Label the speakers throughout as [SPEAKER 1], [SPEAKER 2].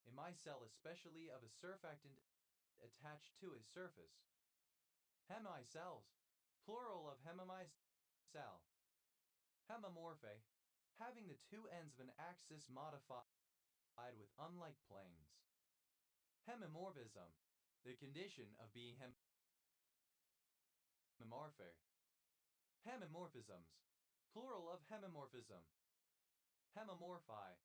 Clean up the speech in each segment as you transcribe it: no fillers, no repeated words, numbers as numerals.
[SPEAKER 1] a micelle especially of a surfactant attached to a surface. Hemicelles, plural of hemimicelle. Hemimorphae, having the two ends of an axis modified with unlike planes. Hemimorphism, the condition of being hemimorphic. Hemimorphisms, plural of hemimorphism. Hemimorphi,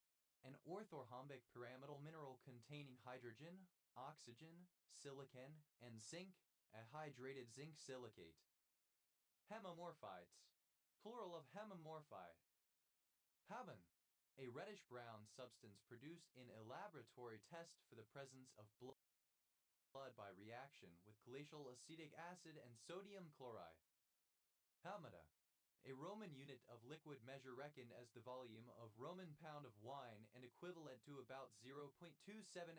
[SPEAKER 1] an orthorhombic pyramidal mineral containing hydrogen, oxygen, silicon, and zinc, a hydrated zinc silicate. Hemimorphites, plural of hemimorphi. Haben, a reddish-brown substance produced in a laboratory test for the presence of blood by reaction with glacial acetic acid and sodium chloride. Halmada, a Roman unit of liquid measure reckoned as the volume of Roman pound of wine and equivalent to about 0.27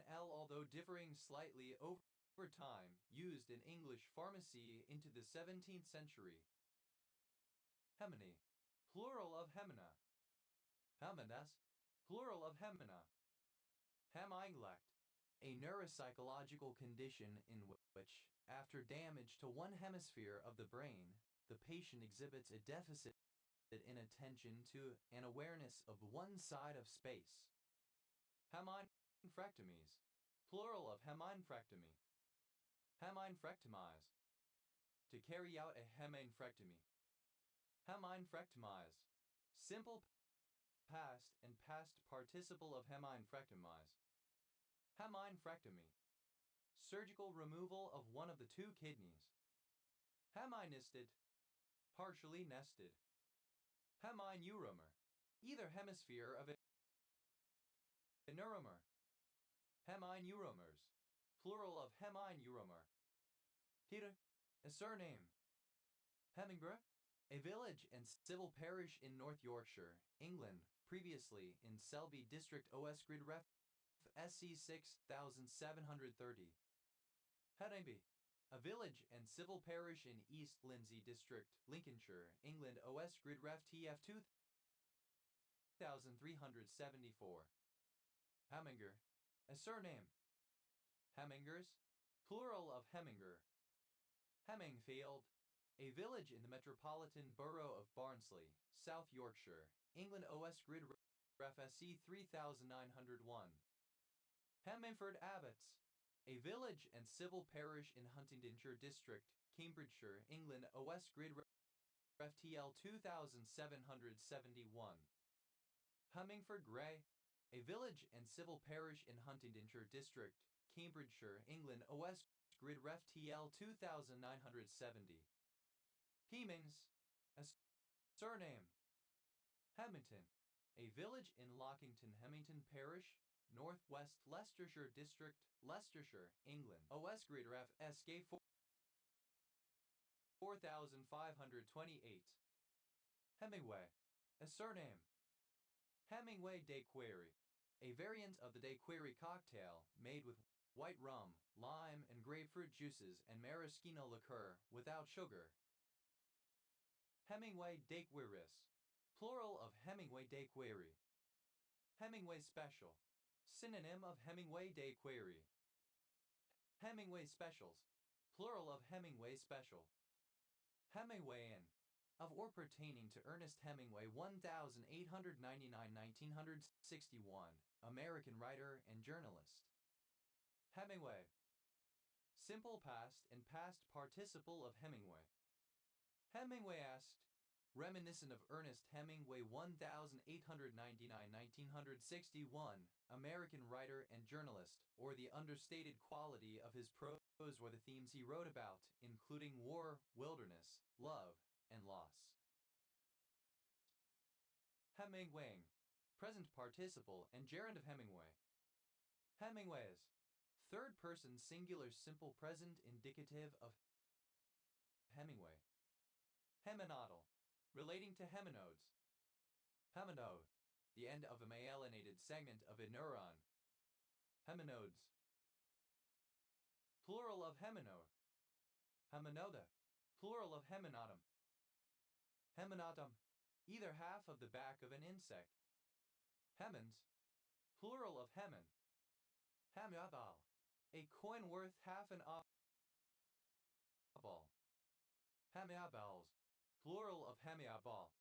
[SPEAKER 1] L, although differing slightly over time, used in English pharmacy into the 17th century. Hemine, plural of hemina. Heminas, plural of hemina. Hemeinglect, a neuropsychological condition in which, after damage to one hemisphere of the brain, the patient exhibits a deficit in attention to and awareness of one side of space. Hemianfrectomies, plural of hemianfrectomy. Hemianfrectomize, to carry out a hemianfrectomy. Hemianfrectomize, simple past and past participle of hemianfrectomize. Hemianfrectomy, surgical removal of one of the two kidneys. Heministed, partially nested. Hemianeuromer, either hemisphere of a neuromer. Hemianeuromers, plural of hemianeuromer. Peter, a surname. Hemingborough, a village and civil parish in North Yorkshire, England, previously in Selby District OS Grid Ref SC 6730. Hedingbee, a village and civil parish in East Lindsey District, Lincolnshire, England OS Grid Ref TF 2374. Heminger, a surname. Hemingers, plural of Heminger. Hemmingfield, a village in the metropolitan borough of Barnsley, South Yorkshire, England OS Grid Ref SC 3901. Hemmingford Abbots, a village and civil parish in Huntingdonshire District, Cambridgeshire, England OS Grid Ref TL 2771. Hemmingford Grey, a village and civil parish in Huntingdonshire District, Cambridgeshire, England OS Grid Ref TL 2970. Hemings, a surname. Hemington, a village in Lockington Hemington Parish, Northwest Leicestershire District, Leicestershire, England OS Grid Ref SK 4528. Hemingway, a surname. Hemingway Daiquiri, a variant of the daiquiri cocktail made with white rum, lime and grapefruit juices and maraschino liqueur without sugar. Hemingway Daiquiris, plural of Hemingway Daiquiri. Hemingway Special, synonym of Hemingway Daiquiri. Hemingway Specials, plural of Hemingway Special. Hemingwayan, of or pertaining to Ernest Hemingway 1899-1961, American writer and journalist. Hemingway, simple past and past participle of Hemingway. Hemingwayist, reminiscent of Ernest Hemingway 1899-1961, American writer and journalist, or the understated quality of his prose or the themes he wrote about, including war, wilderness, love, and loss. Hemingwaying, present participle and gerund of Hemingway. Hemingways, third person singular simple present indicative of Hemingway. Heminodal, relating to heminodes. Heminode, the end of a myelinated segment of a neuron. Heminodes, plural of heminode. Heminoda, plural of heminodum. Heminatum, either half of the back of an insect. Hemins, plural of hemin. Hamiabal, a coin worth half an abal. Hamiabals, plural of hamiabal.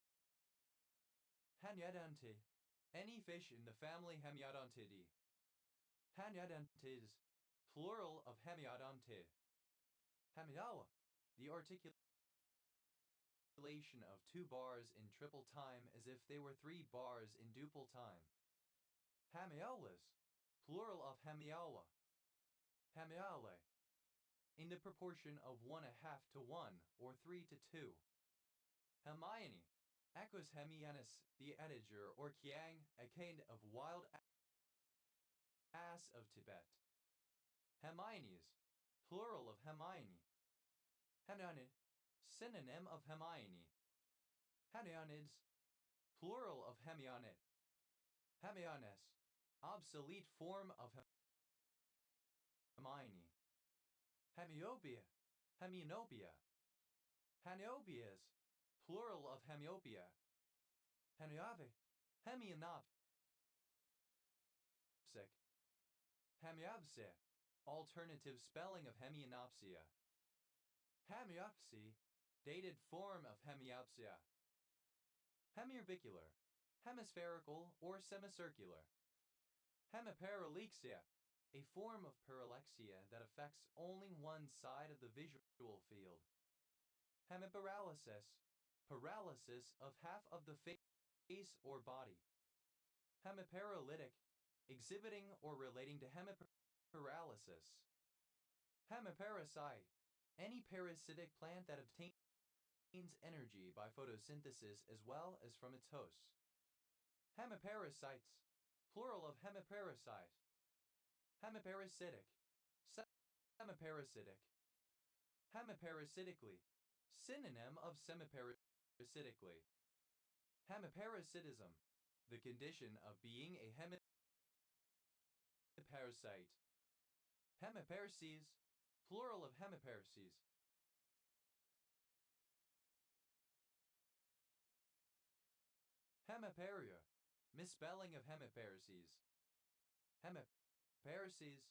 [SPEAKER 1] Hanyadante, any fish in the family Hamiadontidae. Hanyadantes, plural of Hemiadonte. Hamiawa, the articulation of two bars in triple time as if they were three bars in duple time. Hamiawas, plural of Hamiawa. Hamiale, in the proportion of 1/2 to 1 or 3 to 2. Hermione, echoes Hemianus, the Etiger or Kiang, a kind of wild ass of Tibet. Hermiones, plural of Hermione. Hanianid, synonym of Hermione. Hanianids, plural of Hemionid. Hemiones, obsolete form of Hermione. Hemiopia, Hemianopia. Haniopias, plural of Hemiopia. Hemiave, Hemianopsic. Hemiopsia, alternative spelling of Hemianopsia. Hemiopsy, dated form of Hemiopsia. Hemiorbicular, hemispherical or semicircular. Hemiparalexia, a form of parallaxia that affects only one side of the visual field. Hemiparalysis, paralysis of half of the face or body. Hemiparalytic, exhibiting or relating to hemiparalysis. Hemiparasite, any parasitic plant that obtains energy by photosynthesis as well as from its hosts. Hemiparasites, plural of hemiparasite. Hemiparasitic, semiparasitic. Hemiparasitically, synonym of semiparasitically. Hemiparasitism, the condition of being a hemiparasite. Hemiparses, plural of hemiparses. Hemiparia, misspelling of hemiparses. Hemiparses,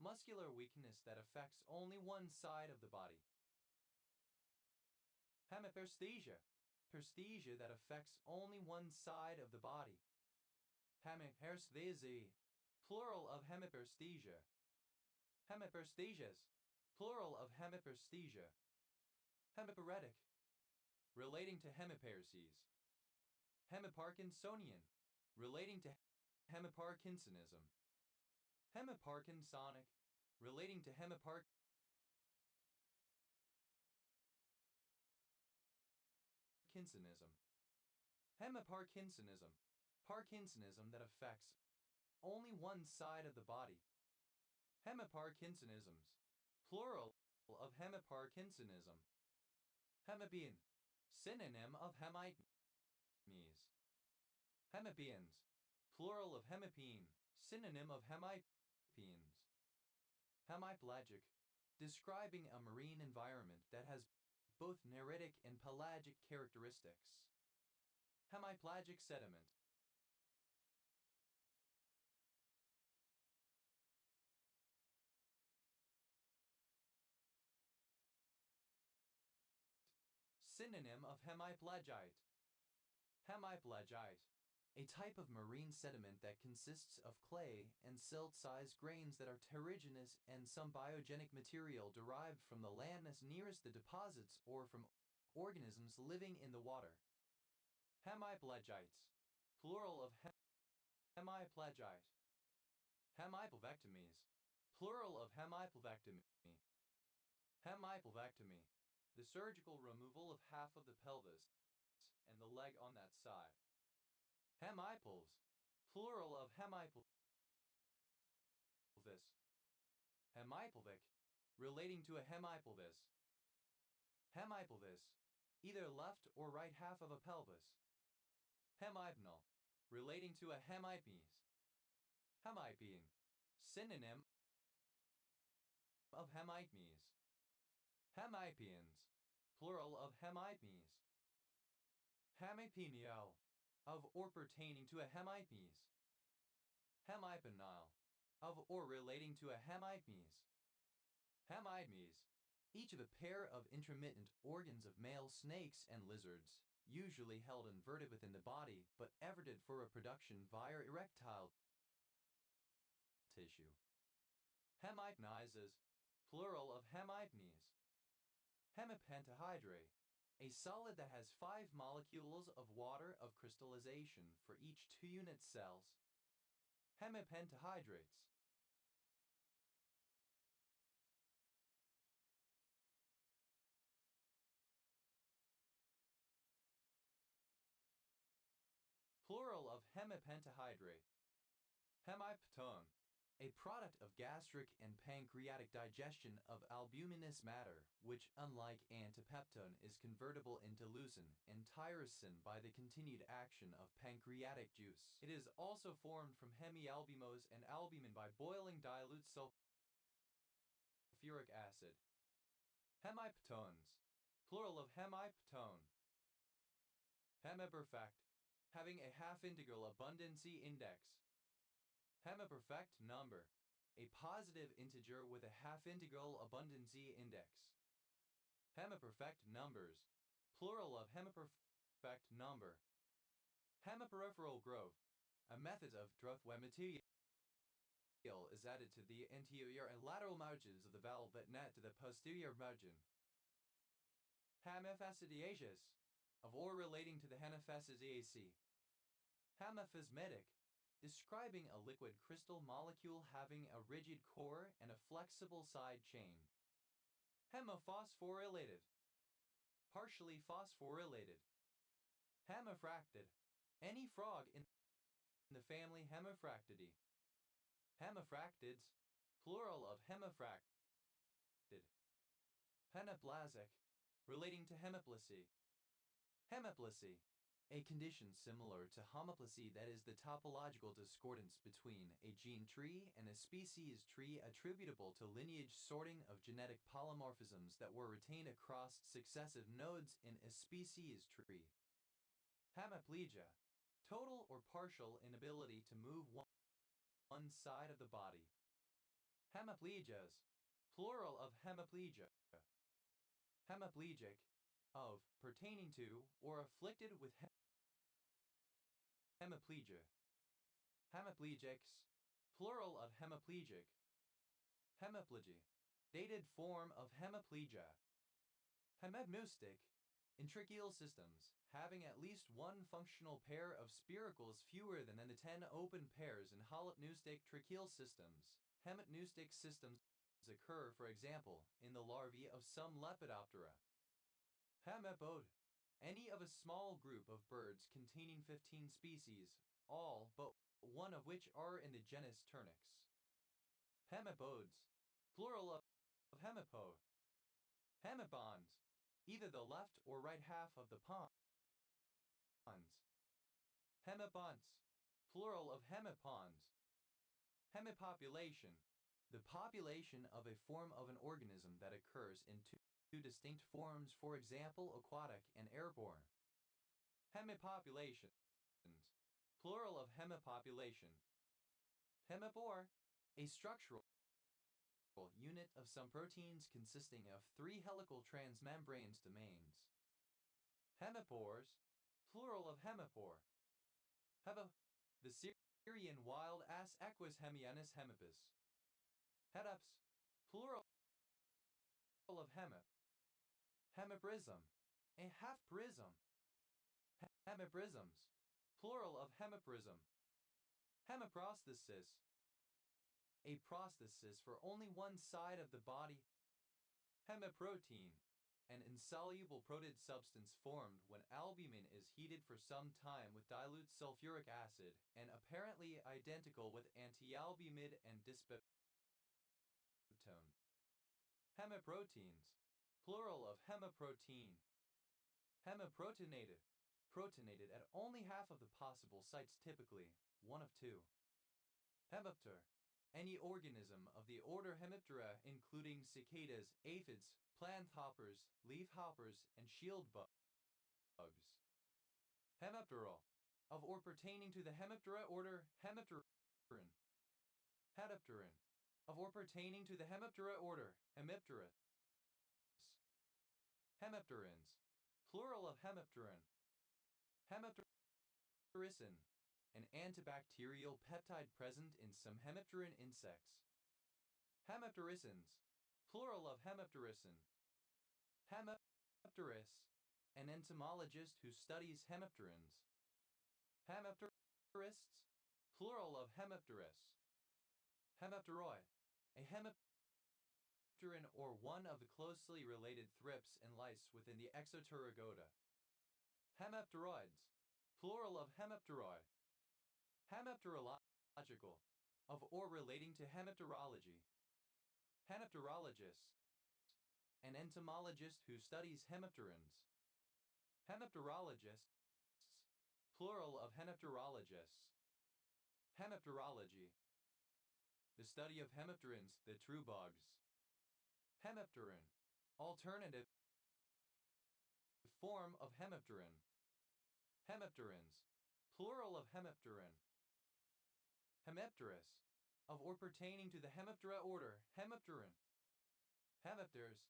[SPEAKER 1] muscular weakness that affects only one side of the body. Hemiparesthesia, paresthesia that affects only one side of the body. Hemiparesthesia, plural of hemiparesthesia. Hemiparesthesias, plural of hemiparesthesia. Hemiparetic, relating to hemipareses. Hemiparkinsonian, relating to hemiparkinsonism. Hemiparkinsonic, relating to hemiparkinsonism. Hemiparkinsonism, Parkinsonism that affects only one side of the body. Hemiparkinsonisms, plural of hemiparkinsonism. Hemibian, synonym of hemipenes. Hemipeans, plural of hemipene, synonym of hemipenes. Hemipelagic, describing a marine environment that has both neritic and pelagic characteristics. Hemipelagic sediment, synonym of hemipelagite. Hemipelagite, a type of marine sediment that consists of clay and silt-sized grains that are terrigenous and some biogenic material derived from the landmass nearest the deposits or from organisms living in the water. Hemipelagites, plural of hemipelagite. Hemipelvectomies, plural of hemipelvectomy. Hemipelvectomy, the surgical removal of half of the pelvis and the leg on that side. Hemipelves, plural of hemipelvis. Hemipelvic, relating to a hemipelvis. Hemipelvis, either left or right half of a pelvis. Hemipnal, relating to a hemipnes. Hemipean, synonym of hemipnes. Hemipeans, plural of hemipnes. Hemipenial, of or pertaining to a hemipnes. Hemipenile, of of or relating to a hemiepnes. Hemiepnes, each of a pair of intermittent organs of male snakes and lizards, usually held inverted within the body but everted for reproduction via erectile tissue. Hemiepnizes, plural of hemiepnes. Hemipentahydrate, a solid that has 5 molecules of water of crystallization for each 2 unit cells. Hemipentahydrates. Plural of hemipentahydrate. Hemiptone, a product of gastric and pancreatic digestion of albuminous matter, which, unlike antipeptone, is convertible into leucine and tyrosine by the continued action of pancreatic juice. It is also formed from hemialbumose and albumin by boiling dilute sulfuric acid. Hemiptones, plural of hemiptone. Hemiperfect, having a half-integral abundancy index. Hemiperfect number, a positive integer with a half-integral abundancy index. Hemiperfect numbers, plural of hemiperfect number. Hemiperipheral growth, a method of growth where material is added to the anterior and lateral margins of the valve but not to the posterior margin. Hemiphasidiaceous, of or relating to the Hemiphasidiaceae. Hemiphasmatic, describing a liquid crystal molecule having a rigid core and a flexible side chain. Hemophosphorylated, partially phosphorylated. Hemiphractid, any frog in the family Hemiphractidae. Hemiphractids, plural of hemiphractid. Hemiplasic, relating to hemiplasy. Hemiplasy, a condition similar to homoplasy, that is the topological discordance between a gene tree and a species tree attributable to lineage sorting of genetic polymorphisms that were retained across successive nodes in a species tree. Hemiplegia, total or partial inability to move one side of the body. Hemiplegias, plural of hemiplegia. Hemiplegic, of, pertaining to, or afflicted with hemiplegia. Hemiplegics, plural of hemiplegic. Hemiplegy, dated form of hemiplegia. Hemipneustic, in tracheal systems, having at least one functional pair of spiracles fewer than the 10 open pairs in holopneustic tracheal systems. Hemipneustic systems occur, for example, in the larvae of some Lepidoptera. Hemipode, any of a small group of birds containing 15 species, all but one of which are in the genus Turnix. Hemipodes, plural of hemipo. Hemipons, either the left or right half of the pons. Hemipons, plural of hemipons. Hemipopulation, the population of a form of an organism that occurs in two distinct forms, for example, aquatic and airborne. Hemipopulations, plural of hemipopulation. Hemipore, a structural unit of some proteins consisting of 3 helical transmembrane domains. Hemipores, plural of hemipore. The Syrian wild ass Equus hemianus hemipus. Hedaps, plural of hemip. Hemiprism, a half prism. Hemiprisms, plural of hemiprism. Hemiprosthesis, a prosthesis for only one side of the body. Hemiprotein, an insoluble proteid substance formed when albumin is heated for some time with dilute sulfuric acid and apparently identical with antialbumide and dyspeptone. Hemiproteins, plural of hemiprotein. Hemiproteinated, proteinated at only half of the possible sites, typically one of 2. Hemipter, any organism of the order Hemiptera including cicadas, aphids, plant hoppers, leaf hoppers, and shield bugs. Hemipteral, of or pertaining to the Hemiptera order Hemipteran. Hemipteran, of or pertaining to the Hemiptera order, Hemipterus. Hemipterans, plural of Hemipteran. Hemiptericin, an antibacterial peptide present in some hemipteran insects. Hemiptericins, plural of Hemiptericin. Hemipterus, an entomologist who studies hemipterans. Hemipterists, plural of Hemipterus. Hemipteroi, a hemipteran or one of the closely related thrips and lice within the Exopterygoda. Hemipteroids, plural of Hemipteroi. Hemipterological, of or relating to hemipterology. Hemipterologists, an entomologist who studies hemipterans. Hemipterologists, plural of hemipterologists. Hemipterology, the study of hemipterans, the true bugs. Hemipteran, alternative form of hemipteran. Hemipterans, plural of hemipteran. Hemipterus, of or pertaining to the Hemiptera order, Hemipteran. Hemipters,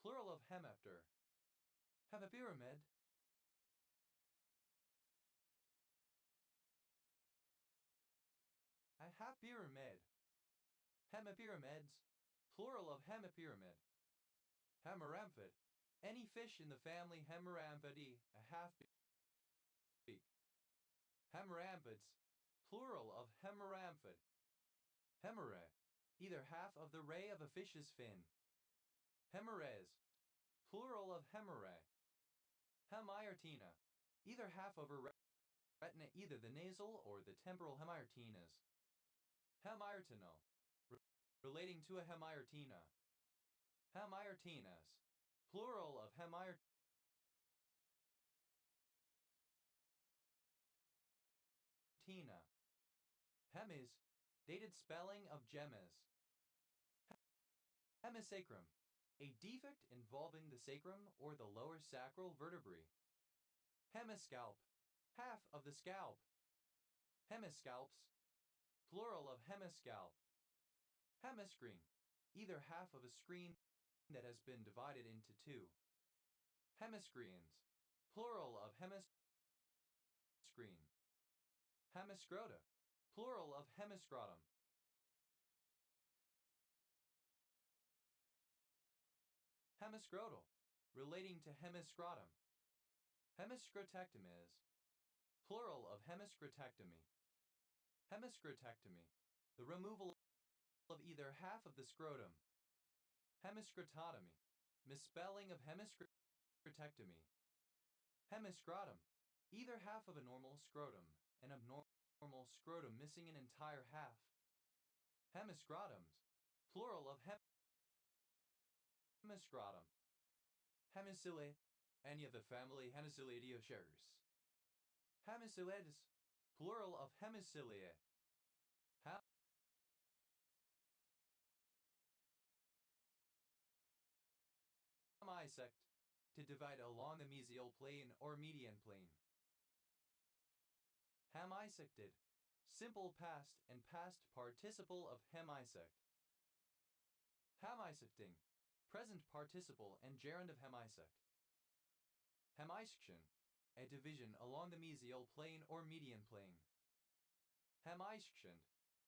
[SPEAKER 1] plural of hemipter. Hemipyramid, a half-pyramid. Hemipyramids, plural of hemipyramid. Hemiramphid, any fish in the family Hemiramphidea, a half-beak. Hemirampids, plural of hemiramphid. Hemorrhae, either half of the ray of a fish's fin. Hemorrhaes, plural of hemorrhae. Hemiartina, either half of a retina, either the nasal or the temporal hemiartinas. Hemiartinal, relating to a hemiartina. Hemiartinas, plural of hemiartina. Hemis, dated spelling of gemmes. Hemisacrum, a defect involving the sacrum or the lower sacral vertebrae. Hemiscalp, half of the scalp. Hemiscalps, plural of hemiscalp. Hemiscreen, either half of a screen that has been divided into two. Hemiscreans, plural of hemiscreen. Hemiscrota, plural of hemiscrotum. Hemiscrotal, relating to hemiscrotum. Hemiscrotectomies, plural of hemiscrotectomy. Hemiscrotectomy, the removal of either half of the scrotum. Hemiscrototomy, misspelling of hemiscrotectomy. Hemiscrotum, either half of a normal scrotum, an abnormal scrotum missing an entire half. Hemiscrotums, plural of hemiscrotum. Hemicillate, any of the family Hemicillidaceae. Hemicillids, plural of hemicillia. Hemisect, to divide along the mesial plane or median plane. Hemisected, simple past and past participle of hemisect. Hemisecting, present participle and gerund of hemisect. Hemisction, a division along the mesial plane or median plane. Hemisctioned,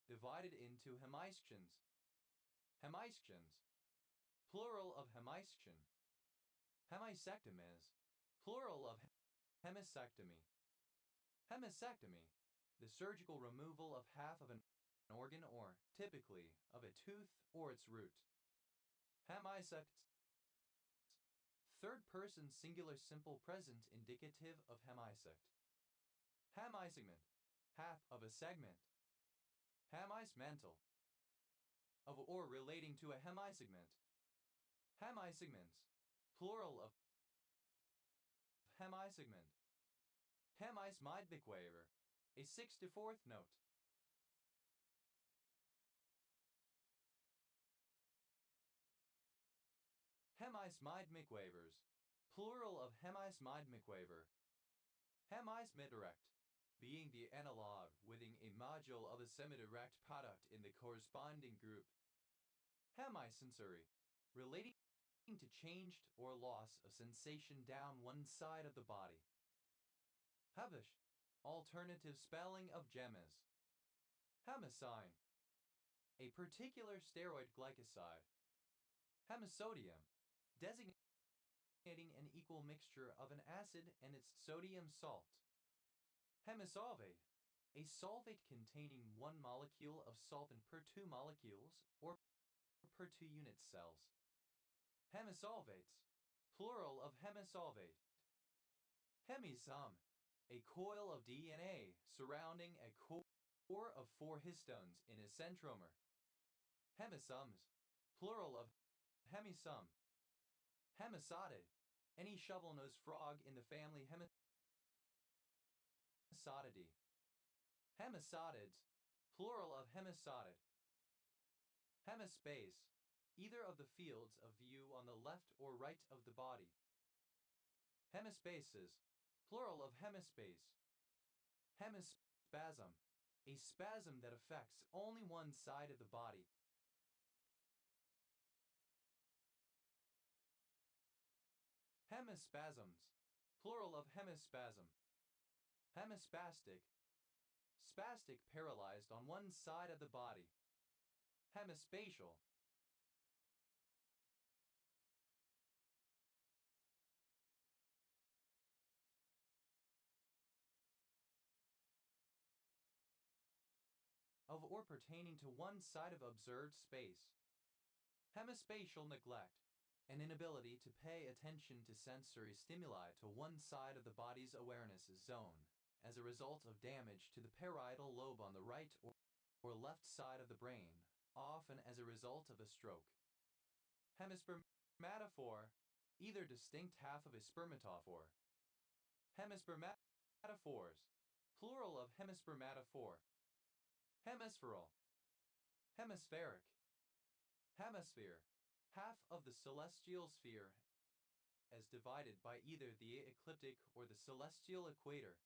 [SPEAKER 1] divided into hemisctions. Hemisctions, plural of hemisction. Hemisectomies, plural of hemisectomy. Hemisectomy, the surgical removal of half of an organ or, typically, of a tooth or its root. Hemisect, third person singular simple present indicative of hemisect. Hemisegment, half of a segment. Hemisegmental, of or relating to a hemisegment. Hemisegments, plural of hemisegment. Hemismidbequaver, a 64th note. Hemismidbequavers, plural of hemismidbequaver. Hemismidirect, being the analog within a module of a semi-direct product in the corresponding group. Hemisensory, relating to changed or loss of sensation down one side of the body. Hebish, alternative spelling of gemas. Hemocine, a particular steroid glycoside. Hemisodium, designating an equal mixture of an acid and its sodium salt. Hemisolvate, a solvate containing one molecule of solvent per 2 molecules or per 2 unit cells. Hemisolvates, plural of hemisolvate. Hemisome, a coil of DNA surrounding a core of 4 histones in a centromer. Hemisomes, plural of hemisome. Hemisodid, any shovel-nosed frog in the family Hemisodidae. Hemisodids, plural of hemisodid. Hemispace, either of the fields of view on the left or right of the body. Hemispaces, plural of hemispace. Hemispasm, a spasm that affects only one side of the body. Hemispasms, plural of hemispasm. Hemispastic, spastic paralyzed on one side of the body. Hemispatial, of or pertaining to one side of observed space. Hemispatial neglect, an inability to pay attention to sensory stimuli to one side of the body's awareness zone as a result of damage to the parietal lobe on the right or left side of the brain, often as a result of a stroke. Hemispermatophore, either distinct half of a spermatophore. Hemispermatophores, plural of hemispermatophore. Hemispheral, hemispheric. Hemisphere, half of the celestial sphere as divided by either the ecliptic or the celestial equator.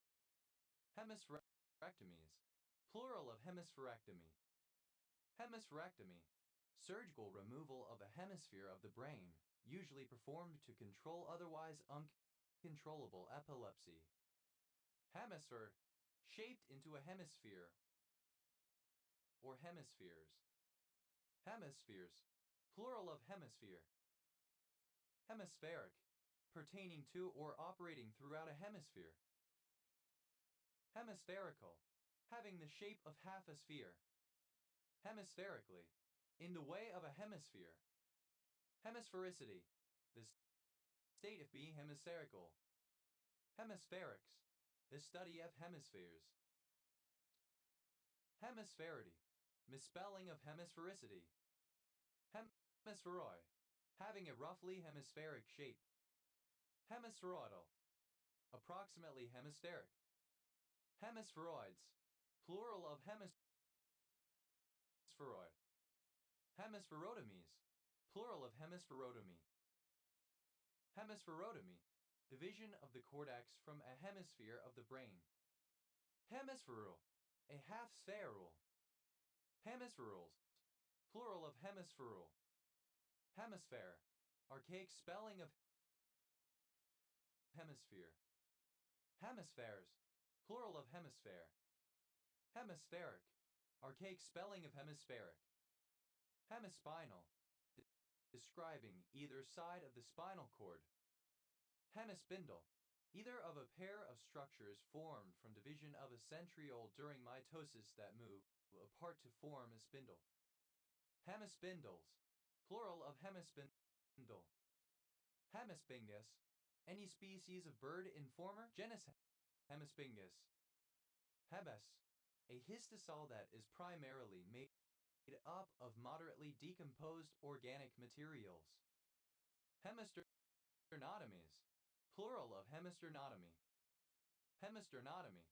[SPEAKER 1] Hemispherectomies, plural of hemispherectomy. Hemispherectomy, surgical removal of a hemisphere of the brain, usually performed to control otherwise uncontrollable epilepsy. Hemisphere, shaped into a hemisphere or hemispheres. Hemispheres, plural of hemisphere. Hemispheric, pertaining to or operating throughout a hemisphere. Hemispherical, having the shape of half a sphere. Hemispherically, in the way of a hemisphere. Hemisphericity, the state of being hemispherical. Hemispherics, the study of hemispheres. Hemispherity, misspelling of hemisphericity. Hemispheroi, having a roughly hemispheric shape. Hemispheroidal, approximately hemispheric. Hemispheroids, plural of hemispheroid. Hemispherotomies, plural of hemispherotomy. Hemispherotomy, division of the cortex from a hemisphere of the brain. Hemispherical, a half spheral. Hemispherals, plural of hemispherical. Hemisphere, archaic spelling of hemisphere. Hemispheres, plural of hemisphere. Hemispheric, archaic spelling of hemispheric. Hemispinal, describing either side of the spinal cord. Hemispindle, either of a pair of structures formed from division of a centriole during mitosis that move apart to form a spindle. Hemispindles, plural of hemispindle. Hemispingus, any species of bird informer, genus Hemispingus. Hebes, a histosol that is primarily made up of moderately decomposed organic materials. Hemisternotomies, plural of hemisternotomy. Hemisternotomy,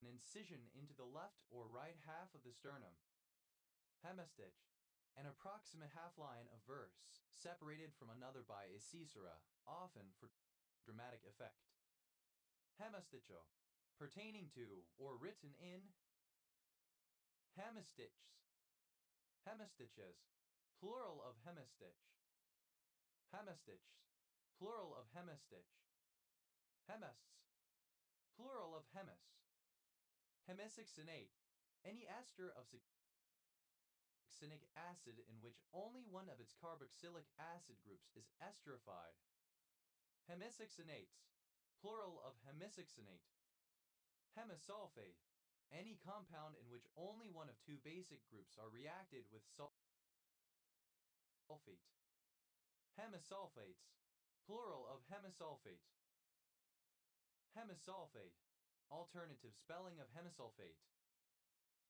[SPEAKER 1] an incision into the left or right half of the sternum. Hemistitch, an approximate half line of verse separated from another by a caesura, often for dramatic effect. Hemisticho, pertaining to or written in. Hemistichs, hemistiches, plural of hemistich. Hemistichs, plural of hemistich. Hemests, plural of hemis. Hemisuccinate, any ester of succinic acid in which only one of its carboxylic acid groups is esterified. Hemisuccinates, plural of hemisuccinate. Hemisulfate, any compound in which only one of two basic groups are reacted with sulfate. Hemisulfates, plural of hemisulfate. Hemisulfate, alternative spelling of hemisulfate.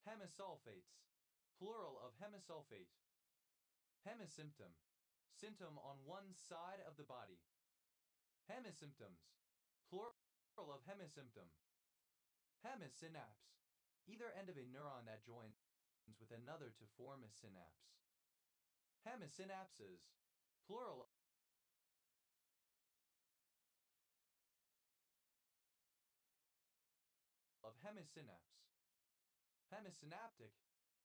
[SPEAKER 1] Hemisulfates, plural of hemisulfate. Hemisymptom, symptom on one side of the body. Hemisymptoms, plural of hemisymptom. Hemisynapse, either end of a neuron that joins with another to form a synapse. Hemisynapses, plural of hemisynapse. Hemisynaptic,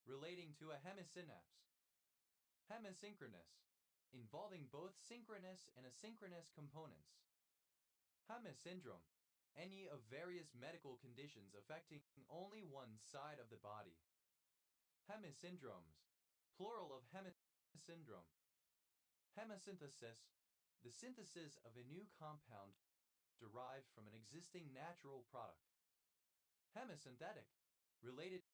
[SPEAKER 1] relating to a hemisynapse. Hemisynchronous, involving both synchronous and asynchronous components. Hemisyndrome, any of various medical conditions affecting only one side of the body. Hemisyndromes, plural of hemisyndrome. Hemisynthesis, the synthesis of a new compound derived from an existing natural product. Hemisynthetic, related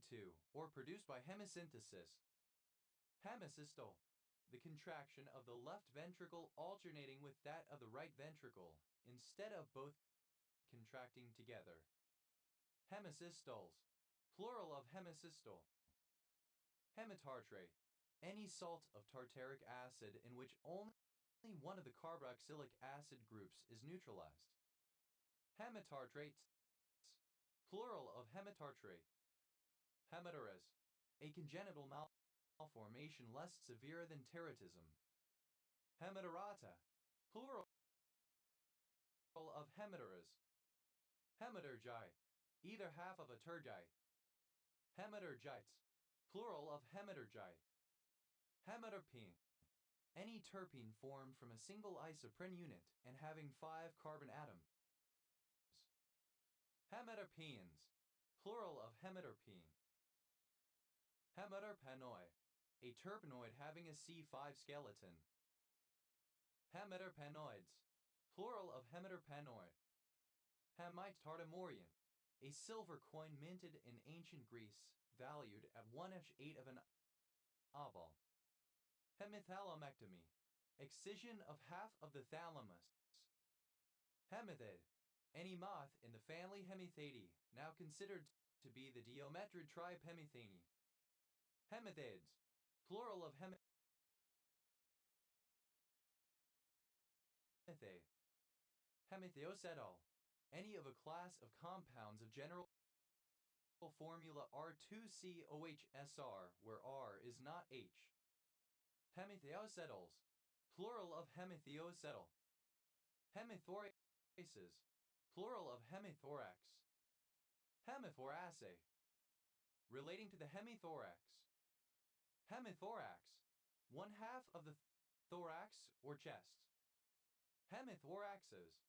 [SPEAKER 1] to or produced by hemisynthesis. Hemisystole, the contraction of the left ventricle alternating with that of the right ventricle, instead of both contracting together. Hemisystoles, plural of hemisystole. Hemitartrate, any salt of tartaric acid in which only one of the carboxylic acid groups is neutralized. Hemitartrates, plural of hemitartrate. Hematuras, a congenital malformation less severe than terrorism. Hematurata, plural of hematuras. Hematurgi, either half of a tergite. Hematurgites, plural of hematurgi. Hematerpene, any terpene formed from a single isoprene unit and having 5 carbon atoms. Hematerpenes, plural of hematerpene. Hematerpenoi, a terpenoid having a C5 skeleton. Hematerpenoids, plural of hematerpenoid. Hemitartamorian, a silver coin minted in ancient Greece, valued at 1/8 of an obol. Hemithalomectomy, excision of half of the thalamus. Hemithid, any moth in the family Hemithidae, now considered to be the Diomedrid tribe Hemithini. Hemithids, plural of Hemithae. Hemithiocetal, any of a class of compounds of general formula R2COHSR where R is not H. Hemithioacetals, plural of hemithiocetal. Hemithoraces, plural of hemithorax. Hemithorace, relating to the hemithorax. Hemithorax, one half of the thorax or chest. Hemithoraxes,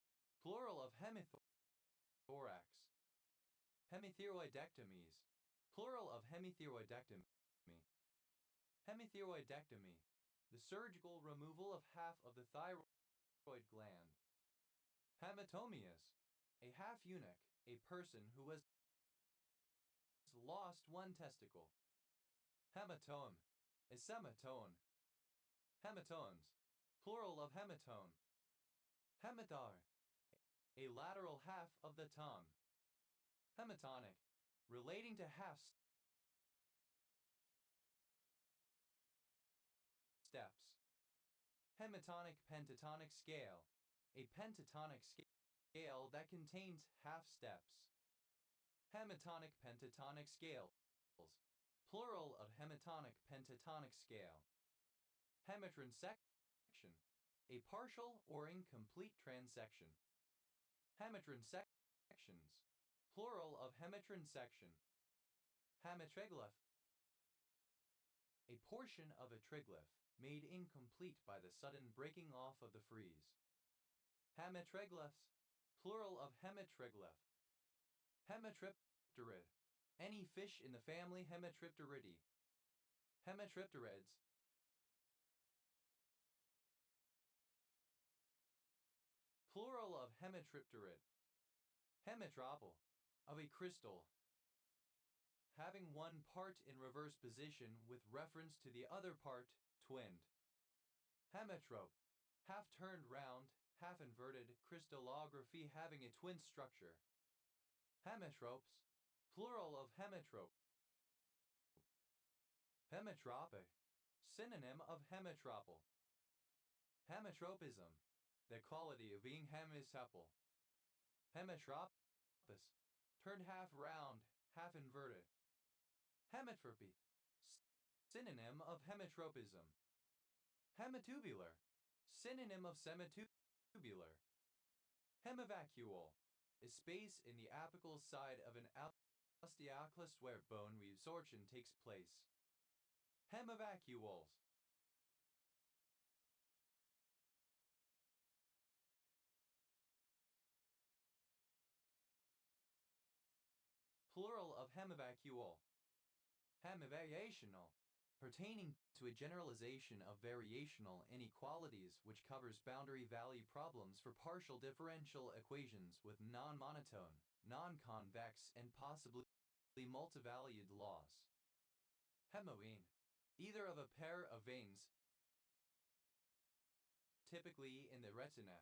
[SPEAKER 1] plural of hemithorax. Hemithyroidectomies, plural of hemithyroidectomy. Hemithyroidectomy, the surgical removal of half of the thyroid gland. Hematomias, a half eunuch, a person who has lost one testicle. Hematome, a semitone. Hematones, plural of hematone. Hematar, a lateral half of the tongue. Hematonic, relating to half steps. Hematonic pentatonic scale, a pentatonic scale that contains half steps. Hemitonic pentatonic scales. Plural of hemitonic pentatonic scale. Hemitron section. A partial or incomplete transection. Hemitron sections. Plural of hemitron section. Hemitriglyph. A portion of a triglyph made incomplete by the sudden breaking off of the frieze. Hemitriglyphs. Plural of hemitriglyph. Hemitripterid. Any fish in the family Hemitripteridae. Hemitripterids. Plural of hemitripterid. Hemitropyle. Of a crystal, having one part in reverse position with reference to the other part, twinned. Hemetrope. Half turned round, half inverted crystallography having a twin structure. Hemetropes. Plural of hemetrope. Hemetrope. Synonym of hemetropal. Hemetropism. The quality of being hemisepal. Hemetropus. Turned half round, half inverted. Hemetropy. Synonym of hemetropism. Hemitubular. Synonym of semitubular. Hemivacuole. A space in the apical side of an osteoclast where bone resorption takes place. Hemivacuoles. Plural of hemivacuole. Hemivariational. Pertaining to a generalization of variational inequalities which covers boundary value problems for partial differential equations with non-monotone, non-convex, and possibly multivalued laws. Hemoene. Either of a pair of veins, typically in the retina.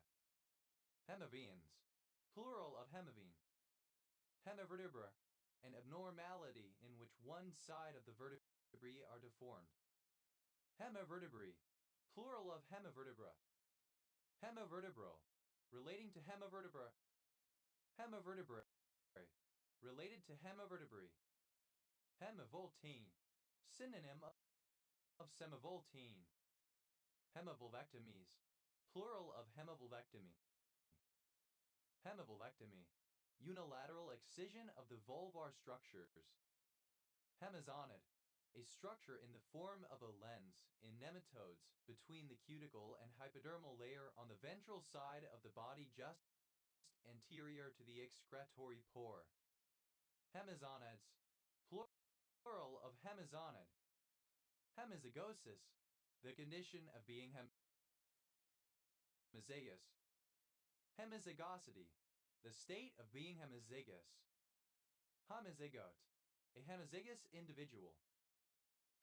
[SPEAKER 1] Hemivenes. Plural of hemivene. Hemivertebra. An abnormality in which one side of the vertebrae are deformed. Hemivertebrae. Plural of hemivertebra. Hemivertebral. Relating to hemivertebra. Hemivertebrae. Related to hemivertebrae. Hemivoltine. Synonym of semivoltine. Hemivulvectomies. Plural of hemivulvectomy. Hemivulvectomy. Unilateral excision of the vulvar structures. Hemizonid. A structure in the form of a lens in nematodes between the cuticle and hypodermal layer on the ventral side of the body just anterior to the excretory pore. Hemizonids. Plural of hemizonid. Hemizygosis. The condition of being hemizygous. Hemizygosity. The state of being hemizygous. Homozygote. A hemizygous individual.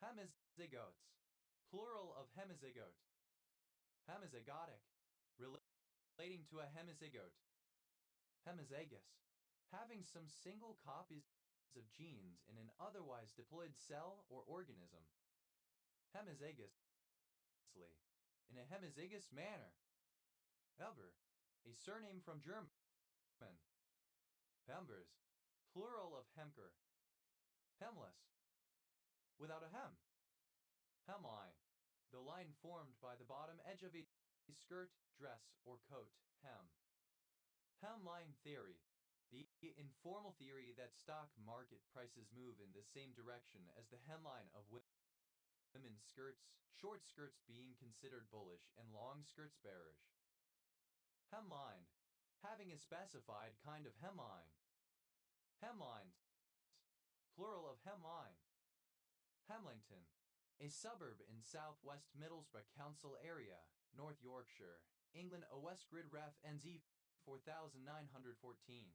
[SPEAKER 1] Hemizygotes. Plural of hemizygote. Hemizygotic. Relating to a hemizygote. Hemizygous. Having some single copies of genes in an otherwise diploid cell or organism. Hemizygously. In a hemizygous manner. Elber. A surname from German. Hembers. Plural of hemker. Hemless. Without a hem. Hemline. The line formed by the bottom edge of a skirt, dress, or coat. Hem. Hemline theory. The informal theory that stock market prices move in the same direction as the hemline of women's skirts, short skirts being considered bullish and long skirts bearish. Hemline. Having a specified kind of hemline. Hemlines. Plural of hemline. Hemlington. A suburb in southwest Middlesbrough Council area, North Yorkshire, England. OS Grid Ref NZ 4914.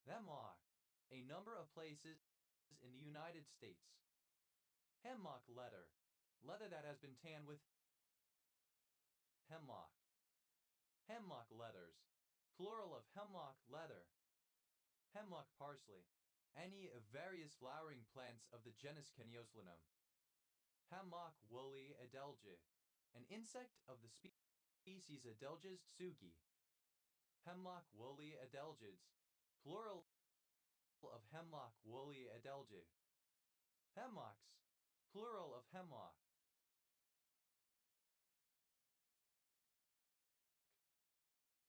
[SPEAKER 1] Hemlock. A number of places in the United States. Hemlock leather. Leather that has been tanned with hemlock. Hemlock leathers. Plural of hemlock leather. Hemlock parsley. Any of various flowering plants of the genus Canioslinum. Hemlock woolly adelgid. An insect of the species Adelgis tsugi. Hemlock woolly adelgids. Plural of hemlock woolly adelge. Hemlocks, plural of hemlock.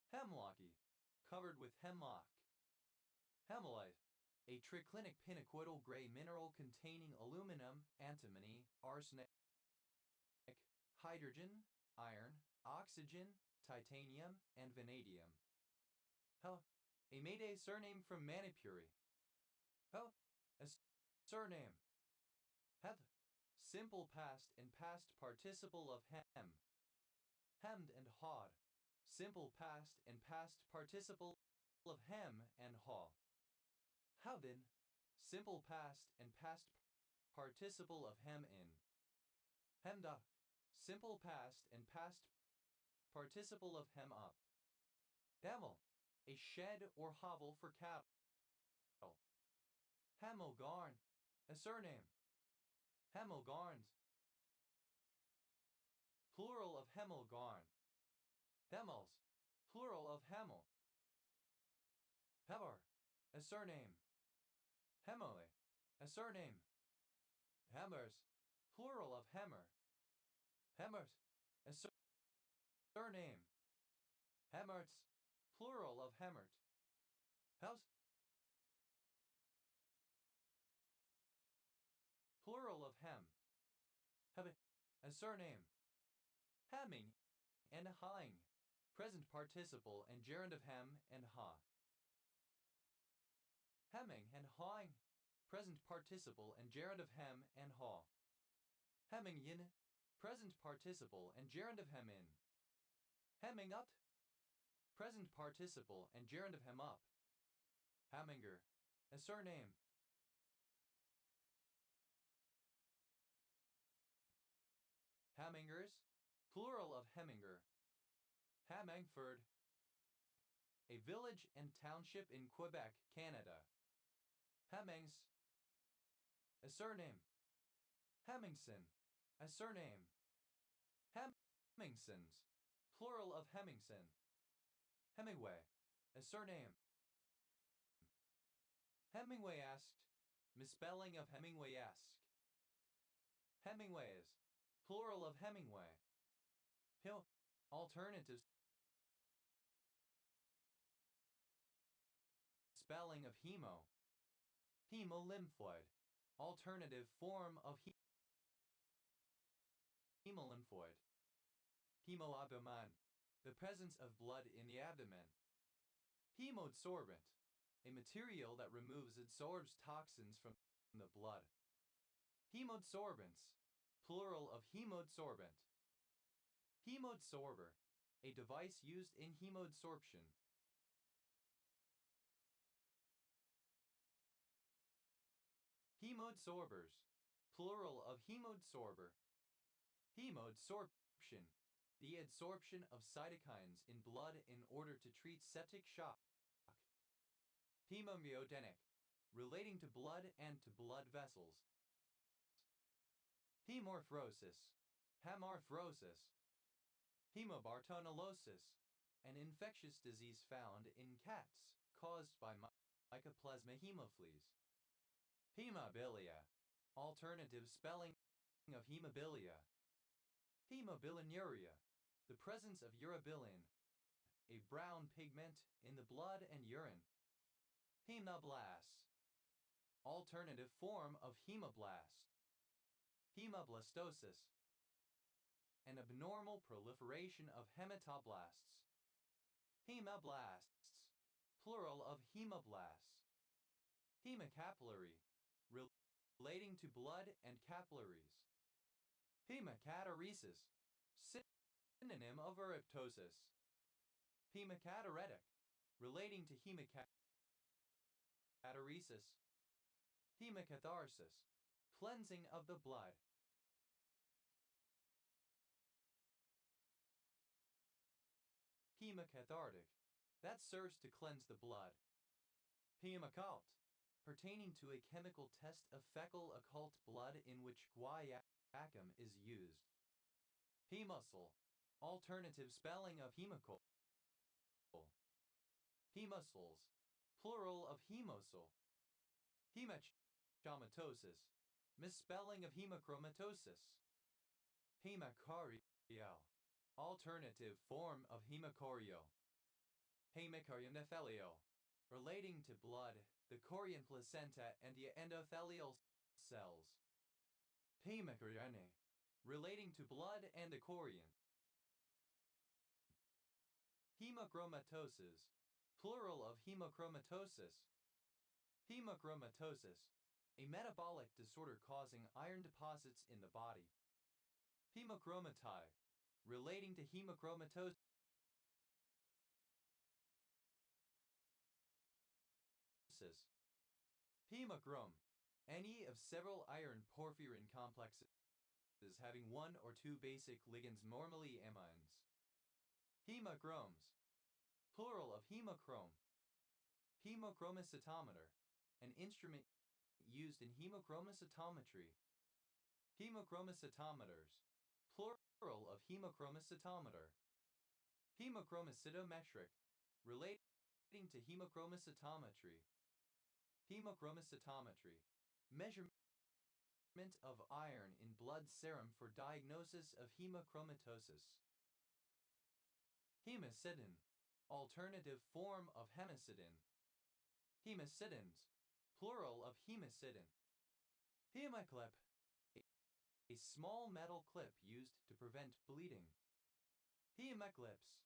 [SPEAKER 1] Hemlocky, covered with hemlock. Hemolite, a triclinic pinacoidal gray mineral containing aluminum, antimony, arsenic, hydrogen, iron, oxygen, titanium, and vanadium. Hell, a Mayday surname from Manipuri. Hell, a surname. Heth, simple past and past participle of hem. Hemmed and hawed, simple past and past participle of hem and haw. Howden, simple past and past participle of hem in. Hemmed up, simple past and past participle of hem up. Hemel, a shed or hovel for cattle. Hemelgarn, a surname. Hemelgarns, plural of Hemelgarn. Hemels, plural of Hemel. Hever, a surname. Hemole, a surname. Hemmers, plural of Hemmer. Hemmert, a surname. Hemmerts, plural of Hemmert. House, plural of hem. Heb, a surname. Hemming and haing, present participle and gerund of hem and ha. Hemming and hawing, present participle and gerund of hem and haw. Hemming yin, present participle and gerund of hem in. Hemming up, present participle and gerund of hem up. Hemminger, a surname. Hemmingers, plural of Hemminger. Hemingford, a village and township in Quebec, Canada. Hemmings, a surname. Hemmingson, a surname. Hemmingsons, plural of Hemmingson. Hemingway, a surname. Hemingway-esque, misspelling of Hemingway-esque. Hemingways, plural of Hemingway. Hill, alternative spelling of hemo. Hemolymphoid, alternative form of hemolymphoid. Hemoabdomen, the presence of blood in the abdomen. Hemoadsorbent, a material that removes adsorbs toxins from the blood. Hemoadsorbents, plural of hemoadsorbent. Hemoadsorber, a device used in hemoadsorption. Hemoadsorbers, plural of hemoadsorber. Hemoadsorption, the adsorption of cytokines in blood in order to treat septic shock. Hemomyogenic, relating to blood and to blood vessels. Hemorrhosis, hamarthrosis. Hemobartonellosis, an infectious disease found in cats caused by Mycoplasma hemofleas. Hemabilia, alternative spelling of hemabilia. Hemobilinuria, the presence of urobilin, a brown pigment in the blood and urine. Hemoblasts, alternative form of hemoblast. Hemoblastosis, an abnormal proliferation of hematoblasts. Hemoblasts, plural of hemoblasts. Hemocapillary, relating to blood and capillaries. Hemocataresis, synonym of eryptosis. Hemocataretic, relating to hemocataresis. Hemocatharsis, cleansing of the blood. Hemocathartic, that serves to cleanse the blood. Hemoccult, pertaining to a chemical test of fecal occult blood in which guaiacum is used. Hemuscle, alternative spelling of hemocol. Hemuscles, plural of hemosul. Hemochromatosis, misspelling of hemochromatosis. Hemacario, alternative form of hemacorio. Hemicariophthalio, relating to blood, the chorion placenta and the endothelial cells. Hemicariene, relating to blood and the chorion. Hemochromatosis, plural of hemochromatosis. Hemochromatosis, a metabolic disorder causing iron deposits in the body. Hemochromati, relating to hemochromatosis. Hemochrome, any of several iron porphyrin complexes having one or two basic ligands, normally amines. Hemochromes, plural of hemochrome. Hemochromatometer, an instrument used in hemochromatometry. Hemochromatometers, plural of hemochromatometer. Hemochromatometric, relating to hemochromatometry. Hemochromatometry, measurement of iron in blood serum for diagnosis of hemochromatosis. Hemocydin, alternative form of hemocydin. Hemocydins, plural of hemocydin. Hemoclip, a small metal clip used to prevent bleeding. Hemoclips,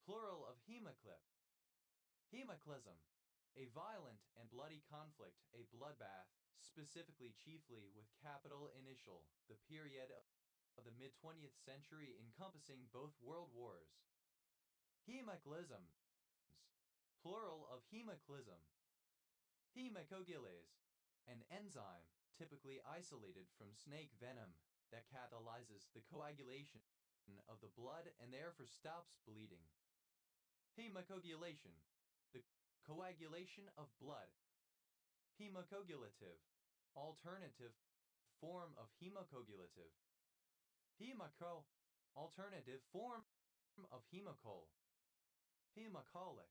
[SPEAKER 1] plural of hemoclip. Hemoclysm, a violent and bloody conflict, a bloodbath, specifically chiefly with capital initial, the period of the mid-20th century encompassing both world wars. Hemoclysms, plural of hemoclysm. Hemocoagulase, an enzyme typically isolated from snake venom that catalyzes the coagulation of the blood and therefore stops bleeding. Hemocoagulation, the coagulation of blood. Hemocoagulative, alternative form of hemocoagulative. Hemoco, alternative form of hemocol. Hemocolic,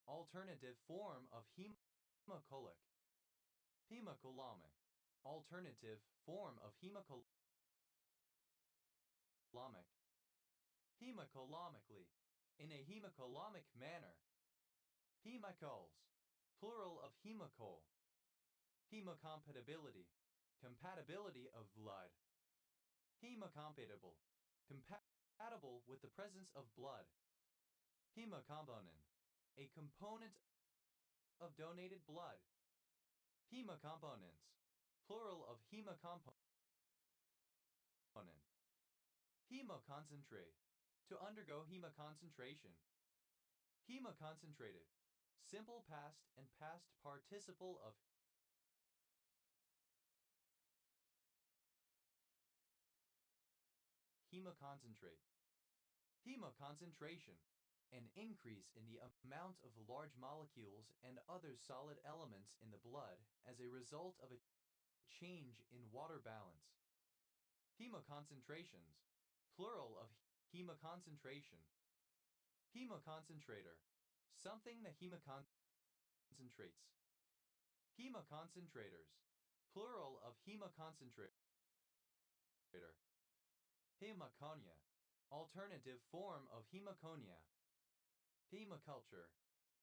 [SPEAKER 1] alternative form of hemocolic. Hemocolomic, alternative form of hemocolomic. Hemocolomically, in a hemocolomic manner. Hemocols, plural of hemocol. Hemocompatibility, compatibility of blood. Hemocompatible, compatible with the presence of blood. Hemocomponent, a component of donated blood. Hemocomponents, plural of hemocomponent. Hemoconcentrate, to undergo hemoconcentration. Hemoconcentrated, simple past and past participle of hemoconcentrate. Hemoconcentration, an increase in the amount of large molecules and other solid elements in the blood as a result of a change in water balance. Hemoconcentrations, plural of hemoconcentration. Hemoconcentrator, something that hemoconcentrates. Hemoconcentrators, plural of hemoconcentrator. Hemoconia, alternative form of hemoconia. Hemoculture,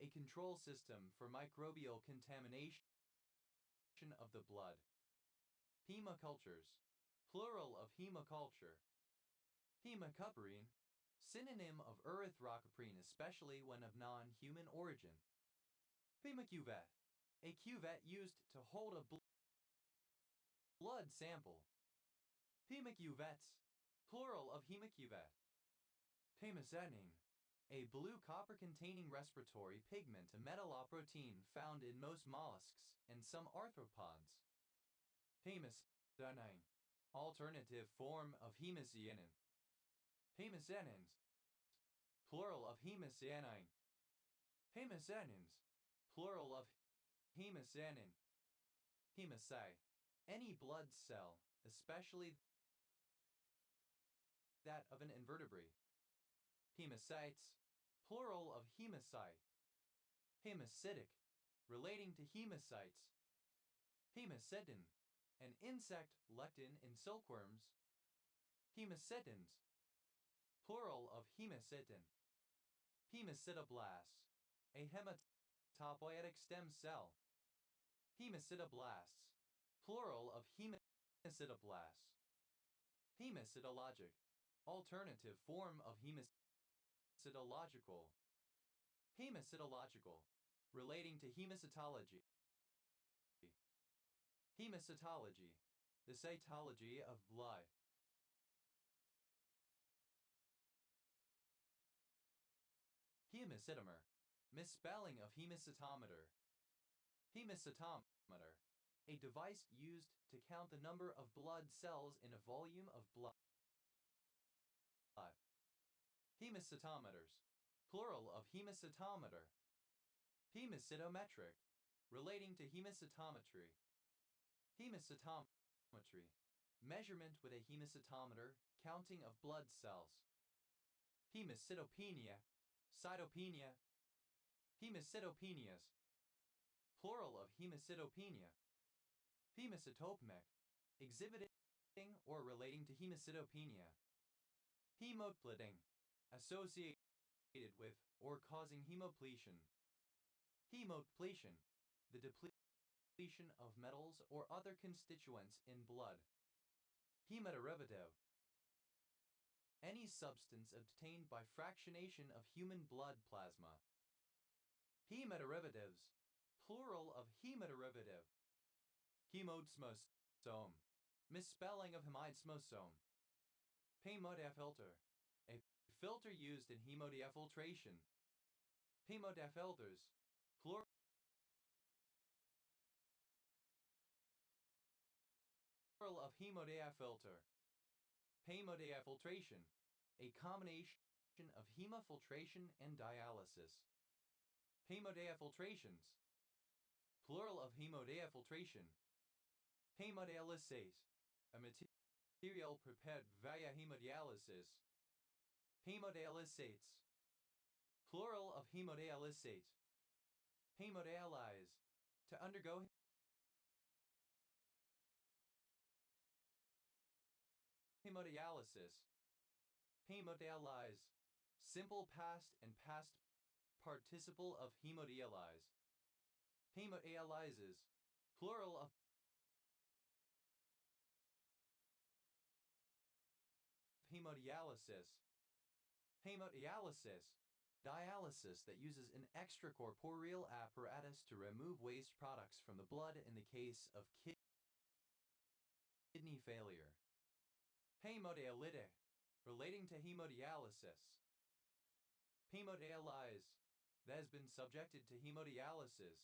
[SPEAKER 1] a control system for microbial contamination of the blood. Hemocultures, plural of hemoculture. Hemocuprin, synonym of erythrocoprine, especially when of non-human origin. Hemocuvette, a cuvette used to hold a blood sample. Hemocuvettes, plural of hemocuvette. Hemocyanin, a blue copper-containing respiratory pigment, a metalloprotein found in most mollusks and some arthropods. Hemocyanin, alternative form of hemocyanin. Hemocyanins, plural of hemocyanin. Hemocyanins, plural of hemocyanin. Hemocyte, any blood cell, especially that of an invertebrate. Hemocytes, plural of hemocyte. Hemocytic, relating to hemocytes. Hemocytin, an insect lectin in silkworms. Hemocytins, plural of hemocytin. Hemocytoblasts, a hematopoietic stem cell. Hemocytoblasts, plural of hemocytoblasts. Hemocytologic, alternative form of hemocytological. Hemocytological, relating to hemocytology. Hemocytology, the cytology of blood. Hemocytomer, misspelling of hemocytometer. Hemocytometer, a device used to count the number of blood cells in a volume of blood. Hemocytometers, plural of hemocytometer. Hemocytometric, relating to hemocytometry. Hemocytometry, measurement with a hemocytometer, counting of blood cells. Hemocytopenia, cytopenia. Hemocytopenias, plural of hemocytopenia. Hemocytopemic, exhibiting or relating to hemocytopenia. Hemopleting, associated with or causing hemopletion. Hemopletion, the depletion of metals or other constituents in blood. Hemoderivative, any substance obtained by fractionation of human blood plasma. Hemoderivatives, plural of hemoderivative. Hemodesmosome, misspelling of hemidesmosome. Hemodiafilter, a filter used in hemodiafiltration. Hemodiafilters, plural of hemodiafilter. Hemodiafiltration, a combination of hemofiltration and dialysis. Hemodiafiltrations, plural of hemodiafiltration. Hemodialysate, a material prepared via hemodialysis. Hemodialysates, plural of hemodialysate. Hemodialyze, to undergo hemodialysis. Hemodialyze, simple past and past participle of hemodialyze. Hemodialyzes, plural of hemodialysis. Hemodialysis, dialysis that uses an extracorporeal apparatus to remove waste products from the blood in the case of kidney failure. Hemodialytic, relating to hemodialysis. Hemodialyze, that has been subjected to hemodialysis.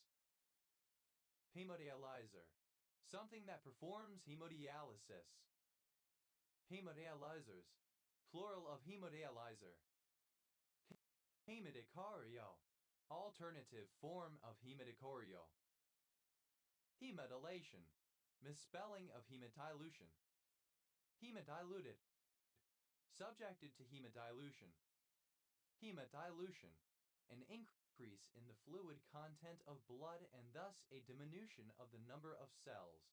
[SPEAKER 1] Hemodialyzer, something that performs hemodialysis. Hemodialyzers, plural of hemodialyzer. Hemodicario, alternative form of hemodicario. Hemodilation, misspelling of hemodilution. Hemodiluted, subjected to hemodilution. Hemodilution, an increase in the fluid content of blood and thus a diminution of the number of cells.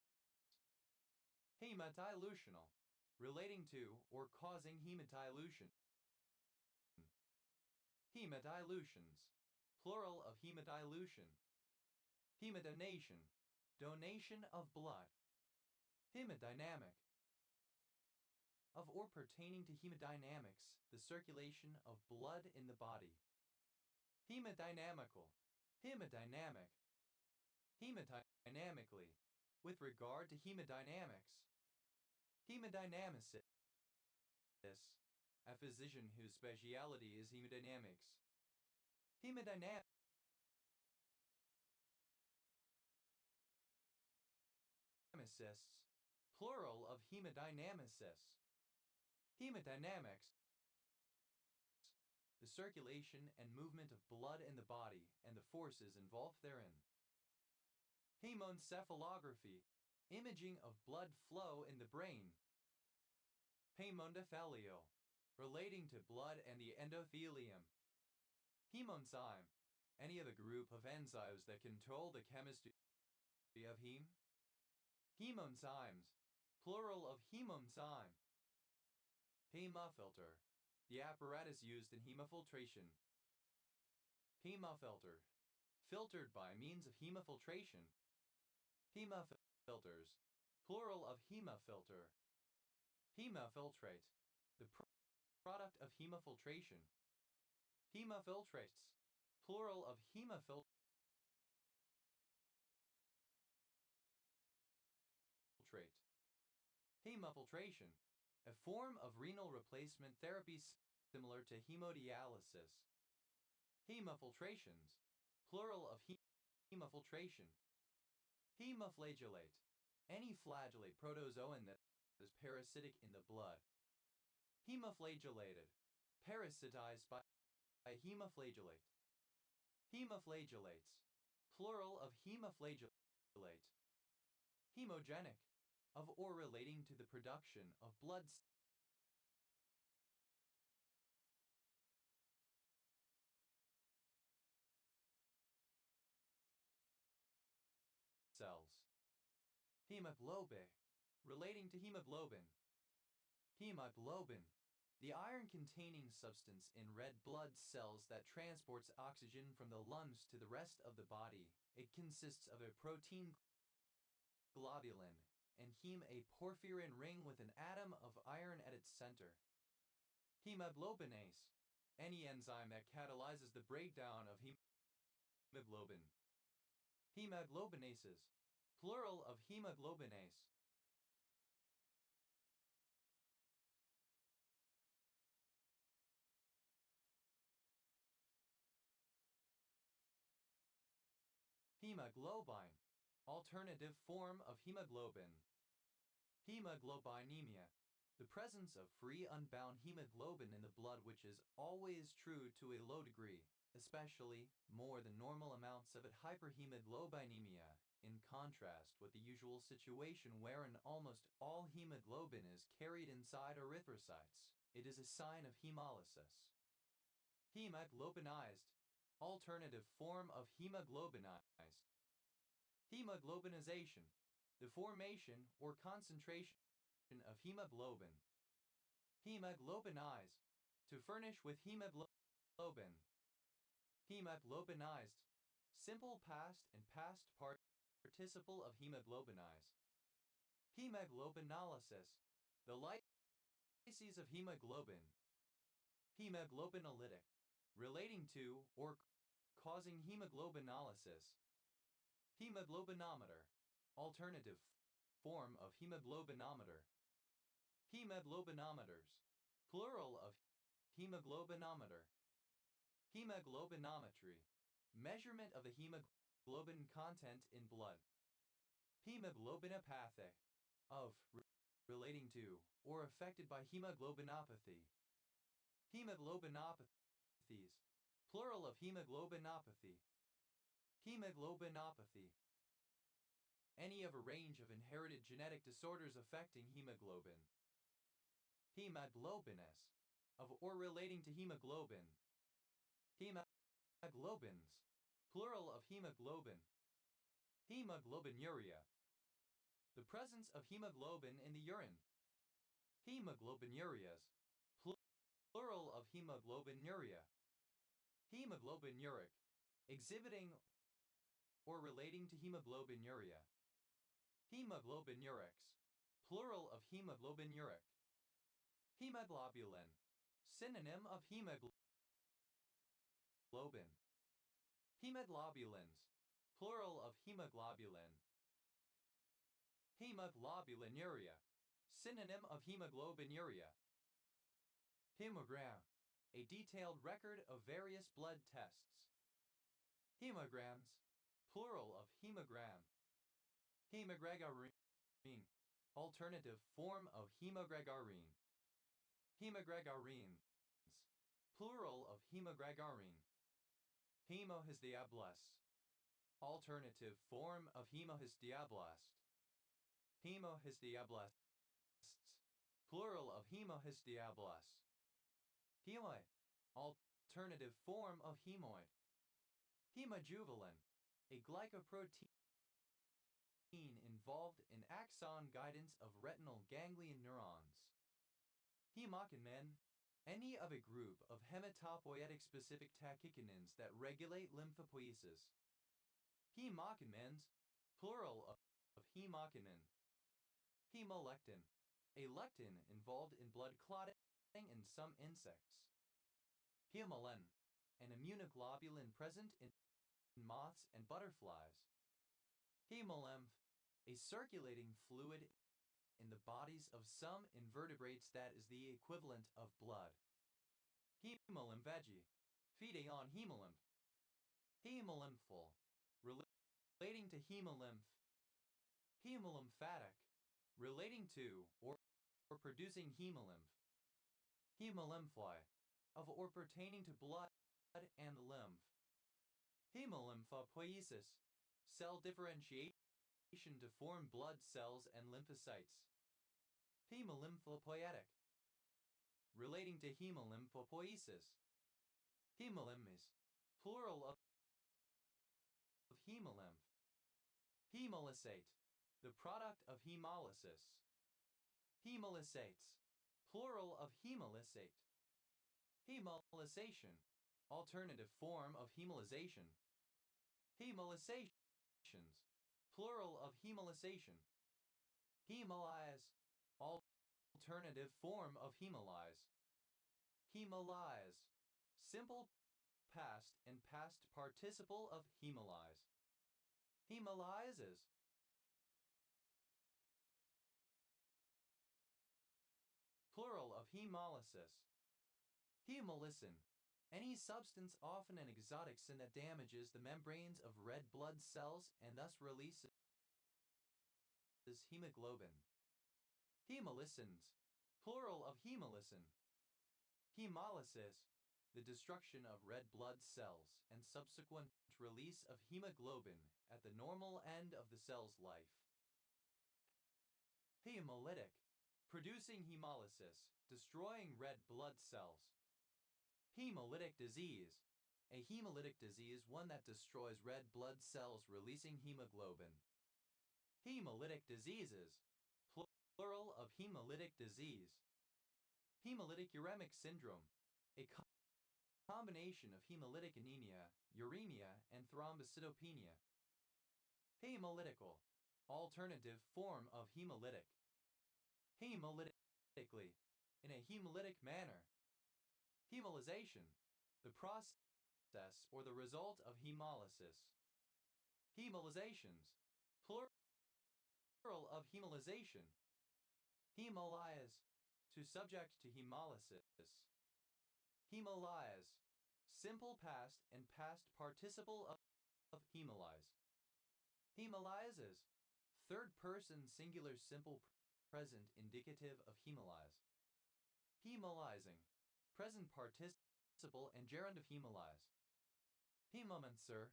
[SPEAKER 1] Hemodilutional, relating to or causing hemodilution. Hemodilutions, plural of hemodilution. Hemodonation, donation of blood. Hemodynamic, of or pertaining to hemodynamics, the circulation of blood in the body. Hemodynamical, hemodynamic. Hemodynamically, with regard to hemodynamics. Hemodynamicist, a physician whose specialty is hemodynamics. Hemodynamics, plural of hemodynamicists. Hemodynamics, the circulation and movement of blood in the body and the forces involved therein. Hemoencephalography, imaging of blood flow in the brain. Haemoncephalio, relating to blood and the endothelium. Hemoenzyme, Any of the group of enzymes that control the chemistry of heme. Hemoenzymes, plural of hemoenzyme. Hemofilter, the apparatus used in hemofiltration. Hemofilter, filtered by means of hemofiltration. Hemofilters, plural of hemofilter. Hemofiltrate, the product of hemofiltration. Hemofiltrates, plural of hemofiltrate. Hemofiltration, a form of renal replacement therapy similar to hemodialysis. Hemofiltrations, plural of hemofiltration. Hemoflagellate, any flagellate protozoan that is parasitic in the blood. Hemoflagellated, parasitized by hemoflagellate. Hemoflagellates, plural of hemoflagellate. Hemogenic, of or relating to the production of blood cells. Hemoglobin, relating to hemoglobin. Hemoglobin, the iron-containing substance in red blood cells that transports oxygen from the lungs to the rest of the body. It consists of a protein globulin and heme, a porphyrin ring with an atom of iron at its center. Hemoglobinase, any enzyme that catalyzes the breakdown of hemoglobin. Hemoglobinases, plural of hemoglobinase. Hemoglobin, alternative form of hemoglobin. Hemoglobinemia, the presence of free unbound hemoglobin in the blood, which is always true to a low degree, especially more than normal amounts of it. Hyperhemoglobinemia, in contrast with the usual situation wherein almost all hemoglobin is carried inside erythrocytes, it is a sign of hemolysis. Hemoglobinized, alternative form of hemoglobinized. Hemoglobinization, the formation or concentration of hemoglobin. Hemoglobinize, to furnish with hemoglobin. Hemoglobinized, simple past and past participle of hemoglobinize. Hemoglobinolysis, the lyses of hemoglobin. Hemoglobinolytic, relating to or causing hemoglobinolysis. Hemoglobinometer, alternative form of hemoglobinometer. Hemoglobinometers, plural of hemoglobinometer. Hemoglobinometry, measurement of the hemoglobin content in blood. Hemoglobinopathy, of, relating to, or affected by hemoglobinopathy. Hemoglobinopathies, plural of hemoglobinopathy. Hemoglobinopathy, any of a range of inherited genetic disorders affecting hemoglobin. Hemoglobinous, of or relating to hemoglobin. Hemoglobins, plural of hemoglobin. Hemoglobinuria, the presence of hemoglobin in the urine. Hemoglobinurias, plural of hemoglobinuria. Hemoglobinuric, exhibiting or relating to hemoglobinuria. Hemoglobinurics, plural of hemoglobinuric. Hemoglobulin, synonym of hemoglobin. Hemoglobulins, plural of hemoglobulin. Hemoglobinuria, synonym of hemoglobinuria. Hemogram, a detailed record of various blood tests. Hemograms, plural of hemogram. Hemogregarine, alternative form of hemogregarine. Hemogregarines, plural of hemogregarine. Hemohistioblast, alternative form of hemohistioblast. Hemohistioblasts, plural of hemohistioblast. Hemoid, alternative form of hemoid. Hemojuvelin, a glycoprotein involved in axon guidance of retinal ganglion neurons. Hemokinin, any of a group of hematopoietic-specific tachykinins that regulate lymphopoiesis. Hemokinins, plural of hemokinin. Hemolectin, a lectin involved in blood clotting in some insects. Hemolen, an immunoglobulin present in moths and butterflies. Hemolymph, a circulating fluid in the bodies of some invertebrates that is the equivalent of blood. Hemolymphagi, feeding on hemolymph. Hemolymphal, relating to hemolymph. Hemolymphatic, relating to or producing hemolymph. Hemolymphi, of or pertaining to blood and lymph. Hemolymphopoiesis, cell differentiation to form blood cells and lymphocytes. Hemolymphopoietic, relating to hemolymphopoiesis. Hemolymph, plural of hemolymph. Hemolysate, the product of hemolysis. Hemolysates, plural of hemolysate. Hemolysation, alternative form of hemolysation. Hemolysations, plural of hemolysation. Hemolyze, alternative form of hemolyze. Hemolyze, simple past and past participle of hemolyze. Hemolyzes, plural of hemolysis. Hemolysin, any substance, often an exotic sin, that damages the membranes of red blood cells and thus releases hemoglobin. Hemolysins, plural of hemolysin. Hemolysis, the destruction of red blood cells and subsequent release of hemoglobin at the normal end of the cell's life. Hemolytic, producing hemolysis, destroying red blood cells. Hemolytic disease, a hemolytic disease, one that destroys red blood cells releasing hemoglobin. Hemolytic diseases, plural of hemolytic disease. Hemolytic uremic syndrome, a combination of hemolytic anemia, uremia, and thrombocytopenia. Hemolytical, alternative form of hemolytic. Hemolytically, in a hemolytic manner. Hemolysation, the process or the result of hemolysis. Hemolizations, plural of hemolization. Hemolyze, to subject to hemolysis. Hemolyze, simple past and past participle of hemolyze. Hemolyzes, third person singular simple present indicative of hemolyze. Hemolyzing, present participle and gerund of hemolyze. Hemomancer,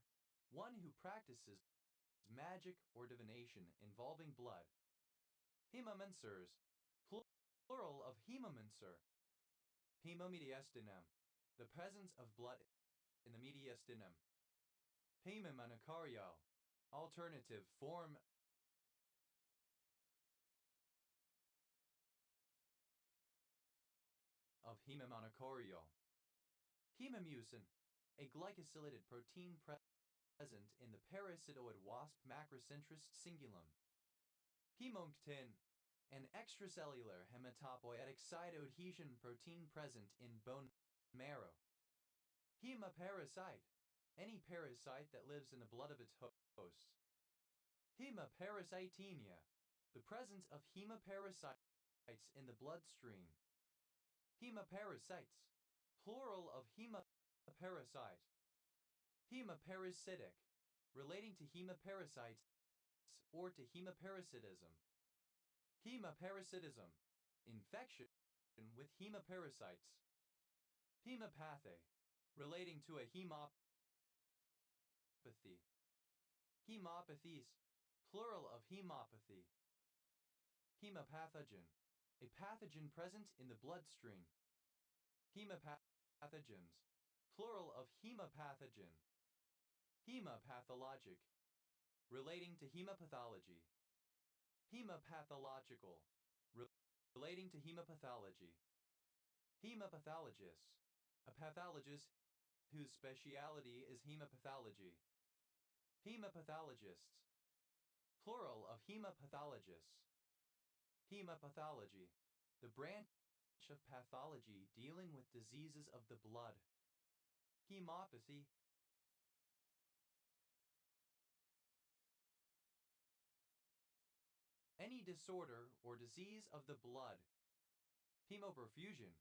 [SPEAKER 1] one who practices magic or divination involving blood. Hemomancers, plural of hemomancer. Hemomediastinum, the presence of blood in the mediastinum. Hemomanicario, alternative form of hemomanicario. Hemomucin, a glycosylated protein present in the parasitoid wasp macrocentris cingulum. Hemoctin, an extracellular hematopoietic cytoadhesion protein present in bone marrow. Hemoparasite, any parasite that lives in the blood of its hosts. Hemoparasitemia, the presence of hemoparasites in the bloodstream. Hemoparasites, plural of hemoparasite. Hemoparasitic, relating to hemoparasites or to hemoparasitism. Hemoparasitism, infection with hemoparasites. Hemopathy, relating to a hemopathy. Hemopathies, plural of hemopathy. Hemopathogen, a pathogen present in the bloodstream. Hemopathogens, plural of hemopathogen. Hemopathologic. Relating to hemopathology. Hemopathological. Relating to hemopathology. Hemopathologist. A pathologist whose specialty is hemopathology. Hemopathologists. Plural of hemopathologists. Hemopathology. The branch of pathology dealing with diseases of the blood. Hemopathy. Any disorder or disease of the blood. Hemoperfusion.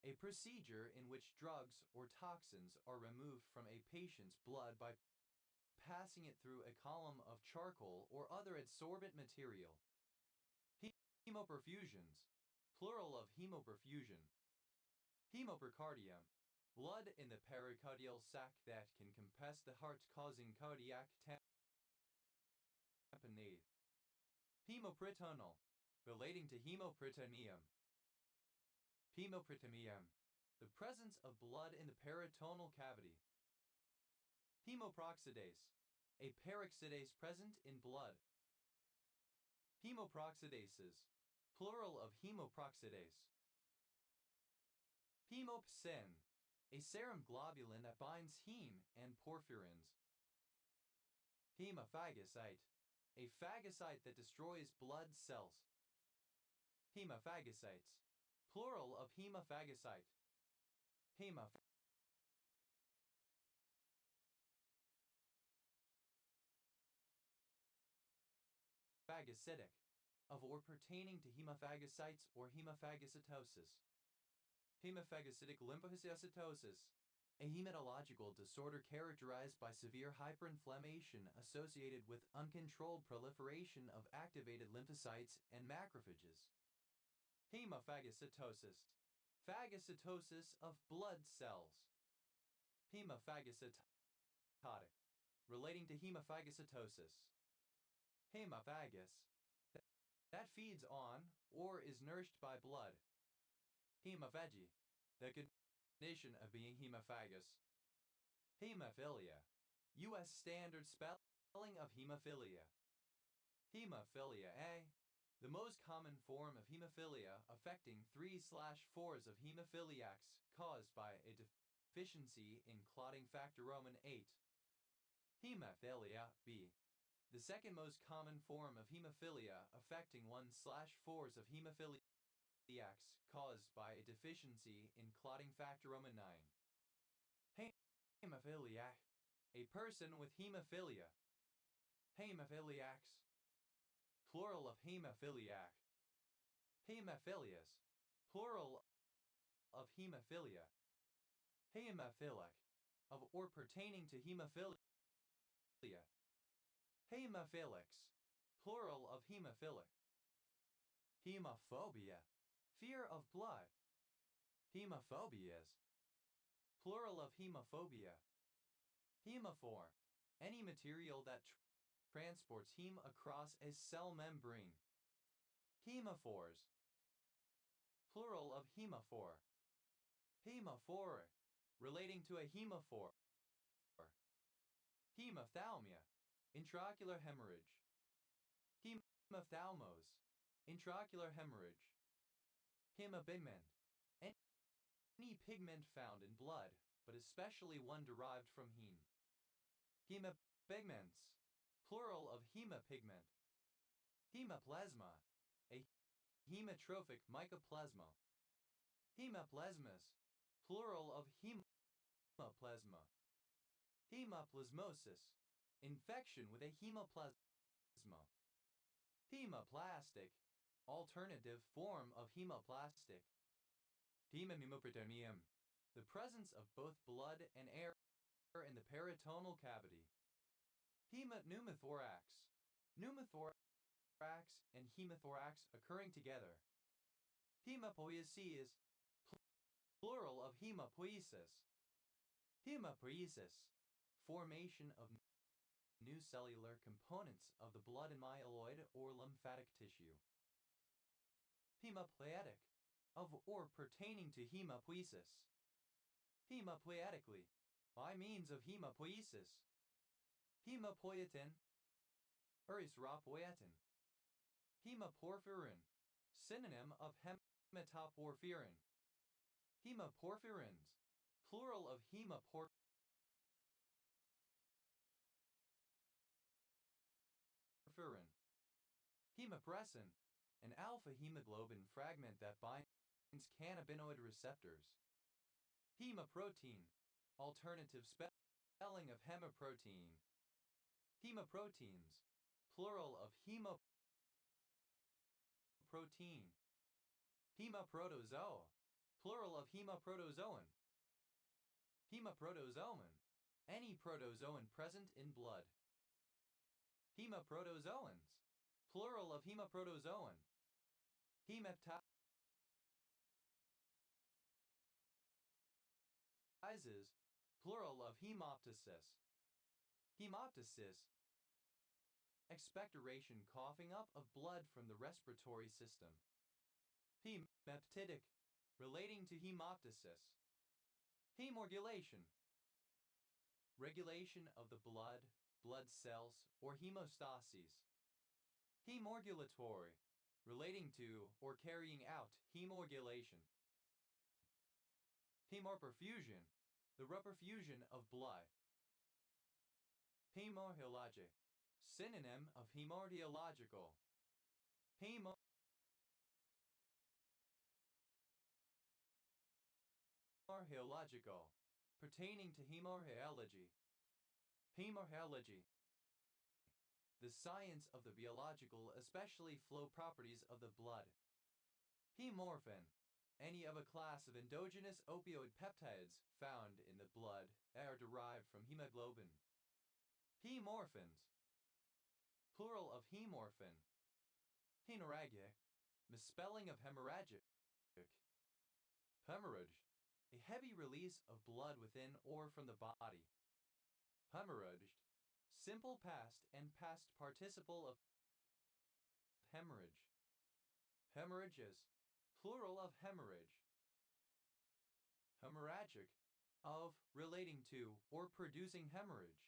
[SPEAKER 1] A procedure in which drugs or toxins are removed from a patient's blood by passing it through a column of charcoal or other adsorbent material. Hemoperfusions. Plural of hemoperfusion. Hemopericardium. Blood in the pericardial sac that can compress the heart, causing cardiac tamponade. Hemoperitonal. Relating to hemoperitoneume. Hemoperitoneume. The presence of blood in the peritoneal cavity. Hemoperoxidase. A peroxidase present in blood. Hemoperoxidases. Plural of hemoperoxidase. Hemopsin. A serum globulin that binds heme and porphyrins. Hemophagocyte. A phagocyte that destroys blood cells. Hemophagocytes. Plural of hemophagocyte. Hemophagocytic. Of or pertaining to hemophagocytes or hemophagocytosis. Hemophagocytic lymphohistiocytosis. A hematological disorder characterized by severe hyperinflammation associated with uncontrolled proliferation of activated lymphocytes and macrophages. Hemophagocytosis. Phagocytosis of blood cells. Hemophagocytotic. Relating to hemophagocytosis. Hemophagus. That feeds on or is nourished by blood. Hemophagy. The condition of being hemophagus. Hemophilia. U.S. standard spelling of hemophilia. Hemophilia A. The most common form of hemophilia affecting 3/4 of hemophiliacs caused by a deficiency in clotting factor Roman 8. Hemophilia B. The second most common form of hemophilia affecting 1/4 of hemophiliacs caused by a deficiency in clotting factor Roman 9. Hemophiliac. A person with hemophilia. Hemophiliacs. Plural of hemophiliac. Hemophilias. Plural of hemophilia. Hemophilic. Of or pertaining to hemophilia. Hemophilics. Plural of hemophilic. Hemophobia. Fear of blood. Hemophobias. Plural of hemophobia. Hemophore. Any material that transports heme across a cell membrane. Hemophores. Plural of hemophore. Hemophoric. Relating to a hemophore. Hemophthalmia. Intraocular hemorrhage. Hemophthalmos. Intraocular hemorrhage. Hemopigment. Any pigment found in blood, but especially one derived from heme. Hemopigments. Plural of hemopigment. Hemoplasma. A hemotrophic mycoplasma. Hemoplasmus. Plural of hemoplasma. Hemoplasmosis. Infection with a hemoplasma. Hemoplastic. Alternative form of hemoplastic. Hemoperitoneume. The presence of both blood and air in the peritoneal cavity. Pneumothorax. Pneumothorax and hemothorax occurring together. Hemopoiesis. Plural of hemopoiesis. Hemopoiesis. Formation of new cellular components of the blood in myeloid or lymphatic tissue. Hemopletic. Of or pertaining to hemopoiesis. Hemopletically. By means of hemopoiesis. Hemopoietin, erythropoietin. Hemoporphyrin, synonym of hematoporphyrin. Hemoporphyrins, plural of hemoporphyrin. Hemopressin, an alpha hemoglobin fragment that binds cannabinoid receptors. Hemoprotein, alternative spelling of hemoprotein. Hemoproteins, plural of hemoprotein. Hemoprotozoa, plural of hemoprotozoan. Hemoprotozoan, any protozoan present in blood. Hemoprotozoans, plural of hemoprotozoan. Hemoptysis, plural of hemoptysis. Hemoptysis, expectoration, coughing up of blood from the respiratory system. Hemoptytic, relating to hemoptysis. Hemorgulation, regulation of the blood cells, or hemostasis. Hemorgulatory, relating to or carrying out hemorgulation. Hemoperfusion, the reperfusion of blood. Hemorrhagic, synonym of hemorrhagical. Hemorrhagical, pertaining to hemorrhagic. Hemorrhagic, the science of the biological, especially flow properties of the blood. Hemorphin, any of a class of endogenous opioid peptides found in the blood are derived from hemoglobin. Hemorphins, plural of hemorphin. Hemorrhagic, misspelling of hemorrhagic. Hemorrhage, a heavy release of blood within or from the body. Hemorrhaged, simple past and past participle of hemorrhage. Hemorrhages, plural of hemorrhage. Hemorrhagic, of, relating to, or producing hemorrhage.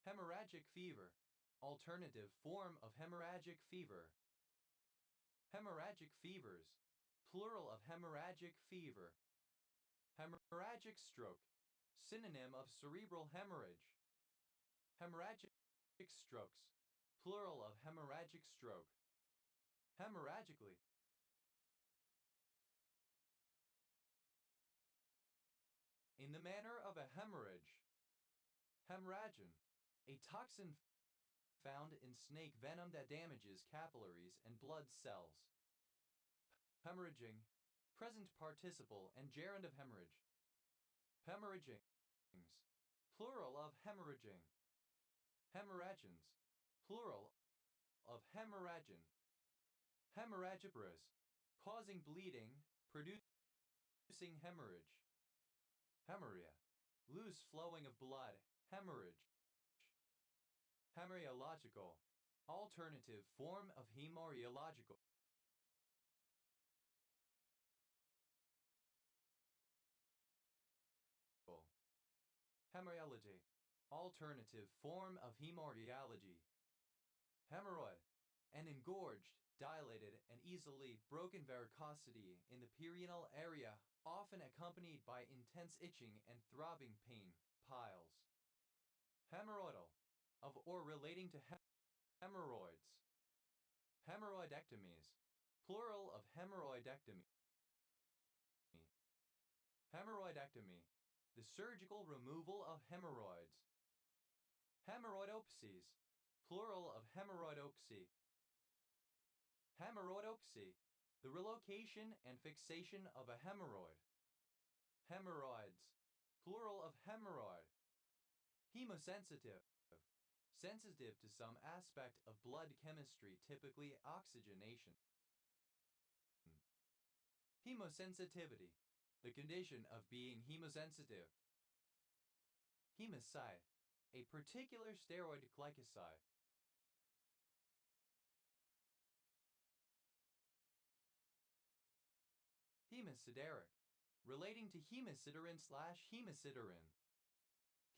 [SPEAKER 1] Hemorrhagic fever, alternative form of hemorrhagic fever. Hemorrhagic fevers, plural of hemorrhagic fever. Hemorrhagic stroke, synonym of cerebral hemorrhage. Hemorrhagic strokes, plural of hemorrhagic stroke. Hemorrhagically, in the manner of a hemorrhage. Hemorrhagin, a toxin found in snake venom that damages capillaries and blood cells. Hemorrhaging, present participle and gerund of hemorrhage. Hemorrhagings, plural of hemorrhaging. Hemorrhagens, plural of hemorrhagin. Hemorrhagiferous, causing bleeding, producing hemorrhage. Hemorrhea, loose flowing of blood, hemorrhage. Hemorrhagical, alternative form of hemorrhagical. Hemorrhagic, alternative form of hemorrhagic. Hemorrhoid, an engorged, dilated, and easily broken varicosity in the perineal area, often accompanied by intense itching and throbbing pain, piles. Hemorrhoidal, of or relating to hemorrhoids. Hemorrhoidectomies, plural of hemorrhoidectomy. Hemorrhoidectomy, the surgical removal of hemorrhoids. Hemorrhoidopsies, plural of hemorrhoidopsy. Hemorrhoidopsy, the relocation and fixation of a hemorrhoid. Hemorrhoids, plural of hemorrhoid. Hemosensitive, sensitive to some aspect of blood chemistry, typically oxygenation. Hemosensitivity, the condition of being hemosensitive. Hemocyte, a particular steroid glycoside. Hemosiderin, relating to hemosiderin/hemosiderin.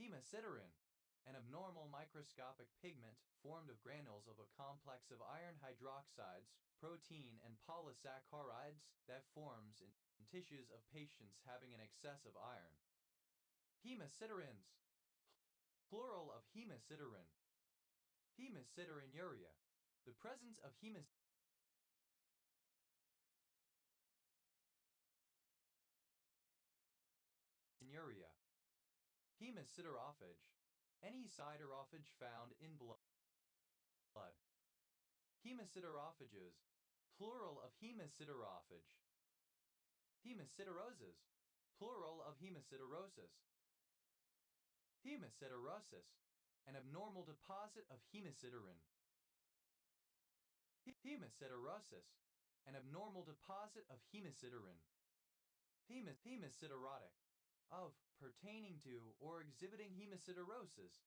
[SPEAKER 1] Hemosiderin, an abnormal microscopic pigment formed of granules of a complex of iron hydroxides, protein, and polysaccharides that forms in tissues of patients having an excess of iron. Hemosiderins, plural of hemosiderin. Hemosideриnuria, the presence of hemosiderin urea. Hemosiderophage, any siderophage found in blood. Hemosiderophages, plural of hemosiderophage. Hemosideroses, plural of hemosiderosis. Hemosiderosis, an abnormal deposit of hemosiderin. Hemosiderosis, an abnormal deposit of hemosiderin. Hemosiderotic, of, pertaining to, or exhibiting hemosiderosis.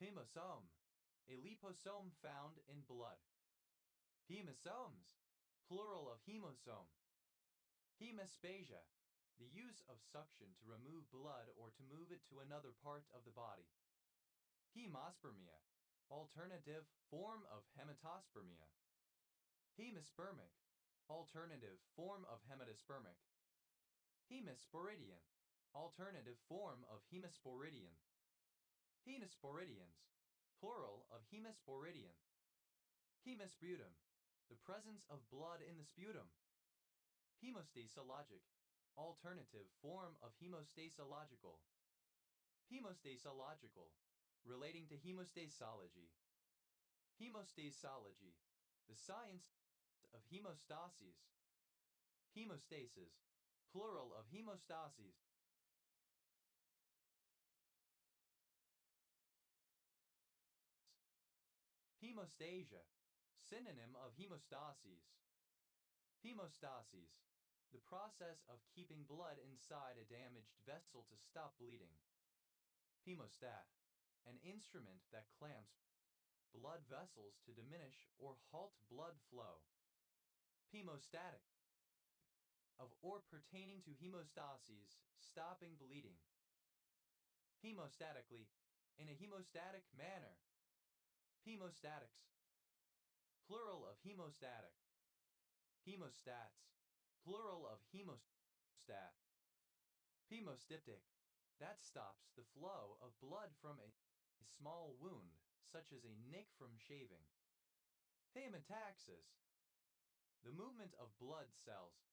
[SPEAKER 1] Hemosome, a liposome found in blood. Hemosomes, plural of hemosome. Hemospasia, the use of suction to remove blood or to move it to another part of the body. Hemospermia, alternative form of hematospermia. Hemospermic, alternative form of hematospermic. Hemosporidian, alternative form of hemosporidian. Henosporidians, plural of hemosporidian. Hemosputum, the presence of blood in the sputum. Hemostasologic, alternative form of hemostasological. Hemostasological, relating to hemostasology. Hemostasology, the science of hemostasis. Hemostasis, plural of hemostases. Hemostasia, synonym of hemostasis. Hemostasis, the process of keeping blood inside a damaged vessel to stop bleeding. Hemostat, an instrument that clamps blood vessels to diminish or halt blood flow. Hemostatic, of or pertaining to hemostasis, stopping bleeding. Hemostatically, in a hemostatic manner. Hemostatics, plural of hemostatic. Hemostats, plural of hemostat. Hemostyptic, that stops the flow of blood from a small wound, such as a nick from shaving. Hemataxis, the movement of blood cells.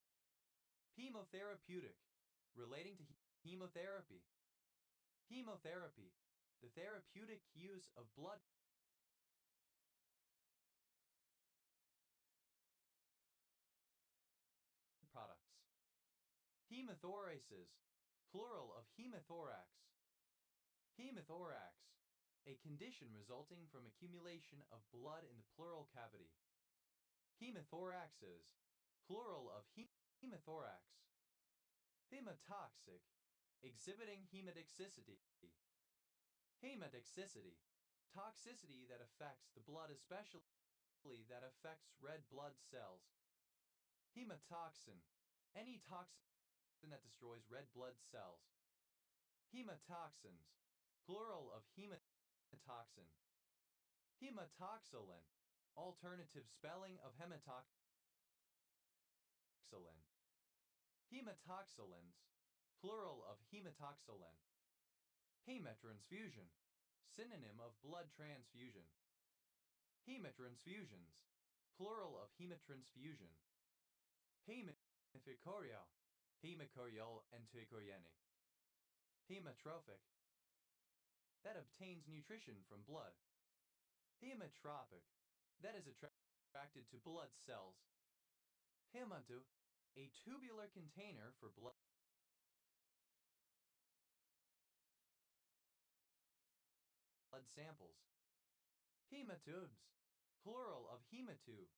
[SPEAKER 1] Hemotherapeutic, relating to hemotherapy. Hemotherapy, the therapeutic use of blood products. Hemothoraces, plural of hemothorax. Hemothorax, a condition resulting from accumulation of blood in the pleural cavity. Hemothoraxes, plural of hemothorax. Hemotoxic, exhibiting hematoxicity. Hematoxicity, toxicity that affects the blood, especially that affects red blood cells. Hemotoxin, any toxin that destroys red blood cells. Hemotoxins, plural of hemotoxin. Hematoxylin, alternative spelling of hematoxylin. Hematoxylins, plural of hematoxylin. Hemotransfusion, synonym of blood transfusion. Hemotransfusions, plural of hemotransfusion. Hemophicoria, hemocorial antichorionic. Hemotrophic, that obtains nutrition from blood. Hemotropic, that is attracted to blood cells. Hemantu, a tubular container for blood samples. Hematubes, plural of hematube.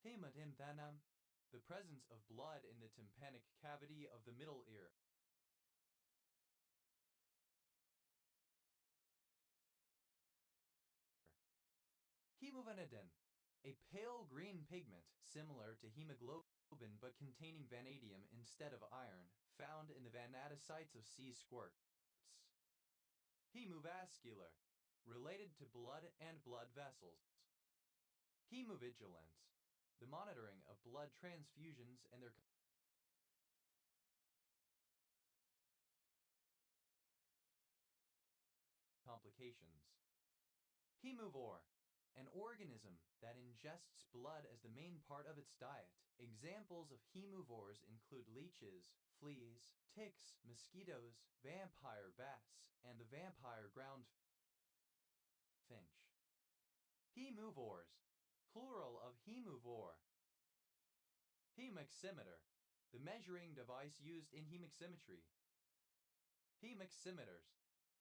[SPEAKER 1] Hematympanum, the presence of blood in the tympanic cavity of the middle ear. Hemovanadin, a pale green pigment similar to hemoglobin but containing vanadium instead of iron, found in the vanadicytes of sea squirts. Hemovascular, related to blood and blood vessels. Hemovigilance, the monitoring of blood transfusions and their complications. Hemovore, an organism that ingests blood as the main part of its diet. Examples of hemovores include leeches, fleas, ticks, mosquitoes, vampire bats, and the vampire ground finch. Hemovores, plural of hemovore. Hemoximeter, the measuring device used in hemoximetry. Hemoximeters,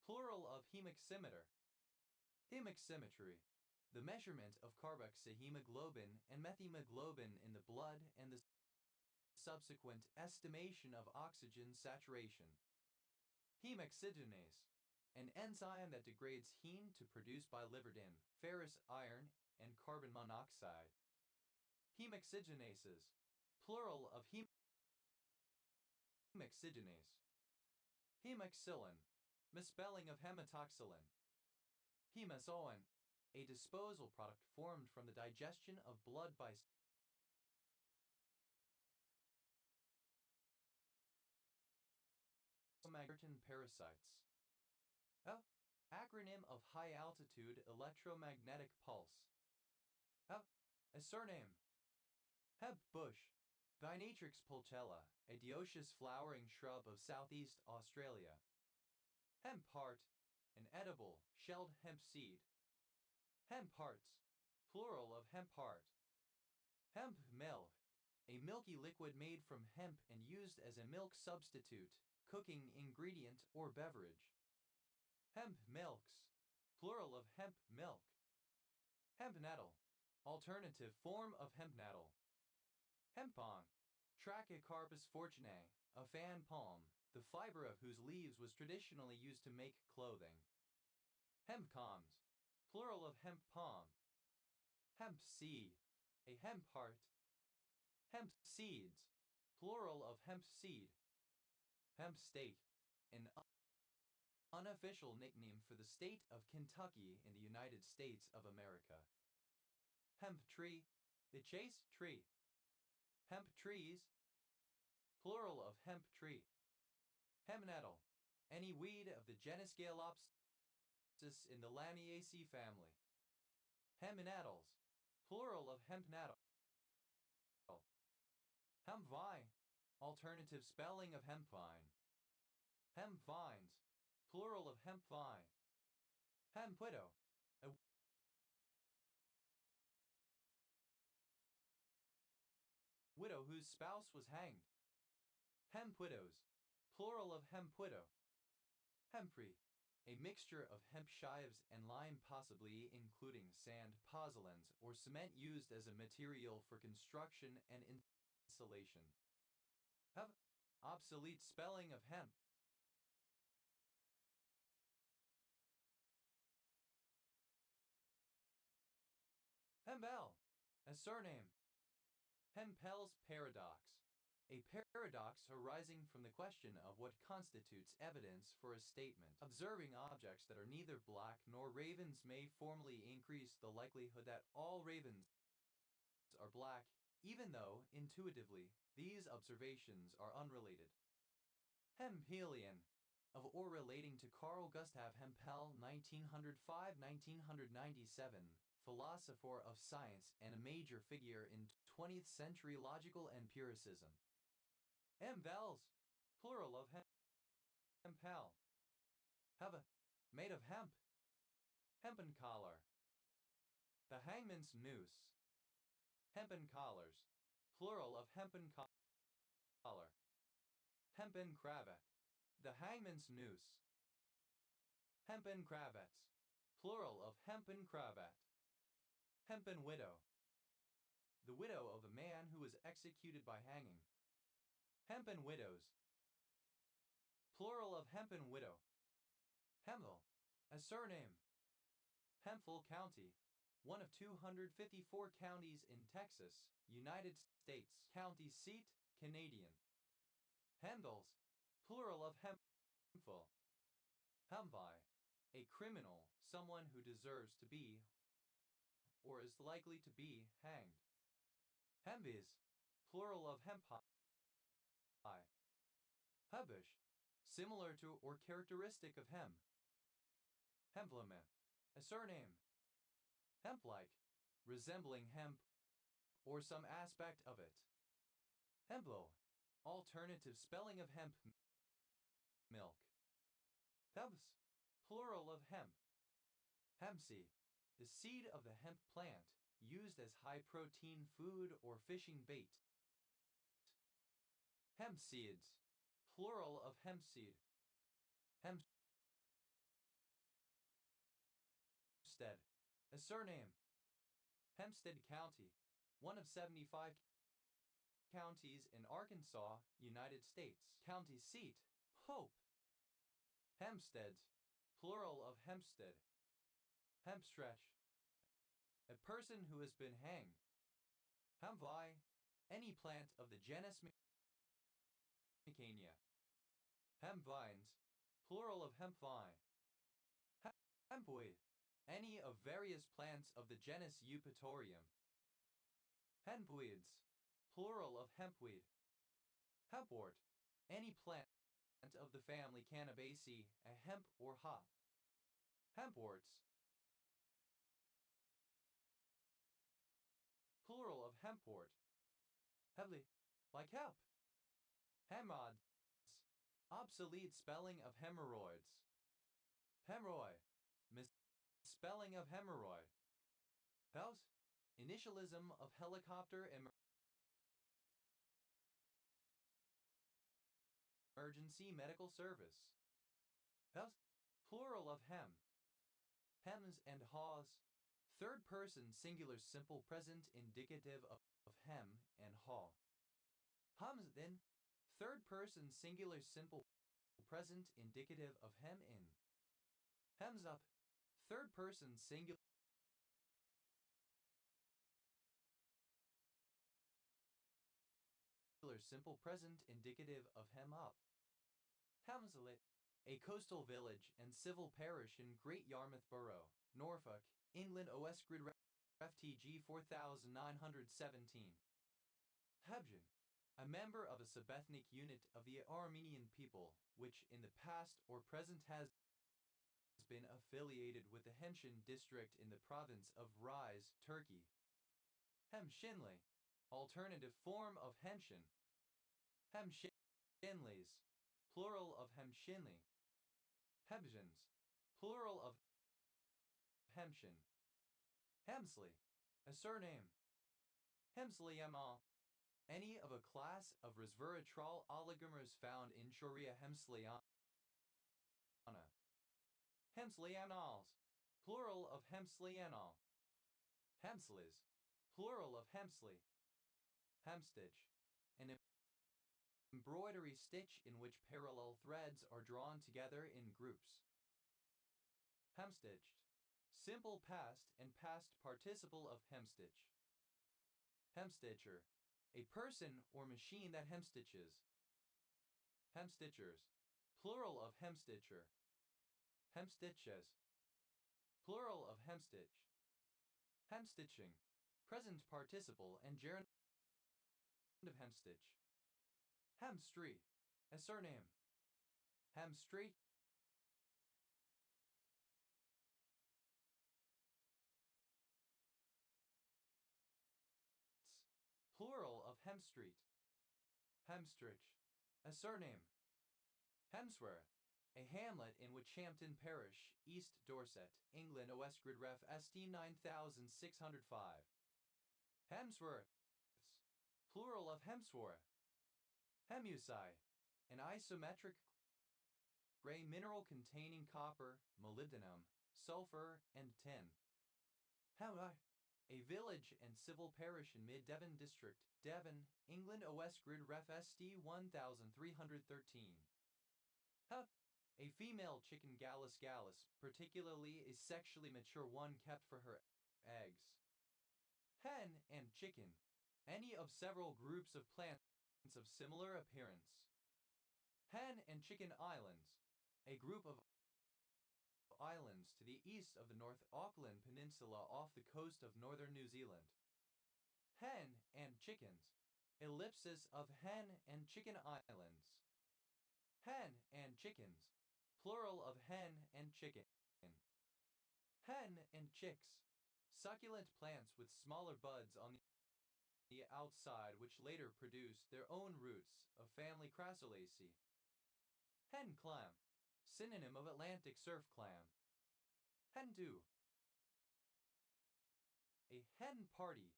[SPEAKER 1] plural of hemoximeter. Hemoximetry, the measurement of carboxyhemoglobin and methemoglobin in the blood and the subsequent estimation of oxygen saturation. Hemoxygenase, an enzyme that degrades heme to produce biliverdin, ferrous iron, and carbon monoxide. Hemoxygenases, plural of hemoxygenase. Hemoxylin, misspelling of hematoxylin. Hemozoin, a disposal product formed from the digestion of blood by certain parasites. Acronym of High Altitude Electromagnetic Pulse. A surname. Hemp bush. Gynatrix pulchella, a dioecious flowering shrub of southeast Australia. Hemp heart, an edible, shelled hemp seed. Hemp hearts, plural of hemp heart. Hemp milk, a milky liquid made from hemp and used as a milk substitute, cooking ingredient, or beverage. Hemp milks, plural of hemp milk. Hemp nettle, alternative form of hemp nettle. Hempong, Trachycarpus fortunae, a fan palm, the fiber of whose leaves was traditionally used to make clothing. Hempcoms, plural of hemp palm. Hemp seed, a hemp heart. Hemp seeds, plural of hemp seed. Hemp state, an unofficial nickname for the state of Kentucky in the United States of America. Hemp tree, the chase tree. Hemp trees, plural of hemp tree. Hemp nettle, any weed of the genus Galopsis in the Lamiaceae family. Hemp nettles, plural of hemp nettle. Hemp vine, alternative spelling of hemp vine. Hemp vines, plural of hemp vine. Hemp widow, a widow whose spouse was hanged. Hemp widows, plural of hemp widow. Hempcrete, a mixture of hemp chives and lime, possibly including sand, pozzolans, or cement used as a material for construction and insulation. Obsolete spelling of hemp. Hempel, a surname. Hempel's paradox, a paradox arising from the question of what constitutes evidence for a statement. Observing objects that are neither black nor ravens may formally increase the likelihood that all ravens are black, even though, intuitively, these observations are unrelated. Hempelian, of or relating to Carl Gustav Hempel, 1905-1997, philosopher of science and a major figure in 20th century logical empiricism. Hempels, plural of hempel. Have, made of hemp. Hempen collar. The hangman's noose. Hempen collars, plural of hempen collar. Hempen cravat, the hangman's noose. Hempen cravats, plural of hempen cravat. Hempen widow, the widow of a man who was executed by hanging. Hempen widows, plural of hempen widow. Hemphill, a surname. Hemphill County, one of 254 counties in Texas, United States. County seat, Canadian. Hemdals, plural of hemphill. Hemvi, a criminal, someone who deserves to be or is likely to be hanged. Hemvis, plural of hempai. Hebish, similar to or characteristic of hem. Hempleme, a surname. Hemp-like, resembling hemp or some aspect of it. Hemplo, alternative spelling of hemp milk. Pebs, plural of hemp. Hempseed, the seed of the hemp plant, used as high-protein food or fishing bait. Hemp seeds, plural of hempseed. Hempstead, a surname. Hempstead County, one of 75 counties in Arkansas, United States. County seat, Hope. Hempsteads, plural of Hempstead. Hempstretch, a person who has been hanged. Hemvi, any plant of the genus Mecania. Hempvines, plural of hempvine. Hempweed, any of various plants of the genus Eupatorium. Hempweeds, plural of hempweed. Hempwort, any plant of the family Cannabaceae, a hemp or hop. Hempworts, plural of hempwort. Heavily, like hemp. Hemods, obsolete spelling of hemorrhoids. Hemorrhoid, misspelling of hemorrhoid. House, initialism of helicopter emergency medical service. House, plural of hem. Hems and haws, third person singular simple present indicative of hem and haw. Hums then, third person singular simple present indicative of hem in. Hems up, third person singular simple present indicative of hem up. Hemslet, a coastal village and civil parish in Great Yarmouth Borough, Norfolk, England. OS Grid FTG 4917. Hebgen, a member of a subethnic unit of the Armenian people, which in the past or present has been affiliated with the Hemshin district in the province of Rize, Turkey. Hemshinli, alternative form of Hemshin. Hemshinlis, plural of Hemshinli. Hebjans, plural of Hemshin. Hemsley, a surname. Hemsley Emal, any of a class of resveratrol oligomers found in Shorea hemsleyana. Hemsleyanals, plural of Hemsleyanal. Hemsliz, plural of Hemsley. Hemstitch, an embroidery stitch in which parallel threads are drawn together in groups. Hemstitched, simple past and past participle of hemstitch. Hemstitcher, a person or machine that hemstitches. Hemstitchers, plural of hemstitcher. Hemstitches, plural of hemstitch. Hemstitching, present participle and gerund of hemstitch. Hemstreet, a surname. Hemstreet, plural of Hemstreet. Hemstritch, a surname. Hemsworth, a hamlet in Witchampton Parish, East Dorset, England. OS Grid Ref ST 9605. Hemsworths, plural of Hemsworth. Hemusi, an isometric gray mineral containing copper, molybdenum, sulfur, and tin. Hemai, a village and civil parish in Mid-Devon District, Devon, England. OS Grid Ref ST 1313. Hep, a female chicken Gallus gallus, particularly a sexually mature one kept for her eggs. Hen and chicken, any of several groups of plants of similar appearance. Hen and Chicken Islands, a group of islands to the east of the North Auckland Peninsula off the coast of northern New Zealand. Hen and chickens. Ellipsis of hen and chicken islands. Hen and chickens. Plural of hen and chicken. Hen and chicks. Succulent plants with smaller buds on the outside which later produce their own roots of family Crassulaceae. Hen clam. Synonym of Atlantic surf clam. Hen do. A hen party.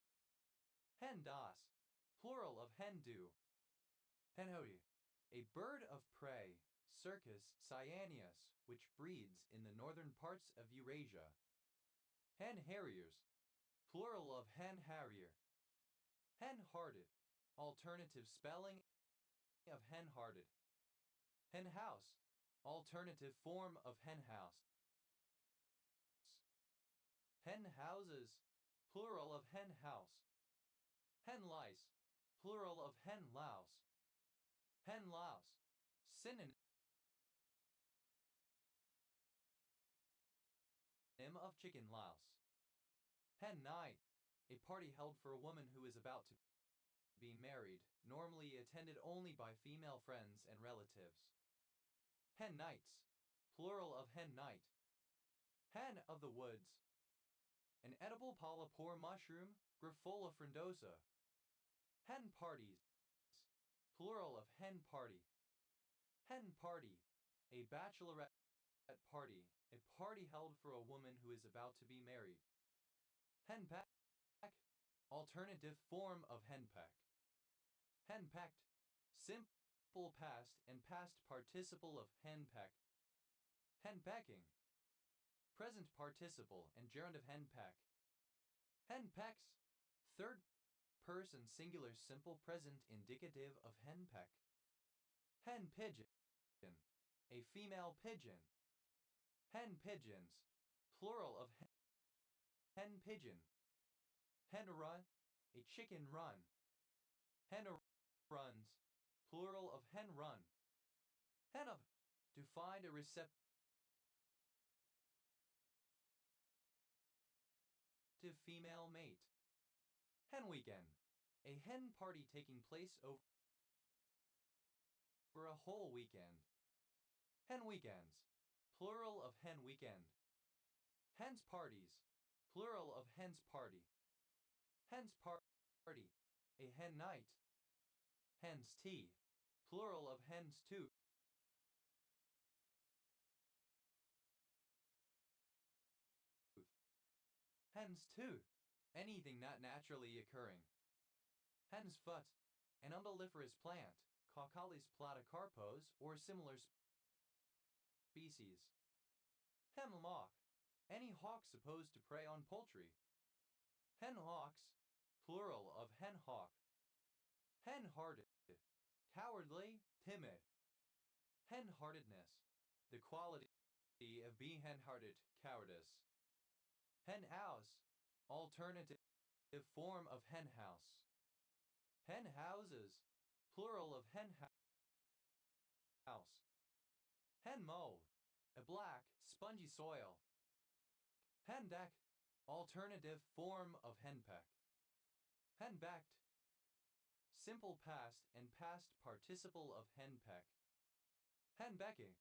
[SPEAKER 1] Hen das. Plural of hen do. Hen hody. A bird of prey, Circus cyaneus, which breeds in the northern parts of Eurasia. Hen harriers. Plural of hen harrier. Hen-hearted. Alternative spelling of hen-hearted. Hen house. Alternative form of hen house. Hen houses. Plural of hen house. Hen lice. Plural of hen louse. Hen louse. Synonym of chicken louse. Hen night. A party held for a woman who is about to be married, normally attended only by female friends and relatives. Hen nights. Plural of hen night. Hen of the woods. An edible polypore mushroom, Grifola frondosa. Hen parties. Plural of hen party. Hen party. A bachelorette party, a party held for a woman who is about to be married. Henpeck. Alternative form of henpeck. Henpecked. Simple past and past participle of henpeck. Henpecking. Present participle and gerund of henpeck. Henpecks. Third person singular simple present indicative of henpeck. Hen pigeon. A female pigeon. Hen pigeons. Plural of hen pigeon. Hen run. A chicken run. Hen runs. Plural of hen run. Hen of. To find a receptive female mate. Hen weekend. A hen party taking place over a whole weekend. Hen weekends. Plural of hen weekend. Hens parties. Plural of hens party. Hens party. A hen night. Hens tea. Plural of hens tooth. Hen's tooth. Anything not naturally occurring. Hen's foot. An umbelliferous plant, Caucalis platycarpos or similar species. Hemlock. Any hawk supposed to prey on poultry. Henhawks. Plural of henhawk. Hen-hearted. Cowardly, timid. Hen-heartedness. The quality of being hen-hearted, cowardice. Hen-house. Alternative form of hen-house. Hen-houses. Plural of hen-house. Hen-mow. A black, spongy soil. Hen-deck. Alternative form of henpeck. Hen-backed. Simple past and past participle of henpeck. Hen-becking.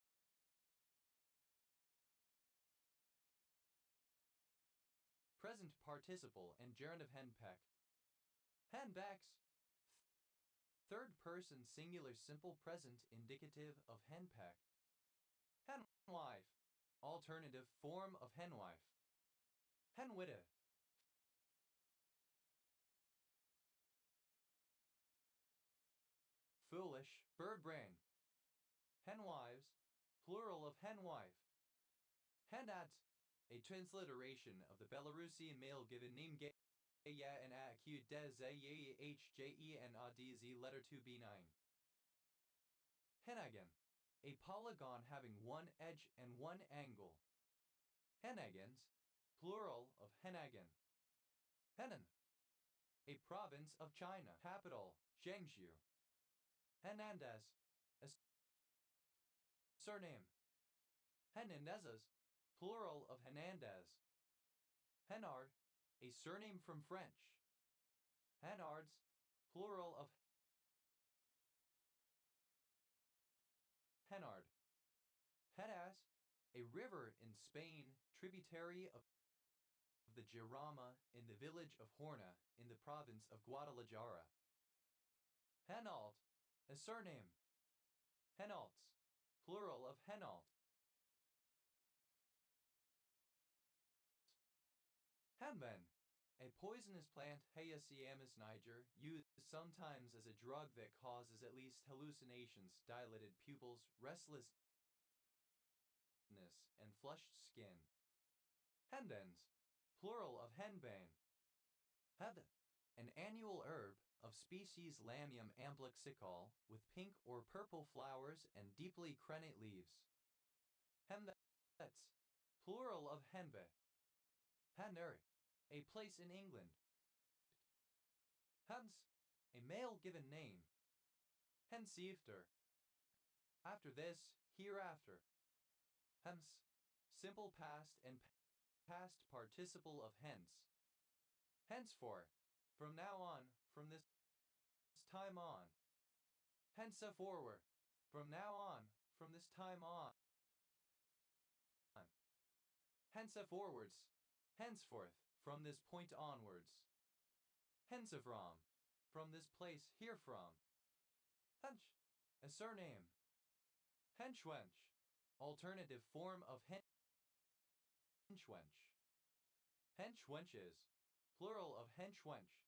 [SPEAKER 1] Present participle and gerund of henpeck. Hen-backs. Third person singular simple present indicative of henpeck. Henwife. Alternative form of henwife. Henwidow. Foolish, bird brain. Henwives. Plural of henwife. Henat. A transliteration of the Belarusian male given name Gaya and Aq Dez HJen ADZ letter 2B9. Henagon. A polygon having one edge and one angle. Henagans. Plural of Henagon. Henan. A province of China. Capital, Zhengzhou. Hernandez. A surname. Hernandezes. plural of Hernandez. Henard, a surname from French. Henards, plural of Henard. Henas, a river in Spain, tributary of the Jarama in the village of Horna in the province of Guadalajara. Henault, a surname. Henaults, plural of Henault. Henbane, a poisonous plant, Hayasiamus niger, used sometimes as a drug that causes at least hallucinations, dilated pupils, restlessness, and flushed skin. Hendens, plural of henbane. Heather, an annual herb of species Lamium amplexicol with pink or purple flowers and deeply crenate leaves. Hembets, plural of henbe. Henbury, a place in England. Hence, a male given name. Henceafter, after this, hereafter. Hence, simple past and past participle of hence. Henceforth, from now on, from this time on. Henceforward, from now on, from this time on. Henceforwards, henceforth, from this point onwards. Hensefrom, from this place herefrom. Hench, a surname. Henchwench, alternative form of henchwench. Henchwenches, plural of henchwench.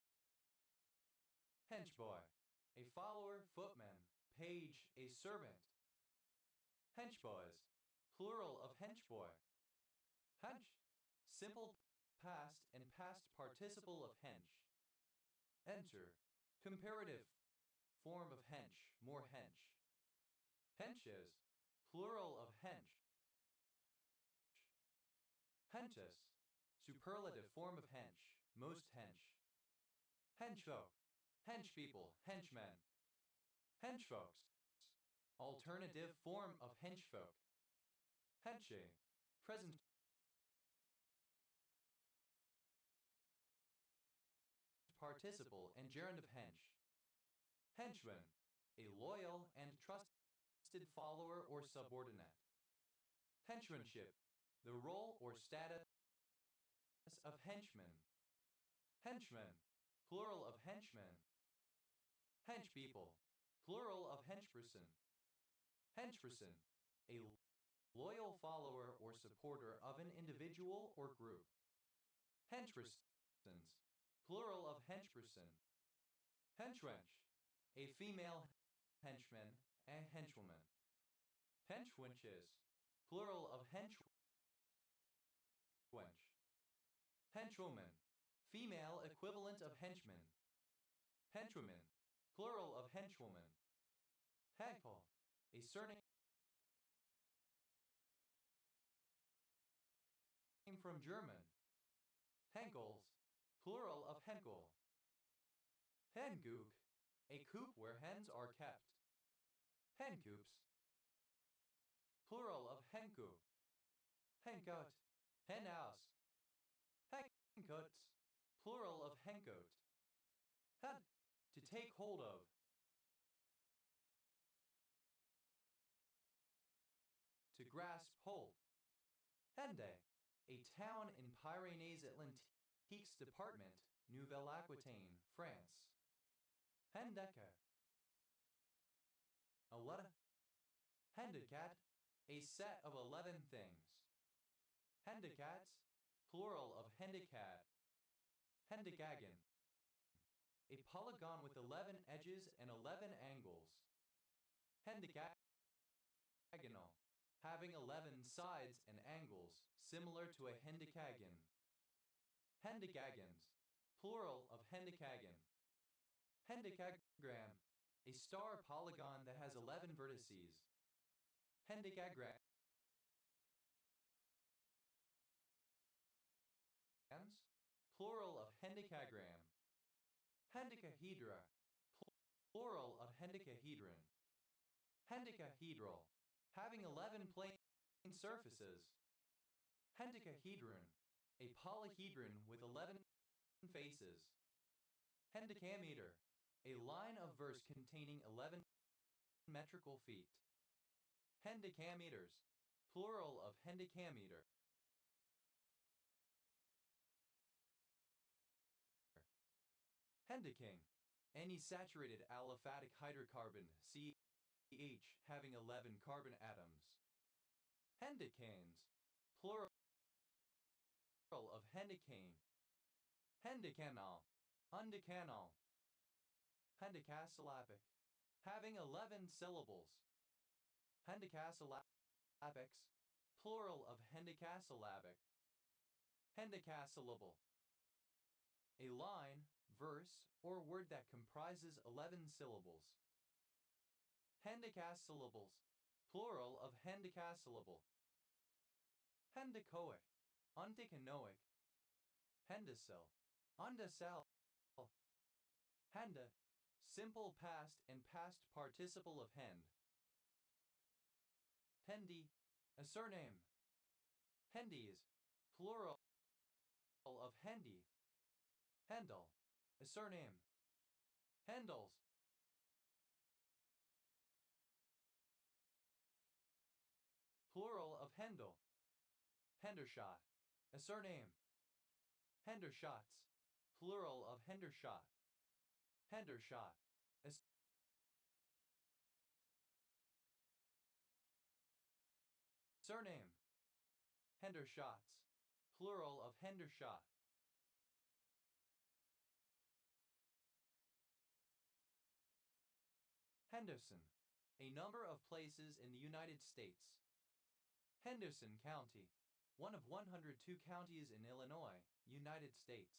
[SPEAKER 1] Henchboy, a follower, footman, page, a servant. Henchboys, plural of henchboy. Hench, simple past and past participle of hench. Enter, comparative form of hench, more hench. Henches, plural of hench. Henches, superlative form of hench, most hench. Henchfolk, henchpeople, henchmen. Henchfolks, alternative form of henchfolk. Henche, present participle and gerund of hench. Henchman, a loyal and trusted follower or subordinate. Henchmanship, the role or status of henchman. Henchman, plural of henchmen. Henchpeople, plural of henchperson. Henchperson, a loyal follower or supporter of an individual or group. Henchpersons, plural of henchperson. Henchwench, a female henchman and henchwoman. Henchwenches, plural of henchwench. Henchwoman, female equivalent of henchman. Henchwoman, plural of henchwoman. Henkel, a surname from German. Henkels, plural of Henkel. Hengook, a coop where hens are kept. Hencoops, plural of hencoop. Hencote, henhouse. Hencotes, plural of hencote. Head, to take hold of. To grasp hold. Hende, a town in Pyrénées-Atlantiques department, Nouvelle-Aquitaine, France. Hendeke, 11. Handicap, a set of 11 things. Handicats, plural of handicap. Hendicagon, a polygon with 11 edges and 11 angles. Hendicagonal, having 11 sides and angles, similar to a hendicagon. Hendicagons, plural of hendicagon. Hendicagram, a star polygon that has 11 vertices. Hendicagrams, plural of hendicagram. Hendicahedra, plural of hendicahedron. Hendicahedral, having 11 plane surfaces. Hendicahedron, a polyhedron with 11 faces. Hendecameter, a line of verse containing 11 metrical feet. Hendecameters, plural of hendecameter. Hendeking, any saturated aliphatic hydrocarbon CH having 11 carbon atoms. Hendecanes, plural of hendicane. Hendecanal, undecanal. Hendecasyllabic, having 11 syllables. Hendecasyllabics, plural of hendecasyllabic. Hendecasyllable, a line, verse, or word that comprises 11 syllables. Hendecasyllables, plural of hendecasyllable. Hendecoic, undecanoic. Hendesil, undecel. Hende, simple past and past participle of hend. Hendy, a surname. Hendies, plural of hendy. Hendel, a surname. Hendels, plural of Hendel. Hendershot, a surname. Hendershots, plural of Hendershot. Hendershot, a surname. Hendershots, plural of Hendershot. Henderson, a number of places in the United States. Henderson County, one of 102 counties in Illinois, United States.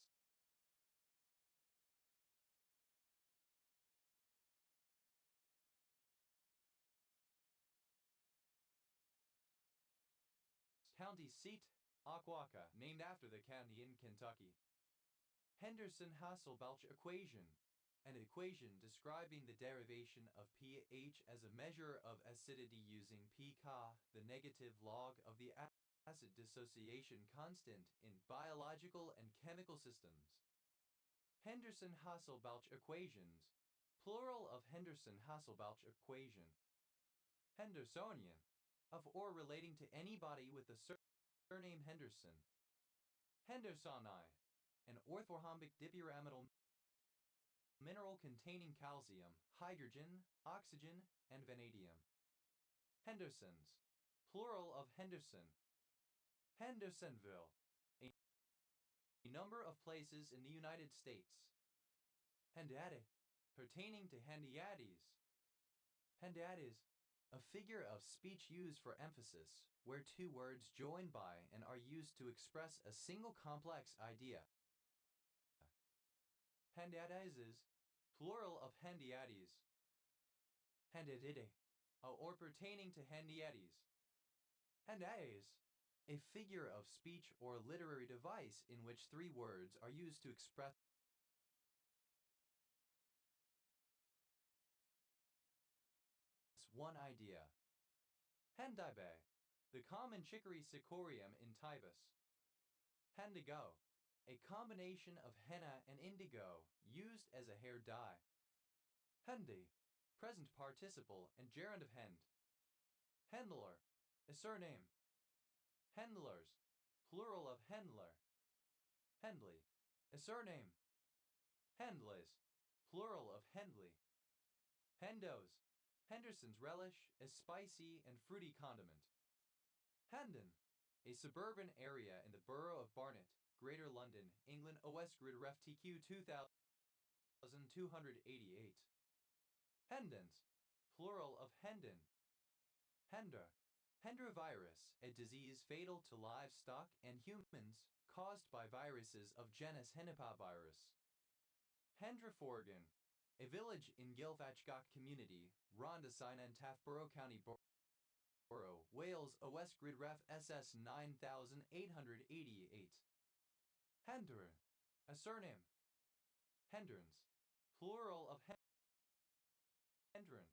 [SPEAKER 1] County seat, Aquaka, named after the county in Kentucky. Henderson-Hasselbalch equation, an equation describing the derivation of pH as a measure of acidity using pKa, the negative log of the acid dissociation constant in biological and chemical systems. Henderson-Hasselbalch equations, plural of Henderson-Hasselbalch equation. Hendersonian, of or relating to anybody with the surname Henderson. Hendersoni, an orthorhombic dipyramidal mineral containing calcium, hydrogen, oxygen, and vanadium. Hendersons, plural of Henderson. Hendersonville, a number of places in the United States. Hendiadie, pertaining to Hendiades. Hendiades, a figure of speech used for emphasis, where two words join by and are used to express a single complex idea. Hendiadaises, plural of Hendiades. Hendiadide, or pertaining to Hendiades. Hendiades, a figure of speech or literary device in which three words are used to express one idea. Hendibae, the common chicory cicorium in Tibus. Hendigo, a combination of henna and indigo used as a hair dye. Hendi, present participle and gerund of hend. Hendler, a surname. Hendlers, plural of Hendler. Hendley, a surname. Hendleys, plural of Hendley. Hendos, Henderson's relish, a spicy and fruity condiment. Hendon, a suburban area in the borough of Barnet, Greater London, England. OS Grid Ref TQ 2288. Hendons, plural of Hendon. Hendra, Hendrovirus, a disease fatal to livestock and humans, caused by viruses of genus Henipavirus. Hendriforgan, a village in Gilfachgach Community, Rhondda Cynon Taffborough County Borough, Wales. OS Grid Ref SS 9888. Henderin, a surname. Hendrins, plural of Hendrin.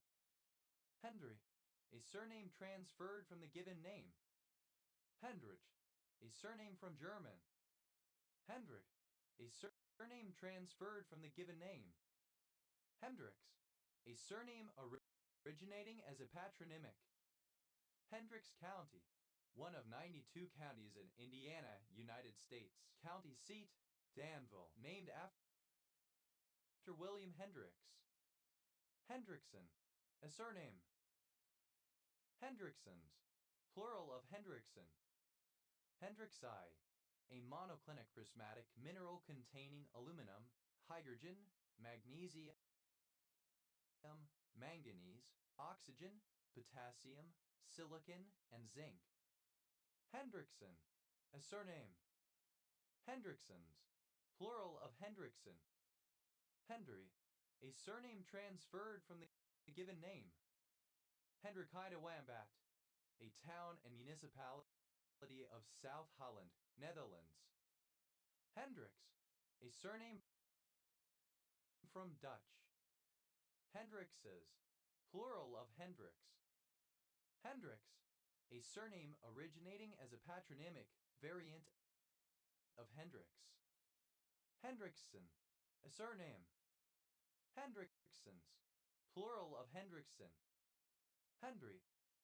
[SPEAKER 1] Hendry, a surname transferred from the given name. Hendrich, a surname from German. Hendrik, a surname transferred from the given name. Hendricks, a surname originating as a patronymic. Hendricks County, one of 92 counties in Indiana, United States. County seat, Danville, named after William Hendricks. Hendrickson, a surname. Hendricksons, plural of Hendrickson. Hendrixi, a monoclinic prismatic mineral containing aluminum, hydrogen, magnesium, manganese, oxygen, potassium, silicon, and zinc. Hendrickson, a surname. Hendricksons, plural of Hendrickson. Hendry, a surname transferred from the given name. Hendrickide Wambat, a town and municipality of South Holland, Netherlands. Hendricks, a surname from Dutch. Hendrixes, plural of Hendricks. Hendricks, a surname originating as a patronymic variant of Hendricks. Hendrickson, a surname. Hendricksons, plural of Hendrickson. Hendry,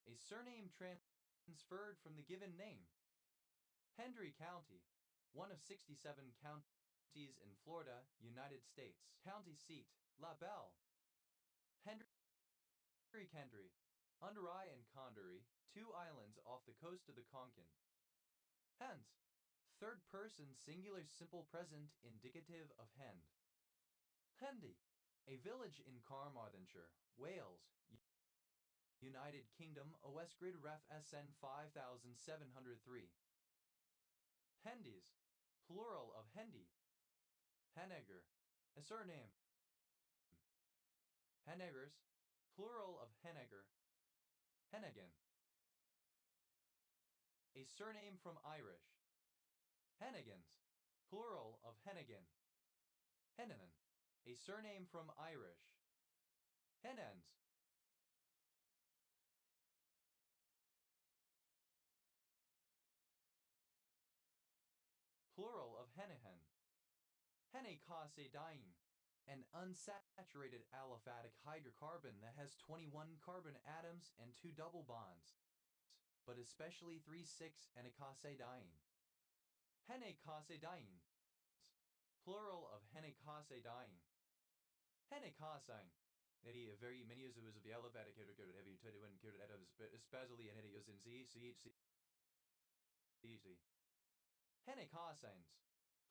[SPEAKER 1] a surname transferred from the given name. Hendry County, one of 67 counties in Florida, United States. County seat, La Belle. Hendry, Underi and Condory, two islands off the coast of the Konkan. Hens, third person singular simple present indicative of Hend. Hendy, a village in Carmarthenshire, Wales, United Kingdom, Westgrid Ref SN 5703. Hendies, plural of Hendy. Henegger, a surname. Heneggers, plural of Henegger. Hennigan, a surname from Irish. Hennigans, plural of Hennigan. Henneman, a surname from Irish. Hennens, plural of Hennehan. Henne-Caussadiene, an unsaturated aliphatic hydrocarbon that has 21 carbon atoms and 2 double bonds, but especially 3,6 Henne-Caussadiene. Henne-Caussadiene, plural of Henne-Caussadiene. Henne-Caussine, a very many uses of the aliphatic hydrocarbon having 21 carbon atoms, but especially in Henne-Caussines,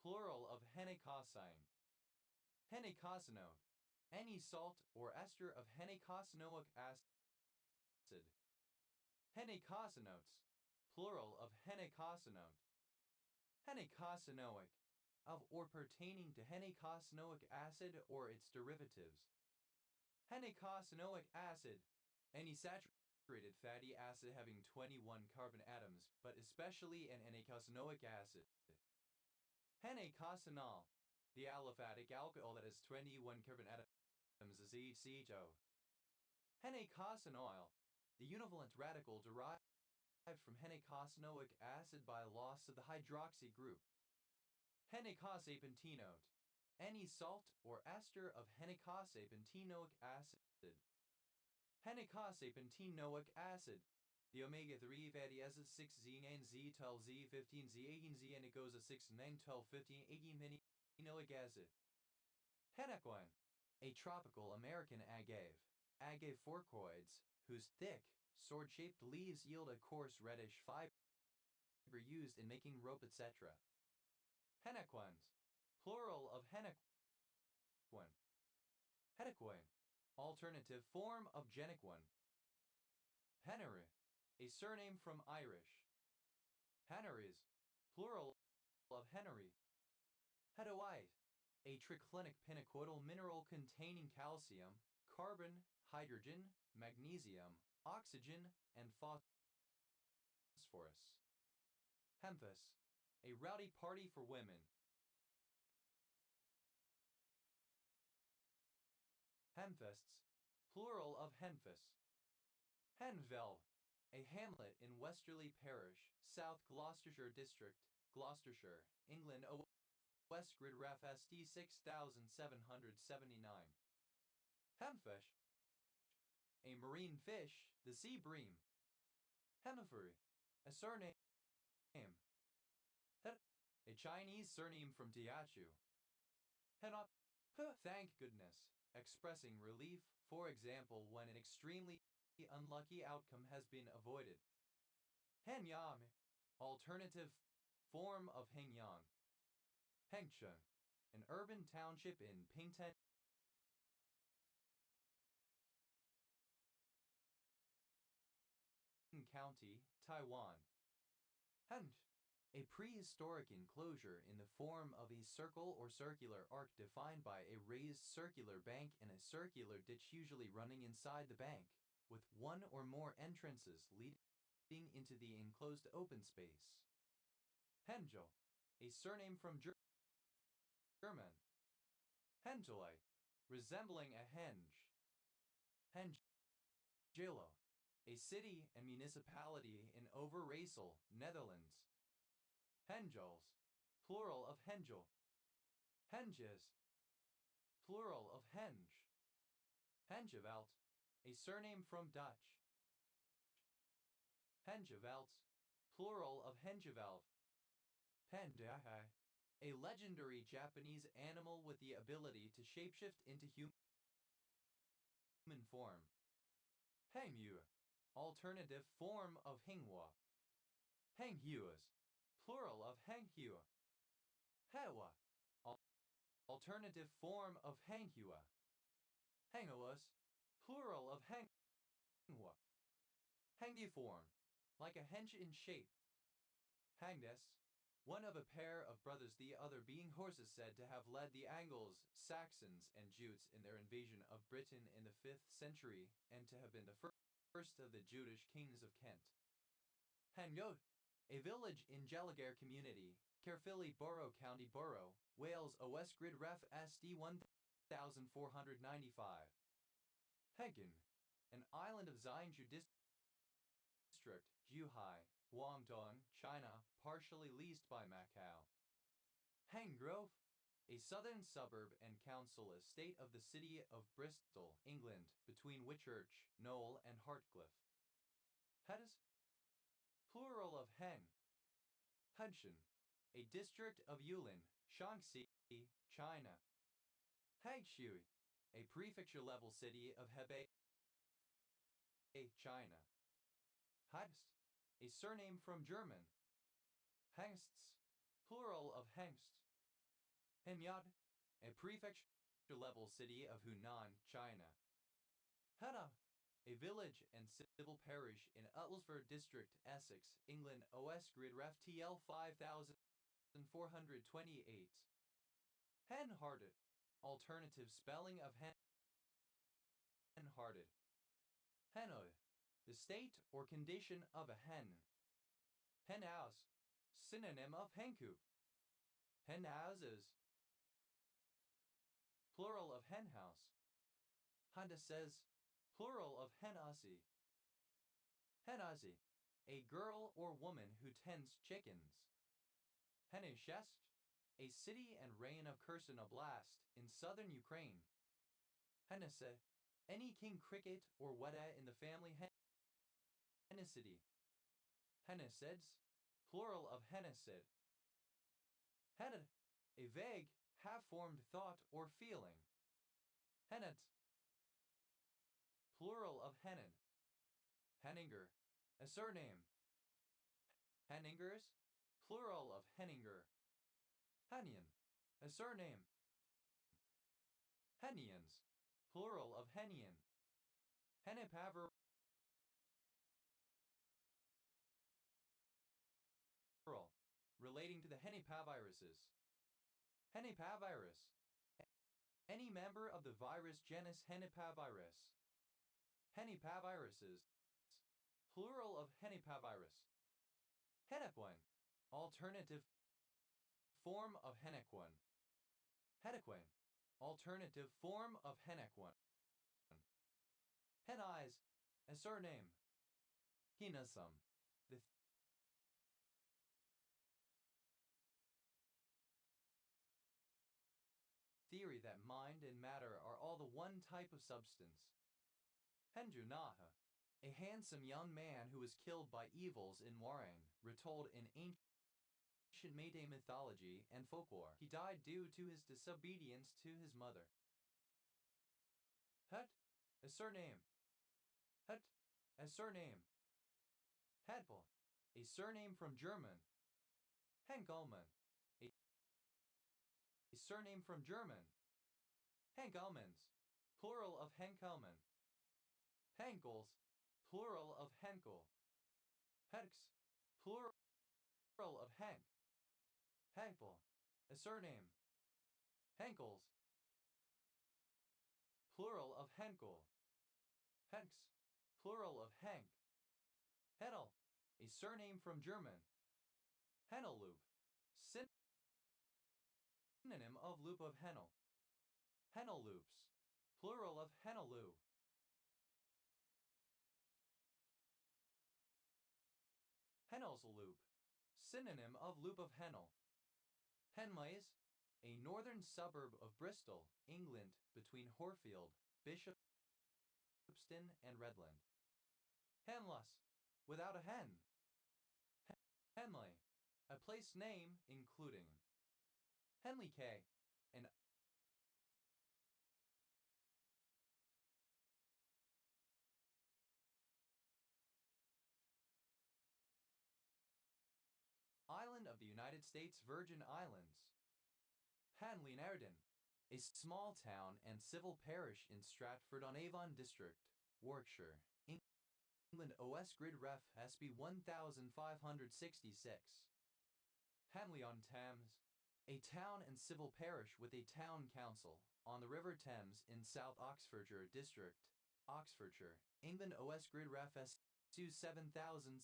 [SPEAKER 1] plural of Henne-Caussine. Henne-Causinote, any salt or ester of henne-causinoic acid. Henne-Causinotes, plural of henne-causinote. Henne-causinoic, of or pertaining to henne-causinoic acid or its derivatives. Henne-causinoic acid, any saturated fatty acid having 21 carbon atoms, but especially an henne-causinoic acid. Henne-causinol, the aliphatic alcohol that has 21 carbon atoms is ECO. Henne-causinoil, the univalent radical derived from henne-causinoic acid by loss of the hydroxy group. Henne-causapentenote, any salt or ester of henne-causapentenoic acid. Henne-causapentenoic acid, the omega-3 fatty acids 6-Z9, Z12, Z15, Z18, Z, and it goes to 6, 9, 12, 15, 18 phenolic acid. Hennequin, a tropical American agave, agave forcoides, whose thick, sword-shaped leaves yield a coarse reddish fiber used in making rope, etc. Hennequins, plural of hennequin. Hennequin, alternative form of gennequin. Hennery, a surname from Irish. Hennerys, plural of Hennery. Hedoite, a triclinic pinacoidal mineral containing calcium, carbon, hydrogen, magnesium, oxygen, and phosphorus. Hemphis, a rowdy party for women. Hemfests, plural of Henfis. Henvel, a hamlet in Westerly Parish, South Gloucestershire District, Gloucestershire, England. West Grid Ref SD 6779. Hemfish, a marine fish, the sea bream. Hemifery, a surname. A Chinese surname from Teochew. Henop, thank goodness, expressing relief, for example when an extremely unlucky outcome has been avoided. Henyang, alternative form of Hengyang. Hengchun, an urban township in Pingtan County, Taiwan. Henge, a prehistoric enclosure in the form of a circle or circular arc defined by a raised circular bank and a circular ditch usually running inside the bank, with one or more entrances leading into the enclosed open space. Henzhou, a surname from German. Hengelei, resembling a henge. Hengelo, a city and municipality in Overijssel, Netherlands. Hengels, plural of Hengel. Henges, plural of Henge. Hengeveld, a surname from Dutch. Hengeveld, plural of Hengeveld. Pendai, a legendary Japanese animal with the ability to shapeshift into human form. Hengyu, alternative form of Hinghua. Henghuas, plural of Henghua. Hewa, alternative form of Henghua. Henguas, plural of Henghua. Hengiform, like a henge in shape. Hangdes, one of a pair of brothers, the other being horses, said to have led the Angles, Saxons, and Jutes in their invasion of Britain in the 5th century, and to have been the first of the Jutish kings of Kent. Hangot, a village in Gallagher Community, Caerphilly Borough, County Borough, Wales. West Grid Ref SD 1495. Hegen, an island of Xianzhou District, Zhuhai, Guangdong, China, partially leased by Macau. Hangrove, a southern suburb and council estate of the city of Bristol, England, between Whitchurch, Knowle, and Hartcliffe. Hedis, plural of Heng. Henshin, a district of Yulin, Shaanxi, China. Hangshui, a prefecture-level city of Hebei, China. Heist, a surname from German. Hengsts, plural of Hengst. Henyad, a prefecture-level city of Hunan, China. Hena, a village and civil parish in Uttlesford District, Essex, England. OS Grid Ref TL 5428. Hen-hearted, alternative spelling of hen-hearted. Henoi, the state or condition of a hen. Henhouse, synonym of hencoop. Henhouses, plural of henhouse. Honda says, plural of henasi. Henasi, a girl or woman who tends chickens. Heneshest, a city and reign of Kherson Oblast in southern Ukraine. Henese, any king cricket or weta in the family Henesidae. Henesids, plural of Henesid. Hened, a vague, half-formed thought or feeling. Hennet, plural of Hennen. Henninger, a surname. Henningers, plural of Henninger. Hennian, a surname. Hennians, plural of Hennian. Hennepaver, relating to the Hennepaviruses. Hennepavirus, any member of the virus genus Hennepavirus. Hennepaviruses, plural of Hennepavirus. Hennequin, alternative form of Hennequin. Hennequin, alternative form of Hennequin. Heneyes, a surname. Hinasum. The theory that mind and matter are all the one type of substance. Henjunaha. A handsome young man who was killed by evils in Warang, retold in ancient Meitei mythology and folklore. He died due to his disobedience to his mother. Het, a surname. Het, a surname. Hedpel, a surname from German. Henkelman, a surname from German. Henkelmans, plural of Henkelman. Henkels, plural of Henkel. Herks, plural of Henk. Hepel, a surname. Henkels, plural of Henkel. Henks, plural of Henk. Hedel, a surname from German. Henneloop, synonym of loop of Hennel. Henneloops, plural of Henneloo. Hennelsloop, synonym of loop of Hennel. Henleys, a northern suburb of Bristol, England, between Horfield, Bishopston, and Redland. Henlus, without a hen. Henley, a place name including Henley Cay, an island of the United States Virgin Islands. Hanley-on-Erdon, a small town and civil parish in Stratford-on-Avon District, Warwickshire, England. OS Grid Ref SB 1566. Hanley-on-Thames, a town and civil parish with a town council on the River Thames in South Oxfordshire District, Oxfordshire, England. OS Grid Ref SU 7682.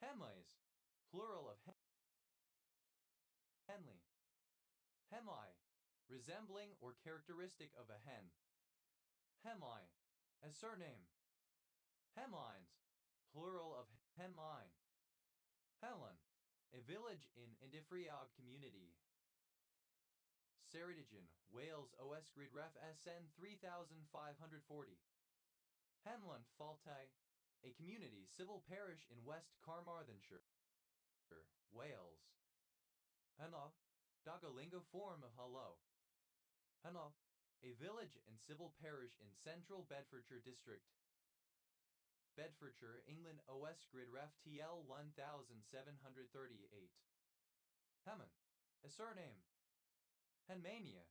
[SPEAKER 1] Henleys, plural of Henley. Henley, resembling or characteristic of a hen. Henley, a surname. Henlines, plural of Henline. Henlon, a village in Indyfriog community. Ceredigion, Wales. OS Grid Ref SN 3540. Henlon Faulty, a community civil parish in West Carmarthenshire, Wales. Henlow, Dogolingo form of hello. Henlow, a village and civil parish in central Bedfordshire District, Bedfordshire, England. OS Grid Ref TL 1738. Hemon, a surname. Henmania,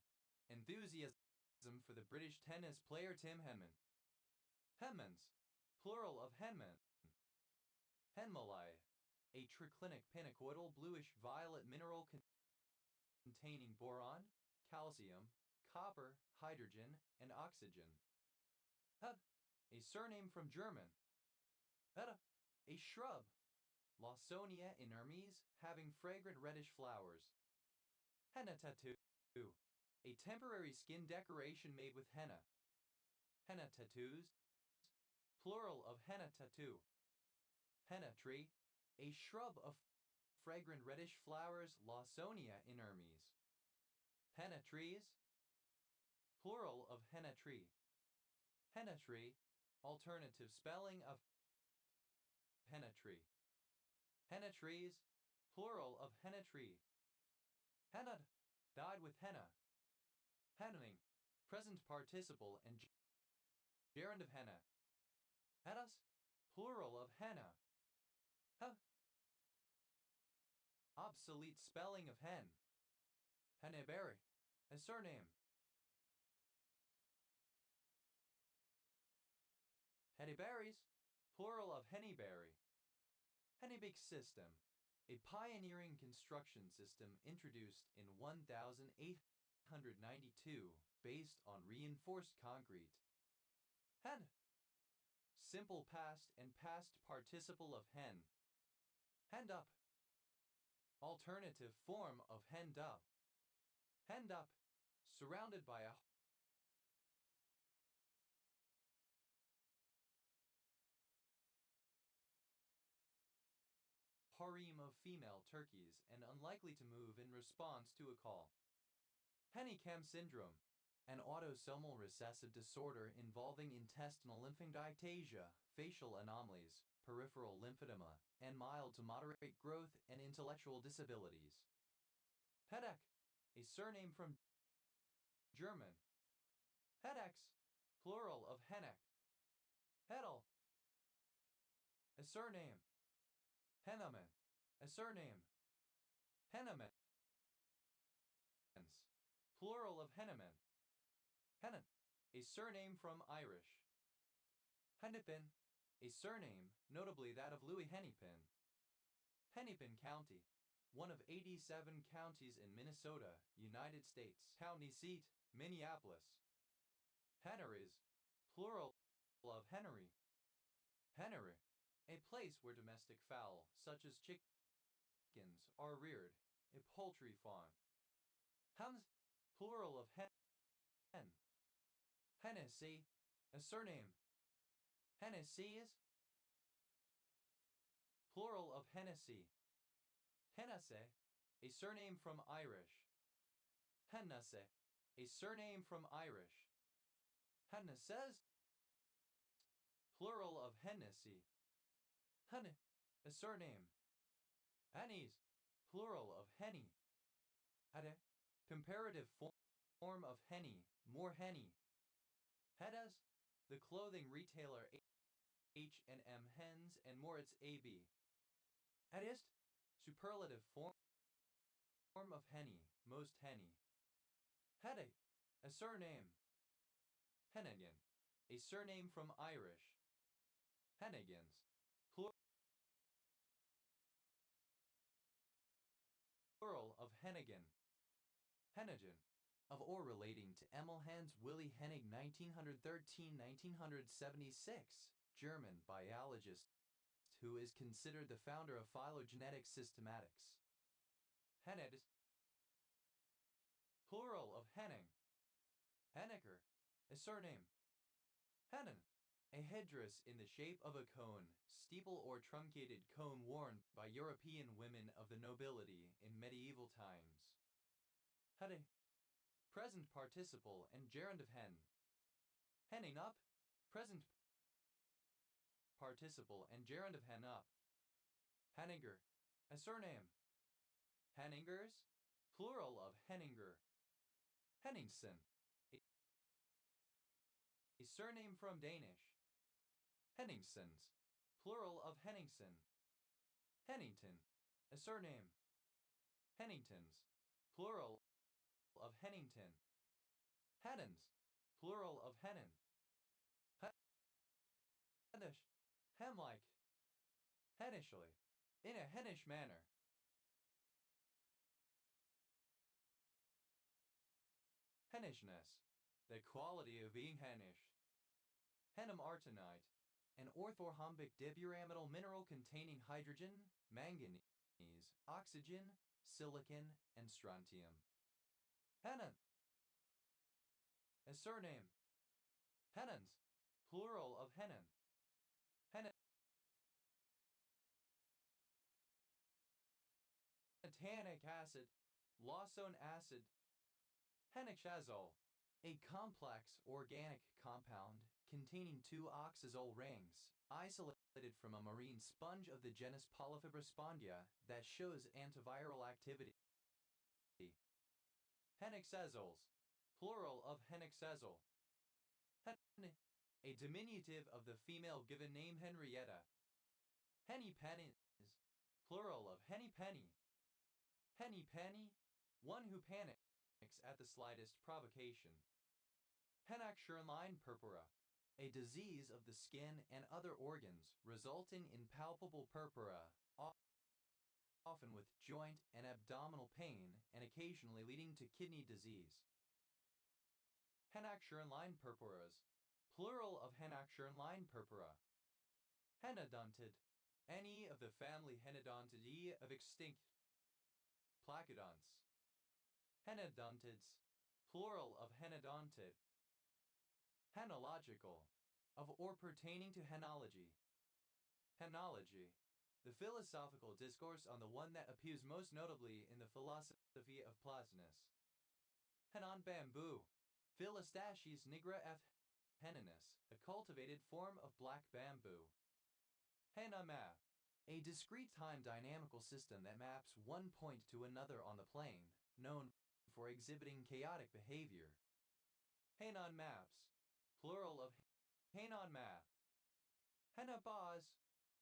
[SPEAKER 1] enthusiasm for the British tennis player Tim Henman. Henmans, plural of Henman. Henmalai, a triclinic pinacoidal bluish-violet mineral containing boron, calcium, copper, hydrogen, and oxygen. Heb, a surname from German. Heda, a shrub. Lawsonia inermis, having fragrant reddish flowers. Henna tattoo, a temporary skin decoration made with henna. Henna tattoos, plural of henna tattoo. Henna tree, a shrub of fragrant reddish flowers. Lawsonia inermis. Henna trees, plural of henna tree. Henna tree, alternative spelling of henna tree. Henna trees, plural of henna tree. Henna, dyed with henna. Henning, present participle and gerund of henna. Hennas, plural of henna. Obsolete spelling of hen. Henneberry, a surname. Henneberries, plural of henneberry. Hennebeek system, a pioneering construction system introduced in 1892 based on reinforced concrete. Hen, simple past and past participle of hen. Hand up, alternative form of hand up. Hand up, surrounded by a harem of female turkeys and unlikely to move in response to a call. Hennekamp syndrome, an autosomal recessive disorder involving intestinal lymphangiectasia, facial anomalies, peripheral lymphedema, and mild to moderate growth and intellectual disabilities. Hedeck, a surname from German. Hedex, plural of Henneck. Hedel, a surname. Henneman, a surname. Hennemans, plural of Henneman. Hennen, a surname from Irish. Hennepin, a surname, notably that of Louis Hennepin. Hennepin County, one of 87 counties in Minnesota, United States. County seat, Minneapolis. Henneries, plural of Hennery. Hennery, a place where domestic fowl, such as chickens, are reared, a poultry farm. Hens, plural of hen. Hennessy, a surname. Hennessy's, plural of Hennessy. Hennessy, a surname from Irish. Hennessy, a surname from Irish. Hennesses, plural of Hennessy. Henne, a surname. Hennies, plural of Henny. Hedde, comparative form of Henny, more Henny. Heddas, the clothing retailer H&M Hens and Moritz AB. Heddist, superlative form of Henny, most Henny. Hedde, a surname. Hennigan, a surname from Irish. Hennigans, plural of Hennigan. Hennigan, of or relating to Emil Hans Willy Hennig 1913-1976, German biologist who is considered the founder of phylogenetic systematics. Henned, plural of Henning. Hennecker, a surname. Hennen, a headdress in the shape of a cone, steeple or truncated cone worn by European women of the nobility in medieval times. Hedde, present participle and gerund of hen. Henning up, present participle and gerund of hen up. Henninger, a surname. Henningers, plural of Henninger. Henningsen, a surname from Danish. Henningsens, plural of Henningsen. Hennington, a surname. Henningtons, plural of Hennington. Hennens, plural of Hennen. Hennish, hem-like. Hennishly, in a Hennish manner. Hennishness, the quality of being Hennish. Hennem artenite, an orthorhombic dipyramidal mineral containing hydrogen, manganese, oxygen, silicon, and strontium. Hennen, a surname. Hennens, plural of Hennen. Hennetanic acid, lawsone acid. Henoxazole, a complex organic compound containing two oxazole rings, isolated from a marine sponge of the genus Polyfibrospondia that shows antiviral activity. Henoxazoles, plural of henoxazole. Hen, a diminutive of the female given name Henrietta. Hennypennies, plural of hennypenny. Hennypenny, one who panics at the slightest provocation. Henaxurline purpura, a disease of the skin and other organs resulting in palpable purpura, often with joint and abdominal pain and occasionally leading to kidney disease. Henaxurline purpuras, plural of Henaxurline purpura. Henodontid, any of the family Henodontidae of extinct Placodonts. Henodontids, plural of henodontid. Henological, of or pertaining to henology. Henology, The philosophical discourse on the one that appears most notably in the philosophy of Plotinus. Henan bamboo. Philostachys nigra f. Heninus, a cultivated form of black bamboo. Henan map. A discrete time dynamical system that maps one point to another on the plane, known for exhibiting chaotic behavior. Henan maps. Plural of Henan map. Henabaz.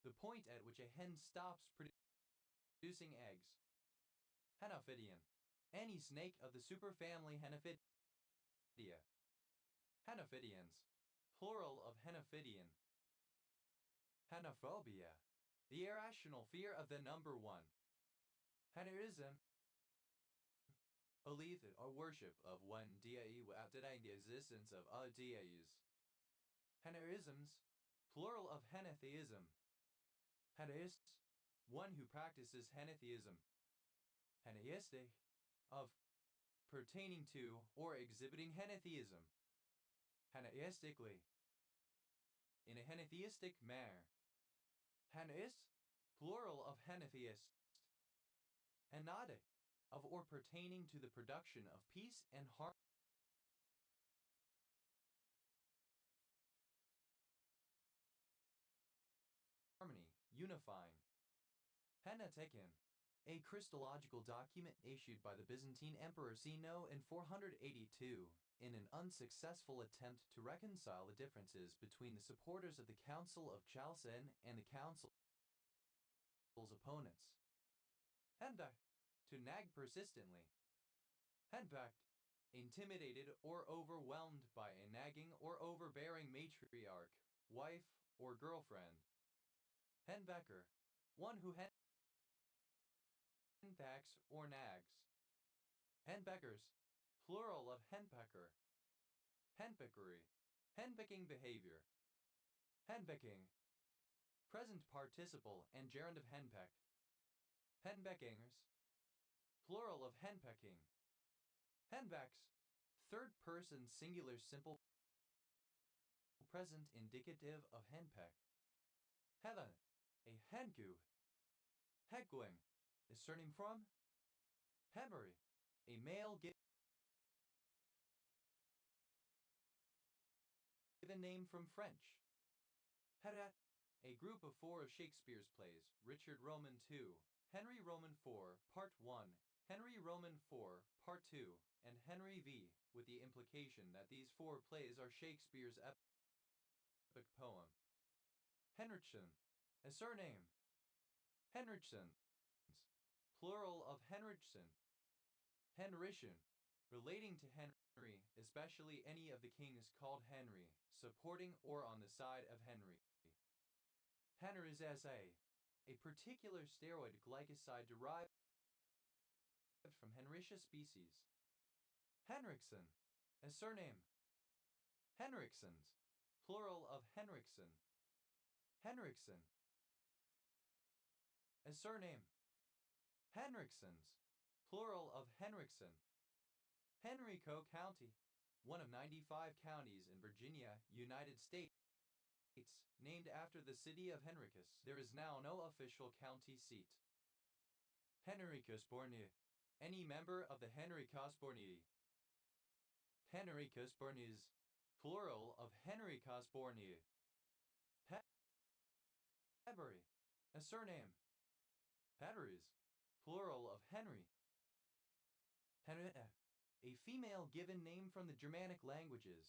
[SPEAKER 1] The point at which a hen stops producing eggs. Henophidian. Any snake of the superfamily Henophidia. Henophidians. Plural of Henophidian. Henophobia. The irrational fear of the number one. Henoism. Belief or worship of one deity without denying the existence of other deities. Henoisms. Plural of henotheism. Heneists. One who practices henotheism. Henoistic. Of pertaining to or exhibiting henotheism. Henoistically. In a henotheistic manner. Henoist. Plural of henotheist. Henodic. Of or pertaining to the production of peace and harmony. Unifying. Pentateikon. A Christological document issued by the Byzantine Emperor Zeno in 482, in an unsuccessful attempt to reconcile the differences between the supporters of the Council of Chalcedon and the Council's opponents. Henbach. To nag persistently. Henpecked. Intimidated or overwhelmed by a nagging or overbearing matriarch, wife, or girlfriend. Henbecker. One who henpecks or nags. Henpeckers. Plural of henpecker. Henpeckery. Henpecking behavior. Henpecking. Present participle and gerund of henpeck. Henpeckingers. Plural of henpecking. Henbecks. Third person singular simple present indicative of henpeck. Heaven. A henku. Hegwing. A surname from Hemery. A male given name from French. Herat. A group of 4 of Shakespeare's plays, Richard Roman II, Henry Roman IV, Part 1, Henry Roman IV, Part 2, and Henry V, with the implication that these 4 plays are Shakespeare's epic poem. Henrichsen. A surname. Henrichsens. Plural of Henrichsen. Henrician. Relating to Henry, especially any of the kings called Henry, supporting or on the side of Henry. Henrizase. A particular steroid glycoside derived from Henricia species. Henriksen. A surname. Henriksens. Plural of Henriksen. Henriksen. A surname. Henriksens. Plural of Henriksen. Henrico County. One of 95 counties in Virginia, United States, named after the city of Henricus. There is now no official county seat. Henricusborni. Any member of the Henricusborni. Henricusbornis. Plural of Henricusborni. Pebbery. A surname. Pederys. Plural of Henry. Henrietta. A female given name from the Germanic languages.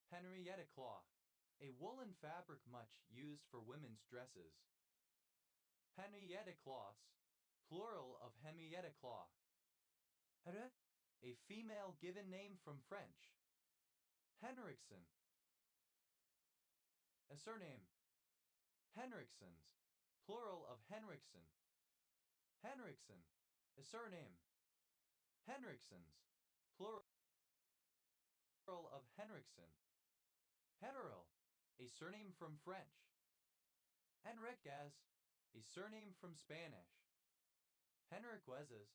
[SPEAKER 1] Henrietta cloth. A woolen fabric much used for women's dresses. Henrietta cloths. Plural of Henrietta cloth. A female given name from French. Henriksen. A surname. Henriksens. Plural of Henriksen. Henriksen. A surname. Henriksens. Plural of Henriksen. Hetero. A surname from French. Henriquez. A surname from Spanish. Henriquezes.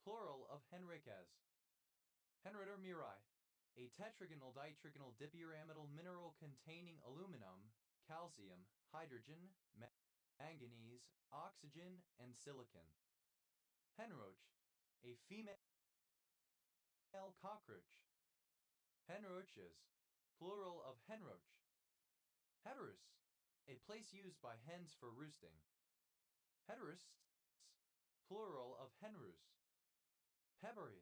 [SPEAKER 1] Plural of Henriquez. Henrietta Mirai, a tetragonal ditrigonal dipyramidal mineral containing aluminum, calcium, hydrogen, manganese, oxygen, and silicon. Henroach, a female cockroach. Henroaches, plural of henroach. Heterus, a place used by hens for roosting. Heterusts, plural of henroos. Heberi,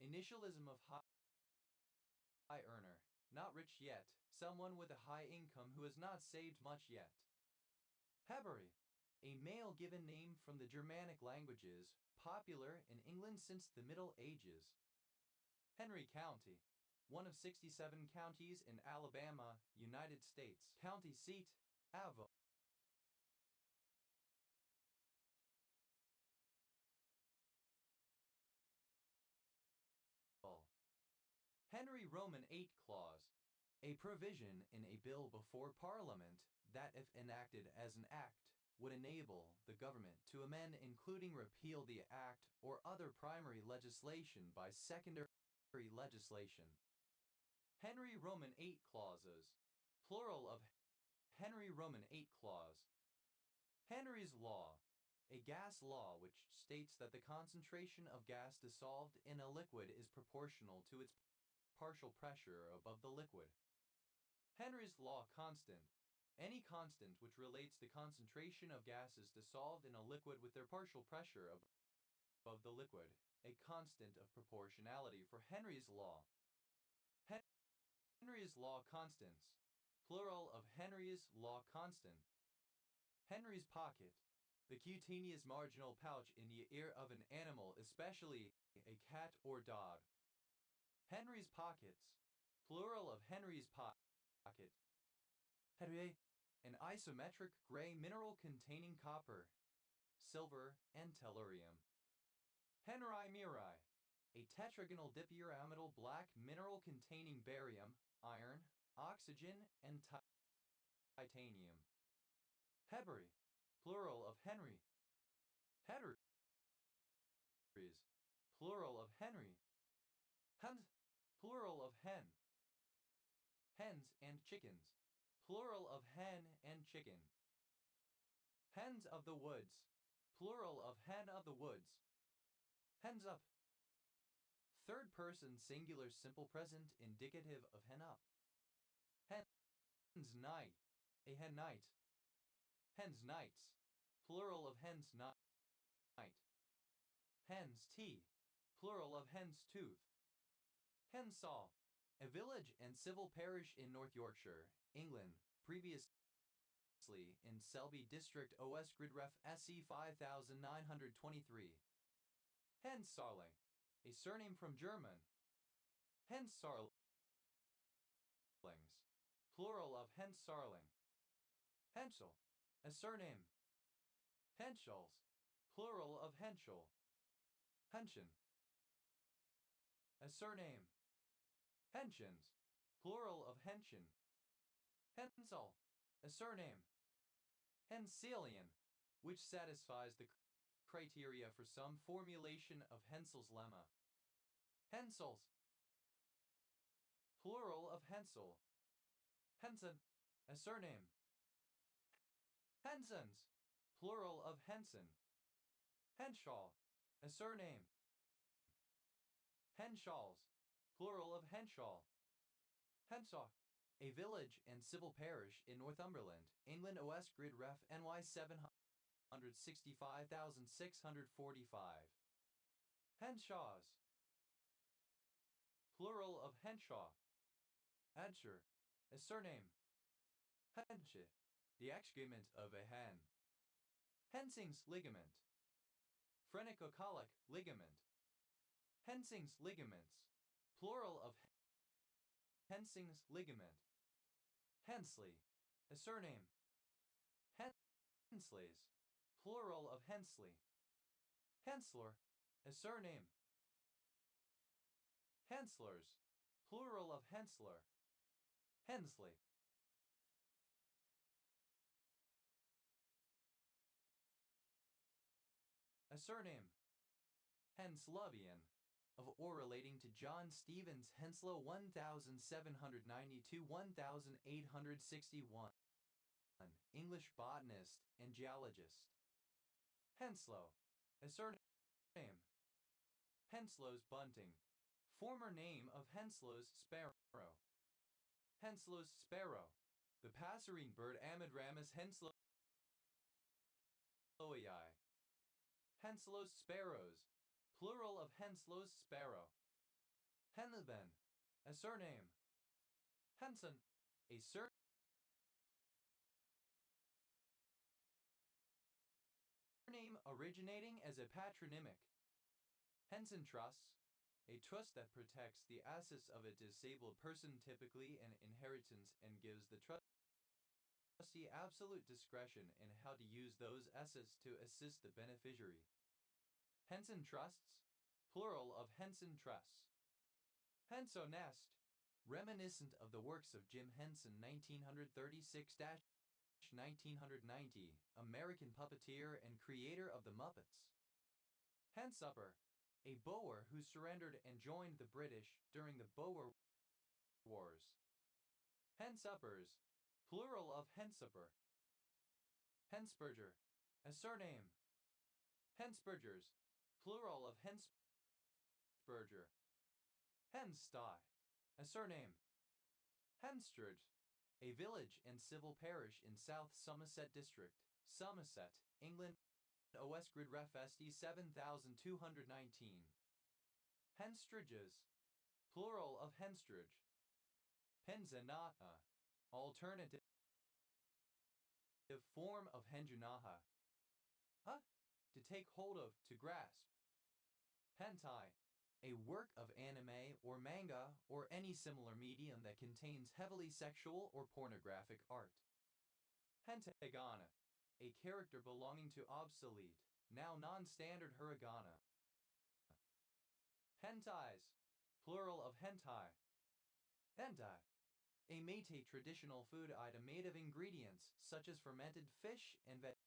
[SPEAKER 1] initialism of high earner, not rich yet, someone with a high income who has not saved much yet. Heberi, a male given name from the Germanic languages, popular in England since the Middle Ages. Henry County, one of 67 counties in Alabama, United States. County seat, Avon. Henry Roman VIII Clause, a provision in a bill before Parliament that, if enacted as an act, would enable the government to amend, including repeal the act or other primary legislation by secondary legislation. Henry Roman VIII Clauses, plural of Henry Roman VIII Clause. Henry's Law, a gas law which states that the concentration of gas dissolved in a liquid is proportional to its partial pressure above the liquid. Henry's Law Constant, any constant which relates the concentration of gases dissolved in a liquid with their partial pressure above the liquid, a constant of proportionality for Henry's Law. Henry's Law Constants, plural of Henry's Law Constant. Henry's Pocket, the cutaneous marginal pouch in the ear of an animal, especially a cat or dog. Henry's Pockets, plural of Henry's Pocket. Henry, an isometric gray mineral containing copper, silver, and tellurium. Henry Mirai, a tetragonal dipyramidal black mineral containing barium, iron, oxygen, and titanium. Heberi, plural of Henry. Heteries, plural of Henry. Hens, plural of hen. Hens and chickens, plural of hen and chicken. Hens of the woods, plural of hen of the woods. Hens up. Third person singular simple present indicative of hen up. Hen's night, a hen night. Hen's nights, plural of hen's night. Hen's tea, plural of hen's tooth. Hensall, a village and civil parish in North Yorkshire, England, previously in Selby District OS Grid Ref SE 5923. Hensarling, a surname from German. Hensarlings, plural of Hensarling. Henschel, a surname. Henschels, plural of Henschel. Henschen, a surname. Henschens, plural of Henschen. Hensel, a surname. Henselian, which satisfies the criteria for some formulation of Hensel's lemma. Hensels, plural of Hensel. Henson, a surname. Hensons, plural of Henson. Henshaw, a surname. Henshaws, plural of Henshaw. Henshaw, a village and civil parish in Northumberland, England OS Grid Ref NY 765,645. Henshaws, plural of Henshaw. Hensher, a surname. Henshe, the excrement of a hen. Hensing's ligament. Phrenicocholic ligament. Hensing's ligaments, plural of Hensing's ligament. Hensley, a surname. Hensleys, plural of Hensley. Hensler, a surname. Henslers, plural of Hensler. Hensley, a surname. Henslovian, of or relating to John Stevens Henslow 1792–1861, English botanist and geologist. Henslow, a surname. Henslow's bunting, former name of Henslow's sparrow. Henslow's sparrow, the passerine bird Ammodramus henslowii. Henslow's sparrows, plural of Henslow's sparrow. Henleben, a surname. Henson, a surname originating as a patronymic. Henson Trust, a trust that protects the assets of a disabled person, typically an inheritance, and gives the trustee absolute discretion in how to use those assets to assist the beneficiary. Henson Trusts, plural of Henson Trusts. Henso Nest, reminiscent of the works of Jim Henson 1936–1990, American puppeteer and creator of the Muppets. Hensupper, a Boer who surrendered and joined the British during the Boer Wars. Hensuppers, plural of Hensupper. Hensperger, a surname. Henspergers, plural of Hensperger. Hensty, a surname. Henstridge, a village and civil parish in South Somerset District, Somerset, England. OS Grid Ref ST 7219. Henstridges, plural of Henstridge. Penzenata, alternative form of Henjunaha. To take hold of, to grasp. Hentai, a work of anime or manga or any similar medium that contains heavily sexual or pornographic art. Hentagana, a character belonging to obsolete, now non-standard hiragana. Hentais, plural of hentai. Hentai, a Meitei traditional food item made of ingredients such as fermented fish and vegetables.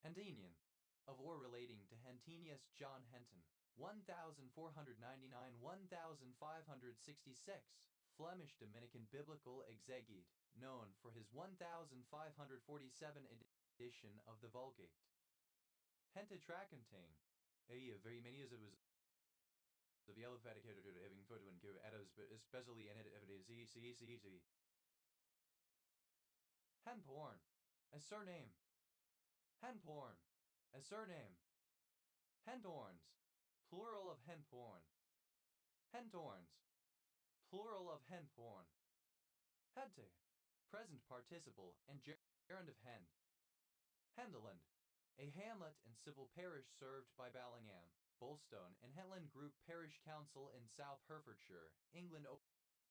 [SPEAKER 1] Hentinian, of or relating to Hentinius John Henton, 1499–1566, Flemish Dominican biblical exegete, known for his 1547 edition of the Vulgate. Hentatracontain, very many years it was of the aliphatic having photo and give Adams, but especially in it easy. Henporn, a surname. Henporn, a surname. Hentorns, plural of henporn. Hentorns, plural of henporn. Hente, present participle and gerund of hend. Hendeland, a hamlet and civil parish served by Ballingham, Bolstone and Hetland Group Parish Council in South Herefordshire, England.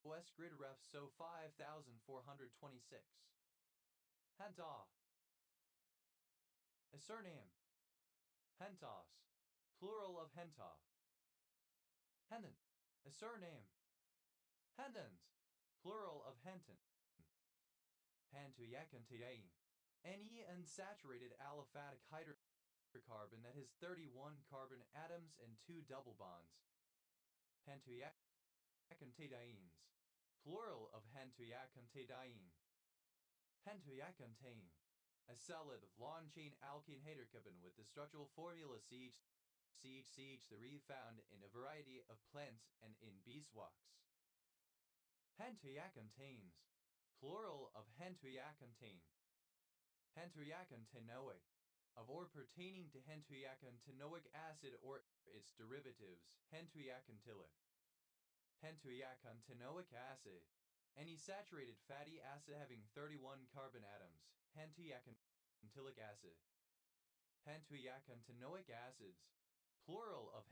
[SPEAKER 1] OS Grid Ref SO 5426. Hentoff, a surname. Hentos, plural of hentoff. Hendon, a surname. Hendons, plural of henton. Pantuyacantidain, any unsaturated aliphatic hydrocarbon that has 31 carbon atoms and 2 double bonds. Pantuyacantidains, plural of hentuyacantidain. Pentuyacantane, a solid long-chain alkene hydrocarbon with the structural formula CH3 found in a variety of plants and in beeswax. Pentuyacantanes, plural of hentuyacantane. Hentuyacantanoic, of or pertaining to hentuyacantanoic acid or its derivatives, hentuyacantilic. Hentuyacantanoic acid, any saturated fatty acid having 31 carbon atoms, hentuyacantilic acid. Hentuyacantanoic acids, plural of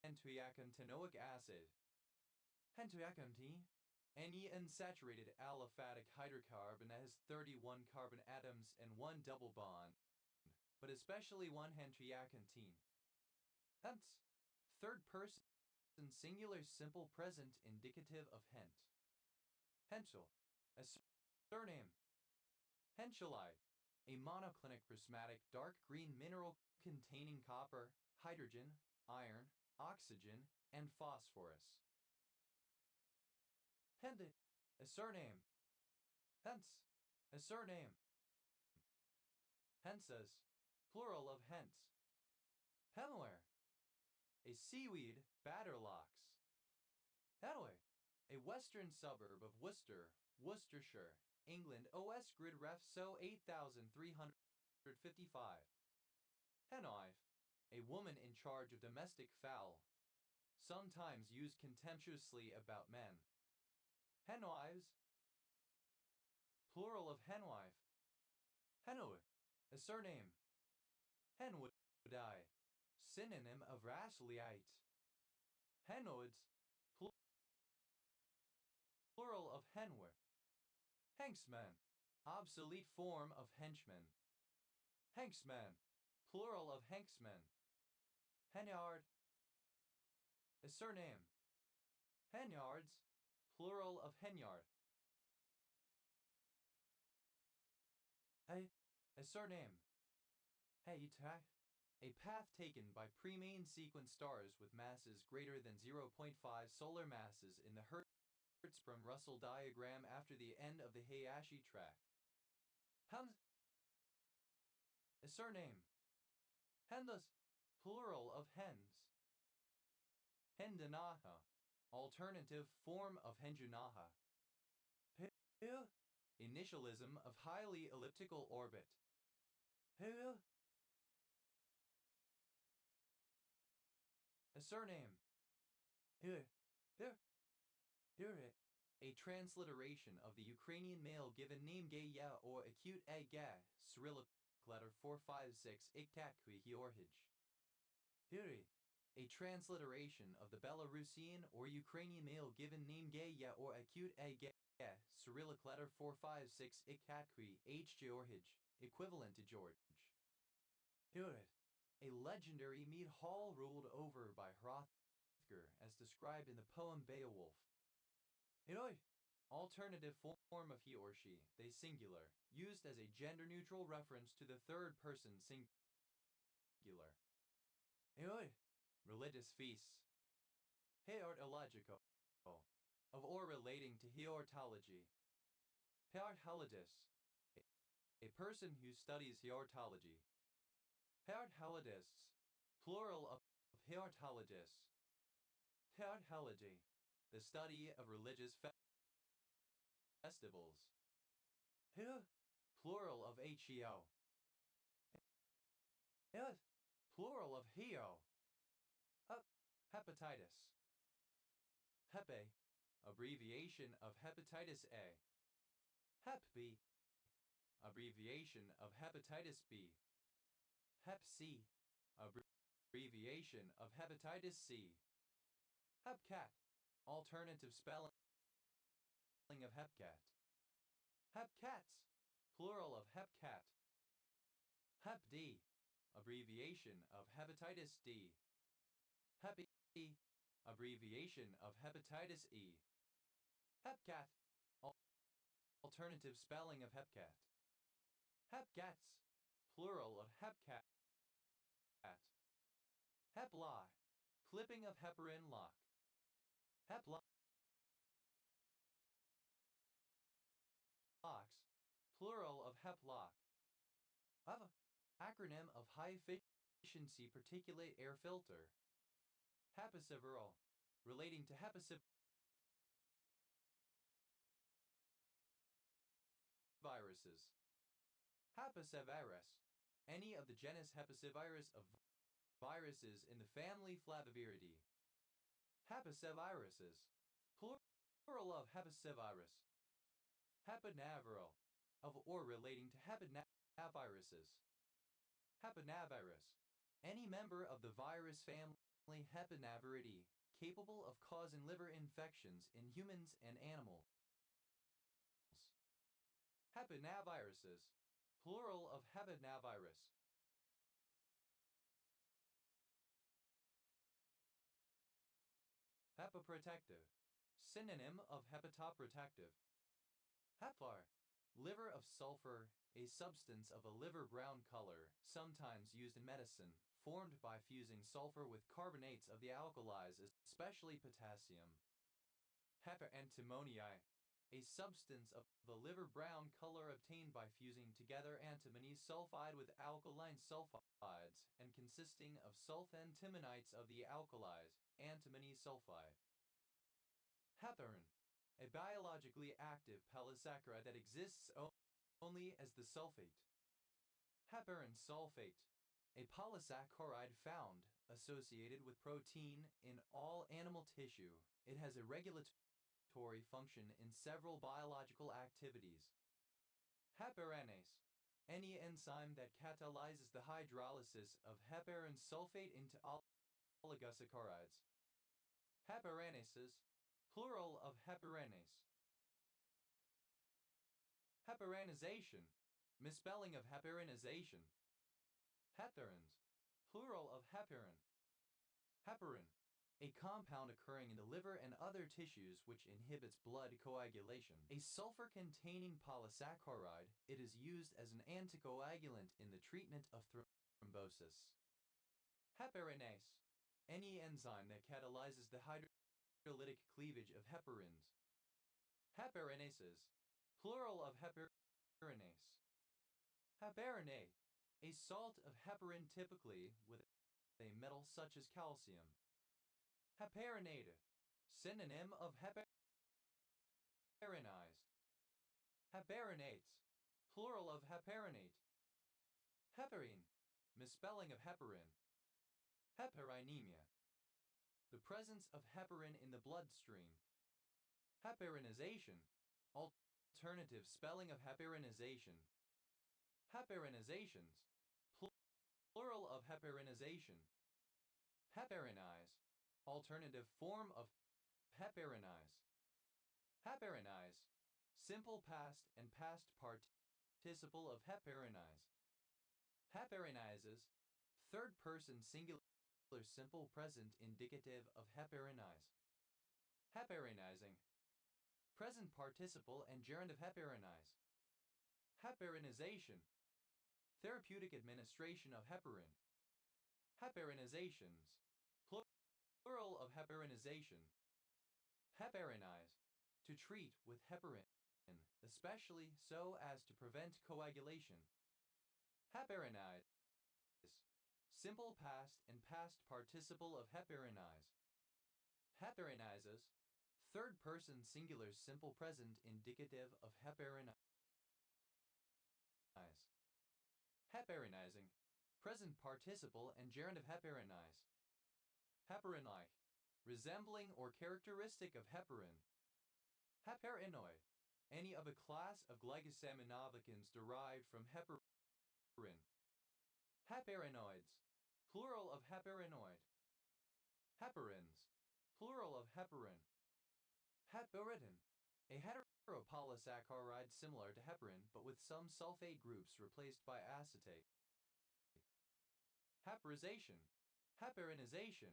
[SPEAKER 1] hentuyacantanoic acid. Hentuyacantine, any unsaturated aliphatic hydrocarbon that has 31 carbon atoms and 1 double bond, but especially 1 hentuyacantine. Hence, third person singular simple present indicative of hent. Henschel, a surname. Henschelite, a monoclinic prismatic dark green mineral containing copper, hydrogen, iron, oxygen, and phosphorus. Hende, a surname. Hence, a surname. Henses, plural of hence. Hemware, a seaweed batterlocks. Henway, a western suburb of Worcester, Worcestershire, England. OS grid ref so 8355. Henwife, a woman in charge of domestic fowl, sometimes used contemptuously about men. Henwives, plural of henwife. Henwood, a surname. Henwoodai, synonym of Rasliite. Henwoods, plural of henwer. Henksman, obsolete form of henchman. Henksman, plural of henksman. Henyard, a surname. Henyards, plural of henyard. A surname. Heitai, a path taken by pre-main sequence stars with masses greater than 0.5 solar masses in the Hertzsprung-Russell diagram after the end of the Hayashi track. Hens, a surname. Hendas, plural of hens. Hendanaha, alternative form of Henjunaha. Initialism of highly elliptical orbit. A surname. A transliteration of the Ukrainian male given name Gaya or acute a ga, Cyrillic letter 456 Iktakui Georgij. A transliteration of the Belarusian or Ukrainian male given name Gaya or acute a ga, Cyrillic letter 456 Iktakui H Georgij, equivalent to George. A legendary mead hall ruled over by Hrothgar as described in the poem Beowulf. Alternative form of he or she, they singular, used as a gender-neutral reference to the third person singular. Religious feasts. Heortological, of or relating to heortology. Heortologist, a person who studies heortology. Heortologists, plural of heortologists. Heortology, the study of religious festivals. Plural of heo. Plural of heo. Hepatitis. Hepe, abbreviation of hepatitis A. Hep B, abbreviation of hepatitis B. Hep C, abbreviation of hepatitis C. Hepcat, alternative spelling of hepcat. Hepcats, plural of hepcat. Hep D, abbreviation of hepatitis D. Hep E, abbreviation of hepatitis E. Hepcat, alternative spelling of hepcat. Hepcats, plural of hepcat. Hepli, clipping of heparin lock. Heplocks, plural of heplock. Acronym of high efficiency particulate air filter. Hepiciviral, relating to hepiciviruses. Hepicivirus, any of the genus Hepicivirus of viruses in the family Flaviviridae. Hepiciviruses, plural of hepicivirus. Hepanaviral, of or relating to hepanaviruses. Hepanavirus, any member of the virus family Hepanaviridae, capable of causing liver infections in humans and animals. Hepanaviruses, plural of hepanavirus. Hepaprotective, synonym of hepatoprotective. Heplar, Liver of sulfur, a substance of a liver brown color, sometimes used in medicine, formed by fusing sulfur with carbonates of the alkalis, especially potassium. Hyperantimoniae, a substance of a liver brown color obtained by fusing together antimony sulfide with alkaline sulfides and consisting of sulfantimonites of the alkalis, antimony sulfide. Heparin, a biologically active polysaccharide that exists only as the sulfate. Heparin sulfate, a polysaccharide found associated with protein in all animal tissue. It has a regulatory function in several biological activities. Heparinase, any enzyme that catalyzes the hydrolysis of heparin sulfate into oligosaccharides. Heparinases, plural of heparinase. Heparinization, misspelling of heparinization. Heparins, plural of heparin. Heparin, a compound occurring in the liver and other tissues which inhibits blood coagulation. A sulfur-containing polysaccharide, it is used as an anticoagulant in the treatment of thrombosis. Heparinase, any enzyme that catalyzes the hydrolytic cleavage of heparins. Heparinases, plural of heparinase. Heparinase, a salt of heparin typically with a metal such as calcium. Heparinate, synonym of heparinized. Heparinates, plural of heparinate. Heparin, misspelling of heparin. Heparinemia, the presence of heparin in the bloodstream. Heparinization, alternative spelling of heparinization. Heparinizations, plural of heparinization. Heparinize, alternative form of heparinize. Heparinize, simple past and past participle of heparinize. Heparinizes, third person singular simple present indicative of heparinize. Heparinizing, present participle and gerund of heparinize. Heparinization, therapeutic administration of heparin. Heparinizations, plural of heparinization. Heparinize, to treat with heparin, especially so as to prevent coagulation. Heparinize, simple past and past participle of heparinize. Heparinizes, third person singular simple present indicative of heparinize. Heparinizing, present participle and gerund of heparinize. Heparin-like, resembling or characteristic of heparin. Heparinoid, any of a class of glycosaminoglycans derived from heparin. Heparinoids, plural of heparinoid. Heparins, plural of heparin. Heparidin, a heteropolysaccharide similar to heparin but with some sulfate groups replaced by acetate. Heparization, heparinization.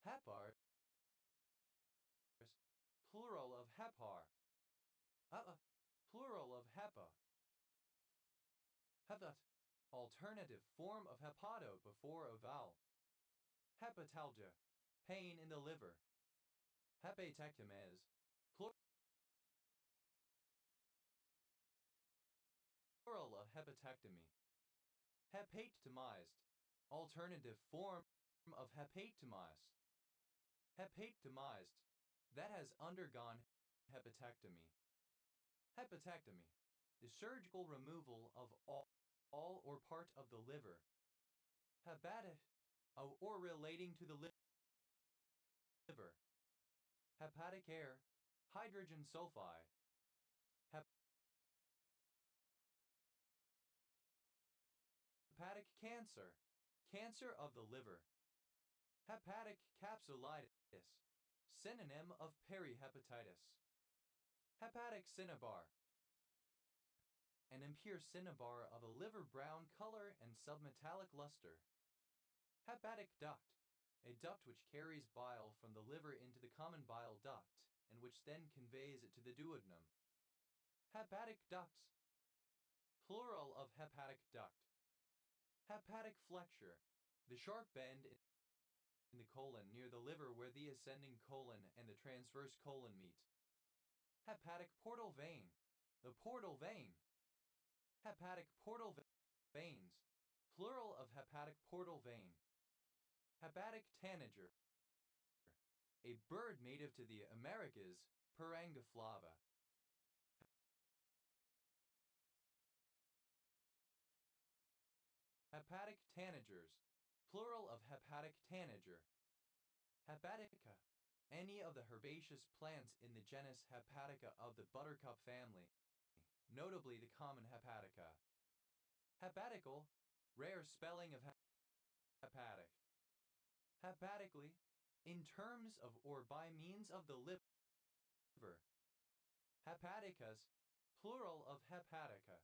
[SPEAKER 1] Hepars, plural of hepar. Plural of hepa. Hepat, alternative form of hepato before a vowel. Hepatalgia, pain in the liver. Hepatectomies, plural of hepatectomy. Hepatectomized, alternative form of hepatectomized. Hepatectomized, that has undergone hepatectomy. Hepatectomy, the surgical removal of all or part of the liver. Hepatic, or relating to the liver. Hepatic air, hydrogen sulfide. Hepatic cancer, cancer of the liver. Hepatic capsulitis, synonym of perihepatitis. Hepatic cinnabar, an impure cinnabar of a liver brown color and submetallic luster. Hepatic duct, a duct which carries bile from the liver into the common bile duct and which then conveys it to the duodenum. Hepatic ducts. Plural of hepatic duct. Hepatic flexure. The sharp bend in the colon near the liver where the ascending colon and the transverse colon meet. Hepatic portal vein. The portal vein. Hepatic portal veins. Plural of hepatic portal vein. Hepatic tanager. A bird native to the Americas, Parangiflava. Hepatic tanagers. Plural of hepatic tanager. Hepatica. Any of the herbaceous plants in the genus Hepatica of the buttercup family, notably the common Hepatica. Hepatical. Rare spelling of hepatic. Hepatically. In terms of or by means of the liver. Hepaticas. Plural of hepatica.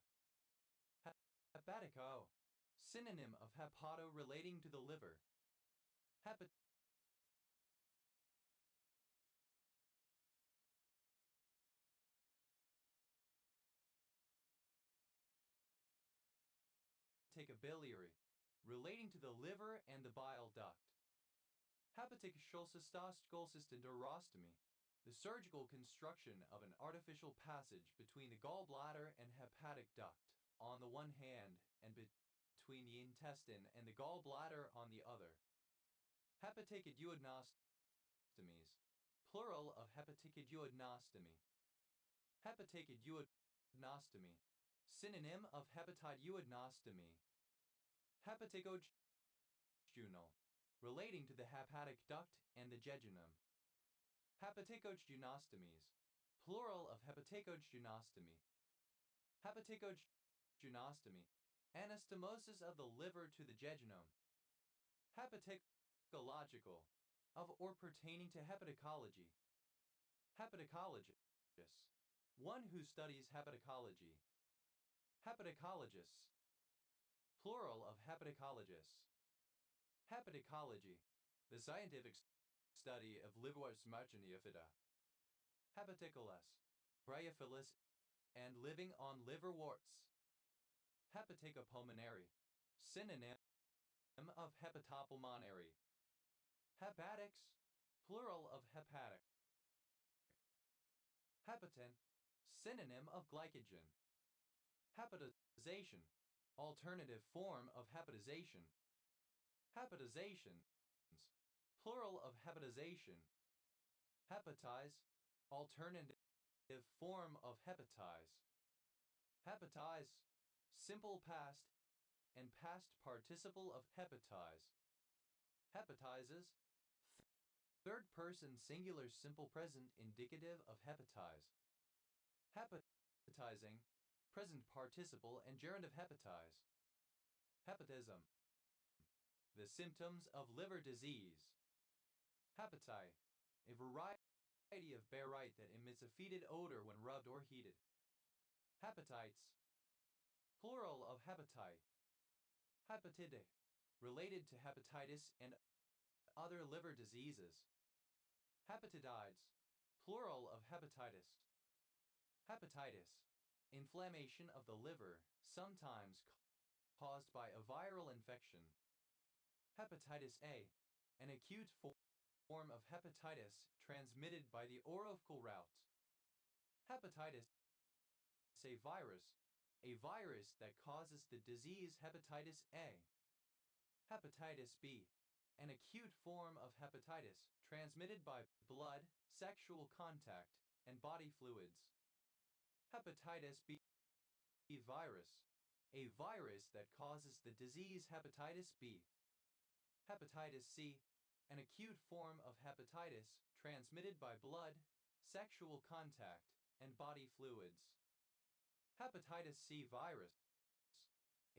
[SPEAKER 1] Hepatico. Synonym of hepato relating to the liver. Hepaticabiliary. Relating to the liver and the bile duct. Hepatic cholecystoscolcystindorostomy. The surgical construction of an artificial passage between the gallbladder and hepatic duct on the one hand and between the intestine and the gallbladder on the other. Hepaticoduodenostomies. Plural of hepaticoduodenostomy. Hepaticoduodenostomy. Synonym of hepatiduodenostomy. Hepaticojejunal. Relating to the hepatic duct and the jejunum. Hepaticojejunostomies. Plural of hepaticojejunostomy. Hepaticojejunostomy. Anastomosis of the liver to the jejunum. Hepaticological. Of or pertaining to hepatology. Hepaticologist. One who studies hepatology. Hepatologists. Plural of hepatologists. Hepatology. The scientific study of liverworts marginifida. Hepaticolis. Bryophilus and living on liverworts. Hepaticopulmonary. Synonym of hepatopulmonary. Hepatics. Plural of hepatic. Hepatin. Synonym of glycogen. Hepatization. Alternative form of hepatization. Hepatizations. Plural of hepatization. Hepatize. Alternative form of hepatize. Hepatize. Simple past and past participle of hepatize. Hepatizes. Third person singular simple present indicative of hepatize. Hepatizing. Present participle and gerund of hepatize. Hepatism. The symptoms of liver disease. Hepati. A variety of barite that emits a fetid odor when rubbed or heated. Hepatites. Plural of hepati. Hepatidic. Related to hepatitis and other liver diseases. Hepatidides. Plural of hepatitis. Hepatitis. Inflammation of the liver, sometimes caused by a viral infection. Hepatitis A. An acute form of hepatitis transmitted by the oropharyngeal route. Hepatitis A virus. A virus that causes the disease hepatitis A. Hepatitis B. An acute form of hepatitis transmitted by blood, sexual contact, and body fluids. Hepatitis B virus. A virus that causes the disease hepatitis B. Hepatitis C. An acute form of hepatitis transmitted by blood, sexual contact, and body fluids. Hepatitis C virus.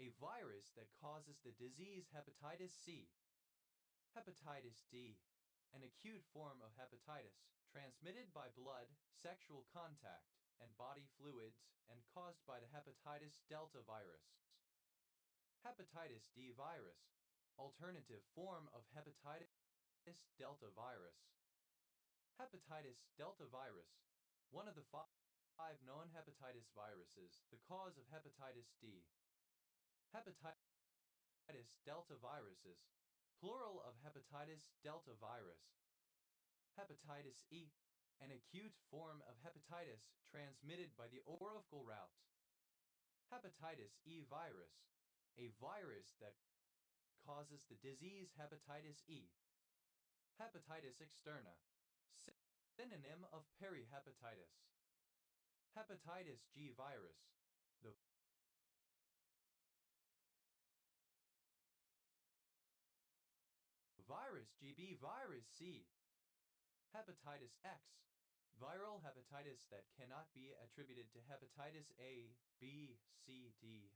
[SPEAKER 1] A virus that causes the disease hepatitis C. Hepatitis D. An acute form of hepatitis transmitted by blood, sexual contact, and body fluids and caused by the hepatitis delta virus. Hepatitis D virus. Alternative form of hepatitis delta virus. Hepatitis delta virus. One of the 5 known hepatitis viruses, the cause of hepatitis D. Hepatitis delta viruses, plural of hepatitis delta virus. Hepatitis E, an acute form of hepatitis transmitted by the orophageal route. Hepatitis E virus, a virus that causes the disease hepatitis E. Hepatitis externa, synonym of perihepatitis. Hepatitis G virus, the virus GB virus C. Hepatitis X, viral hepatitis that cannot be attributed to hepatitis A, B, C, D,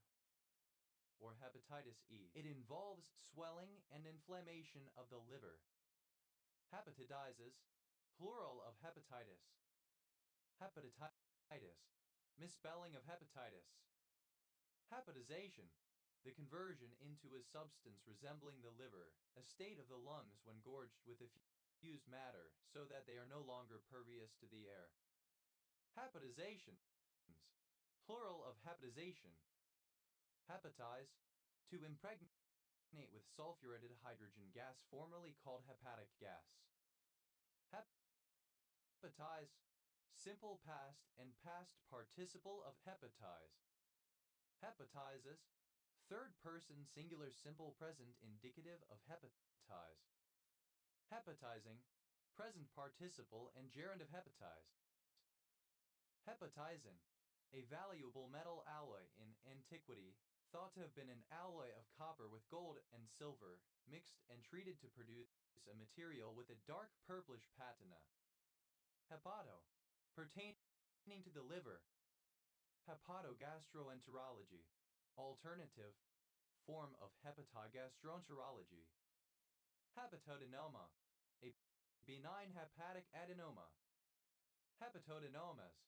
[SPEAKER 1] or hepatitis E. It involves swelling and inflammation of the liver. Hepatidizes, plural of hepatitis. Hepatitis, misspelling of hepatitis. Hepatization, the conversion into a substance resembling the liver, a state of the lungs when gorged with diffused matter so that they are no longer pervious to the air. Hepatizations, plural of hepatization. Hepatize, to impregnate with sulfurated hydrogen gas formerly called hepatic gas. Hepatize, simple past and past participle of hepatize. Hepatizes, third person singular simple present indicative of hepatize. Hepatizing, present participle and gerund of hepatize. Hepatizin, a valuable metal alloy in antiquity, thought to have been an alloy of copper with gold and silver, mixed and treated to produce a material with a dark purplish patina. Hepato, pertaining to the liver. Hepatogastroenterology, alternative form of hepatogastroenterology. Hepatoadenoma, a benign hepatic adenoma. Hepatodenomas,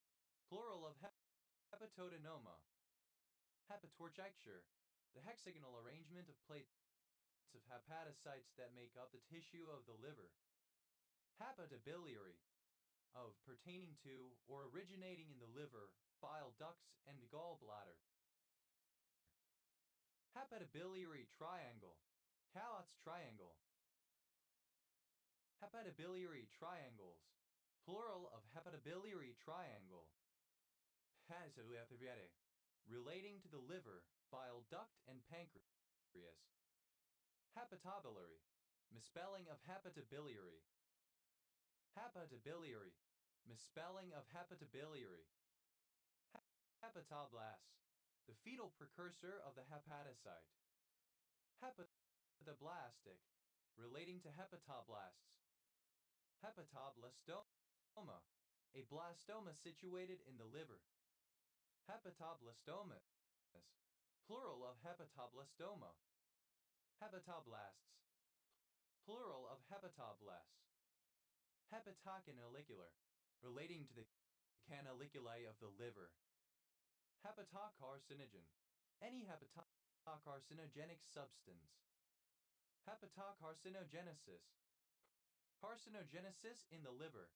[SPEAKER 1] plural of hepatodenoma. Hepatourticature, the hexagonal arrangement of plates of hepatocytes that make up the tissue of the liver. Hepatobiliary, of pertaining to or originating in the liver, bile ducts, and gallbladder. Hepatobiliary triangle, Cowot's triangle. Hepatobiliary triangles, plural of hepatobiliary triangle. Relating to the liver, bile duct, and pancreas. Hepatobiliary, misspelling of hepatobiliary. Hepatobiliary, misspelling of hepatobiliary. Hepatoblast, the fetal precursor of the hepatocyte. Hepatoblastic, relating to hepatoblasts. Hepatoblastoma, a blastoma situated in the liver. Hepatoblastomas, plural of hepatoblastoma. Hepatoblasts, plural of hepatoblasts. Hepatocanalicular, relating to the canaliculae of the liver. Hepatocarcinogen, any hepatocarcinogenic substance. Hepatocarcinogenesis, carcinogenesis in the liver.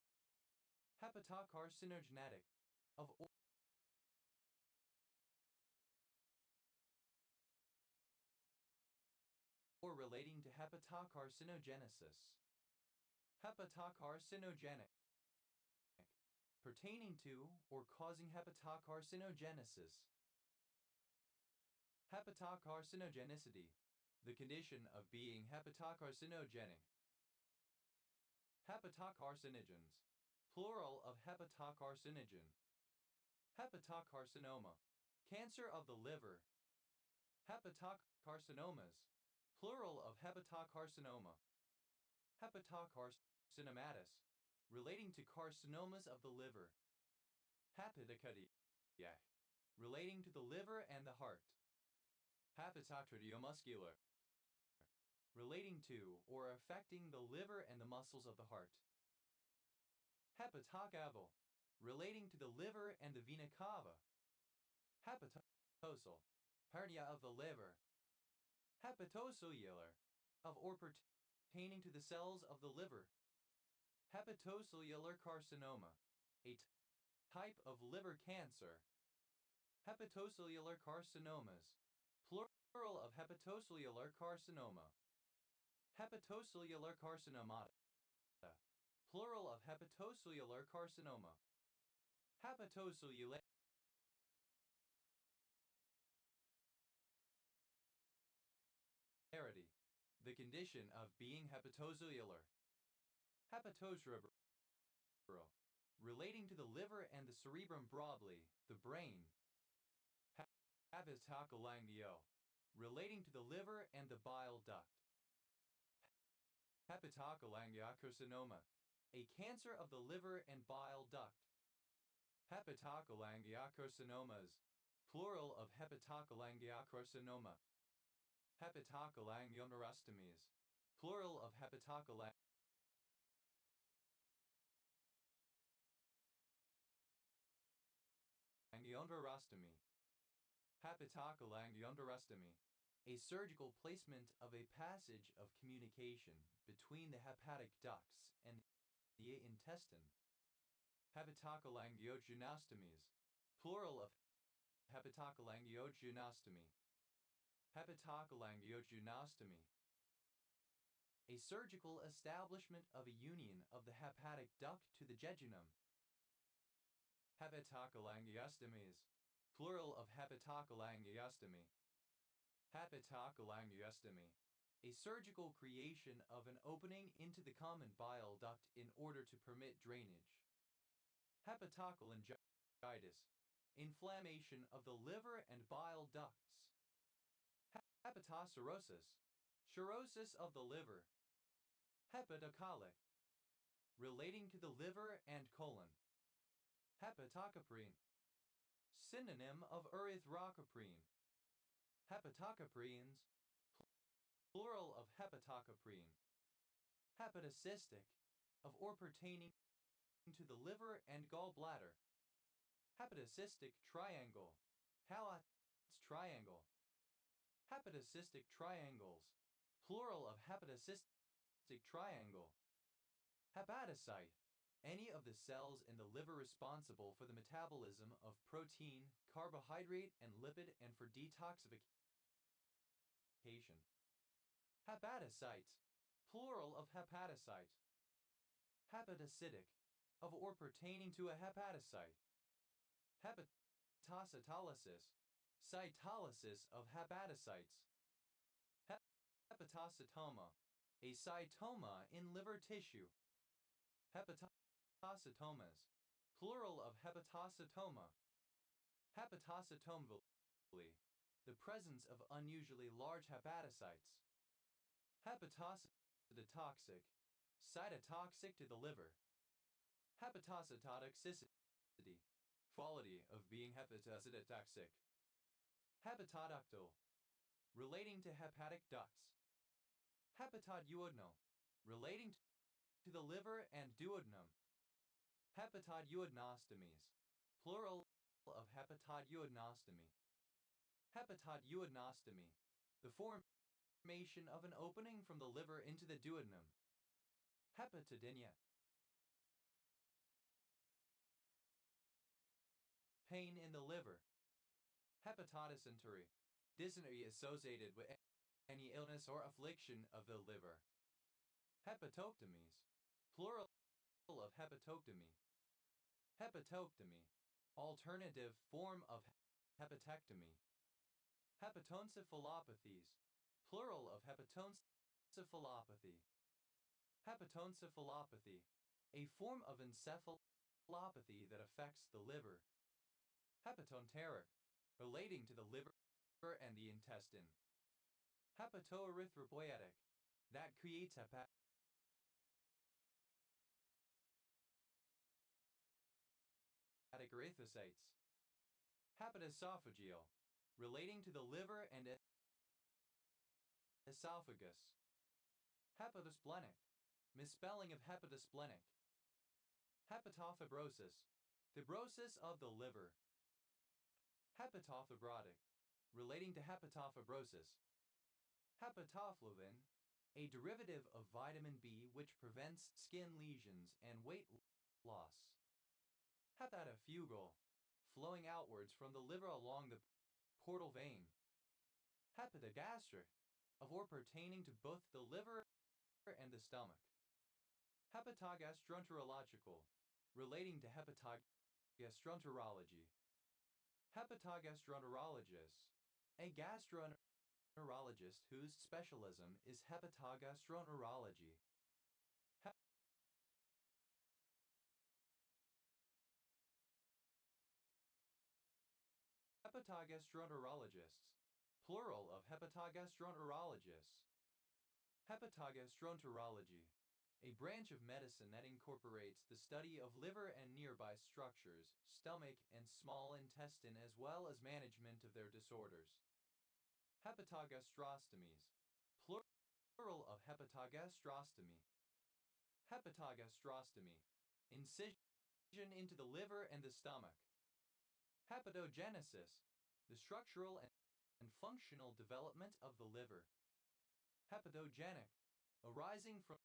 [SPEAKER 1] Hepatocarcinogenetic, of or relating to hepatocarcinogenesis. Hepatocarcinogenic, pertaining to or causing hepatocarcinogenesis. Hepatocarcinogenicity, the condition of being hepatocarcinogenic. Hepatocarcinogens, plural of hepatocarcinogen. Hepatocarcinoma, cancer of the liver. Hepatocarcinomas, plural of hepatocarcinoma. Hepatocarcinomatus, relating to carcinomas of the liver. Hepatocardiac, relating to the liver and the heart. Hepatocardiovascular, relating to or affecting the liver and the muscles of the heart. Hepatocaval, relating to the liver and the vena cava. Hepatosal, hernia of the liver. Hepatocellular, of or pertaining to the cells of the liver. Hepatocellular carcinoma, a Type of liver cancer. Hepatocellular carcinomas. Plural of hepatocellular carcinoma. Hepatocellular carcinomata. Plural of hepatocellular carcinoma. Hepatocellularity. The condition of being hepatocellular. Hepatocerebral. Relating to the liver and the cerebrum broadly, the brain. Hepatocholangio. Relating to the liver and the bile duct. Hepatocholangiocarcinoma. A cancer of the liver and bile duct. Hepatocholangiocarcinomas. Plural of hepatocholangiocarcinoma. Hepatocholangioneurastomies. Plural of hepatocholangioneurastomy. Hepatocholangioneurastomy. A surgical placement of a passage of communication between the hepatic ducts and the intestine. Hepatocholangiogynostomies. Plural of hepatocholangiogynostomy. Hepatocholangiogynostomy. A surgical establishment of a union of the hepatic duct to the jejunum. Hepatocholangiostomies. Plural of hepatocholangiostomy. Hepatocholangiostomy. A surgical creation of an opening into the common bile duct in order to permit drainage. Hepatocholangitis. Inflammation of the liver and bile ducts. Hepatocirrhosis. Cirrhosis of the liver. Hepatocolic. Relating to the liver and colon. Hepatocoprine. Synonym of erythrocoprine. Hepatocoprines. Plural of hepatocoprine. Hepatocystic. Of or pertaining to the liver and gallbladder. Hepatocystic triangle. Halot's triangle. Hepatocystic triangles. Plural of hepatocystic triangle. Hepatocyte. Any of the cells in the liver responsible for the metabolism of protein, carbohydrate, and lipid and for detoxification. Hepatocytes. Plural of hepatocyte. Hepatocytic. Of or pertaining to a hepatocyte. Hepatocytolysis. Cytolysis of hepatocytes. Hepatocytoma. A cytoma in liver tissue. Hepatocytomas. Plural of hepatocytoma. Hepatocytomegaly. The presence of unusually large hepatocytes. Hepatocytotoxic. Cytotoxic to the liver. Hepatocytotoxicity. Quality of being hepatocytotoxic. Hepatoductal. Relating to hepatic ducts. Hepatoduodenal. Relating to the liver and duodenum. Hepatoduodenostomies. Plural of hepatoduodenostomy. Hepatoduodenostomy. The formation of an opening from the liver into the duodenum. Hepatodynia. Pain in the liver. Hepatodysentery. Dysentery associated with any illness or affliction of the liver. Hepatoctomies. Plural of hepatoctomy. Hepatoctomy. Alternative form of hepatectomy. Hepatoencephalopathies. Plural of hepatoencephalopathy. Hepatoencephalopathy. A form of encephalopathy that affects the liver. Hepatoenteric. Relating to the liver and the intestine. Hepatoerythropoietic. That creates hepatic erythrocytes. Hepatosophageal. Relating to the liver and esophagus. Hepatosplenic. Misspelling of hepatosplenic. Hepatofibrosis. Fibrosis of the liver. Hepatofibrotic. Relating to hepatofibrosis. Hepatoflavin. A derivative of vitamin B which prevents skin lesions and weight loss. Hepatofugal, flowing outwards from the liver along the portal vein. Hepatogastric, of or pertaining to both the liver and the stomach. Hepatogastroenterological, relating to hepatogastroenterology. Hepatogastroenterologist, a gastroenterologist whose specialism is hepatogastroenterology. Hepatogastroenterologists, plural of hepatogastroenterologists. Hepatogastroenterology, a branch of medicine that incorporates the study of liver and nearby structures, stomach and small intestine, as well as management of their disorders. Hepatogastrostomies, plural of hepatogastrostomy. Hepatogastrostomy, incision into the liver and the stomach. Hepatogenesis, the structural and functional development of the liver. Hepatogenic, arising from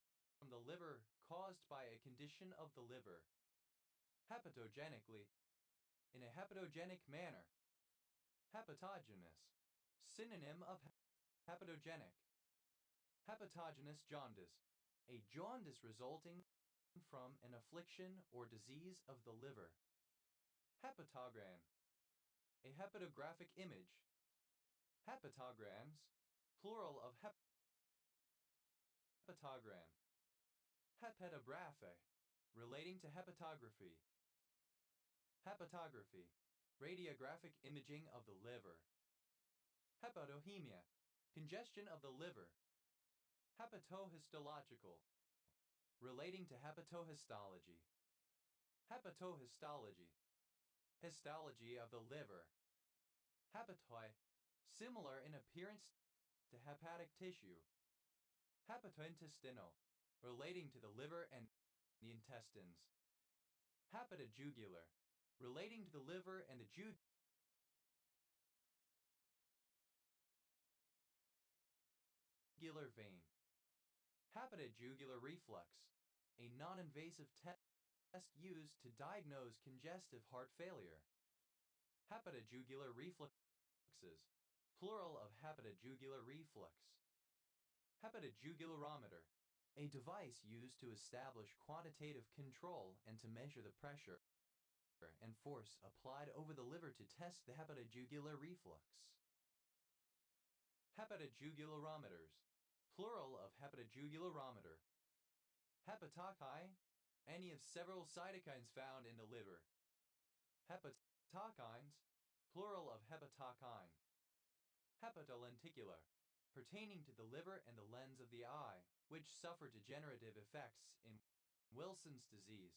[SPEAKER 1] the liver, caused by a condition of the liver. Hepatogenically, in a hepatogenic manner. Hepatogenous, synonym of hepatogenic. Hepatogenous jaundice, a jaundice resulting from an affliction or disease of the liver. Hepatogram, a hepatographic image. Hepatograms, plural of hepatogram. Hepatography, relating to hepatography. Hepatography, radiographic imaging of the liver. Hepatohemia, congestion of the liver. Hepatohistological, relating to hepatohistology. Hepatohistology, histology of the liver. Hepatoi, similar in appearance to hepatic tissue. Hepatointestinal, relating to the liver and the intestines. Hepatojugular, relating to the liver and the jugular vein. Hepatojugular reflux, a non-invasive test used to diagnose congestive heart failure. Hepatojugular refluxes, plural of hepatojugular reflux. Hepatojugularometer, a device used to establish quantitative control and to measure the pressure and force applied over the liver to test the hepatojugular reflux. Hepatojugularometers, plural of hepatojugularometer. Hepatokine, any of several cytokines found in the liver. Hepatokines, plural of hepatokine. Hepatolenticular, pertaining to the liver and the lens of the eye, which suffer degenerative effects in Wilson's disease.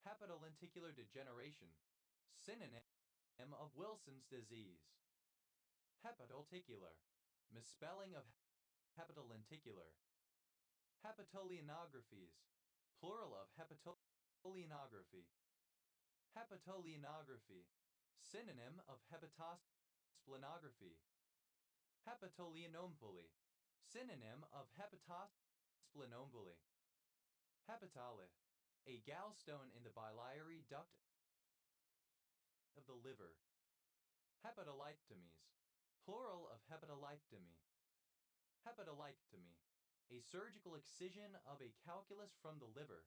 [SPEAKER 1] Hepatolenticular degeneration, synonym of Wilson's disease. Hepatolenticular, misspelling of hepatolenticular. Hepatolionographies, plural of hepatolionography. Hepatolionography, synonym of hepatosplenography. Hepatolionompoli, synonym of hepatosplenopoli. Hepatolith, a gallstone in the biliary duct of the liver. Hepatolectomies, plural of hepatolectomy. Hepatolectomy, a surgical excision of a calculus from the liver.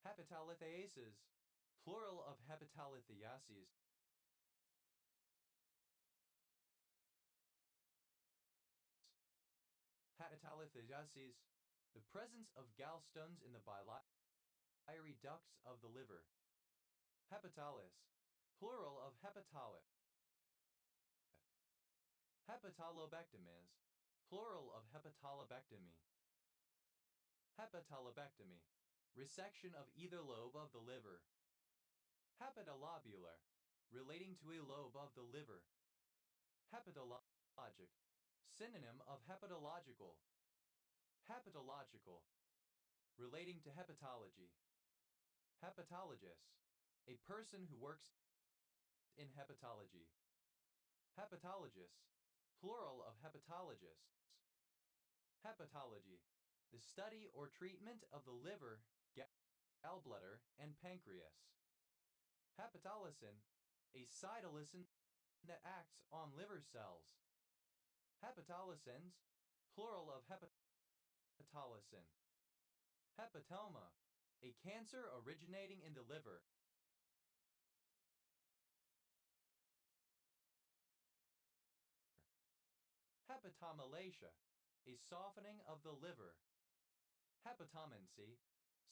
[SPEAKER 1] Hepatolithiasis, plural of hepatolithiases. Hepatolithiasis, the presence of gallstones in the biliary ducts of the liver. Hepatalis, plural of hepatolith. Hepatolobectomies, plural of hepatolobectomy. Hepatolobectomy, resection of either lobe of the liver. Hepatolobular, relating to a lobe of the liver. Hepatologic, synonym of hepatological. Hepatological, relating to hepatology. Hepatologist, a person who works in hepatology. Hepatologists, plural of hepatologists. Hepatology, the study or treatment of the liver, gallbladder, and pancreas. Hepatolysin, a cytolysin that acts on liver cells. Hepatolysins, plural of hepatolysin. Hepatoma, a cancer originating in the liver. Hepatomalacia, a softening of the liver. Hepatomancy,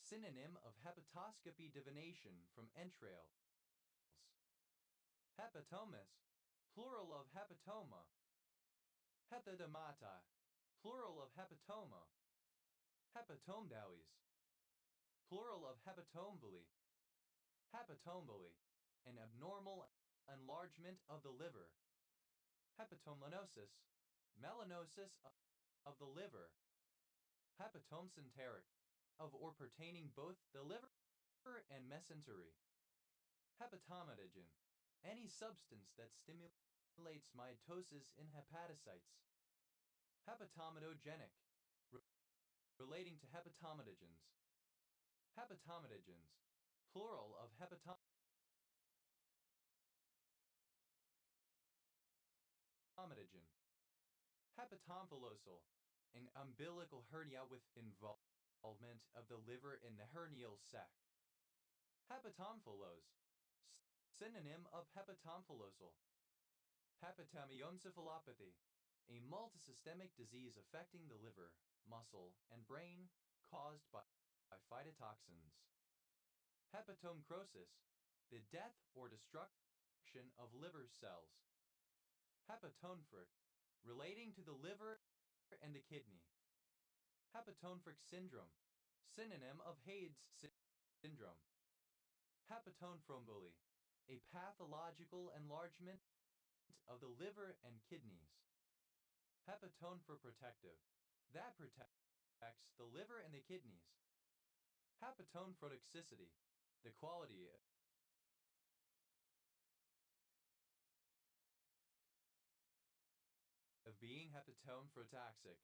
[SPEAKER 1] synonym of hepatoscopy divination from entrails. Hepatomas, plural of hepatoma. Hepatodomata, plural of hepatoma. Hepatomboles, plural of hepatomboli. Hepatomboli, an abnormal enlargement of the liver. Hepatomellanosis, melanosis of the liver. Hepatomesenteric, of or pertaining both the liver and mesentery. Hepatomatogen, any substance that stimulates mitosis in hepatocytes. Hepatomatogenic, relating to hepatomatogens. Hepatomatogens, plural of hepatogen. Hepatomphalosal, an umbilical hernia with involvement of the liver in the hernial sac. Hepatomphalose, synonym of hepatomphalosal. Hepatomyoencephalopathy, a multisystemic disease affecting the liver, muscle, and brain caused by phytotoxins. Hepatomcrosis, the death or destruction of liver cells. Hepatonefric, relating to the liver and the kidney. Hepatonefric syndrome, synonym of Hayes syndrome. Hepatonthromboli, a pathological enlargement of the liver and kidneys. Hepatonephrocprotective, that protects the liver and the kidneys. Hepatonephrotoxicity, the quality of being hepatonephrotoxic.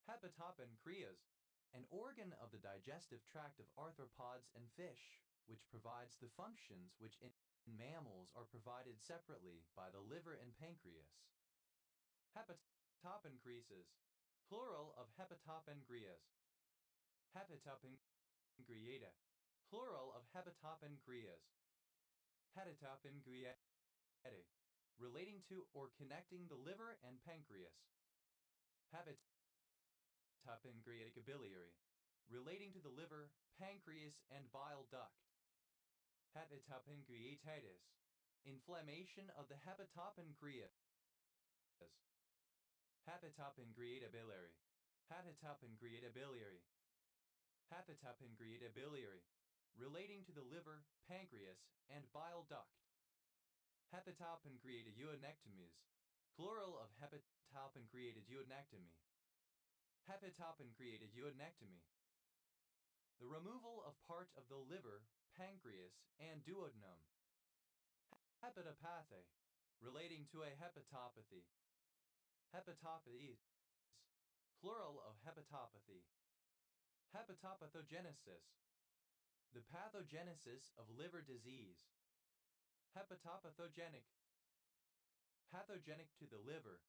[SPEAKER 1] Hepatopancreas, an organ of the digestive tract of arthropods and fish, which provides the functions which in mammals are provided separately by the liver and pancreas. Hepatopancreases, plural of hepatopancreas. Hepatopancreata, plural of hepatopancreas. Hepatopancreatae, relating to or connecting the liver and pancreas. Hepatopancreatic biliary, relating to the liver, pancreas, and bile duct. Hepatopancreatitis, inflammation of the hepatopancreas. Hepatopancreata biliary, hepatopancreata biliary. Hepatopancreata biliary, relating to the liver, pancreas, and bile duct. Hepatopancreata duodenectomies, plural of hepatopancreata duodenectomy. Hepatopancreata duodenectomy, the removal of part of the liver, pancreas, and duodenum. Hepatopathy, relating to a hepatopathy. Hepatopathies, plural of hepatopathy. Hepatopathogenesis, the pathogenesis of liver disease. Hepatopathogenic, pathogenic to the liver.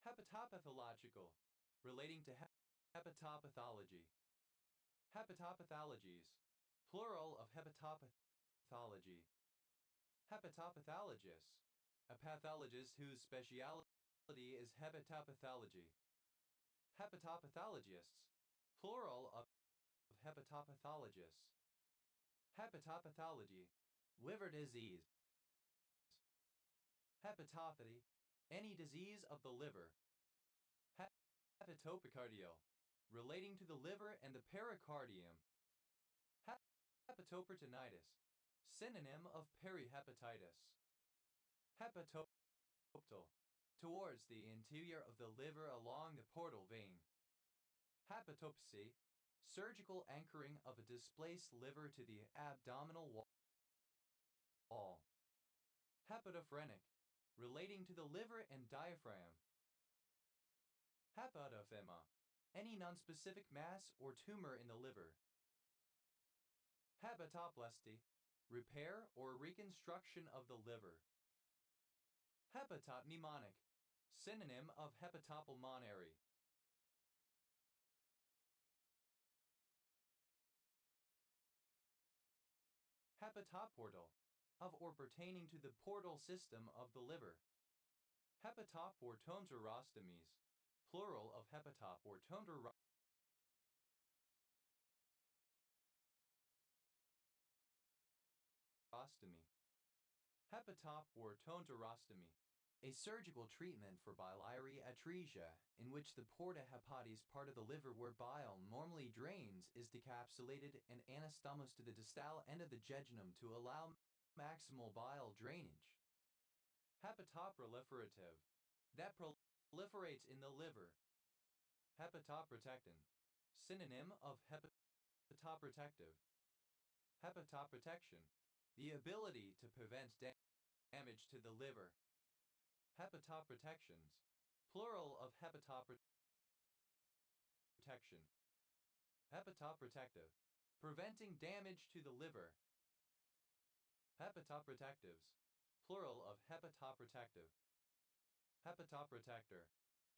[SPEAKER 1] Hepatopathological, relating to hepatopathology. Hepatopathologies, plural of hepatopathology. Hepatopathologist, a pathologist whose specialty is hepatopathology. Hepatopathologists, plural of hepatopathologists. Hepatopathology, liver disease. Hepatopathy, any disease of the liver. Hepatopicardial, relating to the liver and the pericardium. Hepatoperitonitis, synonym of perihepatitis. Hepatoptal, towards the interior of the liver along the portal vein. Hepatopsy, surgical anchoring of a displaced liver to the abdominal wall. Hepatophrenic, relating to the liver and diaphragm. Hepatophema, any nonspecific mass or tumor in the liver. Hepatoplasty, repair or reconstruction of the liver. Hepatopneumonic, synonym of hepatopulmonary. Hepatoportal, of or pertaining to the portal system of the liver. Hepatoportonterostomies, plural of hepatoportonterostomy. Hepatoportonterostomy, a surgical treatment for biliary atresia in which the porta hepatis, part of the liver where bile normally drains, is decapsulated and anastomosed to the distal end of the jejunum to allow maximal bile drainage. Hepatoproliferative, that proliferates in the liver. Hepatoprotectant, synonym of hepatoprotective. Hepatoprotection, the ability to prevent damage to the liver. Hepatoprotections, plural of hepatoprotection. Hepatoprotective, preventing damage to the liver. Hepatoprotectives, plural of hepatoprotective. Hepatoprotector,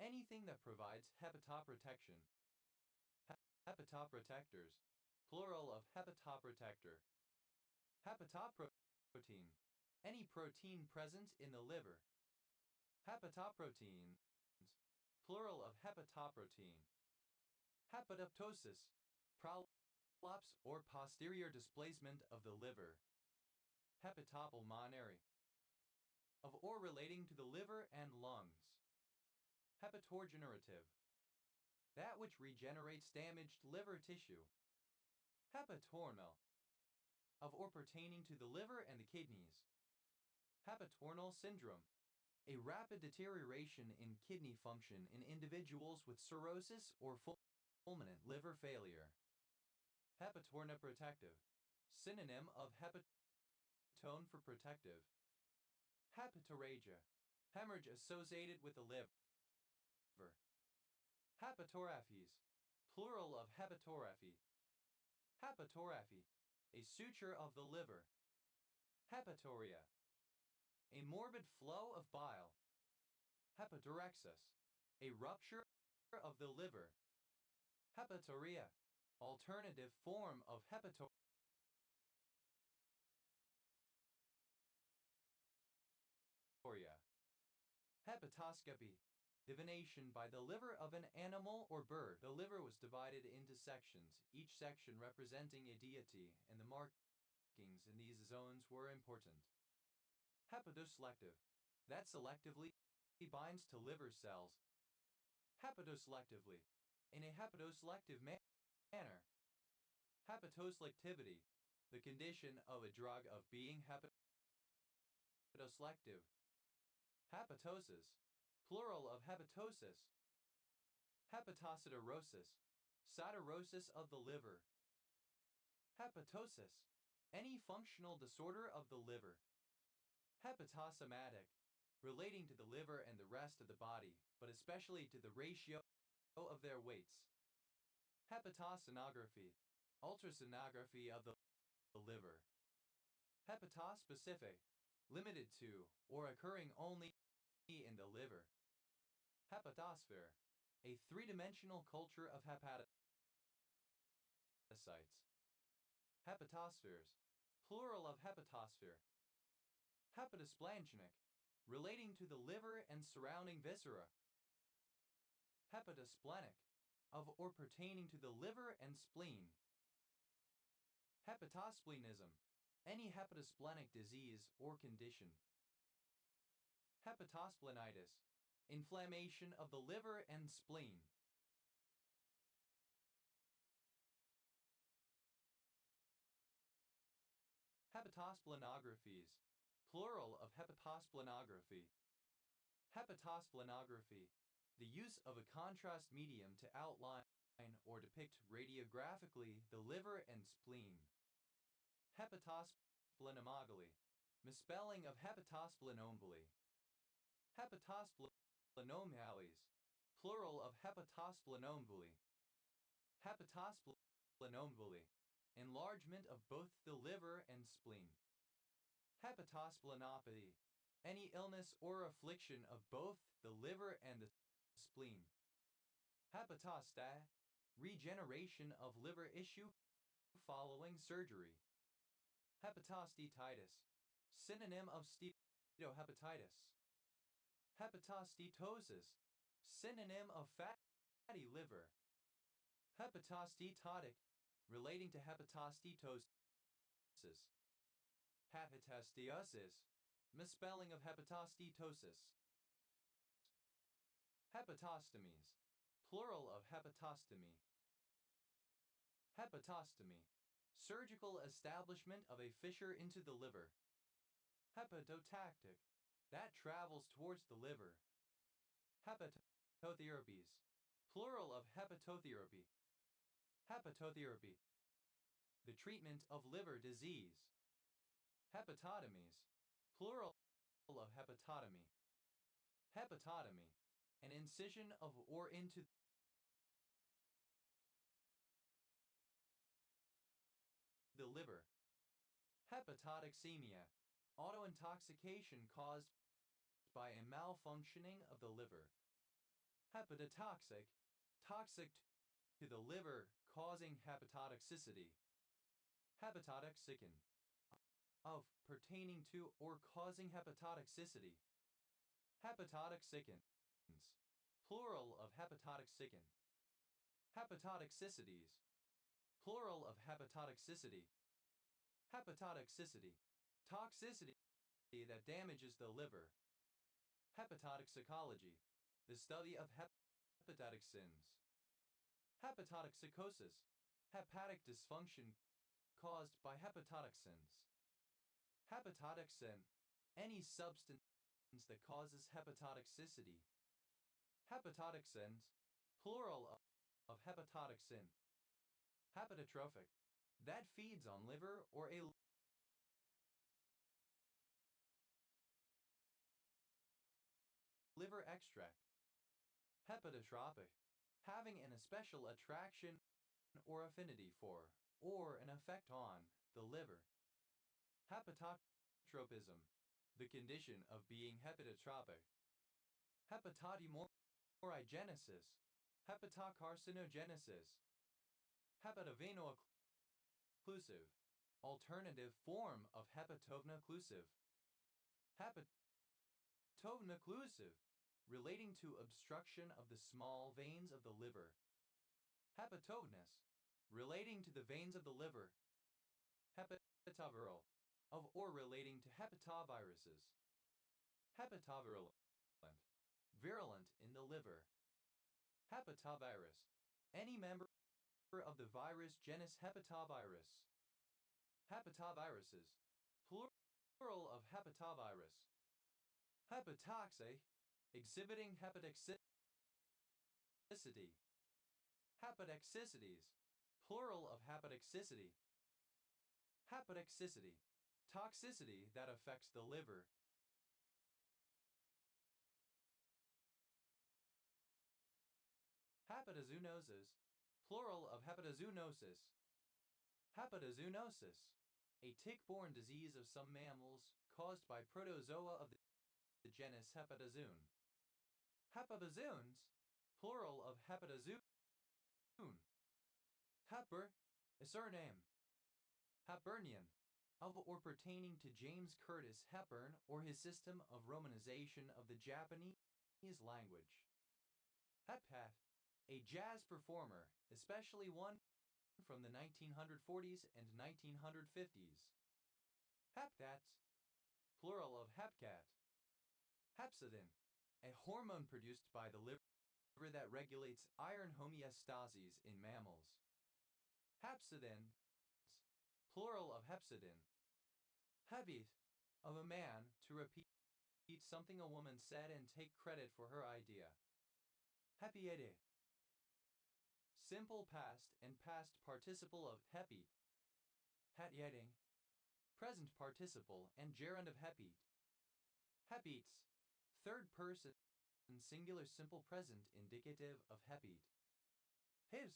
[SPEAKER 1] anything that provides hepatoprotection. Hepatoprotectors, plural of hepatoprotector. Hepatoprotein, any protein present in the liver. Hepatoproteins, plural of hepatoprotein. Hepatoptosis, prolapse or posterior displacement of the liver. Hepatopulmonary, of or relating to the liver and lungs. Hepatoregenerative, that which regenerates damaged liver tissue. Hepatornal, of or pertaining to the liver and the kidneys. Hepatornal syndrome, a rapid deterioration in kidney function in individuals with cirrhosis or fulminant liver failure. Hepatorneprotective, synonym of hepatone for protective. Hepatorrhagia, hemorrhage associated with the liver. Hepatorrhaphes, plural of hepatorophy. Hepatorrhaphy, a suture of the liver. Hepaturia, a morbid flow of bile. Hepatorrhexis, a rupture of the liver. Hepaturia, alternative form of hepaturia. Hepatoscopy, divination by the liver of an animal or bird. The liver was divided into sections, each section representing a deity, and the markings in these zones were important. Hepatoselective, that selectively binds to liver cells. Hepatoselectively, in a hepatoselective manner. Hepatoselectivity, the condition of a drug of being hepatoselective. Hepatosis, plural of hepatosis. Hepatosiderosis, siderosis of the liver. Hepatosis, any functional disorder of the liver. Hepatosomatic, relating to the liver and the rest of the body, but especially to the ratio of their weights. Hepatosonography, ultrasonography of the liver. Hepatospecific, limited to or occurring only in the liver. Hepatosphere, a three-dimensional culture of hepatocytes. Hepatospheres, plural of hepatosphere. Hepatosplanchnic, relating to the liver and surrounding viscera. Hepatosplenic, of or pertaining to the liver and spleen. Hepatosplenism, any hepatosplenic disease or condition. Hepatosplenitis, inflammation of the liver and spleen. Hepatosplenographies, plural of hepatosplenography. Hepatosplenography, the use of a contrast medium to outline or depict radiographically the liver and spleen. Hepatosplenomegaly, misspelling of hepatosplenomegaly. Hepatosplenomegaly, plural of hepatosplenomegaly. Hepatosplenomegaly, enlargement of both the liver and spleen. Hepatosplenopathy, any illness or affliction of both the liver and the spleen. Hepatostat, regeneration of liver issue following surgery. Hepatostatitis, synonym of steatohepatitis. Hepatostetosis, synonym of fatty liver. Hepatostetotic, relating to hepatostetosis. Hepatostiosis, misspelling of hepatostetosis. Hepatostomies, plural of hepatostomy. Hepatostomy, surgical establishment of a fissure into the liver. Hepatotactic, that travels towards the liver. Hepatotherapies, plural of hepatotherapy. Hepatotherapy, the treatment of liver disease. Hepatotomies, plural of hepatotomy. Hepatotomy, an incision of or into the liver. Hepatotoxemia, autointoxication caused by a malfunctioning of the liver. Hepatotoxic, toxic to the liver, causing hepatotoxicity. Hepatotoxicin, of, pertaining to, or causing hepatotoxicity. Hepatotoxicins, plural of hepatotoxicin. Hepatotoxicities, plural of hepatotoxicity. Hepatotoxicity, toxicity that damages the liver. Hepatotoxicology, the study of hepatotoxins. Hepatotoxicosis, hepatic dysfunction caused by hepatotoxins. Hepatotoxin, any substance that causes hepatotoxicity. Hepatotoxins, plural of hepatotoxin. Hepatotrophic, that feeds on liver or a liver extract. Hepatotropic, having an especial attraction or affinity for, or an effect on, the liver. Hepatotropism, the condition of being hepatotropic. Hepatotemorogenesis, hepatocarcinogenesis. Hepatovenoocclusive, alternative form of hepatovenoocclusive. Hepatovenoocclusive, relating to obstruction of the small veins of the liver. Hepatovenous, relating to the veins of the liver. Hepatoviral, of or relating to hepatoviruses. Hepatovirulent, virulent in the liver. Hepatovirus, any member of the virus genus Hepatovirus. Hepatoviruses, plural of hepatovirus. Hepatotoxic, exhibiting hepatotoxicity. Hepatotoxicities, plural of hepatotoxicity. Hepatotoxicity, toxicity that affects the liver. Hepatozoonosis, plural of hepatozoonosis. Hepatozoonosis, a tick-borne disease of some mammals caused by protozoa of the genus Hepatozoon. Hepatozoons, plural of hepatozoon. Hepburn, a surname. Hepburnian, of or pertaining to James Curtis Hepburn or his system of romanization of the Japanese language. Hephat, a jazz performer, especially one from the 1940s and 1950s. Hepcats, plural of hepcat. Hepcidin, a hormone produced by the liver that regulates iron homeostasis in mammals. Hepcidin, plural of hepcidin. Hebeth, of a man, to repeat something a woman said and take credit for her idea. Hepiede, simple past and past participle of hepit. Hetieding, present participle and gerund of hepit. Hepits, third person singular simple present indicative of hepit. His,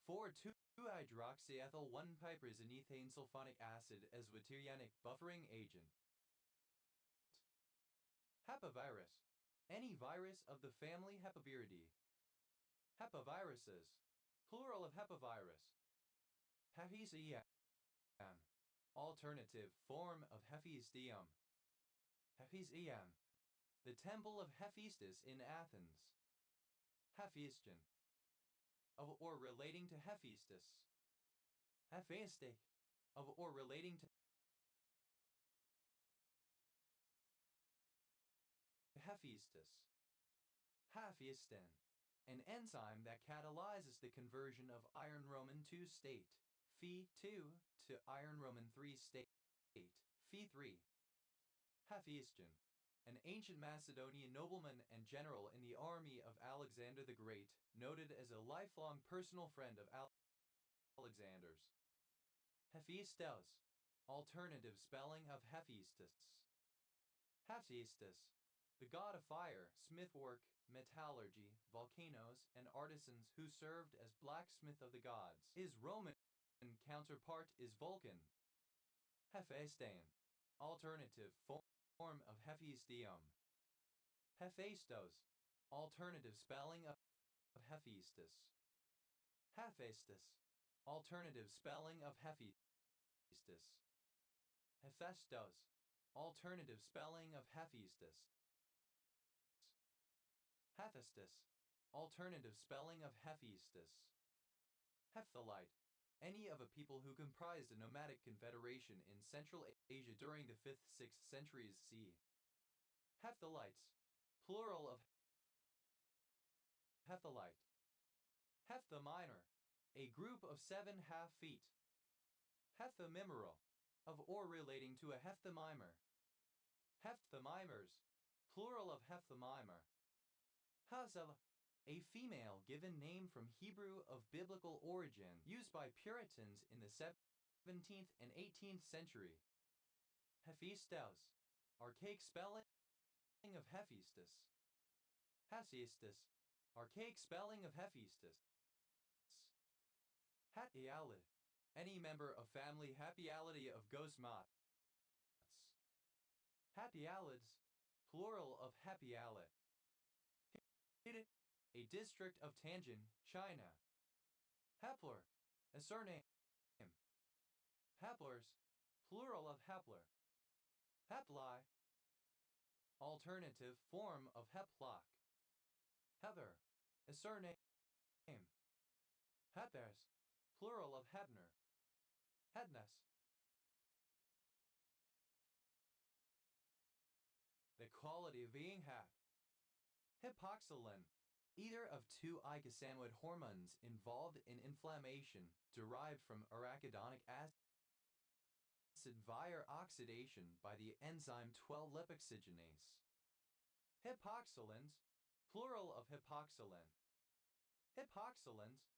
[SPEAKER 1] 4,2-hydroxyethyl 1-piperazine ethane sulfonic acid as deuterionic buffering agent. Hepavirus. Any virus of the family Hepaviridae. Hepaviruses. Plural of hepavirus. Hephaestion. Alternative form of Hephaestion. Hephaestion. The Temple of Hephaestus in Athens. Hephaestion. Of or relating to Hephaestus. Hephaestic. Of or relating to Hephaestus. Hephaestin. An enzyme that catalyzes the conversion of iron Roman 2 state, Phe2, to iron Roman 3 state, Phe3. Hephaestion. An ancient Macedonian nobleman and general in the army of Alexander the Great, noted as a lifelong personal friend of Alexander's. Hephaestus. Alternative spelling of Hephaestus. Hephaestus. The god of fire, smithwork, metallurgy, volcanoes, and artisans who served as blacksmith of the gods. His Roman counterpart is Vulcan. Hephaestion. Alternative form of Hephaestion. Hephaestos. Alternative spelling of Hephaestus. Hephaestus. Alternative spelling of Hephaestus. Hephaestos. Alternative spelling of Hephaestus. Hephaestus. Alternative spelling of Hephaestus. Hephthalite. Any of a people who comprised a nomadic confederation in Central Asia during the 5th, 6th centuries c. Hephthalites. Plural of hephthalite. Hephtha minor. A group of 7 half feet. Hephtamimeral. Of or relating to a hephtamimer. Hephthamimers. Plural of hephtamimer. Hazela. A female given name from Hebrew of biblical origin used by Puritans in the 17th and 18th century. Hephaestus. Archaic spelling of Hephaestus. Hephaestus. Archaic spelling of Hephaestus. Hatialid. Any member of family Hapialidae of ghost moths. Hatialids. Plural of Hapialid. A district of Tianjin, China. Hepler. A surname. Heplers. Plural of Hepler. Hepli. Alternative form of Heplock. Heather. A surname. Hepers. Plural of Hebner. Hedness. The quality of being hep. Hypoxylin. Either of two icosanoid hormones involved in inflammation derived from arachidonic acid via oxidation by the enzyme 12-lipoxygenase. Hypoxylins. Plural of hypoxylin. Hypoxylins.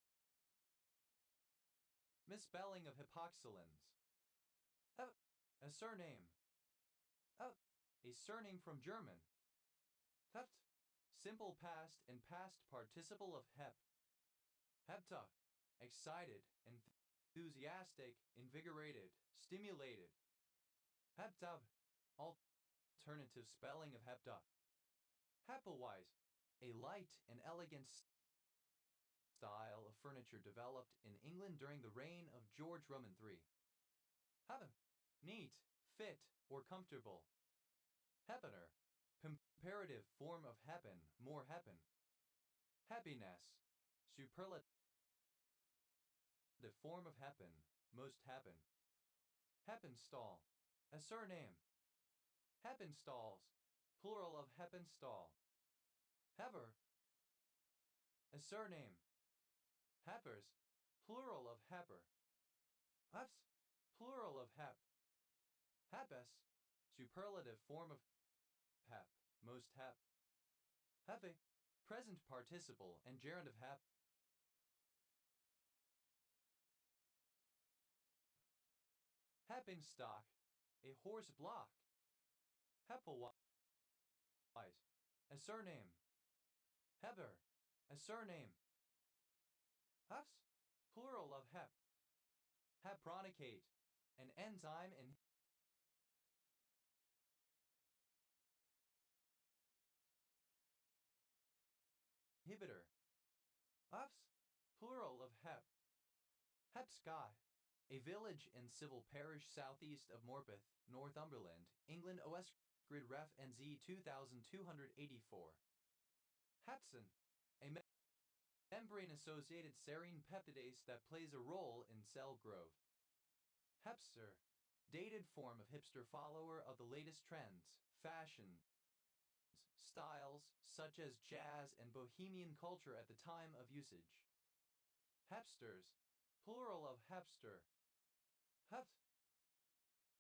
[SPEAKER 1] Misspelling of hypoxylins. A surname. A surname from German. Hept. Simple past and past participle of hep. Hepta. Excited, enthusiastic, invigorated, stimulated. Heptab. Alternative spelling of hepta. Hepawise. A light and elegant style of furniture developed in England during the reign of George Roman III. Heaven. Neat, fit, or comfortable. Heppener. Comparative form of happen, more happen. Happiness. Superlative form of happen, most happen. Heppenstall. A surname. Heppenstalls. Plural of Heppenstall. Hever. A surname. Heppers. Plural of Hepper. Huffs. Plural of Hep. Heppes. Superlative form of hep, most hep. Hefe. Present participle and gerund of hep. Hepping stock. A horse block. Hepplewise. A surname. Heber. A surname. Huffs. Plural of hep. Hepronicate. An enzyme in inhibitor. Ups, plural of Hep. Hepscot, a village and civil parish southeast of Morpeth, Northumberland, England. OS Grid Ref NZ 2284. Hepsin, a membrane-associated serine peptidase that plays a role in cell growth. Hepster, dated form of hipster, follower of the latest trends, fashions, styles such as jazz and bohemian culture at the time of usage. Hepsters, plural of hepster. Hept,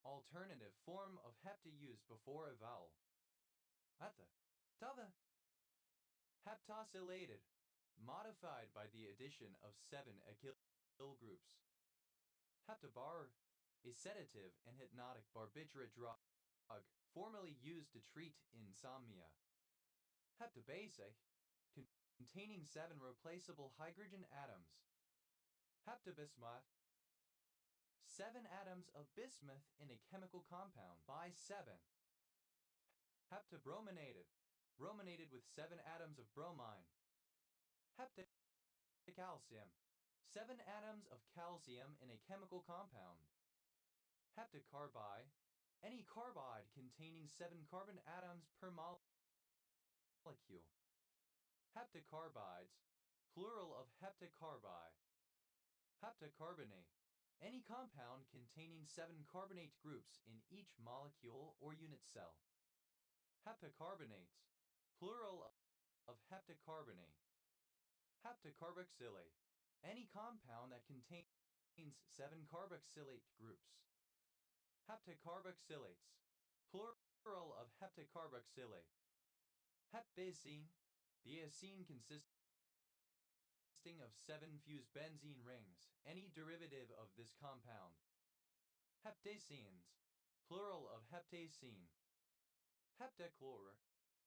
[SPEAKER 1] alternative form of hepta used before a vowel. Hepta, tava. Heptosylated, modified by the addition of 7 acyl groups. Heptabar, a sedative and hypnotic barbiturate drug, formerly used to treat insomnia. Heptabasic, containing 7 replaceable hydrogen atoms. Heptabismuth, 7 atoms of bismuth in a chemical compound by 7. Heptabrominated, brominated with 7 atoms of bromine. Heptacalcium, 7 atoms of calcium in a chemical compound. Heptacarbi, any carbide containing 7 carbon atoms per molecule. Heptacarbides, plural of heptacarbi. Heptacarbonate, any compound containing 7 carbonate groups in each molecule or unit cell. Heptacarbonates, plural of heptacarbonate. Heptacarboxylate, any compound that contains 7 carboxylate groups. Heptacarboxylates, plural of heptacarboxylate. Hepbenzene, the acene consisting of 7 fused benzene rings, any derivative of this compound. Heptacenes, plural of heptacene. Heptachlor,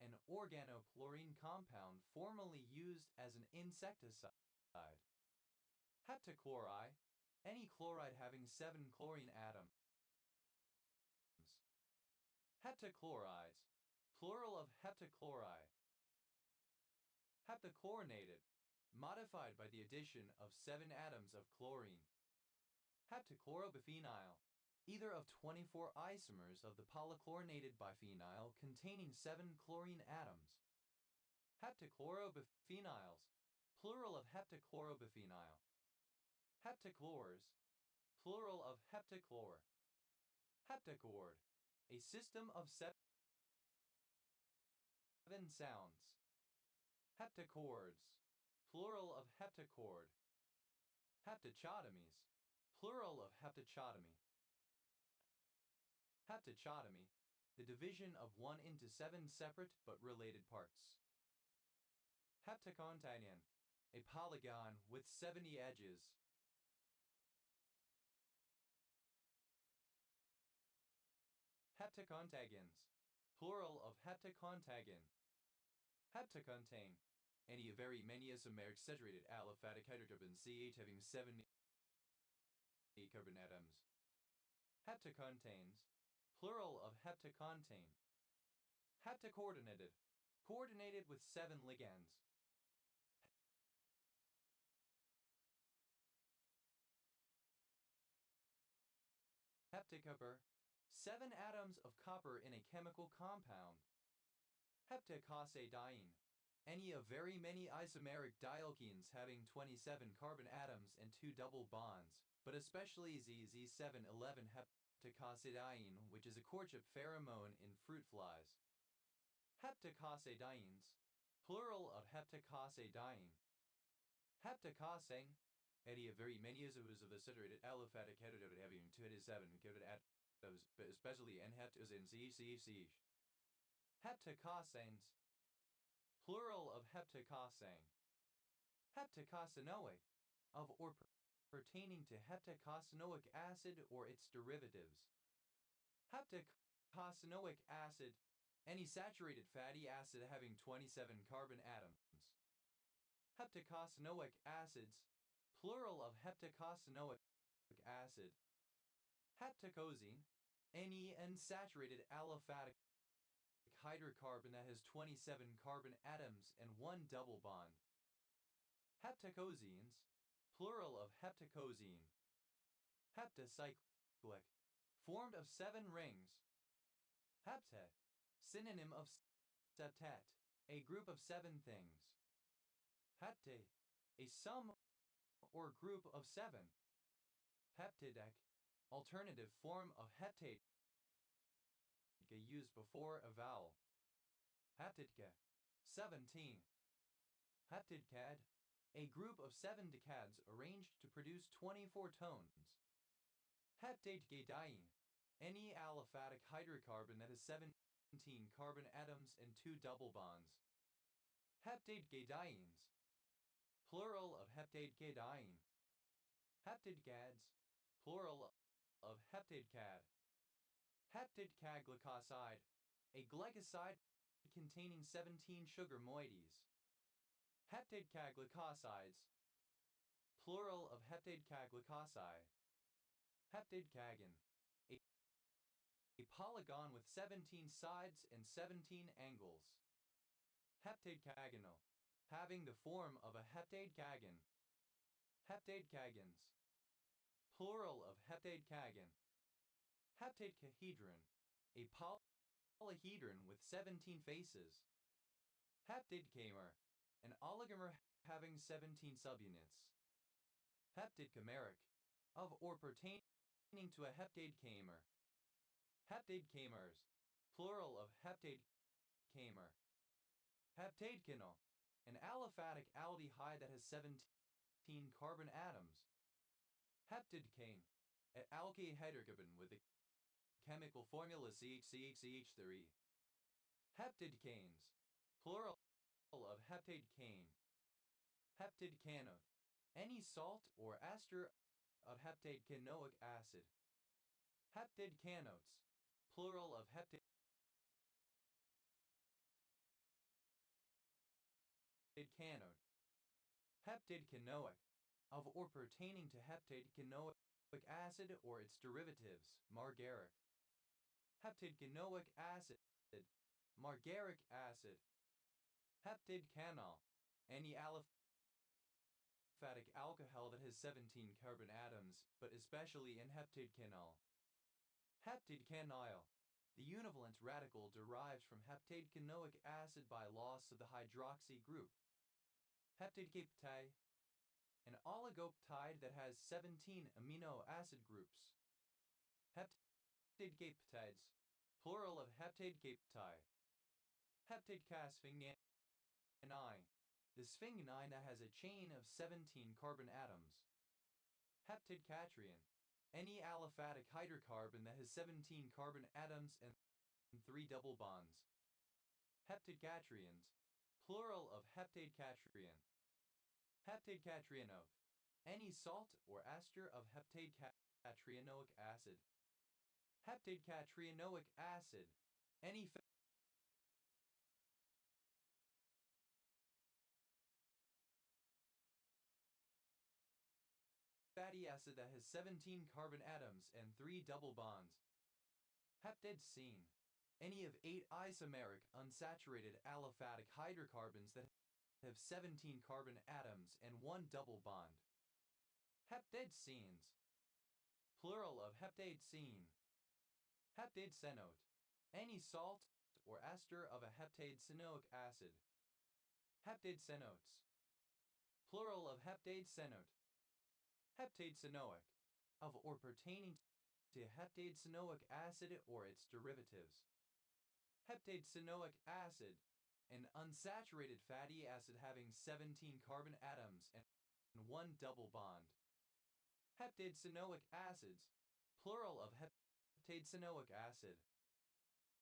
[SPEAKER 1] an organochlorine compound formerly used as an insecticide. Heptachloride, any chloride having 7 chlorine atoms. Heptachlorides, plural of heptachloride. Heptachlorinated, modified by the addition of 7 atoms of chlorine. Heptachlorobiphenyl, either of 24 isomers of the polychlorinated biphenyl containing 7 chlorine atoms. Heptachlorobiphenyls, plural of heptachlorobiphenyl. Heptachlors, plural of heptachlor. Heptachord, a system of 7 sounds. Heptachords, plural of heptachord. Heptachotomies, plural of heptachotomy. Heptachotomy, the division of 1 into 7 separate but related parts. Heptacontagion, a polygon with 70 edges. Heptacontagions, plural of heptacontagion. Heptacontain, any very many isomeric saturated aliphatic hydrocarbon CH having 70 carbon atoms. Heptacontains, plural of heptacontain. Heptacoordinated, coordinated with 7 ligands. Heptacopper, 7 atoms of copper in a chemical compound. Heptacosadiene, any of very many isomeric dialkenes having 27 carbon atoms and 2 double bonds, but especially ZZ711 heptacosadiene, which is a courtship pheromone in fruit flies. Heptacosadiens, plural of heptacosadiene. Heptacosane, any of very many isomers of the saturated aliphatic heterotope having 27 carbon atoms, but especially in heptacosane CCC. Heptacosanes, plural of heptacosane. Heptacosanoic, of or pertaining to heptacosanoic acid or its derivatives. Heptacosanoic acid, any saturated fatty acid having 27 carbon atoms. Heptacosanoic acids, plural of heptacosanoic acid. Heptacosine, any unsaturated aliphatic hydrocarbon that has 27 carbon atoms and 1 double bond. Heptacosines, plural of heptacosine. Heptacyclic, formed of 7 rings. Hepta, synonym of septet, a group of 7 things. Hepte, a sum or group of 7. Heptadec, alternative form of heptate used before a vowel. Heptadca, 17. Heptadecad, a group of 7 decads arranged to produce 24 tones. Heptadecadiene, any aliphatic hydrocarbon that has 17 carbon atoms and 2 double bonds. Heptadecadienes, plural of heptadecadiene. Heptadcads, plural of heptadcad. Heptadcaglycoside, a glycoside containing 17 sugar moieties. Heptadcaglycosides, plural of heptadcaglycosi. Heptadcagon, a polygon with 17 sides and 17 angles. Heptadcagonal, having the form of a heptadcagon. Heptadcagons, plural of heptadcagon. Heptadecahedron, a polyhedron with 17 faces. Heptadcamer, an oligomer having 17 subunits. Heptadcameric, of or pertaining to a heptadcamer. Heptadcamers, plural of heptadcamer. Heptadecanol, an aliphatic aldehyde that has 17 carbon atoms. Heptadecane, an alkane hydrocarbon with the chemical formula CH3. Heptadecanes, plural of heptadecane. Heptadecanoate, any salt or ester of heptadecanoic acid. Heptadecanoates, plural of heptadecanoate. Heptadecanoic, of or pertaining to heptadecanoic acid or its derivatives, margaric. Heptadecanoic acid, margaric acid. Heptadecanol, any aliphatic alcohol that has 17 carbon atoms, but especially in heptadecanol. Heptadecanyl, the univalent radical derives from heptadecanoic acid by loss of the hydroxy group. Heptadecaptide, an oligopeptide that has 17 amino acid groups. Heptadecaptides, plural of heptadecaptide. Heptadecasphingine, the sphingine that has a chain of 17 carbon atoms. Heptadcatrion, any aliphatic hydrocarbon that has 17 carbon atoms and 3 double bonds. Heptadcatrions, plural of heptadcatrion. Heptadcatrienove, any salt or ester of heptadcatrienoic acid. Heptadcatrienoic acid, any fatty acid that has 17 carbon atoms and 3 double bonds. Heptadecene, any of 8 isomeric unsaturated aliphatic hydrocarbons that have 17 carbon atoms and 1 double bond. Heptadecenes, plural of heptadecene. Heptadecenoate, any salt or ester of a heptadecenoic acid. Heptadecenoates, plural of heptadecenoate. Heptadecenoic, of or pertaining to heptadecenoic acid or its derivatives. Heptadecenoic acid, an unsaturated fatty acid having 17 carbon atoms and 1 double bond. Heptadecenoic acids, plural of heptadecenoic acid.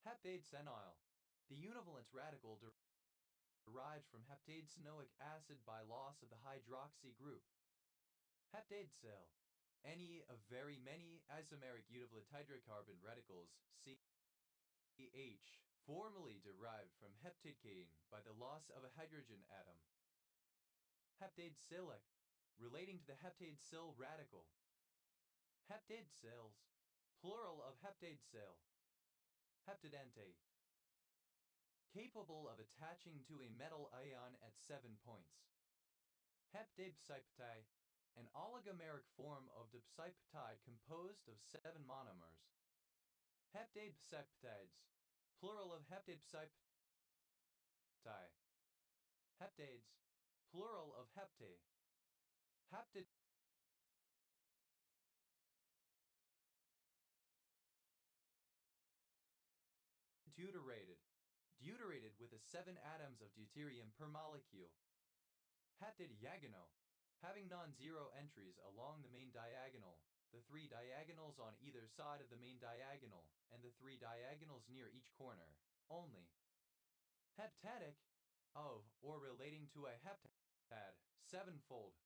[SPEAKER 1] Heptadecenyl, the univalent radical derived from heptadecenoic acid by loss of the hydroxy group. Heptadecyl, any of very many isomeric univalent hydrocarbon radicals, CH, formerly derived from heptadecane by the loss of a hydrogen atom. Heptadecylic, relating to the heptadecyl radical. Heptadecyls, plural of heptadecyl. Heptadente, capable of attaching to a metal ion at 7 points. Heptadipsipeptide, an oligomeric form of dipsipeptide composed of 7 monomers. Heptadipsipeptides, plural of heptadipsipeptide. Heptades, plural of heptae. Heptad deuterated, deuterated with 7 atoms of deuterium per molecule. Heptadiagonal, having non-zero entries along the main diagonal, the 3 diagonals on either side of the main diagonal, and the 3 diagonals near each corner, only. Heptadic, of or relating to a heptad, 7-fold.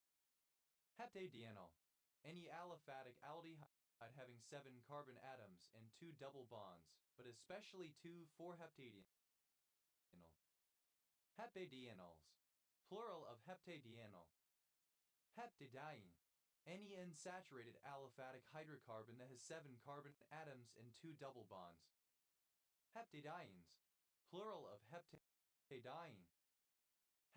[SPEAKER 1] Heptadienol, any aliphatic aldehyde having 7 carbon atoms and 2 double bonds, but especially 2 4-heptadienol. Heptadienols, plural of heptadienol. Heptadiene, any unsaturated aliphatic hydrocarbon that has 7 carbon atoms and 2 double bonds. Heptadienes, plural of heptadiene.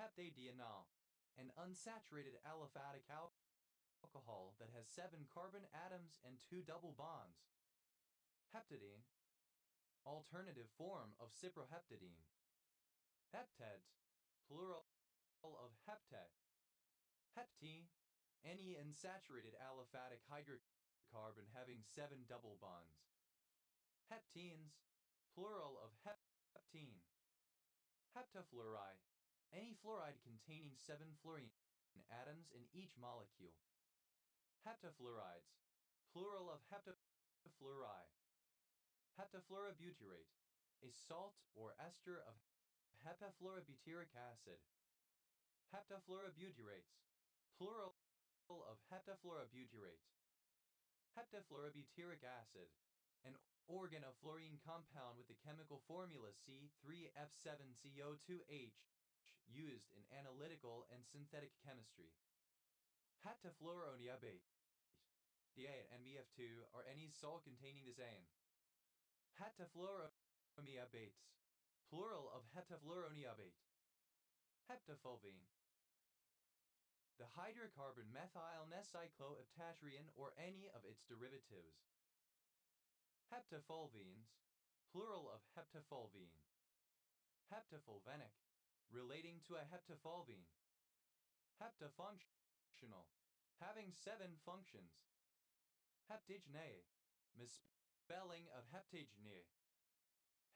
[SPEAKER 1] Heptadienol, an unsaturated aliphatic alcohol that has 7 carbon atoms and 2 double bonds. Heptadine, alternative form of cyproheptadine. Heptads, plural of heptad. Heptene, any unsaturated aliphatic hydrocarbon having 7 double bonds. Heptenes, plural of heptene. Heptafluoride, any fluoride containing 7 fluorine atoms in each molecule. Heptafluorides, plural of heptafluoride. Heptafluorobutyrate, a salt or ester of heptafluorobutyric acid. Heptafluorobutyrates, plural of heptafluorobutyrate. Heptafluorobutyric acid, an organofluorine compound with the chemical formula C3F7CO2H, used in analytical and synthetic chemistry. Heptafluoroniobate, Da and BF2 are any salt containing this aine. Heptafluoroamiobates, plural of heptafluoroniobate. Heptafulvene, the hydrocarbon methylnecycloheptatriene or any of its derivatives. Heptafulvenes, plural of heptafulvene. Heptafulvenic, relating to a heptafulvene. Heptafunctional, having 7 functions. Heptagene, misspelling of heptagene.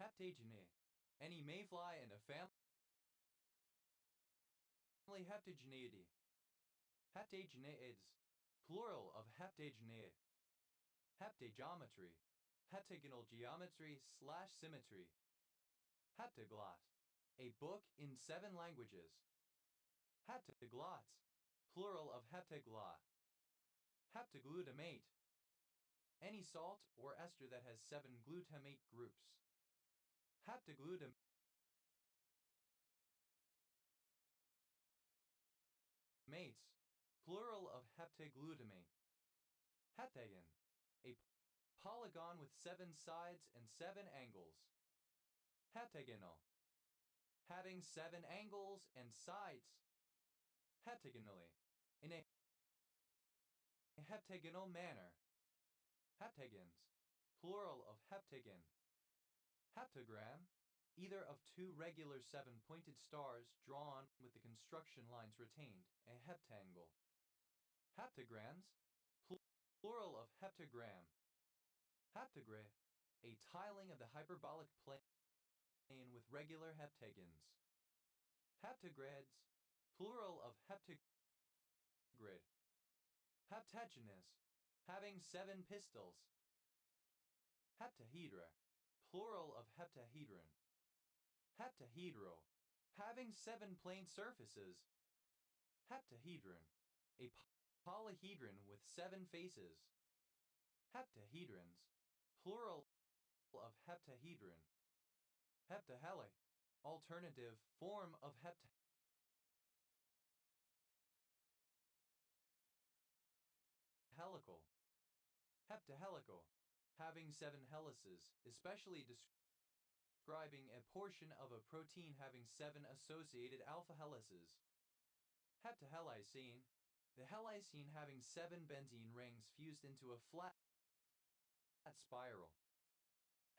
[SPEAKER 1] Heptagene, any mayfly in a family Heptageneidae. Heptageneids, plural of heptageneic. Heptageometry, heptagonal geometry/symmetry. Heptaglot, a book in 7 languages. Heptaglots, plural of heptaglot. Heptaglutamate, any salt or ester that has 7 glutamate groups. Heptaglutamates, plural of heptaglutamate. Heptagon, a polygon with 7 sides and 7 angles. Heptagonal, having 7 angles and sides. Heptagonally, in a heptagonal manner. Heptagons, plural of heptagon. Heptagram, either of 2 regular 7-pointed stars drawn with the construction lines retained, a heptangle. Heptagrams, plural of heptagram. Heptagray, a tiling of the hyperbolic plane with regular heptagons. Heptagrades, plural of heptagrid. Heptagonous, having 7 pistils. Heptahedra, plural of heptahedron. Heptahedral, having 7 plane surfaces. Heptahedron, a polyhedron with 7 faces. Heptahedrons, plural of heptahedron. Heptahelic, alternative form of heptahelical. Heptahelical, having 7 helices, especially describing a portion of a protein having 7 associated alpha helices. Heptahelysine. The helysine having 7 benzene rings fused into a flat spiral.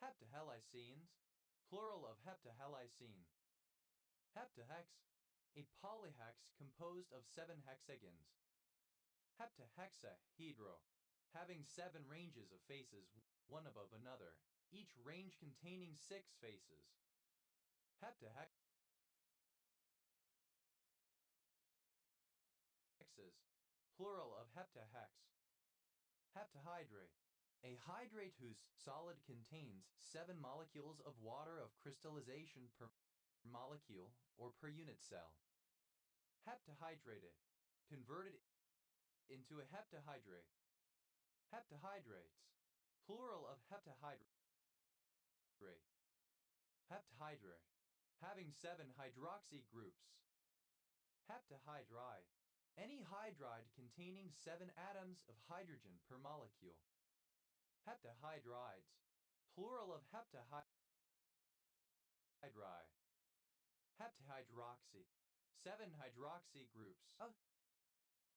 [SPEAKER 1] Heptahelysines, plural of heptahelysine. Heptahex, a polyhex composed of 7 hexagons. Heptahexahedral, having 7 ranges of faces, one above another, each range containing 6 faces. Heptahexes, plural of heptahex. Heptahydrate, a hydrate whose solid contains 7 molecules of water of crystallization per molecule or per unit cell. Heptahydrated, converted into a heptahydrate. Heptahydrates, plural of heptahydrate. Heptahydrate, having 7 hydroxy groups. Heptahydride, any hydride containing 7 atoms of hydrogen per molecule. Heptahydrides, plural of heptahydride. Heptahydroxy, 7 hydroxy groups.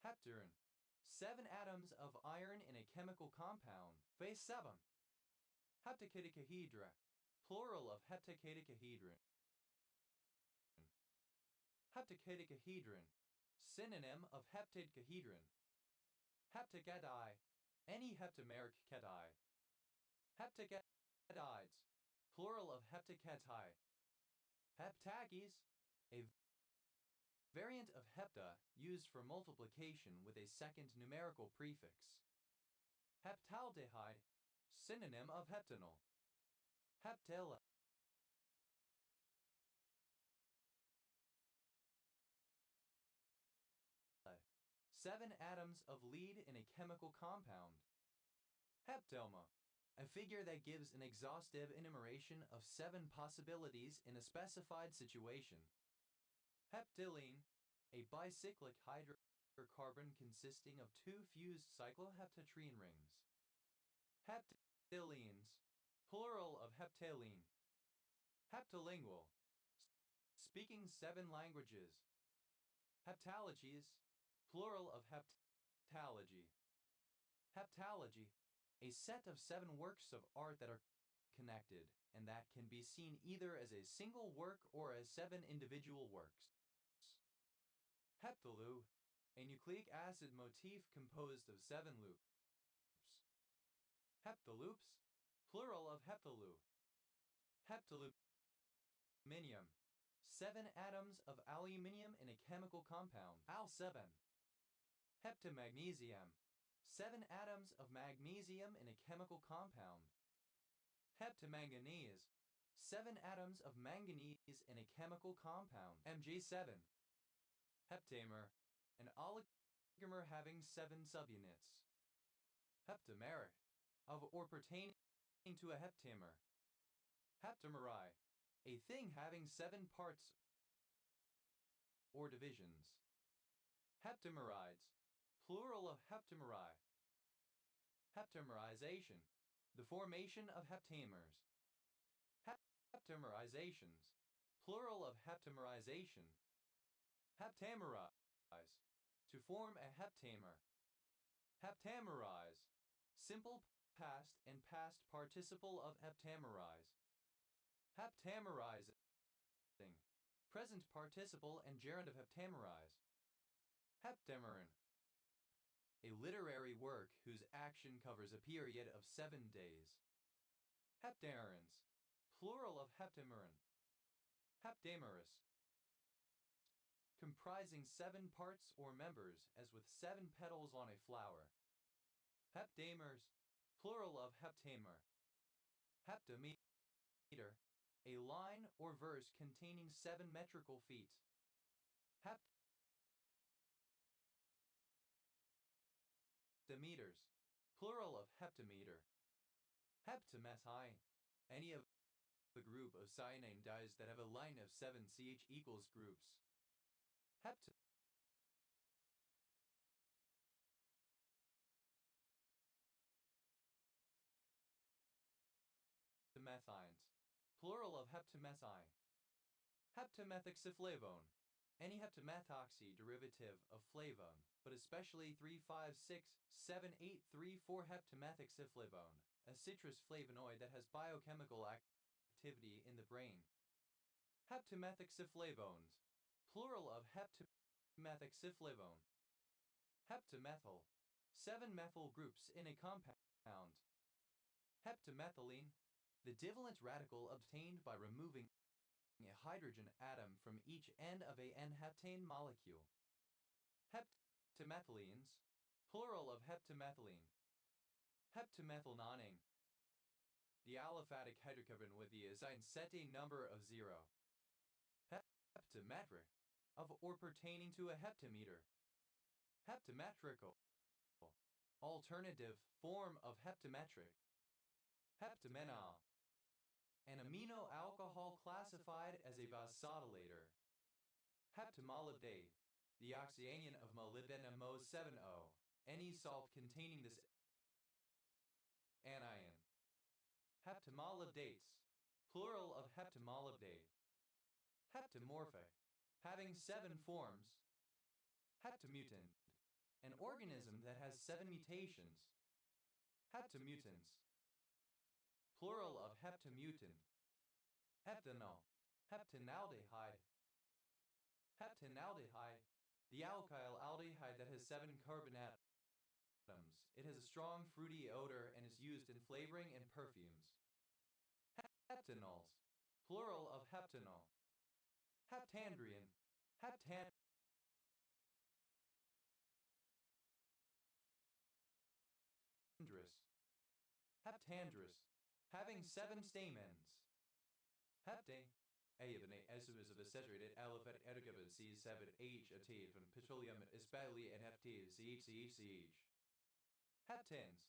[SPEAKER 1] Heptaron, 7 atoms of iron in a chemical compound. Phase 7. Heptacadecahedra, plural of heptacadecahedron. Heptacadecahedron, synonym of heptadecahedron. Heptacation, any heptameric cation. Heptacadides, plural of heptacati. Heptaces, a variant of hepta used for multiplication with a second numerical prefix. Heptaldehyde, synonym of heptanol. Heptala, 7 atoms of lead in a chemical compound. Heptoma, a figure that gives an exhaustive enumeration of 7 possibilities in a specified situation. Heptylene, a bicyclic hydrocarbon consisting of 2 fused cycloheptatrene rings. Heptylenes, plural of heptylene. Heptalingual, speaking 7 languages. Heptalogies, plural of heptalogy. Heptalogy, a set of 7 works of art that are connected and that can be seen either as a single work or as 7 individual works. Heptalu, a nucleic acid motif composed of 7 loops. Heptaloops, plural of heptalu. Heptaluminium, 7 atoms of aluminium in a chemical compound. Al7. Heptamagnesium, 7 atoms of magnesium in a chemical compound. Heptamanganese, 7 atoms of manganese in a chemical compound. Mg7. Heptamer, an oligomer having 7 subunits. Heptamer, of or pertaining to a heptamer. Heptameri, a thing having 7 parts or divisions. Heptamerides, plural of heptameri. Heptamerization, the formation of heptamers. Heptamerizations, plural of heptamerization. Heptamerize, to form a heptamer. Heptamerize, simple past and past participle of heptamerize. Heptamerizing, present participle and gerund of heptamerize. Heptameron, a literary work whose action covers a period of 7 days. Heptamerons, plural of heptameron. Heptamerous, comprising 7 parts or members as with 7 petals on a flower. Heptamers, plural of heptamer. Heptameter, a line or verse containing 7 metrical feet. Heptameters, plural of heptameter. Heptamethyl, any of a group of cyanine dyes that have a line of 7 CH equals groups. Heptamethines, plural of heptamethyl. Heptamethoxyflavone, Any heptamethoxy derivative of flavone, but especially 3,5,6,7,8,3,4-heptamethixyflavone, a citrus flavonoid that has biochemical activity in the brain. Heptamethixyflavones, plural of heptamethixyflavone. Heptamethyl, 7 methyl groups in a compound. Heptamethylene, the divalent radical obtained by removing a hydrogen atom from each end of a N-heptane molecule. Heptamethylenes, plural of heptamethylene. Heptamethylnonane, the aliphatic hydrocarbon with the assigned cetane number of 0. Heptametric, of or pertaining to a heptameter. Heptametrical, alternative form of heptametric. Heptamenol, an amino alcohol classified as a vasodilator. Heptamolybdate, the oxyanion of molybdenum Mo7O, any salt containing this anion. Heptamolybdates, plural of heptamolybdate. Heptamorphic, having 7 forms. Heptamutant, an organism that has 7 mutations. Heptamutants, plural of heptamutant. Heptanol, heptanaldehyde. Heptanaldehyde, the alkyl aldehyde that has 7 carbon atoms. It has a strong fruity odor and is used in flavoring and perfumes. Heptanols, plural of heptanol. Heptandrian, heptandrous, heptandrous, having 7 stamens. Heptane, A of an estimates of a saturated aliphatic hydrocarbon C7H attained from petroleum especially and heptane CH. Heptanes,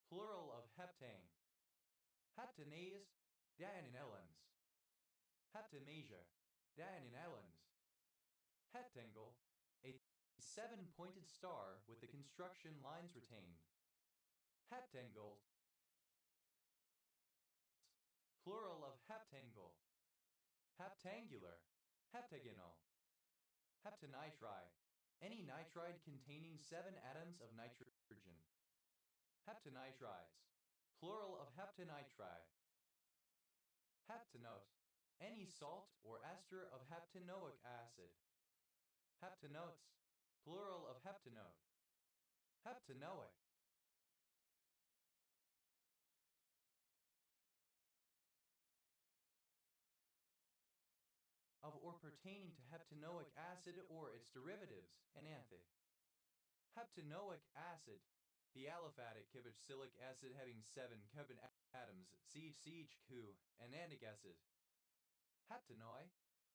[SPEAKER 1] plural of heptane. Heptanase, dianylens. Heptamasia, dianylens. Heptangle, a 7-pointed star with the construction lines retained. Heptangles, plural of heptangle. Heptangular, heptagonal. Heptanitride, any nitride containing 7 atoms of nitrogen. Heptanitrides, plural of heptanitride. Heptanote, any salt or ester of heptanoic acid. Heptanotes, plural of heptanote. Heptanoic, of or pertaining to heptanoic acid or its derivatives, enanthic. Heptanoic acid, the aliphatic carboxylic acid having 7 carbon atoms, CH2, enantic acid. Heptanoi,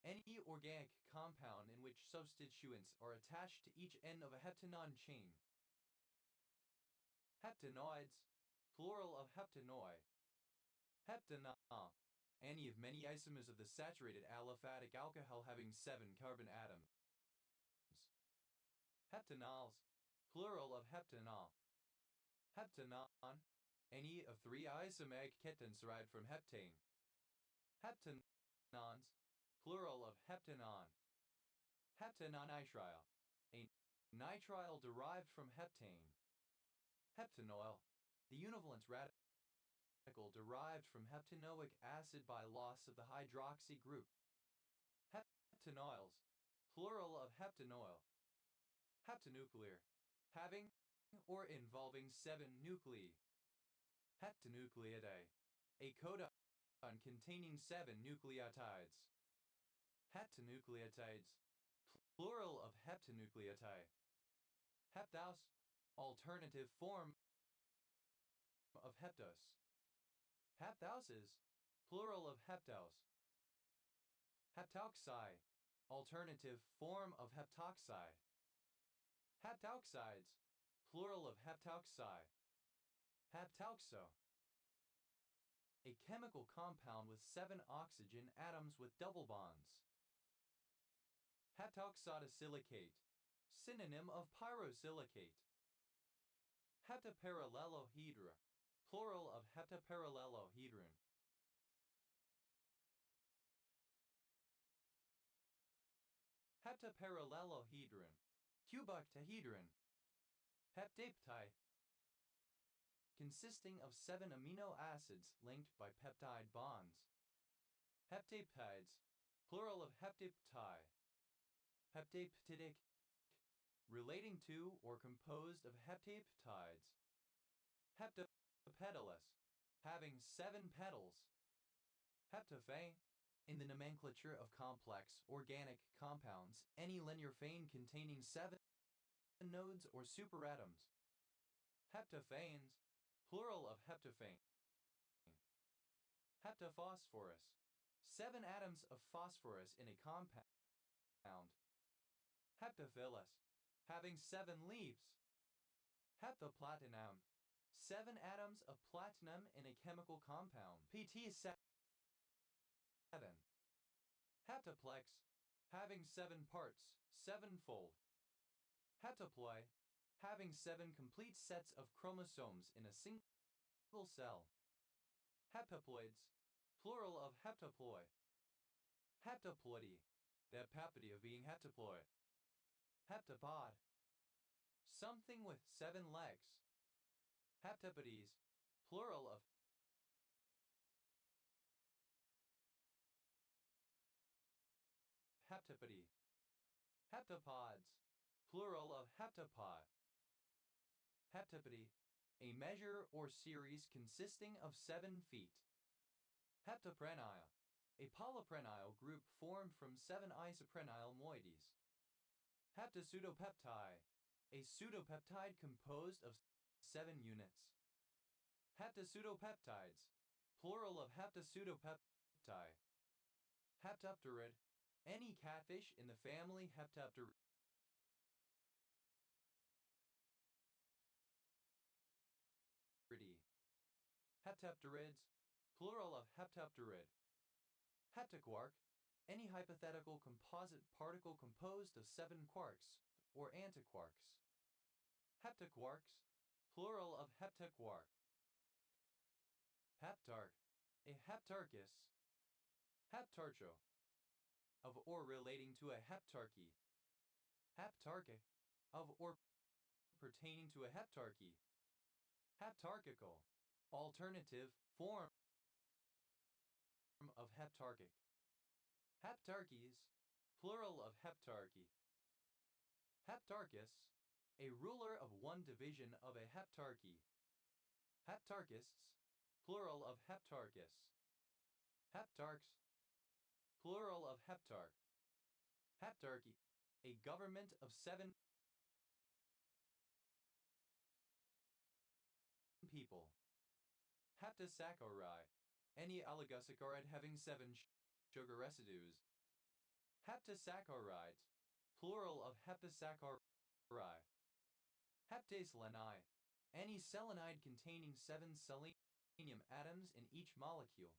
[SPEAKER 1] any organic compound in which substituents are attached to each end of a heptanon chain. Heptanoids, plural of heptanoi. Heptanol, any of many isomers of the saturated aliphatic alcohol having 7 carbon atoms. Heptanols, plural of heptanol. Heptanon, any of 3 isomeric ketones derived from heptane. Heptanons, plural of heptanon. Heptanonitrile, a nitrile derived from heptane. Heptanoil, the univalent radical derived from heptanoic acid by loss of the hydroxy group. Heptanoils, plural of heptanoil. Heptanuclear, having or involving 7 nuclei. Heptanucleotide, a codon containing 7 nucleotides. Heptanucleotides, plural of heptanucleotide. Heptaus, alternative form of heptos. Heptauses, plural of heptaus. Heptauxi, alternative form of heptoxi. Heptauxides, plural of heptauxi. Heptauxo, a chemical compound with 7 oxygen atoms with double bonds. Heptauxotosilicate, synonym of pyrosilicate. Heptaparallelohedra, plural of heptaparallelohedron. Heptaparallelohedron, cuboctahedron. Heptapeptide, consisting of 7 amino acids linked by peptide bonds. Heptapeptides, plural of heptapeptide. Heptapeptidic, relating to or composed of heptapeptides. Heptapetalous, having 7 petals. Heptaphane, in the nomenclature of complex organic compounds, any linear phane containing 7 nodes or superatoms. Heptaphanes, plural of heptaphane. Heptaphosphorus, 7 atoms of phosphorus in a compound. Heptaphyllus, having 7 leaves. Heptaplatinum, 7 atoms of platinum in a chemical compound. PT7. Heptaplex, having 7 parts, 7-fold. Heptaploi, having 7 complete sets of chromosomes in a single cell. Heptaploids, plural of heptaploi. Heptaploidy, the heptapody of being heptaploid. Heptapod, something with 7 legs. Heptapodes, plural of heptapody. Heptapods, plural of heptapod. Heptapody, a measure or series consisting of 7 feet. Heptaprenile, a polyprenyl group formed from 7 isoprenyl moieties. Heptapseudopeptide, a pseudopeptide composed of 7 units. Heptapseudopeptides, plural of heptapseudopeptide. Heptapterid, any catfish in the family Heptapteridae. Heptapterids, plural of heptapterid. Heptaquark, any hypothetical composite particle composed of 7 quarks, or antiquarks. Heptaquarks, plural of heptaquark. Heptarch, a heptarchus. Heptarcho, of or relating to a heptarchy. Heptarchic, of or pertaining to a heptarchy. Heptarchical, alternative form of heptarchic. Heptarchies, plural of heptarchy. Heptarchus, a ruler of one division of a heptarchy. Heptarchists, plural of heptarchus. Heptarchs, plural of heptarch. Heptarchy, a government of 7 people. Heptasaccharide, any oligosaccharide having 7 sugar residues. Heptasaccharides, plural of heptasaccharide. Heptaselenide, any selenide containing 7 selenium atoms in each molecule.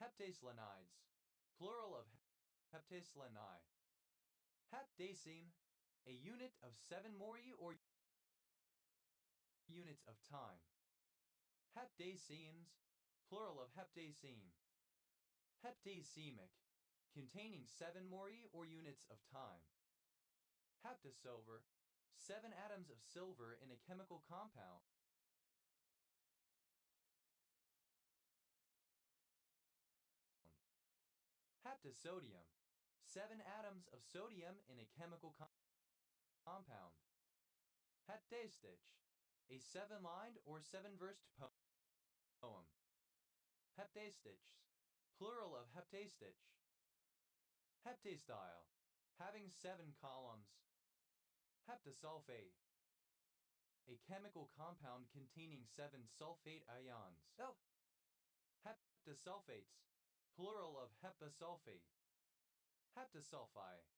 [SPEAKER 1] Heptaselenides, plural of heptaseleni. Heptacene, a unit of 7 mori or units of time. Heptacenes, plural of heptacene. Heptacemic, containing 7 mori or units of time. Heptasilver, 7 atoms of silver in a chemical compound. Heptasodium, 7 atoms of sodium in a chemical compound. Heptastich, a 7-lined or 7-versed poem. Heptastichs, plural of heptastich. Heptastyle, having 7 columns. Heptasulfate, a chemical compound containing 7 sulfate ions. Heptasulfates, plural of heptasulfate. Heptasulfide,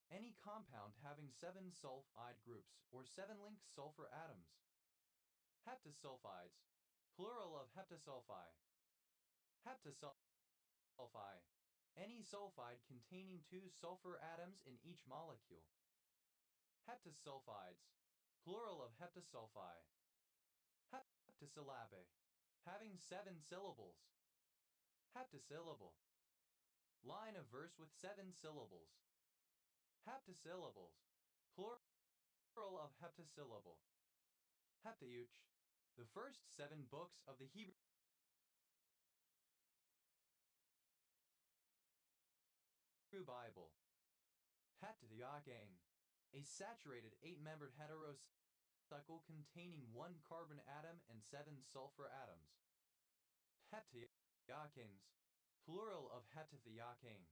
[SPEAKER 1] any compound having 7 sulfide groups or 7 linked sulfur atoms. Heptasulfides, plural of heptasulfide. Heptasulfide, any sulfide containing 2 sulfur atoms in each molecule. Heptasulfides, plural of heptasulfide. Heptasyllabic, having 7 syllables. Heptasyllable, line a verse with 7 syllables. Heptasyllables. Plural of heptasyllable. Heptayuch. The first 7 books of the Hebrew Bible. Heptathiocane. A saturated 8-membered heterocycle containing 1 carbon atom and 7 sulfur atoms. Heptathiacanes. Plural of heptathiocane.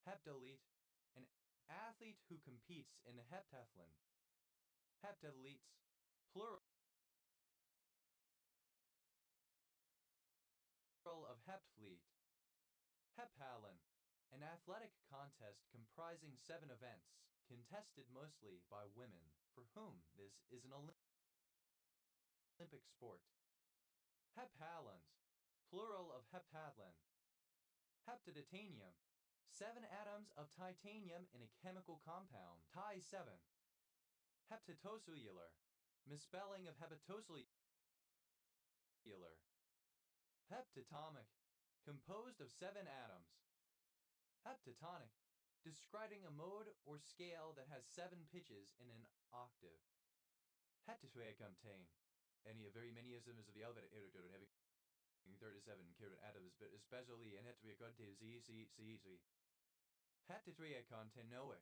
[SPEAKER 1] Heptathlete. An athlete who competes in the heptathlon. Heptathletes. Plural of heptfleet. Heptathlon. An athletic contest comprising 7 events, contested mostly by women, for whom this is an Olympic sport. Heptathlons. Plural of heptathlon. Heptatitanium. 7 atoms of titanium in a chemical compound, Ti-7. Heptatocellular. Misspelling of hepatocellular. Heptatonic. Composed of 7 atoms. Heptatonic. Describing a mode or scale that has 7 pitches in an octave. Heptatreacontain. Any of very many isms of the alphabet having 37 atoms, but especially in heptatreacontain z. Heptatreacontanoic.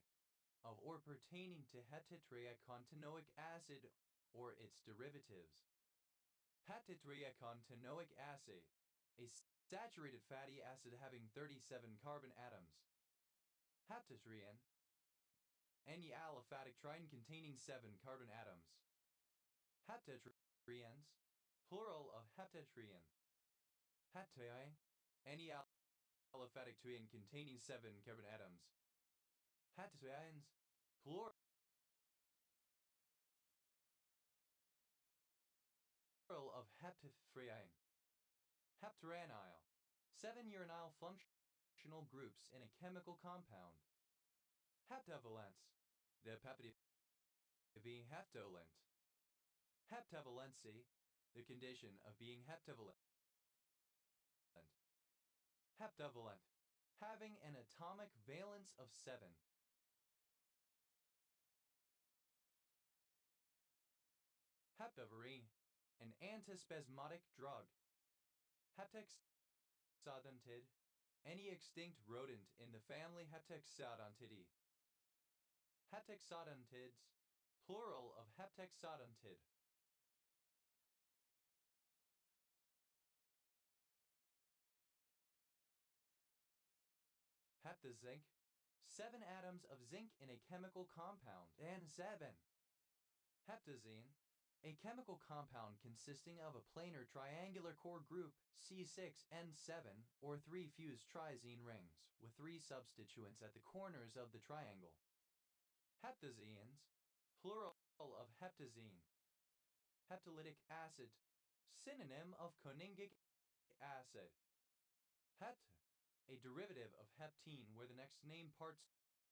[SPEAKER 1] Of or pertaining to heptatreacontanoic acid or its derivatives. Heptatreacontanoic acid. A saturated fatty acid having 37 carbon atoms. Heptatrean. Any aliphatic triene containing 7 carbon atoms. Heptatreans. Plural of heptatriene. Heptae. Any aliphatic triene containing 7 carbon atoms. Heptatrians. Plural of heptathriene. Heptaranyl. 7 uranyl functional groups in a chemical compound. Heptavalence. The peptide being heptavalent. Heptavalency. The condition of being heptavalent. Heptavalent. Having an atomic valence of 7. Heptavarine. An antispasmodic drug. Heptaxodontid. Any extinct rodent in the family Heptaxodontidae. Heptaxodontids. Plural of heptaxodontid. Heptazinc. 7 atoms of zinc in a chemical compound. And 7. Heptazine. A chemical compound consisting of a planar triangular core group C6N7 or 3 fused trizine rings with 3 substituents at the corners of the triangle. Heptazines. Plural of heptazine. Heptalytic acid. Synonym of koningic acid. Hept. A derivative of heptene where the next name part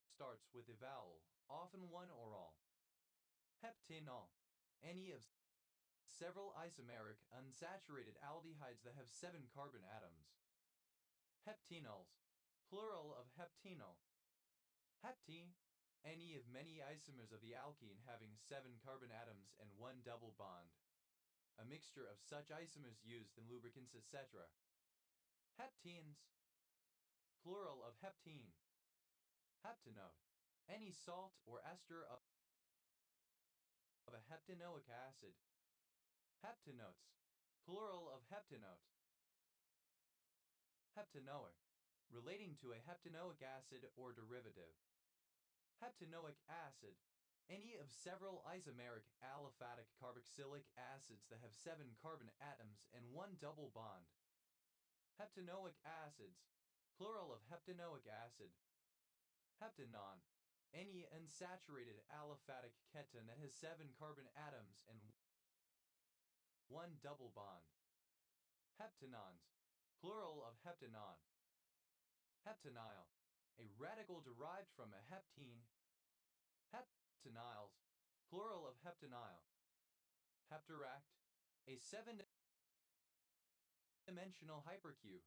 [SPEAKER 1] starts with a vowel, often one or all. Heptanol. Any of several isomeric unsaturated aldehydes that have 7 carbon atoms. Heptenols. Plural of heptenol. Heptene. Any of many isomers of the alkene having 7 carbon atoms and 1 double bond. A mixture of such isomers used in lubricants, etc. Heptenes. Plural of heptene. Heptanote. Any salt or ester of a heptanoic acid. Heptanotes. Plural of heptanote. Heptanoic. Relating to a heptanoic acid or derivative. Heptanoic acid. Any of several isomeric aliphatic carboxylic acids that have 7 carbon atoms and 1 double bond. Heptanoic acids. Plural of heptanoic acid. Heptanon. Any unsaturated aliphatic ketone that has 7 carbon atoms and 1 double bond. Heptanons. Plural of heptanon. Heptanyl. A radical derived from a heptene. Heptanyls. Plural of heptanyl. Heptaract. A 7-dimensional hypercube.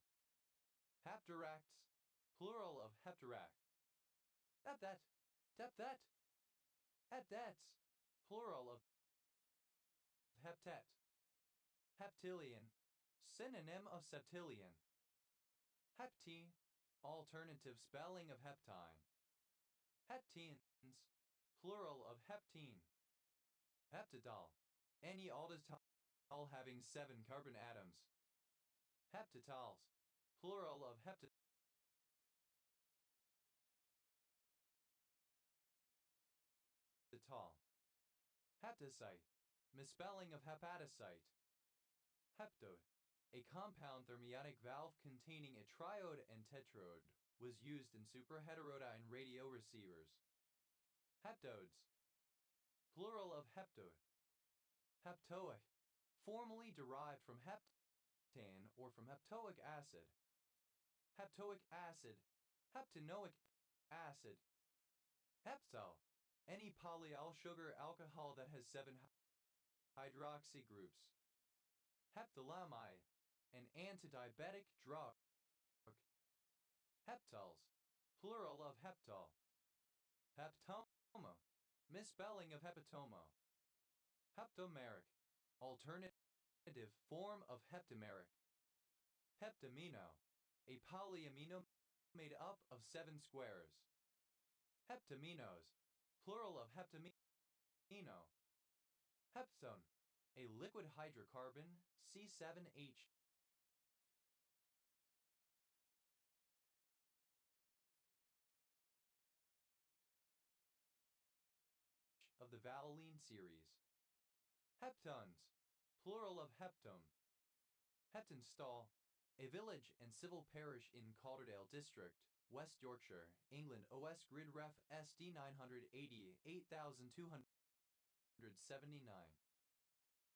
[SPEAKER 1] Heptaracts. Plural heptarac. At that, at that's, plural of heptet. Heptillion, synonym of septillion. Heptine, alternative spelling of heptine. Heptenes, plural of heptene. Heptadol, any aldostol having 7 carbon atoms. Heptatols, plural of heptatol. Heptacyte, misspelling of hepatocyte. Heptoid, a compound thermiotic valve containing a triode and tetrode, was used in superheterodyne radio receivers. Heptodes, plural of heptoid. Heptoic, formerly derived from heptane or from heptoic acid. Heptoic acid, heptanoic acid. Heptal, any polyol sugar alcohol that has 7 hydroxy groups. Heptalamide, an antidiabetic drug. Heptals, plural of heptal. Heptoma, misspelling of hepatoma. Heptameric, alternative form of heptameric. Heptamino, a polyamino made up of 7 squares. Heptaminos, plural of heptamino. Heptone, a liquid hydrocarbon, C7H. Of the Valylene series. Heptones, plural of heptone. Heptonstall, a village and civil parish in Calderdale District, West Yorkshire, England. OS Grid Ref SD 980 8279.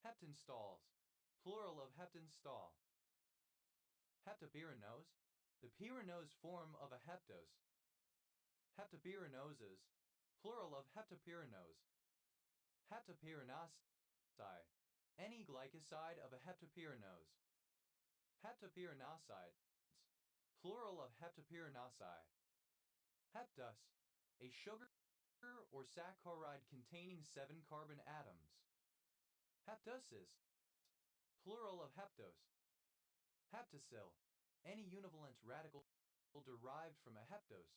[SPEAKER 1] Heptonstalls, plural of heptonstall. Heptapyranose, the pyranose form of a heptose. Heptapyranoses, plural of heptapyranose. Heptapyranose, any glycoside of a heptapyranose. Heptapyranosides, plural of heptapyranose. Heptus, a sugar or saccharide containing 7 carbon atoms. Heptosis, plural of heptos. Heptacyl, any univalent radical derived from a heptose.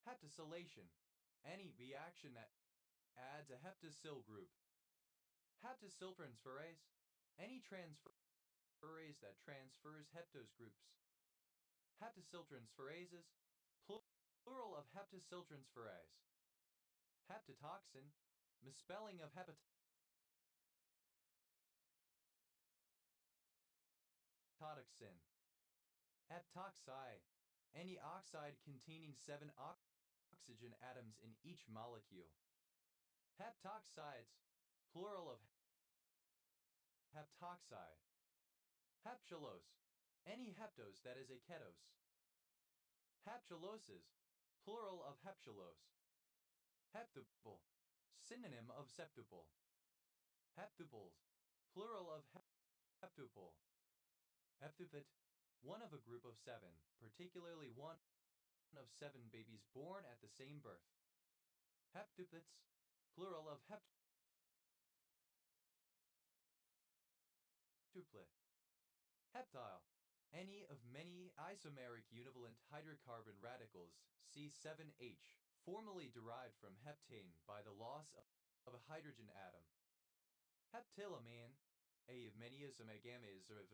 [SPEAKER 1] Heptacylation, any reaction that adds a heptacyl group. Heptacyltransferase, any transferase that transfers heptose groups. Heptacyltransferases, plural of heptacyltransferase. Heptatoxin, misspelling of hepatotoxin. Heptoxide, any oxide containing 7 oxygen atoms in each molecule. Heptoxides, plural of heptoxide. Hepcellose, any heptose that is a ketose. Hepcelloses, plural of hepcellose. Heptuples, synonym of septuple. Heptuples, plural of heptuple. Heptuplet, one of a group of 7, particularly one of 7 babies born at the same birth. Heptuplets, plural of heptuplet. Heptile, any of many isomeric univalent hydrocarbon radicals, C7H, formerly derived from heptane by the loss of a hydrogen atom. Heptylamine, a of many isomergames of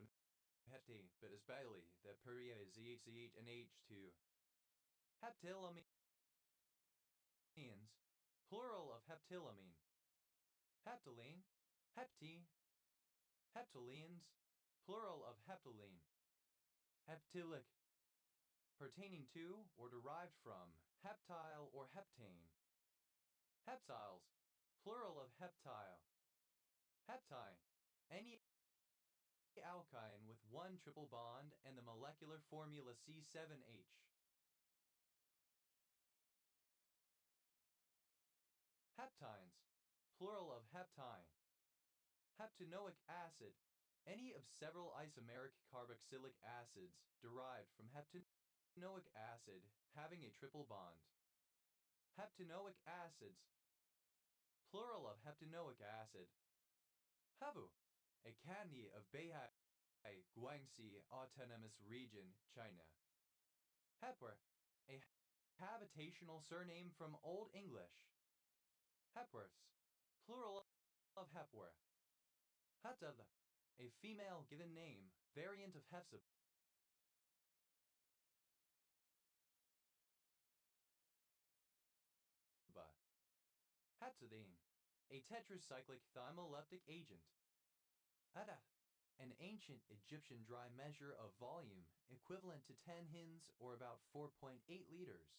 [SPEAKER 1] heptane, but especially the ZH and H2. Heptylamines, plural of heptylamine. Heptyline, hepty. Heptylenes, plural of heptyline. Heptylic, pertaining to or derived from heptile or heptane. Heptiles, plural of heptile. Heptine, any alkyne with 1 triple bond and the molecular formula C7H. Heptines, plural of heptine. Heptanoic acid, any of several isomeric carboxylic acids derived from heptanoic heptanoic acid having a triple bond. Heptanoic acids. Plural of heptanoic acid. Havu, a county of Beihai, Guangxi Autonomous Region, China. Hepwer, a habitational surname from Old English. Hepworths, plural of Hepworth. Hatav, a female given name, variant of Hefzibah. Hepzidine, a tetracyclic thymoleptic agent. Adaf, an ancient Egyptian dry measure of volume equivalent to 10 hins or about 4.8 liters.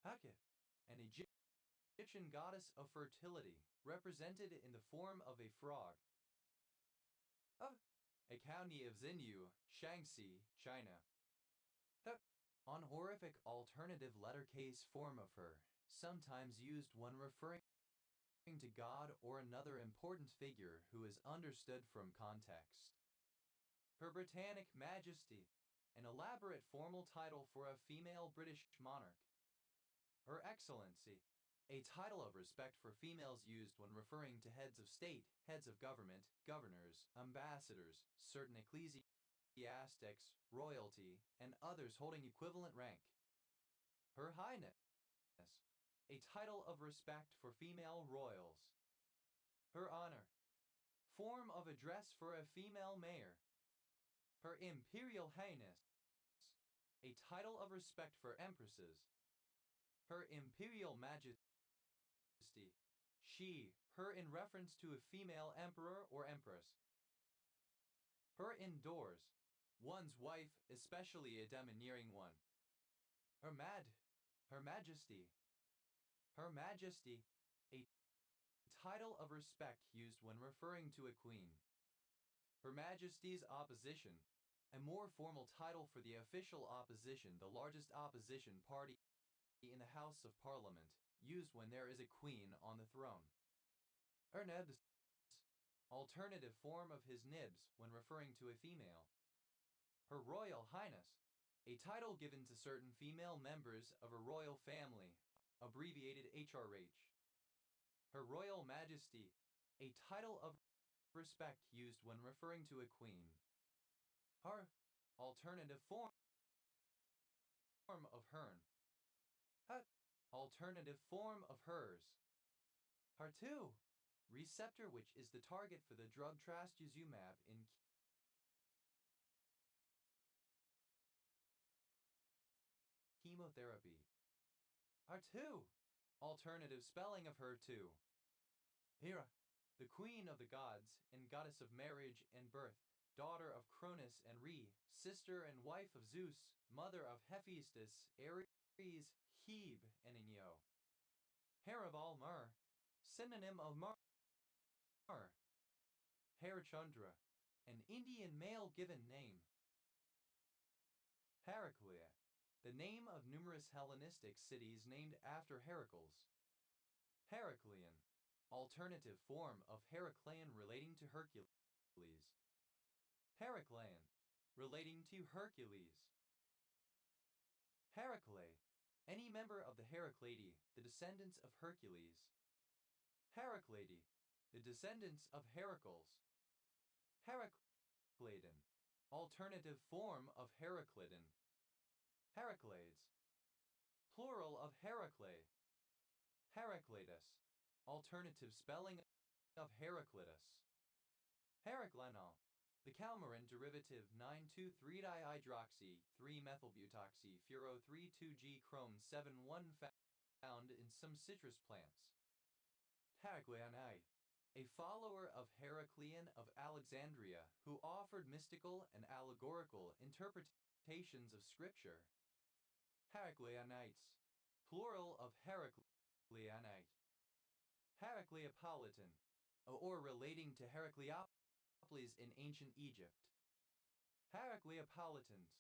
[SPEAKER 1] Akif, an Egyptian goddess of fertility, represented in the form of a frog. Of, a county of Xinyu, Shaanxi, China. Honorific alternative letter case form of her, sometimes used when referring to God or another important figure who is understood from context. Her Britannic Majesty, an elaborate formal title for a female British monarch. Her Excellency, a title of respect for females used when referring to heads of state, heads of government, governors, ambassadors, certain ecclesiastics, royalty, and others holding equivalent rank. Her Highness, a title of respect for female royals. Her Honor, form of address for a female mayor. Her Imperial Highness, a title of respect for empresses. Her Imperial Majesty, she, her in reference to a female emperor or empress. Her indoors, one's wife, especially a domineering one. Her Majesty. Her Majesty, a title of respect used when referring to a queen. Her Majesty's Opposition, a more formal title for the official opposition, the largest opposition party in the House of Parliament, used when there is a queen on the throne. Her Nibs, alternative form of his nibs when referring to a female. Her Royal Highness, a title given to certain female members of a royal family, abbreviated HRH. Her Royal Majesty, a title of respect used when referring to a queen. Her alternative form of hern. Alternative form of hers. HER2, receptor which is the target for the drug trastuzumab in chemotherapy. HER2, alternative spelling of HER2. Hera, the queen of the gods and goddess of marriage and birth, daughter of Cronus and Re, sister and wife of Zeus, mother of Hephaestus, Ares, Hebe, and Enyo. Haraval Mar, synonym of Mar. Harachandra, an Indian male given name. Heraclea, the name of numerous Hellenistic cities named after Heracles. Heraclean, alternative form of Heraclean relating to Hercules. Heraclean, relating to Hercules. Heraclea, any member of the Heraclidi, the descendants of Hercules. Heraclidi, the descendants of Heracles. Heracleidon, alternative form of Heraclidon. Heraclades, plural of Heracle. Heraclitus, alternative spelling of Heraclitus. Heraclenol, the Calmarin derivative 9,2,3-dihydroxy 3-methylbutoxy furo-3,2-G chrome 7,1 found in some citrus plants. Heracleonite, a follower of Heracleon of Alexandria who offered mystical and allegorical interpretations of scripture. Heracleonites, plural of Heracleonite. Heracleopolitan, or relating to Heracleopolis in ancient Egypt. Heracleopolitans,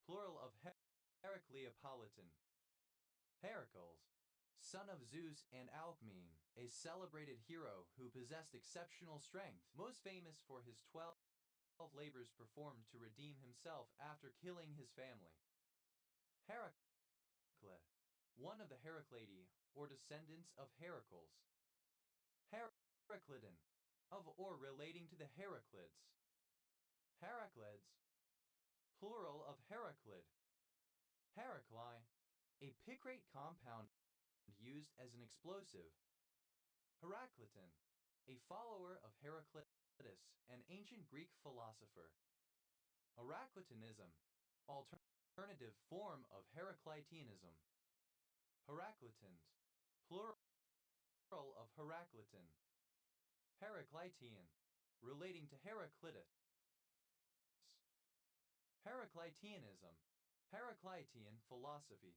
[SPEAKER 1] plural of Heracleopolitan. Heracles, son of Zeus and Alcmene, a celebrated hero who possessed exceptional strength, most famous for his 12 labors performed to redeem himself after killing his family. Heracle, one of the Heraclidi, or descendants of Heracles. Heraclidon, of or relating to the Heraclids. Heraclids, plural of Heraclid. Heracli, a picrate compound used as an explosive. Heracliton, a follower of Heraclitus, an ancient Greek philosopher. Heraclitianism, alternative form of Heracliteanism. Heraclitans, plural of Heracliton. Heraclitean, relating to Heraclitus. Heracliteanism, Heraclitean philosophy.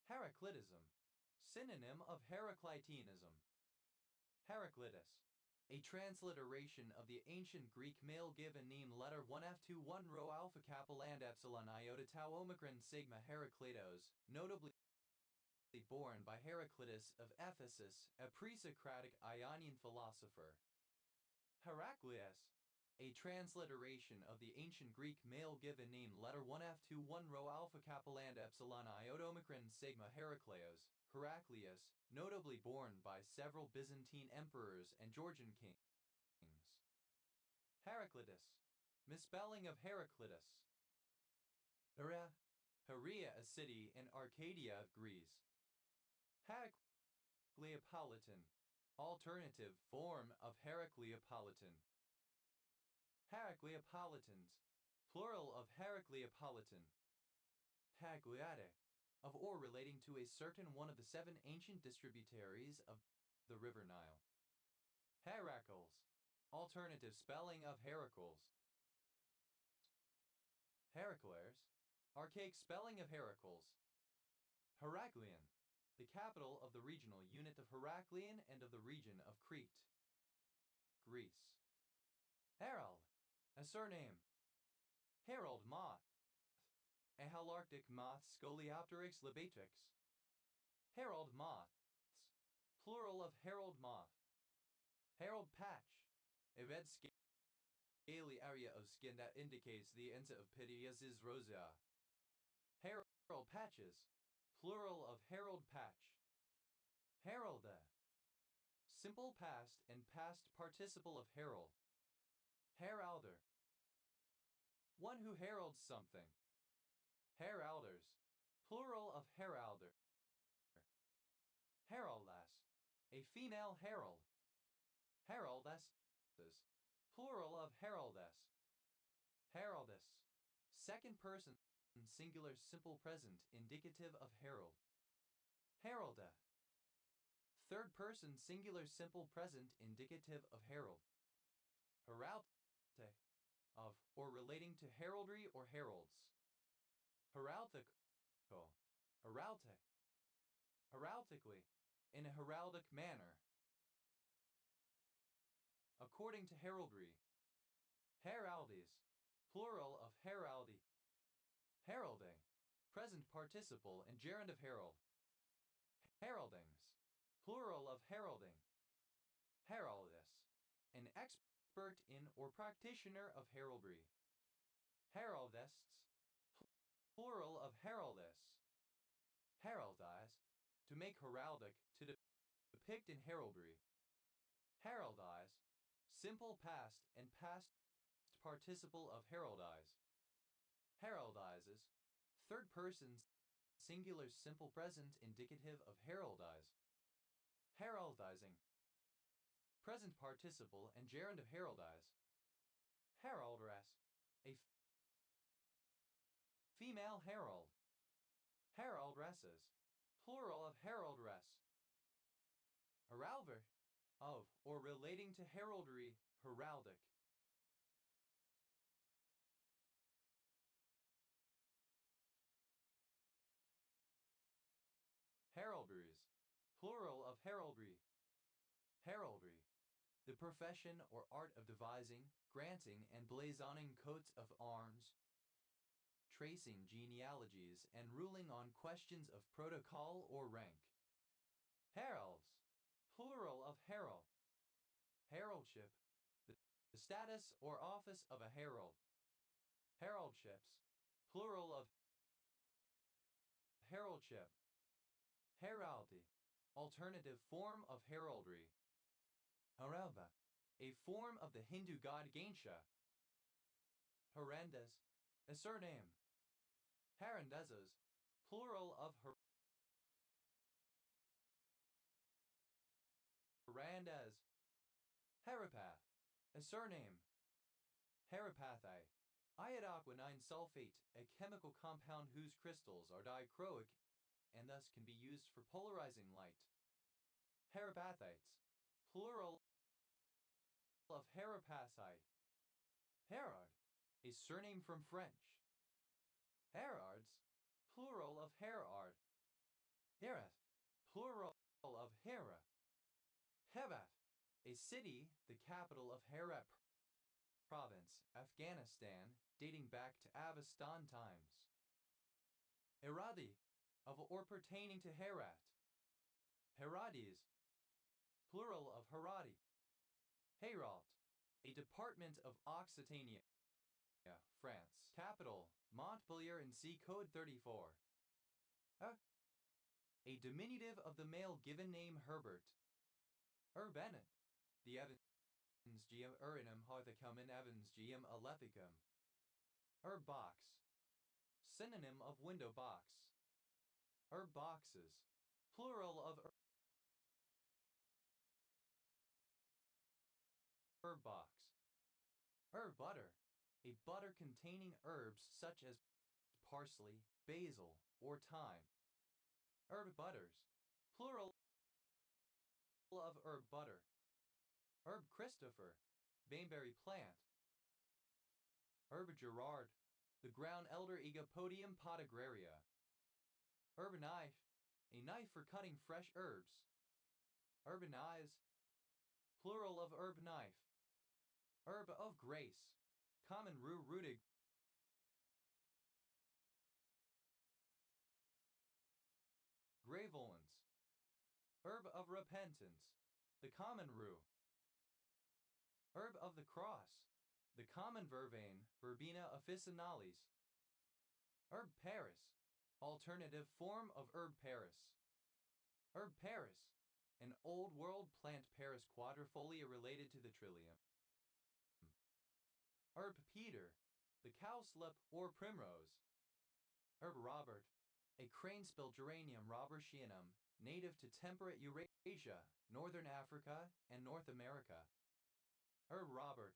[SPEAKER 1] Heraclitism, synonym of Heracliteanism. Heraclitus, a transliteration of the ancient Greek male given name letter 1F2 1 rho alpha kappa and epsilon iota tau omicron sigma Herakleitos, notably born by Heraclitus of Ephesus, a pre-Socratic Ionian philosopher. Heraclius, a transliteration of the ancient Greek male given name letter 1F2 1 rho alpha kappa and epsilon iota omicron sigma Herakleios, Heraclius, notably born by several Byzantine emperors and Georgian kings. Heraclitus, misspelling of Heraclitus. Heria, a city in Arcadia of Greece. Heracleopolitan, alternative form of Heracleopolitan. Heracleopolitans, plural of Heracleopolitan. Heracleate, of or relating to a certain one of the 7 ancient distributaries of the river Nile. Heracles, alternative spelling of Heracles. Heracles, archaic spelling of Heracles. Heraklion, the capital of the regional unit of Heraklion and of the region of Crete. Greece. Herald, a surname. Herald moth, a halarctic moth Scoliopteryx libatrix. Herald moths, plural of herald moth. Herald patch, a red scaly area of skin that indicates the enta of Pityusis rosea. Herald patches, plural of herald patch. Heralda, simple past and past participle of herald. Heralder, one who heralds something. Heralders, plural of heralder. Heraldess, a female herald. Heraldesses, plural of heraldess. Heraldess, second person singular simple present indicative of herald. Heralda, third person singular simple present indicative of herald. Heralte, of or relating to heraldry or heralds. Heraldico, heralte, heraldically, in a heraldic manner. According to heraldry. Heraldes, plural of heraldi. Heralding, present participle and gerund of herald. Heraldings, plural of heralding. Heraldess, an expert in or practitioner of heraldry. Heraldists, plural of heraldess. Heraldize, to make heraldic, to depict in heraldry. Heraldize, simple past and past participle of heraldize. Heraldizes, third person singular simple present indicative of heraldize. Heraldizing, present participle and gerund of heraldize. Heraldress, a female herald. Heraldresses, plural of heraldress. Heralver, of or relating to heraldry, heraldic. Heraldries, plural of heraldry. Heraldry, the profession or art of devising, granting, and blazoning coats of arms, tracing genealogies, and ruling on questions of protocol or rank. Heralds, plural of herald. Heraldship, the status or office of a herald. Heraldships, plural of heraldship. Heraldry, alternative form of heraldry. Haralva, a form of the Hindu god Ganesha. Harandas, a surname. Harandazas, plural of Harandas. Harapath, a surname. Harapathi, iodoquinine sulfate, a chemical compound whose crystals are dichroic and thus can be used for polarizing light. Harapathites, plural of Harapasi. Herard, a surname from French. Herards, plural of Herard. Herath, plural of Hera. Herat, a city, the capital of Herat province, Afghanistan, dating back to Avestan times. Heradi, of or pertaining to Herat. Herades, plural of Herati. Heyralt, a department of Occitania, France. Capital, Montpellier in C Code 34. A diminutive of the male given name Herbert. Urbanet, the Evansgium urinum harthicum and Evansgium alephicum. Box, synonym of window box. Boxes, plural of box. Butter, a butter containing herbs such as parsley, basil, or thyme. Butters, plural of herb butter. Christopher, baneberry plant. Gerard, the ground elder Egopodium podagraria. Knife, a knife for cutting fresh herbs. Eyes, plural of herb knife. Herb of grace, common rue rooted. Gravelins, herb of repentance, the common rue. Herb of the cross, the common vervain, Verbena officinalis. Paris, alternative form of herb Paris. Paris, an old world plant Paris quadrifolia related to the trillium. Peter, the cowslip or primrose. Robert, a cranespill geranium robertianum, native to temperate Eurasia, northern Africa, and North America. Robert,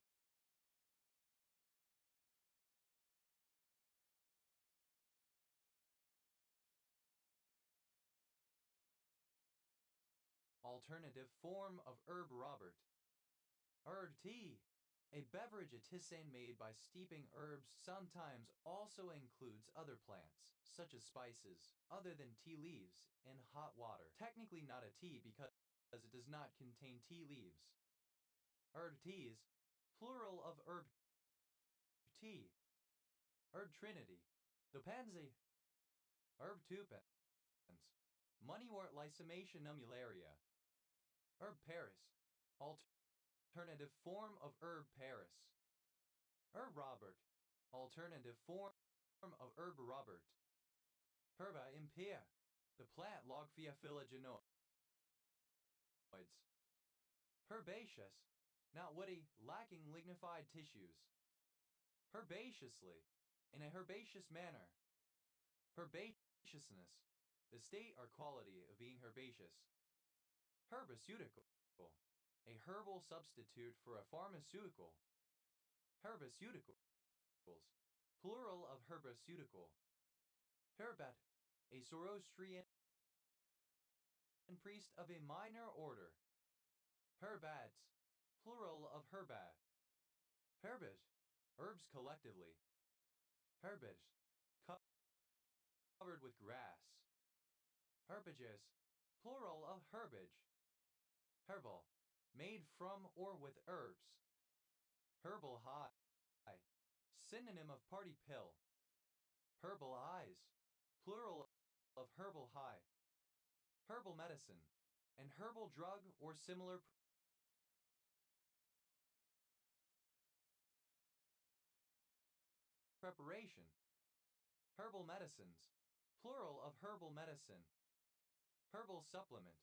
[SPEAKER 1] alternative form of herb Robert. Tea, a beverage a tisane made by steeping herbs, sometimes also includes other plants, such as spices, other than tea leaves, in hot water. Technically not a tea because it does not contain tea leaves. Teas, plural of herb tea. Trinity, the pansy. Tupens, moneywort Lysomation nummularia. Paris, alternative form of herb Paris. Robert, alternative form of herb Robert. Herba impia, the plant Logphia phylogenoides. Herbaceous, not woody, lacking lignified tissues. Herbaceously, in a herbaceous manner. Herbaceousness, the state or quality of being herbaceous. Herbaceutical, a herbal substitute for a pharmaceutical. Herbaceuticals, plural of herbaceutical. Herbat, a Zoroastrian priest of a minor order. Herbads, plural of herbat. Herbage, herbs collectively. Herbage, covered with grass. Herbages, plural of herbage. Herbal, made from or with herbs. Herbal high, synonym of party pill. Herbal eyes, plural of herbal high. Herbal medicine, an herbal drug or similar preparation. Herbal medicines, plural of herbal medicine. Herbal supplement,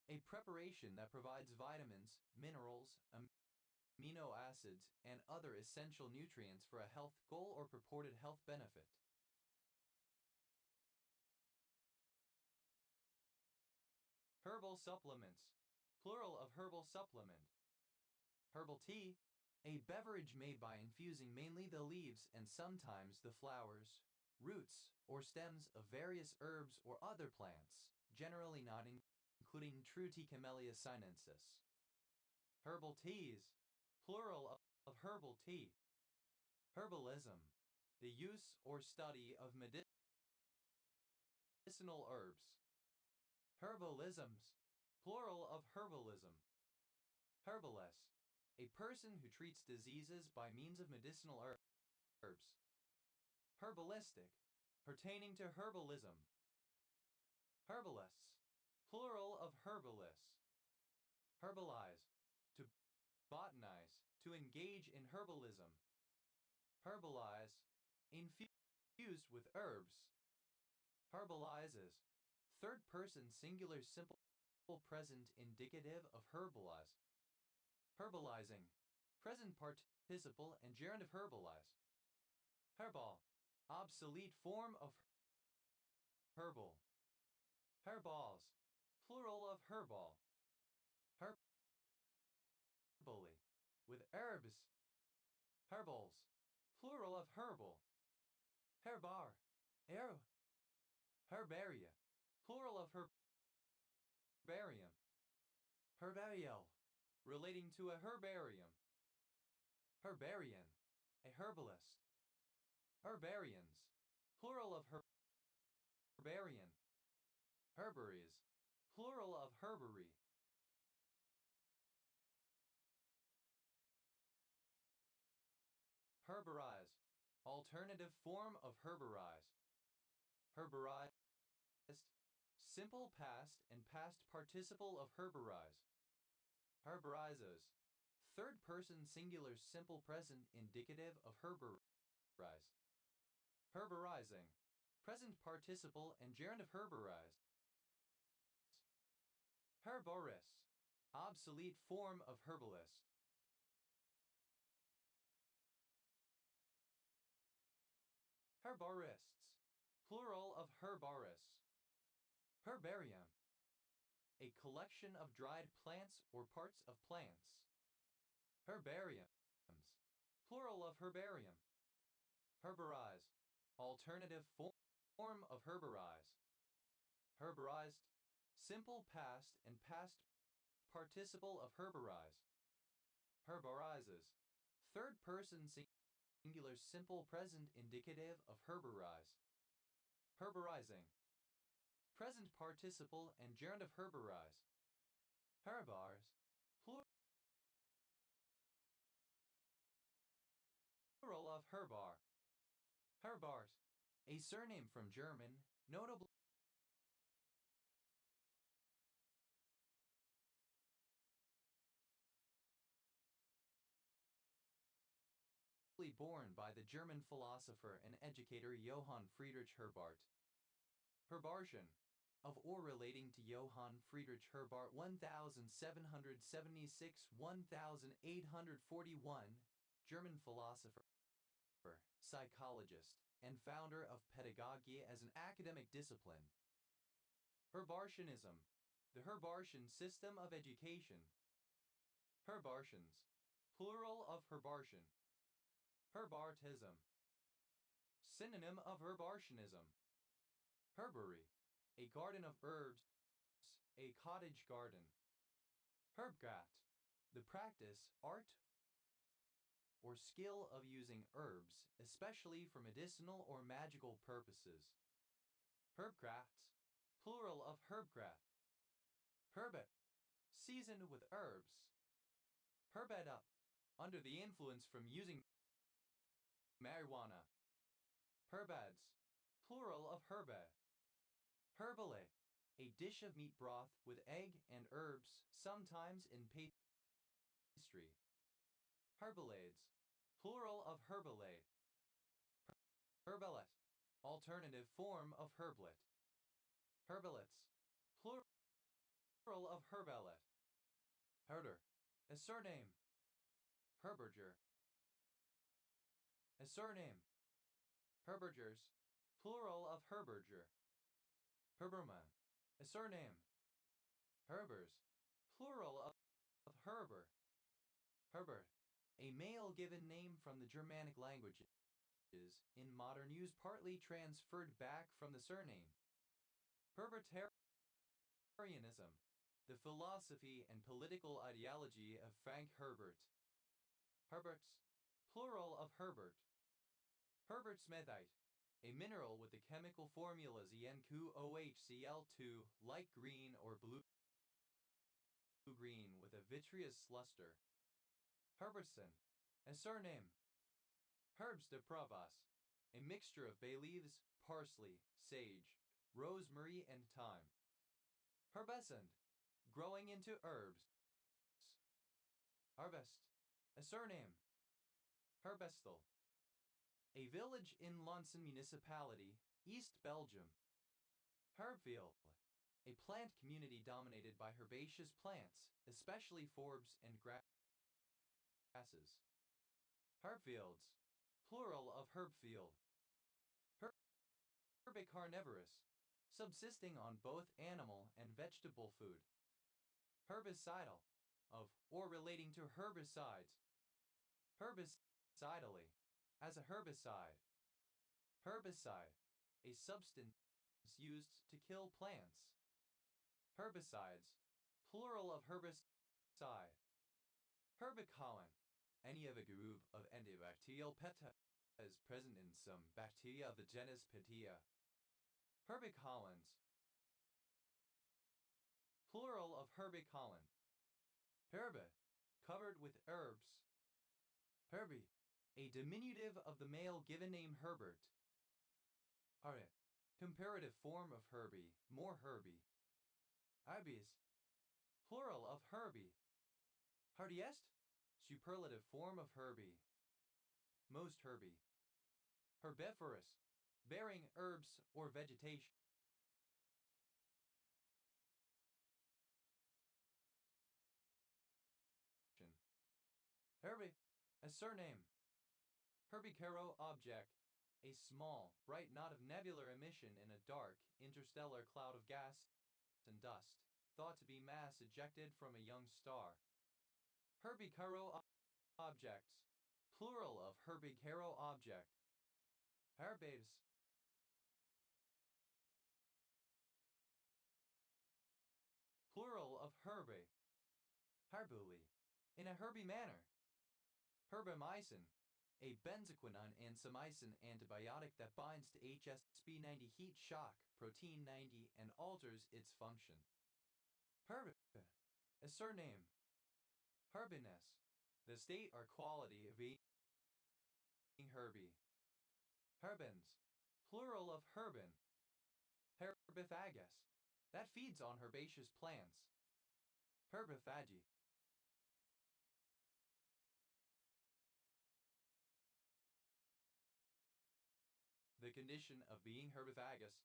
[SPEAKER 1] a preparation that provides vitamins, minerals, amino acids, and other essential nutrients for a health goal or purported health benefit. Herbal supplements, plural of herbal supplement. Herbal tea, a beverage made by infusing mainly the leaves and sometimes the flowers, roots, or stems of various herbs or other plants, generally not including True-Tea Camellia sinensis. Herbal teas, plural of herbal tea. Herbalism, the use or study of medicinal herbs. Herbalisms, plural of herbalism. Herbalist, a person who treats diseases by means of medicinal herbs. Herbalistic, pertaining to herbalism. Herbalists, plural of herbalists. Herbalize, to botanize, to engage in herbalism. Herbalize, infused with herbs. Herbalizes, third person singular simple present indicative of herbalize. Herbalizing, present participle and gerund of herbalize. Herbal, obsolete form of herbal. Herballs, plural of herbal. Herbally, with herbs. Herbals, plural of herbal. Herbar, herbaria, plural of herbarium. Herbario, relating to a herbarium. Herbarian, a herbalist. Herbarians, plural of herbarian. Herbaries, plural of herbery. Herbarize, alternative form of herbarize. Herbarized, simple past and past participle of herbarize. Herbarizes, third person singular simple present indicative of herbarize. Herbarizing, present participle and gerund of herbarize. Herborist, obsolete form of herbalist. Herborists, plural of herborists. Herbarium, a collection of dried plants or parts of plants. Herbariums, plural of herbarium. Herbarize, alternative form of herbarize. Herbarized, simple past and past participle of herbarize. Herbarizes, third person singular simple present indicative of herbarize. Herbarizing, present participle and gerund of herbarize. Herbars, plural of herbar. Herbart, a surname from German, notably born by the German philosopher and educator Johann Friedrich Herbart. Herbartian, of or relating to Johann Friedrich Herbart 1776-1841, German philosopher, psychologist, and founder of pedagogy as an academic discipline. Herbartianism, the Herbartian system of education. Herbartians, plural of Herbartian. Herbartism, synonym of Herbartianism. Herbery, a garden of herbs, a cottage garden. Herbgat, the practice, art, or skill of using herbs, especially for medicinal or magical purposes. Herbcrafts, plural of herbcraft. Herbet, seasoned with herbs. Herbet up, under the influence from using marijuana. Herbads, plural of herbe. Herbale, a dish of meat broth with egg and herbs, sometimes in pastry. Herbelades, plural of herbalade. Herbelet, alternative form of herblet. Herbelets, plural of herbelet. Herder, a surname. Herberger, a surname. Herbergers, plural of herberger. Herbermann, a surname. Herbers, plural of Herber. Herbert, a male given name from the Germanic languages, in modern use partly transferred back from the surname. Herbertarianism, the philosophy and political ideology of Frank Herbert. Herberts, plural of Herbert. Herbert smithite, a mineral with the chemical formula ZnCuOHCl2, light green or blue-green with a vitreous luster. Herbertson, a surname. Herbes de Provence, a mixture of bay leaves, parsley, sage, rosemary, and thyme. Herbescent, growing into herbs. Harvest, a surname. Herbestel, a village in Lonson Municipality, East Belgium. Herbfield, a plant community dominated by herbaceous plants, especially forbs and grasses. Herbfields, plural of herbfield. Herbicarnivorous, subsisting on both animal and vegetable food. Herbicidal, of or relating to herbicides. Herbicidally, as a herbicide. Herbicide, a substance used to kill plants. Herbicides, plural of herbicide. Herbicoin, any of a group of antibacterial peptides present in some bacteria of the genus Pitia. Herbicolins, plural of herbicolin. Herbe, covered with herbs. Herbie, a diminutive of the male given name Herbert. Are, comparative form of Herbie, more Herbie. Arbies, plural of Herbie. Hardiest, superlative form of Herbie. Most Herbie. Herbivorous, bearing herbs or vegetation. Herbie, a surname. Herbicaro object, a small, bright knot of nebular emission in a dark, interstellar cloud of gas and dust, thought to be mass ejected from a young star. Herbicaro objects, plural of Herbicaro object. Herbes, plural of herbe. Herbuli, in a herby manner. Herbamycin, a benzoquinone and samycin antibiotic that binds to HSP90 heat shock, protein 90, and alters its function. Herbe, a surname. Herbiness, the state or quality of being herby. Herbens, plural of herbin. Herbiphagus, that feeds on herbaceous plants. Herbiphagy, the condition of being herbiphagous.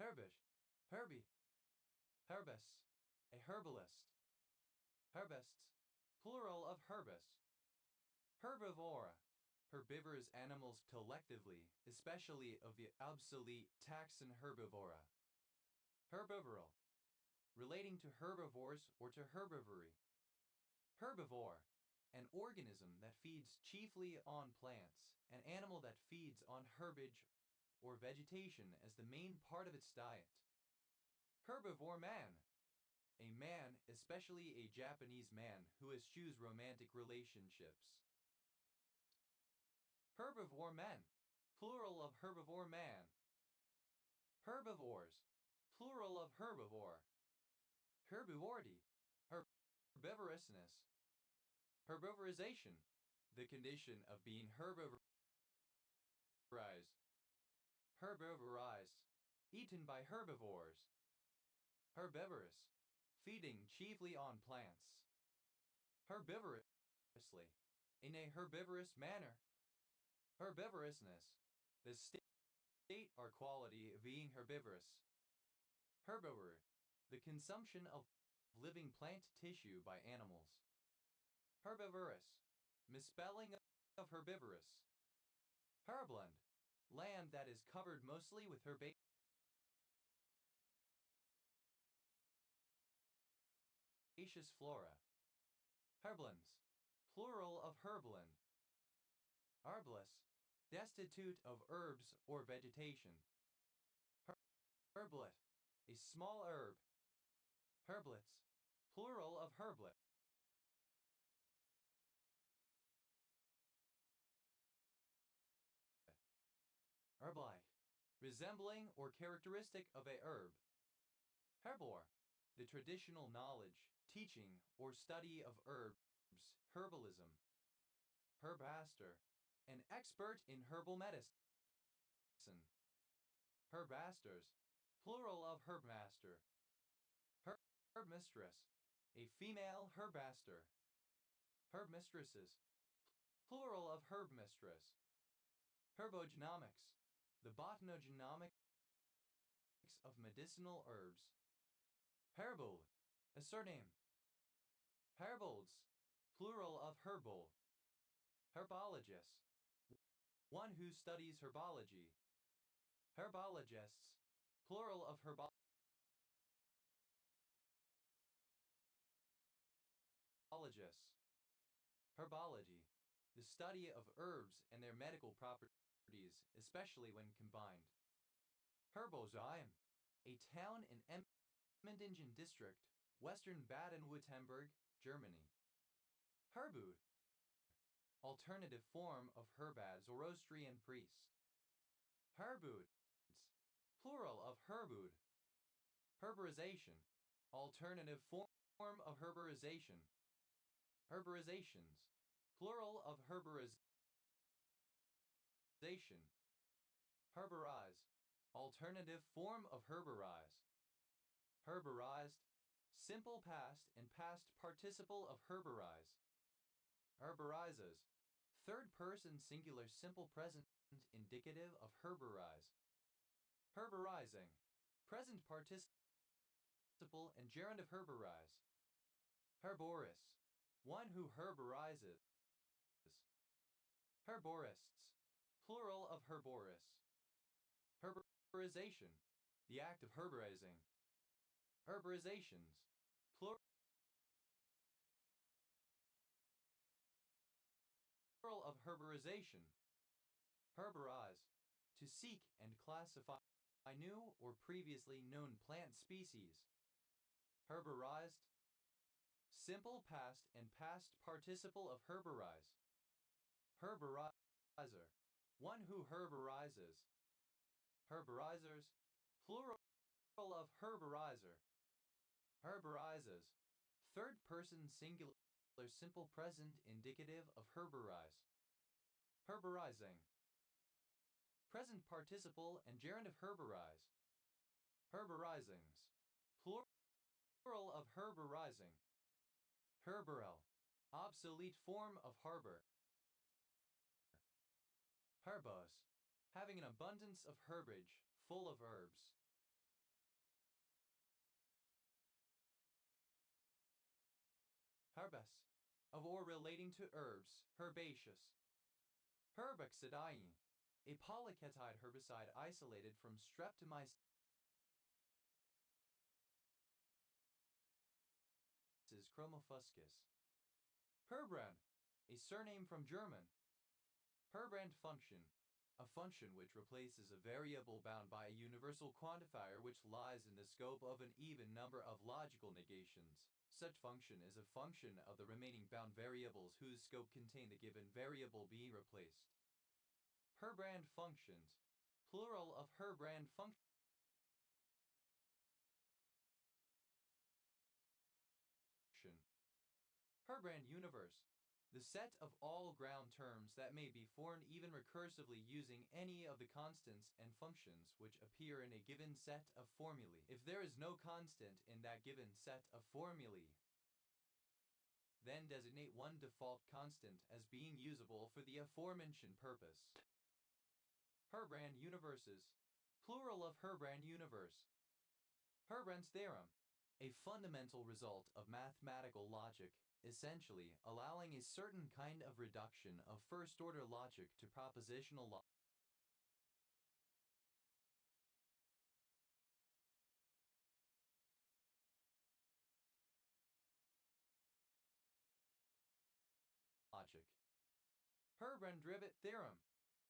[SPEAKER 1] Herbish, herby. Herbis, a herbalist. Herbists, plural of herbis. Herbivora, herbivorous animals collectively, especially of the obsolete taxon Herbivora. Herbivoral, relating to herbivores or to herbivory. Herbivore, an organism that feeds chiefly on plants, an animal that feeds on herbage or vegetation as the main part of its diet. Herbivore man, a man, especially a Japanese man, who eschews romantic relationships. Herbivore men, plural of herbivore man. Herbivores, plural of herbivore. Herbivority, herbivorousness. Herbivorization, the condition of being herbivorized. Herbivorized, eaten by herbivores. Herbivorous, feeding chiefly on plants. Herbivorously, in a herbivorous manner. Herbivorousness, the state or quality of being herbivorous. Herbivore, the consumption of living plant tissue by animals. Herbivorous, misspelling of herbivorous. Herblend, land that is covered mostly with herbaceous flora. Herblends, plural of herblend. Herbless, destitute of herbs or vegetation. Herblet, a small herb. Herblets, plural of herblet. Herblite, resembling or characteristic of a herb. Herbor, the traditional knowledge, teaching, or study of herbs, herbalism. Herbaster, an expert in herbal medicine. Herbasters, plural of herbmaster. Herbmistress, a female herbaster. Herbmistresses, plural of herbmistress. Herbogenomics, the botanogenomics of medicinal herbs. Herbold, a surname. Herbolds, plural of herbold. Herbologist, one who studies herbology. Herbologists, plural of herbologists. Herbology, the study of herbs and their medical properties, especially when combined. Herbosheim, a town in Emmendingen district, western Baden-Württemberg, Germany. Herbud, alternative form of herbad Zoroastrian priest. Herbuds, plural of herbud. Herborization, alternative form of herborization. Herborizations, plural of herborization. Herborize, alternative form of herborize. Herborized, simple past and past participle of herborize. Herborizes, third person singular simple present indicative of herborize. Herborizing, present participle and gerund of herborize. Herborist, one who herborizes. Herborists, plural of herborists. Herborization, the act of herborizing. Herborizations, plural of herborization. Herborize, to seek and classify new or previously known plant species. Herborized, simple past and past participle of herborize. Herborizer, one who herborizes. Herborizers, plural of herborizer. Herborizes, third person singular simple present indicative of herborize. Herborizing, present participle and gerund of herborize. Herborizings, plural of herborizing. Herborel, obsolete form of harbor. Herbose, having an abundance of herbage, full of herbs. Herbes, of or relating to herbs, herbaceous. Herbicidine, a polyketide herbicide isolated from Streptomyces chromofuscus. Herbrand, a surname from German. Herbrand function, a function which replaces a variable bound by a universal quantifier which lies in the scope of an even number of logical negations. Such function is a function of the remaining bound variables whose scope contain the given variable being replaced. Herbrand functions, plural of Herbrand function. Herbrand universe, The set of all ground terms that may be formed even recursively using any of the constants and functions which appear in a given set of formulae. If there is no constant in that given set of formulae, then designate one default constant as being usable for the aforementioned purpose. Herbrand universes. Plural of Herbrand universe. Herbrand's theorem. A fundamental result of mathematical logic, essentially allowing a certain kind of reduction of first-order logic to propositional logic. Herbrand-Ribet theorem.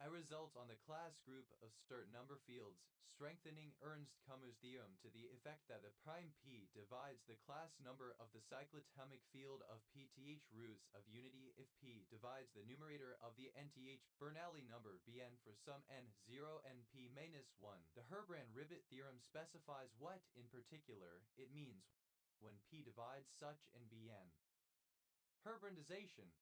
[SPEAKER 1] A result on the class group of certain number fields, strengthening Ernst-Kummer's theorem to the effect that the prime P divides the class number of the cyclotomic field of Pth roots of unity if P divides the numerator of the nth Bernoulli number Bn for some n0 and P-1. The Herbrand-Ribet theorem specifies what, in particular, it means when P divides such an Bn. Herbrandization.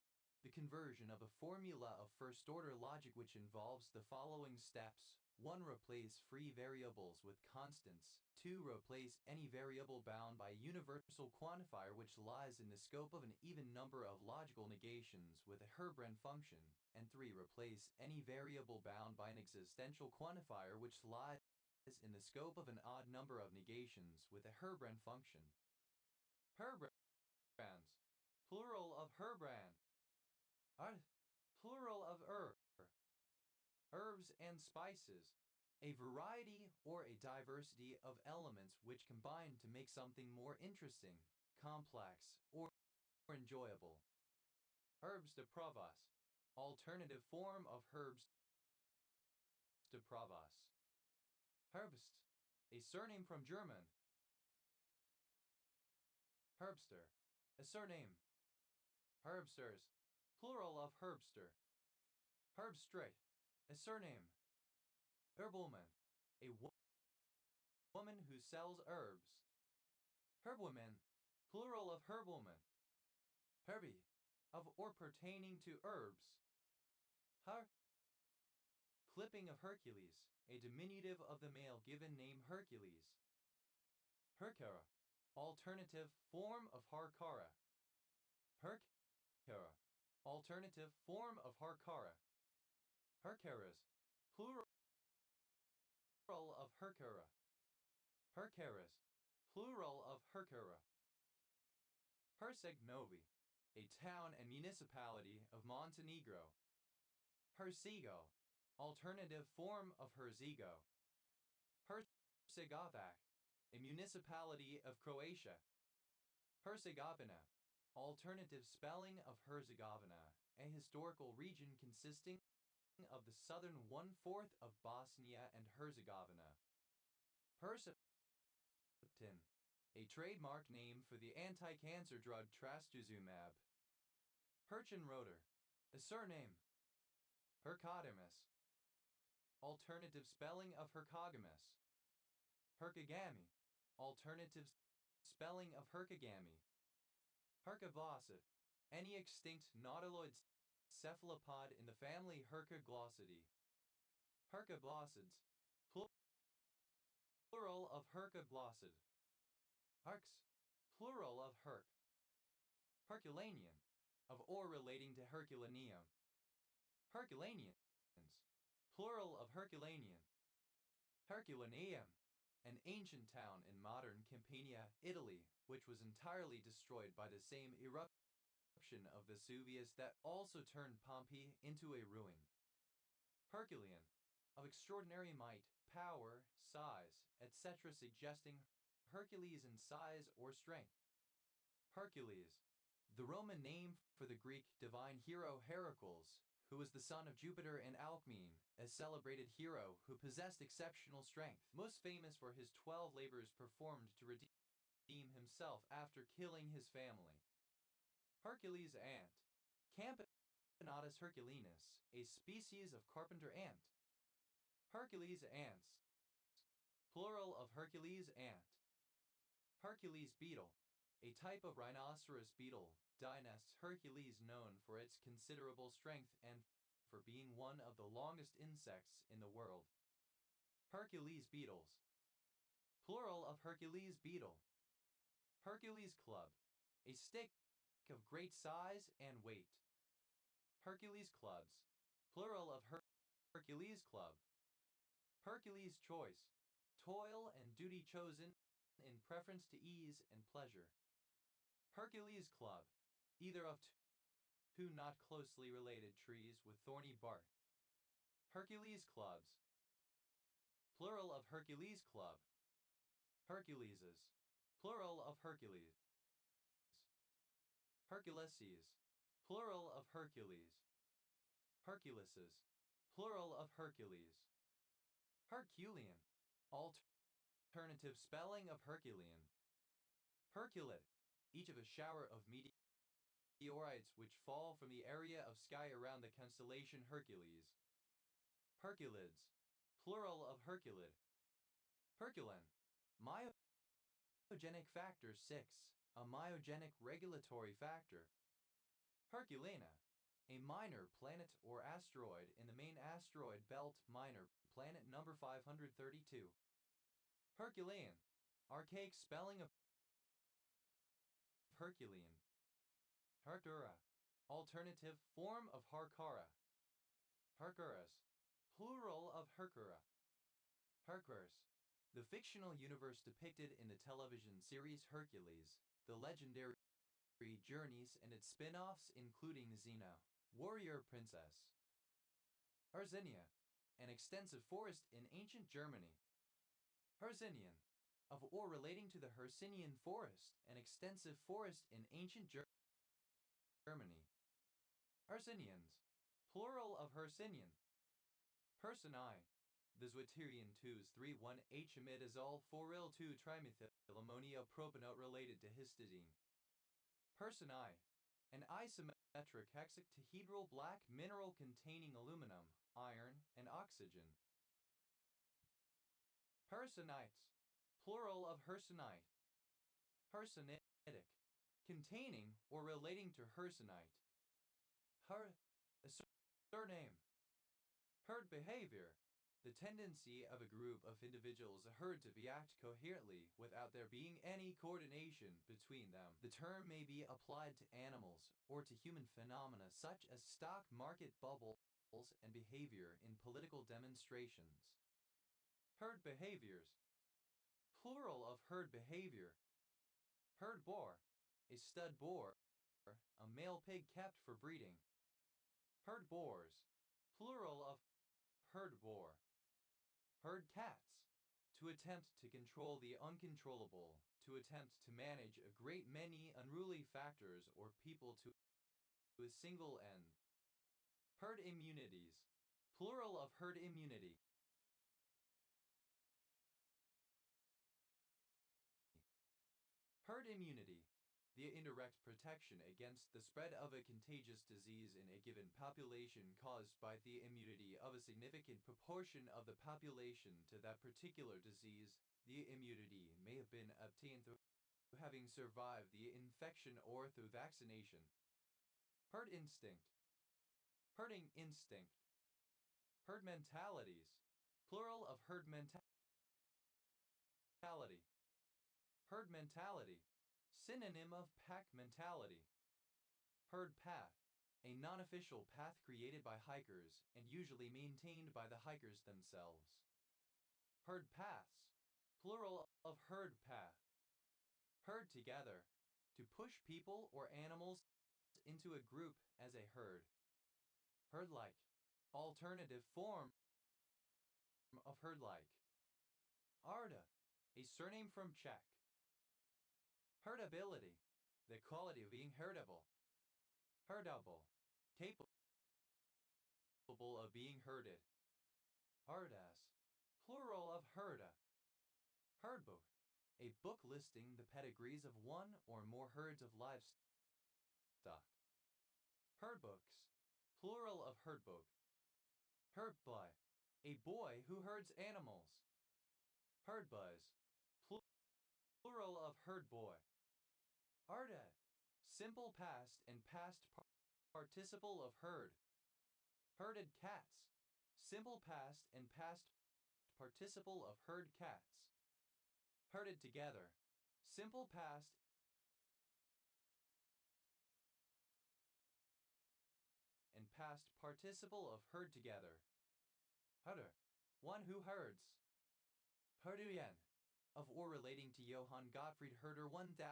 [SPEAKER 1] The conversion of a formula of first-order logic which involves the following steps. 1. Replace free variables with constants. 2. Replace any variable bound by a universal quantifier which lies in the scope of an even number of logical negations with a Herbrand function. And 3. Replace any variable bound by an existential quantifier which lies in the scope of an odd number of negations with a Herbrand function. Herbrands. Plural of Herbrand. Plural of herbs and spices. A variety or a diversity of elements which combine to make something more interesting, complex, or enjoyable. Herbes de Provence. Alternative form of herbes de Provence. Herbst. A surname from German. Herbster. A surname. Herbsters. Plural of herbster. Herbstrate. A surname. Herbwoman. A woman who sells herbs. Herbwomen. Plural of herbwoman. Herbie. Of or pertaining to herbs. Clipping of Hercules. A diminutive of the male given name Hercules. Hercara. Alternative form of Harkara. Hercara. Alternative form of Harkara. Hercaras. Plural of Hercara. Hercaras. Plural of Hercara. Herceg-Novi. A town and municipality of Montenegro. Hercego. Alternative form of Herzegovina. Herzegovac. A municipality of Croatia. Herzegovina. Alternative spelling of Herzegovina, a historical region consisting of the southern 1/4 of Bosnia and Herzegovina. Herceptin. A trademark name for the anti-cancer drug trastuzumab. Herchenroder. A surname. Hercodamus. Alternative spelling of Hercogamus. Herkagami. Alternative spelling of Herkagami. Hercaglossid. Any extinct nautiloid cephalopod in the family Hercaglossidae. Hercaglossids. Plural of Hercaglossid. Hercs. Plural of Herc. Herculanean. Of or relating to Herculaneum. Herculaneans. Plural of Herculanean. Herculaneum. An ancient town in modern Campania, Italy, which was entirely destroyed by the same eruption of Vesuvius that also turned Pompeii into a ruin. Herculean. Of extraordinary might, power, size, etc., suggesting Hercules in size or strength. Hercules. The Roman name for the Greek divine hero Heracles, who was the son of Jupiter and Alcmene, a celebrated hero who possessed exceptional strength, most famous for his 12 labors performed to redeem himself after killing his family. Hercules ant. Camponotus herculinus, a species of carpenter ant. Hercules ants. Plural of Hercules ant. Hercules beetle. A type of rhinoceros beetle Dynasts Hercules, known for its considerable strength and for being one of the longest insects in the world. Hercules beetles. Plural of Hercules beetle. Hercules club. A stick of great size and weight. Hercules clubs. Plural of Hercules club. Hercules choice. Toil and duty chosen in preference to ease and pleasure. Hercules club. Either of two not closely related trees with thorny bark. Hercules clubs. Plural of Hercules club. Herculeses. Plural of Hercules. Herculeses. Plural of Hercules. Herculeses. Plural of Hercules. Herculean. Alternative spelling of Herculean. Herculid. Each of a shower of meteorites which fall from the area of sky around the constellation Hercules. Herculids. Plural of Herculid. Herculen. Myogenic factor 6. A myogenic regulatory factor. Herculana. A minor planet or asteroid in the main asteroid belt, minor planet number 532. Herculean. Archaic spelling of Herculean. Hercura. Alternative form of Harcara. Hercuras. Plural of Hercura. Hercurs. The fictional universe depicted in the television series Hercules, the legendary journeys and its spin-offs including Xena, warrior princess. Hercynia. An extensive forest in ancient Germany. Hercynian. Of or relating to the Hercynian forest, an extensive forest in ancient Germany. Hercynians. Plural of Hercynian. Hercyni. The Zwitterian 2s31-H-imidazole 4-il-2-trimethylammonia propanoate related to histidine. Hercyni. An isometric hexactahedral black mineral containing aluminum, iron, and oxygen. Hercynites. Plural of hercynite. Hercynitic. Containing or relating to hercynite. Surname. Herd behavior. The tendency of a group of individuals, a herd, to act coherently without there being any coordination between them. The term may be applied to animals or to human phenomena such as stock market bubbles and behavior in political demonstrations. Herd behaviors. Plural of herd behavior. Herd boar. A stud boar, a male pig kept for breeding. Herd boars. Plural of herd boar. Herd cats. To attempt to control the uncontrollable, to attempt to manage a great many unruly factors or people to a single end. Herd immunities. Plural of herd immunity. Herd immunity. The indirect protection against the spread of a contagious disease in a given population caused by the immunity of a significant proportion of the population to that particular disease. The immunity may have been obtained through having survived the infection or through vaccination. Herd instinct. Herding instinct. Herd mentalities. Plural of herd mentality. Herd mentality. Synonym of pack mentality. Herd path. A non-official path created by hikers and usually maintained by the hikers themselves. Herd paths. Plural of herd path. Herd together. To push people or animals into a group as a herd. Herd-like. Alternative form of herd-like. Arda. A surname from Czech. Herdability. The quality of being herdable. Herdable. Capable of being herded. Herdas. Plural of herda. Herdbook. A book listing the pedigrees of one or more herds of livestock. Herdbooks. Plural of herdbook. Herdboy. A boy who herds animals. Herdbuzz. Plural of herdboy. Arda. Simple past and past participle of herd. Herded cats. Simple past and past participle of herd cats. Herded together. Simple past and past participle of herd together. Herder. One who herds. Herduyen. Of or relating to Johann Gottfried Herder 1744-1803,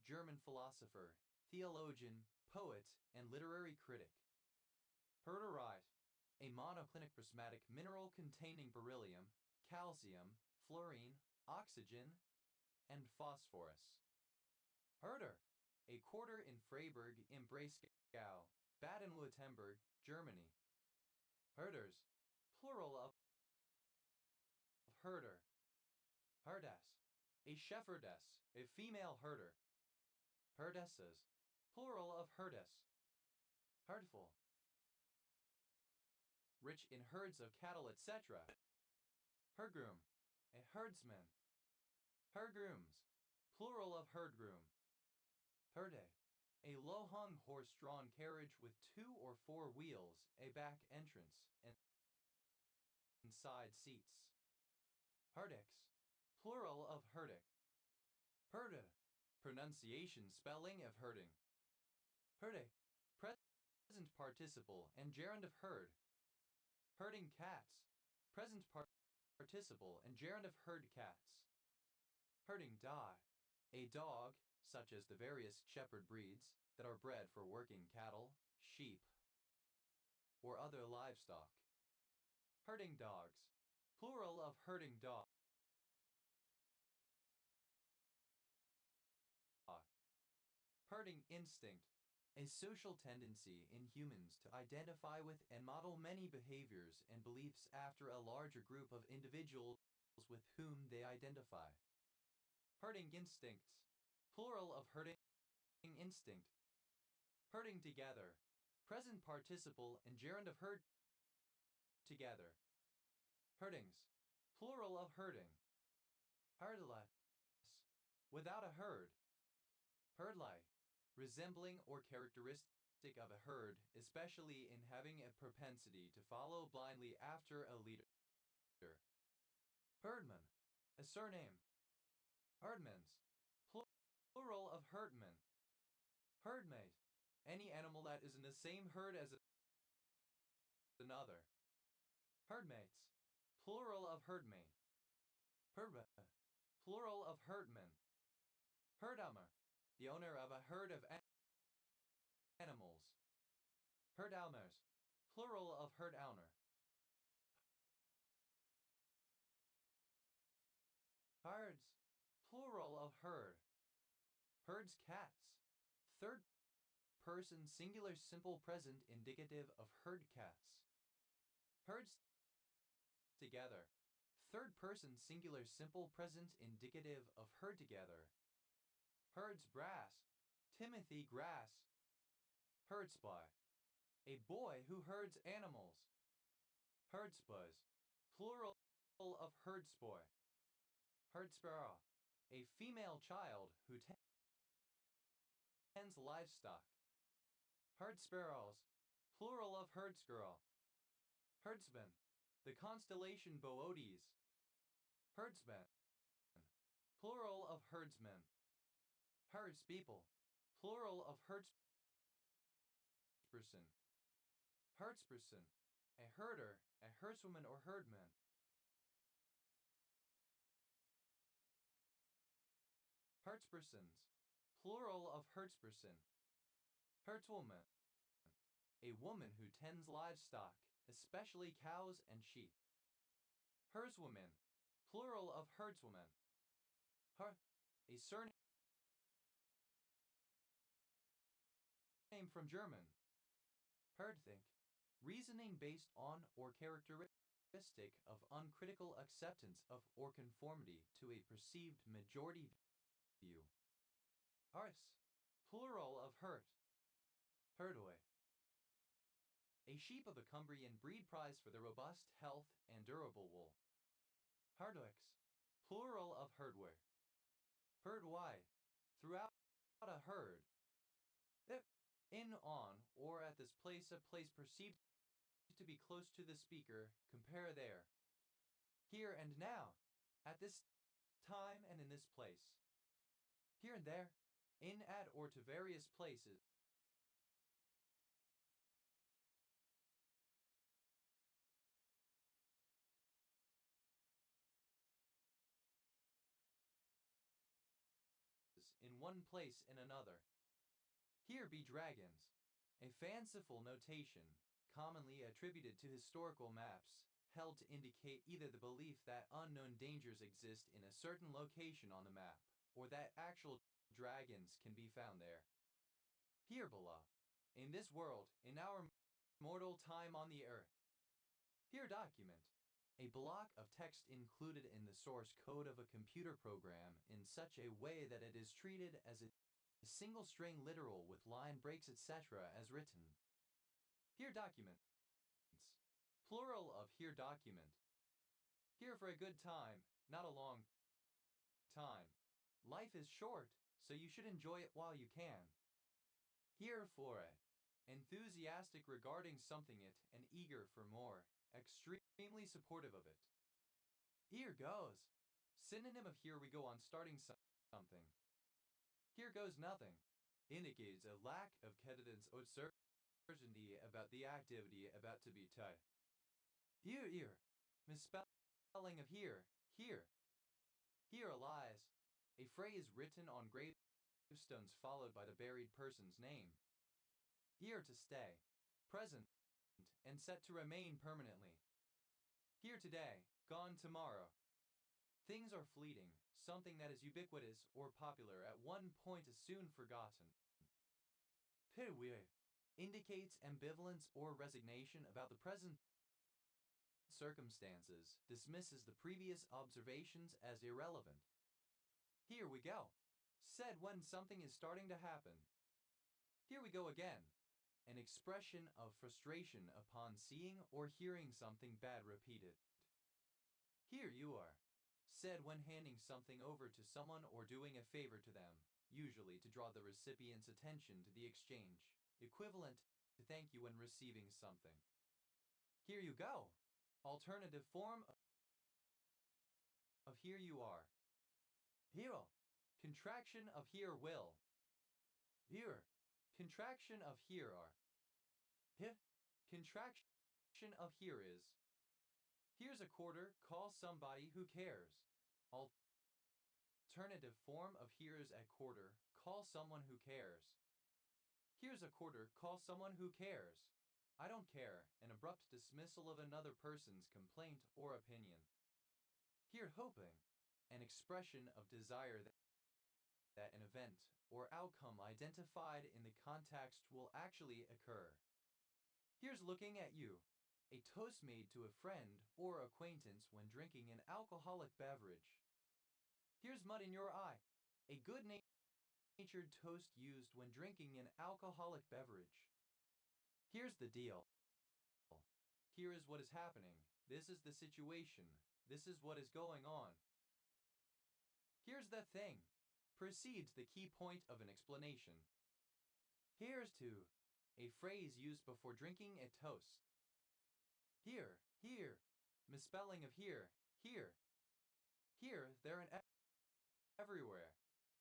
[SPEAKER 1] German philosopher, theologian, poet, and literary critic. Herderite. A monoclinic prismatic mineral containing beryllium, calcium, fluorine, oxygen, and phosphorus. Herder. A quarter in Freiburg im Breisgau, Baden-Württemberg, Germany. Herders. Plural of herder. Herdess. A shepherdess, a female herder. Herdesses. Plural of herdess. Herdful. Rich in herds of cattle, etc. Hergroom. A herdsman. Hergrooms. Plural of herdgroom. Herde. A low-hung horse-drawn carriage with 2 or 4 wheels, a back entrance, and side seats. Herdix. Plural of herdic. Herde. Pronunciation spelling of herding. Herde. Present participle and gerund of herd. Herding cats. Present participle and gerund of herd cats. Herding die. A dog, such as the various shepherd breeds that are bred for working cattle, sheep, or other livestock. Herding dogs. Plural of herding dog. Herding instinct. A social tendency in humans to identify with and model many behaviors and beliefs after a larger group of individuals with whom they identify. Herding instincts. Plural of herding instinct. Herding together. Present participle and gerund of herd together. Herdings. Plural of herding. Herdless. Without a herd. Herdlike. Resembling or characteristic of a herd, especially in having a propensity to follow blindly after a leader. Herdman. A surname. Herdmans. Plural of herdman. Herdmate. Any animal that is in the same herd as another. Herdmates. Plural of herdmate. Herdma. Plural of herdman. Herdalmer. The owner of a herd of animals. Herdalmers. Plural of herdalmer. Herds. Plural of herd. Herds cats. Third person singular simple present indicative of herd cats. Herds together. Third person singular simple present indicative of herd together. Herds brass. Timothy grass. Herdspy. A boy who herds animals. Herdspuz. Plural of herdspoy. Herdsparrow. A female child who tends livestock. Herdsparrows. Plural of herdsgirl. Herdsman. The constellation Boötes. Herdsman. Plural of herdsmen. Herdspeople. Plural of herdsperson. Herdsperson. A herder, a herdswoman or herdman. Herdspersons. Plural of herdsperson. Herdswoman. A woman who tends livestock, especially cows and sheep. Herdswoman. Plural of herdswoman. A surname from German. Herdthink. Reasoning based on or characteristic of uncritical acceptance of or conformity to a perceived majority view. Hers. Plural of hert. Herdoi. A sheep of the Cumbrian breed prized for their robust health and durable wool. Herdoix. Plural of herdware. Herd y. Throughout a herd. If in, on, or at this place, a place perceived to be close to the speaker, compare there. Here and now. At this time and in this place. Here and there. In, at, or to various places. In one place in another. Here be dragons. A fanciful notation, commonly attributed to historical maps, held to indicate either the belief that unknown dangers exist in a certain location on the map, or that actual dragons can be found there. Here below. In this world, in our mortal time on the earth. Here document. A block of text included in the source code of a computer program in such a way that it is treated as a single string literal with line breaks etc. as written. Here documents. Plural of here document. Here for a good time, not a long time. Life is short, so you should enjoy it while you can. Here for a. Enthusiastic regarding something it and eager for more, extremely supportive of it. Here goes. Synonym of here we go on starting something. Here goes nothing. Indicates a lack of cadence or certainty about the activity about to be done. Here. Misspelling of here. Here. Here lies. A phrase written on gravestones followed by the buried person's name. Here to stay. Present. And set to remain permanently. Here today. Gone tomorrow. Things are fleeting. Something that is ubiquitous or popular at one point is soon forgotten. Pirwe indicates ambivalence or resignation about the present circumstances, dismisses the previous observations as irrelevant. Here we go. Said when something is starting to happen. Here we go again. An expression of frustration upon seeing or hearing something bad repeated. Here you are. Said when handing something over to someone or doing a favor to them, usually to draw the recipient's attention to the exchange, equivalent to thank you when receiving something. Here you go. Alternative form of here you are. Hero. Contraction of here will. Here. Contraction of here are. Hih. Contraction of here is. Here's a quarter, call somebody who cares. Alternative form of here's a quarter, call someone who cares. Here's a quarter, call someone who cares. I don't care, an abrupt dismissal of another person's complaint or opinion. Here hoping, an expression of desire that an event or outcome identified in the context will actually occur. Here's looking at you. A toast made to a friend or acquaintance when drinking an alcoholic beverage. Here's mud in your eye. A good-natured toast used when drinking an alcoholic beverage. Here's the deal. Here is what is happening. This is the situation. This is what is going on. Here's the thing. Precedes the key point of an explanation. Here's to. A phrase used before drinking a toast. Here. Misspelling of here. Here, there, and everywhere.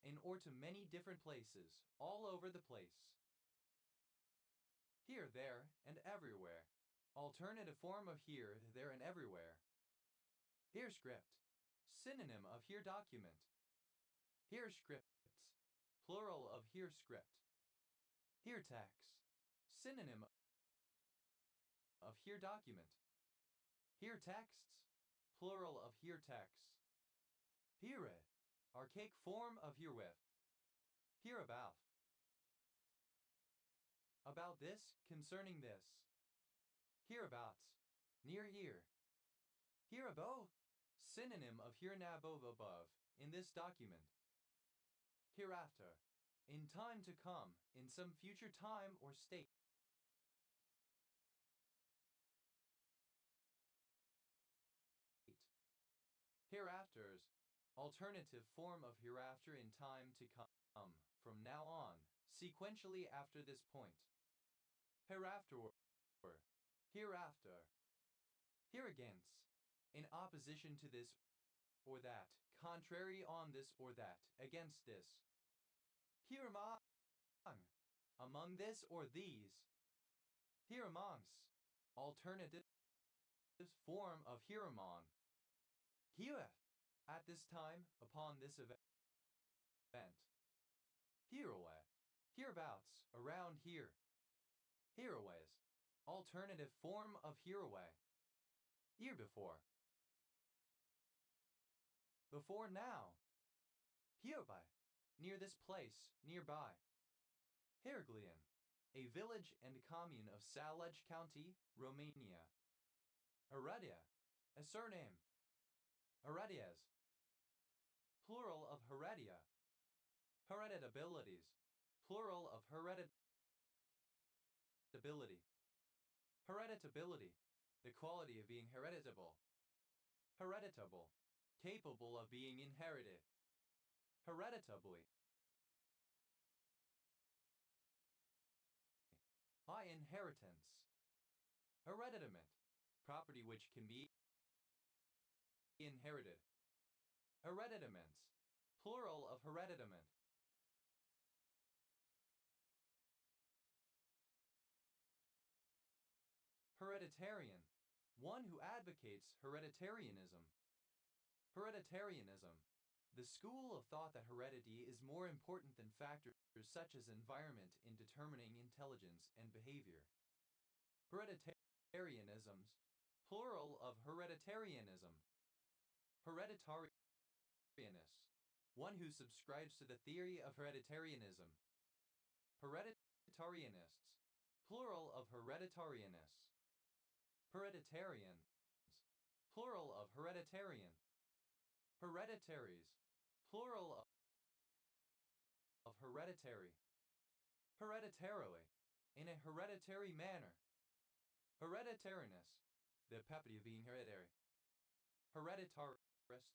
[SPEAKER 1] In or to many different places, all over the place. Here, there, and everywhere. Alternative form of here, there, and everywhere. Here script. Synonym of here document. Here scripts. Plural of here script. Here text. Synonym of here document. Here texts. Plural of here texts. Here, archaic form of herewith. Hereabout. About this, concerning this. Hereabouts. Near here. Hereabout. Synonym of here above, in this document. Hereafter. In time to come, in some future time or state. Hereafters. alternative form of hereafter in time to come, from now on, sequentially after this point. Hereafter, hereafter, hereagainst, in opposition to this or that, contrary on this or that, against this. Here among this or these. Here amongst, alternative form of here among. Here, at this time, upon this event. Hereaway, hereabouts, around here. Hereaways, alternative form of hereaway. Here before. Before now. Hereby, near this place, nearby. Heraglion, a village and commune of Salaj County, Romania. Heredia, a surname. Heredias, plural of heredia. Hereditabilities, plural of hereditability. Hereditability, the quality of being hereditable. Hereditable, capable of being inherited. Hereditably. By inheritance. Hereditament, property which can be inherited. Hereditaments, plural of hereditament. Hereditarian, one who advocates hereditarianism. Hereditarianism, the school of thought that heredity is more important than factors such as environment in determining intelligence and behavior. Hereditarianisms, plural of hereditarianism. Hereditarianists, one who subscribes to the theory of hereditarianism. Hereditarianists, plural of hereditarianists. Hereditarians, plural of hereditarian. Hereditaries, plural of hereditary. Hereditarily, in a hereditary manner. Hereditariness, the property of being hereditary. Hereditarist,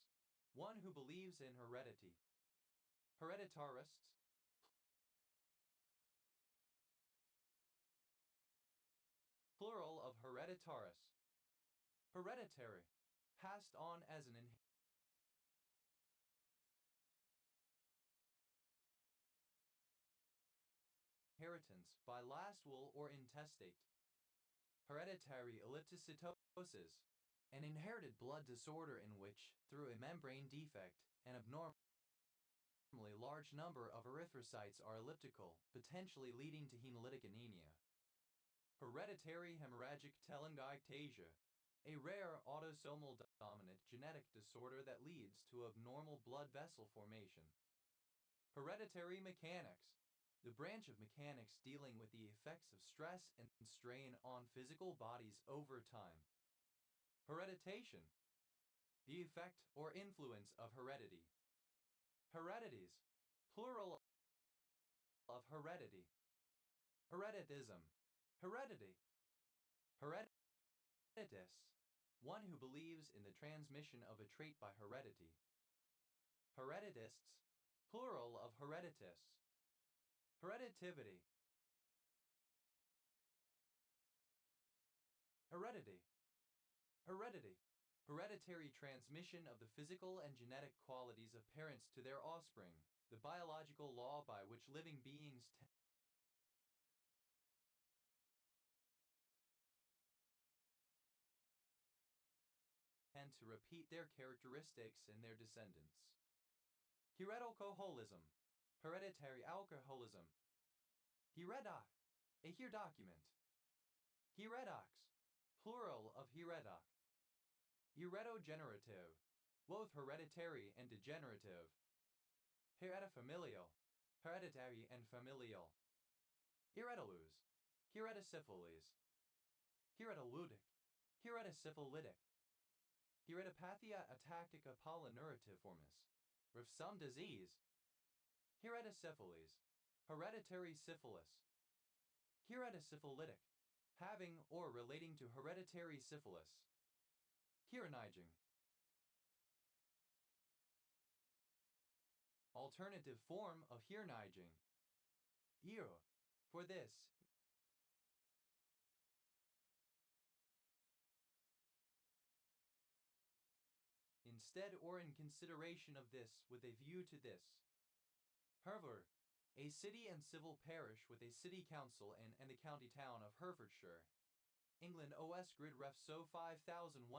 [SPEAKER 1] one who believes in heredity. Hereditarists, plural of hereditaris. Hereditary, passed on as an inheritance by last will or intestate. Hereditary elliptocytosis, an inherited blood disorder in which, through a membrane defect, an abnormally large number of erythrocytes are elliptical, potentially leading to hemolytic anemia. Hereditary hemorrhagic telangiectasia, a rare autosomal dominant genetic disorder that leads to abnormal blood vessel formation. Hereditary mechanics, the branch of mechanics dealing with the effects of stress and strain on physical bodies over time. Hereditation, the effect or influence of heredity. Heredities, plural of heredity. Hereditism, heredity. Hereditas, one who believes in the transmission of a trait by heredity. Hereditists, plural of hereditists. Hereditivity. Heredity. Heredity. Hereditary transmission of the physical and genetic qualities of parents to their offspring, the biological law by which living beings tend to repeat their characteristics in their descendants. Heretoalcoholism, hereditary alcoholism. Heredoc, a here document. Heredox, plural of heredoc. Heretogenerative, both hereditary and degenerative. Heredifamilial, hereditary and familial. Heredoluse, heretosyphilis. Heredolutic, heretosyphilitic. Heretopathia atactica polyneurotiformis, Refsum disease. Heretosyphilis, hereditary syphilis. Heretosyphilitic, having or relating to hereditary syphilis. Hereniging, alternative form of Hirnijing. Iro. For this, instead or in consideration of this with a view to this. Hereford, a city and civil parish with a city council and the county town of Herefordshire, England OS Grid Ref So 5140.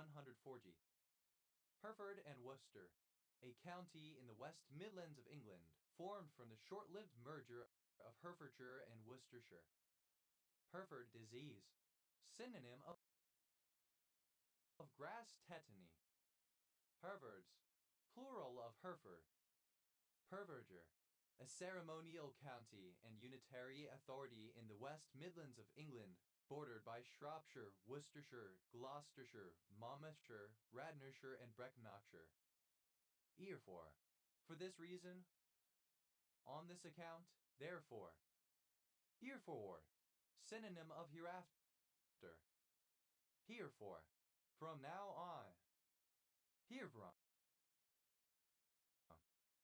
[SPEAKER 1] Hereford and Worcester, a county in the West Midlands of England, formed from the short-lived merger of Herefordshire and Worcestershire. Hereford disease, synonym of grass tetany. Hervards, plural of Hereford. Herefordshire, a ceremonial county and unitary authority in the West Midlands of England, bordered by Shropshire, Worcestershire, Gloucestershire, Monmouthshire, Radnorshire, and Brecknockshire. Therefore, for this reason, on this account, therefore. Herefore, synonym of hereafter. Herefore, from now on. Herefrom,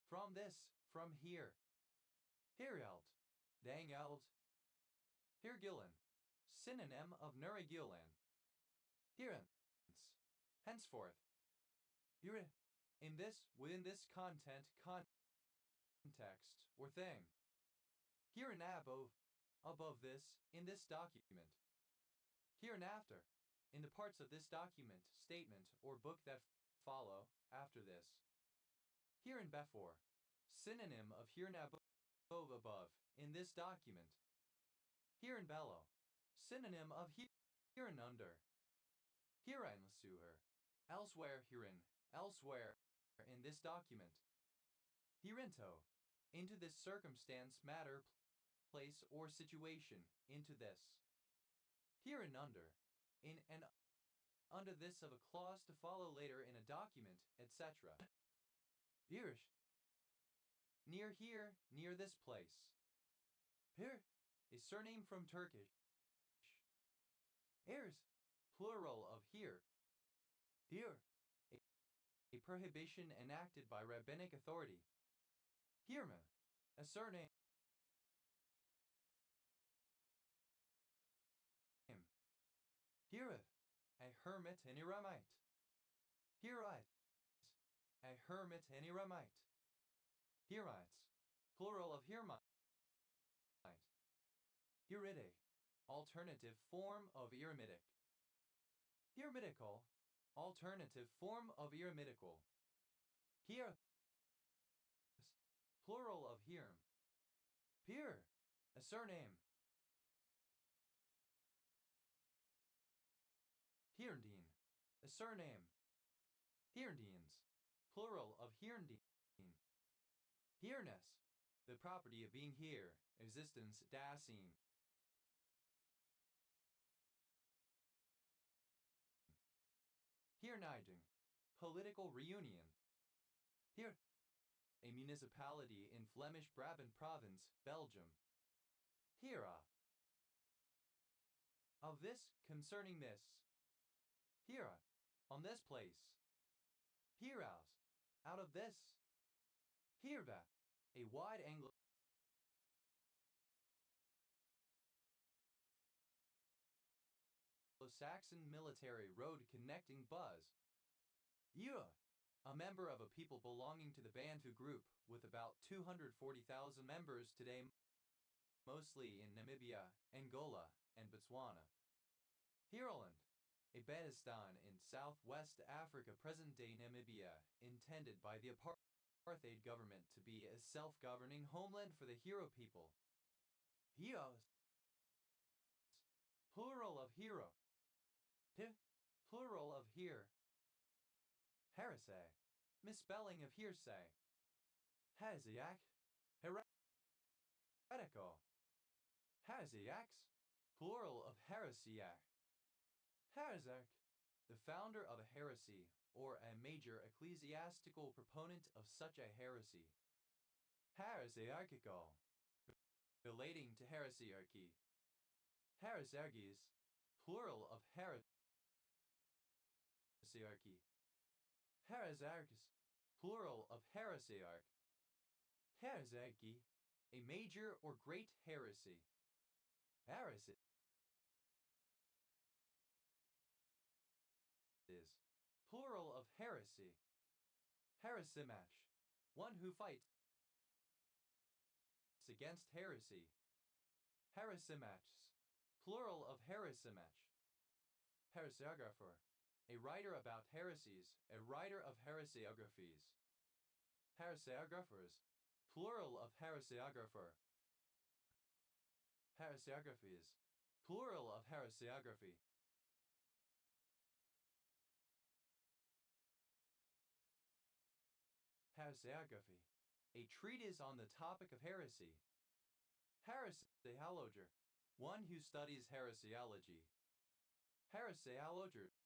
[SPEAKER 1] from this, from here. Hereld, dangeld. Hergillen, synonym of Nuragillan. Herence, henceforth. Here, in this, within this content, context, or thing. Hereinabove, above this, in this document. Hereinafter, in the parts of this document, statement, or book that follow, after this. Hereinbefore, synonym of hereinabove above, in this document. Hereinbello, synonym of hereunder. Hereinsuher, elsewhere herein, elsewhere, in this document. Hereinto, into this circumstance, matter, place, or situation, into this. Hereunder, in and under this of a clause to follow later in a document, etc. Irish, near here, near this place. Pir, a surname from Turkish. Ers, plural of here. Here, a prohibition enacted by rabbinic authority. Hirma, a surname. Hereth, a hermit and eremite. Herites, a hermit and eremite. Herites, plural of hermite. Heride, alternative form of eremitic. Eremitical, alternative form of eremitical. Here, plural of herm. Peer, a surname. Herndine, a surname. Herndines, plural of Herndine. Hereness, the property of being here, existence Dasein. Hernijing, political reunion. Here, a municipality in Flemish Brabant Province, Belgium. Hera, of this, concerning this. Hera, on this place. Heraus, out of this. Herva, a wide Anglo-Saxon military road connecting Buzz. Ua, a member of a people belonging to the Bantu group, with about 240,000 members today, mostly in Namibia, Angola, and Botswana. Heroland, a Bedestan in southwest Africa, present-day Namibia, intended by the apartheid government to be a self-governing homeland for the Hero people. Heos, plural of hero. Plural of here. Heresy, misspelling of hearsay. Haziak, heretical. Haziaks, plural of heresiac. Heretic, the founder of a heresy, or a major ecclesiastical proponent of such a heresy. Heresiarchical, relating to heresiarchy. Heresiarchies, plural of heresiarchy. Heresiarchs, plural of heresiarch. Heresy, a major or great heresy. Heresy is plural of heresy. Heresimach, one who fights against heresy. Heresimachs, plural of heresimach. Heresiographer, a writer about heresies, a writer of heresiographies. Heresiographers, plural of heresiographer. Heresiographies, plural of heresiography. Heresiography, a treatise on the topic of heresy. Heresiologer, one who studies heresiology. Heresiologers,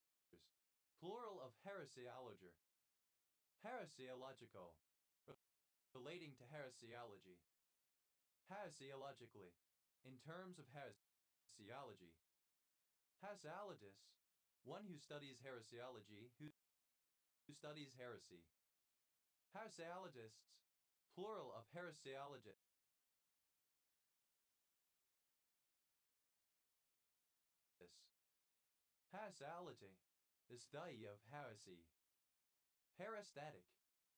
[SPEAKER 1] plural of heresiologer. Heresiological, relating to heresiology. Heresiologically, in terms of heresiology. Heresiologist, one who studies heresiology, who studies heresy. Heresiologists, plural of heresiologists. Heresiology, the study of heresy. Herestatic,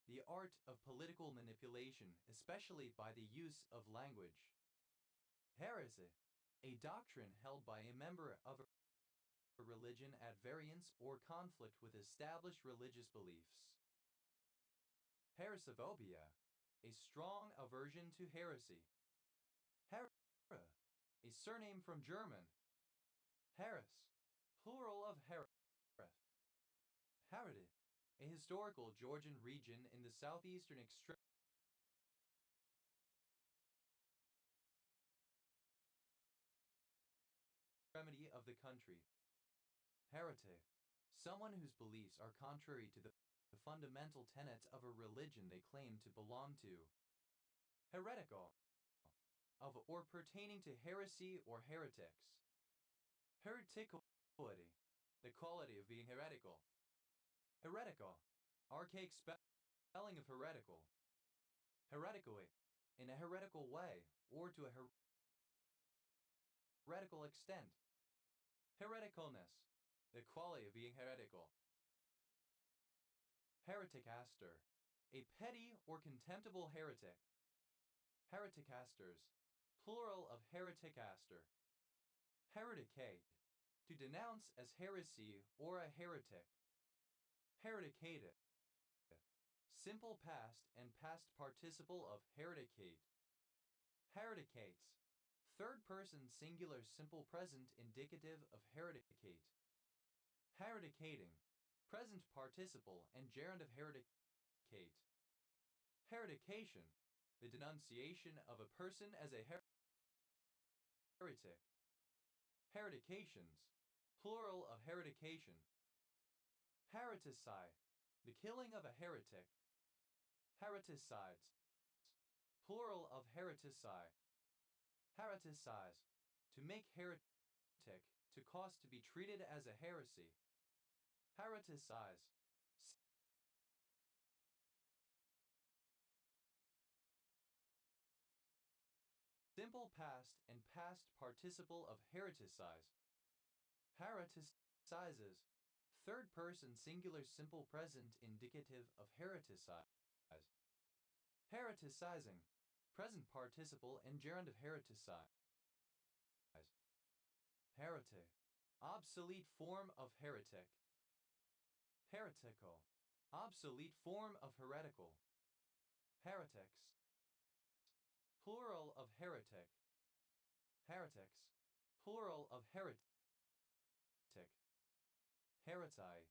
[SPEAKER 1] the art of political manipulation, especially by the use of language. Heresy, a doctrine held by a member of a religion at variance or conflict with established religious beliefs. Heresiphobia, a strong aversion to heresy. Here, a surname from German. Heres, plural of Hereth. Herod, a historical Georgian region in the southeastern extremity of the country. Heretic, someone whose beliefs are contrary to the fundamental tenets of a religion they claim to belong to. Heretical, of or pertaining to heresy or heretics. Hereticality, the quality of being heretical. Heretical, archaic spelling of heretical. Heretically, in a heretical way, or to a heretical extent. Hereticalness, the quality of being heretical. Hereticaster, a petty or contemptible heretic. Hereticasters, plural of hereticaster. Hereticate, to denounce as heresy or a heretic. Hereticate, simple past and past participle of hereticate. Hereticates, third person singular simple present indicative of hereticate. Hereticating, present participle and gerund of hereticate. Heretication, the denunciation of a person as a heretic. Heretications, plural of heretication. Hereticide, the killing of a heretic. Hereticides, plural of hereticide. Hereticize, to make heretic, to cause to be treated as a heresy. Hereticize, simple past and past participle of hereticize. Hereticizes, third person singular simple present indicative of hereticize. Hereticizing, present participle and gerund of hereticize. Heretic, obsolete form of heretic. Heretical, obsolete form of heretical. Heretics, plural of heretic. Heretics, plural of heretic. Hereti,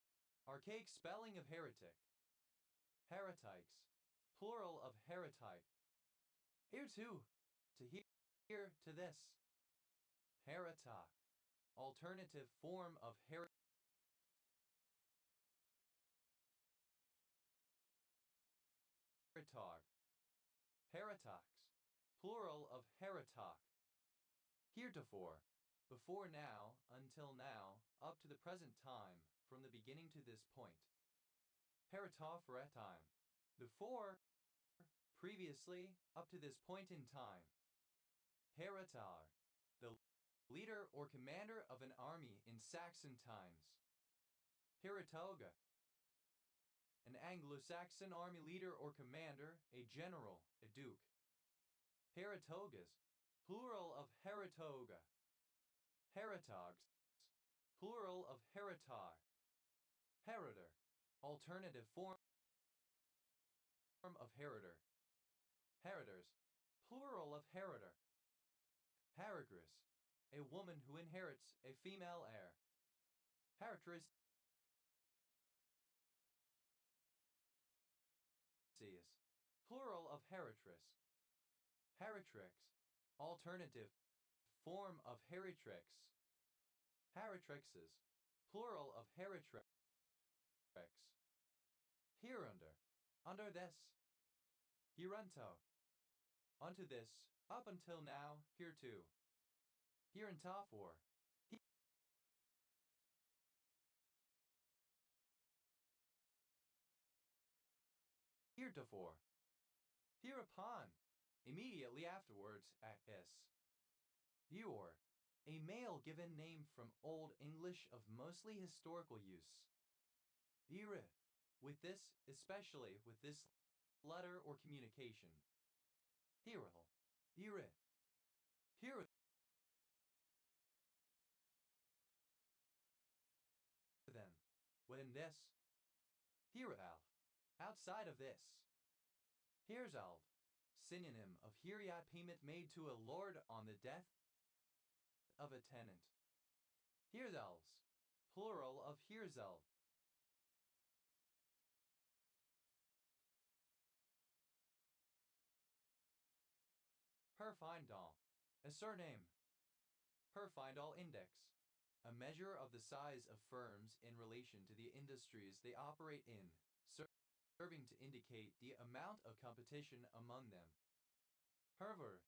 [SPEAKER 1] archaic spelling of heretic. Heretics, plural of heretike. Here to here to this. Heretok, alternative form of heretog. Heretox, plural of heretok. Heretofore, before now, until now, up to the present time, from the beginning to this point. Heretophoretime, before, Previously, up to this point in time, Heratar, the leader or commander of an army in Saxon times. Heratoga, an Anglo-Saxon army leader or commander, a general, a duke. Heratogas, plural of Heratoga. Heratogs, plural of Heratar. Herator, alternative form of Herator. Heritors, plural of Herator. Herigris, a woman who inherits a female heir. Heritricius, plural of Heritrix. Heritrix, alternative form of Heritrix. Heritrixes, plural of Heritrix. Hereunder, under this. Herunto, unto this, up until now, hereto. Hereintofor, heretofore. Hereupon, immediately afterwards, at s. Eor, a male given name from Old English of mostly historical use. Ere, with this, especially with this letter or communication. Heril, ere. Here then, when this. Herealf, outside of this. Heresalv, synonym of Heriat payment made to a lord on the death of a tenant. Hereselves, plural of Hereselv. Herfindal, a surname. Herfindal index, a measure of the size of firms in relation to the industries they operate in, serving to indicate the amount of competition among them. Herver,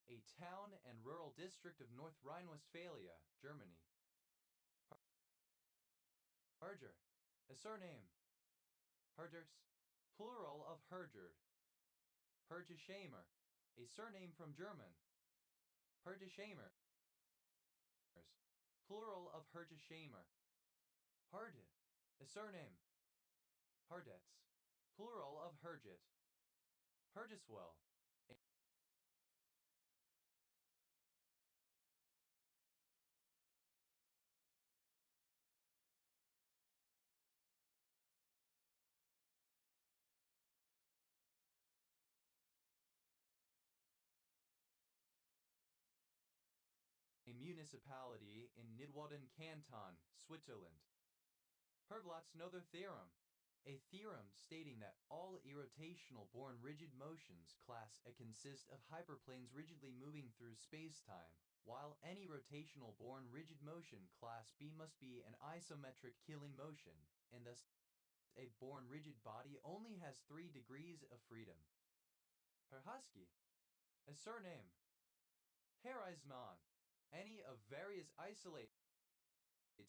[SPEAKER 1] a town and rural district of North Rhine-Westphalia, Germany. Herger, a surname. Hergers, plural of Hergerd. Hergeshamer, a surname from German. Hergeshamers, plural of Hergeshamer. Herde, a surname. Herdets, plural of Herget. Hergeswell, a municipality in Nidwalden Canton, Switzerland. Herglots-Noether theorem, a theorem stating that all irrotational-borne rigid motions class A consist of hyperplanes rigidly moving through spacetime, while any rotational-borne rigid motion class B must be an isometric Killing motion, and thus a born rigid body only has 3 degrees of freedom. Herhusky, a surname. Herisnon, any of various isolates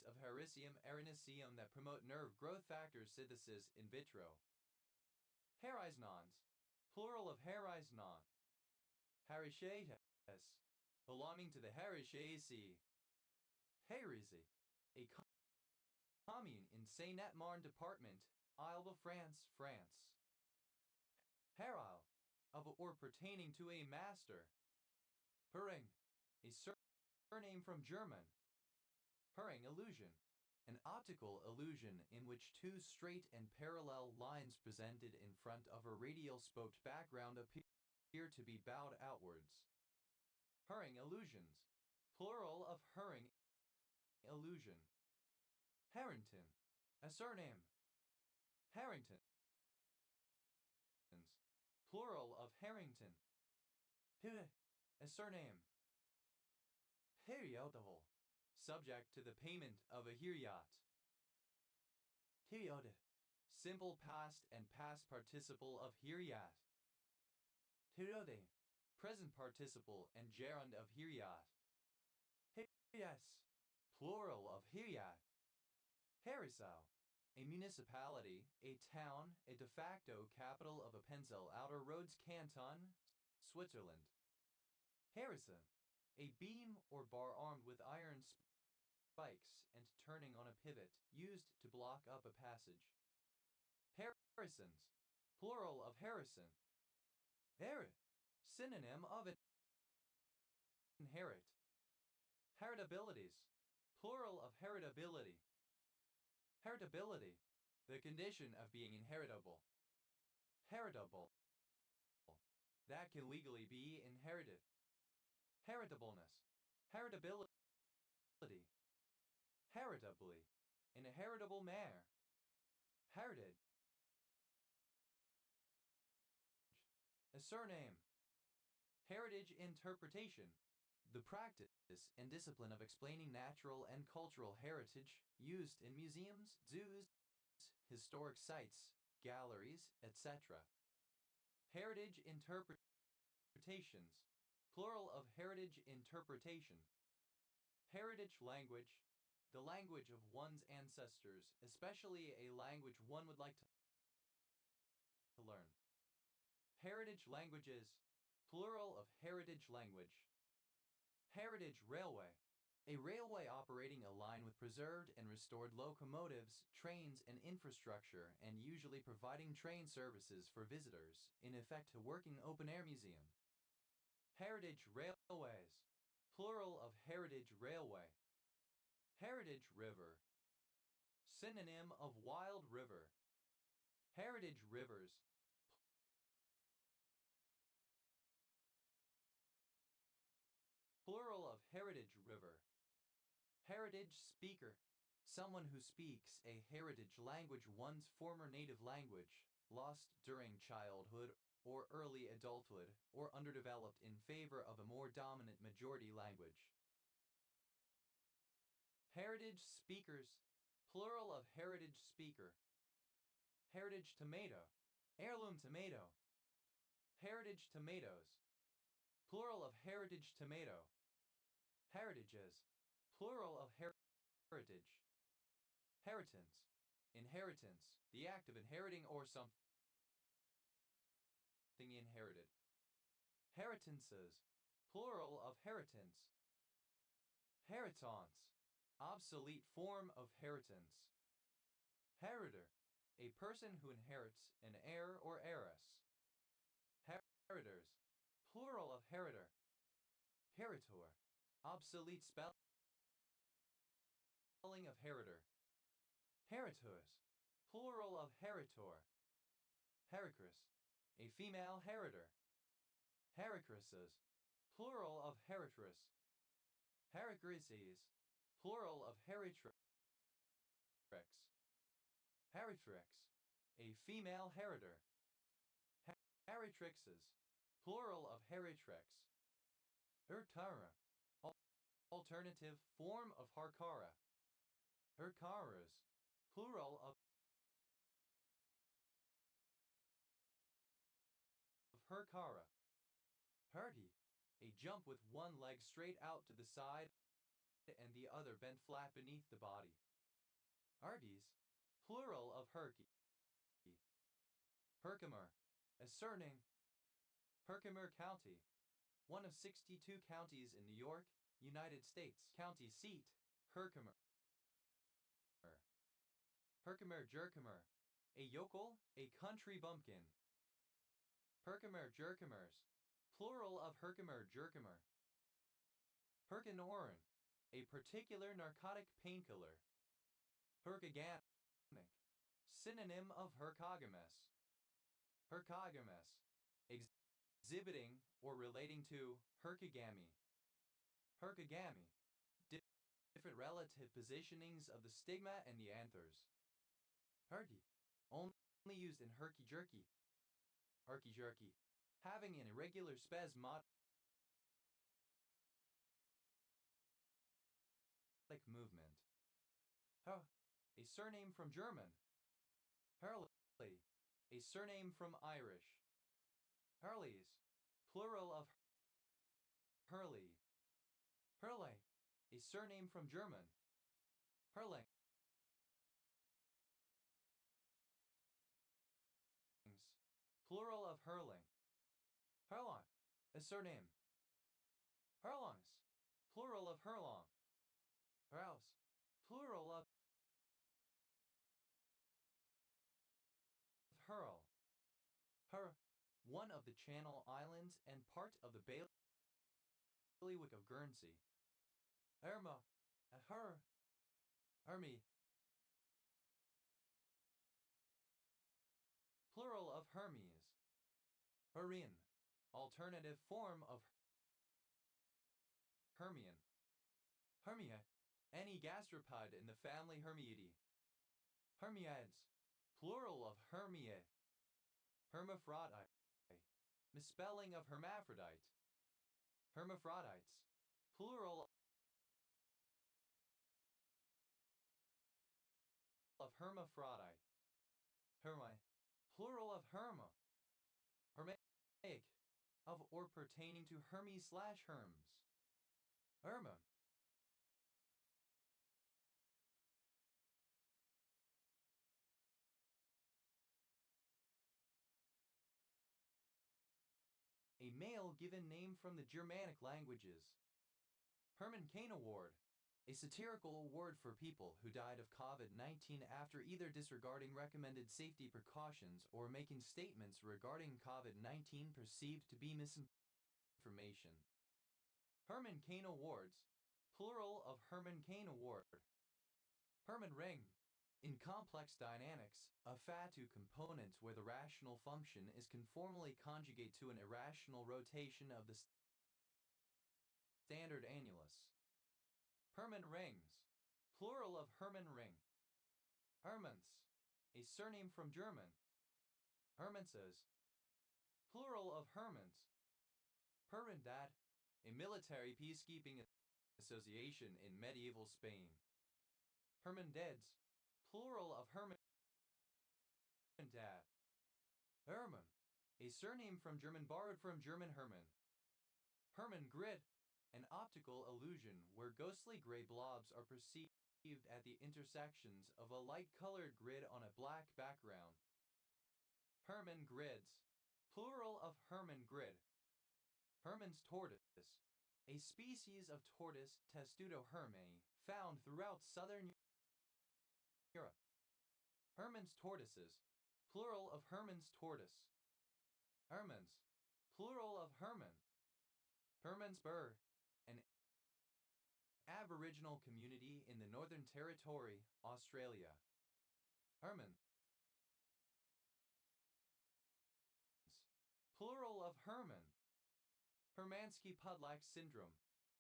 [SPEAKER 1] of Hericium erinaceum that promote nerve growth factor synthesis in vitro. Herisnons, plural of Herisnon. Herichaetes, belonging to the Herichaceae. Hérisy, a commune in Seine-et-Marne department, Isle-de-France, France. Heral, of or pertaining to a master. Hering, a surname from German. Hering illusion, an optical illusion in which 2 straight and parallel lines presented in front of a radial spoked background appear to be bowed outwards. Hering illusions, plural of Hering illusion. Harrington, a surname. Harringtons, plural of Harrington. Hue, a surname. Heriodoval, subject to the payment of a heriot. Heriode, simple past and past participle of heriot. Herode, present participle and gerund of heriot. Herias, plural of heriot. Herisau, A municipality, a town, a de facto capital of Appenzell Outer Roads Canton, Switzerland. Harrison, a beam or bar armed with iron spikes and turning on a pivot, used to block up a passage. Harrisons, plural of Harrison. Synonym of inherit. Heritabilities, plural of heritability. Heritability, the condition of being inheritable. Heritable, that can legally be inherited. Heritableness, heritability. Heritably, in a heritable manner. Heritage, a surname. Heritage interpretation, the practice and discipline of explaining natural and cultural heritage used in museums, zoos, historic sites, galleries, etc. Heritage interpretations, plural of heritage interpretation. Heritage language, the language of one's ancestors, especially a language one would like to learn. Heritage languages, plural of heritage language. Heritage railway, a railway operating a line with preserved and restored locomotives, trains, and infrastructure, and usually providing train services for visitors, in effect a working open-air museum. Heritage railways, plural of heritage railway. Heritage river, synonym of wild river. Heritage rivers, plural of heritage river. Heritage speaker, someone who speaks a heritage language, one's former native language, lost during childhood or early adulthood, or underdeveloped in favor of a more dominant majority language. Heritage speakers, plural of heritage speaker. Heritage tomato, heirloom tomato. Heritage tomatoes, plural of heritage tomato. Heritages, plural of heritage. Heritance, inheritance, the act of inheriting or something inherited. Heritances, plural of heritance. Heritance, obsolete form of heritance. Heriter, a person who inherits an heir or heiress. Heritors, plural of heritor. Heritor, obsolete spelling of heritor. Heritors, plural of heritor. Heracris, a female heritor. Heracrisses, plural of heritress. Heracrisses, plural of heritrix. Heritrix, a female heritor. Heritrixes, plural of heritrix. Hertara, alternative form of Harkara. Herkaras, plural of Herkara. Herty, a jump with one leg straight out to the side and the other bent flat beneath the body. Herdes, plural of Herky. Herkimer, a surname. Herkimer County, one of 62 counties in New York, United States. County seat, Herkimer. Herkimer Jerkimer, a yokel, a country bumpkin. Herkimer Jerkimers, plural of Herkimer Jerkimer. Herkinorin, a particular narcotic painkiller. Herkaganic, synonym of herkogamous. Herkogamous, exhibiting or relating to herkogamy. Herkogamy, different relative positionings of the stigma and the anthers. Herky, only used in herky-jerky. Herky-jerky, having an irregular spasmodic movement. A surname from German. Hurley, a surname from Irish. Hurleys, plural of Hurley. Hurley, a surname from German. Hurling, A surname. Herlongs, plural of herlong. Heraus, plural of hurl. Her, one of the Channel Islands and part of the bailiwick of Guernsey. Irma, a her, Hermie, plural of Hermes. Hermian, alternative form of Hermian. Hermia, any gastropod in the family Hermiidae. Hermiads, plural of Hermiae. Hermaphrodite, misspelling of hermaphrodite. Hermaphrodites, plural of hermaphrodite. Hermi, plural of herma. Hermaic, of or pertaining to Hermes/Herms. Irma, a male given name from the Germanic languages. Herman Cain Award, a satirical award for people who died of COVID-19 after either disregarding recommended safety precautions or making statements regarding COVID-19 perceived to be misinformation. Herman Cain Awards, plural of Herman Cain Award. Hermann ring, in complex dynamics, a Fatu component where the rational function is conformally conjugate to an irrational rotation of the standard annulus. Hermann rings, plural of Hermann ring. Hermans, a surname from German. Hermanses, plural of Hermans. Hermandad, a military peacekeeping association in medieval Spain. Hermandeds, plural of Hermandad. Hermann, a surname from German borrowed from German Hermann. Hermann grid, an optical illusion where ghostly gray blobs are perceived at the intersections of a light-colored grid on a black background. Hermann grids, plural of Hermann grid. Hermann's tortoise, a species of tortoise Testudo hermae found throughout southern Europe. Hermann's tortoises, plural of Hermann's tortoise. Hermans, plural of Hermann. Hermannsburg, an Aboriginal community in the Northern Territory, Australia. Hermans, plural of Hermann. Hermansky-Pudlak syndrome,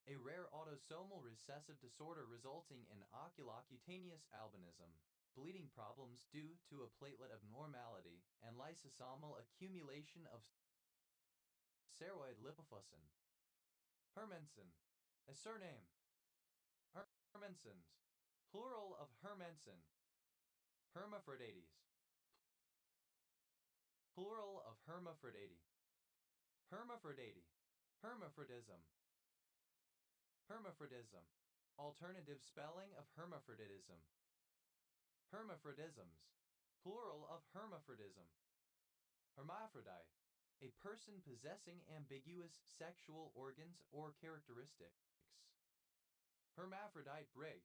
[SPEAKER 1] a rare autosomal recessive disorder resulting in ocular cutaneous albinism, bleeding problems due to a platelet abnormality, and lysosomal accumulation of ceroid lipofuscin. Hermansen, a surname. Hermansens, plural of Hermansen. Hermaphrodites, plural of Hermaphrodite. Hermaphrodite, hermaphrodism. Hermaphrodism, alternative spelling of hermaphroditism. Hermaphrodisms, plural of hermaphrodism. Hermaphrodite, a person possessing ambiguous sexual organs or characteristics. Hermaphrodite brig,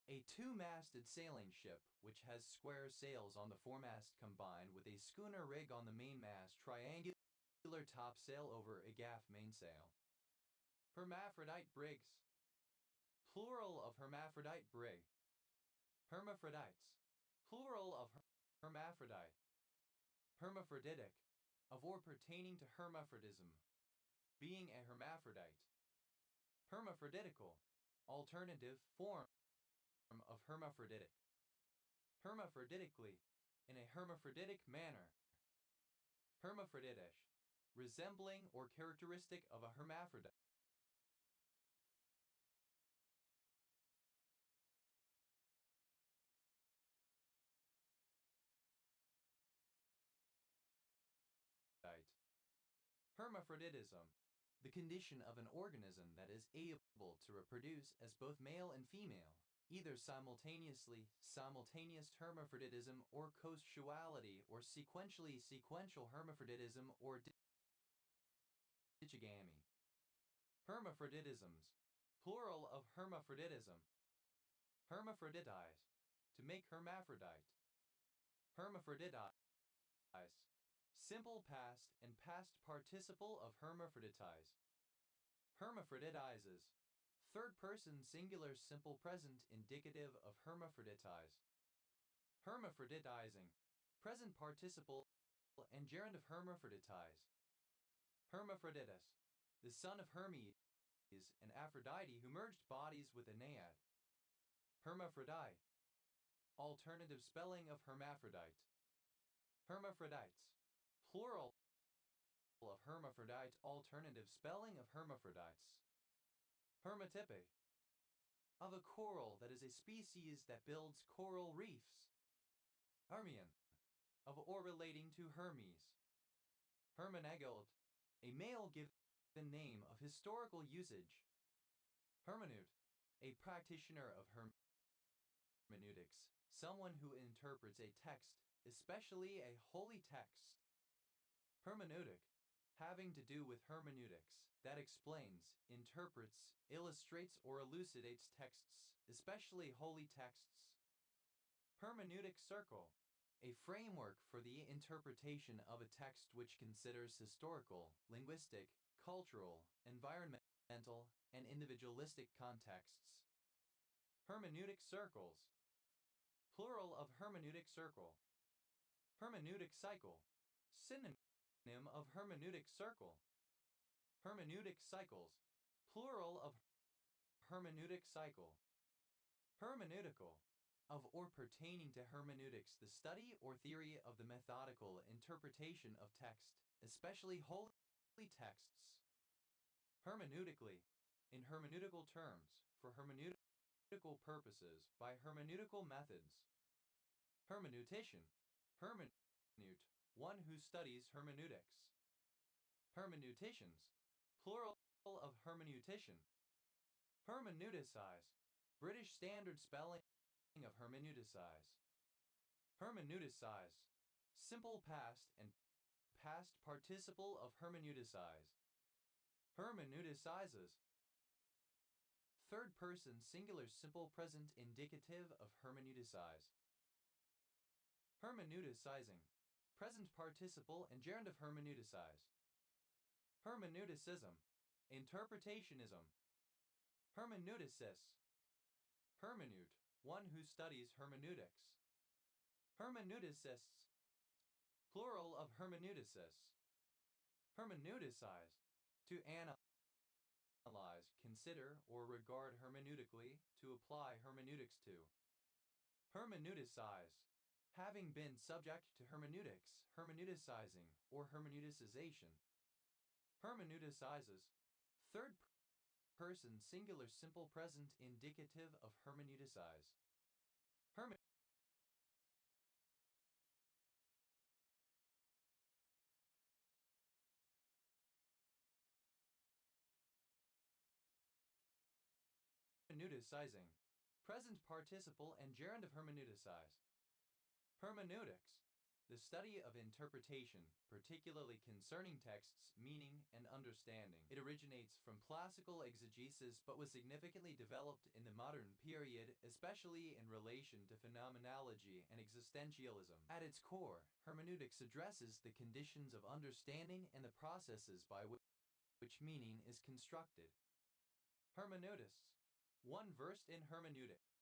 [SPEAKER 1] a two-masted sailing ship which has square sails on the foremast combined with a schooner rig on the mainmast, triangular topsail over a gaff mainsail. Hermaphrodite brigs, plural of hermaphrodite brig. Hermaphrodites, plural of hermaphrodite. Hermaphroditic, of or pertaining to hermaphrodism, being a hermaphrodite. Hermaphroditical, alternative form of hermaphroditic. Hermaphroditically, in a hermaphroditic manner. Hermaphroditish, resembling or characteristic of a hermaphrodite. Hermaphroditism, the condition of an organism that is able to reproduce as both male and female, either simultaneously, simultaneous hermaphroditism or coastality, or sequentially sequential hermaphroditism or dichogamy. Hermaphroditisms, plural of hermaphroditism. Hermaphroditize, to make hermaphrodite. Hermaphroditize, simple past and past participle of hermaphroditize. Hermaphroditizes, third person singular simple present indicative of hermaphroditize. Hermaphroditizing, present participle and gerund of hermaphroditize. Hermaphroditus, the son of Hermes and Aphrodite who merged bodies with a naiad. Hermaphrodite, alternative spelling of hermaphrodite. Hermaphrodites, plural of hermaphrodite, alternative spelling of hermaphrodites. Hermatype, of a coral that is a species that builds coral reefs. Hermion, of or relating to Hermes. Hermenegild, a male given name of historical usage. Hermeneut, a practitioner of hermeneutics, someone who interprets a text, especially a holy text. Hermeneutic, having to do with hermeneutics, that explains, interprets, illustrates, or elucidates texts, especially holy texts. Hermeneutic circle, a framework for the interpretation of a text which considers historical, linguistic, cultural, environmental, and individualistic contexts. Hermeneutic circles, plural of hermeneutic circle. Hermeneutic cycle, synonym of hermeneutic circle. Hermeneutic cycles, plural of hermeneutic cycle. Hermeneutical, of or pertaining to hermeneutics, the study or theory of the methodical interpretation of text, especially holy texts. Hermeneutically, in hermeneutical terms, for hermeneutical purposes, by hermeneutical methods. Hermeneutician, hermeneut, one who studies hermeneutics. Hermeneuticians, plural of hermeneutician. Hermeneuticize, British Standard spelling of hermeneuticize. Hermeneuticize, simple past and past participle of hermeneuticize. Hermeneuticizes, third person singular simple present indicative of hermeneuticize. Hermeneuticizing, present participle and gerund of hermeneuticize. Hermeneuticism, interpretationism. Hermeneuticist, hermeneut, one who studies hermeneutics. Hermeneuticists, plural of hermeneuticists. Hermeneuticize, to analyze, consider, or regard hermeneutically, to apply hermeneutics to. Hermeneuticize, having been subject to hermeneutics, hermeneuticizing, or hermeneuticization. Hermeneuticizes, third person singular simple present indicative of hermeneuticize. Hermeneuticizing, present participle and gerund of hermeneuticize. Hermeneutics, the study of interpretation, particularly concerning texts, meaning, and understanding. It originates from classical exegesis but was significantly developed in the modern period, especially in relation to phenomenology and existentialism. At its core, hermeneutics addresses the conditions of understanding and the processes by which meaning is constructed. Hermeneutists, one versed in hermeneutics.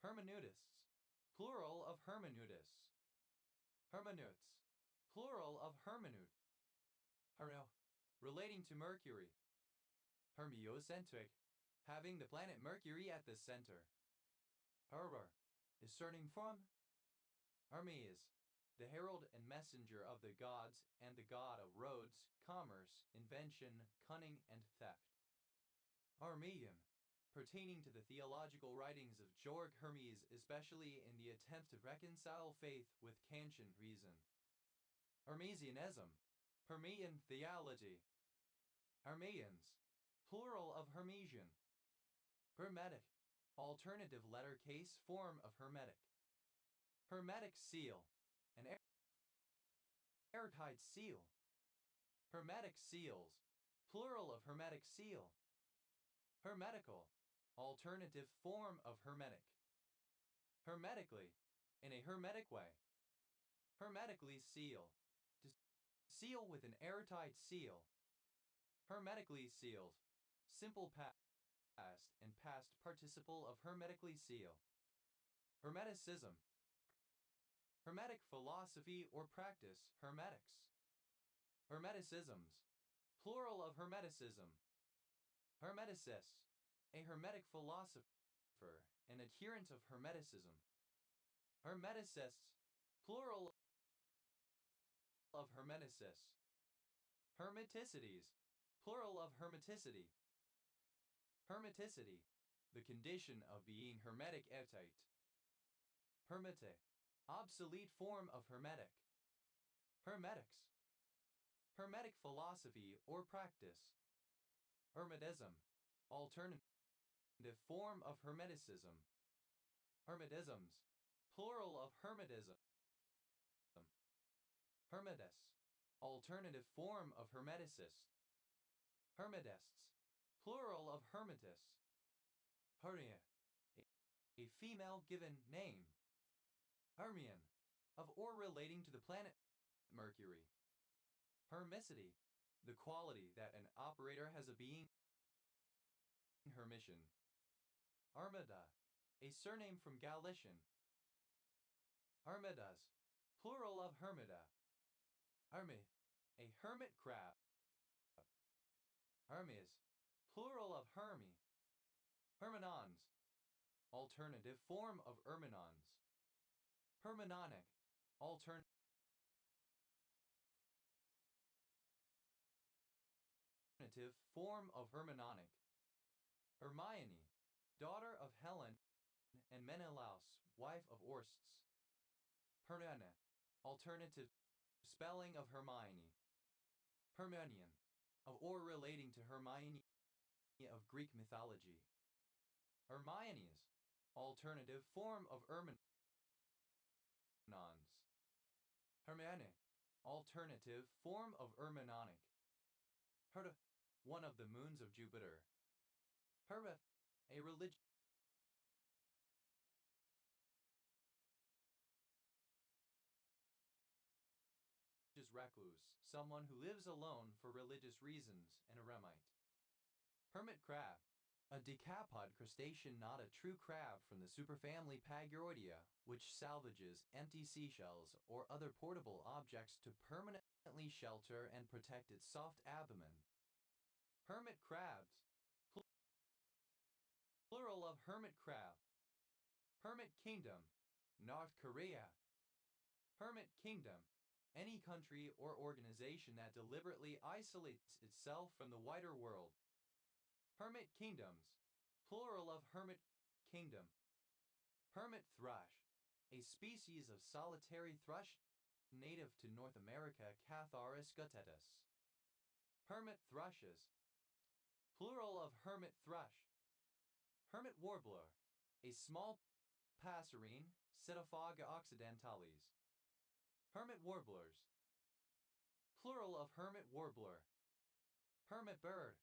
[SPEAKER 1] Hermeneutists, plural of hermeneutists. Hermeneuts, plural of hermeneut. Herno, relating to Mercury. Hermiocentric, having the planet Mercury at the center. Herber, discerning from. Hermes, the herald and messenger of the gods and the god of roads, commerce, invention, cunning, and theft. Armenian, pertaining to the theological writings of Georg Hermes, especially in the attempt to reconcile faith with Kantian reason. Hermesianism, Hermean theology. Hermeans, plural of Hermesian. Hermetic, alternative letter case form of hermetic. Hermetic seal, An airtight seal. Hermetic seals, plural of hermetic seal. Hermetical, alternative form of hermetic. Hermetically, in a hermetic way. Hermetically seal, to seal with an airtight seal. Hermetically sealed, simple past and past participle of hermetically seal. Hermeticism. Hermetic philosophy or practice, hermetics. Hermeticisms, plural of hermeticism. Hermeticist, a hermetic philosopher, an adherent of hermeticism. Hermeticists, plural of hermeticists. Hermeticities, plural of hermeticity. Hermeticity, the condition of being hermetic airtight. Hermetic, obsolete form of hermetic. Hermetics. Hermetic philosophy or practice. Hermetism, alternative form of hermeticism. Hermetisms, plural of hermetism. Hermetis, alternative form of hermeticist. Hermetists, plural of hermetists. Hermia, a female given name. Hermion, of or relating to the planet Mercury. Hermicity, the quality that an operator has of being Hermitian. Armada, a surname from Galician. Armadas, plural of hermida. Hermi, a hermit crab. Hermes, plural of hermi. Hermanons, alternative form of erminons. Hermanonic, alternative form of hermanonic. Hermione, daughter of Helen and Menelaus, wife of Orsts. Hermione, alternative spelling of Hermione. Hermionian, of or relating to Hermione of Greek mythology. Hermiones, alternative form of Hermanons. Hermione, alternative form of Hermanonic. Herta, one of the moons of Jupiter. Hermit, a religious recluse, someone who lives alone for religious reasons, an eremite. Hermit crab, a decapod crustacean, not a true crab, from the superfamily Paguroidea, which salvages empty seashells or other portable objects to permanently shelter and protect its soft abdomen. Hermit crabs, plural of hermit crab. Hermit kingdom, North Korea. Hermit kingdom, any country or organization that deliberately isolates itself from the wider world. Hermit kingdoms, plural of hermit kingdom. Hermit thrush, a species of solitary thrush native to North America, Catharus guttatus. Hermit thrushes, plural of hermit thrush. Hermit warbler, a small passerine, Pseudophaga occidentalis. Hermit warblers, plural of hermit warbler. Hermit bird,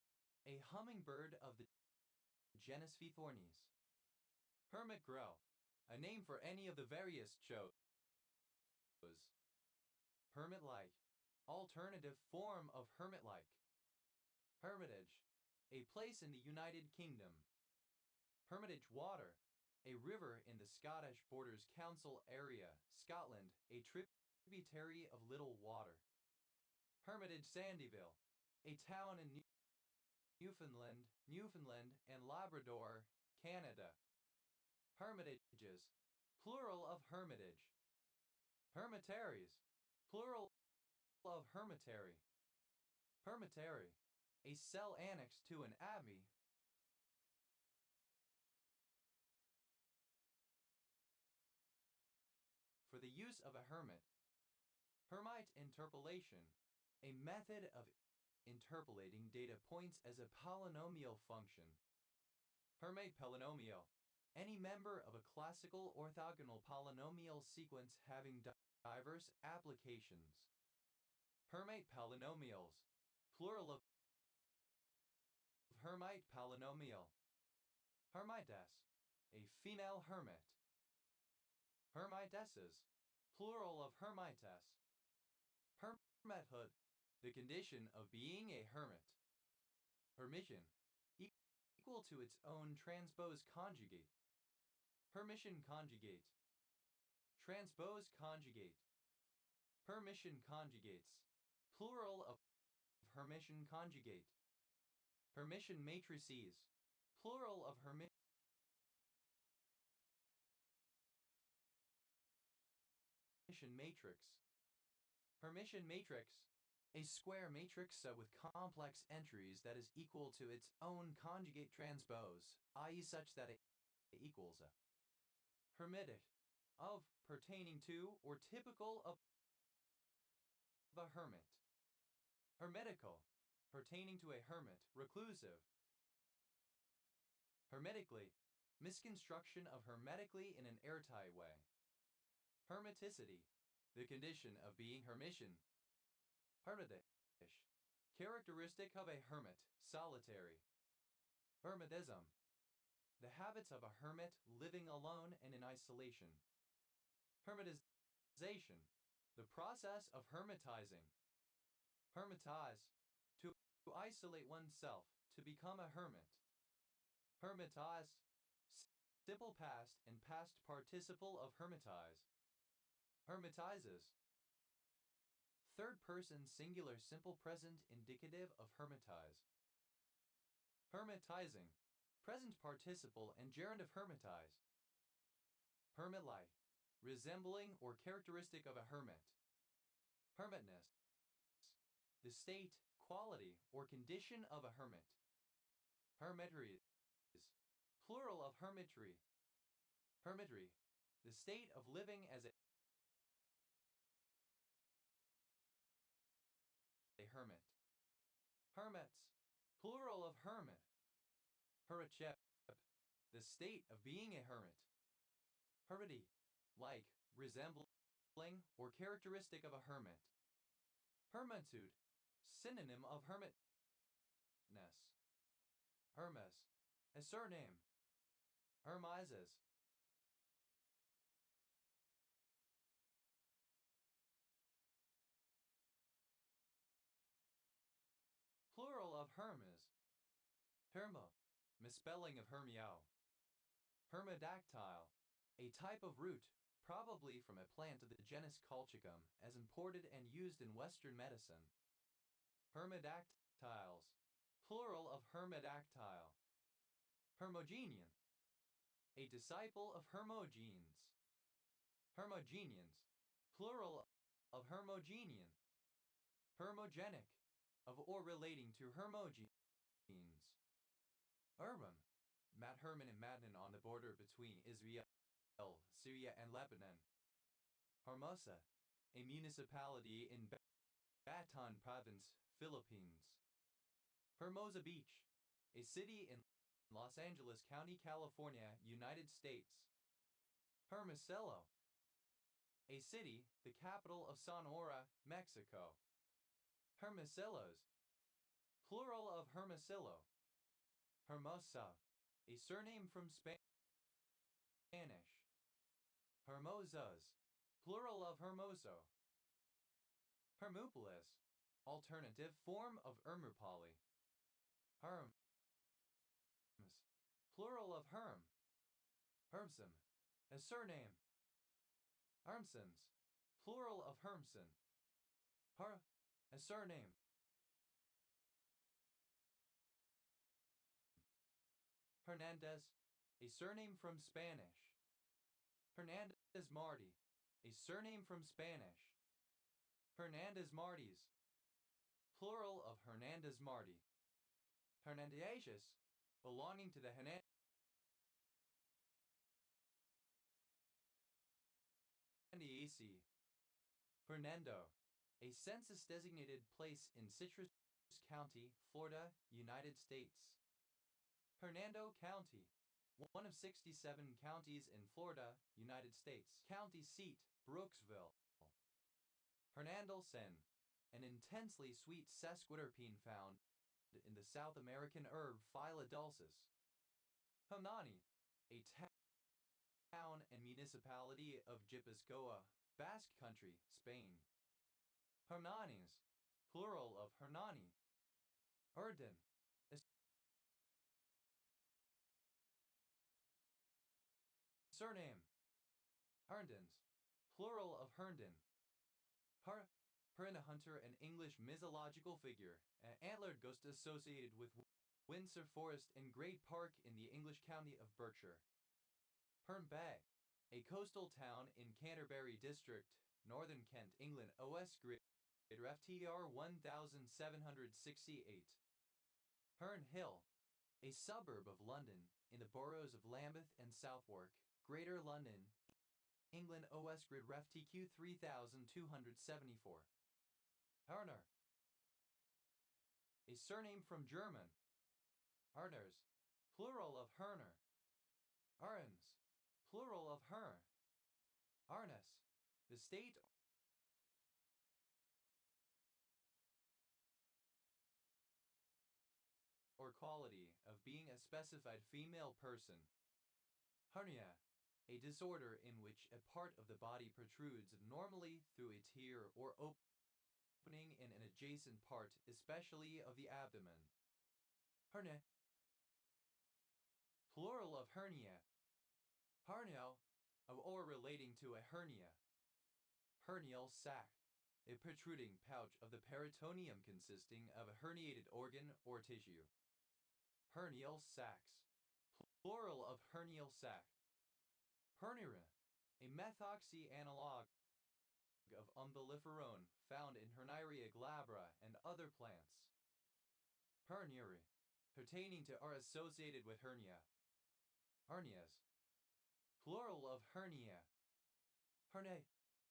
[SPEAKER 1] a hummingbird of the genus Phaethornis. Hermit grow, a name for any of the various chose. Hermit-like, alternative form of hermit-like. Hermitage, a place in the United Kingdom. Hermitage water, a river in the Scottish Borders Council area, Scotland, a tributary of Little Water. Hermitage Sandyville, a town in Newfoundland and Labrador, Canada. Hermitages, plural of hermitage. Hermitaries, plural of hermitary. Hermitary, a cell annexed to an abbey. For the use of a hermit. Hermite interpolation, a method of interpolating data points as a polynomial function. Hermite polynomial, any member of a classical orthogonal polynomial sequence having diverse applications. Hermite polynomials, plural of Hermite polynomial. Hermites, a female hermit. Hermitesses, plural of hermites. Hermithood, the condition of being a hermit. Hermitian, equal to its own transpose conjugate. Hermitian conjugate. Transpose conjugate. Hermitian conjugates, plural of Hermitian conjugate. Hermitian matrices, plural of Hermitian matrix. Hermitian matrix, a square matrix with complex entries that is equal to its own conjugate transpose, i.e. such that it equals a hermitic, of, pertaining to, or typical of a hermit. Hermetical, pertaining to a hermit, reclusive. Hermetically, misconstruction of hermetically in an airtight way. Hermeticity, the condition of being Hermitian. Hermitish, characteristic of a hermit, solitary. Hermetism, the habits of a hermit living alone and in isolation. Hermetization, the process of hermetizing. Hermetize, to isolate oneself, to become a hermit. Hermetize, simple past and past participle of hermetize. Hermetizes, third person singular simple present indicative of hermetize. Hermetizing, present participle and gerund of hermetize. Hermit-like, resembling or characteristic of a hermit. Hermitness, the state, quality, or condition of a hermit. Hermitries, plural of hermitry. Hermitry, the state of living as a hermit. Hermits, plural of hermit. Hermitship, the state of being a hermit. Hermity, like, resembling, or characteristic of a hermit. Hermitude, synonym of hermitness. Hermes, a surname. Hermises, plural of Hermes. Hermo, misspelling of Hermio. Hermodactyle, a type of root, probably from a plant of the genus Colchicum, as imported and used in Western medicine. Hermodactyles, plural of hermodactyle. Hermogenian, a disciple of Hermogenes. Hermogenians, plural of Hermogenian. Hermogenic, of or relating to Hermogenes. Hermon, Mount Hermon and Madnon on the border between Israel, Syria and Lebanon. Hermosa, a municipality in Baton Province, Philippines. Hermosa Beach, a city in Los Angeles County, California, United States. Hermosillo, a city, the capital of Sonora, Mexico. Hermosillos, plural of Hermosillo. Hermosa, a surname from Spanish. Hermosas, plural of Hermoso. Hermopolis, alternative form of Ermopoly. Herms, plural of Herm. Hermson, a surname. Hermsons, plural of Hermson. A surname. Hernandez, a surname from Spanish. Hernandez Marti, a surname from Spanish. Hernandez Martis, plural of Hernandez Marti. Hernandezes, belonging to the Hernandesi. Hernando, a census-designated place in Citrus County, Florida, United States. Hernando County, one of 67 counties in Florida, United States. County seat, Brooksville. Hernandel sen, an intensely sweet sesquiterpene found in the South American herb Phylla dulcis. Hernani, a town and municipality of Gipuzkoa, Basque Country, Spain. Hernanes, plural of Hernani. Erden, a surname. Herndons, plural of Herndon. Hunter, an English mythological figure, an antlered ghost associated with Windsor Forest and Great Park in the English county of Berkshire. Herne Bay, a coastal town in Canterbury District, Northern Kent, England, OS grid FTR 1768. Herne Hill, a suburb of London in the boroughs of Lambeth and Southwark, Greater London, England, OS grid ref TQ 3274. Herner, a surname from German. Herners, plural of Herner. Arns, plural of Her. Arnes, the state or quality of being a specified female person. Hernia, a disorder in which a part of the body protrudes abnormally through a tear or opening in an adjacent part, especially of the abdomen. Hernia, plural of hernia. Hernia, or relating to a hernia. Hernial sac, a protruding pouch of the peritoneum consisting of a herniated organ or tissue. Hernial sacs, plural of hernial sac. Hernira, a methoxy analog of umbelliferone found in Herniria glabra and other plants. Hernuri, pertaining to or associated with hernia. Hernias, plural of hernia. Herne,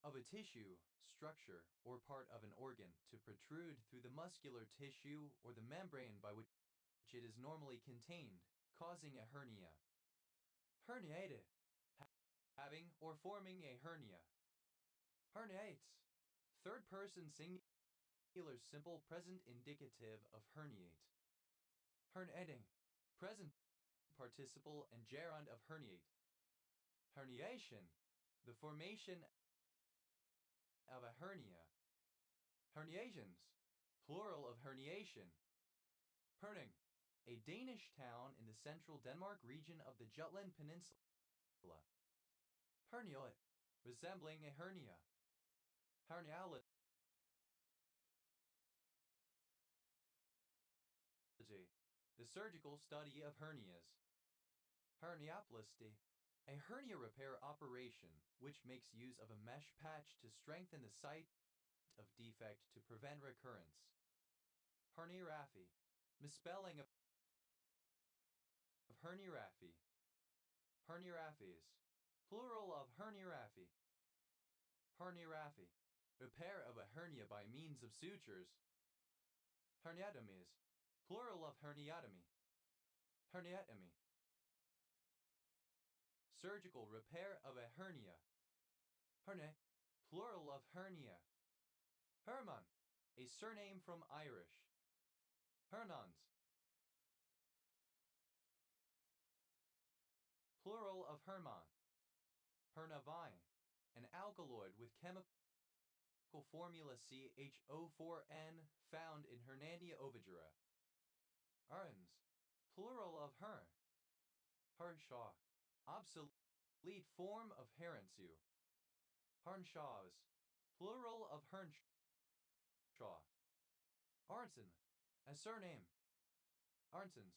[SPEAKER 1] of a tissue, structure, or part of an organ to protrude through the muscular tissue or the membrane by which it is normally contained, causing a hernia. Herniated, having or forming a hernia. Herniates, third person singular simple present indicative of herniate. Herniating, present participle and gerund of herniate. Herniation, the formation of a hernia. Herniations, plural of herniation. Herning, a Danish town in the central Denmark region of the Jutland Peninsula. Hernioid, resembling a hernia. Herniology, the surgical study of hernias. Hernioplasty, a hernia repair operation which makes use of a mesh patch to strengthen the site of defect to prevent recurrence. Herniorrhaphy, misspelling of herniorrhaphy. Herniorrhaphies, plural of herniorrhaphy. Herniorrhaphy, repair of a hernia by means of sutures. Herniatomies, plural of herniatomy. Herniatomy, surgical repair of a hernia. Herne, plural of hernia. Herman, a surname from Irish. Hernons, plural of Herman. Hernavine, an alkaloid with chemical formula CHO4N found in Hernania ovigira. Herns, plural of Hern. Hernshaw, obsolete form of Herenshaw. Hernshaws, plural of Hernshaw. Arnson, a surname. Arnsons,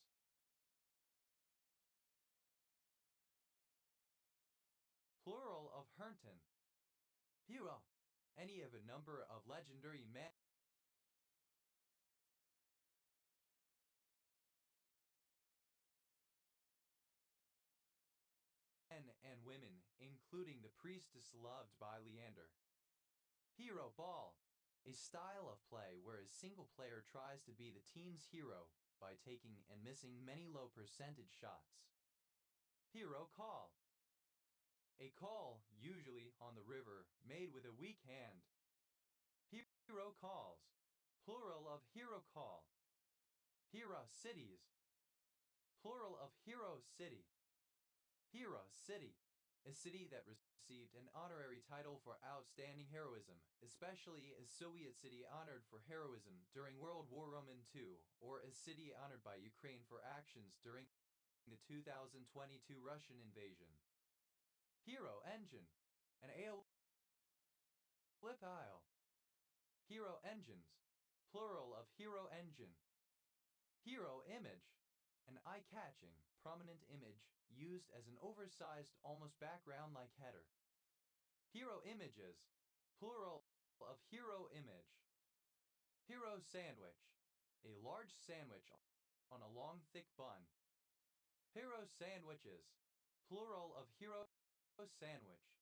[SPEAKER 1] plural of Hernton. Hero, any of a number of legendary men and women, including the priestess loved by Leander. Hero ball, a style of play where a single player tries to be the team's hero by taking and missing many low percentage shots. Hero call, a call, usually on the river, made with a weak hand. hero calls, plural of hero call. Hera cities, plural of hero city. Hera city, a city that received an honorary title for outstanding heroism, especially a Soviet city honored for heroism during World War II, or a city honored by Ukraine for actions during the 2022 Russian invasion. Hero engine, an AOL flip aisle. Hero engines, plural of hero engine. Hero image, an eye-catching, prominent image used as an oversized, almost background-like header. Hero images, plural of hero image. Hero sandwich, a large sandwich on a long, thick bun. Hero sandwiches, plural of hero sandwich.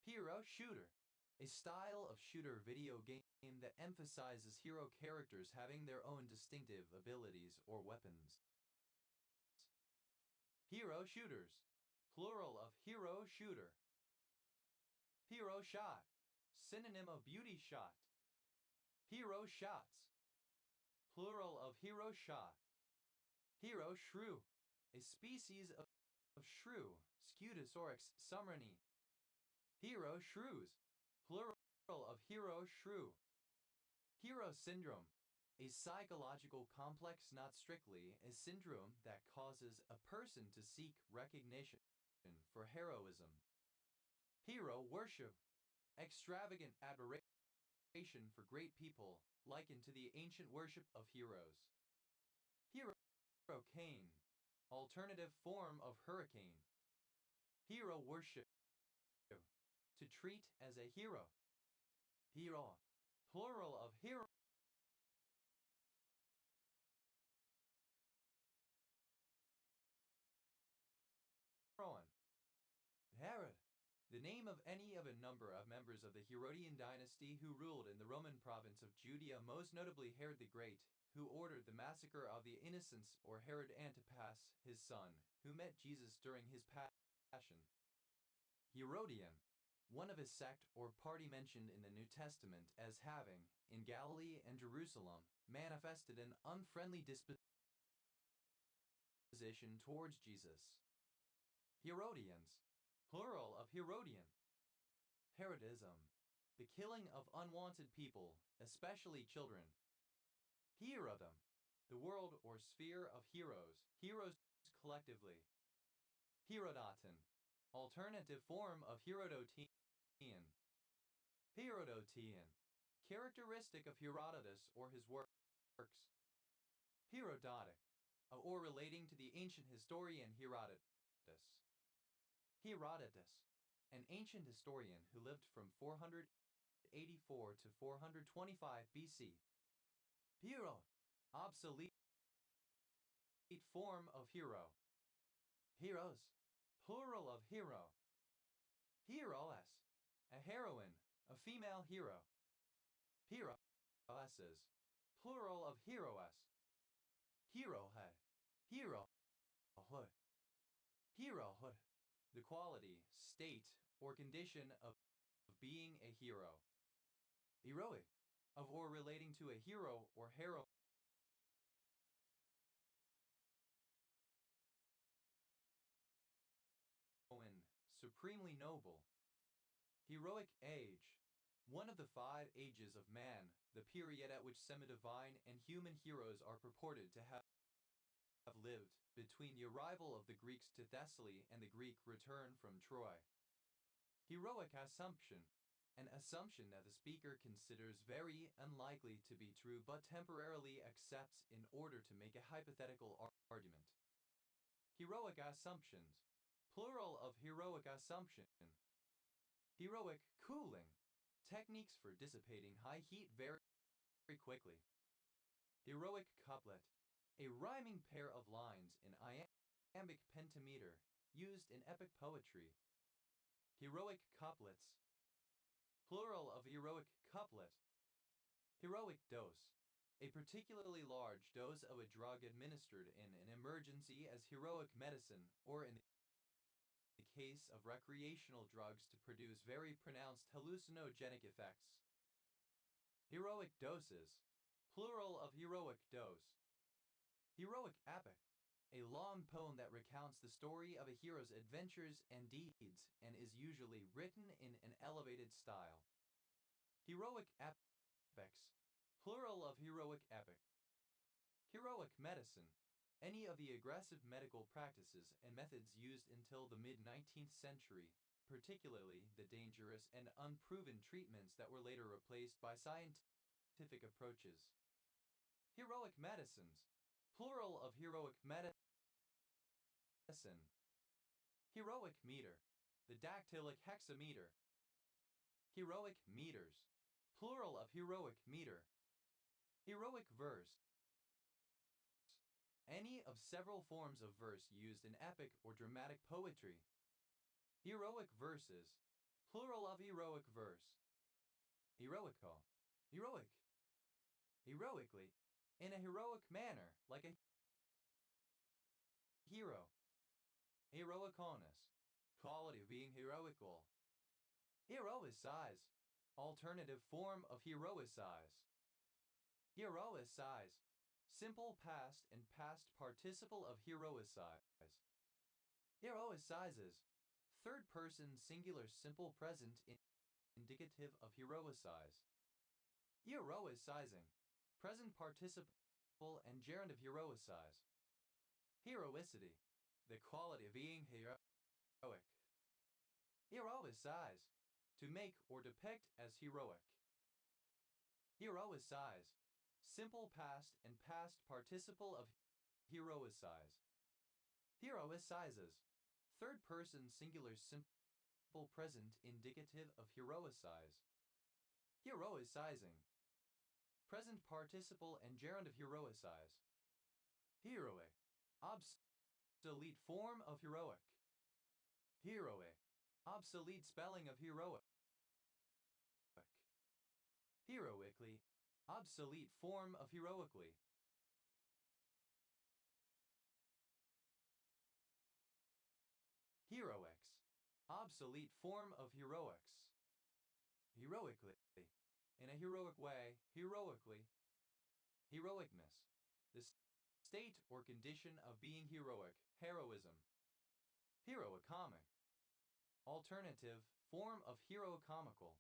[SPEAKER 1] Hero shooter, a style of shooter video game that emphasizes hero characters having their own distinctive abilities or weapons. Hero shooters, plural of hero shooter. Hero shot, synonym of beauty shot. Hero shots, plural of hero shot. Hero shrew, a species of shrew, Scutosaurus summerni. Hero shrews, plural of hero shrew. Hero syndrome, a psychological complex, not strictly a syndrome, that causes a person to seek recognition for heroism. Hero worship, extravagant admiration for great people, likened to the ancient worship of heroes. Hero cane, alternative form of hurricane. Hero worship, to treat as a hero. Hero, plural of hero. Herod, the name of any of a number of members of the Herodian dynasty who ruled in the Roman province of Judea, most notably Herod the Great, who ordered the massacre of the innocents, or Herod Antipas, his son, who met Jesus during his passion. Herodian, one of a sect or party mentioned in the New Testament as having, in Galilee and Jerusalem, manifested an unfriendly disposition towards Jesus. Herodians, plural of Herodian. Herodism, the killing of unwanted people, especially children. Herodom, the world or sphere of heroes, heroes collectively. Herodoton, alternative form of Herodotean. Herodotean, characteristic of Herodotus or his works. Herodotic, or relating to the ancient historian Herodotus. Herodotus, an ancient historian who lived from 484 to 425 BC. Hero, obsolete form of hero. Heroes, plural of hero. Heroess, a heroine, a female hero. Heroesses, plural of heroess. Herohead, herohood. Herohood, the quality, state, or condition of being a hero. Heroic, of or relating to a hero or heroine. Supremely noble. Heroic age, one of the 5 ages of man, the period at which semi-divine and human heroes are purported to have lived, between the arrival of the Greeks to Thessaly and the Greek return from Troy. Heroic assumption, an assumption that the speaker considers very unlikely to be true but temporarily accepts in order to make a hypothetical argument. Heroic assumptions, plural of heroic assumption. Heroic cooling, techniques for dissipating high heat very quickly. Heroic couplet, a rhyming pair of lines in iambic pentameter, used in epic poetry. Heroic couplets, plural of heroic couplet. Heroic dose, a particularly large dose of a drug administered in an emergency as heroic medicine, or in the case of recreational drugs to produce very pronounced hallucinogenic effects. Heroic doses, plural of heroic dose. Heroic epic, a long poem that recounts the story of a hero's adventures and deeds and is usually written in an elevated style. Heroic epics, plural of heroic epic. Heroic medicine, any of the aggressive medical practices and methods used until the mid-19th century, particularly the dangerous and unproven treatments that were later replaced by scientific approaches. Heroic medicines, plural of heroic medicine. Heroic meter, the dactylic hexameter. Heroic meters, plural of heroic meter. Heroic verse, any of several forms of verse used in epic or dramatic poetry. Heroic verses, plural of heroic verse. Heroico, heroic, heroically, in a heroic manner, like a hero. Heroiconus, quality of being heroical. Heroicize, alternative form of heroicize. Heroicize, simple past and past participle of heroicize. Heroicizes, third person singular simple present indicative of heroicize. Heroicizing, present participle and gerund of heroicize. Heroicity, the quality of being heroic. Heroicize, to make or depict as heroic. Heroicize, simple past and past participle of heroicize. Heroicizes, third person singular simple present indicative of heroicize. Heroicizing, present participle and gerund of heroicize. Heroic, obsolete form of heroic. Heroic, obsolete spelling of heroic. Heroically, obsolete form of heroically. Heroics, obsolete form of heroics. Heroically, in a heroic way, heroically. Heroicness, the state or condition of being heroic, heroism. Heroicomic, alternative form of herocomical.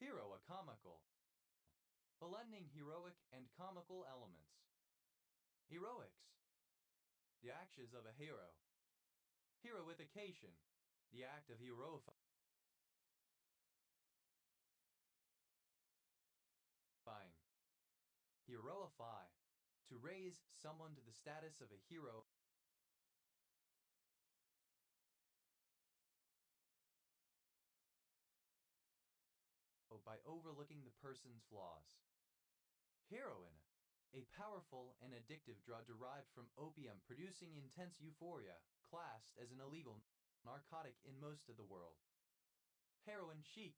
[SPEAKER 1] Heroicomical, blending heroic and comical elements. Heroics, the actions of a hero. Heroification, the act of heroifying. Heroify, to raise someone to the status of a hero by overlooking the person's flaws. Heroin, a powerful and addictive drug derived from opium producing intense euphoria, classed as an illegal narcotic in most of the world. Heroin chic,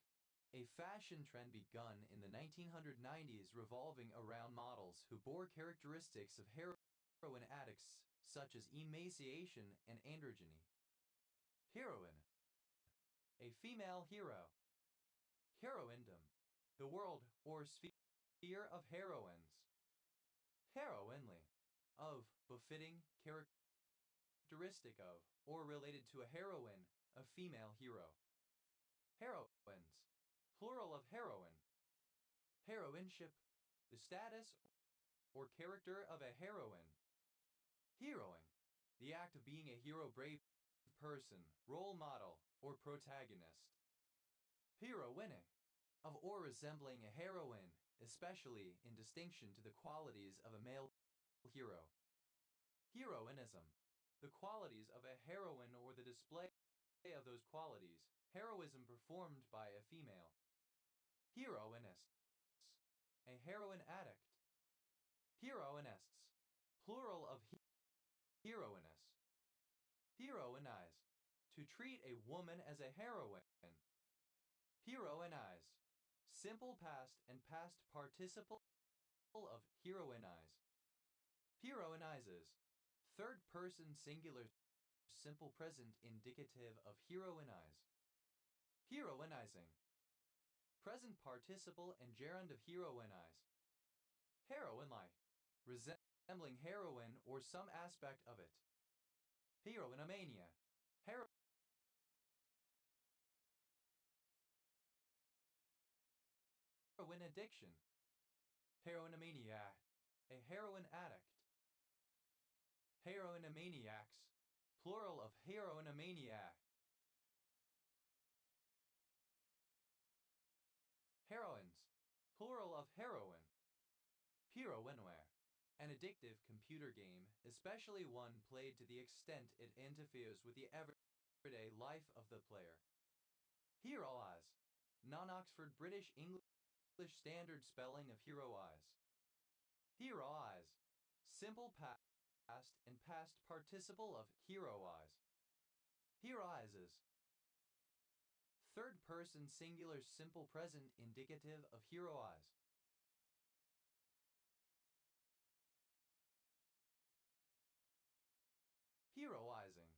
[SPEAKER 1] a fashion trend begun in the 1990s revolving around models who bore characteristics of heroin addicts such as emaciation and androgyny. Heroine, a female hero. Heroindom, the world or sphere of heroines. Heroinely, of, befitting, characteristic of, or related to a heroine, a female hero. Heroines, plural of heroine. Heroineship, the status or character of a heroine. Heroing, the act of being a hero, brave person, role model, or protagonist. Heroinic, of or resembling a heroine, especially in distinction to the qualities of a male hero. Heroinism, the qualities of a heroine or the display of those qualities, heroism performed by a female. Heroinist, a heroin addict. Heroinists, plural of heroiness. Heroinize, to treat a woman as a heroine. Heroinize, simple past and past participle of heroinize. Heroinizes, third person singular simple present indicative of heroinize. Heroinizing, Present participle and gerund of heroinize. Heroine, resembling heroine or some aspect of it. Heroinomania. Heroin addiction. Heroinomaniac. A heroin addict. Heroinomaniacs. Plural of heroinomaniac. Heroines. Plural of heroine. Heroinware. An addictive computer game, especially one played to the extent it interferes with the everyday life of the player. Heroize. Non-Oxford British English standard spelling of heroize. Heroize. Simple past and past participle of heroize. Heroizes. Third person singular simple present indicative of heroize. Heroizing.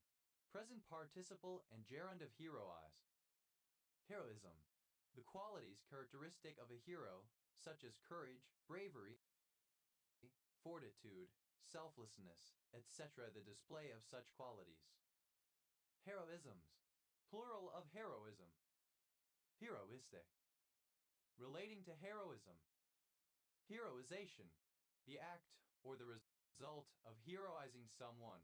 [SPEAKER 1] Present participle and gerund of heroize. Heroism. The qualities characteristic of a hero, such as courage, bravery, fortitude, selflessness, etc. The display of such qualities. Heroisms. Plural of heroism. Heroistic. Relating to heroism. Heroization. The act or the result of heroizing someone.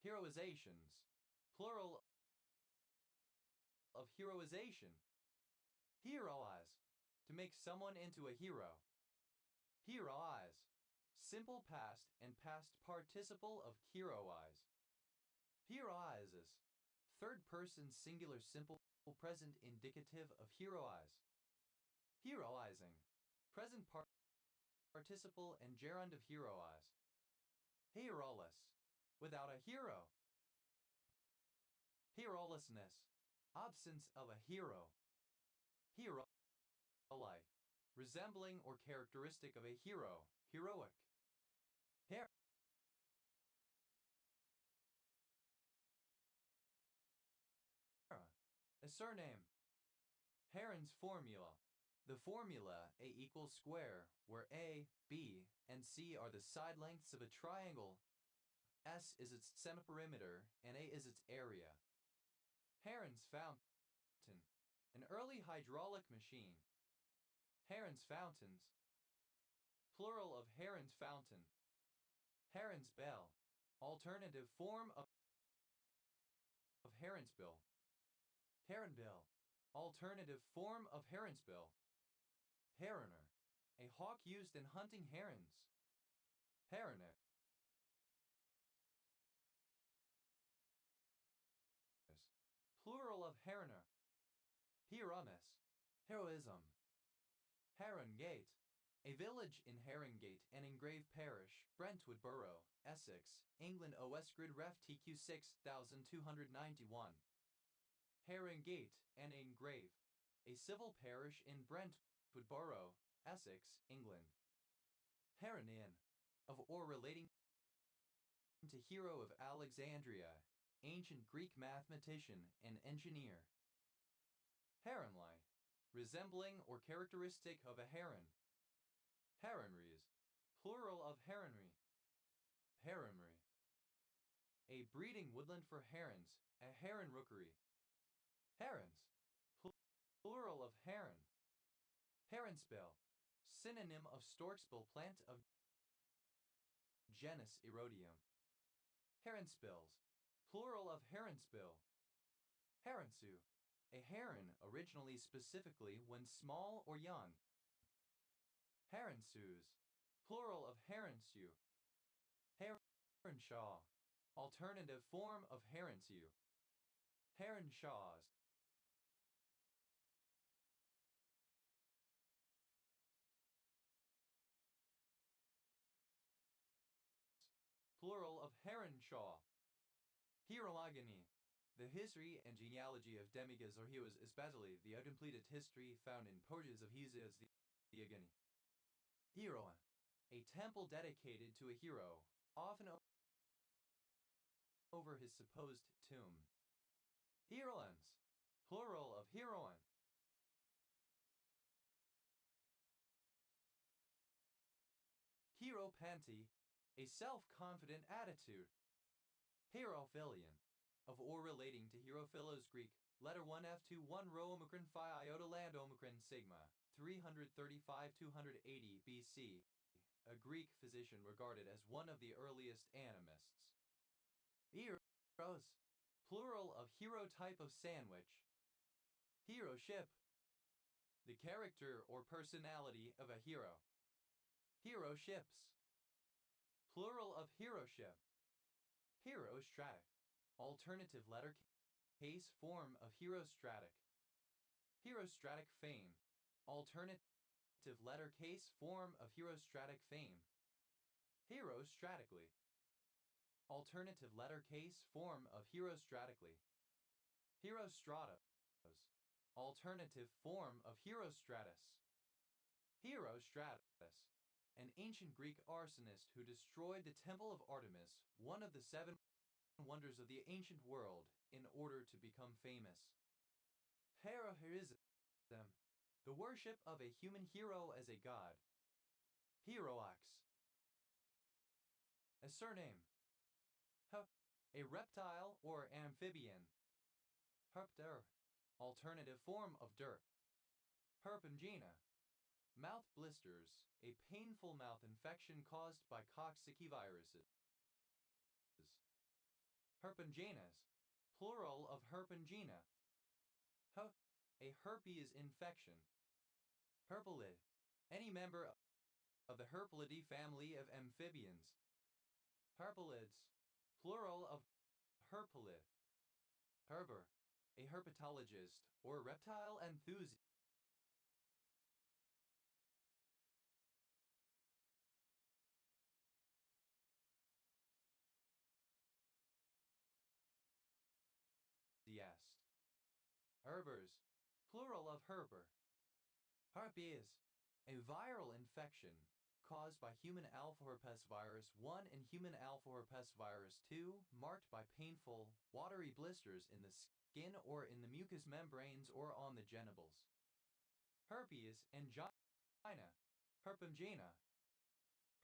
[SPEAKER 1] Heroizations. Plural of heroization. Heroize. To make someone into a hero. Heroize. Simple past and past participle of heroize. Heroizes. Third person singular simple present indicative of heroize. Heroizing. Present participle and gerund of heroize. Heroless. Without a hero. Herolessness. Absence of a hero. Heroli. Resembling or characteristic of a hero. Heroic. Hera. A surname. Heron's formula. The formula A equals square, where A, B, and C are the side lengths of a triangle. S is its semiperimeter, and A is its area. Heron's fountain. An early hydraulic machine. Heron's fountains. Plural of Heron's fountain. Heron's bell. Alternative form of Heron's bill. Heron bill. Alternative form of Heron's bill. Heroner. A hawk used in hunting herons. Heroner. Plural of heroner. Heronis. Heroism. Harongate. A village in Harongate and Engrave Parish, Brentwood Borough, Essex, England. OS Grid Ref TQ 6291. Harongate and Engrave. A civil parish in Brentwood Borough, Essex, England. Heronin. Of or relating to hero of Alexandria, ancient Greek mathematician and engineer. Heronly. Resembling or characteristic of a heron. Heronries. Plural of heronry. Heronry. A breeding woodland for herons, a heron rookery. Herons. Plural of heron. Heronspill. Synonym of storkspill plant of genus Erodium. Heronspills. Plural of heronspill. Heronsu. A heron originally specifically when small or young. Heronsues. Plural of heronsu. Heronshaw. Alternative form of heronsu. Heronshaws. Plural of Heronshaw. Hierogony. The history and genealogy of demigods or heroes, especially the uncompleted history found in Porges of Hesiod the Agony. Hero. A temple dedicated to a hero, often over his supposed tomb. Heroines. Plural of heroine. Hieropanty, a self-confident attitude. Hierophilion, of or relating to hierophilos Greek, letter 1F2 1 rho omicron phi iota land omicron sigma, 335-280 BC, a Greek physician regarded as one of the earliest anatomists. Heroes, plural of hero type of sandwich. Hero ship, the character or personality of a hero. Hero ships, plural of hero ship. Herostratic, alternative letter case form of herostratic. Herostratic fame, alternative letter case form of herostratic fame. Herostratically, alternative letter case form of herostratically. Herostratos, alternative form of herostratus. Herostratus, an ancient Greek arsonist who destroyed the Temple of Artemis, one of the 7 wonders of the ancient world, in order to become famous. Heroism, the worship of a human hero as a god. Heroax, a surname. A reptile or amphibian. Herpter, alternative form of dirt. Herpangina, mouth blisters, a painful mouth infection caused by Coxsackie viruses. Herpanginas, plural of herpangina. A herpes infection. Herpelid, any member of the Herpelidae family of amphibians. Herpelids, plural of herpelid. Herber, a herpetologist or reptile enthusiast. Herbers, plural of herber. Herpes, a viral infection caused by human alpha herpes virus 1 and human alpha herpes virus 2, marked by painful, watery blisters in the skin or in the mucous membranes or on the genitals. Herpes angina, herpangina.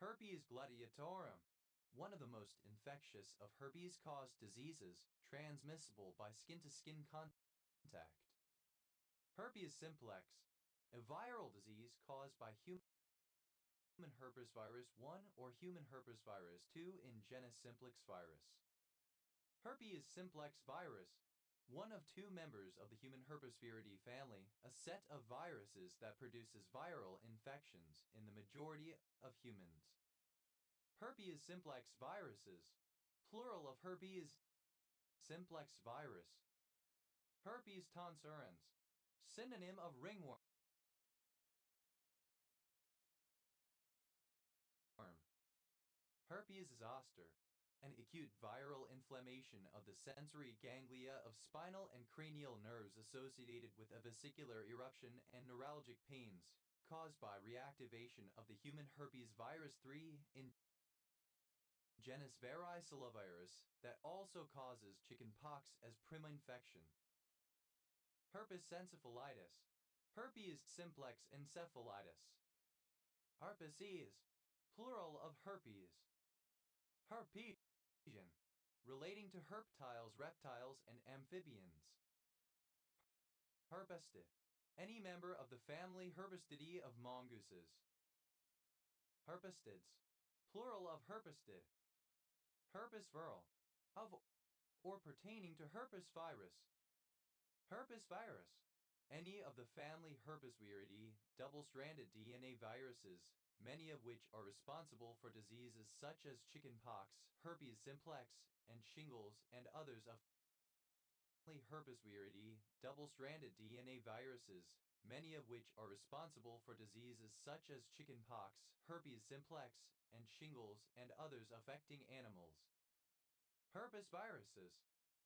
[SPEAKER 1] Herpes gladiatorum, one of the most infectious of herpes-caused diseases, transmissible by skin-to-skin contact. Herpes simplex, a viral disease caused by human herpes virus 1 or human herpes virus 2 in genus simplex virus. Herpes simplex virus, one of 2 members of the human Herpesviridae family, a set of viruses that produces viral infections in the majority of humans. Herpes simplex viruses, plural of herpes simplex virus. Herpes tonsurans, synonym of ringworm. Herpes zoster, an acute viral inflammation of the sensory ganglia of spinal and cranial nerves associated with a vesicular eruption and neuralgic pains, caused by reactivation of the human herpes virus 3 in genus varicella-virus that also causes chickenpox as infection. Herpes encephalitis, herpes simplex encephalitis. Herpes, plural of herpes. Herpesian, relating to herptiles, reptiles, and amphibians. Herpestid, any member of the family Herpestidae of mongooses. Herpestids, plural of herpestid. Herpes viral, of or pertaining to herpes virus. Herpes virus, any of the family Herpesviridae, double-stranded DNA viruses, many of which are responsible for diseases such as chickenpox, herpes simplex, and shingles, and others of family Herpesviridae, double-stranded DNA viruses, many of which are responsible for diseases such as chickenpox, herpes simplex, and shingles, and others affecting animals. Herpes viruses,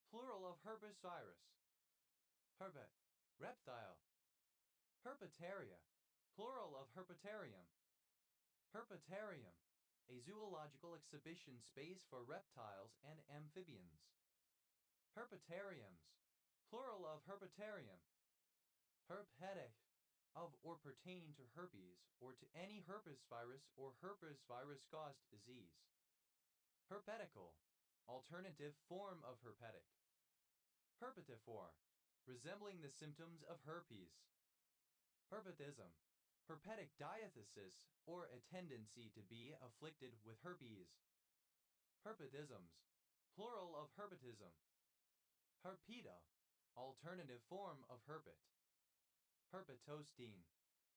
[SPEAKER 1] plural of herpes virus. Herpet, reptile. Herpetaria, plural of herpetarium. Herpetarium, a zoological exhibition space for reptiles and amphibians. Herpetariums, plural of herpetarium. Herpetic, of or pertaining to herpes or to any herpes virus or herpes virus-caused disease. Herpetical, alternative form of herpetic. Herpetiform, resembling the symptoms of herpes. Herpetism, herpetic diathesis or a tendency to be afflicted with herpes. Herpetisms, plural of herpetism. Herpeta, alternative form of herpet. Herpetostine,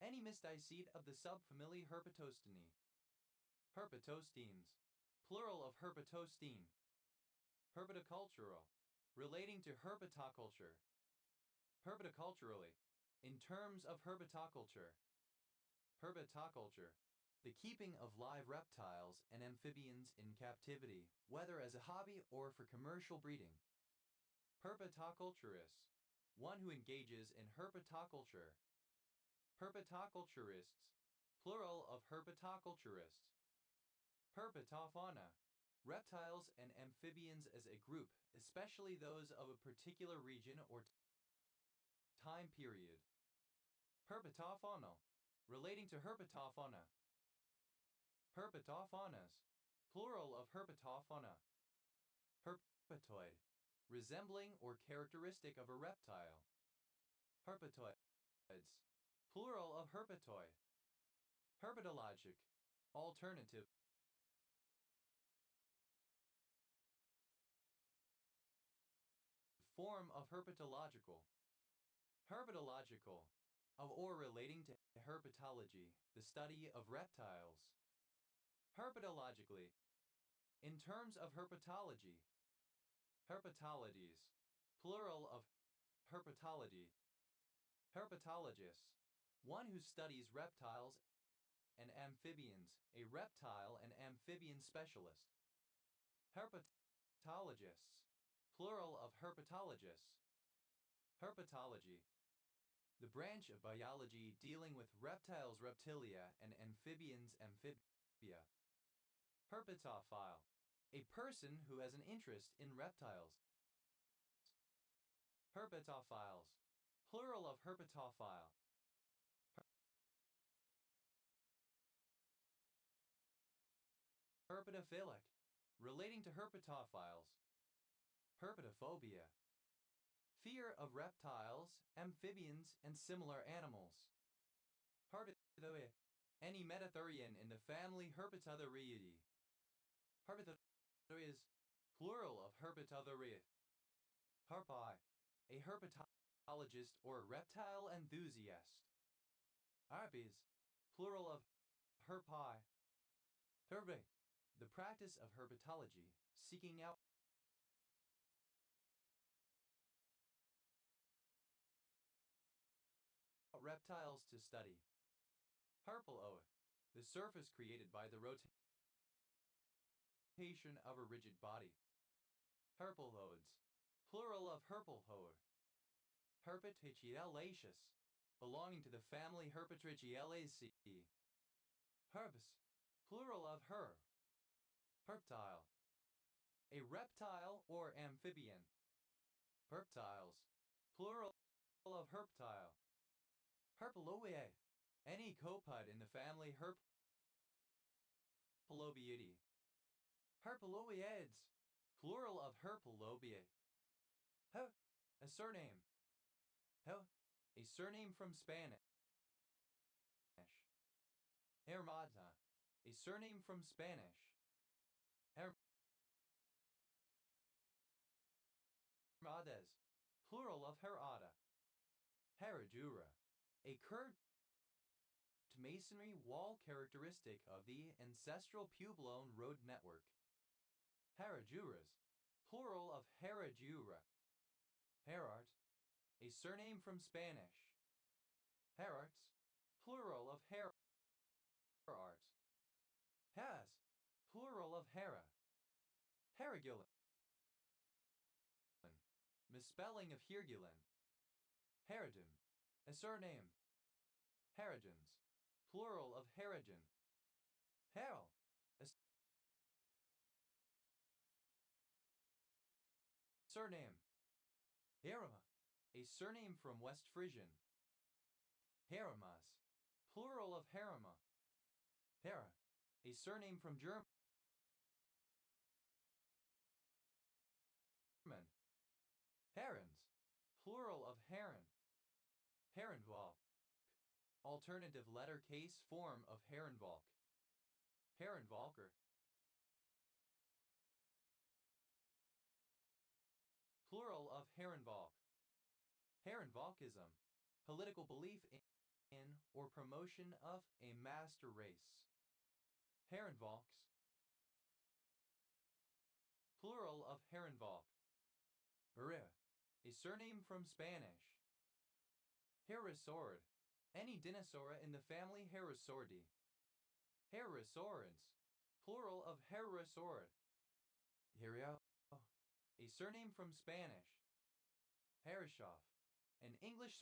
[SPEAKER 1] any mysticete of the subfamily Herpetostinae. Herpetostines, plural of herpetostine. Herpetocultural, relating to herpetoculture. Herpetoculturally, in terms of herpetoculture. Herpetoculture, the keeping of live reptiles and amphibians in captivity, whether as a hobby or for commercial breeding. Herpetoculturist, one who engages in herpetoculture. Herpetoculturists, plural of herpetoculturists. Herpetofauna, reptiles and amphibians as a group, especially those of a particular region or time period. Herpetofaunal, relating to herpetofauna. Herpetofaunas, plural of herpetofauna. Herpetoid, resembling or characteristic of a reptile. Herpetoids, plural of herpetoi. Herpetologic, alternative form of herpetological. Herpetological, of or relating to herpetology, the study of reptiles. Herpetologically, in terms of herpetology. Herpetologies, plural of herpetology. Herpetologist, one who studies reptiles and amphibians, a reptile and amphibian specialist. Herpetologists, plural of herpetologists. Herpetology, the branch of biology dealing with reptiles, reptilia, and amphibians, amphibia. Herpetophile, a person who has an interest in reptiles. Herpetophiles, plural of herpetophile. Herpetophilic, relating to herpetophiles. Herpetophobia, fear of reptiles, amphibians, and similar animals. Herpetotheriae, any metatherian in the family Herpetotheriidae. Herpetotherias, plural of Herpetotheriae. Herpi, a herpetologist or reptile enthusiast. Herpes, plural of herpi. Herpe, the practice of herpetology, seeking out reptiles to study. Herpeloe, the surface created by the rotation of a rigid body. Herpeloids, plural of herpelhoer. Herpetrichiaceae, belonging to the family Herpetrichiaceae. Herpes, plural of her. Herptile, a reptile or amphibian. Herptiles, plural of herptile. Herpeloiae, any copud in the family Herpelobiidae. Herpeloids, plural of herpelobiae. A surname. A surname from Spanish. Hermata, a surname from Spanish. Hermades, plural of herada. Herradura, a curved masonry wall characteristic of the ancestral puebloan road network. Herraduras, plural of herradura. Herart, a surname from Spanish. Herarts, plural of herart. Has, plural of hera. Heragulin, misspelling of Hergulin. Herodin, a surname. Herogens, plural of Herogen. Herald, a surname. Herema, a surname from West Frisian. Heramas, plural of Herama. Hera, a surname from German. Herons, plural of heron. Herrenvolk, alternative letter case form of Herrenvolk. Herrenvolker, plural of Herrenvolk. Herrenvolkism, political belief in or promotion of a master race. Herrenvolks, plural of Herrenvolk. Herrera, a surname from Spanish. Herasaurid, any dinosaur in the family Herasauridae. Herasaurids, plural of Herasaurid. Herio, a surname from Spanish. Herreshoff, an English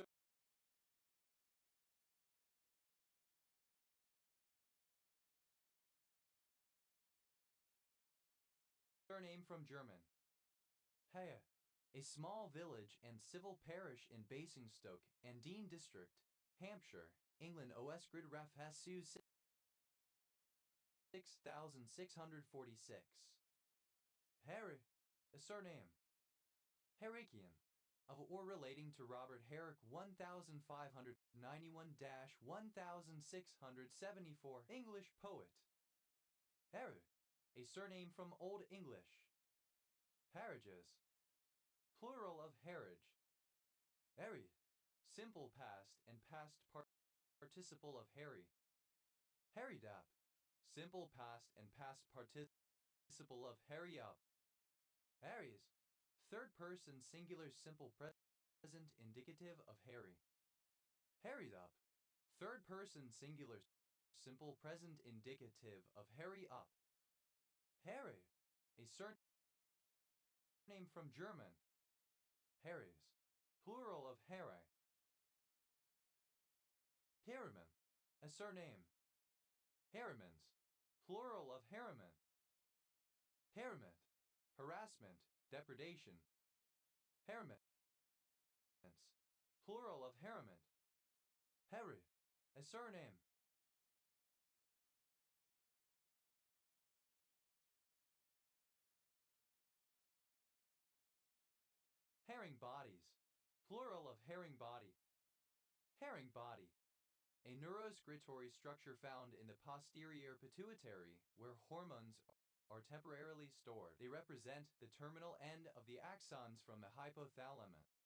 [SPEAKER 1] surname from German. Haya, a small village and civil parish in Basingstoke and Dean District, Hampshire, England. OS Grid Ref Hasu 6646. Herrick, a surname. Herrikian, of or relating to Robert Herrick 1591-1674, English poet. Herrick, a surname from Old English. Harriages, plural of harriage. Harry, simple past and past participle of Harry. Harried-up, simple past and past participle of hurry up. Harry's, third person singular simple present indicative of Harry. Harried up, third person singular simple present indicative of hurry up. Harry, a surname from German. Harry's, plural of Harry. Harriman, a surname. Harrimans, plural of harriman. Harriman, harassment, depredation. Harrimans, plural of harriman. Harry, a surname. Herring bodies, plural of herring body. Herring body, a neuroscretory structure found in the posterior pituitary where hormones are temporarily stored. They represent the terminal end of the axons from the hypothalamus.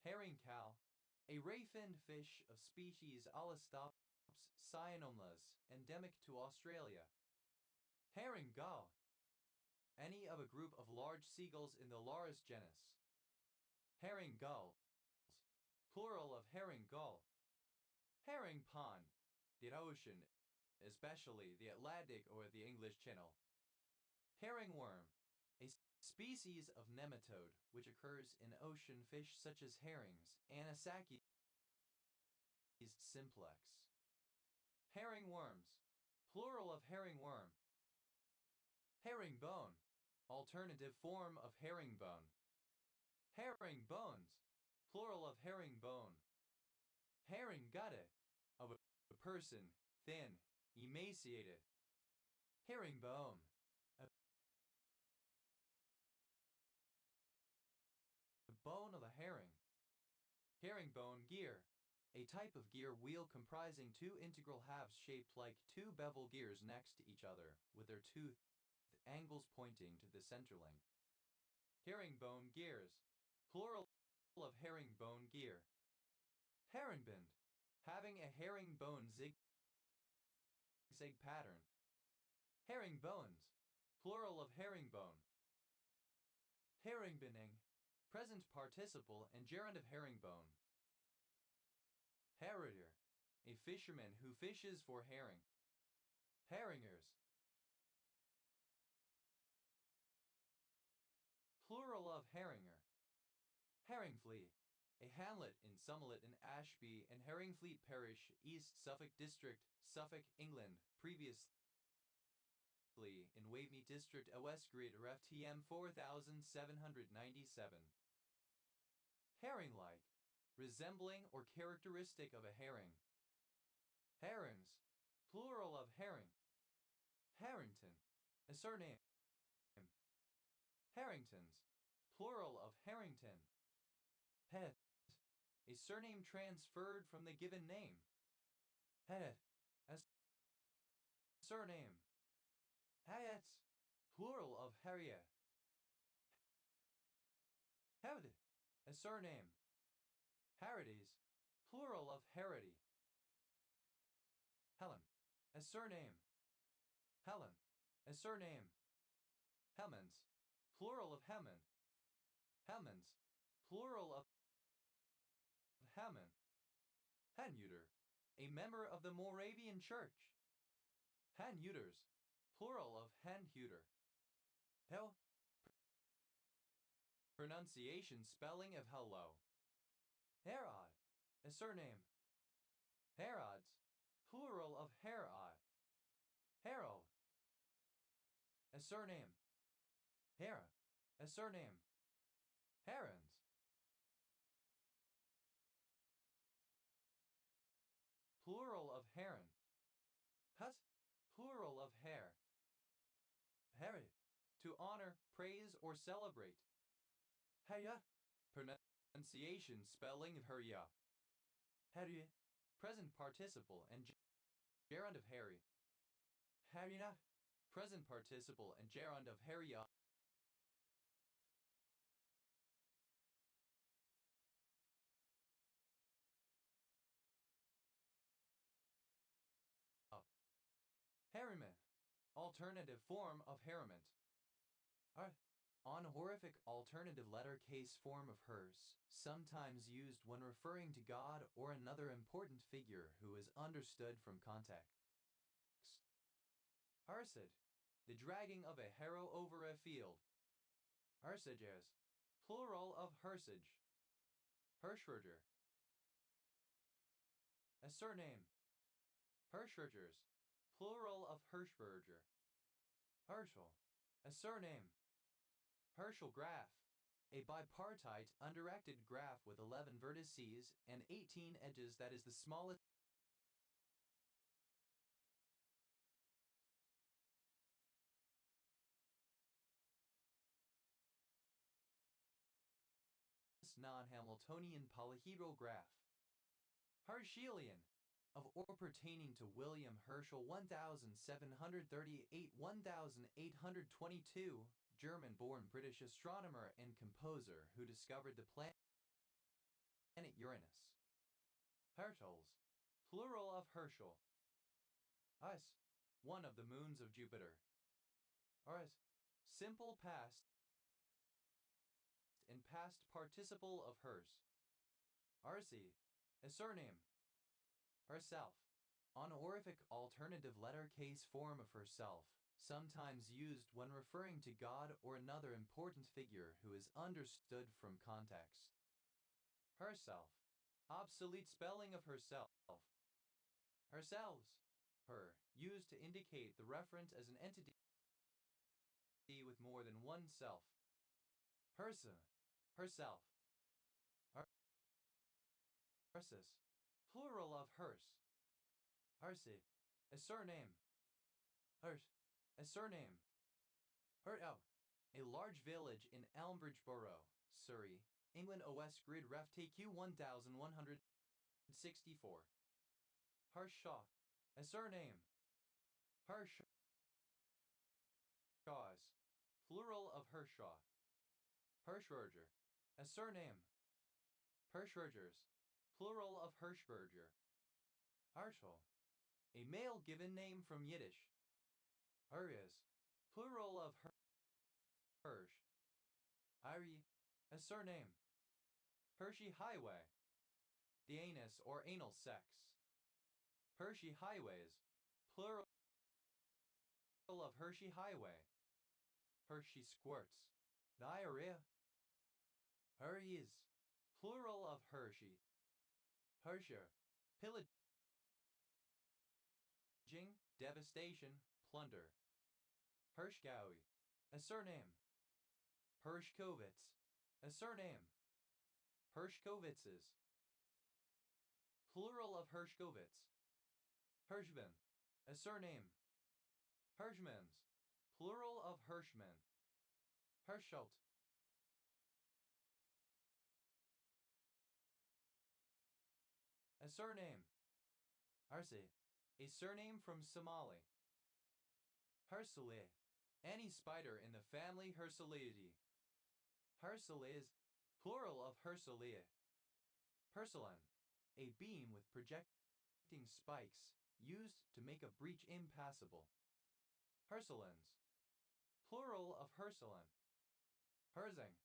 [SPEAKER 1] Herring cow, a ray-finned fish of species Allostops cyanomlas, endemic to Australia. Herring gull, any of a group of large seagulls in the Larus genus. Herring gulls, plural of herring gull. Herring pond, the ocean, especially the Atlantic or the English Channel. Herring worm, a species of nematode which occurs in ocean fish such as herrings, Anisakis simplex. Herring worms, plural of herring worm. Herringbone, alternative form of herringbone. Herring bones, plural of herringbone. Herring gutted, of a person, thin, emaciated. Herringbone, a bone of a herring. Herringbone gear, a type of gear wheel comprising two integral halves shaped like two bevel gears next to each other, with their tooth angles pointing to the center length. Herringbone gears, plural of herringbone gear. Herringbone, having a herringbone zigzag pattern. Herringbones, plural of herringbone. Herringboning, present participle and gerund of herringbone. Herrier, a fisherman who fishes for herring. Herringers, plural of herringer. Herringfleet, a hamlet in Somerlet in Ashby and Herringfleet Parish, East Suffolk District, Suffolk, England, previously in Waveney District, West Grid RFTM 4797. Herring-like, resembling or characteristic of a herring. Herons, plural of herring. Harrington, a surname. Harringtons, plural of Harrington. Het, a surname transferred from the given name. Het, a surname. Hayats, plural of Harriet. Hevd, a surname. Harides, plural of Harity. Helen, a surname. Helen, a surname. Hemans, plural of Heman. Hemans, plural of Heman. Hanuter, a member of the Moravian Church. Hanuters, plural of Hanhuter. Hell, pronunciation spelling of hello. Herod, a surname. Herods, plural of Herod. Harold, a surname. Hera, a surname. Herons, plural of heron. Hut, plural of hare. Heri, to honor, praise, or celebrate. Heya, pronunciation spelling of herya. Heri, present participle and gerund of Harry. Harina, present participle and gerund of herya. Harriman, alternative form of hariment. Honorific alternative letter case form of hers, sometimes used when referring to God or another important figure who is understood from context. Harsid, the dragging of a harrow over a field. Harsages, plural of hersage. Hirschberger, a surname. Hirschbergers, plural of Hirschberger. Herschel, a surname. Herschel graph, a bipartite undirected graph with 11 vertices and 18 edges that is the smallest non-Hamiltonian polyhedral graph. Herschelian, of or pertaining to William Herschel 1738-1822, German-born British astronomer and composer who discovered the planet Uranus. Herschels, plural of Herschel. Us, one of the moons of Jupiter. Ars, simple past and past participle of hers. Arsi, a surname. Herself, honorific alternative letter case form of herself, sometimes used when referring to God or another important figure who is understood from context. Herself, obsolete spelling of herself. Herselves, her, used to indicate the referent as an entity with more than one self. Hersa, herself. Hersis, plural of hers. Hersi, a surname. Hert, a surname. Hertau, a large village in Elmbridge Borough, Surrey, England. OS grid ref TQ 1164. Harshaw, a surname. Harshaws, plural of Hershaw. Hirschberger, a surname. Hirschbergers, plural of Hirschberger. Harschel, a male given name from Yiddish. Hurries, plural of Hirsch. Irie, a surname. Hershey Highway, the anus or anal sex. Hershey Highways, plural of Hershey Highway. Hershey Squirts, diarrhea. Hurries, plural of Hershey. Hersher, pillaging, devastation, plunder. Hirschgaui, a surname. Hirschkovitz, a surname. Hirschkovitzes, plural of Hershkovitz. Hirschman, a surname. Hirschmans, plural of Hirschman. Hirschelt. A surname. Arse, a surname from Somali. Hersale, any spider in the family Hersaliidae. Hersales, plural of Hersalia. Hersalan, a beam with projecting spikes used to make a breach impassable. Hersalans, plural of Hersalan. Herzing,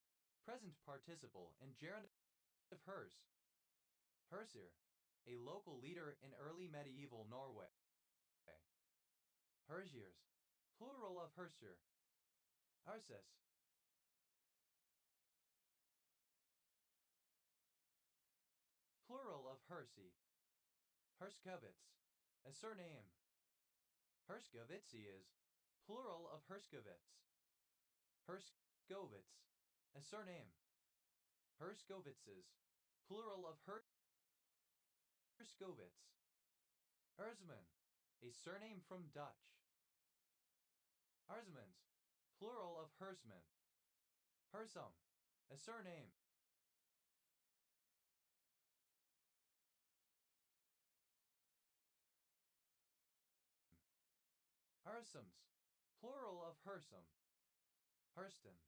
[SPEAKER 1] present participle and gerund of hers. Hersir, a local leader in early medieval Norway. Hersirs, plural of Hersir. Arses, plural of Hersey. Herskovitz, a surname. Herskovitzi is, plural of Herskovitz. Herskovitz, a surname. Herskovitzes, plural of Herskovitz. Erzman, a surname from Dutch. Arzmans, plural of Hersman. Hersum, a surname. Hersums, plural of Hersum. Hurston,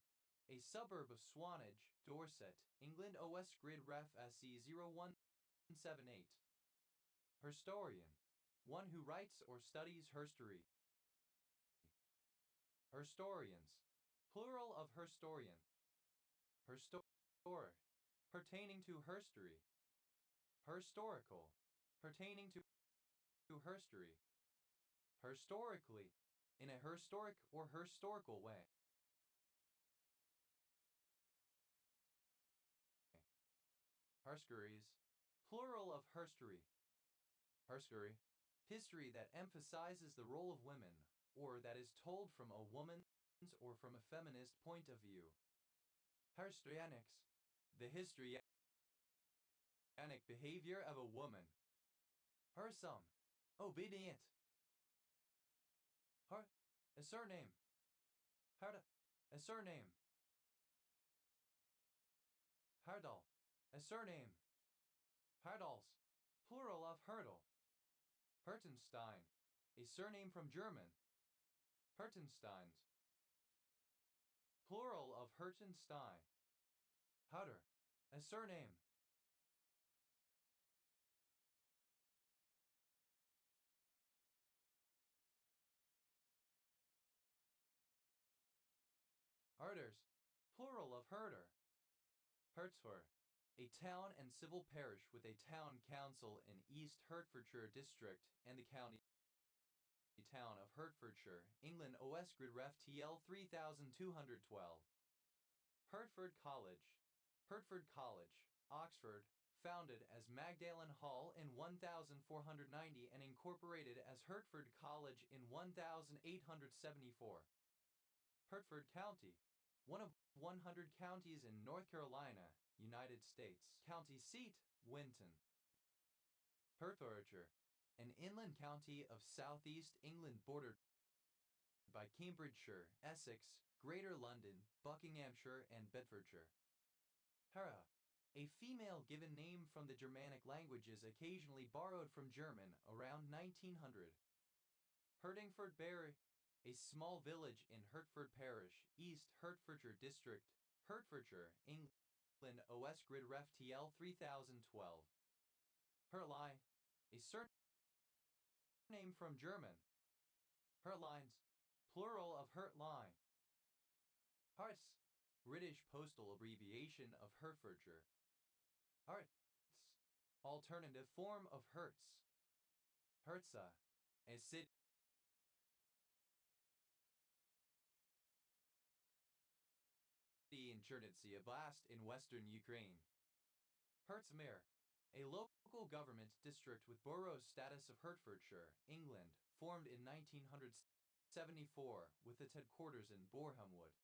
[SPEAKER 1] a suburb of Swanage, Dorset, England. OS Grid Ref SE 0178. Historian, one who writes or studies herstory. Historians, plural of historian. Historic, pertaining to herstory. Historical, pertaining to herstory. Historically, in a historic or historical way. Herstories, plural of herstory. Herstory, history that emphasizes the role of women, or that is told from a woman's or from a feminist point of view. Histrionics, the histrionic behavior of a woman. Hersum, obedient. A surname. Harda, a surname. Hardal, a surname. Hardals, plural of Hurdle. Hertenstein, a surname from German. Hertensteins, plural of Hertenstein. Hutter, a surname. Herders, plural of herder. Hertsford, a town and civil parish with a town council in East Hertfordshire district and the county town of Hertfordshire, England. OS Grid Ref TL 3212. Hertford College. Hertford College, Oxford, founded as Magdalen Hall in 1490 and incorporated as Hertford College in 1874. Hertford County, one of 100 counties in North Carolina, United States. County seat, Winton. Hertfordshire, an inland county of southeast England bordered by Cambridgeshire, Essex, Greater London, Buckinghamshire, and Bedfordshire. Hera, a female given name from the Germanic languages occasionally borrowed from German around 1900. Hertingford Bury, a small village in Hertford Parish, East Hertfordshire District, Hertfordshire, England. OS Grid Ref TL 3012. Hertlein, a surname from German. Hertlines, plural of Hertlein. Herts, British postal abbreviation of Hertfordshire. Herts, alternative form of Hertz. Hertsa, a city in Chernivtsi Oblast in western Ukraine. Hertsmere, a local government district with borough status of Hertfordshire, England, formed in 1974 with its headquarters in Borehamwood.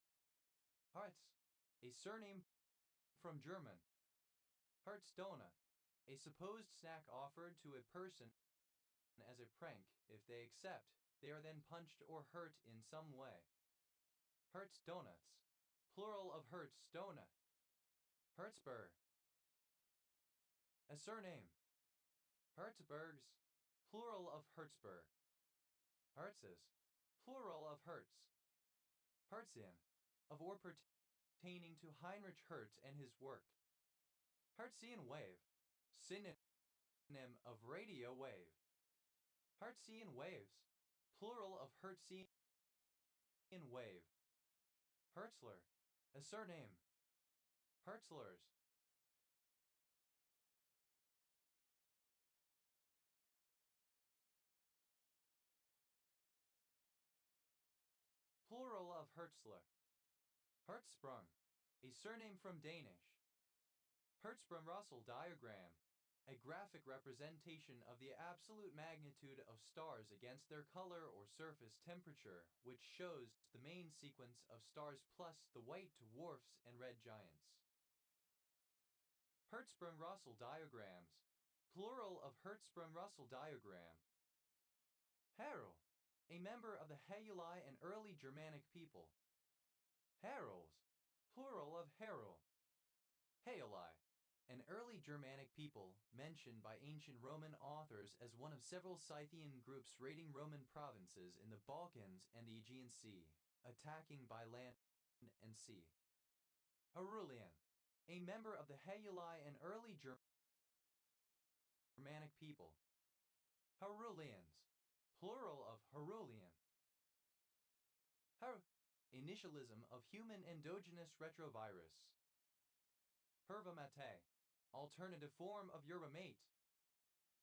[SPEAKER 1] Hertz, a surname from German. Herzdona, a supposed snack offered to a person as a prank. If they accept, they are then punched or hurt in some way. Hertz donuts, plural of Hertz donut. Hertzberg, a surname. Hertzbergs, plural of Hertzberg. Hertzes, plural of Hertz. Hertzian, of or pertaining to Heinrich Hertz and his work. Hertzian wave, synonym of radio wave. Hertzian waves, plural of Hertzian wave. Hertzler, a surname. Hertzlers, plural of Hertzler. Hertzsprung, a surname from Danish. Hertzsprung-Russell diagram, a graphic representation of the absolute magnitude of stars against their color or surface temperature, which shows the main sequence of stars plus the white dwarfs and red giants. Hertzsprung-Russell diagrams, plural of Hertzsprung-Russell diagram. Herald, a member of the Heruli and early Germanic people. Heralds, plural of herald. Heruli, an early Germanic people mentioned by ancient Roman authors as one of several Scythian groups raiding Roman provinces in the Balkans and the Aegean Sea, attacking by land and sea. Herulian, a member of the Heruli and early Germanic people. Herulians, plural of Herulian. Initialism of human endogenous retrovirus. Herva mate, alternative form of yerba mate.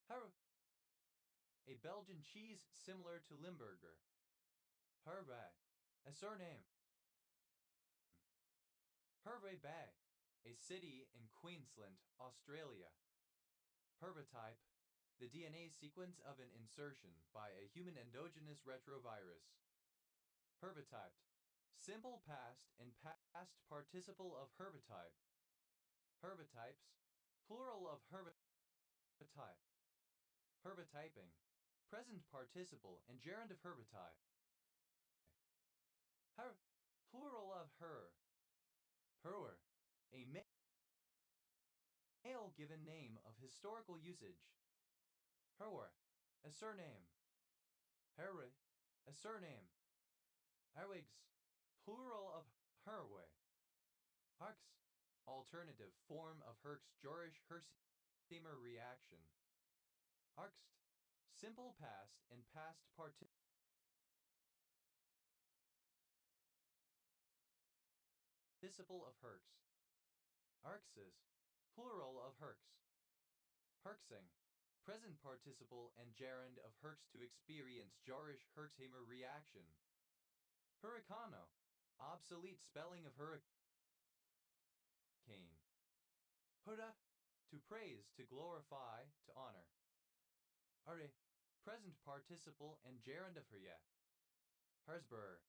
[SPEAKER 1] A Belgian cheese similar to Limburger. Hervé, a surname. Hervey Bay, a city in Queensland, Australia. Hervotype, the DNA sequence of an insertion by a human endogenous retrovirus. Hervotyped, simple past and past participle of hervotype. Hervotypes, plural of hervotype. Hervotyping, present participle and gerund of hervotype. Plural of her. Herwer, a male given name of historical usage. Herwer, a surname. Herwe, a surname. Herwigs, plural of herwe. Harks, alternative form of Herx-Jorisch Herxheimer reaction. Arxt, simple past and past participle of Herx. Arxes, plural of Herx. Herxing, present participle and gerund of Herx to experience Jorisch Herxheimer reaction. Hurricano, obsolete spelling of hurricane. Hurra, to praise, to glorify, to honor. Hurre, present participle and gerund of herye. Herzberg.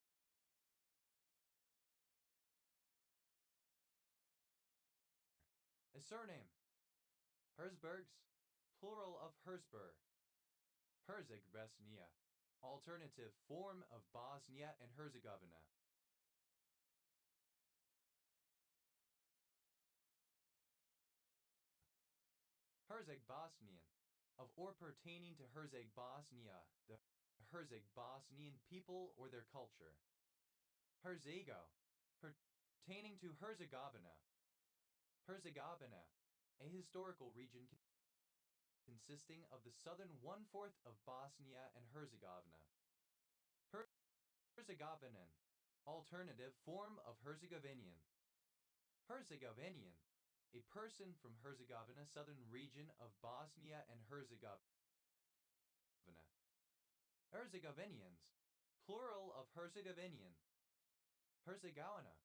[SPEAKER 1] A surname. Herzbergs, plural of Herzberg. Herzegovina, alternative form of Bosnia and Herzegovina. Herzeg Bosnian, of or pertaining to Herzeg Bosnia, the Herzeg Bosnian people or their culture. Herzego, pertaining to Herzegovina. Herzegovina, a historical region consisting of the southern one-fourth of Bosnia and Herzegovina. Herzegovinian, alternative form of Herzegovinian. Herzegovinian, a person from Herzegovina, southern region of Bosnia and Herzegovina. Herzegovinians, plural of Herzegovinian. Herzegovina,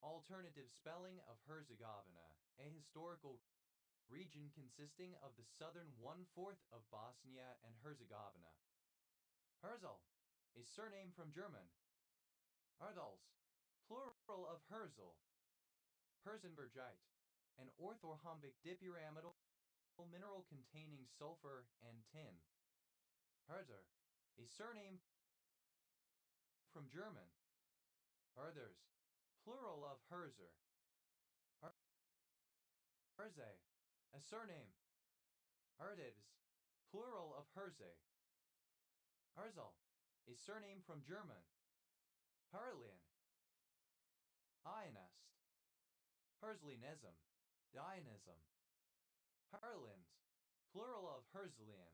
[SPEAKER 1] alternative spelling of Herzegovina, a historical region consisting of the southern one-fourth of Bosnia and Herzegovina. Herzl, a surname from German. Ardals, plural of Herzl. Herzenbergite, an orthorhombic dipyramidal mineral containing sulfur and tin. Herzer, a surname from German. Herthers, plural of Herzer. Herze, a surname. Herdebs, plural of Herze. Herzl, a surname from German. Herlin, Ionist. Herzlianism, Dionism. Herlins, plural of Herzlian.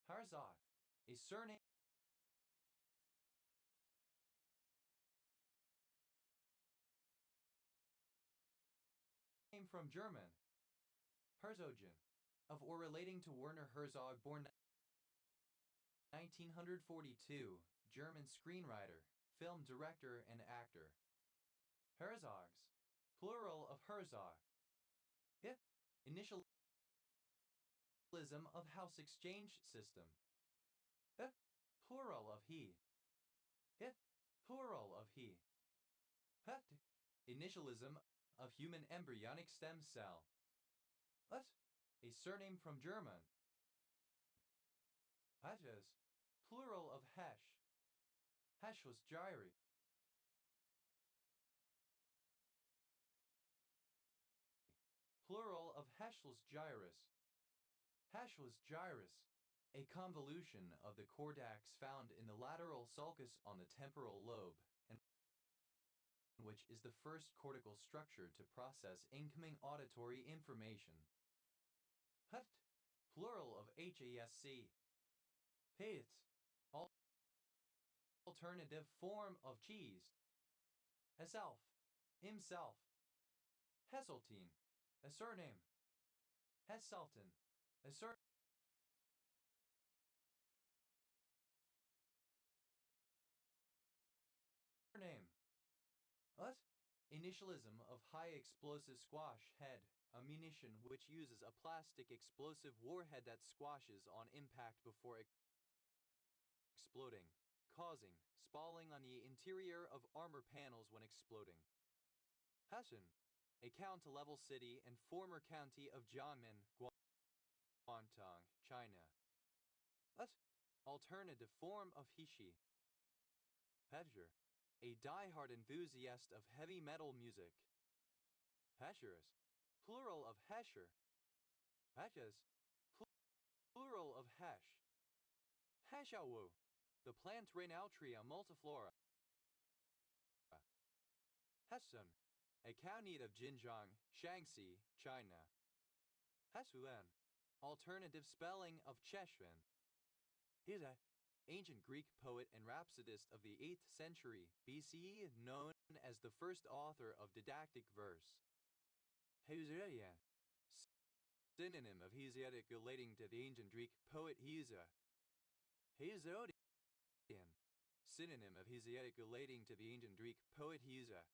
[SPEAKER 1] Herzog, a surname from German. Herzogen, of or relating to Werner Herzog, born 1942, German screenwriter, film director, and actor. Herzogs, plural of Herzog. If, initialism of house exchange system. If, plural of he. If, plural of he. Heft, initialism of human embryonic stem cell. Ut, a surname from German. Heshes, plural of Hesh. Hesh was Gyri. Plural of Heschel's gyrus. Hesh was gyrus, a convolution of the cordax found in the lateral sulcus on the temporal lobe, and which is the first cortical structure to process incoming auditory information. Heft, plural of HASC. Peit, alternative form of cheese. Hesself, himself. Hesseltine, a surname. Hesselton, a surname. Ut, initialism of high explosive squash head, a munition which uses a plastic explosive warhead that squashes on impact before exploding, causing spalling on the interior of armor panels when exploding. Hessen, a county-level city and former county of Jiangmen, Guangdong, China. Ut, alternative form of Heshi. Pedger, a die-hard enthusiast of heavy metal music. Heshers, plural of Hesher. Heshes, plural of Hesh. Heshawu, the plant Rhinautria multiflora. Hessen, a county of Xinjiang, Shaanxi, China. Hesuan, alternative spelling of Cheshvan. He's an ancient Greek poet and rhapsodist of the 8th century BCE, known as the first author of didactic verse. Heserian, synonym of Hesiodic relating to the ancient Greek poet Hesiod. Hesiodian, synonym of Hesiodic relating to the ancient Greek poet Hesiod.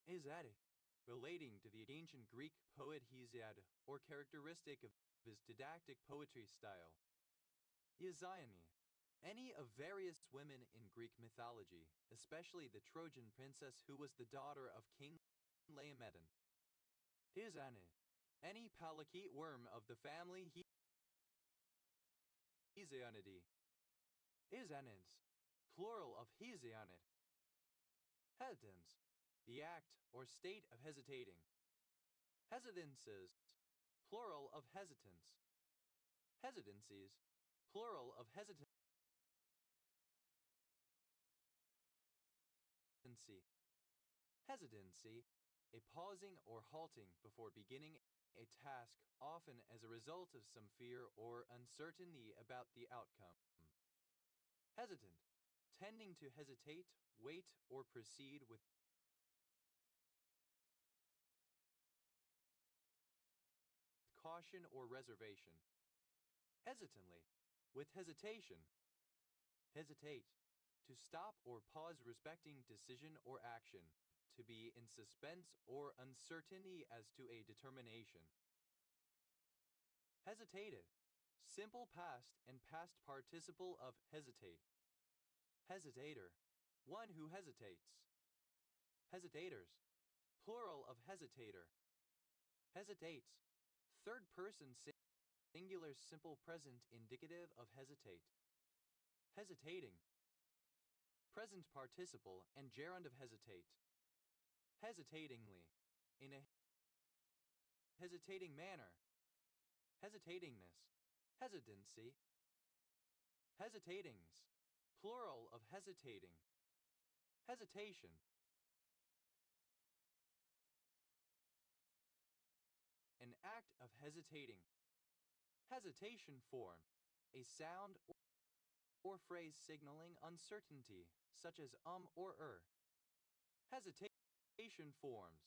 [SPEAKER 1] Hesiodic, relating to the ancient Greek poet Hesiod, or characteristic of his didactic poetry style. Hesione, any of various women in Greek mythology, especially the Trojan princess who was the daughter of King Laomedon. Hesione, any parakeet worm of the family Hesionidae. Hesianins, plural of Hesionid. Hesitans, the act or state of hesitating. Hesitances, plural of hesitance. Hesitancies, plural of hesitancy. Hesitancy, a pausing or halting before beginning a task, often as a result of some fear or uncertainty about the outcome. Hesitant, tending to hesitate, wait, or proceed with caution or reservation. Hesitantly, with hesitation. Hesitate, to stop or pause respecting decision or action, to be in suspense or uncertainty as to a determination. Hesitative, simple past and past participle of hesitate. Hesitator, one who hesitates. Hesitators, plural of hesitator. Hesitates, Third person singular simple present indicative of hesitate. Hesitating. Present participle and gerund of hesitate. Hesitatingly. In a hesitating manner. Hesitatingness. Hesitancy. Hesitatings. Plural of hesitating. Hesitation. An act of hesitating. Hesitation form. A sound or phrase signaling uncertainty, such as or Hesitation forms.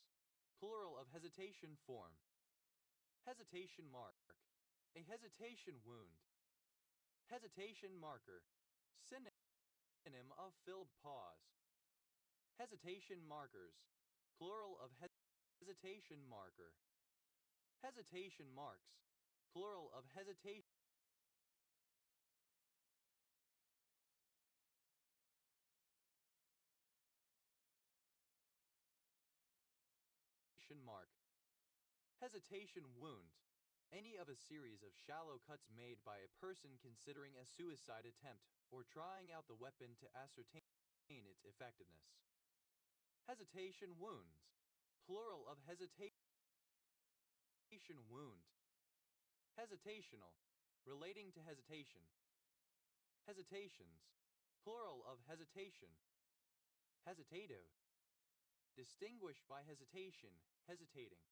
[SPEAKER 1] Plural of hesitation form. Hesitation mark. A hesitation wound. Hesitation marker. Synonym of filled pause. Hesitation markers. Plural of hesitation marker. Hesitation marks. Plural of hesitation mark. Hesitation wound. Any of a series of shallow cuts made by a person considering a suicide attempt or trying out the weapon to ascertain its effectiveness. Hesitation wounds. Plural of hesitation wound. Hesitational. Relating to hesitation. Hesitations. Plural of hesitation. Hesitative. Distinguished by hesitation, hesitating.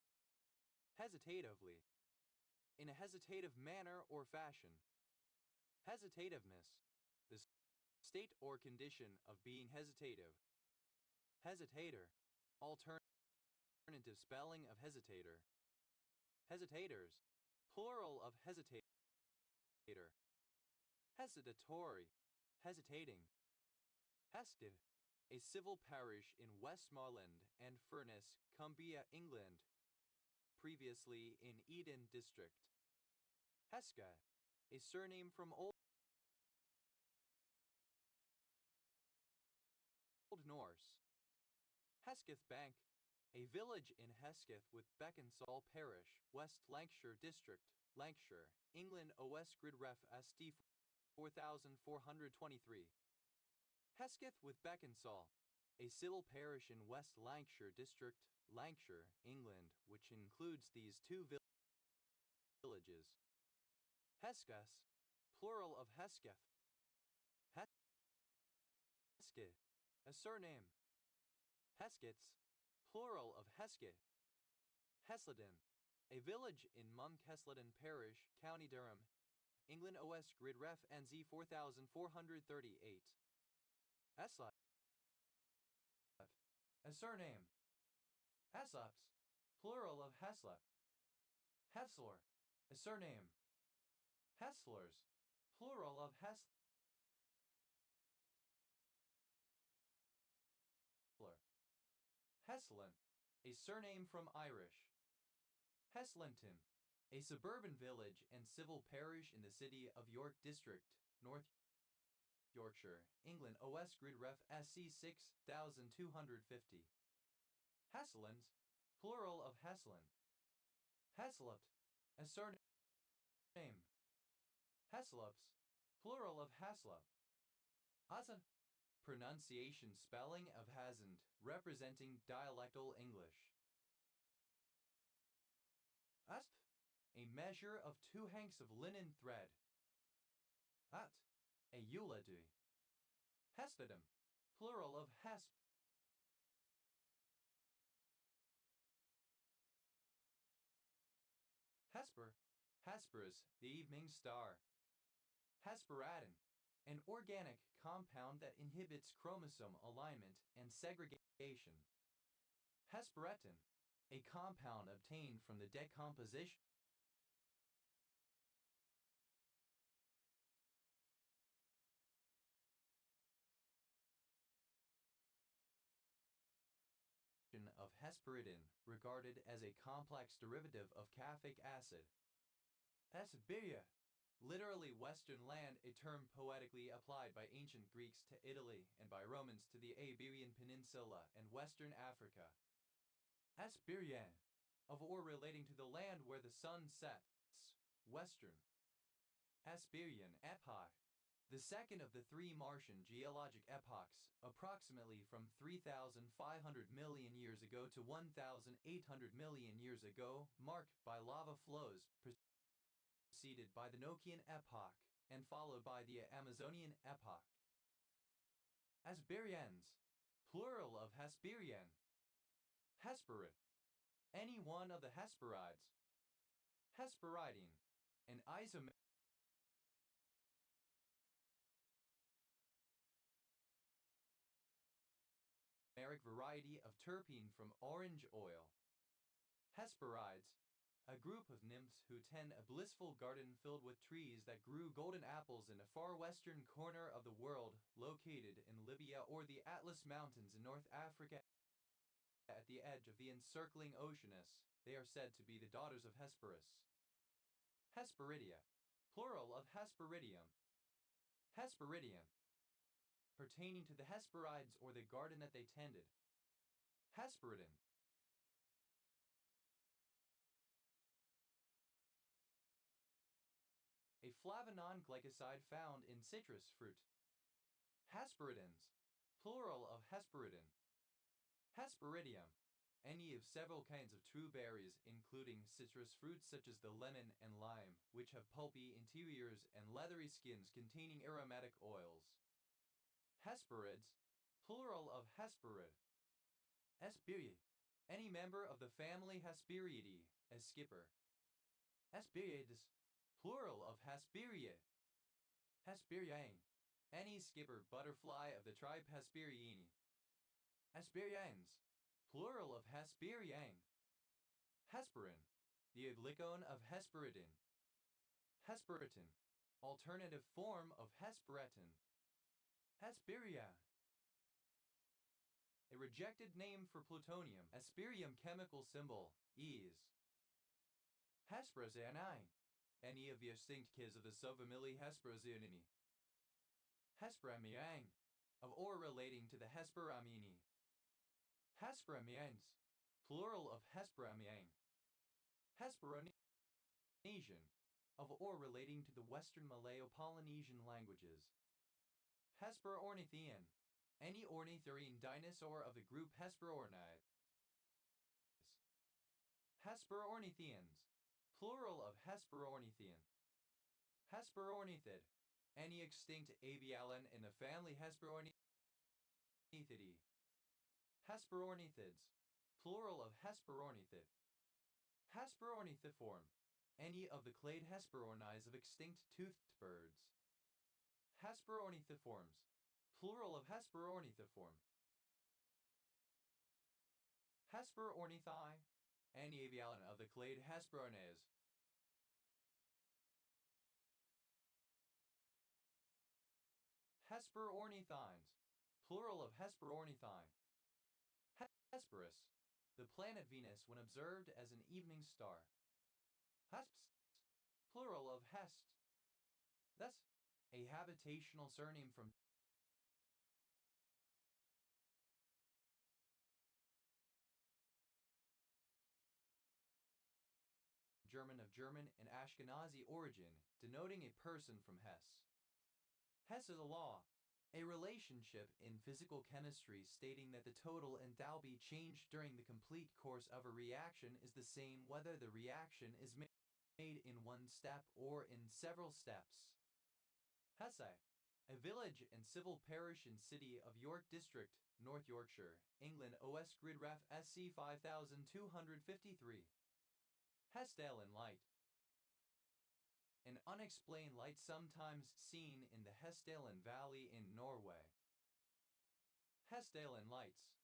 [SPEAKER 1] Hesitatively. In a hesitative manner or fashion. Hesitativeness. The state or condition of being hesitative. Hesitator. Alternative spelling of hesitator. Hesitators. Plural of hesitator. Hesitatory. Hesitating. Hested. A civil parish in Westmoreland and Furness, Cumbria, England. Previously in Eden District. Heska. A surname from Old Norse. Hesketh Bank. A village in Hesketh with Becconsall Parish, West Lancashire District, Lancashire, England. OS Grid Ref SD 4423. Hesketh with Becconsall. A civil parish in West Lancashire District, Lancashire, England, which includes these two villages. Heskas. Plural of Hesketh. Heske. A surname. Heskets. Plural of Hesketh. Hesleden. A village in Monk-Hesleden Parish, County Durham, England. OS Grid Ref NZ 4438. Eslap. A surname. Heslaps. Plural of Heslap. Hesler. A surname. Heslers. Plural of Hesler. Heslin. A surname from Irish. Heslinton. A suburban village and civil parish in the city of York District, North Yorkshire, England. OS Grid Ref SC 6250. Hesselins. Plural of Heslin. Heslupt. A surname. Heslups. Plural of Haslup. Hasan. Pronunciation spelling of hasn't, representing dialectal English. Asp. A measure of 2 hanks of linen thread. At. A euladu. Hespedum. Plural of hesp. Hesper. Hesperus, the evening star. Hesperadin. An organic compound that inhibits chromosome alignment and segregation. Hesperetin. A compound obtained from the decomposition of hesperidin, regarded as a complex derivative of caffeic acid. Hesperia. Literally Western land, a term poetically applied by ancient Greeks to Italy and by Romans to the Iberian Peninsula and Western Africa. Hesperian. of or relating to the land where the sun sets, Western. Hesperian epoch. The second of the three Martian geologic epochs, approximately from 3,500 million years ago to 1,800 million years ago, marked by lava flows, preceded by the Nochian epoch, and followed by the Amazonian epoch. Hesperians, plural of Hesperian. Hesperid, any one of the Hesperides. Hesperidine, an isomeric variety of terpene from orange oil. Hesperides, a group of nymphs who tend a blissful garden filled with trees that grew golden apples in a far western corner of the world, located in Libya or the Atlas Mountains in North Africa at the edge of the encircling Oceanus. They are said to be the daughters of Hesperus. Hesperidia, plural of Hesperidium. Hesperidian, pertaining to the Hesperides or the garden that they tended. Hesperidin, a flavanone glycoside found in citrus fruit. Hesperidins, plural of Hesperidin. Hesperidium, any of several kinds of true berries including citrus fruits such as the lemon and lime, which have pulpy interiors and leathery skins containing aromatic oils. Hesperids, plural of Hesperid. Hesperid, any member of the family Hesperiidae, as skipper. Hesperiids, plural of Hesperiid. Hesperiine, any skipper butterfly of the tribe Hesperiini. Hesperians, plural of Hesperiane. Hesperin, the aglycone of Hesperidin. Hesperitin, alternative form of Hesperetin. Hesperia, a rejected name for plutonium. Hesperium chemical symbol, is. Hesperazanine, any of the extinct kids of the subfamily Hesperazanini. Hesperamiang, of or relating to the Hesperamini. Hesperamians, plural of Hesperamiang. Hesperonesian, of or relating to the Western Malayo-Polynesian languages. Hesperornithian, any ornithurine dinosaur of the group Hesperornithes. Hesperornithians, plural of Hesperornithian. Hesperornithid, any extinct avialan in the family Hesperornithidae. Hesperornithids, plural of Hesperornithid. Hesperornithiform, any of the clade Hesperornis of extinct toothed birds. Hesperornithiforms, plural of Hesperornithiform. Hesperornithii, any avialan of the clade Hesperornes. Hesperornithines, plural of Hesperornithine. Hesperus, the planet Venus when observed as an evening star. Hesps, plural of Hest. Thus, a habitational surname from German of German and Ashkenazi origin, denoting a person from Hesse. Hesse law, a relationship in physical chemistry stating that the total enthalpy change during the complete course of a reaction is the same whether the reaction is made in one step or in several steps. Hesse, a village and civil parish and city of York District, North Yorkshire, England. OS Grid Ref SC 5253. Hessdalen light. An unexplained light sometimes seen in the Hessdalen Valley in Norway. Hessdalen lights,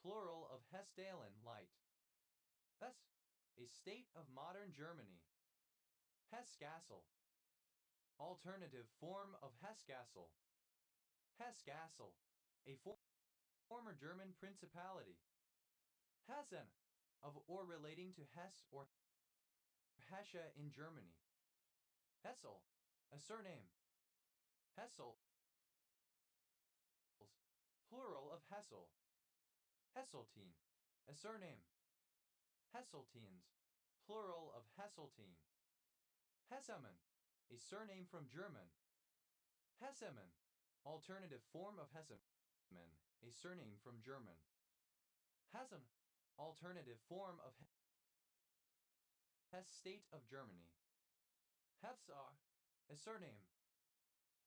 [SPEAKER 1] plural of Hessdalen light. Thus, a state of modern Germany. Hesse-Kassel, alternative form of Hesse-Kassel. Hesse-Kassel, a former German principality. Hessen, of or relating to Hesse or Hesse in Germany. Hessel, a surname. Hessel, plural of Hessel. Hesseltine, a surname. Hesseltines, plural of Hesseltine. Hessemann, a surname from German. Hessemann, alternative form of Hessemann, a surname from German. Hessen, alternative form of Hesse, state of Germany. Hefsar, a surname.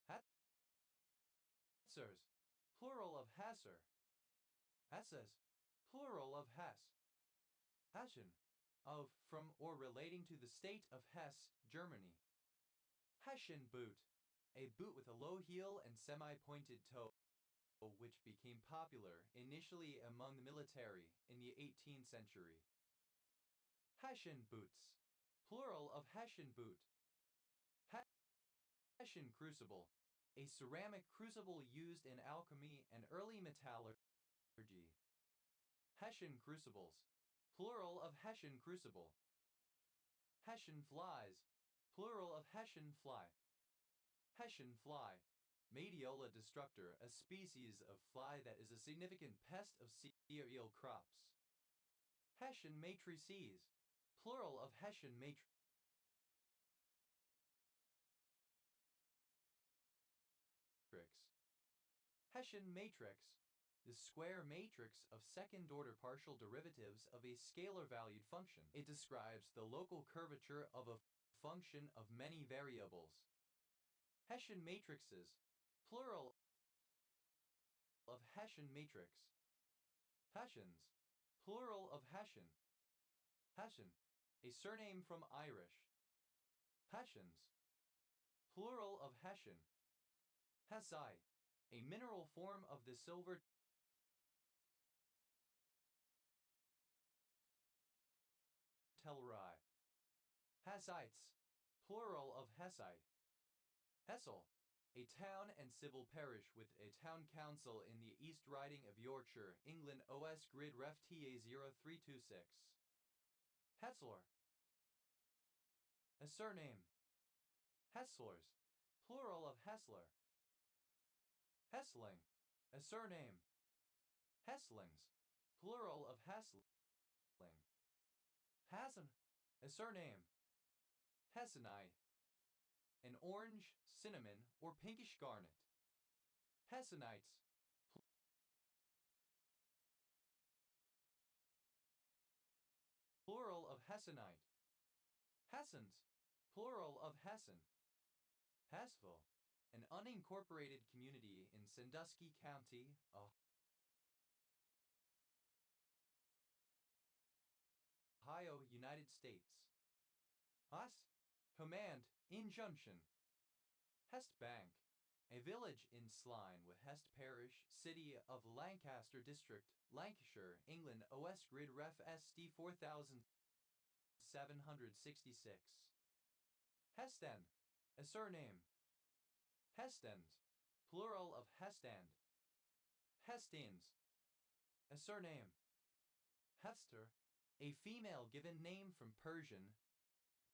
[SPEAKER 1] Hessers, plural of Hesser. Hesses, plural of Hesse. Hessen, of, from, or relating to the state of Hesse, Germany. Hessian boot, a boot with a low heel and semi-pointed toe, which became popular initially among the military in the 18th century. Hessian boots, plural of Hessian boot. Hessian crucible, a ceramic crucible used in alchemy and early metallurgy. Hessian crucibles, plural of Hessian crucible. Hessian flies, plural of Hessian fly. Hessian fly, Medeola destructor, a species of fly that is a significant pest of cereal crops. Hessian matrices, plural of Hessian matrix. Hessian matrix, the square matrix of second-order partial derivatives of a scalar-valued function. It describes the local curvature of a function of many variables. Hessian matrices, plural of Hessian matrix. Hessians, plural of Hessian. Hessian, a surname from Irish. Hessians, plural of Hessian. Hessite, a mineral form of the silver telluride. Hessites, plural of Hessite. Hessel, a town and civil parish with a town council in the East Riding of Yorkshire, England. OS Grid Ref TA 0326. Hetzler, a surname. Hesslers, plural of Hessler. Hessling, a surname. Hesslings, plural of Hessling. Hassen, a surname. Hessenite, an orange, cinnamon, or pinkish garnet. Hessenites, plural of Hessenite. Hessens, plural of Hessen. Hessville, an unincorporated community in Sandusky County, Ohio, United States. Us, command, injunction. Hest Bank, a village in Sline with Hest Parish, City of Lancaster District, Lancashire, England. OS Grid Ref SD 4766. Hesten, a surname. Hestens, plural of Hestand. Hestins, a surname. Hester, a female given name from Persian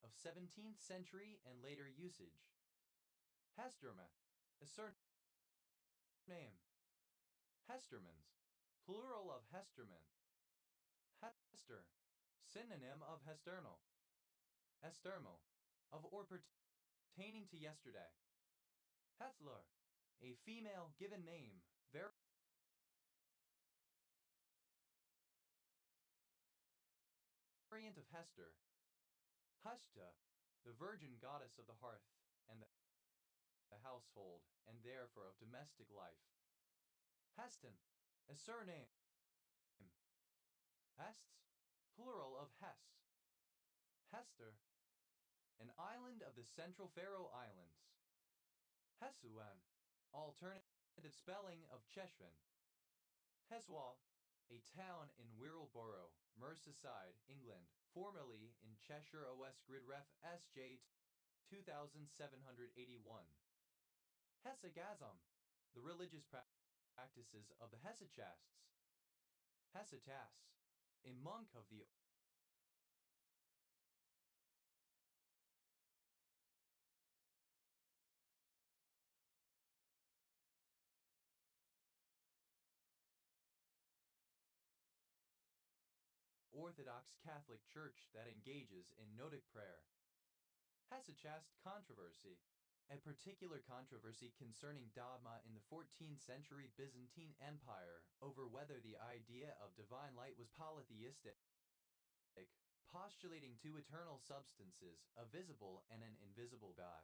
[SPEAKER 1] of 17th century and later usage. Hesterma, a surname. Hestermans, plural of Hesterman. Hester, synonym of hesternal. Estermal, of or pertaining to yesterday. Hethler, a female given name, variant of Hester. Hashta, the virgin goddess of the hearth and the household, and therefore of domestic life. Heston, a surname. Hests, plural of Hest. Hester, an island of the Central Faroe Islands. Hessuan, alternative spelling of Cheshvan. Heswa, a town in Wirral Borough, Merseyside, England, formerly in Cheshire. OS Grid Ref SJ 2781. Hesagazum, the religious practices of the Hesychasts. Hesychas, a monk of the Order Orthodox Catholic Church that engages in Gnostic prayer. Hesychast controversy, a particular controversy concerning dogma in the 14th century Byzantine Empire over whether the idea of divine light was polytheistic, postulating two eternal substances, a visible and an invisible God.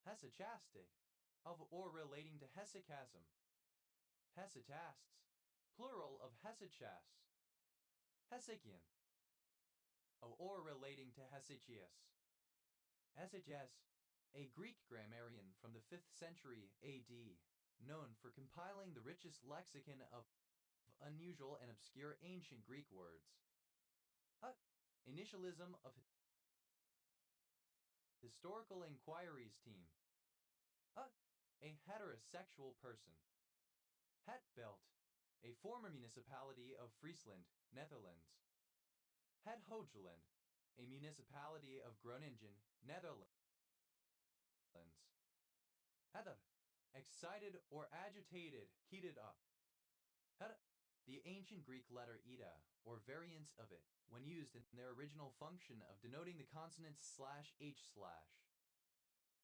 [SPEAKER 1] Hesychastic, of or relating to hesychasm. Hesychasts, plural of hesychasts. Hesychian, of or relating to Hesychius. Hesychius, a Greek grammarian from the 5th century AD, known for compiling the richest lexicon of unusual and obscure ancient Greek words. Initialism of Historical Inquiries Team. A heterosexual person. Het-Belt, a former municipality of Friesland, Netherlands. Het Hoogland, a municipality of Groningen, Netherlands. Hether, excited or agitated, heated up. The ancient Greek letter eta, or variants of it, when used in their original function of denoting the consonants /h/.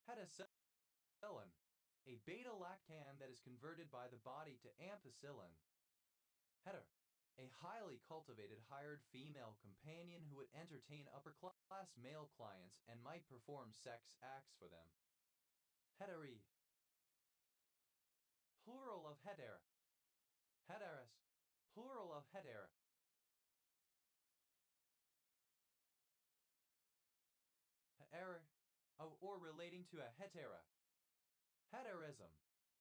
[SPEAKER 1] Heticillin, a beta-lactam that is converted by the body to ampicillin. Heter, a highly cultivated hired female companion who would entertain upper-class male clients and might perform sex acts for them. Heteri, plural of heter. Heteris, plural of heter. Heter, or relating to a hetera. Heterism,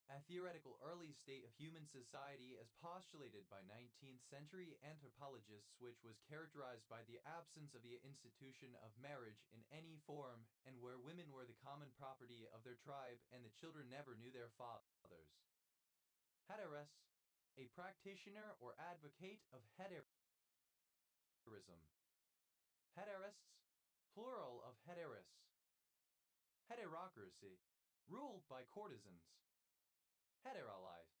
[SPEAKER 1] a theoretical early state of human society as postulated by 19th century anthropologists, which was characterized by the absence of the institution of marriage in any form and where women were the common property of their tribe and the children never knew their fathers. Heteros, a practitioner or advocate of heterism. Heterists, plural of heteris. Heterocracy, ruled by courtesans. Heterolite,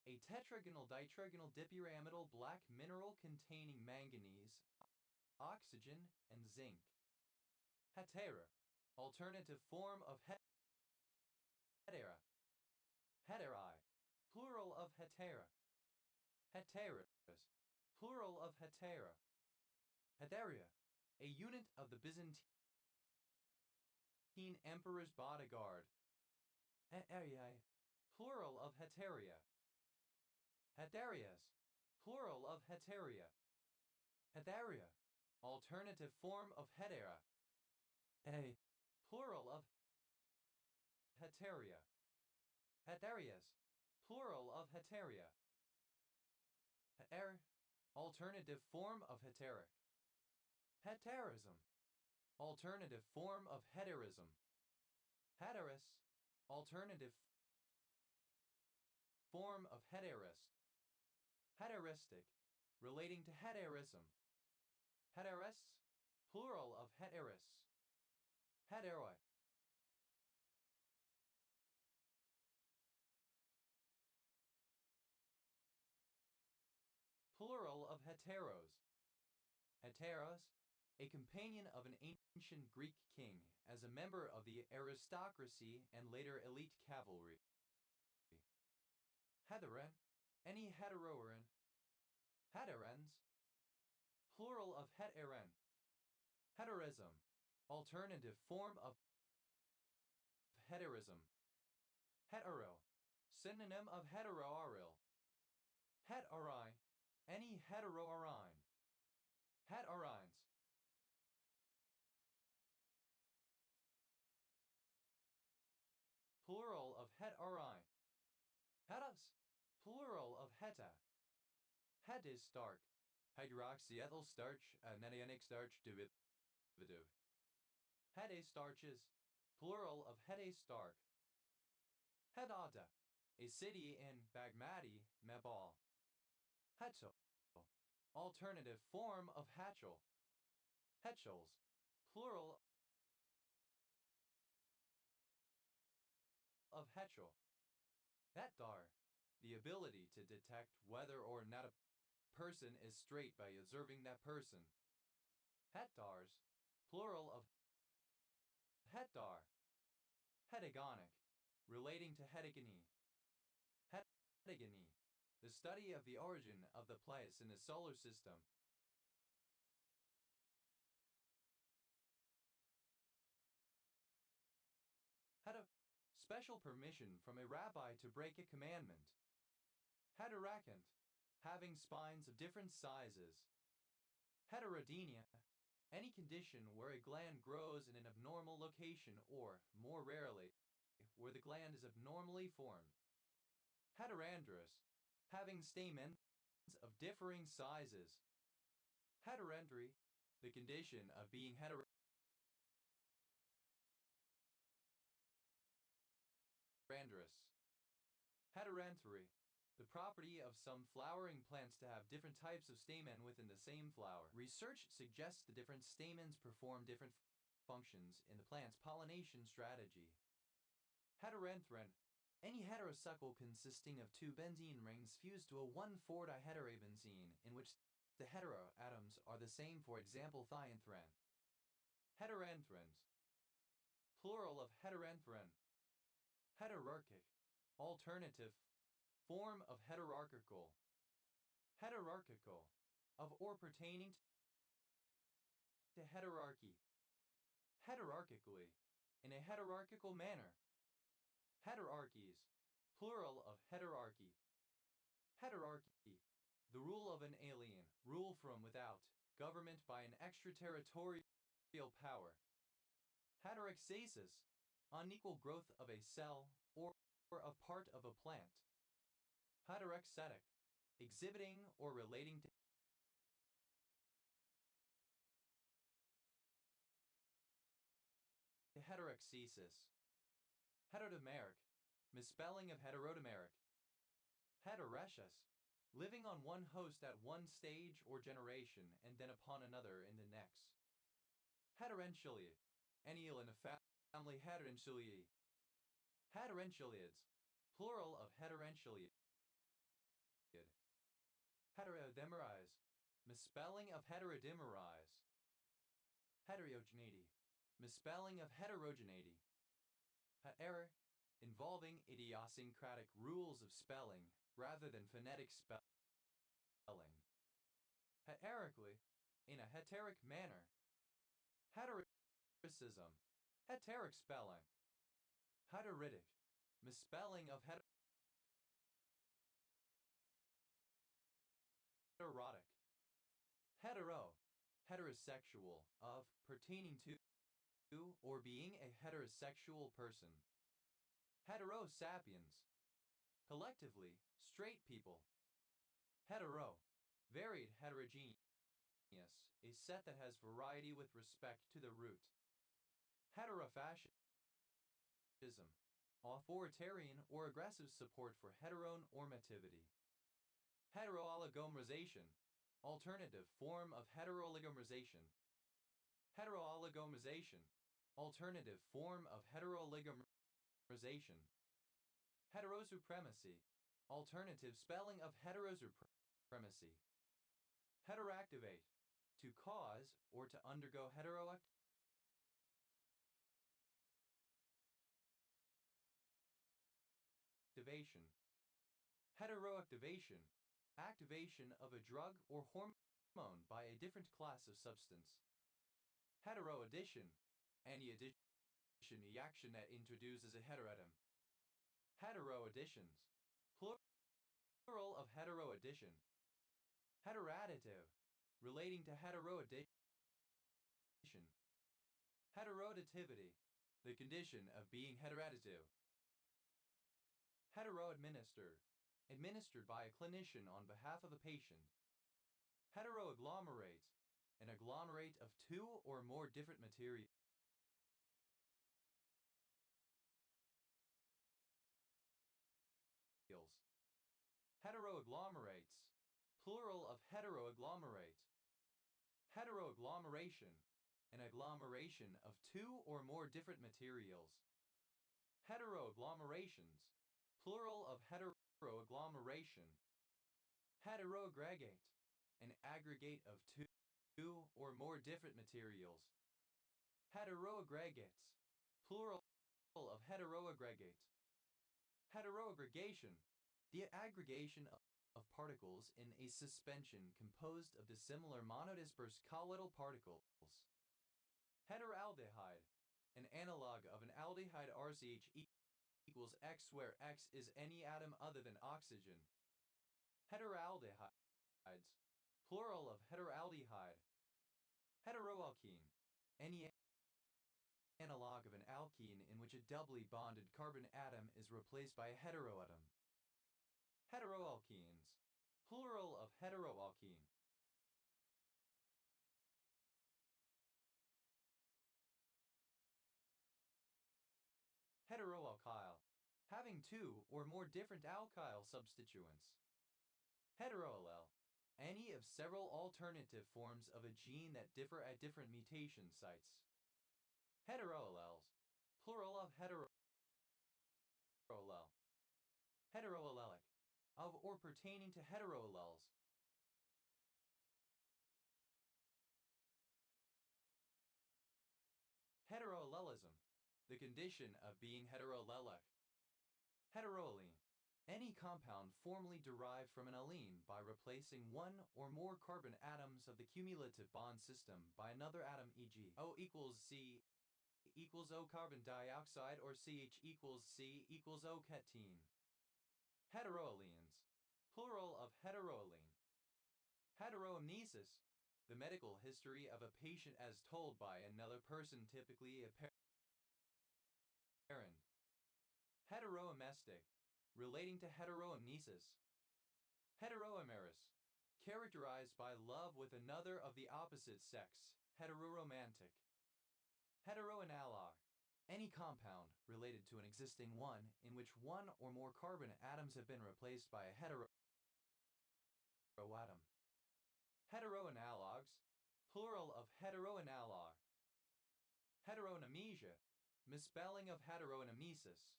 [SPEAKER 1] a tetragonal ditrigonal dipyramidal black mineral containing manganese, oxygen, and zinc. Hetera, alternative form of hetera. Heteri, plural of hetera. Heteris, plural of hetera. Heteria, a unit of the Byzantine emperor's bodyguard. Heteriae, plural of heteria. Heterias, plural of heteria. Heteria, alternative form of hetera. A, plural of heteria. Heterias, plural of heteria. Heter, alternative form of heteric. Heterism, alternative form of heterism. Heteris, alternative form of heterist. Heteristic, relating to heterism. Heterists, plural of heteris. Heteroi, plural of heteros. Heteros, a companion of an ancient Greek king, as a member of the aristocracy and later elite cavalry. Heteron, any heteroeron. Heterens, plural of heteren. Heterism, alternative form of heterism. Hetero, synonym of heteroaril. Heteri, any heteroarine. Heterines, plural of heterine. Hetas, plural of heta. Het is stark. Hydroxyethyl starch, nanionic starch derivative. Hete starches, plural of hete stark. Hedata, a city in Bagmati, Nepal. Hetzel, alternative form of Hatchel. Hetchels, plural of Hetchel. Hetdar, the ability to detect whether or not a person is straight by observing that person. Hetars, plural of hetar. Hedegonic, relating to hedegony. Hedegony, the study of the origin of the place in the solar system. Had a special permission from a rabbi to break a commandment. Heterakant, having spines of different sizes. Heterodynia, any condition where a gland grows in an abnormal location or, more rarely, where the gland is abnormally formed. Heterandrous, having stamens of differing sizes. Heterandry, the condition of being heterandrous. Heterantry, the property of some flowering plants to have different types of stamen within the same flower. Research suggests the different stamens perform different functions in the plant's pollination strategy. Heteranthren, any heterosuckle consisting of two benzene rings fused to a 1,4-diheterabenzene in which the heteroatoms are the same, for example thianthren. Heteranthrens, plural of heteranthren. Heterarchic, alternative form of heterarchical. Heterarchical, of or pertaining to heterarchy. Heterarchically, in a heterarchical manner. Heterarchies, plural of heterarchy. Heterarchy, the rule of an alien, rule from without, government by an extraterritorial power. Heterexasis, unequal growth of a cell or a part of a plant. Heterexetic, exhibiting or relating to heterexesis. Heterodimeric, misspelling of heterodimeric. Heteroecious, living on one host at one stage or generation and then upon another in the next. Heterenchiliad, ennial in a family Heterenchiliae. Heterenchiliads, plural of heterenchiliad. Heterodimerize, misspelling of heterodimerize. Heterogeneity, misspelling of heterogeneity. Heter, involving idiosyncratic rules of spelling rather than phonetic spelling. Heterically, in a heteric manner. Hetericism, heteric spelling. Heteritic, misspelling of heterotic. Hetero, heterosexual, of, pertaining to, or being a heterosexual person. Heterosapiens, collectively, straight people. Hetero, varied heterogeneous, a set that has variety with respect to the root. Heterofascism, authoritarian or aggressive support for heteronormativity. Heterooligomerization, alternative form of heterooligomerization. Heterooligomerization, alternative form of heterooligomerization. Heterosupremacy, alternative spelling of heterosupremacy. Heteractivate, to cause or to undergo heteroactivation. Heteroactivation, activation of a drug or hormone by a different class of substance. Heteroaddition, any addition action that introduces a heteroatom. Heteroadditions, plural of heteroaddition. Heteroadditive, relating to heteroaddition. Heteroadditivity, the condition of being heteroadditive. Heteroadministered, administered by a clinician on behalf of a patient. Heteroagglomerate, an agglomerate of two or more different materials. Heteroagglomerates, plural of heteroagglomerate. Heteroagglomeration, an agglomeration of two or more different materials. Heteroagglomerations, plural of heteroagglomeration. Heteroaggregate, an aggregate of two or more different materials. Heteroaggregates, plural of heteroaggregates. Heteroaggregation, the aggregation of particles in a suspension composed of dissimilar monodisperse colloidal particles. Heteraldehyde, an analog of an aldehyde RCH equals X where X is any atom other than oxygen. Heteraldehydes, plural of heteraldehyde. Heteroalkene, any analog of an alkene in which a doubly bonded carbon atom is replaced by a heteroatom. Heteroalkenes, plural of heteroalkene. Heteroalkyl, having two or more different alkyl substituents. Heteroallele, any of several alternative forms of a gene that differ at different mutation sites. Heteroalleles, plural of heteroallele. Heteroallelic, of or pertaining to heteroalleles. Heteroallelism, the condition of being heteroallelic. Heteroallene, any compound formally derived from an allene by replacing one or more carbon atoms of the cumulative bond system by another atom, e.g. O equals C equals O carbon dioxide or CH equals C equals O ketene. Heteroallenes, plural of heteroallene. Heteroamnesis, the medical history of a patient as told by another person, typically a parent. Heteroamnestic, relating to heteroamnesis. Heteroamerous, characterized by love with another of the opposite sex, heteroromantic. Heteroanalog, any compound related to an existing one in which one or more carbon atoms have been replaced by a heteroatom. Heteroanalogues, plural of heteroanalog. Heteronemia, misspelling of heteronemesis.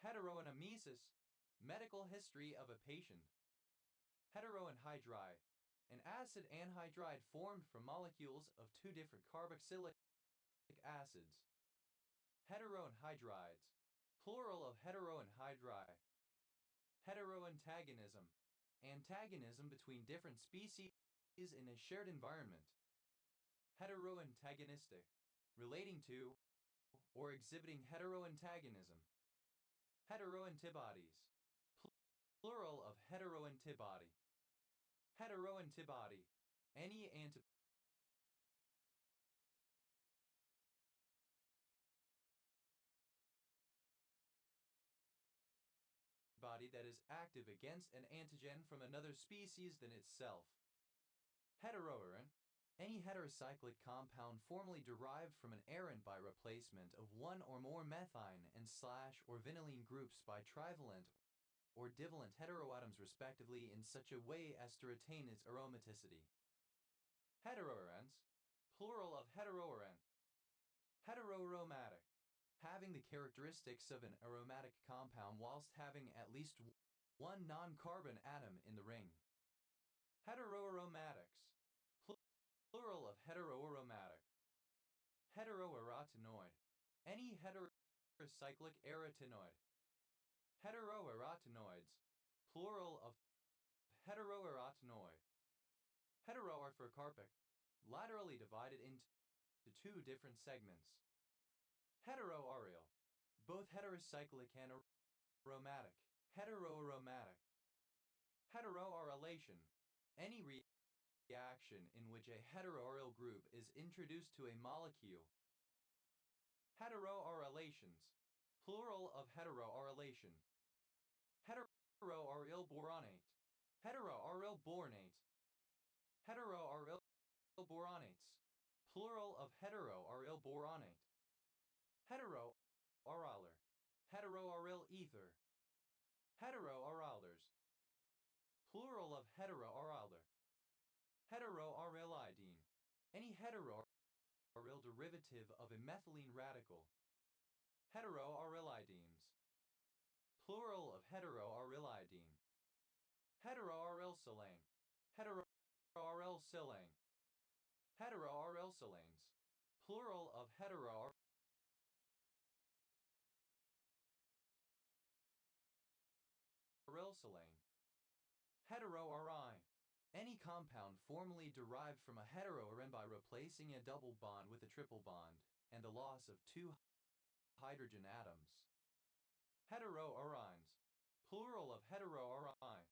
[SPEAKER 1] Heteronemesis, medical history of a patient. Heteroanhydride, an acid anhydride formed from molecules of two different carboxylic acids. Heteroanhydrides, plural of heteroanhydride. Heteroantagonism, antagonism between different species in a shared environment. Heteroantagonistic, relating to or exhibiting heteroantagonism. Heteroantibodies, plural of heteroantibody. Heteroantibody, any antibody that is active against an antigen from another species than itself. Heteroarin, any heterocyclic compound formally derived from an arin by replacement of one or more methine and / or vinylene groups by trivalent or divalent heteroatoms respectively in such a way as to retain its aromaticity. Heteroarens, plural of heteroaren. Heteroaromatic, having the characteristics of an aromatic compound whilst having at least one non-carbon atom in the ring. Heteroaromatics, plural of heteroaromatic. Heteroarotenoid, any heterocyclic arotenoid. Heteroarotenoids, plural of heteroarotenoi. Heteroarthrocarpic, laterally divided into two different segments. Heteroaryl, both heterocyclic and aromatic. Heteroaromatic. Heteroarylation, any reaction in which a heteroaryl group is introduced to a molecule. Heteroarylations, plural of heteroarylation. Heteroaryl boronate. Heteroaryl bornate. Heteroaryl boronates, plural of heteroaryl boronate. Heteroaryler. Heteroaryl ether. Heteroaralders, plural of heteroaralder. Heteroarylidine, any heteroaryl derivative of a methylene radical. Heteroarylidines, plural of heteroarylidine. Heteroarylsilane, Heteroarylsilane. Heteroarylsilanes. Plural of heteroarylsilane. Heteroarine. Any compound formally derived from a heteroarine by replacing a double bond with a triple bond and the loss of two hydrogen atoms. Heteroarines. Plural of heteroarine.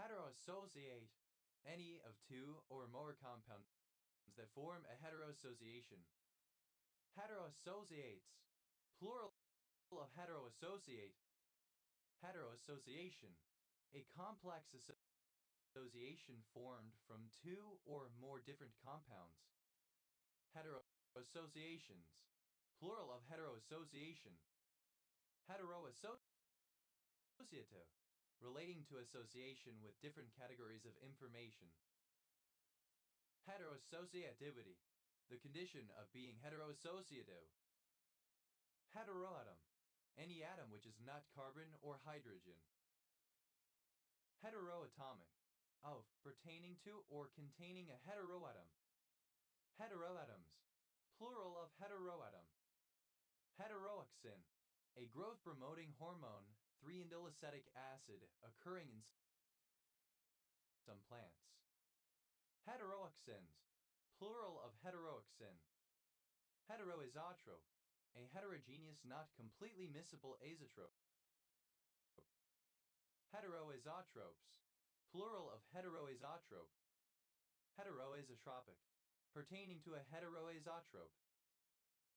[SPEAKER 1] Heteroassociate. Any of two or more compounds that form a heteroassociation. Heteroassociates. Plural of heteroassociate. Heteroassociation. A complex association formed from two or more different compounds. Heteroassociations. Plural of heteroassociation. Heteroassociative. Relating to association with different categories of information. Heteroassociativity. The condition of being heteroassociative. Heteroatom. Any atom which is not carbon or hydrogen. Heteroatomic. Of, pertaining to, or containing a heteroatom. Heteroatoms. Plural of heteroatom. Heteroauxin. A growth-promoting hormone, 3-indoleacetic acid, occurring in some plants. Heteroauxins. Plural of heteroauxin. Heteroisotrope. A heterogeneous, not completely miscible azeotrope. Heteroisotropes. Plural of heteroisotrope. Heteroisotropic. Pertaining to a heteroisotrope.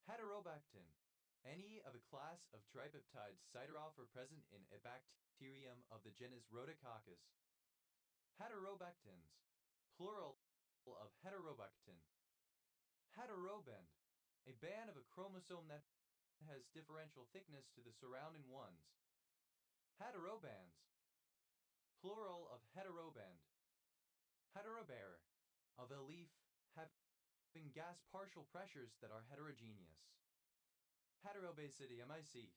[SPEAKER 1] Heterobactin. Any of a class of tripeptides siderophore present in a bacterium of the genus Rhodococcus. Heterobactins. Plural of heterobactin. Heteroband. A band of a chromosome that has differential thickness to the surrounding ones. Heterobands. Plural of heteroband. Heterobearer. Of a leaf having gas partial pressures that are heterogeneous. Heterobasidiomycete.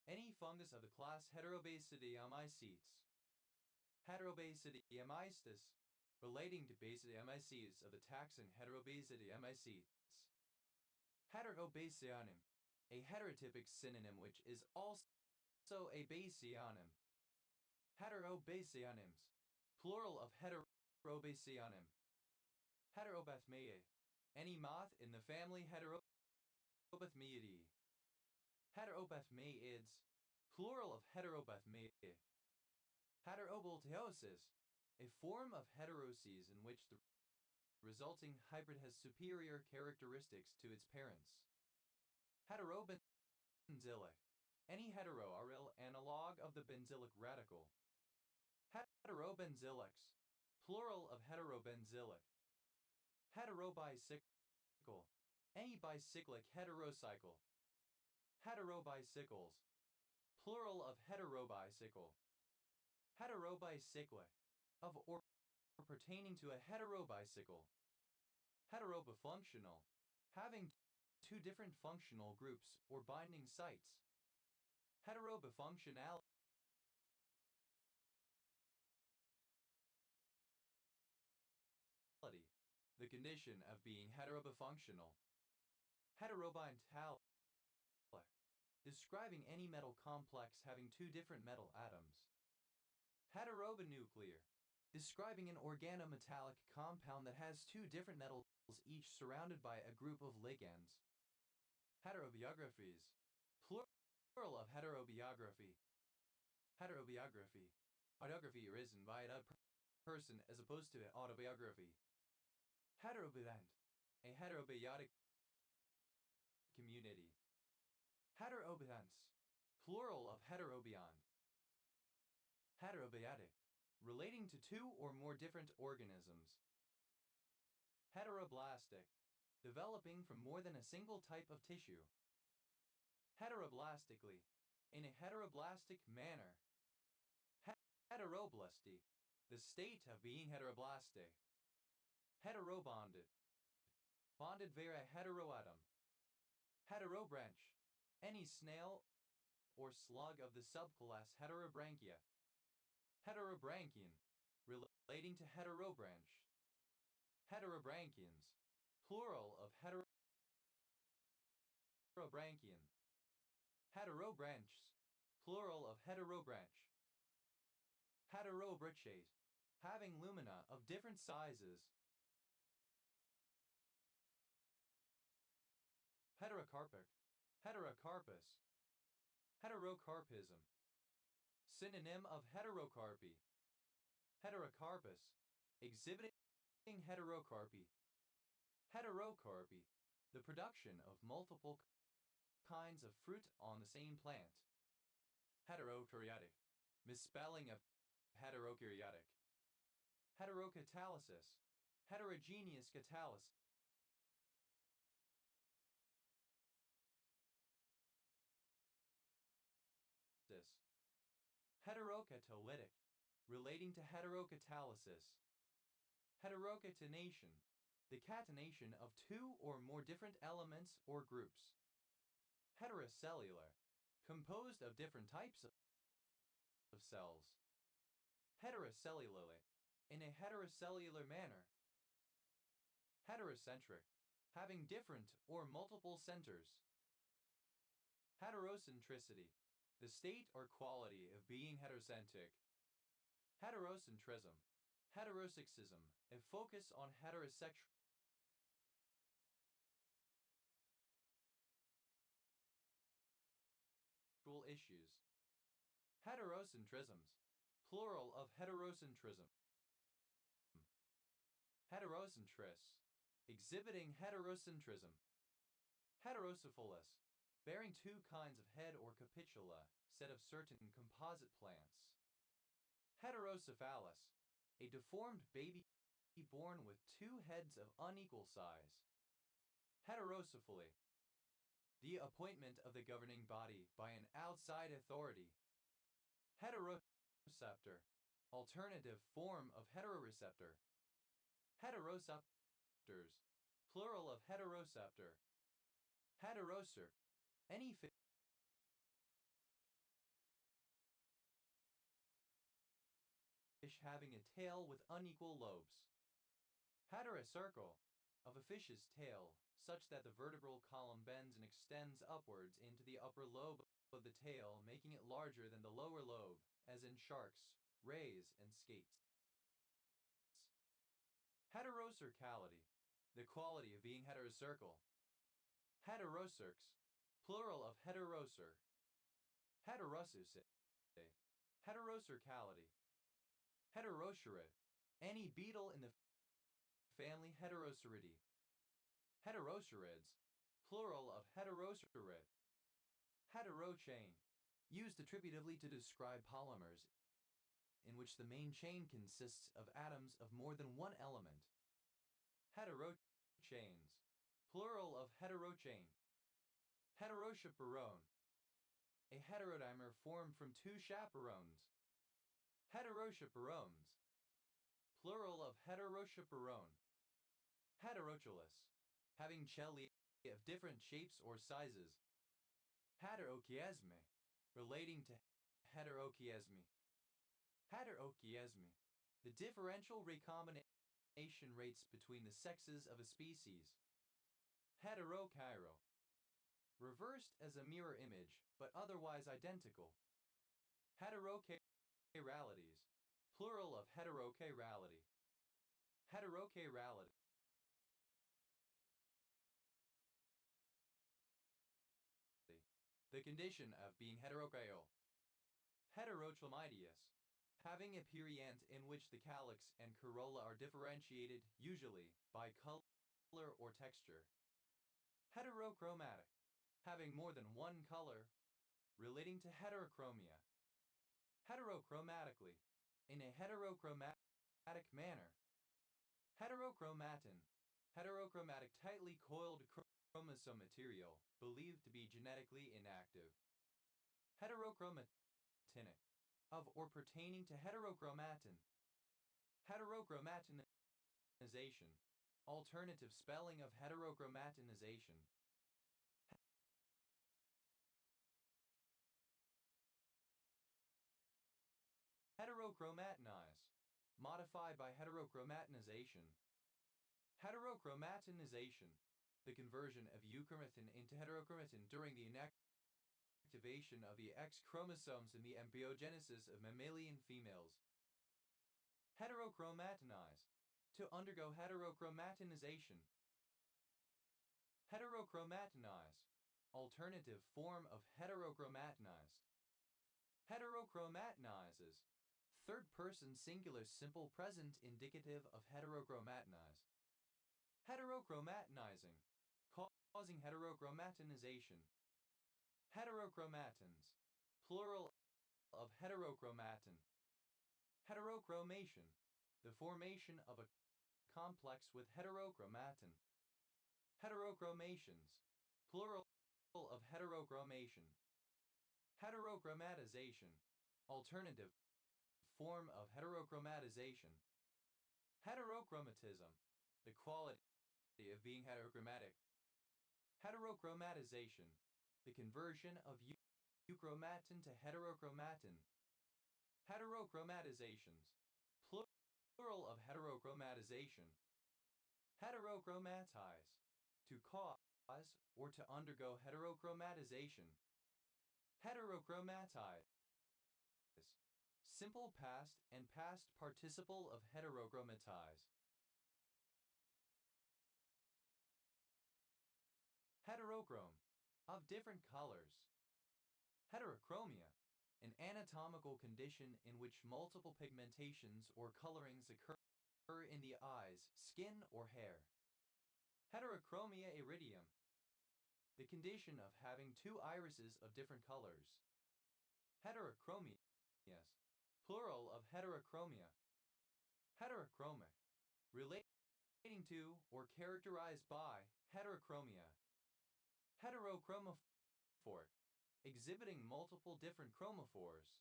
[SPEAKER 1] Any fungus of the class Heterobasidiomycetes. Heterobasidiomystis, relating to Basidiomycetes of the taxon Heterobasidiomycetes. Heterobasionym, a heterotypic synonym which is also a basionym. Heterobasionyms, plural of heterobasionym. Heterobathmea, any moth in the family Heterobathmeidae. Heterobathmeids, plural of heterobathmea. Heterobolteosis, a form of heteroses in which the resulting hybrid has superior characteristics to its parents. Heterobenzylic, any heteroaryl analog of the benzylic radical. Heterobenzylics, plural of heterobenzylic. Heterobicycle, any bicyclic heterocycle. Heterobicycles, plural of heterobicycle. Heterobicyclic, of or pertaining to a heterobicycle. Heterobifunctional, having two different functional groups or binding sites. Heterobifunctionality. The condition of being heterobifunctional. Heterobintality. Describing any metal complex having two different metal atoms. Heterobinuclear. Describing an organometallic compound that has two different metals each surrounded by a group of ligands. Heterobiographies. Plural of heterobiography. Heterobiography. Autobiography written by a person as opposed to an autobiography. Heterobiotent. A heterobiotic community. Heterobions. Plural of heterobion. Heterobiotic. Relating to two or more different organisms. Heteroblastic. Developing from more than a single type of tissue. Heteroblastically. In a heteroblastic manner. Heteroblasty. The state of being heteroblastic. Heterobonded. Bonded via a heteroatom. Heterobranch. any snail or slug of the subclass Heterobranchia. Heterobranchian, relating to heterobranch. Heterobranchians, plural of heterobranchian. Heterobranchs, plural of heterobranch. Heterobrachate, having lumina of different sizes. Heterocarpic, heterocarpus. Heterocarpism, synonym of heterocarpy. Heterocarpus, exhibiting heterocarpy. Heterocarpy, the production of multiple kinds of fruit on the same plant. Heterokaryotic, misspelling of heterokaryotic. Heterocatalysis, heterogeneous catalysis. Heterocatalytic, relating to heterocatalysis. Heterocatenation, the catenation of two or more different elements or groups. Heterocellular, composed of different types of cells. Heterocellularly, in a heterocellular manner. Heterocentric, having different or multiple centers. Heterocentricity, the state or quality of being heterocentric. Heterocentrism, heterosexism, a focus on heterosexual issues. Heterocentrisms, plural of heterocentrism. Heterocentrist, exhibiting heterocentrism. Heterocephalus, bearing two kinds of head or capitula, said of certain composite plants. Heterocephalus, a deformed baby born with two heads of unequal size. Heterocephaly, the appointment of the governing body by an outside authority. Heteroreceptor, alternative form of heteroreceptor. Heteroceptors, plural of heteroceptor. Heterocerc, any fish having a tail with unequal lobes. Heterocercal, of a fish's tail, such that the vertebral column bends and extends upwards into the upper lobe of the tail, making it larger than the lower lobe, as in sharks, rays, and skates. Heterocercality, the quality of being heterocercal. Heterocercs, plural of heterocer. Heterosuce, heterocercality. Heterocerid, any beetle in the family Heteroceridae. Heterocerids, plural of heterocerid. Heterochain, used attributively to describe polymers in which the main chain consists of atoms of more than one element. Heterochains, plural of heterochain. Heterochaperone, a heterodimer formed from two chaperones. Heterochaperones, plural of heterochaperone. Heterochelous, having chelae of different shapes or sizes. Heterochiasme, relating to heterochiasme. Heterochiasme, the differential recombination rates between the sexes of a species. Heterochiro, reversed as a mirror image, but otherwise identical. Heterochiralities, plural of heterochirality. Heterochirality, the condition of being heterochial. Heterochlamydious, having a perianth in which the calyx and corolla are differentiated, usually, by color or texture. Heterochromatic, having more than one color, relating to heterochromia. Heterochromatically, in a heterochromatic manner. Heterochromatin, heterochromatic tightly coiled chromosome material, believed to be genetically inactive. Heterochromatinic, of or pertaining to heterochromatin. Heterochromatinization, alternative spelling of heterochromatinization. Heterochromatize. Modified by heterochromatinization. Heterochromatinization. The conversion of euchromatin into heterochromatin during the inactivation of the X chromosomes in the embryogenesis of mammalian females. Heterochromatinize. To undergo heterochromatinization. Heterochromatinize. Alternative form of heterochromatinized. Heterochromatinizes. Third person singular simple present indicative of heterochromatinize. Heterochromatinizing. Causing heterochromatinization. Heterochromatins. Plural of heterochromatin. Heterochromation. The formation of a complex with heterochromatin. Heterochromations. Plural of heterochromation. Heterochromatization. Alternative form of heterochromatization. Heterochromatism. The quality of being heterochromatic. Heterochromatization. The conversion of euchromatin to heterochromatin. Heterochromatizations. Plural of heterochromатization. Heterochromatize. To cause or to undergo heterochromatization. Heterochromatize. Simple past and past participle of heterochromatize. Heterochrome. Of different colors. Heterochromia. An anatomical condition in which multiple pigmentations or colorings occur in the eyes, skin, or hair. Heterochromia iridium. The condition of having two irises of different colors. Heterochromias. Plural of heterochromia. Heterochromic. Relating to or characterized by heterochromia. Heterochromophoric. Exhibiting multiple different chromophores.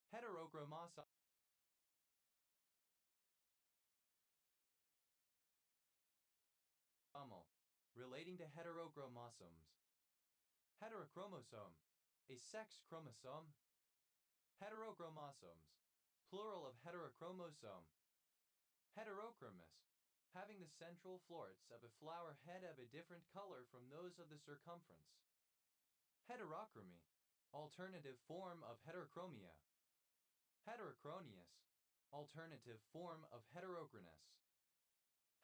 [SPEAKER 1] Heterochromosomal. Relating to heterochromosomes. Heterochromosome. A sex chromosome. Heterochromosomes. Plural of heterochromosome. Heterochromous. Having the central florets of a flower head of a different color from those of the circumference. Heterochromy. Alternative form of heterochromia. Heterochronius. Alternative form of heterochronous.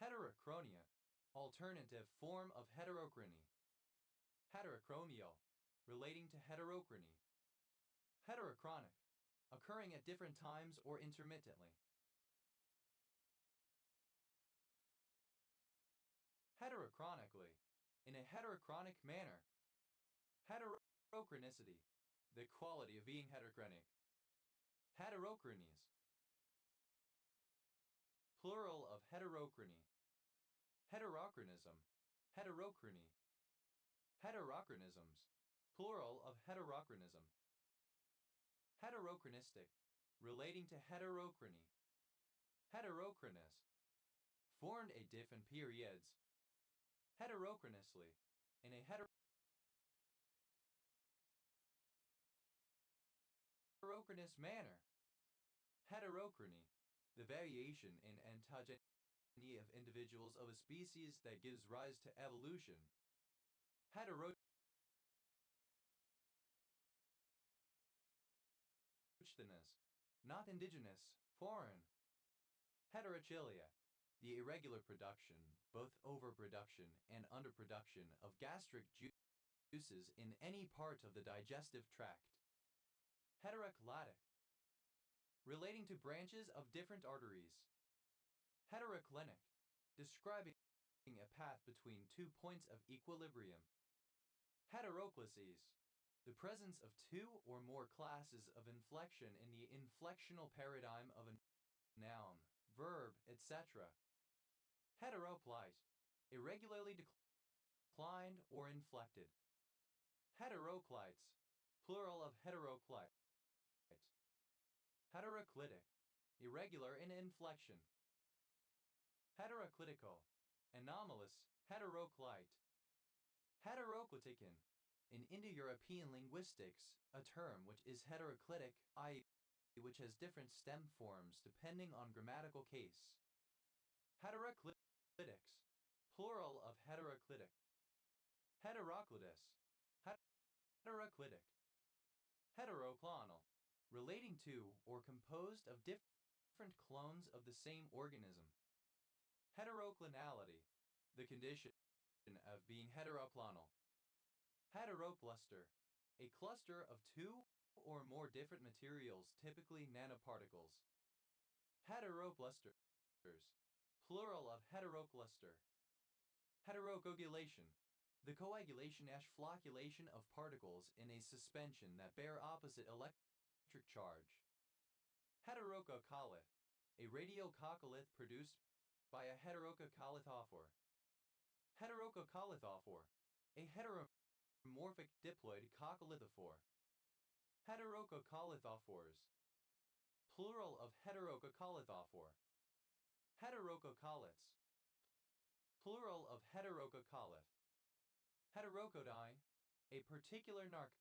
[SPEAKER 1] Heterochronia. Alternative form of heterochrony. Heterochromial. Relating to heterochrony. Heterochronic. Occurring at different times or intermittently. Heterochronically. In a heterochronic manner. Heterochronicity. The quality of being heterochronic. Heterochronies. Plural of heterochrony. Heterochronism. Heterochrony. Heterochronisms. Plural of heterochronism. Heterochronistic. Relating to heterochrony. Heterochronous. Formed at different periods. Heterochronously. In a heterochronous manner. Heterochrony. The variation in ontogeny of individuals of a species that gives rise to evolution. Heterogeneous. Not indigenous, foreign. Heterochilia. The irregular production, both overproduction and underproduction of gastric juices in any part of the digestive tract. Heteroclitic. Relating to branches of different arteries. Heteroclinic. Describing a path between 2 points of equilibrium. Heteroclases. The presence of 2 or more classes of inflection in the inflectional paradigm of a noun, verb, etc. Heteroplite. Irregularly declined or inflected. Heteroclites. Plural of heteroclite. Heteroclitic. Irregular in inflection. Heteroclitical. Anomalous. Heteroclite. Heteroclitican. In Indo-European linguistics, a term which is heteroclitic, i.e. which has different stem forms depending on grammatical case. Heteroclitics, plural of heteroclitic. Heteroclitous, heteroclitic. Heteroclonal, relating to or composed of different clones of the same organism. Heteroclinality, the condition of being heteroclonal. Heterocluster, a cluster of two or more different materials, typically nanoparticles. Heteroclusters, plural of heterocluster. Heterocoagulation, the coagulation/flocculation of particles in a suspension that bear opposite electric charge. Heterococcolith, a radiococcolith produced by a heterococcolithophore. Heterococcolithophore, a heteromorphic diploid coccolithophore. Heterococcolithophores, plural of heterococcolithophore. Heterococoliths, plural of heterococcolith. Heterocodine, a particular narcotic.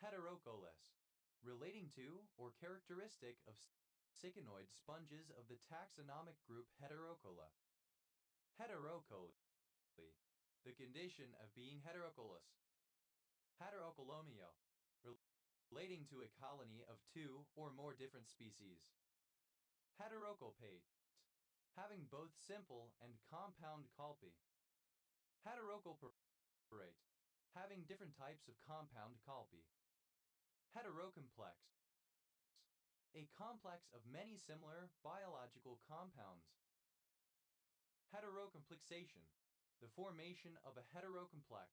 [SPEAKER 1] Heterocoeless, relating to or characteristic of cycinoid sponges of the taxonomic group Heterocoela. Heterocoely, the condition of being heterocoelous. Heterocolomio, relating to a colony of two or more different species. Heterocolpate, having both simple and compound colpi. Heterocolporate, having different types of compound colpi. Heterocomplex, a complex of many similar biological compounds. Heterocomplexation, the formation of a heterocomplex.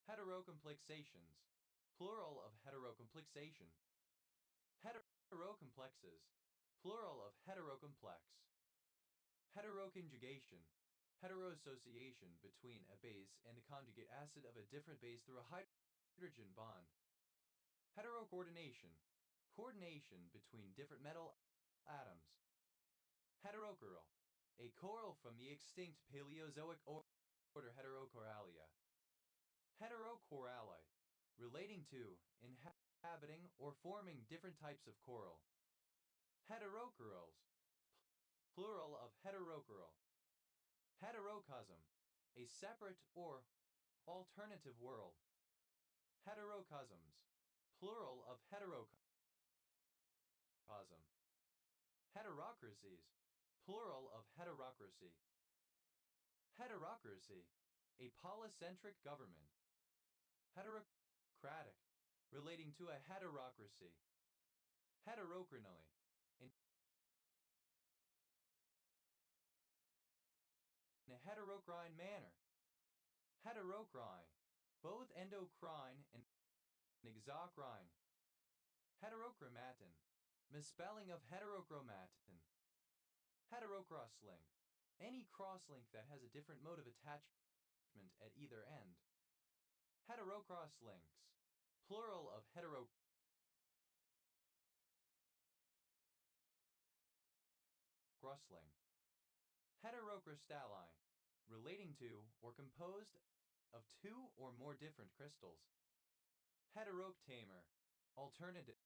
[SPEAKER 1] Heterocomplexations, plural of heterocomplexation. Heterocomplexes, plural of heterocomplex. Heteroconjugation, heteroassociation between a base and a conjugate acid of a different base through a hydrogen bond. Heterocoordination, coordination between different metal atoms. Heterochoral, a coral from the extinct Paleozoic order Heterochoralia. Heterochorale, relating to, inhabiting, or forming different types of coral. Heterochorals, plural of heterochoral. Heterocosm, a separate or alternative world. Heterocosms, plural of heterocosm. Heterocracies, plural of heterocracy. Heterocracy, a polycentric government. Heterocratic, relating to a heterocracy. Heterocrinally, in a heterocrine manner. Heterocrine, both endocrine and exocrine. Heterochromatin, misspelling of heterochromatin. Heterocrosslink, any crosslink that has a different mode of attachment at either end. Heterocrosslinks, plural of heterocrosslink. Heterocrystalline, relating to or composed of two or more different crystals. Heteroctamer, alternative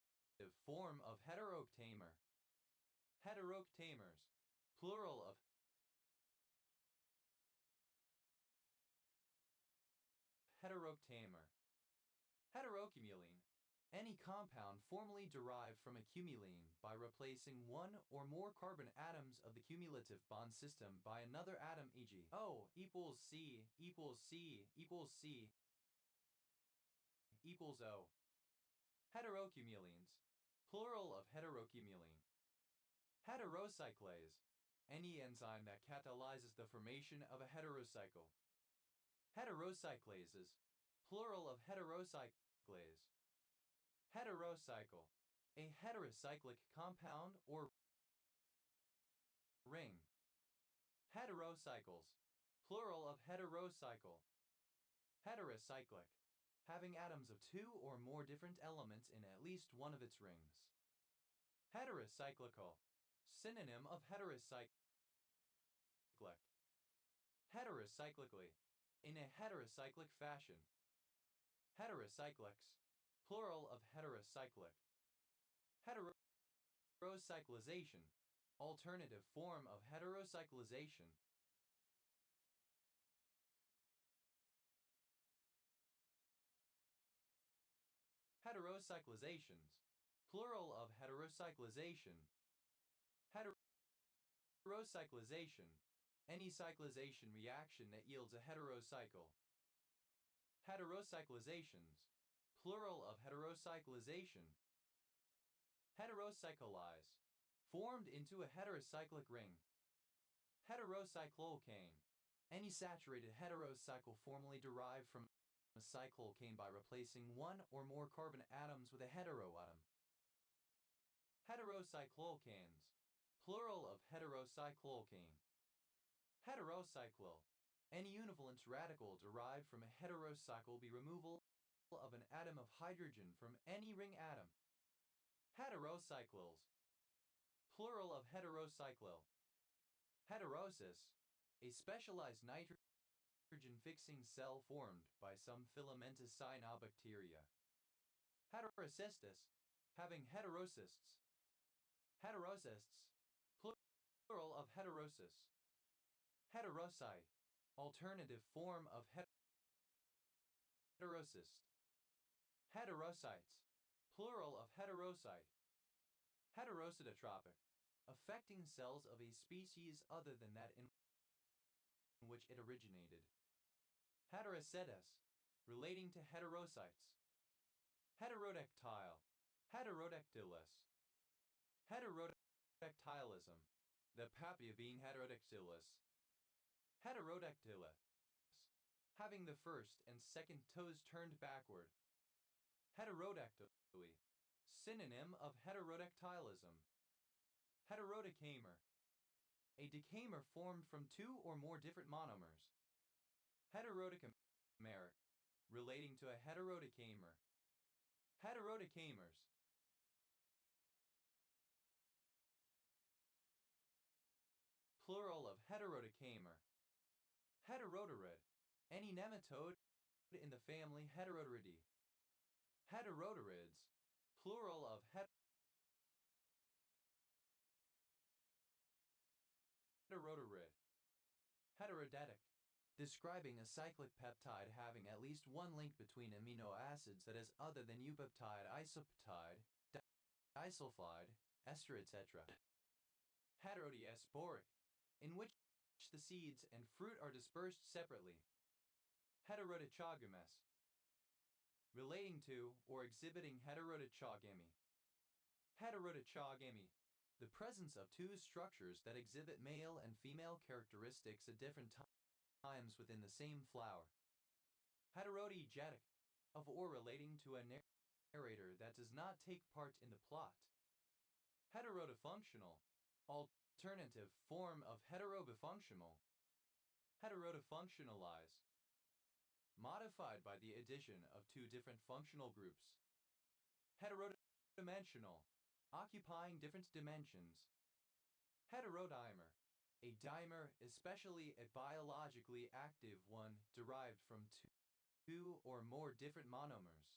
[SPEAKER 1] form of heteroctamer. Heteroctamers, plural of heteroctamer. Heterocumulene, any compound formally derived from a cumulene by replacing one or more carbon atoms of the cumulative bond system by another atom, e.g. O equals C equals C equals C equals O. Heterocumulines, plural of heterocumulene. Heterocyclase, any enzyme that catalyzes the formation of a heterocycle. Heterocyclases, plural of heterocyclase. Heterocycle, a heterocyclic compound or ring. Heterocycles, plural of heterocycle. Heterocyclic, having atoms of two or more different elements in at least one of its rings. Heterocyclical, synonym of heterocycle. Heterocyclic. Heterocyclically. In a heterocyclic fashion. Heterocyclics. Plural of heterocyclic. Heterocyclization. Alternative form of heterocyclization. Heterocyclizations. Plural of heterocyclization. Heterocyclization. Any cyclization reaction that yields a heterocycle. Heterocyclizations. Plural of heterocyclization. Heterocyclize. Formed into a heterocyclic ring. Heterocycloalkane. Any saturated heterocycle formally derived from a cycloalkane by replacing one or more carbon atoms with a heteroatom. Heterocycloalkanes. Plural of heterocycloalkane. Heterocyclyl. Any univalent radical derived from a heterocycle be removal of an atom of hydrogen from any ring atom. Heterocyclyls. Plural of heterocyclyl. Heterosis. A specialized nitrogen-fixing cell formed by some filamentous cyanobacteria. Heterocystis. Having heterocysts. Heterocysts. Plural of heterosis. Heterocyte. Alternative form of heterocyst. Heterocytes. Plural of heterocyte. Heterocytotropic. Affecting cells of a species other than that in which it originated. Heterocytes. Relating to heterocytes. Heterodactyle. Heterodactylous. Heterodactylism. The papilla being heterodactylous. Heterodactylous. Having the first and second toes turned backward. Heterodactyly. Synonym of heterodactylism. Heterodecamer. A decamer formed from two or more different monomers. Heterodecameric. Relating to a heterodecamer. Heterodecamers. Plural of heterodecamer. Heterodorid. Any nematode in the family Heterodoridae. Heterodorids. Plural of heterodorid. Heterodetic. Describing a cyclic peptide having at least one link between amino acids that is other than eupeptide, isopeptide, disulfide, ester, etc. Heterodiasporic. In which the seeds and fruit are dispersed separately. Heterodichogamous. Relating to or exhibiting heterodichogamy. Heterodichogamy. The presence of two structures that exhibit male and female characteristics at different times within the same flower. Heterodiegetic. Of or relating to a narrator that does not take part in the plot. Heterodifunctional. Alternative form of heterobifunctional. Heterodifunctionalize. Modified by the addition of two different functional groups. Heterodimensional. Occupying different dimensions. Heterodimer. A dimer, especially a biologically active one, derived from two or more different monomers.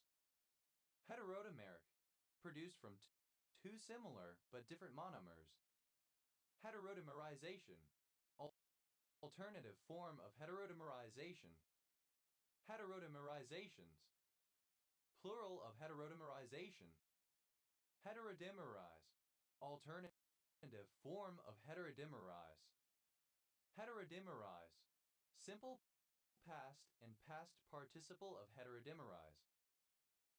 [SPEAKER 1] Heterodimeric. Produced from two similar but different monomers. Heterodimerization. Alternative form of heterodimerization. Heterodimerizations. Plural of heterodimerization. Heterodimerize. Alternative form of heterodimerize. Heterodimerize. Simple past and past participle of heterodimerize.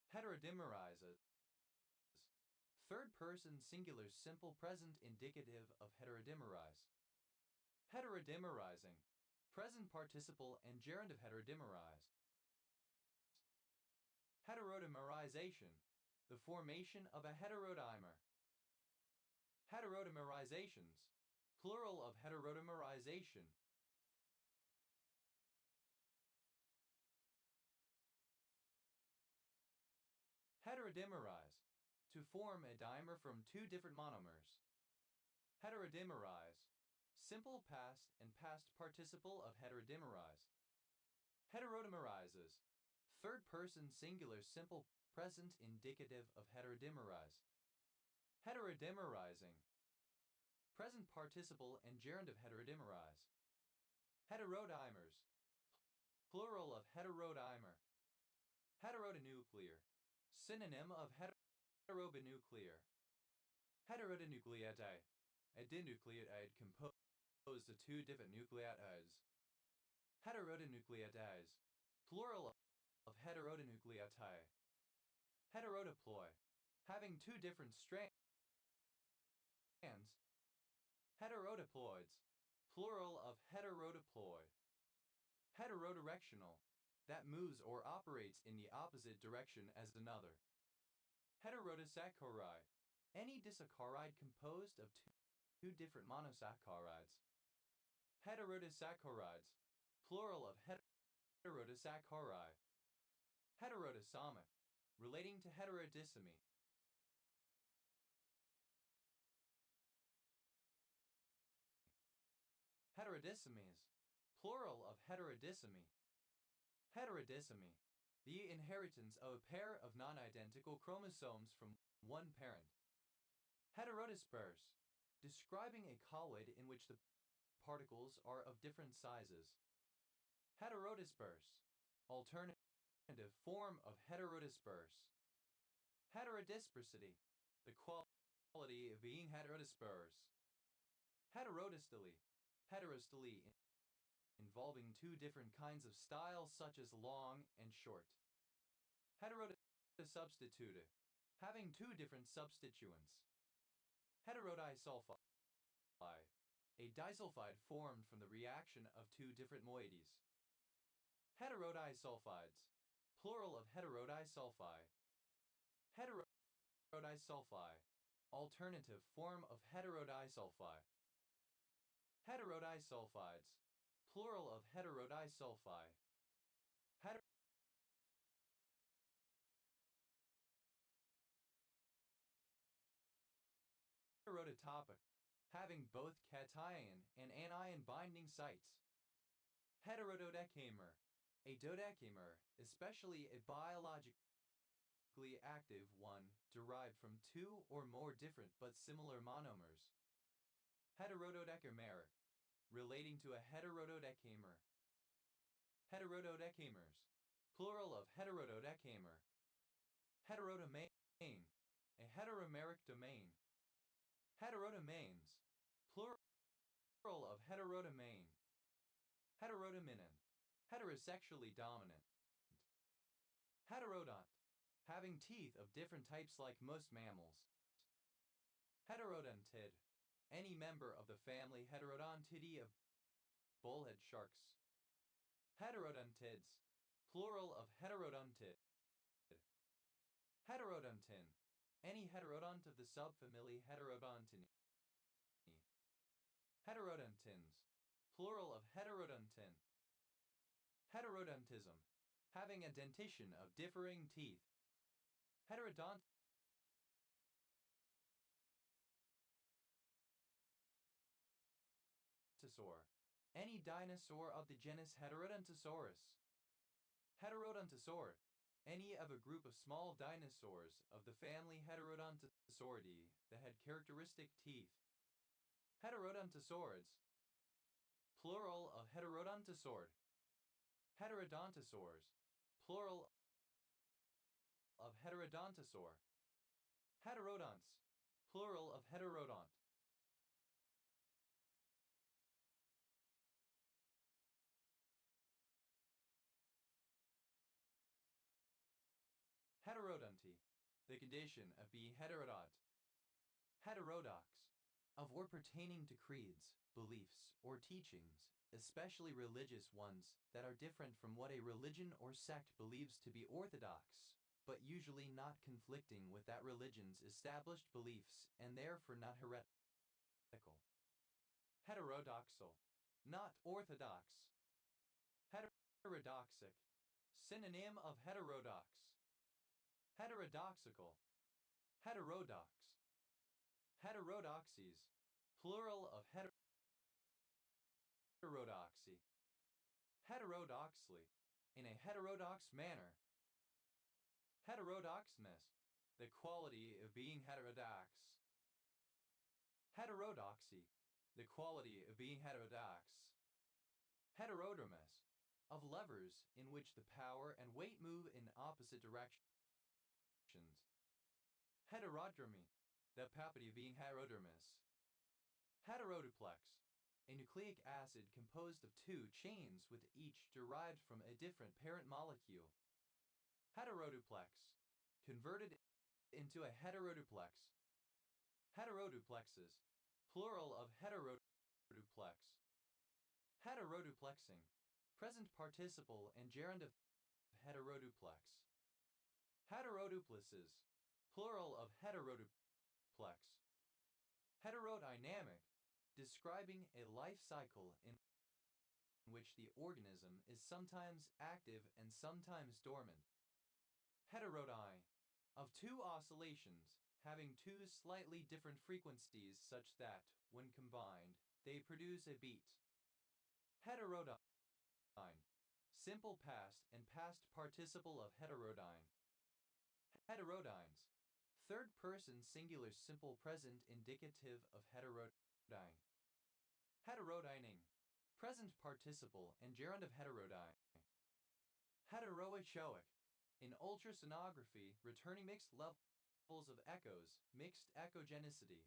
[SPEAKER 1] Heterodimerize. Third person singular simple present indicative of heterodimerize. Heterodimerizing. Present participle and gerund of heterodimerize. Heterodimerization. The formation of a heterodimer. Heterodimerizations. Plural of heterodimerization. Heterodimerize. To form a dimer from two different monomers. Heterodimerize. Simple past and past participle of heterodimerize. Heterodemerizes. Third person singular simple present indicative of heterodimerize. Heterodimerizing. Present participle and gerund of heterodimerize. Heterodimers. Plural of heterodimer. Heterodenuclear. Synonym of heterobinuclear. Heterodenucleotide. A dinucleotide composed of two different nucleotides. Heterodenucleotides. Plural of heterodenucleotide. Heterodiploy. Having two different strands. Heterodiploids. Plural of heterodiploy. Heterodirectional. That moves or operates in the opposite direction as another. Heterodisaccharide. Any disaccharide composed of two different monosaccharides. Heterodisaccharides. Plural of heterodisaccharide. Heterodysomic. Relating to heterodisemy. Heterodysemies. Plural of heterodisemy. Heterodisemy. The inheritance of a pair of non-identical chromosomes from one parent. Heterodisperse. Describing a colloid in which the particles are of different sizes. Heterodisperse. Alternative form of heterodisperse. Heterodispersity. The quality of being heterodisperse. Heterodystole. Heterostyle involving two different kinds of styles such as long and short. Heterodisubstitutive. Having two different substituents. Heterodisulfide. A disulfide formed from the reaction of two different moieties. Heterodisulfides. Plural of heterodisulfide. Heterodisulfide. Alternative form of heterodisulfide. Heterodisulfides. Plural of heterodisulfide. Heterotopic. Having both cation and anion binding sites. Heterododecamer. A dodecamer, especially a biologically active one, derived from two or more different but similar monomers. Heterododecameric. Relating to a heterododecamer. Heterododecamers. Plural of heterododecamer. Heterodomain. A heteromeric domain. Heterodomains. Plural of heterodomain. Heterodominant. Heterosexually dominant. Heterodont. Having teeth of different types like most mammals. Heterodontid. Any member of the family Heterodontidae of bullhead sharks. Heterodontids. Plural of heterodontid. Heterodontin. Any heterodont of the subfamily Heterodontinae. Heterodontins. Plural of heterodontin. Heterodontism. Having a dentition of differing teeth. Heterodontosaur. Any dinosaur of the genus Heterodontosaurus. Heterodontosaur. Any of a group of small dinosaurs of the family Heterodontosauridae that had characteristic teeth. Heterodontosaurids. Plural of heterodontosaurid. Heterodontosaurs. Plural of heterodontosaur. Heterodonts. Plural of heterodont. Heterodonty. The condition of being heterodont. Heterodox. Of or pertaining to creeds, beliefs, or teachings, especially religious ones, that are different from what a religion or sect believes to be orthodox, but usually not conflicting with that religion's established beliefs and therefore not heretical. Heterodoxal. Not orthodox. Heterodoxic. Synonym of heterodox. Heterodoxical. Heterodox. Heterodoxies. Plural of Heterodoxy. Heterodoxly, in a heterodox manner. Heterodoxness, the quality of being heterodox. Heterodoxy, the quality of being heterodox. Heterodromous, of levers in which the power and weight move in opposite directions. Heterodromy, the property of being heterodromous. Heteroduplex, a nucleic acid composed of two chains with each derived from a different parent molecule. Heteroduplex, converted into a heteroduplex. Heteroduplexes, plural of heteroduplex. Heteroduplexing, present participle and gerund of heteroduplex. Heteroduplices, plural of heteroduplex. Heterodynamic, describing a life cycle in which the organism is sometimes active and sometimes dormant. Heterodyne, of two oscillations having two slightly different frequencies such that, when combined, they produce a beat. Heterodyne, simple past and past participle of heterodyne. Heterodynes, third-person singular simple present indicative of heterodyne. Heterodyning, present participle and gerund of heterodyne. Heteroechoic, in ultrasonography returning mixed levels of echoes, mixed echogenicity.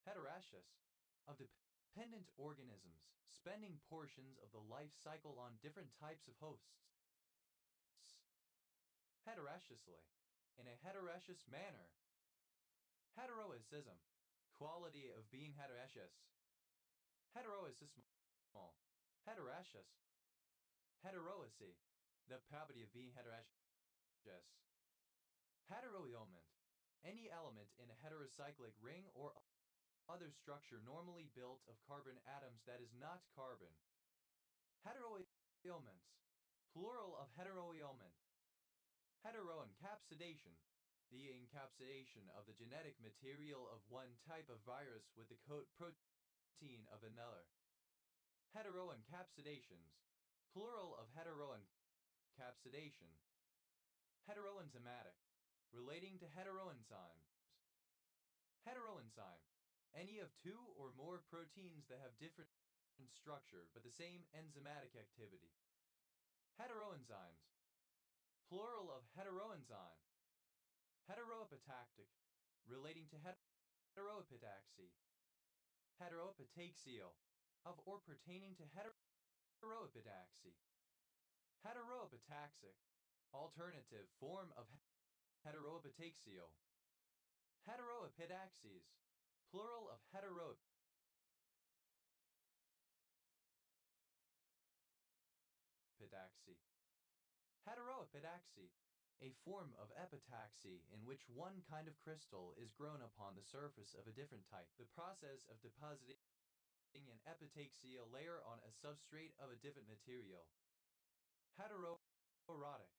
[SPEAKER 1] Heteroecious, of dependent organisms spending portions of the life cycle on different types of hosts. Heteroeciously, in a heteroecious manner. Heteroicism, quality of being heteroecious. Heteroicismal, heteroecious. Heteroicy, the property of being heteroecious. Heteroelement, any element in a heterocyclic ring or other structure normally built of carbon atoms that is not carbon. Heteroelements, plural of heteroelement. Heteroencapsidation, the encapsulation of the genetic material of one type of virus with the coat protein of another. Heteroencapsidations, plural of heteroencapsidation. Heteroenzymatic, relating to heteroenzymes. Heteroenzyme, any of two or more proteins that have different structure but the same enzymatic activity. Heteroenzymes, plural of heteroenzyme. Heteroepitactic, relating to heteroepitaxy. Heteroepitaxial, of or pertaining to heteroepitaxy. Heteroepitaxic, alternative form of heteroepitaxial. Heteroepitaxes, plural of heteroepitaxy. Heteroepitaxy, a form of epitaxy in which one kind of crystal is grown upon the surface of a different type. The process of depositing an epitaxial layer on a substrate of a different material. Heteroerotic,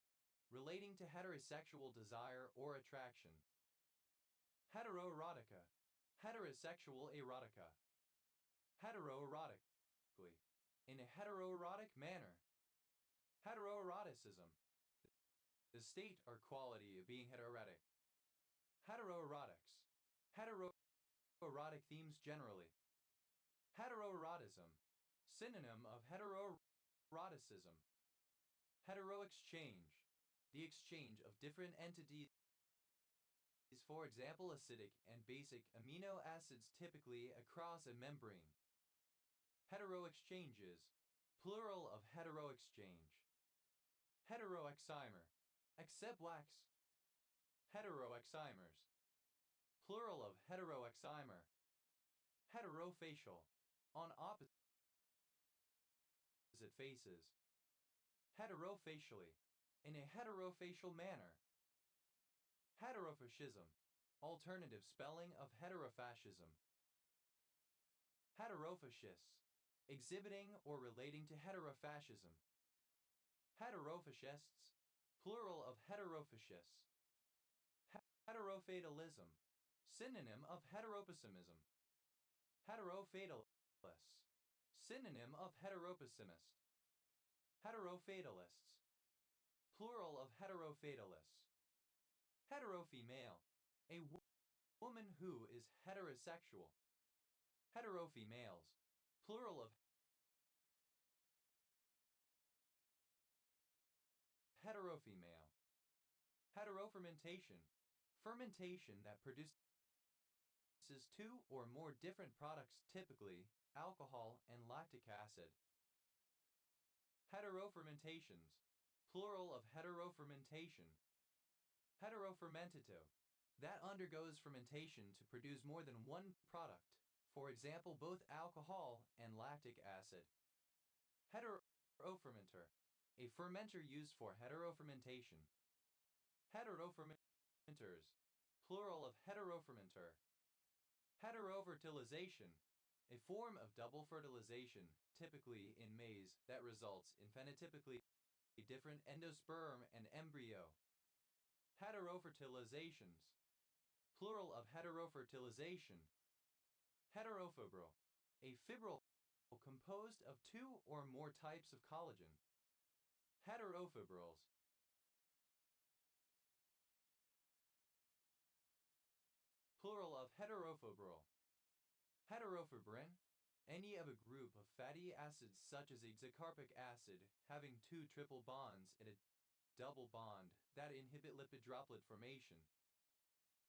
[SPEAKER 1] relating to heterosexual desire or attraction. Heteroerotica, heterosexual erotica. Heteroerotically, in a heteroerotic manner. Heteroeroticism, the state or quality of being heteroerotic. Heteroerotics, heteroerotic themes generally. Heteroerotism, synonym of heteroeroticism. Heteroexchange, the exchange of different entities, for example acidic and basic amino acids typically across a membrane. Heteroexchanges, plural of heteroexchange. Heteroexcymer, except wax. Heteroexcymers, plural of heteroexcymer. Heterofacial, on opposite faces. Heterofacially, in a heterofacial manner. Heterofascism, alternative spelling of heterofascism. Heterofascists, exhibiting or relating to heterofascism. Heterofascists, plural of heterofascists. Heterofatalism, synonym of heteropessimism. Heterofatalist, Synonym of heteropesimist. Heterofatalists. Plural of heterofatalists. Heterofemale. A woman who is heterosexual. Heterofemales. Plural of heterofemale. Heterofermentation. Fermentation that produces two or more different products, typically alcohol and lactic acid. Heterofermentations. Plural of heterofermentation. Heterofermentative. That undergoes fermentation to produce more than one product, for example both alcohol and lactic acid. Heterofermenter. A fermenter used for heterofermentation. Heterofermenters. Plural of heterofermenter. Heterofertilization. A form of double fertilization, typically in maize, that results in phenotypically different endosperm and embryo. Heterofertilizations. Plural of heterofertilization. Heterofibril. A fibril composed of two or more types of collagen. Heterofibrils. Plural of heterofibril. Heterofibrin. Any of a group of fatty acids such as hexacarbic acid having two triple bonds and a double bond that inhibit lipid droplet formation.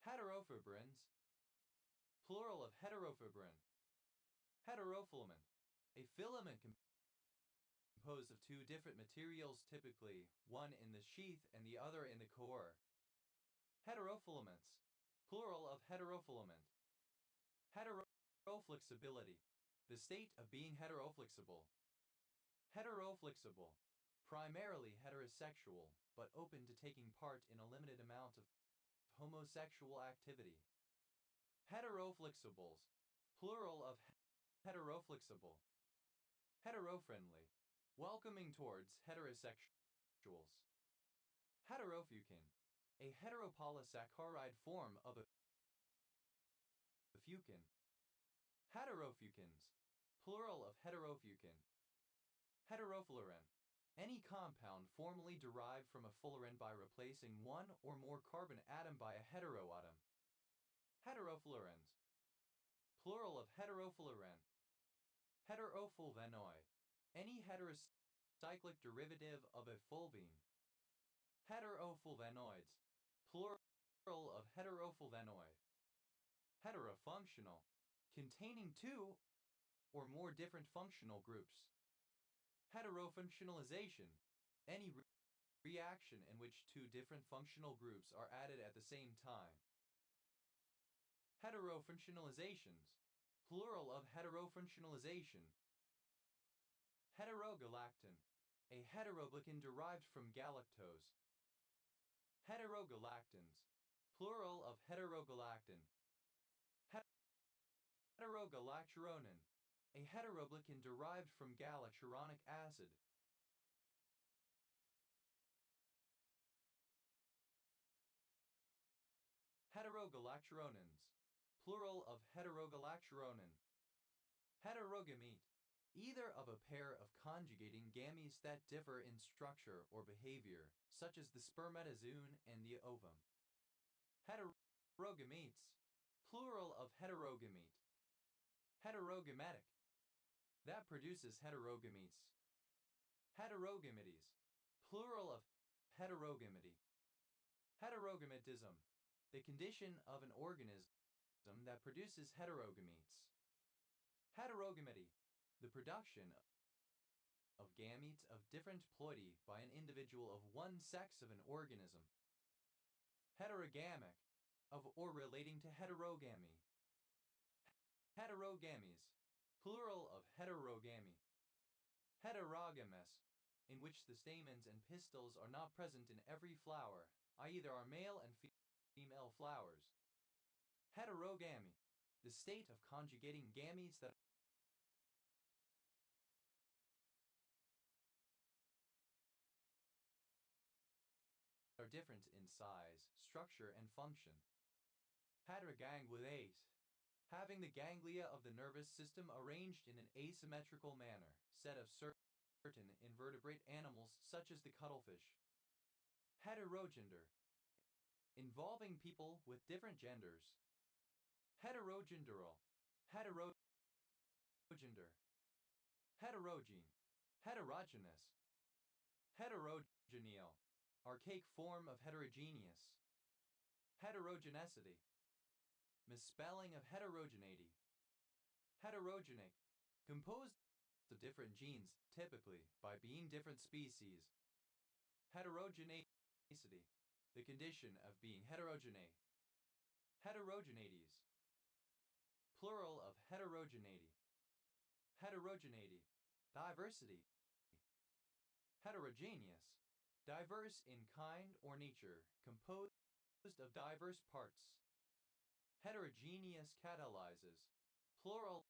[SPEAKER 1] Heterofibrins. Plural of heterofibrin. Heterofilament. A filament composed of two different materials, typically one in the sheath and the other in the core. Heterofilaments. Plural of heterofilament. Heteroflexibility. The state of being heteroflexible. Heteroflexible. Primarily heterosexual, but open to taking part in a limited amount of homosexual activity. Heteroflexibles. Plural of heteroflexible. Heterofriendly. Welcoming towards heterosexuals. Heterofucin. A heteropolysaccharide form of a fucin. Heterofucins. Plural of heterofucin. Heterofluorin. Any compound formally derived from a fullerene by replacing one or more carbon atom by a heteroatom. Heterofluorins. Plural of heterofluorin. Heterofulvanoi. Any heterocyclic derivative of a fulvene. Heterofulvanoids. Plural of heterofulvanoi. Heterofunctional. Containing two or more different functional groups. Heterofunctionalization. Any reaction in which two different functional groups are added at the same time. Heterofunctionalizations. Plural of heterofunctionalization. Heterogalactan. A heteroglycan derived from galactose. Heterogalactans. Plural of heterogalactan. Heterogalacturonin. A heteroglycan derived from galacturonic acid. Heterogalacturonins. Plural of heterogalacturonin. Heterogamete. Either of a pair of conjugating gametes that differ in structure or behavior, such as the spermatozoon and the ovum. Heterogametes. Plural of heterogamete. Heterogametic. That produces heterogametes. Heterogametes. Plural of heterogamety. Heterogametism. The condition of an organism that produces heterogametes. Heterogamety. The production of gametes of different ploidy by an individual of one sex of an organism. Heterogamic. Of or relating to heterogamy. Heterogamies. Plural of heterogamy. Heterogamous. In which the stamens and pistils are not present in every flower, i.e. there are male and female flowers. Heterogamy. The state of conjugating gametes that are different in size, structure, and function. Heteroganguinate. having the ganglia of the nervous system arranged in an asymmetrical manner, set of certain invertebrate animals such as the cuttlefish. Heterogender, involving people with different genders. Heterogenderal, heterogender, heterogene, heterogeneous, heterogeneal, archaic form of heterogeneous. Heterogeneity, misspelling of heterogeneity. Heterogenic, composed of different genes, typically by being different species. Heterogeneity, the condition of being heterogeneous. Heterogeneities, plural of heterogeneity. Heterogeneity, diversity. Heterogeneous, diverse in kind or nature, composed of diverse parts. Heterogeneous catalyzes, plural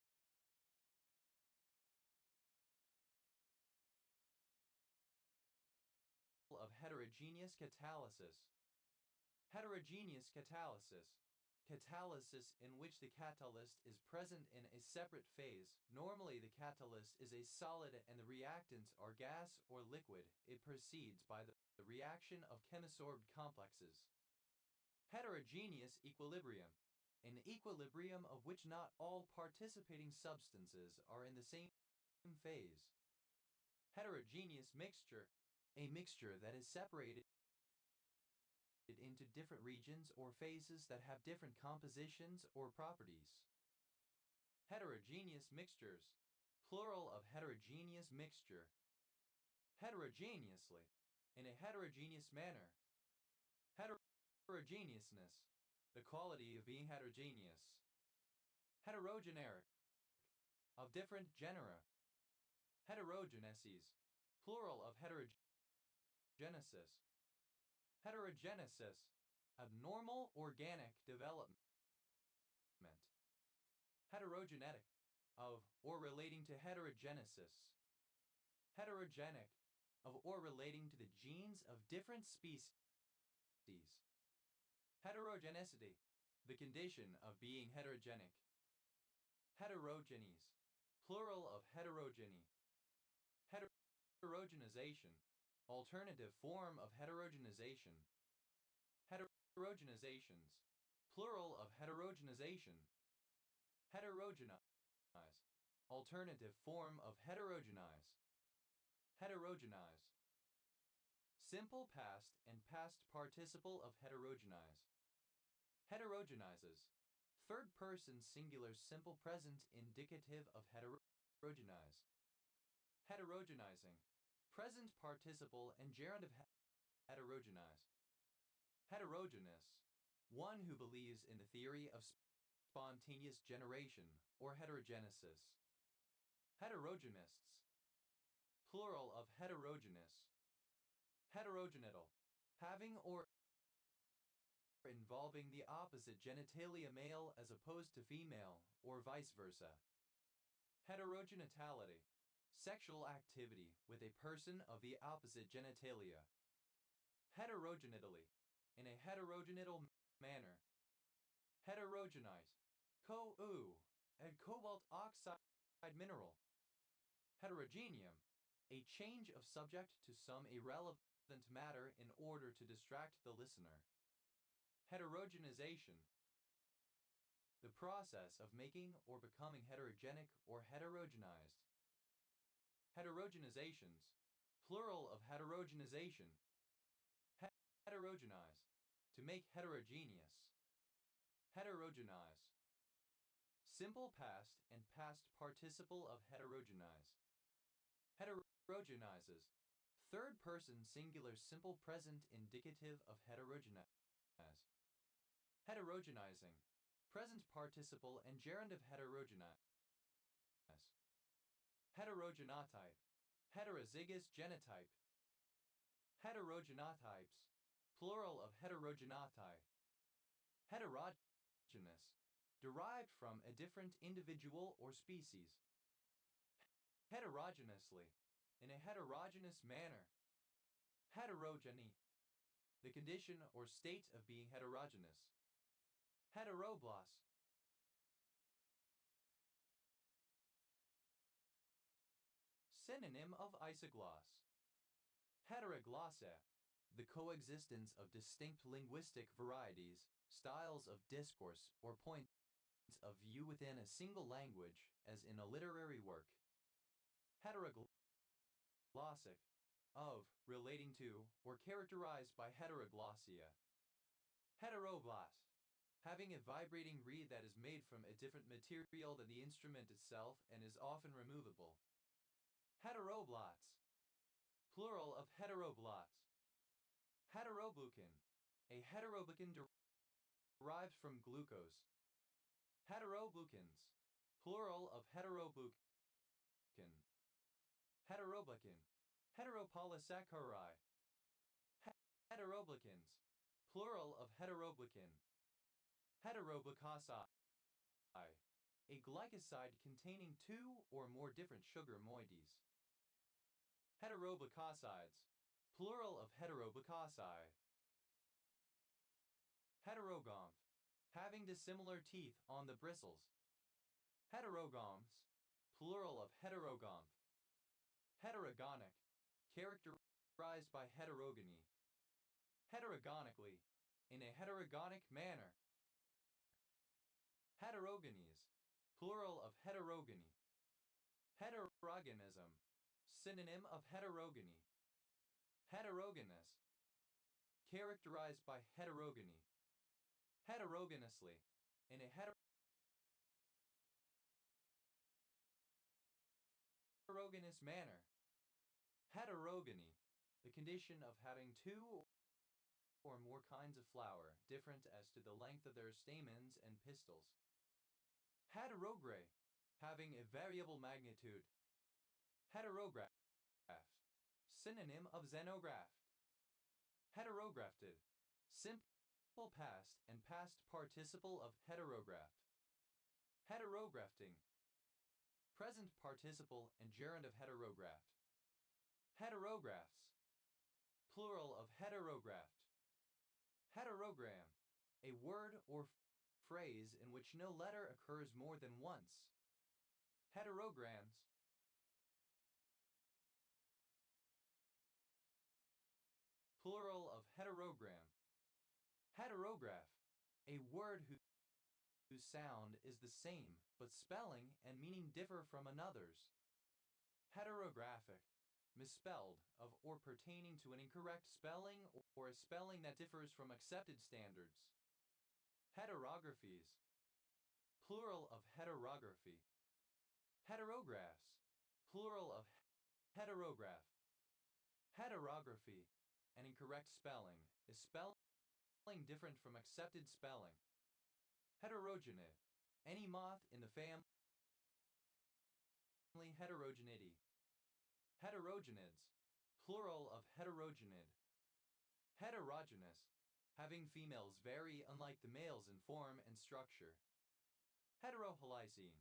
[SPEAKER 1] of heterogeneous catalysis. Heterogeneous catalysis, catalysis in which the catalyst is present in a separate phase. Normally the catalyst is a solid and the reactants are gas or liquid. It proceeds by the reaction of chemisorbed complexes. Heterogeneous equilibrium, an equilibrium of which not all participating substances are in the same phase. Heterogeneous mixture, a mixture that is separated into different regions or phases that have different compositions or properties. Heterogeneous mixtures, plural of heterogeneous mixture. Heterogeneously, in a heterogeneous manner. Heterogeneousness, the quality of being heterogeneous. Heterogeneric, of different genera. Heterogeneses, plural of heterogenesis. Heterogenesis, abnormal organic development. Heterogenetic, of or relating to heterogenesis. Heterogenic, of or relating to the genes of different species. Heterogeneity, the condition of being heterogenic. Heterogenes, plural of heterogeny. Heterogenization, alternative form of heterogenization. Heterogenizations, plural of heterogenization. Heterogenize, alternative form of heterogenize. Heterogenize, simple past and past participle of heterogenize. Heterogenizes, third person singular simple present indicative of heterogenize. Heterogenizing, present participle and gerund of heterogenize. Heterogeneous, one who believes in the theory of spontaneous generation or heterogenesis. Heterogenists, plural of heterogeneous. Heterogenital, having or involving the opposite genitalia male as opposed to female, or vice versa. Heterogenitality, sexual activity with a person of the opposite genitalia. Heterogenitally, in a heterogenital manner. Heterogenite, Co-U, and cobalt oxide mineral. Heterogeneum, a change of subject to some irrelevant matter in order to distract the listener. Heterogenization, the process of making or becoming heterogenic or heterogenized. Heterogenizations, plural of heterogenization. Heterogenize, to make heterogeneous. Heterogenize, simple past and past participle of heterogenize. Heterogenizes, third person singular simple present indicative of heterogenize. Heterogenizing, present participle and gerund of heterogenize. Heterogenotype, heterozygous genotype. Heterogenotypes, plural of heterogenoti. Heterogeneous, derived from a different individual or species. Heterogeneously, in a heterogeneous manner. Heterogeny, the condition or state of being heterogeneous. Heteroblast, Synonym of isogloss. Heteroglossa, the coexistence of distinct linguistic varieties, styles of discourse, or points of view within a single language, as in a literary work. Heteroglossic, of, relating to, or characterized by heteroglossia. Heteroblast, having a vibrating reed that is made from a different material than the instrument itself and is often removable. Heteroblots, plural of heteroblots. Heteroglucan, a heteroglucan derived from glucose. Heteroglucans, plural of heteroglucan. Heteroglycan, heteropolysaccharide. Heteroglycans, plural of heteroglycan. Heteroglycoside, a glycoside containing two or more different sugar moieties. Heteroglycosides, plural of heteroglycoside. Heterogomph, having dissimilar teeth on the bristles. Heterogomphs, plural of heterogomph. Heterogonic, characterized by heterogony. Heterogonically, in a heterogonic manner. Heterogonies, plural of heterogony. Heterogonism, synonym of heterogony. Heterogeneous, characterized by heterogony. Heterogeneously, in a heterogeneous manner. Heterogony, the condition of having two or more kinds of flower, different as to the length of their stamens and pistils. Heterogray, having a variable magnitude. Heterograph, synonym of xenographed. Heterografted, simple past and past participle of heterographed. Heterografting, present participle and gerund of heterographed. Heterographs, plural of heterographed. Heterogram, a word or phrase in which no letter occurs more than once. Heterograms, plural of heterogram. Heterograph, a word whose sound is the same, but spelling and meaning differ from another's. Heterographic, misspelled, of or pertaining to an incorrect spelling or a spelling that differs from accepted standards. Heterographies, plural of heterography. Heterographs, plural of heterograph. Heterography, an incorrect spelling, is spelling different from accepted spelling. Heterogeneid, any moth in the family Heterogenidae. Heterogenids, plural of heterogenid. Heterogeneous, having females vary unlike the males in form and structure. Heterohalysine,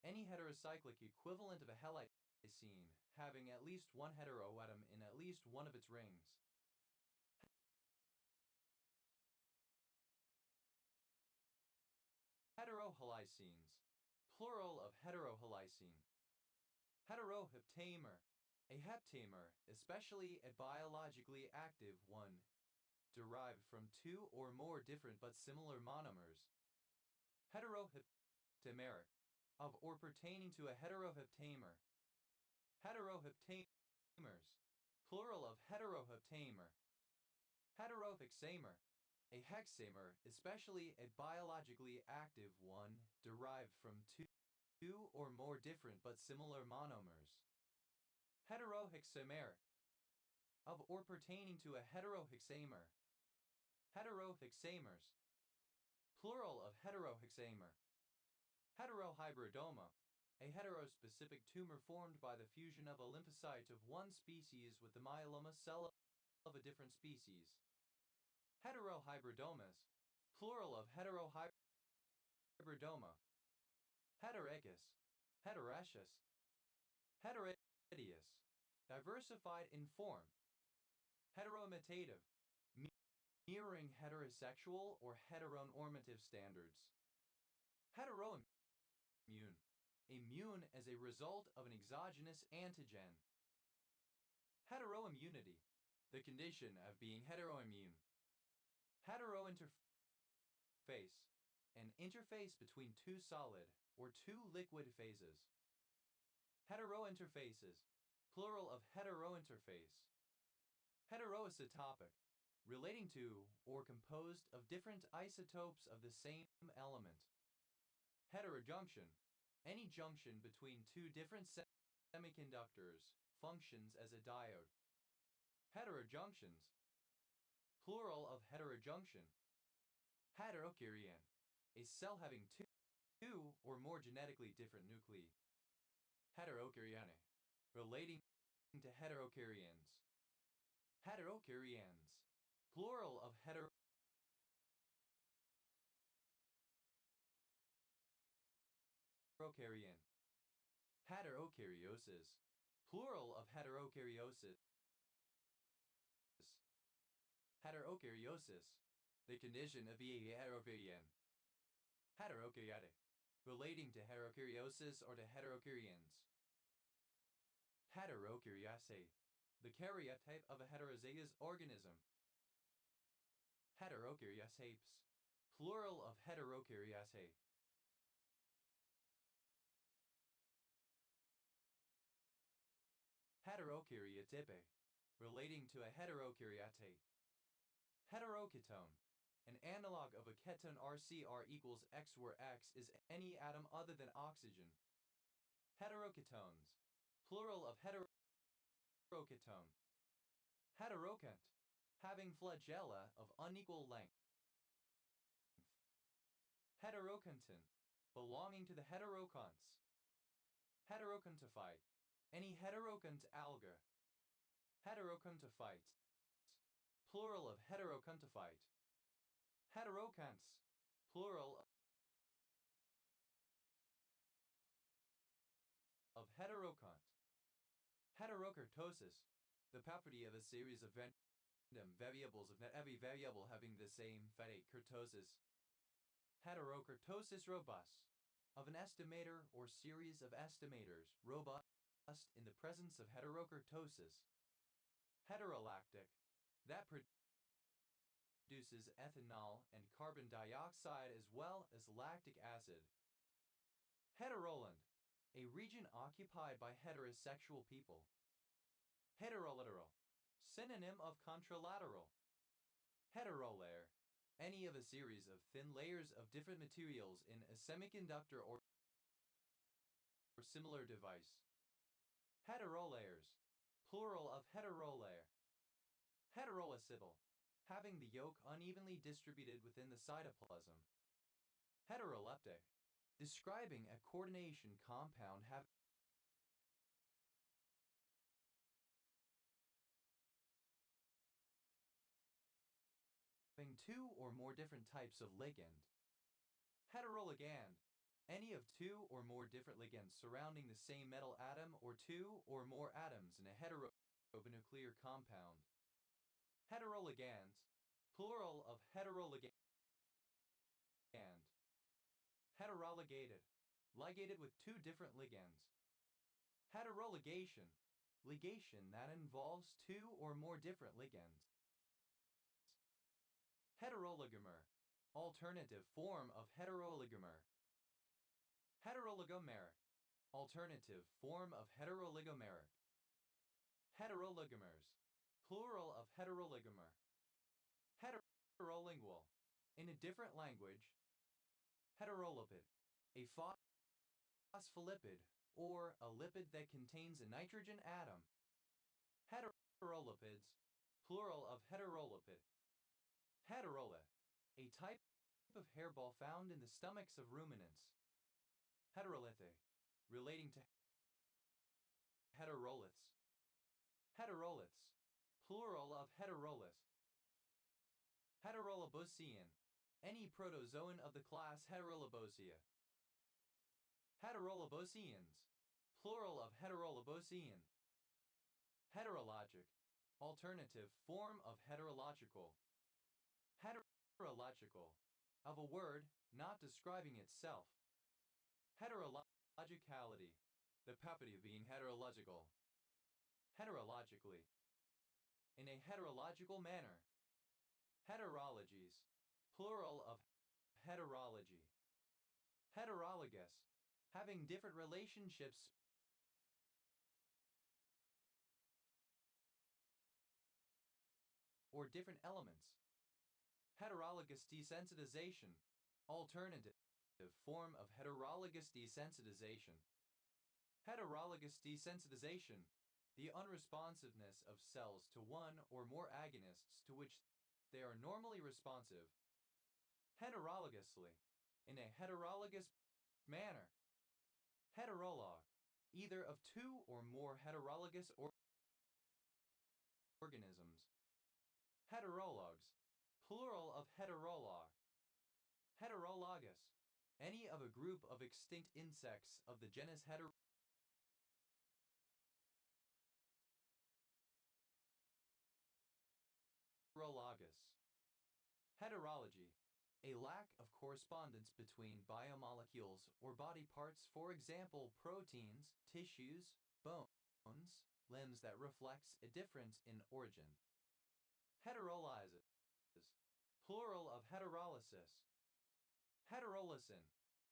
[SPEAKER 1] any heterocyclic equivalent of a halysine, having at least one heteroatom in at least one of its rings. Heterohalysines, plural of heterohalysine. Heteroheptamer, a heptamer, especially a biologically active one, derived from two or more different but similar monomers. Heteroheptameric, of or pertaining to a heteroheptamer. Heteroheptamers, plural of heteroheptamer. Heterohexamer, a hexamer, especially a biologically active one, derived from two or more different but similar monomers. Heterohexameric, of or pertaining to a heterohexamer. Heterohexamers, plural of heterohexamer. Heterohybridoma, a heterospecific tumor formed by the fusion of a lymphocyte of one species with the myeloma cell of a different species. Heterohybridomas, plural of heterohybridoma. Heterechous, heteroecious. Heteroideous, diversified in form. Heteroimitative, mirroring heterosexual or heteronormative standards. Heteroimmune, immune as a result of an exogenous antigen. Heteroimmunity, the condition of being heteroimmune. Heterointerface, an interface between two solid or two liquid phases. Heterointerfaces, plural of heterointerface. Heteroisotopic, relating to or composed of different isotopes of the same element. Heterojunction, any junction between two different semiconductors functions as a diode. Heterojunctions, plural of heterojunction. Heterokaryon, a cell having two or more genetically different nuclei. Heterokaryone, relating to heterokaryons. Heterokaryons, plural of heterokaryon. Heterokaryosis, plural of heterokaryosis. Heterokaryosis, the condition of being heterokaryon. Heterokaryotic, relating to heterokaryosis or to heterokaryons. Heterokaryose, the karyotype of a heterozygous organism. Heterokaryosapes, plural of heterokaryose. Heterokaryotype, relating to a heterokaryote. Heteroketone, an analog of a ketone RCR equals X where X is any atom other than oxygen. Heteroketones, plural of heteroketone. Heterokant, having flagella of unequal length. Heterokantin, belonging to the heterokonts. Heterokontophyte, any heterokant alga. Heterokontophytes, plural of heterokontophyte. Heterokants, plural of heterokont. Heterokurtosis, the property of a series of random variables of not every variable having the same fate. Kurtosis. Heterokurtosis robust, of an estimator or series of estimators robust in the presence of heterokurtosis. Heterolactic, that produces ethanol and carbon dioxide as well as lactic acid. Heteroland, a region occupied by heterosexual people. Heterolateral, synonym of contralateral. Heterolayer, any of a series of thin layers of different materials in a semiconductor or similar device. Heterolayers, plural of heterolayer. Heteroacetal, having the yolk unevenly distributed within the cytoplasm. Heteroleptic, describing a coordination compound having two or more different types of ligand. Heteroligand, any of two or more different ligands surrounding the same metal atom or two or more atoms in a heteronuclear compound. Heteroligands, plural of heteroligand. Heteroligated, ligated with two different ligands. Heteroligation, ligation that involves two or more different ligands. Heteroligomer, alternative form of heteroligomere. Heteroligomeric, alternative form of heteroligomeric. Heteroligomers, plural of heteroligomer. Heterolingual, in a different language. Heterolipid, a phospholipid or a lipid that contains a nitrogen atom. Heterolipids, plural of heterolipid. Heterola, a type of hairball found in the stomachs of ruminants. Heterolithe, relating to heteroliths. Heteroliths, plural of heterolith. Heteroloboscean, any protozoan of the class Heteroloboscia. Heterolobosceans, plural of heteroloboscean. Heterologic, alternative form of heterological. Heterological, of a word not describing itself. Heterologicality, the property of being heterological. Heterologically, in a heterological manner. Heterologies, plural of heterology. Heterologous, having different relationships or different elements. Heterologous desensitization, alternative form of heterologous desensitization. Heterologous desensitization, the unresponsiveness of cells to one or more agonists to which they are normally responsive. Heterologously, in a heterologous manner. Heterolog, either of two or more heterologous organisms. Heterologs, plural of heterolog. Heterologous, any of a group of extinct insects of the genus Heterologus. Heterology, a lack of correspondence between biomolecules or body parts, for example, proteins, tissues, bones, limbs that reflects a difference in origin. Heterolysis, plural of heterolysis. Heterolysin,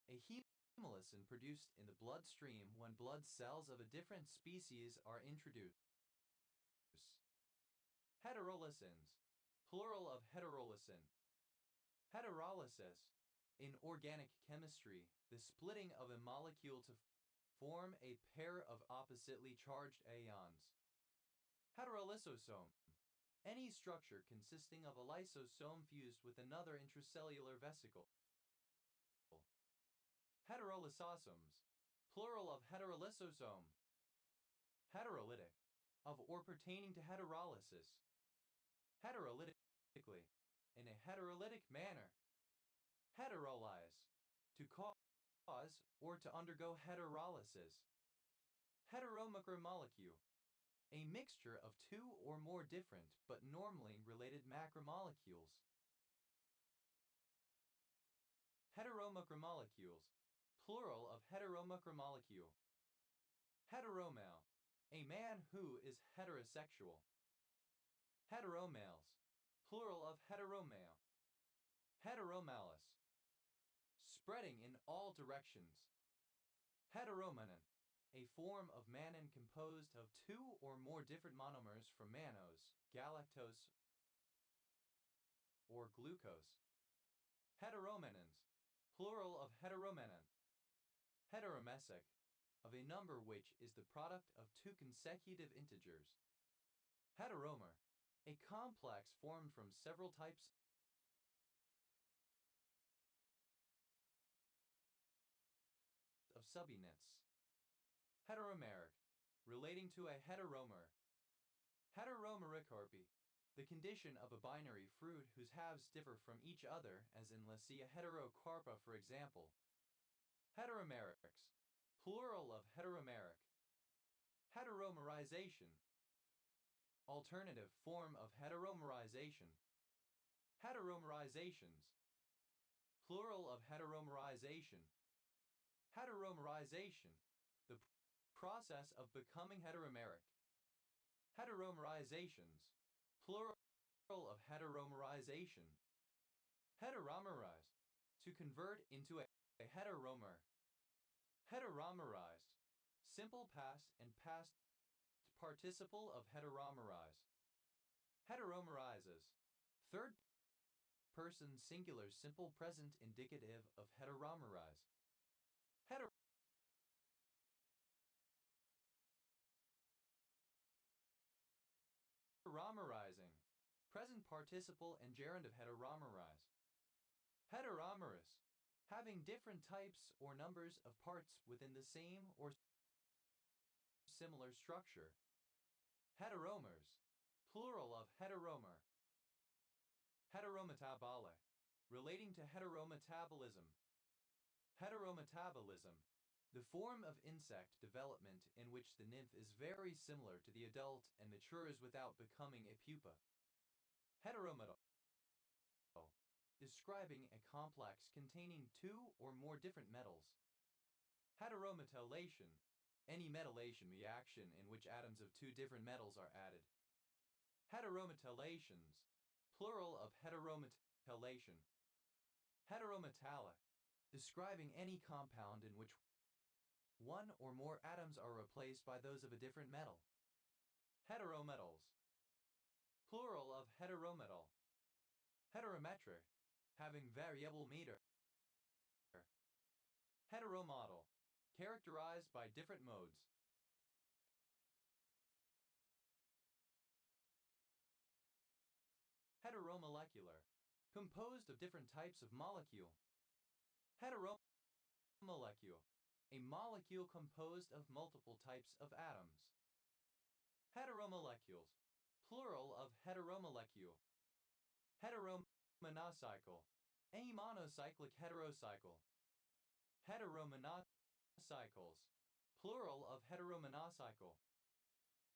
[SPEAKER 1] a hemolysin produced in the bloodstream when blood cells of a different species are introduced. Heterolysins, plural of heterolysin. Heterolysis, in organic chemistry, the splitting of a molecule to form a pair of oppositely charged ions. Heterolysosome, any structure consisting of a lysosome fused with another intracellular vesicle. Heterolysosomes, plural of heterolysosome. Heterolytic, of or pertaining to heterolysis. Heterolytically, in a heterolytic manner. Heterolyze, to cause or to undergo heterolysis. Heteromacromolecule, a mixture of two or more different but normally related macromolecules. Heteromacromolecules, plural of heteromacromolecule. Heteromale, a man who is heterosexual. Heteromales, plural of heteromale. Heteromalous, spreading in all directions. Heteromannan, a form of mannan composed of two or more different monomers from mannose, galactose, or glucose. Heteromannans, plural of heteromannan. Heteromesic, of a number which is the product of two consecutive integers. Heteromer, a complex formed from several types of subunits. Heteromeric, relating to a heteromer. Heteromericarpy, the condition of a binary fruit whose halves differ from each other, as in Lycia heterocarpa, for example. Heteromerics, plural of heteromeric. Heteromerization, alternative form of heteromerization. Heteromerizations, plural of heteromerization. Heteromerization, the process of becoming heteromeric. Heteromerizations, plural of heteromerization. Heteromerize, to convert into a heteromer. Heteromerized, simple past and past participle of heteromerize. Heteromerizes, third person singular simple present indicative of heteromerize. Heteromerizing, present participle and gerund of heteromerize. Heteromerous, having different types or numbers of parts within the same or similar structure. Heteromers, plural of heteromer. Heterometabole, relating to heterometabolism. Heterometabolism, the form of insect development in which the nymph is very similar to the adult and matures without becoming a pupa. Heterometal, describing a complex containing two or more different metals. Heterometallation, any metallation reaction in which atoms of two different metals are added. Heterometallations, plural of heterometallation. Heterometallic, describing any compound in which one or more atoms are replaced by those of a different metal. Heterometals, plural of heterometal. Heterometric, having variable meter. Heteromodal, characterized by different modes. Heteromolecular, composed of different types of molecule. Heteromolecule, a molecule composed of multiple types of atoms. Heteromolecules, plural of heteromolecule. Heteromonocycle, any monocyclic heterocycle. Heteromonocycles, plural of heteromonocycle.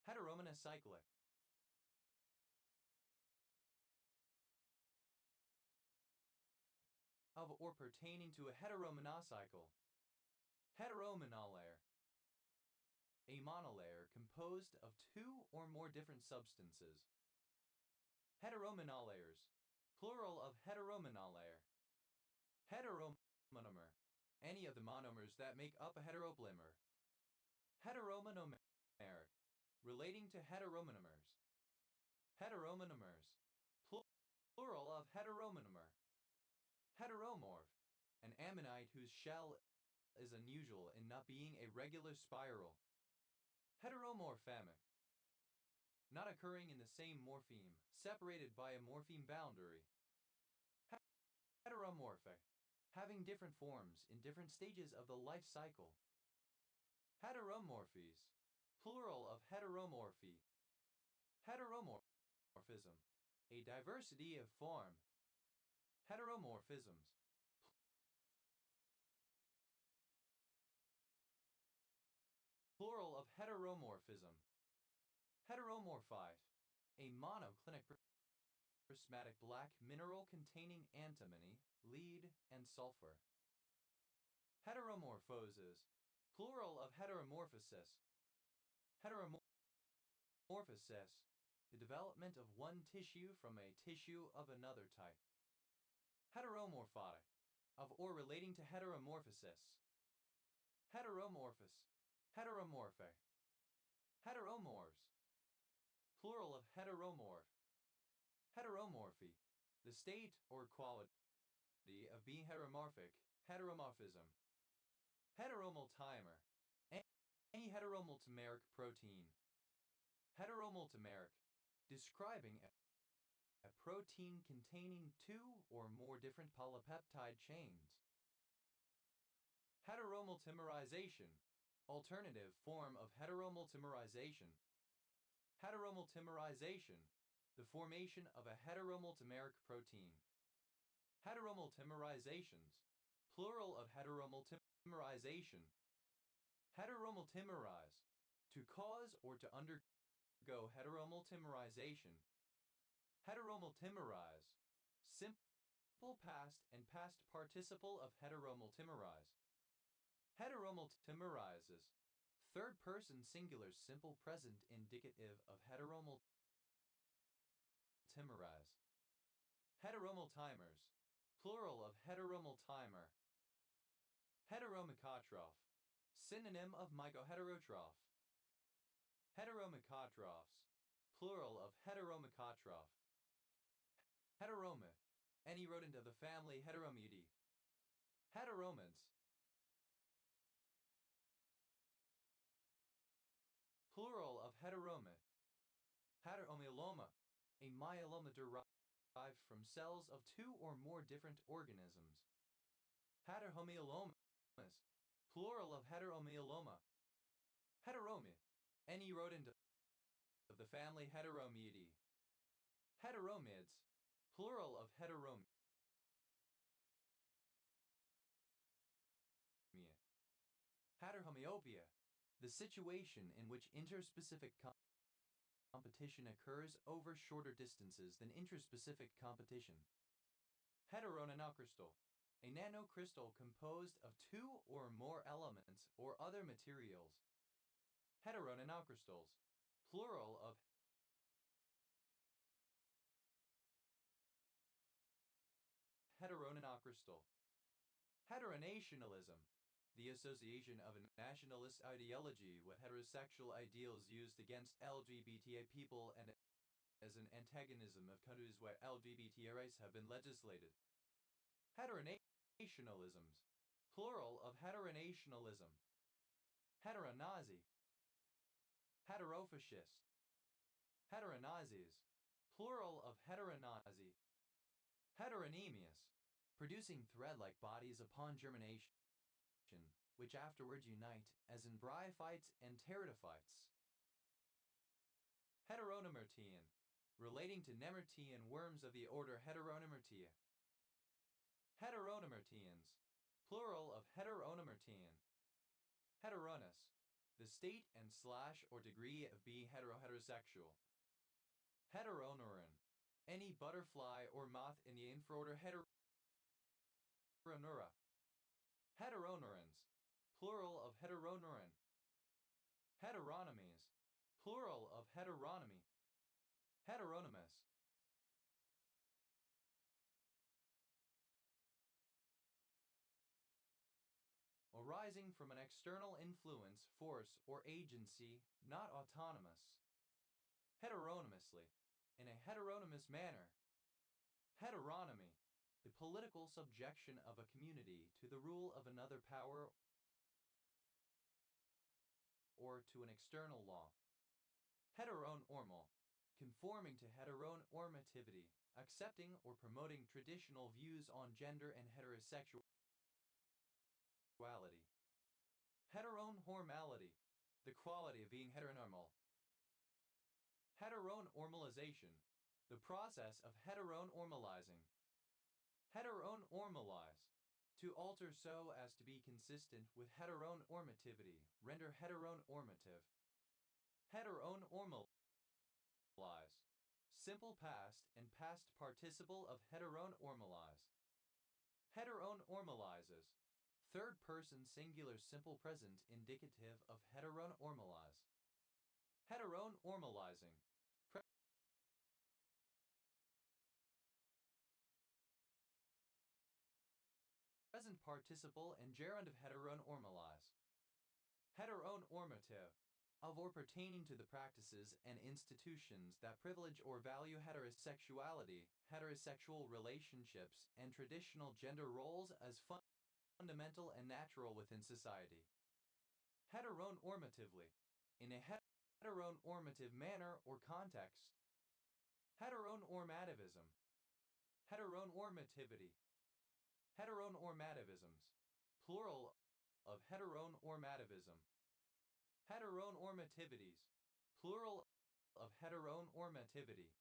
[SPEAKER 1] Heteromonocyclic. Of or pertaining to a heteromonocycle. Heteromonolayer, a monolayer composed of two or more different substances. Heteromonolayers, plural of heteromonolayer. Heteromonomer, any of the monomers that make up a heteropolymer. Heteromonomeric, relating to heteromonomers. Heteromonomers, plural of heteromonomer. Heteromorph, an ammonite whose shell is unusual in not being a regular spiral. Heteromorphemic, not occurring in the same morpheme, separated by a morpheme boundary. Heteromorphic, having different forms in different stages of the life cycle. Heteromorphies, plural of heteromorphy. Heteromorphism, a diversity of form. Heteromorphisms, plural of heteromorphism. Heteromorphite, a monoclinic prismatic black mineral containing antimony, lead, and sulfur. Heteromorphoses, plural of heteromorphosis. Heteromorphosis, the development of one tissue from a tissue of another type. Heteromorphotic, of or relating to heteromorphosis. Heteromorphous, heteromorphic. Heteromorphs, plural of heteromorph. Heteromorphy, the state or quality of being heteromorphic, heteromorphism. Heteromultimer, any heteromultimeric protein. Heteromultimeric, describing a protein containing two or more different polypeptide chains. Heteromultimerization, alternative form of heteromultimerization. Heteromultimerization, the formation of a heteromultimeric protein. Heteromultimerizations, plural of heteromultimerization. Heteromultimerize, to cause or to undergo heteromultimerization. Heteromultimerize, simple past and past participle of heteromultimerize. Heteromultimerizes, third person singular simple present indicative of heteromultimerize. Heteromultimers, plural of heteromultimer. Heteromycotroph, synonym of mycoheterotroph. Heteromycotrophs, plural of heteromycotroph. Heteromyth, any rodent of the family Heteromidae. Heteromids, plural of heteromyth. Heteromyeloma, a myeloma derived from cells of two or more different organisms. Heteromyelomas, plural of heteromyeloma. Heteromyth, any rodent of the family Heteromidae. Heteromids, plural of heteromia. Heteromyopia, the situation in which interspecific competition occurs over shorter distances than intraspecific competition. Heteronanocrystal, a nanocrystal composed of two or more elements or other materials. Heteronanocrystals, plural of Forstall. Heteronationalism, the association of a nationalist ideology with heterosexual ideals used against LGBTI people and as an antagonism of countries where LGBTI rights have been legislated. Heteronationalisms, plural of heteronationalism. Heteronazi, heterofascist. Heteronazis, plural of heteronazi. Heteronemius, producing thread-like bodies upon germination, which afterwards unite, as in bryophytes and pteridophytes. Heteronemertian, relating to nemertian worms of the order Heteronemertia. Heteronemertians, plural of heteronemertian. Heteronous, the state and / or degree of being heterosexual. Heteroneran, any butterfly or moth in the infraorder Heteronura. Heteronerans, plural of heteroneran. Heteronymies, plural of heteronymy. Heteronymous, arising from an external influence, force, or agency, not autonomous. Heteronymously, in a heteronymous manner. Heteronomy, the political subjection of a community to the rule of another power or to an external law. Heteronormal, conforming to heteronormativity, accepting or promoting traditional views on gender and heterosexuality. Heteronormality, the quality of being heteronormal. Heteronormalization, the process of heteronormalizing. Heteronormalize, to alter so as to be consistent with heteronormativity, render heteronormative. Heteronormalize, simple past and past participle of heteronormalize. Heteronormalizes, third person singular simple present indicative of heteronormalize. Heteronormalizing, present participle and gerund of heteronormalize. Heteronormative, of or pertaining to the practices and institutions that privilege or value heterosexuality, heterosexual relationships, and traditional gender roles as fundamental and natural within society. Heteronormatively, in a heteronormative manner or context. Heteronormativism, heteronormativity. Heteronormativisms, plural of heteronormativism. Heteronormativities, plural of heteronormativity.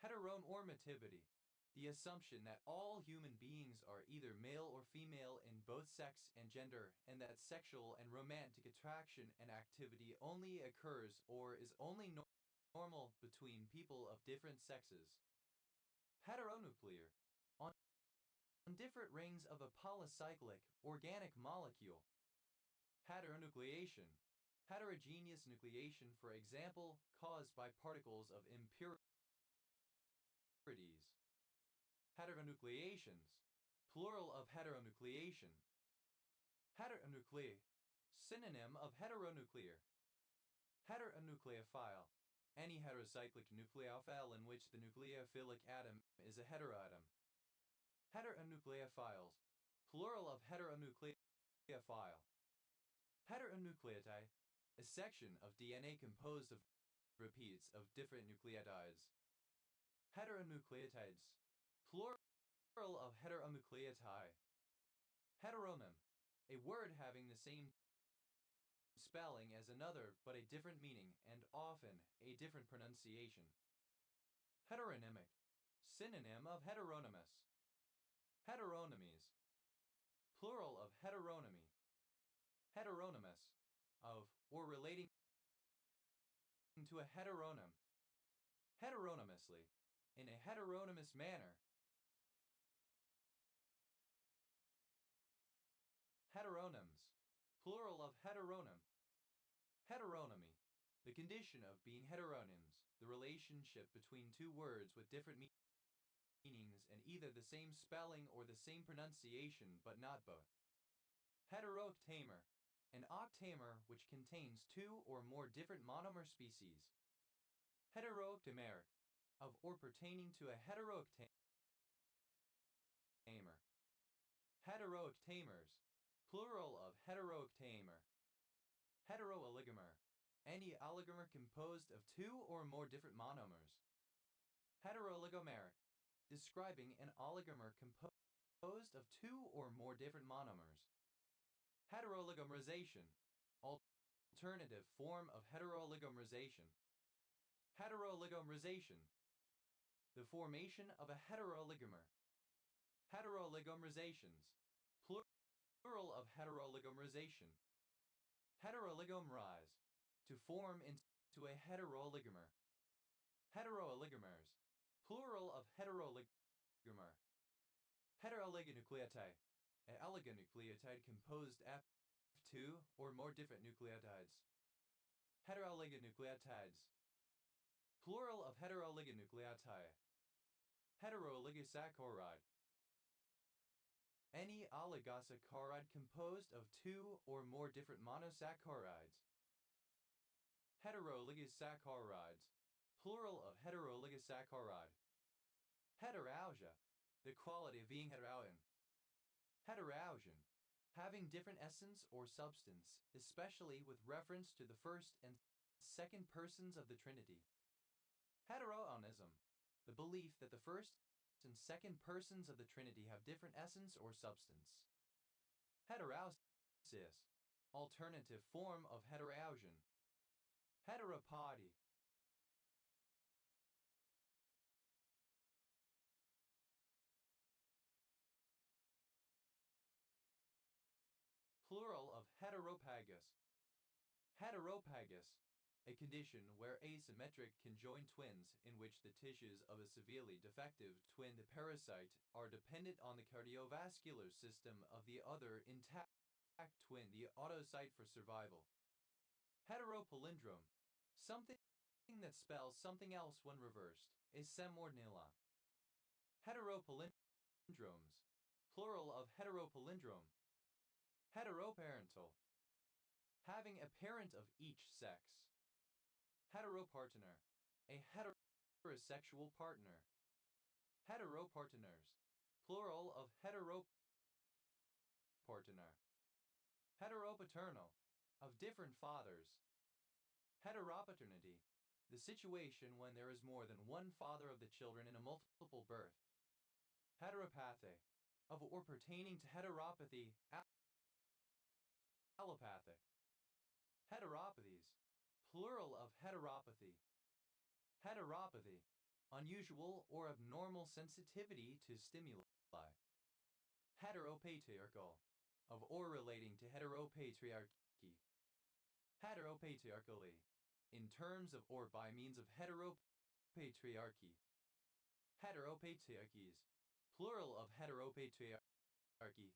[SPEAKER 1] Heteronormativity, the assumption that all human beings are either male or female in both sex and gender, and that sexual and romantic attraction and activity only occurs or is only normal between people of different sexes. Heteronuclear, on different rings of a polycyclic organic molecule. Heteronucleation, heterogeneous nucleation, for example, caused by particles of impurities. Heteronucleations, plural of heteronucleation. Heteronuclei, synonym of heteronuclear. Heteronucleophile, any heterocyclic nucleophile in which the nucleophilic atom is a heteroatom. Heteronucleophiles, plural of heteronucleophile. Heteronucleotide, a section of DNA composed of repeats of different nucleotides. Heteronucleotides, plural of heteronucleotide. Heteronym, a word having the same spelling as another but a different meaning and often a different pronunciation. Heteronymic, synonym of heteronymous. Heteronymies, plural of heteronymy. Heteronymous, of or relating to a heteronym. Heteronymously, in a heteronymous manner. Heteronyms, plural of heteronym. Heteronymy, the condition of being heteronyms, the relationship between two words with different meanings and either the same spelling or the same pronunciation but not both. Heterooctamer, an octamer which contains two or more different monomer species. Heterooctameric, of or pertaining to a heterooctamer. Heterooctamers, plural of heterooctamer. Heterooligomer, any oligomer composed of two or more different monomers. Heteroligomeric, describing an oligomer composed of two or more different monomers. Heteroligomerization, alternative form of heteroligomerization. Heteroligomerization, the formation of a heteroligomer. Heteroligomerizations, plural of heteroligomerization. Heteroligomerize, to form into a heteroligomer. Heteroligomers, plural of heteroligomer. Heteroligonucleotide, an oligonucleotide composed of two or more different nucleotides. Heteroligonucleotides, plural of heteroligonucleotide. Heteroligosaccharide, any oligosaccharide composed of two or more different monosaccharides. Heteroligosaccharides, plural of heteroligosaccharide. Heteralgia, the quality of being heteroalgen. Heteralgen, having different essence or substance, especially with reference to the first and second persons of the Trinity. Heteroonism, the belief that the first and second persons of the Trinity have different essence or substance. Heterousis, alternative form of heteralgen. Heteropody, plural of heteropagous. Heteropagous, a condition where asymmetric conjoined twins in which the tissues of a severely defective twin parasite are dependent on the cardiovascular system of the other intact twin, the autosite for survival. Heteropalindrome, something that spells something else when reversed, is semordnila. Heteropalindromes, plural of heteropalindrome. Heteroparental, having a parent of each sex. Heteropartner, a heterosexual partner. Heteropartners, plural of heteropartner. Heteropaternal, of different fathers. Heteropaternity, the situation when there is more than one father of the children in a multiple birth. Heteropathy, of or pertaining to heteropathy. Allopathic. Heteropathies, plural of heteropathy. Heteropathy, unusual or abnormal sensitivity to stimuli. Heteropatriarchal, of or relating to heteropatriarchy. Heteropatriarchally, in terms of or by means of heteropatriarchy. Heteropatriarchies, plural of heteropatriarchy.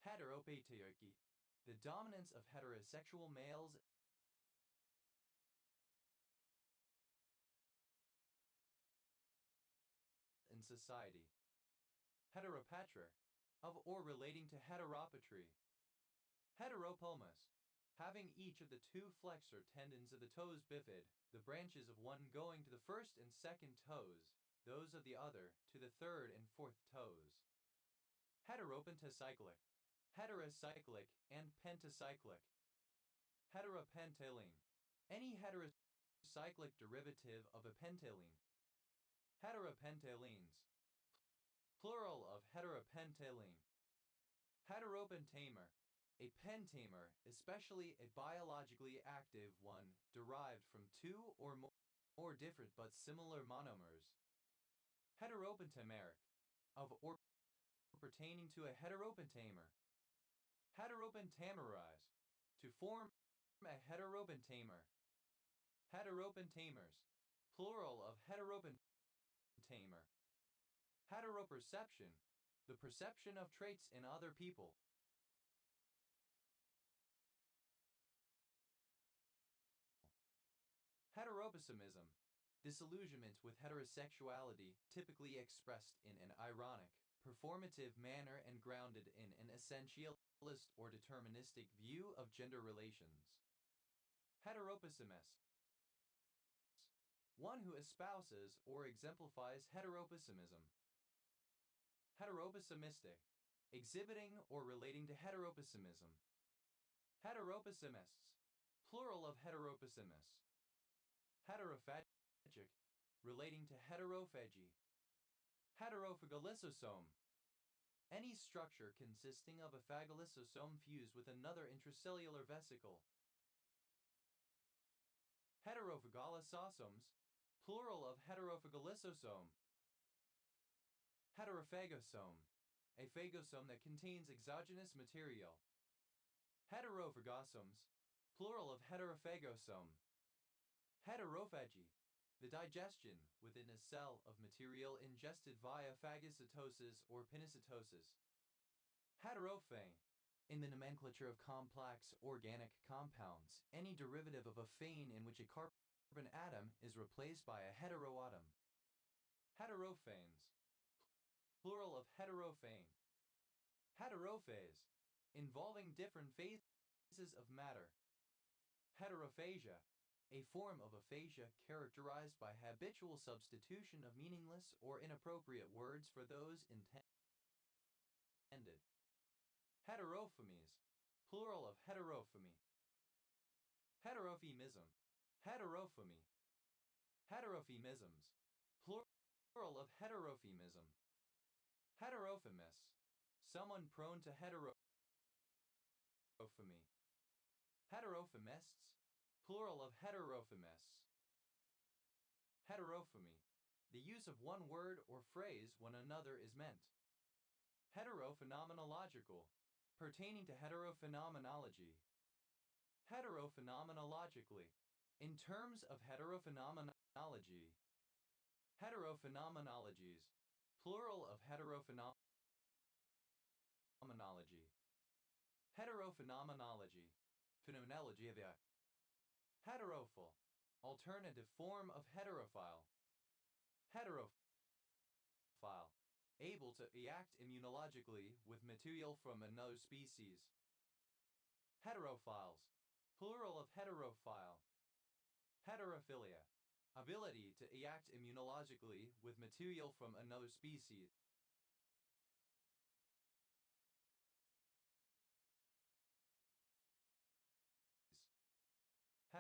[SPEAKER 1] Heteropatriarchy, the dominance of heterosexual males in society. Heteropatra, of or relating to heteropatry. Heteropulmus, having each of the two flexor tendons of the toes bifid, the branches of one going to the first and second toes, those of the other to the third and fourth toes. Heteropentacyclic, heterocyclic and pentacyclic. Heteropentylene, any heterocyclic derivative of a pentylene. Heteropentylenes, plural of heteropentylene. Heteropentamer, a pentamer, especially a biologically active one derived from two or more different but similar monomers. Heteropentameric, of or pertaining to a heteropentamer. Heteropentamerize, to form a heteropentamer. Heteropentamers, plural of heteropentamer. Heteroperception, the perception of traits in other people. Heteropessimism, disillusionment with heterosexuality, typically expressed in an ironic, performative manner and grounded in an essentialist or deterministic view of gender relations. Heteropessimism, one who espouses or exemplifies heteropessimism. Heteropessimistic, exhibiting or relating to heteropessimism. Heteropessimists, plural of heteropessimists. Heterophagic, relating to heterophagy. Heterophagolysosome, any structure consisting of a phagolysosome fused with another intracellular vesicle. Heterophagolysosomes, plural of heterophagolysosome. Heterophagosome, a phagosome that contains exogenous material. Heterophagosomes, plural of heterophagosome. Heterophagy, the digestion within a cell of material ingested via phagocytosis or pinocytosis. Heterophane, in the nomenclature of complex organic compounds, any derivative of a phane in which a carbon atom is replaced by a heteroatom. Heterophanes, plural of heterophane. Heterophase, involving different phases of matter. Heterophagia, a form of aphasia characterized by habitual substitution of meaningless or inappropriate words for those intended. Heterophemies, plural of heterophemy. Heterophemism, heterophemy. Heterophemisms, plural of heterophemism. Heterophemus, someone prone to heterophemy. Heterophemists, plural of heterophemists. Heterophemy, the use of one word or phrase when another is meant. Heterophenomenological, pertaining to heterophenomenology. Heterophenomenologically, in terms of heterophenomenology. Heterophenomenologies, plural of heterophenomenology. Heterophenomenology, phenomenology of the heterophile, alternative form of heterophile. Heterophile, able to react immunologically with material from another species. Heterophiles, plural of heterophile. Heterophilia, ability to react immunologically with material from another species.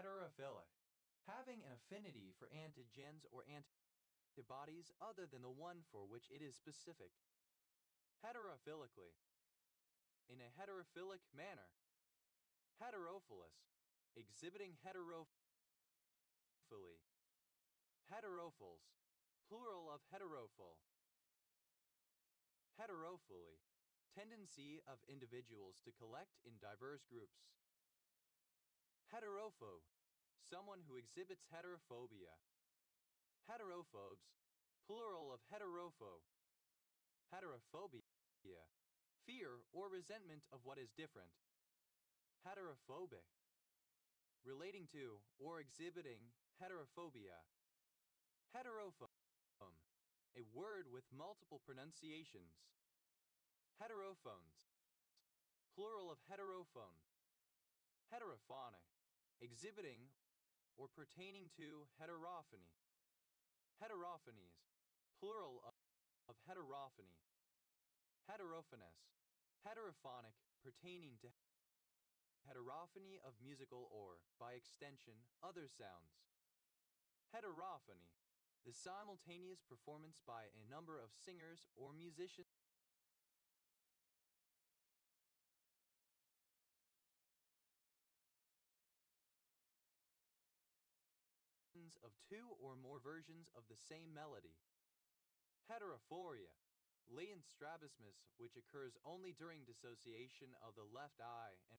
[SPEAKER 1] Heterophilic, having an affinity for antigens or antibodies other than the one for which it is specific. Heterophilically, in a heterophilic manner. Heterophilous, exhibiting heterophily. Heterophils, plural of heterophile. Heterophily, tendency of individuals to collect in diverse groups. Heterophobe, someone who exhibits heterophobia. Heterophobes, plural of heterophobe. Heterophobia, fear or resentment of what is different. Heterophobic, relating to or exhibiting heterophobia. Heterophone, a word with multiple pronunciations. Heterophones, plural of heterophone. Heterophonic, exhibiting or pertaining to heterophony. Heterophonies, plural of heterophony. Heterophones, heterophonic, pertaining to heterophony of musical or, by extension, other sounds. Heterophony, the simultaneous performance by a number of singers or musicians of two or more versions of the same melody. Heterophoria, latent strabismus which occurs only during dissociation of the left eye and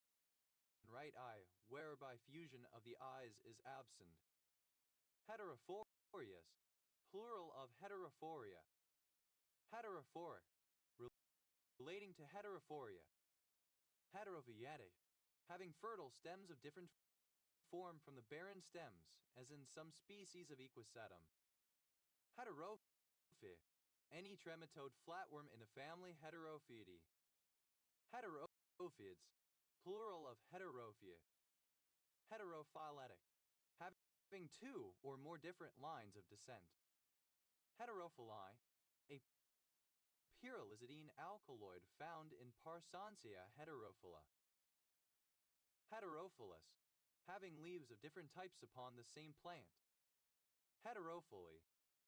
[SPEAKER 1] right eye, whereby fusion of the eyes is absent. Heterophorias, plural of heterophoria. Heterophoric, relating to heterophoria. Heterophyetic, having fertile stems of different form from the barren stems, as in some species of Equisetum. Heterophyte, any trematode flatworm in the family Heterophyidae. Heterophytes, plural of heterophyte. Heterophyletic, having two or more different lines of descent. Heterophyllae, a pyrrolizidine alkaloid found in Parsansia heterophylla. Heterophyllous, having leaves of different types upon the same plant. Heterophyly,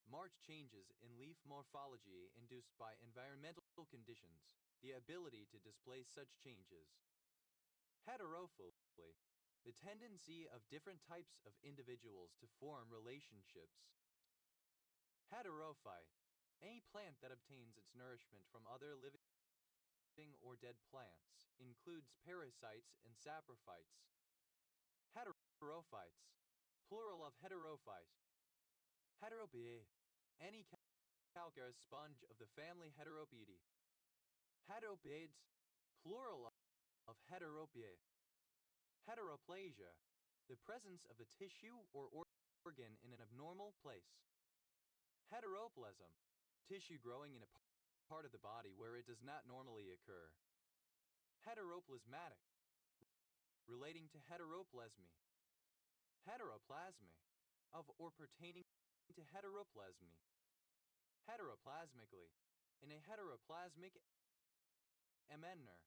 [SPEAKER 1] marked changes in leaf morphology induced by environmental conditions, the ability to display such changes. Heterophily, the tendency of different types of individuals to form relationships. Heterophyte, any plant that obtains its nourishment from other living or dead plants, includes parasites and saprophytes. Heterophytes, plural of heterophyte. Heteropyte, any calcareous sponge of the family Heteropyidae. Heteropydes, plural of heteropyte. Heteroplasia, the presence of a tissue or organ in an abnormal place. Heteroplasm, tissue growing in a part of the body where it does not normally occur. Heteroplasmatic, relating to heteroplasmy. Heteroplasmy, of or pertaining to heteroplasmy. Heteroplasmically, in a heteroplasmic manner.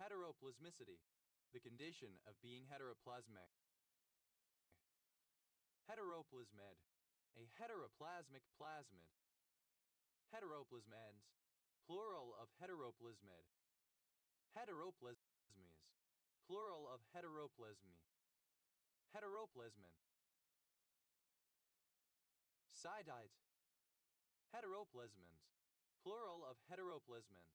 [SPEAKER 1] Heteroplasmicity, the condition of being heteroplasmic. Heteroplasmid, a heteroplasmic plasmid. Heteroplasmans, plural of heteroplasmid. Heteroplasmes, plural of heteroplasmy. Heteroplasmin. Sidite. Heteroplasmins, plural of heteroplasmin.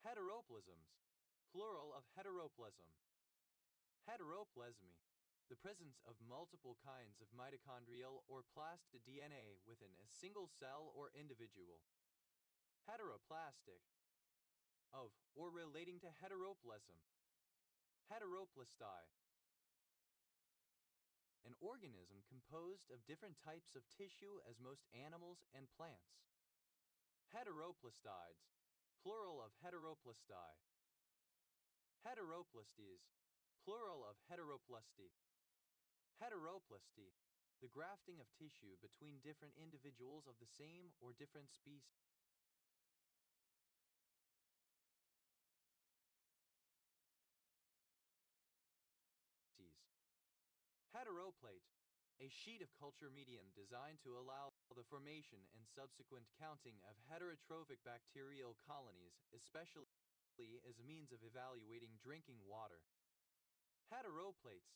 [SPEAKER 1] Heteroplasms, plural of heteroplasm. Heteroplasmy, the presence of multiple kinds of mitochondrial or plastid DNA within a single cell or individual. Heteroplastic, of or relating to heteroplasm. Heteroplasti, an organism composed of different types of tissue as most animals and plants. Heteroplastides, plural of heteroplasti. Heteroplasties, plural of heteroplasty. Heteroplasty, the grafting of tissue between different individuals of the same or different species. Heteroplate, a sheet of culture medium designed to allow the formation and subsequent counting of heterotrophic bacterial colonies, especially as a means of evaluating drinking water. Heteroplates,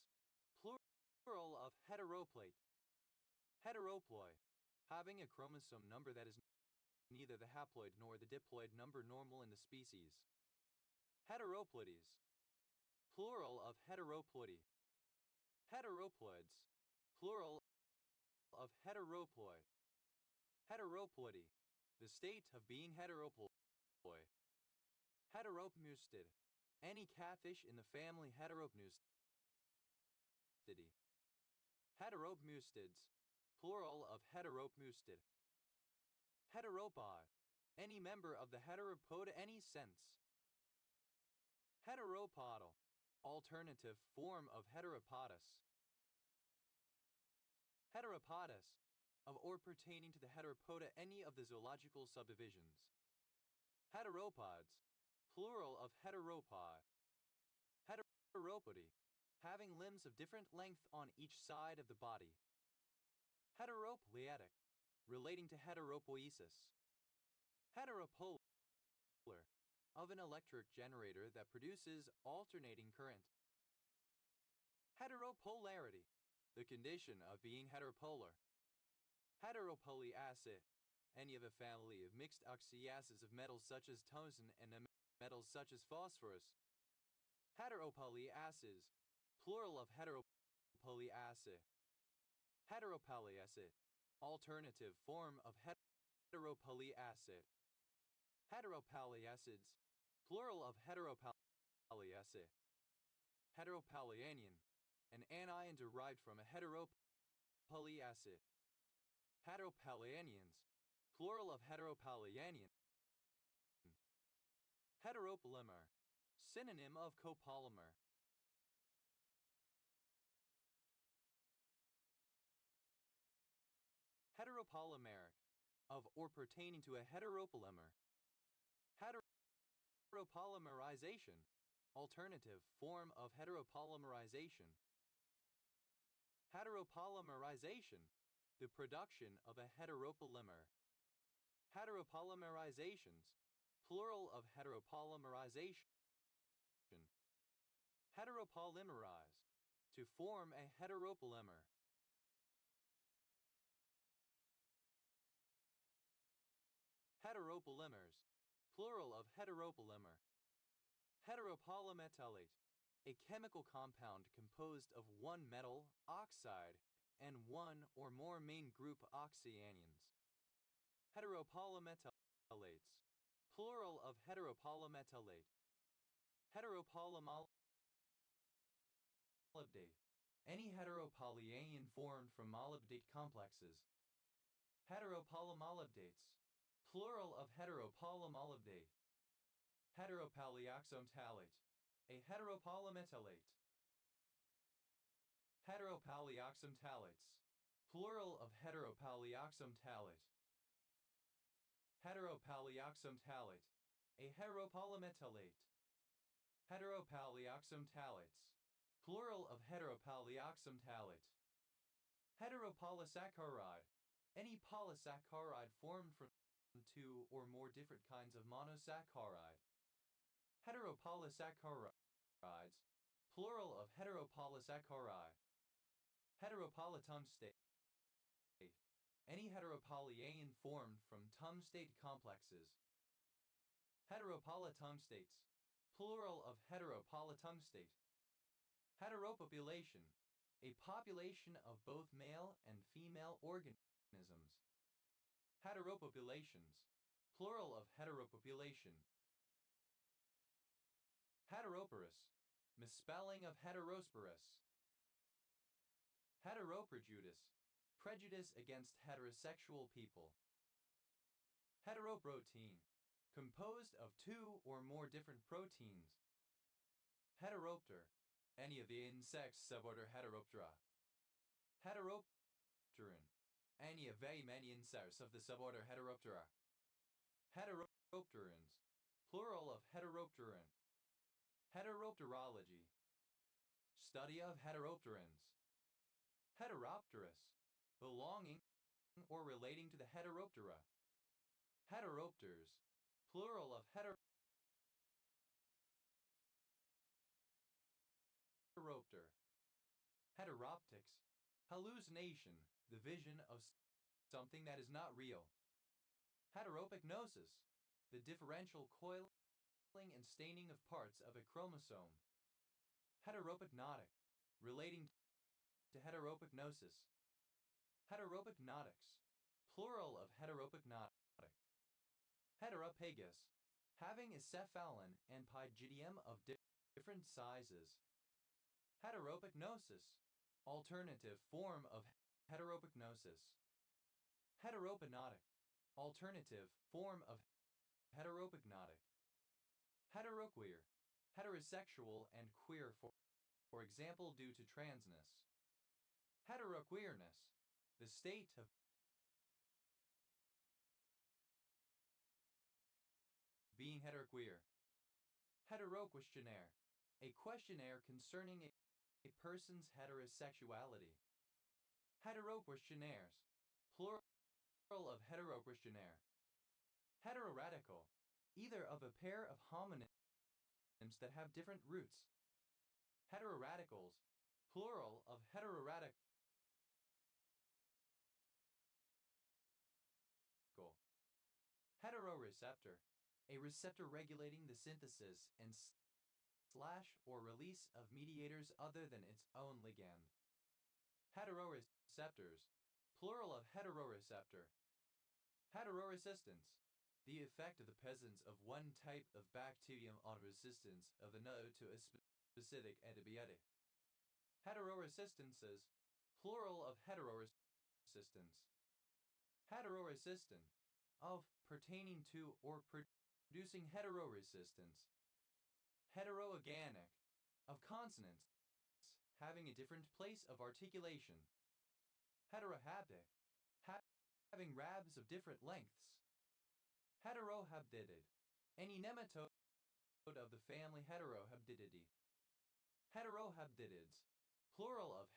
[SPEAKER 1] plural of heteroplate. Heteroploi, having a chromosome number that is neither the haploid nor the diploid number normal in the species. Heteroploides, plural of heteroploidy. Heteroploids, plural of heteroploi. Heteroploidy, the state of being heteroploi. Heteropneustid, any catfish in the family Heteropneustidae. Heteropneustids, plural of heteropneustid. Heteropod, any member of the Heteropoda any sense. Heteropodal, alternative form of Heteropodus. Heteropodus, of or pertaining to the Heteropoda any of the zoological subdivisions. Heteropods, plural of heteropod. Heteropody, having limbs of different length on each side of the body. Heteropleiatic, relating to heteropoiesis. Heteropolar, of an electric generator that produces alternating current. Heteropolarity, the condition of being heteropolar. Heteropolyacid, any of a family of mixed oxyacids of metals such as tungsten and metals such as phosphorus. Heteropolyacids, plural of heteropolyacic. Heteropolyacid, alternative form of heteropolyacic. Heteropolyacids, plural of heteropolyacid. Heteropolyanion, an anion derived from a heteropolyacid. Heteropolyanions, plural of heteropolyanion. Heteropolymer, synonym of copolymer. Heteropolymeric, of or pertaining to a heteropolymer. Heteropolymerization, alternative form of heteropolymerization. Heteropolymerization, the production of a heteropolymer. Heteropolymerizations, plural of heteropolymerization. Heteropolymerize, to form a heteropolymer. Heteropolymers, plural of heteropolymer. Heteropolymetallate, a chemical compound composed of one metal oxide and one or more main group oxyanions. Heteropolymetallates, plural of heteropolymetallate. Heteropolymolybdate, any heteropolyanion formed from molybdate complexes. Heteropolymolybdates, plural of heteropolymolybdate. Heteropolyoxomtalate, a heteropolymetallate. Heteropolyoxomtalates, plural of heteropolyoxomtalate. Heteropolyoxomtalate, a heteropolymetallate. Heteropolyoxomtalates, plural of heteropolyoxomtalate. Heteropolysaccharide, any polysaccharide formed from two or more different kinds of monosaccharide. Heteropolysaccharides, plural of heteropolysaccharide. Heteropolytungstate, any heteropolyanion formed from tungstate complexes. Heteropolytungstates, plural of heteropolytungstate. Heteropopulation, a population of both male and female organisms. Heteropopulations, plural of heteropopulation. Heteroporous, misspelling of heterosporous. Heteroprejudice, prejudice against heterosexual people. Heteroprotein, composed of two or more different proteins. Heteropter, any of the insects suborder Heteroptera. Heteropteran, any of very many insects of the suborder Heteroptera. Heteropterans, plural of Heteropteran. Heteropterology, study of heteropterans. Heteropterous, belonging or relating to the Heteroptera. Heteropters, plural of heteropter. Heteroptics, hallucination, the vision of something that is not real. Heteropignosis, the differential coiling and staining of parts of a chromosome. Heteropignotic, relating to heteropignosis. Heteropignotics, plural of heteropignotic. Heteropagous, having a cephalon and pygidium of different sizes. Heteropignosis, alternative form of heteropignosis. Heteropignotic, alternative form of heteropignotic. Heteroqueer, heterosexual and queer, for example due to transness. Heteroqueerness, the state of being heteroqueer. Heteroquestionnaire, a questionnaire concerning a person's heterosexuality. Heteroquestionnaires, plural of heteroquestionnaire. Heteroradical, either of a pair of homonyms that have different roots. Heteroradicals, plural of heteroradical. Heteroreceptor, a receptor regulating the synthesis and slash or release of mediators other than its own ligand. Heteroreceptors, plural of heteroreceptor. Heteroresistance, the effect of the presence of one type of bacterium on resistance of another to a specific antibiotic. Heteroresistances, plural of heteroresistance. Heteroresistant, of, pertaining to, or producing heteroresistance. Heteroorganic, of consonants, having a different place of articulation. Heterohaptic, having rabs of different lengths. Heterohabditid, any nematode of the family Heterohabditidae. Heterohabditids, plural of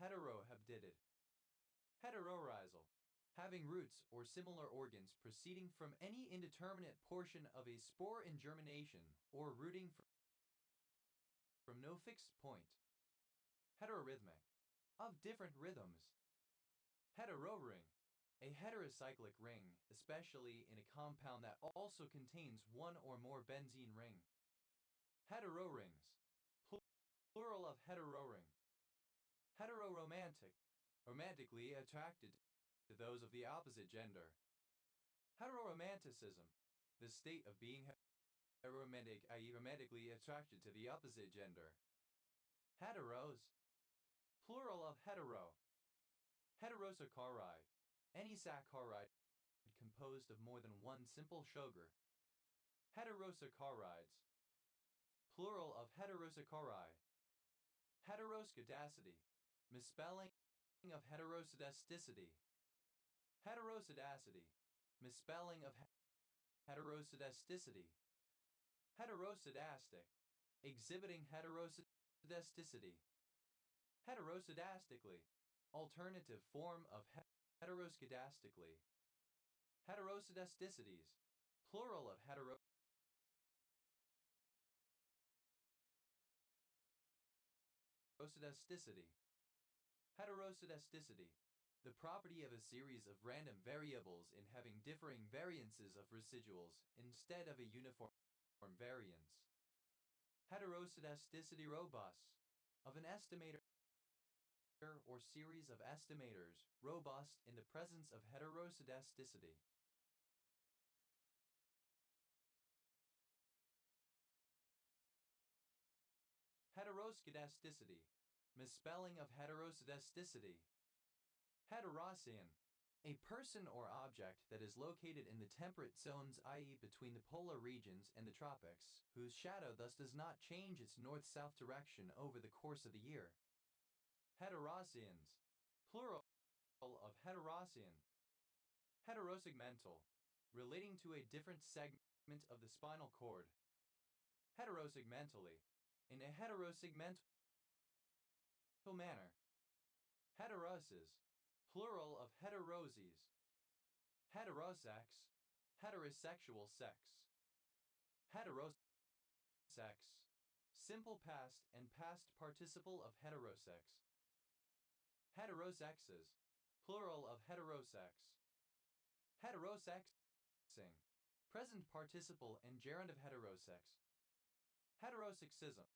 [SPEAKER 1] heterohabditid. Heterorhizal, having roots or similar organs proceeding from any indeterminate portion of a spore in germination or rooting from no fixed point. Heterorhythmic, of different rhythms. Heteroring, a heterocyclic ring, especially in a compound that also contains one or more benzene ring. Heterorings, plural of heteroring. Heteroromantic, romantically attracted to those of the opposite gender. Heteroromanticism, the state of being heteroromantic, i.e. romantically attracted to the opposite gender. Heteros, plural of hetero. Heterosaccharide, any saccharide composed of more than one simple sugar. Heterosaccharides, plural of heterosaccharii. Heteroscedasticity, misspelling of heteroscedasticity. Heteroscedasticity, misspelling of heteroscedasticity. Heteroscedastic, exhibiting heteroscedasticity. Heteroscedastically, alternative form of heteroscedastically. Heteroscedasticities, plural of heteroscedasticity. Heteroscedasticity, the property of a series of random variables in having differing variances of residuals instead of a uniform variance. Heteroscedasticity robust, of an estimator or series of estimators robust in the presence of heteroscedasticity. Heteroscedasticity, misspelling of heteroscedasticity. Heterocean, a person or object that is located in the temperate zones, i.e. between the polar regions and the tropics, whose shadow thus does not change its north-south direction over the course of the year. Heteroceans, plural of heterocean. Heterosegmental, relating to a different segment of the spinal cord. Heterosegmentally, in a heterosegmental manner. Heteroses, plural of heteroses. Heterosex, heterosexual sex. Heterosex, simple past and past participle of heterosex. Heterosexes, plural of heterosex. Heterosexing, present participle and gerund of heterosex. Heterosexism,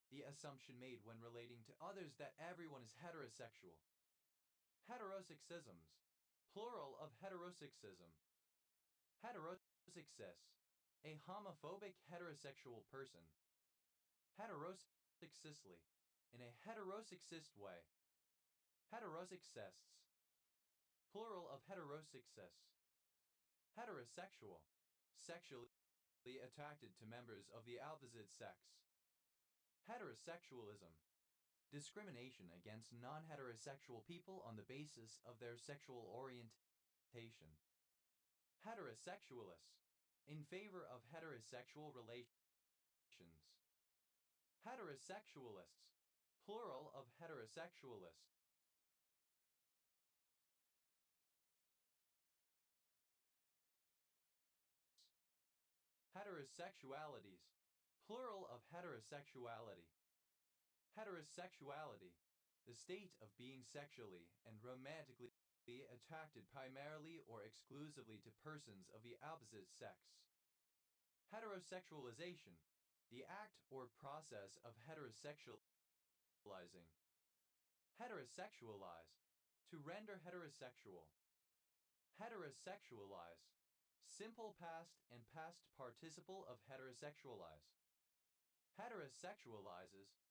[SPEAKER 1] the assumption made when relating to others that everyone is heterosexual. Heterosexisms, plural of heterosexism. Heterosexist, a homophobic heterosexual person. Heterosexistly, in a heterosexist way. Heterosexists, plural of heterosexists. Heterosexual, sexually attracted to members of the opposite sex. Heterosexualism, discrimination against non-heterosexual people on the basis of their sexual orientation. Heterosexualists, in favor of heterosexual relations. Heterosexualists, plural of heterosexualists. Heterosexualities, plural of heterosexuality. Heterosexuality, the state of being sexually and romantically attracted primarily or exclusively to persons of the opposite sex. Heterosexualization, the act or process of heterosexualizing. Heterosexualize. To render heterosexual. Heterosexualize. Simple past and past participle of heterosexualize. Heterosexualizes.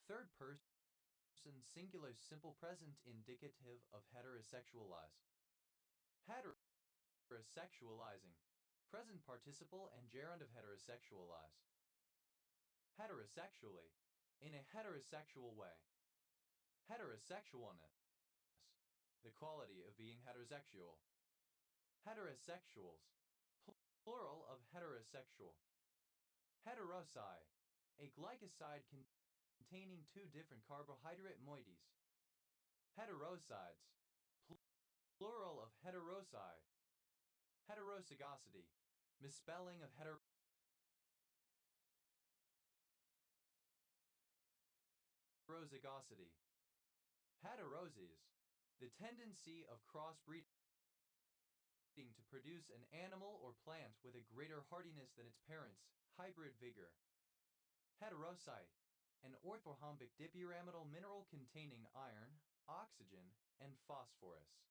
[SPEAKER 1] Third person singular simple present indicative of heterosexualize. Heterosexualizing. Present participle and gerund of heterosexualize. Heterosexually. In a heterosexual way. Heterosexualness. The quality of being heterosexual. Heterosexuals. Plural of heterosexual. Heterosi. A glycoside containing two different carbohydrate moieties. Heterosides. Plural of heterosi. Heterozygosity. Misspelling of heterozygosity. Heteroses. The tendency of crossbreeding to produce an animal or plant with a greater hardiness than its parents, hybrid vigor. Heterosite. An orthorhombic dipyramidal mineral containing iron, oxygen, and phosphorus.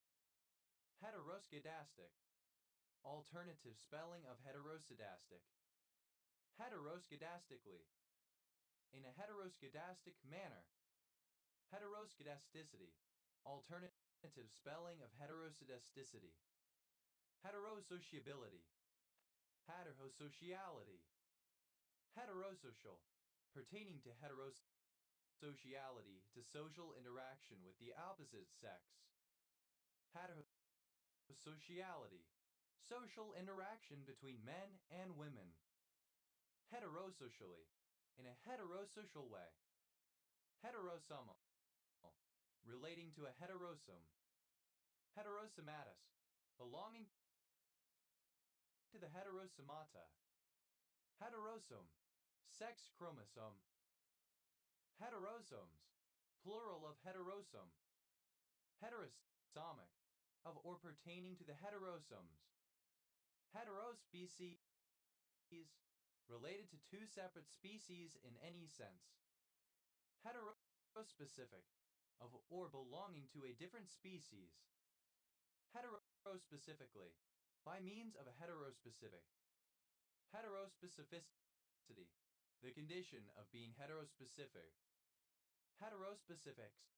[SPEAKER 1] Heteroscedastic. Alternative spelling of heteroscedastic. Heteroscedastically. In a heteroscedastic manner. Heteroscedasticity. Alternative spelling of heteroscedasticity. Heterosociability. Heterosociality. Heterosocial. Pertaining to heterosociality, to social interaction with the opposite sex. Heterosociality. Social interaction between men and women. Heterosocially. In a heterosocial way. Heterosomal. Relating to a heterosome. Heterosomatus. Belonging to the heterosomata. Heterosome. Sex chromosome. Heterosomes. Plural of heterosome. Heterosomic. Of or pertaining to the heterosomes. Heterospecies. Related to two separate species in any sense. Heterospecific. Of or belonging to a different species. Heterospecifically. By means of a heterospecific. Heterospecificity. The condition of being heterospecific. Heterospecifics.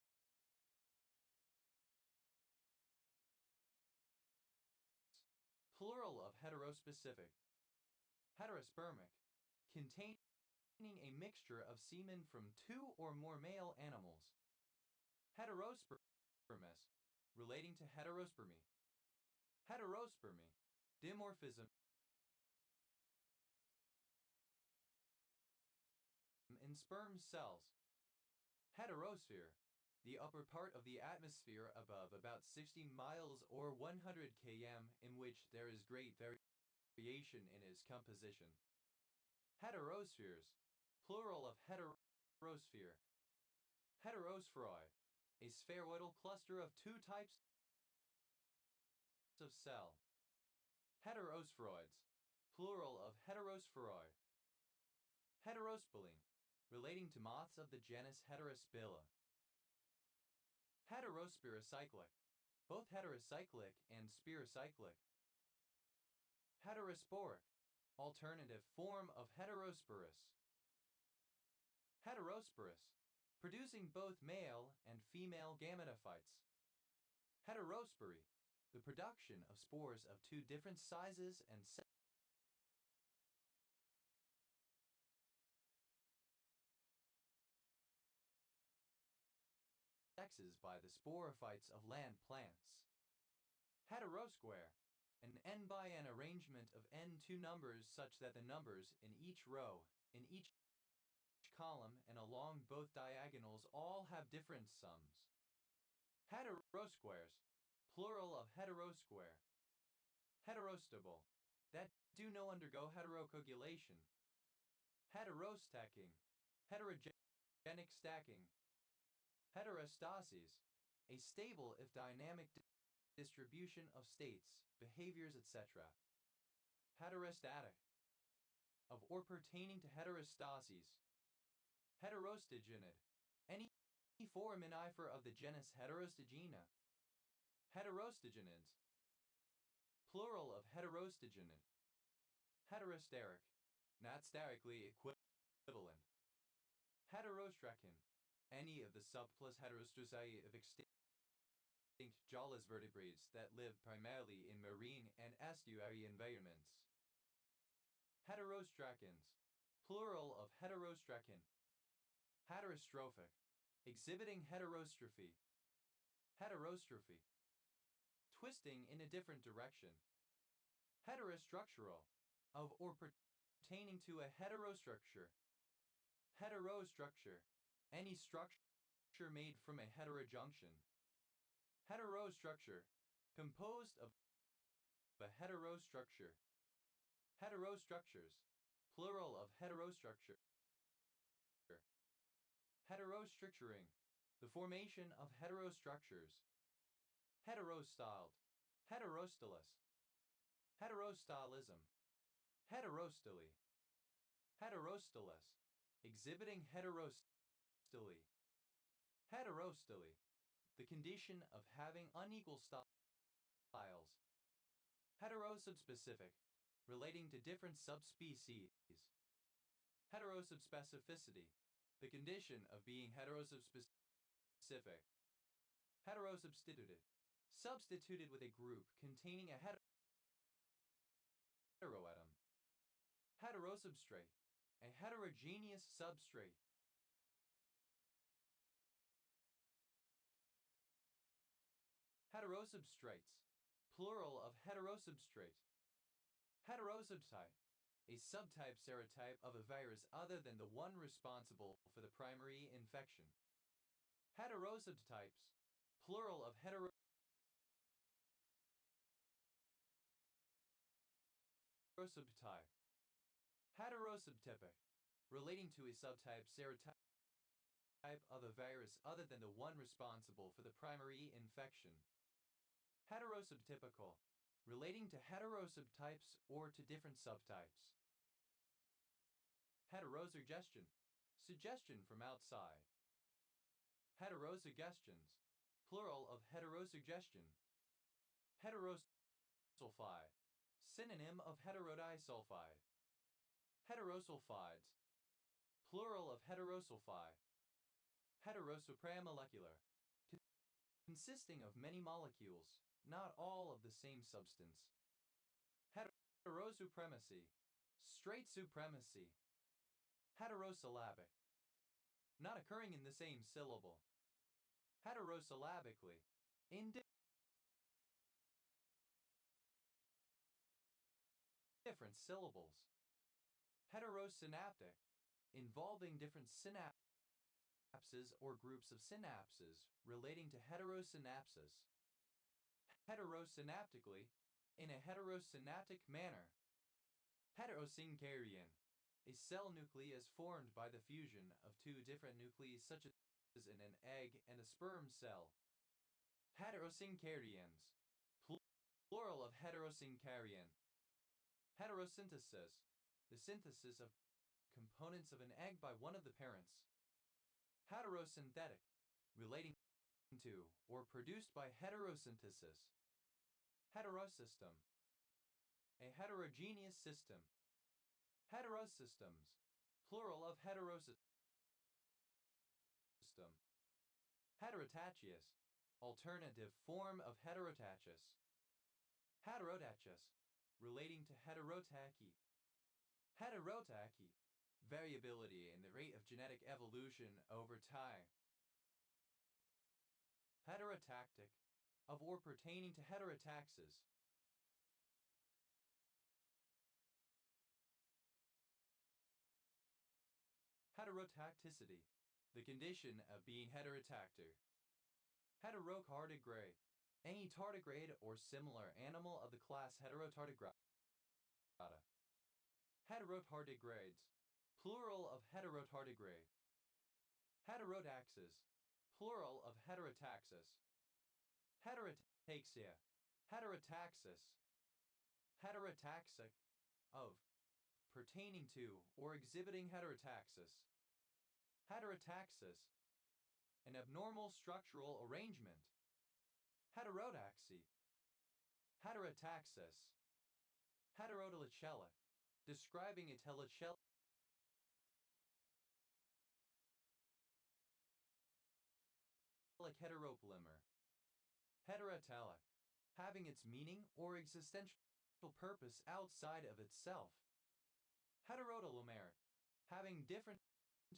[SPEAKER 1] Plural of heterospecific. Heterospermic. Containing a mixture of semen from two or more male animals. Heterospermous. Relating to heterospermy. Heterospermy. Dimorphism in sperm cells. Heterosphere. The upper part of the atmosphere above about 60 miles or 100 km in which there is great variation in its composition. Heterospheres. Plural of heterosphere. Heterospheroi. A spheroidal cluster of two types of cell. Heterospheroids. Plural of heterospheroi. Heterospilling. Relating to moths of the genus Heterospila. Heterospirocyclic. Both heterocyclic and spirocyclic. Heterosporic. Alternative form of heterosporous. Heterosporous. Producing both male and female gametophytes. Heterospory. The production of spores of two different sizes and sexes by the sporophytes of land plants. Heterosquare. An n by n arrangement of n2 numbers such that the numbers in each row, in each column, and along both diagonals all have different sums. Heterosquares. Plural of heterosquare. Heterostable. That do no undergo heterocoagulation. Heterostacking. Heterogenic stacking. Heterostasis. A stable if dynamic distribution of states, behaviors, etc. Heterostatic. Of or pertaining to heterostases. Heterostogenid. Any foraminifer of the genus Heterostygena. Heterostygenids. Plural of heterostygenid. Heterosteric. Not sterically equivalent. Heterostrachan. Any of the subclass Heterostracea of extinct jawless vertebrates that live primarily in marine and estuary environments. Heterostracans. Plural of heterostrachan. Heterostrophic. Exhibiting heterostrophy. Heterostrophy. Twisting in a different direction. Heterostructural. Of or pertaining to a heterostructure. Heterostructure. Any structure made from a heterojunction. Heterostructure. Composed of a heterostructure. Heterostructures. Plural of heterostructure. Heterostructuring. The formation of heterostructures. Heterostyled. Heterostylous. Heterostylism. Heterostyly. Heterostylous. Exhibiting heterostyly. Heterostyly. The condition of having unequal styles. Heterosubspecific. Relating to different subspecies. Heterosubspecificity. The condition of being heterosubspecific. Heterosubstituted. Substituted with a group containing a heteroatom. Heterosubstrate. A heterogeneous substrate. Heterosubstrates. Plural of heterosubstrate. Heterosubtype. A subtype serotype of a virus other than the one responsible for the primary infection. Heterosubtypes. Plural of heterosubtype. Heterosubtypic. Relating to a subtype serotype of a virus other than the one responsible for the primary infection. Heterosubtypical. Relating to heterosubtypes or to different subtypes. Heterosuggestion. Suggestion from outside. Heterosuggestions. Plural of heterosuggestion. Heterosulfide. Synonym of heterodisulfide. Heterosulfides. Plural of heterosulfide. Heterosupramolecular. Consisting of many molecules, not all of the same substance. Heterosupremacy. Straight supremacy. Heterosyllabic. Not occurring in the same syllable. Heterosyllabically. In different syllables. Heterosynaptic. Involving different synapses or groups of synapses relating to heterosynapsis. Heterosynaptically. In a heterosynaptic manner. Heterosyncarian. A cell nucleus formed by the fusion of two different nuclei such as in an egg and a sperm cell. Heterosyncarians. Plural of heterosyncarian. Heterosynthesis. The synthesis of components of an egg by one of the parents. Heterosynthetic. Relating to or produced by heterosynthesis. Heterosystem. A heterogeneous system. Heterosystems. Plural of heterosystem. Heterotachous. Alternative form of heterotachous. Heterotachous. Relating to heterotachy. Heterotachy. Variability in the rate of genetic evolution over time. Heterotactic. Of or pertaining to heterotaxis. Heterotacticity. The condition of being heterotactic. Heterotardigrade. Any tardigrade or similar animal of the class Heterotardigrada. Heterotardigrades. Plural of heterotardigrade. Heterotaxis. Plural of heterotaxis. Heterotaxia. Heterotaxis. Heterotaxic. Of. Pertaining to or exhibiting heterotaxis. Heterotaxis. an abnormal structural arrangement. Heterotaxy, heterotaxis, heterotelechellic, describing a telechellic heteropolymer. Heterotelic, having its meaning or existential purpose outside of itself. Heterotelomeric, having different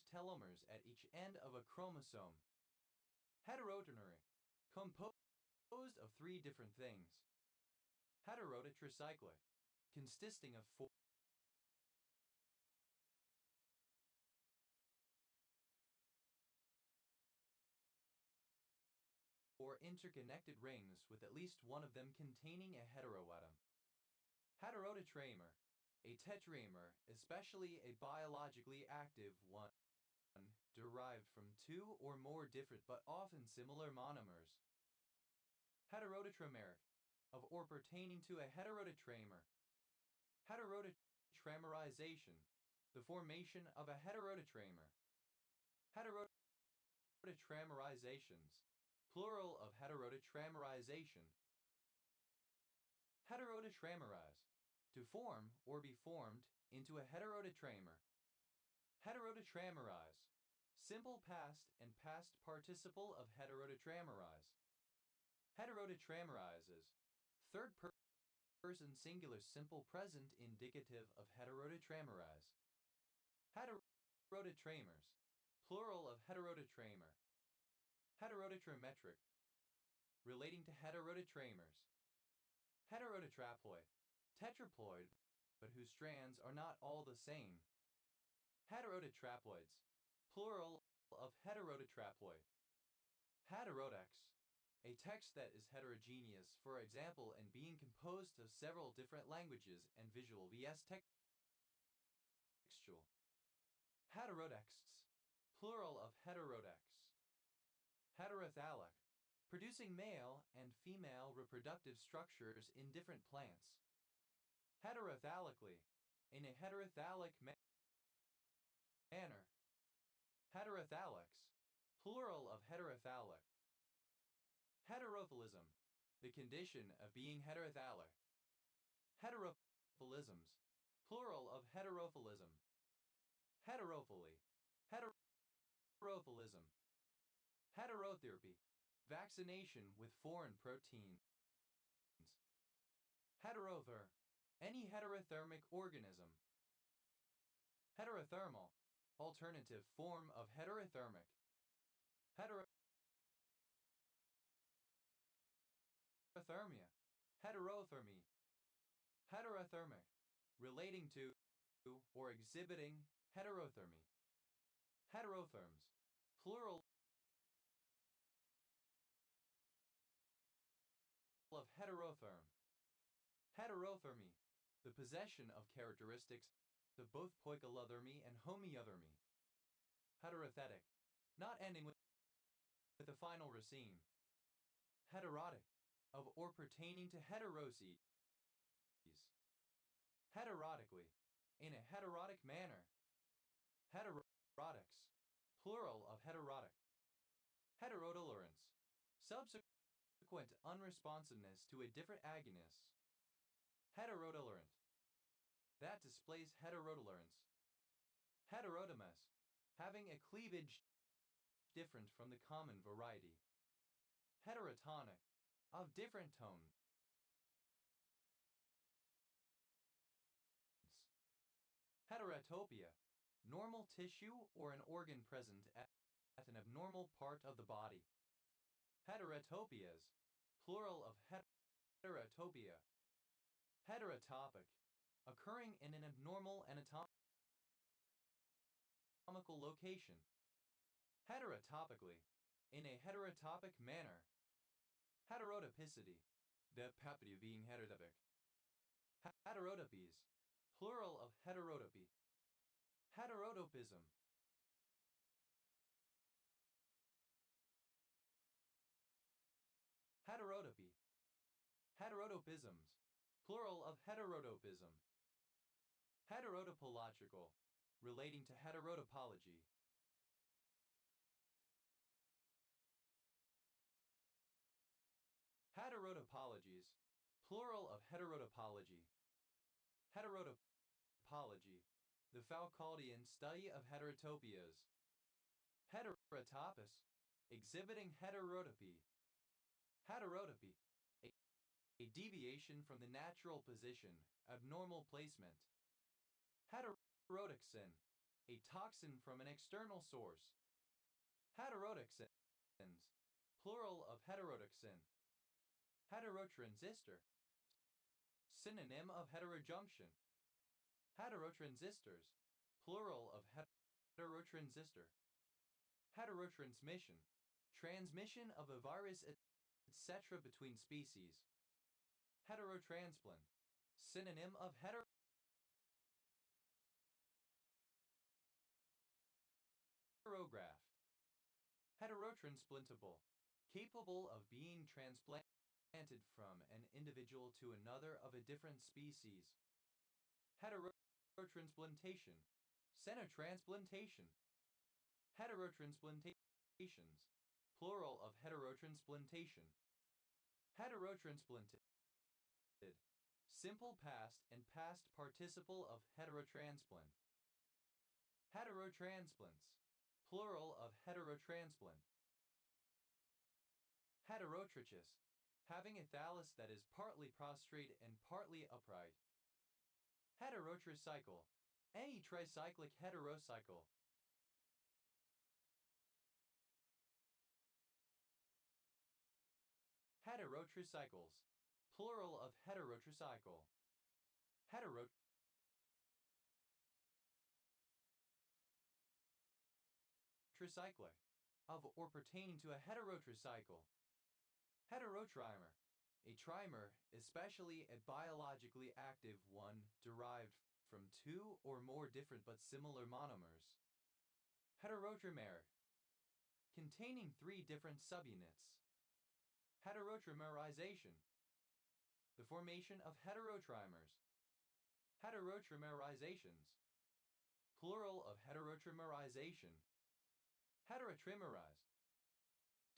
[SPEAKER 1] telomers at each end of a chromosome. Heteroternary, composed of three different things. Heterotetracyclic, consisting of four interconnected rings with at least one of them containing a heteroatom. Heterotetramer, a tetramer, especially a biologically active one, derived from two or more different but often similar monomers. Heterotetrameric, of or pertaining to a heterotetramer. Heterotetramerization, the formation of a heterotetramer. Heterotetramerizations, plural of heterotetramerization. Heterotetramerize, to form or be formed into a heterotetramer. Heterotetramerize, simple past and past participle of heterotetramerize. Heterotetramerizes, third person singular simple present indicative of heterotetramerize. Heterotetramers, plural of heterotetramer. Heterotetrametric, relating to heterotetramers. Heterotetraploid, tetraploid, but whose strands are not all the same. Heterotetraploids, plural of heterotetraploid. Heterodex, a text that is heterogeneous, for example, in being composed of several different languages and visual vs textual. Heterodexts, plural of heterodex. Heterothalic, producing male and female reproductive structures in different plants. Heterothalically, in a heterothalic manner. Heterothalics, plural of heterothalic. Heterophilism, the condition of being heterothalic. Heterophilisms, plural of heterophilism. Heterophily, heterophilism. Heterotherapy, vaccination with foreign proteins. Heterother, any heterothermic organism. Heterothermal, alternative form of heterothermic. Heterothermia, heterothermy. Heterothermic, relating to or exhibiting heterothermy. Heterotherms, plural of heterotherm. Heterothermy, the possession of characteristics of both poikilothermy and homeothermy. Heterothetic, not ending with a final raceme. Heterotic, of or pertaining to heteroses. Heterotically, in a heterotic manner. Heterotics, plural of heterotic. Heterotolerance, subsequent unresponsiveness to a different agonist. Heterotolerant, that displays heterotolerance. Heterotomous, having a cleavage different from the common variety. Heterotonic, of different tones. Heterotopia, normal tissue or an organ present at an abnormal part of the body. Heterotopias, plural of heterotopia. Heterotopic, occurring in an abnormal anatomical location. Heterotopically, in a heterotopic manner. Heterotopicity, the property of being heterotopic. Heterotopies, plural of heterotopy. Heterotopism. Heterotopy. Heterotopisms, plural of heterotopism. Heterotopological, relating to heterotopology. heterotopology. Heterotopology, the Foucauldian study of heterotopias. Heterotopos, exhibiting heterotopy. Heterotopy, a deviation from the natural position, abnormal placement. Heterotoxin, a toxin from an external source. Heterotoxins, plural of heterotoxin. Heterotransistor, synonym of heterojunction. Heterotransistors, plural of heterotransistor. Heterotransmission, transmission of a virus, etc. between species. Heterotransplant, synonym of heterograft. Heterotransplantable, capable of being transplanted from an individual to another of a different species. Heterotransplantation, xenotransplantation. Heterotransplantations, plural of heterotransplantation. Heterotransplanted, simple past and past participle of heterotransplant. Heterotransplants, plural of heterotransplant. Heterotrichous, having a thallus that is partly prostrate and partly upright. Heterotricycle, any tricyclic heterocycle. Heterotricycles, plural of heterotricycle. Heterotricyclic, of or pertaining to a heterotricycle. Heterotrimer, a trimer, especially a biologically active one derived from two or more different but similar monomers. Heterotrimer, containing three different subunits. Heterotrimerization, the formation of heterotrimers. Heterotrimerizations, plural of heterotrimerization. Heterotrimerize,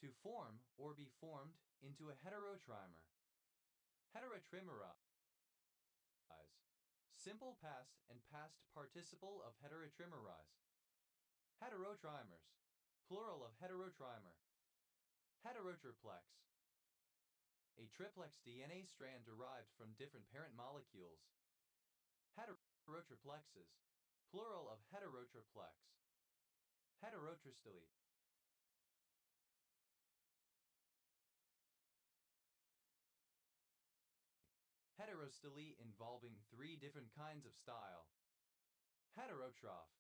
[SPEAKER 1] to form or be formed into a heterotrimer. Heterotrimerize, simple past and past participle of heterotrimerize. Heterotrimers, plural of heterotrimer. Heterotriplex, a triplex DNA strand derived from different parent molecules. Heterotriplexes, plural of heterotriplex. Heterotristole, heterostole involving three different kinds of style. Heterotroph,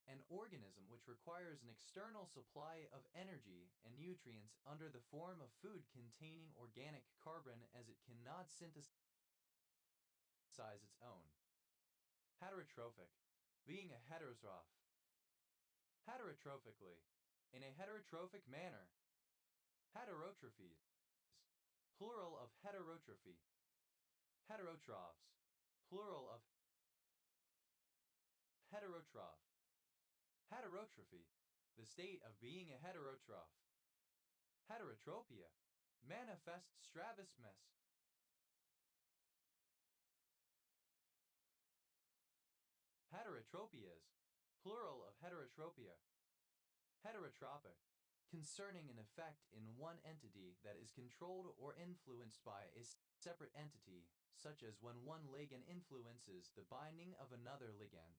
[SPEAKER 1] an organism which requires an external supply of energy and nutrients under the form of food containing organic carbon as it cannot synthesize its own. Heterotrophic, being a heterotroph. Heterotrophically, in a heterotrophic manner. Heterotrophies, plural of heterotrophy. Heterotrophs, plural of heterotroph. Heterotrophy, the state of being a heterotroph. Heterotropia, manifest strabismus. Heterotropias, plural of heterotropia. Heterotropic, concerning an effect in one entity that is controlled or influenced by a separate entity, such as when one ligand influences the binding of another ligand.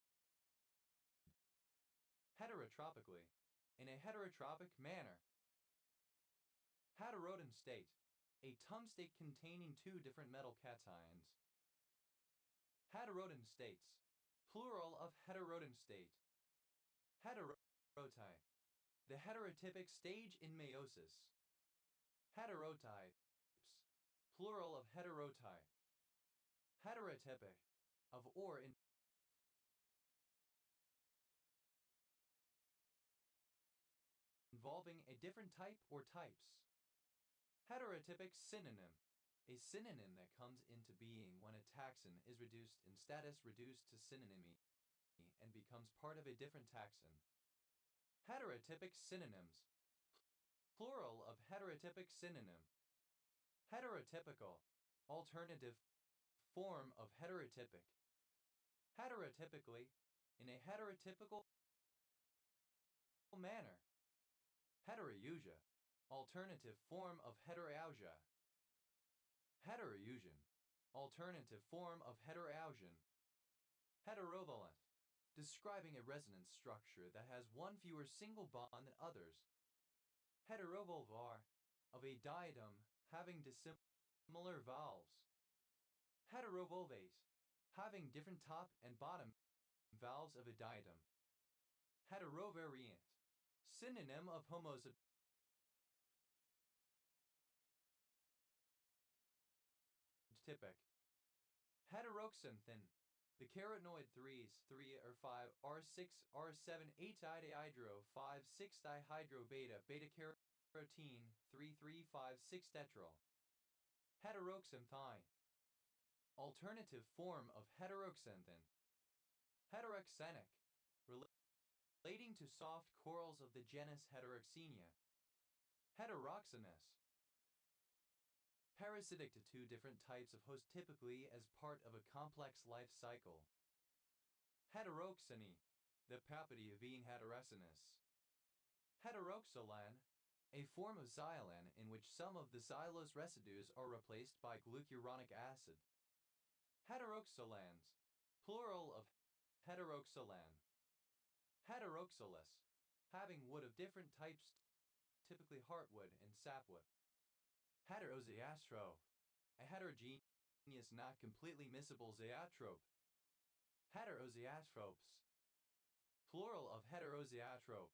[SPEAKER 1] Heterotropically, in a heterotropic manner. Heteroatom state, a tungstate containing two different metal cations. Heteroatom states, plural of heteroatom state. Heterotype, the heterotypic stage in meiosis. Heterotypes, plural of heterotype. Heterotypic, of or involving a different type or types. Heterotypic synonym, a synonym that comes into being when a taxon is reduced in status reduced to synonymy and becomes part of a different taxon. Heterotypic synonyms, plural of heterotypic synonym. Heterotypical, alternative form of heterotypic. Heterotypically, in a heterotypical manner. Heterousia, alternative form of heterausia. Heterousion, alternative form of heterausion. Heterovalent, describing a resonance structure that has one fewer single bond than others. Heterovalvar, of a diatom having dissimilar valves. Heterovolvate, having different top and bottom valves of a diatom. Heterovariant, synonym of homozygotic. Heteroxanthin, the carotenoid 3s, 3 or 5, R6, R7, 8-dihydro, 5, 6-dihydro beta, beta-carotene, 3, 3, 5, 6-tetrol. Heteroxanthine, alternative form of heteroxanthin. Heteroxenic, relating to soft corals of the genus Heteroxenia. Heteroxenous, parasitic to two different types of host, typically as part of a complex life cycle. Heteroxeny, the property of being heteroxenous. Heteroxylan, a form of xylan in which some of the xylose residues are replaced by glucuronic acid. Heteroxylans, plural of heteroxylan. Heteroxylous, having wood of different types, typically heartwood and sapwood. Heterozeastrope, a heterogeneous not completely miscible zeotrope. Heterozeatropes, plural of heterozeotrope.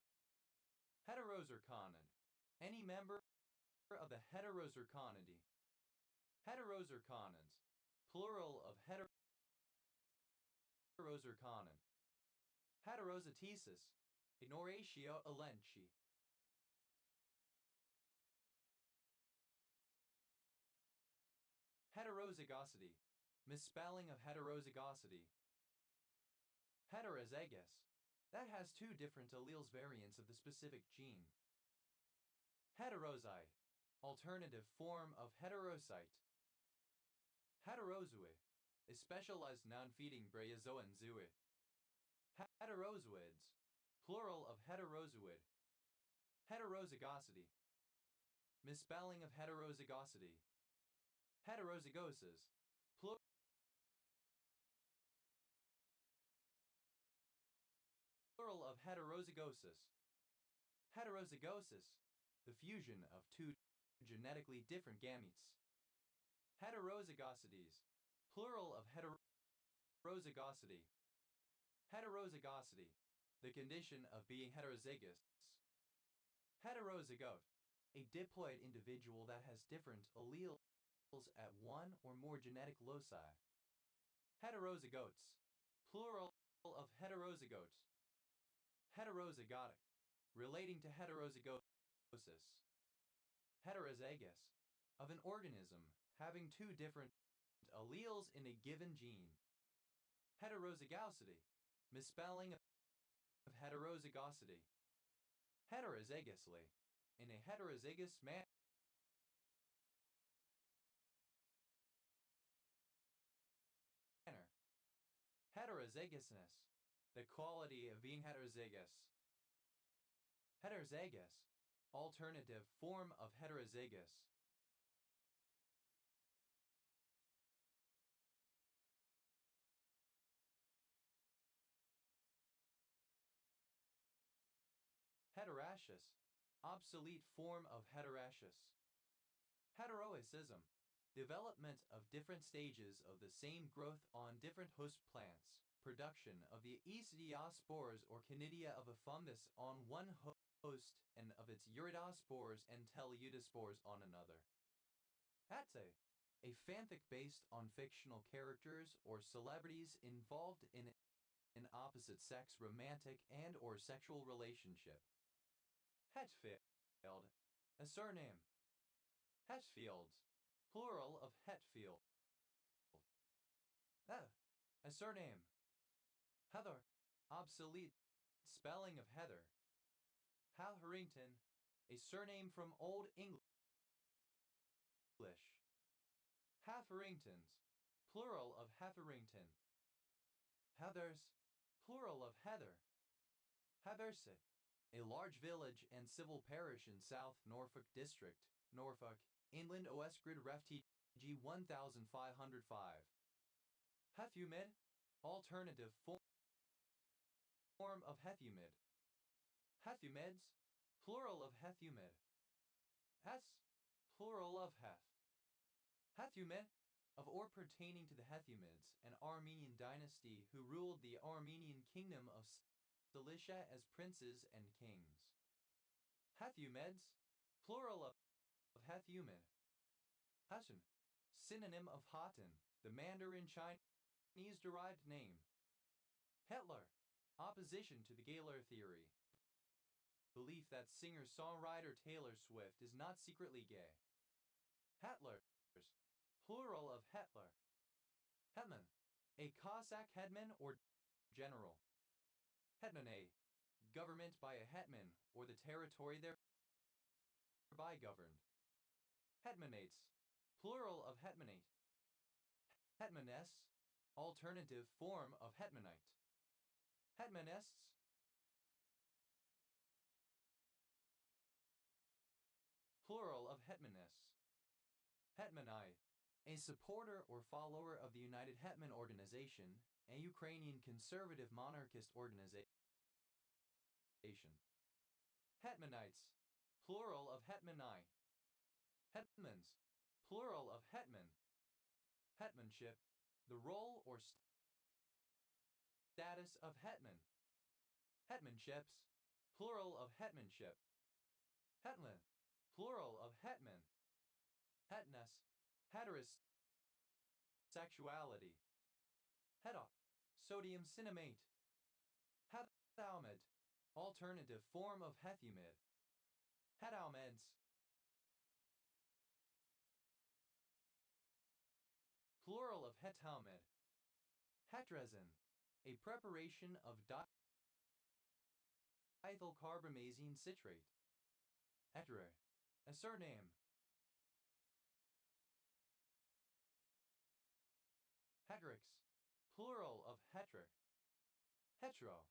[SPEAKER 1] Heterozirconid, any member of the heterozirconidae. Heterozirconins, plural of heterozirconin. Heterozotesis, Ignoratio elenchi. Heterozygosity, misspelling of heterozygosity. Heterozygous, that has two different alleles variants of the specific gene. Heterozyte, alternative form of heterocyte. Heterozoa, a specialized non-feeding bryozoan zooid. Heterozoids, plural of heterozoid. Heterozygosity, misspelling of heterozygosity. Heterozygoses, plural of heterozygosis. Heterozygosis, the fusion of two genetically different gametes. Heterozygosities, plural of heterozygosity. Heterozygosity, the condition of being heterozygous. Heterozygote, a diploid individual that has different alleles at one or more genetic loci. Heterozygotes, plural of heterozygotes. Heterozygotic, relating to heterozygosis. Heterozygous, of an organism having two different alleles in a given gene. Heterozygosity, misspelling of heterozygosity. Heterozygously, in a heterozygous manner. Heterozygousness, the quality of being heterozygous. Heterozygous, alternative form of heterozygous. Heteroecious, obsolete form of heteroecious. Heteroicism, development of different stages of the same growth on different host plants. Production of the ecdiospores or conidia of a fungus on one host and of its uridospores and teleudospores on another. Ate, a fanfic based on fictional characters or celebrities involved in an opposite-sex romantic and or sexual relationship. Hetfield, a surname. Hetfields, plural of Hetfield. A surname. Heather, obsolete spelling of Heather. Halherington, a surname from Old English. Halferingtons, plural of Hetherington. Heathers, plural of Heather. Heatherset, a large village and civil parish in South Norfolk District, Norfolk, England. OS Grid Ref TG 1505. Hethumid, alternative form of Hethumid. Hethumids, plural of Hethumid. Hes, plural of Heth. Hethumid, of or pertaining to the Hethumids, an Armenian dynasty who ruled the Armenian kingdom of Cilicia as princes and kings. Hethumids, plural of Hethumid. Heshen, synonym of Hatan, the Mandarin Chinese-derived name. Hitler, opposition to the Gaylor theory. Belief that singer-songwriter Taylor Swift is not secretly gay. Hetlers, plural of Hetler. Hetman, a Cossack headman or general. Hetmanate, government by a hetman or the territory thereby governed. Hetmanates, plural of hetmanate. Hetmaness, alternative form of hetmanite. Hetmanists, plural of hetmanists. Hetmanai, a supporter or follower of the United Hetman Organization, a Ukrainian conservative monarchist organization. Hetmanites, plural of hetmanai. Hetmans, plural of hetman. Hetmanship, the role or status of hetman. Hetmanships, plural of hetmanship. Hetman, plural of hetman. Hetness, heterosexuality. Hedok, sodium cinnamate. Hethalmid, alternative form of Hethumid. Hetalmeds, plural of Hetalmid. Hetresin, a preparation of diethylcarbamazine citrate. Hetere, a surname. Heterix, plural of heteric. Hetero,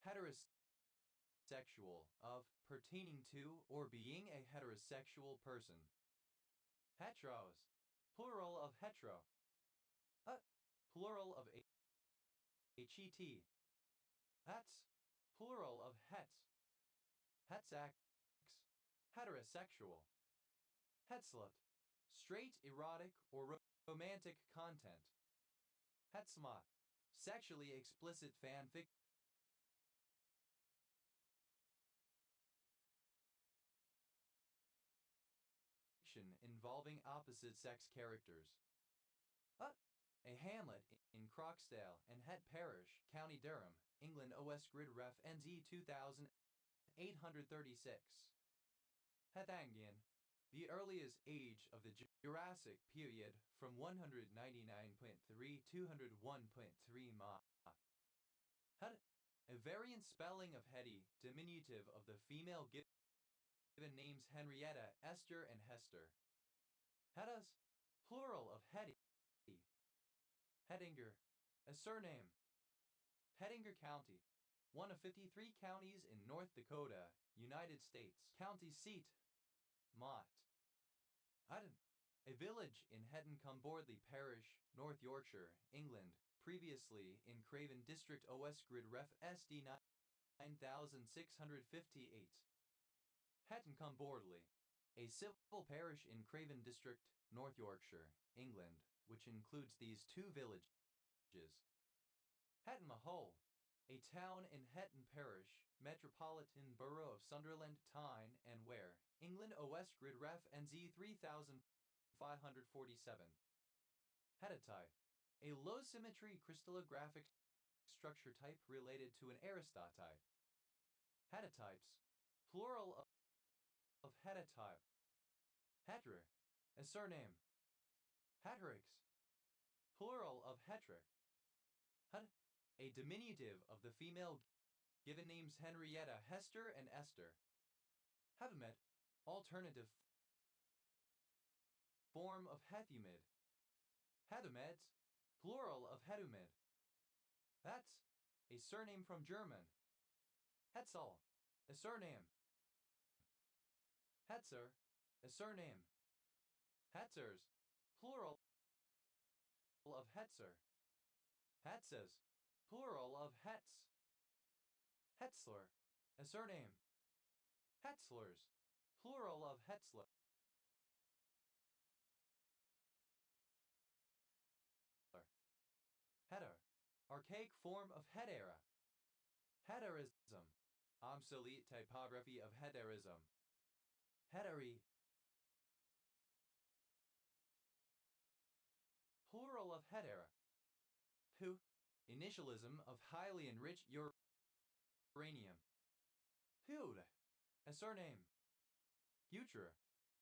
[SPEAKER 1] heterosexual, of, pertaining to, or being a heterosexual person. Heteros, plural of hetero. Plural of het. Hets, plural of hets. Hetsex, heterosexual. Hetslut, straight, erotic, or romantic content. Hetsmot, sexually explicit fan fiction involving opposite-sex characters. A hamlet in Croxdale and Het Parish, County Durham, England. OS Grid Ref NZ 2836. Hethangian, the earliest age of the Jurassic period from 199.3 to 201.3 Ma. Het, a variant spelling of Hetty, diminutive of the female given names Henrietta, Esther, and Hester. Hettas, plural of Hetty. Hettinger, a surname. Hettinger County, one of 53 counties in North Dakota, United States. County seat, Mott. Hutton, a village in Hetton-cum-Bordley Parish, North Yorkshire, England, previously in Craven District. OS Grid Ref SD 9658. Hetton-cum-Bordley, a civil parish in Craven District, North Yorkshire, England, which includes these two villages. Hetton Mahole, a town in Hetton Parish, Metropolitan Borough of Sunderland, Tyne and Wear, England. OS Grid Ref NZ 3547. Hetatite, a low-symmetry crystallographic structure type related to an aristotype. Hetatypes, plural of hetatype. Heter, a surname. Heterix, plural of heteric. Het, a diminutive of the female given names Henrietta, Hester, and Esther. Hevemet, alternative form of Hethumid. Heathermeds, plural of Hedumid. That's a surname from German. Hetzel, a surname. Hetzer, a surname. Hetzers, plural of Hetzer. Hetzes, plural of Hetz. Hetzler, a surname. Hetzlers, plural of Hetzler. Heder, archaic form of hedera. Hederism, obsolete typography of hederism. Hederi, plural of hedera. Hu, initialism of highly enriched uranium. Hude, a surname. Heuchera,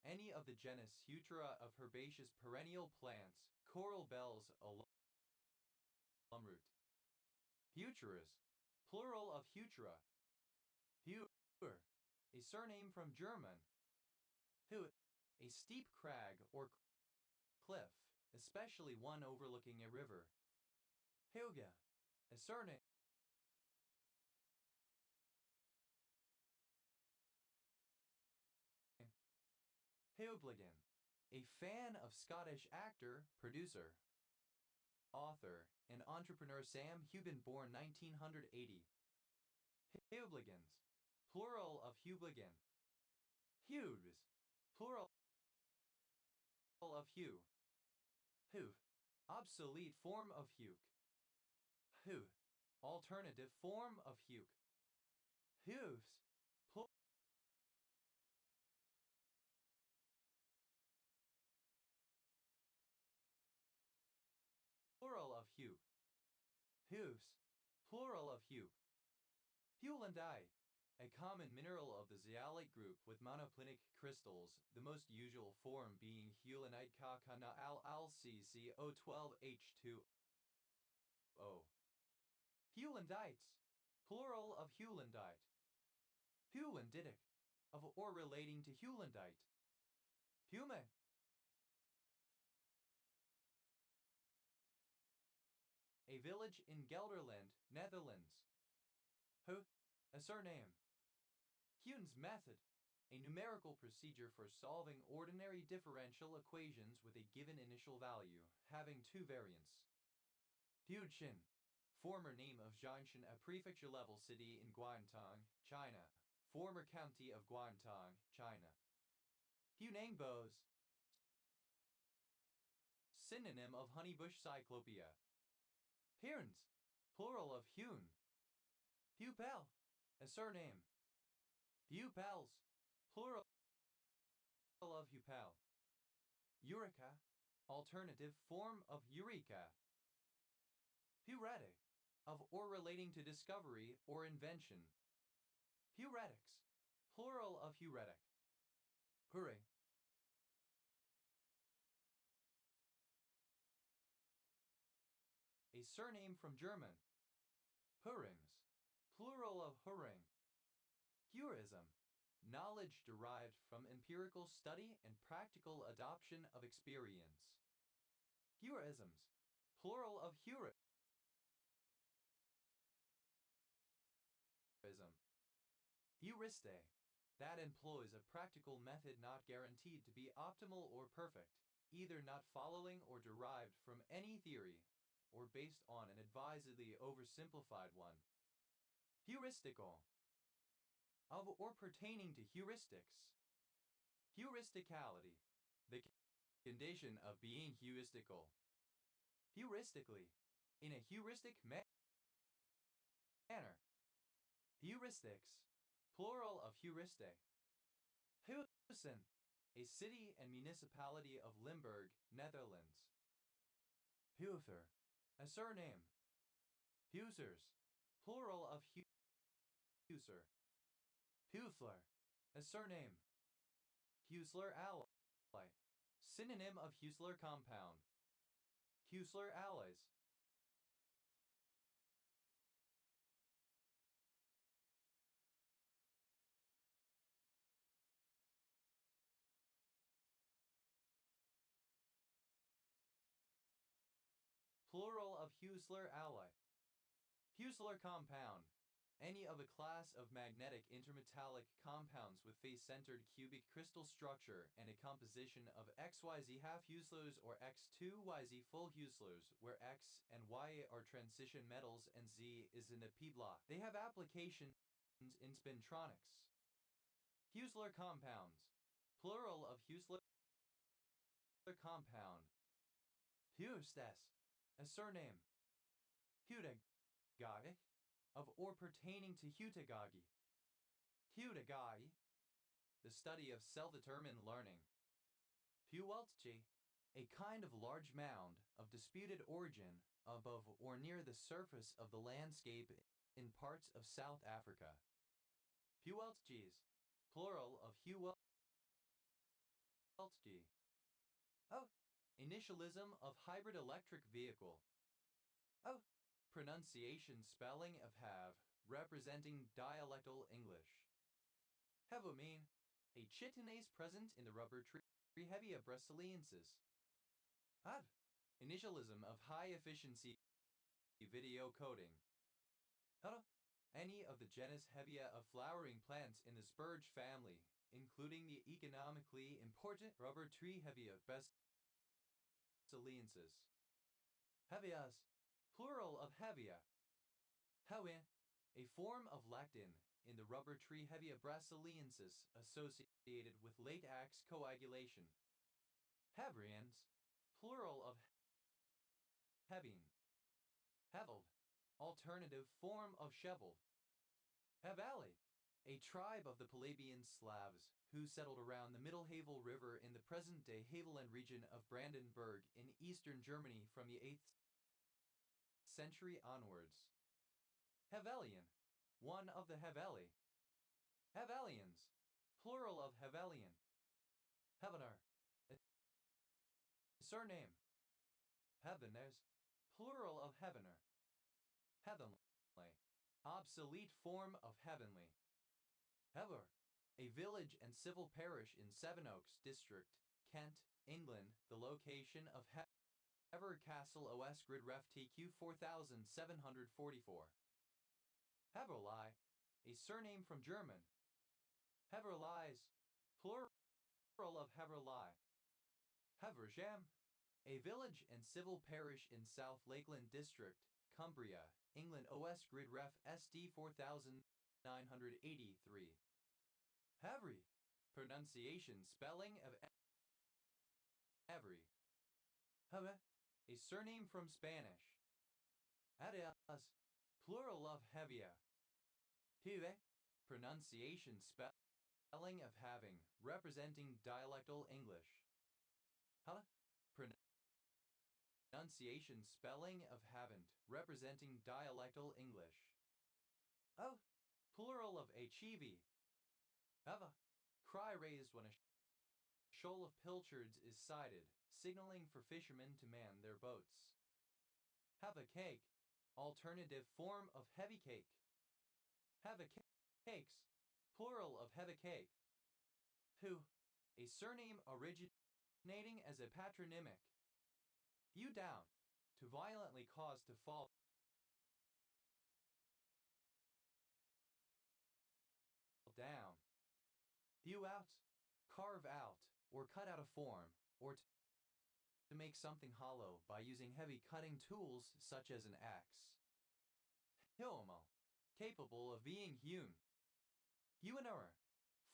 [SPEAKER 1] any of the genus Heuchera of herbaceous perennial plants, coral bells, alumroot. Heucheras, plural of Heuchera. Heuer, a surname from German. Hut, a steep crag or cliff, especially one overlooking a river. Heuge, a surname. Heubligin, a fan of Scottish actor, producer, author, and entrepreneur Sam Heughan, born 1980. Heubligans, plural of Heubligin. Hugues, plural of Hugh. Hoof, obsolete form of Hugh. Hu, alternative form of Hugh. Hooves, plural of Hugh. Hooves, plural of Hugh. Hewlandite, a common mineral of the zeolite group with monoclinic crystals, the most usual form being hewlandite kakana alCCO12H2O. Hewlandites, plural of Hewlandite. Hewlanditic, of or relating to Hewlandite. Hume, a village in Gelderland, Netherlands. Hu, a surname. Hume's method, a numerical procedure for solving ordinary differential equations with a given initial value, having two variants. Huichin, former name of Jianshan, a prefecture-level city in Guangdong, China, former county of Guangdong, China. Hunaingbos, synonym of honeybush cyclopea. Hirns, plural of hewn. Hupel, a surname. Hupels, plural of hupel. Eureka, alternative form of eureka. Heuretic, of or relating to discovery or invention. Heuretics, plural of heuretic. Hurry, a surname from German. Hurings, plural of hurring. Heurism, knowledge derived from empirical study and practical adoption of experience. Heurisms, plural of heurism. Heuriste, that employs a practical method not guaranteed to be optimal or perfect, either not following or derived from any theory, or based on an advisedly oversimplified one. Heuristical, of or pertaining to heuristics. Heuristicality, the condition of being heuristical. Heuristically, in a heuristic manner. Heuristics, plural of heuriste. Huissen, a city and municipality of Limburg, Netherlands. Huether, a surname. Huesers, plural of Hueser. Huethler, a surname. Huesler alloy, synonym of Huesler compound. Huesler alloys. Plural of Huesler alloy. Huesler compound. Any of a class of magnetic intermetallic compounds with face-centered cubic crystal structure and a composition of XYZ half Hueslers or X2YZ full Hueslers, where X and Y are transition metals and Z is in the p-block. They have applications in spintronics. Huesler compounds. Plural of Huesler compound. Huestes. A surname. Hudagogic. Of or pertaining to heutagogy. Heutagogy. The study of self-determined learning. Huweltje. A kind of large mound of disputed origin above or near the surface of the landscape in parts of South Africa. Huweltjes. Plural of Huweltje. Oh. Initialism of hybrid electric vehicle. Oh. Pronunciation spelling of have, representing dialectal English. Hevomine, a chitinase present in the rubber tree Hevia brasiliensis. Ad, initialism of high-efficiency video coding. Any of the genus Hevia of flowering plants in the spurge family, including the economically important rubber tree Hevia brasiliensis. Hevias. Plural of Hevia. Hewin, a form of lectin in the rubber tree Hevia brasiliensis associated with late axe coagulation. Hevrians. Plural of Hevine. Heveld, alternative form of Sheveld. Hevali, a tribe of the Palabian Slavs who settled around the Middle Havel River in the present-day Havelland region of Brandenburg in eastern Germany from the 8th century onwards. Hevelian, one of the Heveli. Hevelians, plural of Hevelian. Hevener, a surname. Heaveners, plural of Heavener. Heavenly, obsolete form of heavenly. Hever, a village and civil parish in Sevenoaks District, Kent, England, the location of Hever Castle OS Grid Ref TQ 4744. Heverlei, a surname from German. Heverleis, plural of Heverlei. Heversham, a village and civil parish in South Lakeland District, Cumbria, England OS Grid Ref SD 4983. Hevry, pronunciation spelling of every. Heve, a surname from Spanish. Areas, plural of Hevia. Hive, pronunciation spelling of having, representing dialectal English. Hala, pronunciation spelling of haven't, representing dialectal English. Oh, plural of Achieve. Eva, cry raised when a shoal of pilchards is sighted, signaling for fishermen to man their boats. Have a cake, alternative form of heavy cake. Have a cakes, plural of have a cake. Who, a surname originating as a patronymic. Hew down, to violently cause to fall down. Hew out, carve out, or cut out a form, or to make something hollow by using heavy cutting tools such as an axe. Hyomal, capable of being hewn. Hewenor,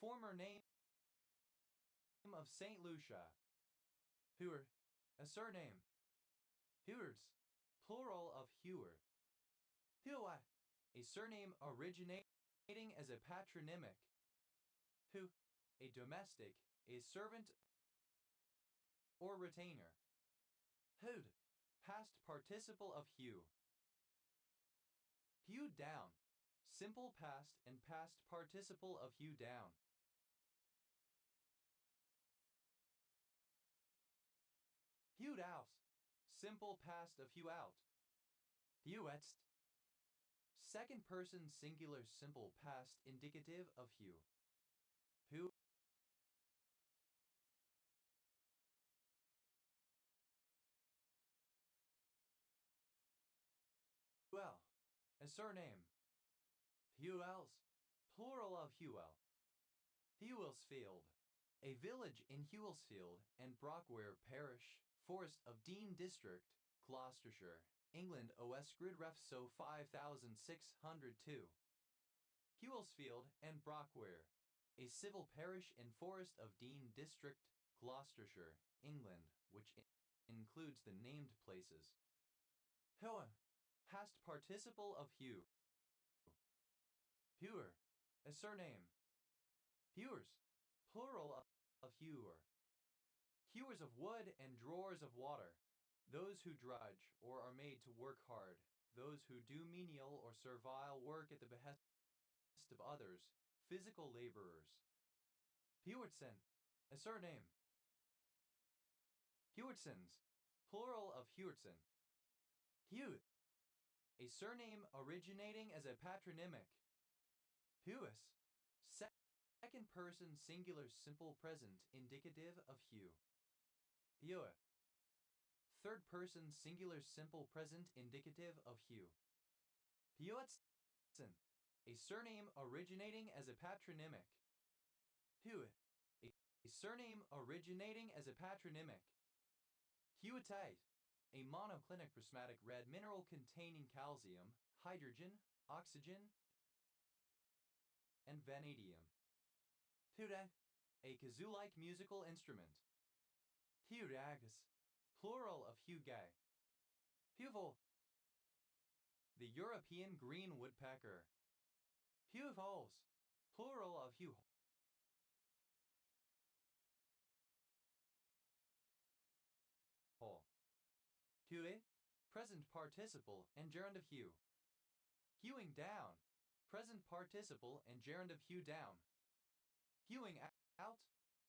[SPEAKER 1] former name of Saint Lucia. Hewer, a surname. Hewers, plural of hewer. Huai, a surname originating as a patronymic. Hu, a domestic, a servant or retainer. Hewed, past participle of hew. Hew down, simple past and past participle of hew down. Hewed out, simple past of hew out. Hewetst, second person singular simple past indicative of hew. Who surname. Hewells, plural of Hewell. Hewellsfield, a village in Hewellsfield and Brockware Parish, Forest of Dean District, Gloucestershire, England. OS Grid Ref So 5602. Hewellsfield and Brockware, a civil parish in Forest of Dean District, Gloucestershire, England, which includes the named places. Hewer, past participle of hew. Hewer, a surname. Hewers, plural of hewer. Hewers of wood and drawers of water, those who drudge or are made to work hard, those who do menial or servile work at the behest of others, physical laborers. Hewitson, a surname. Hewitzons, plural of Hewitson. Hewitt, a surname originating as a patronymic. Hewis, second person singular simple present indicative of hew. Hewe, third person singular simple present indicative of hew. Hewitzson, a surname originating as a patronymic. Hewitt, a surname originating as a patronymic. Hewitite, a monoclinic prismatic red mineral containing calcium, hydrogen, oxygen, and vanadium. Hudak, a kazoo-like musical instrument. Hudagus, plural of hugay. Huval, the European green woodpecker. Huvols, plural of hue. Hue, present participle and gerund of hew. Hewing down, present participle and gerund of hew down. Hewing out,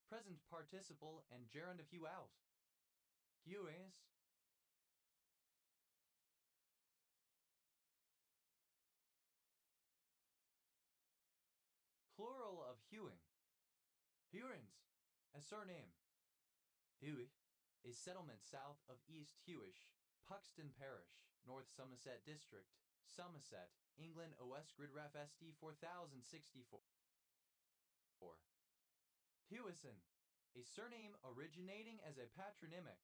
[SPEAKER 1] present participle and gerund of hew out. Hewis, plural of hewing. Hewins, a surname. Hewish, a settlement south of East Hewish, Puxton Parish, North Somerset District, Somerset, England. OS Grid Ref SD 4064. Hewison, a surname originating as a patronymic.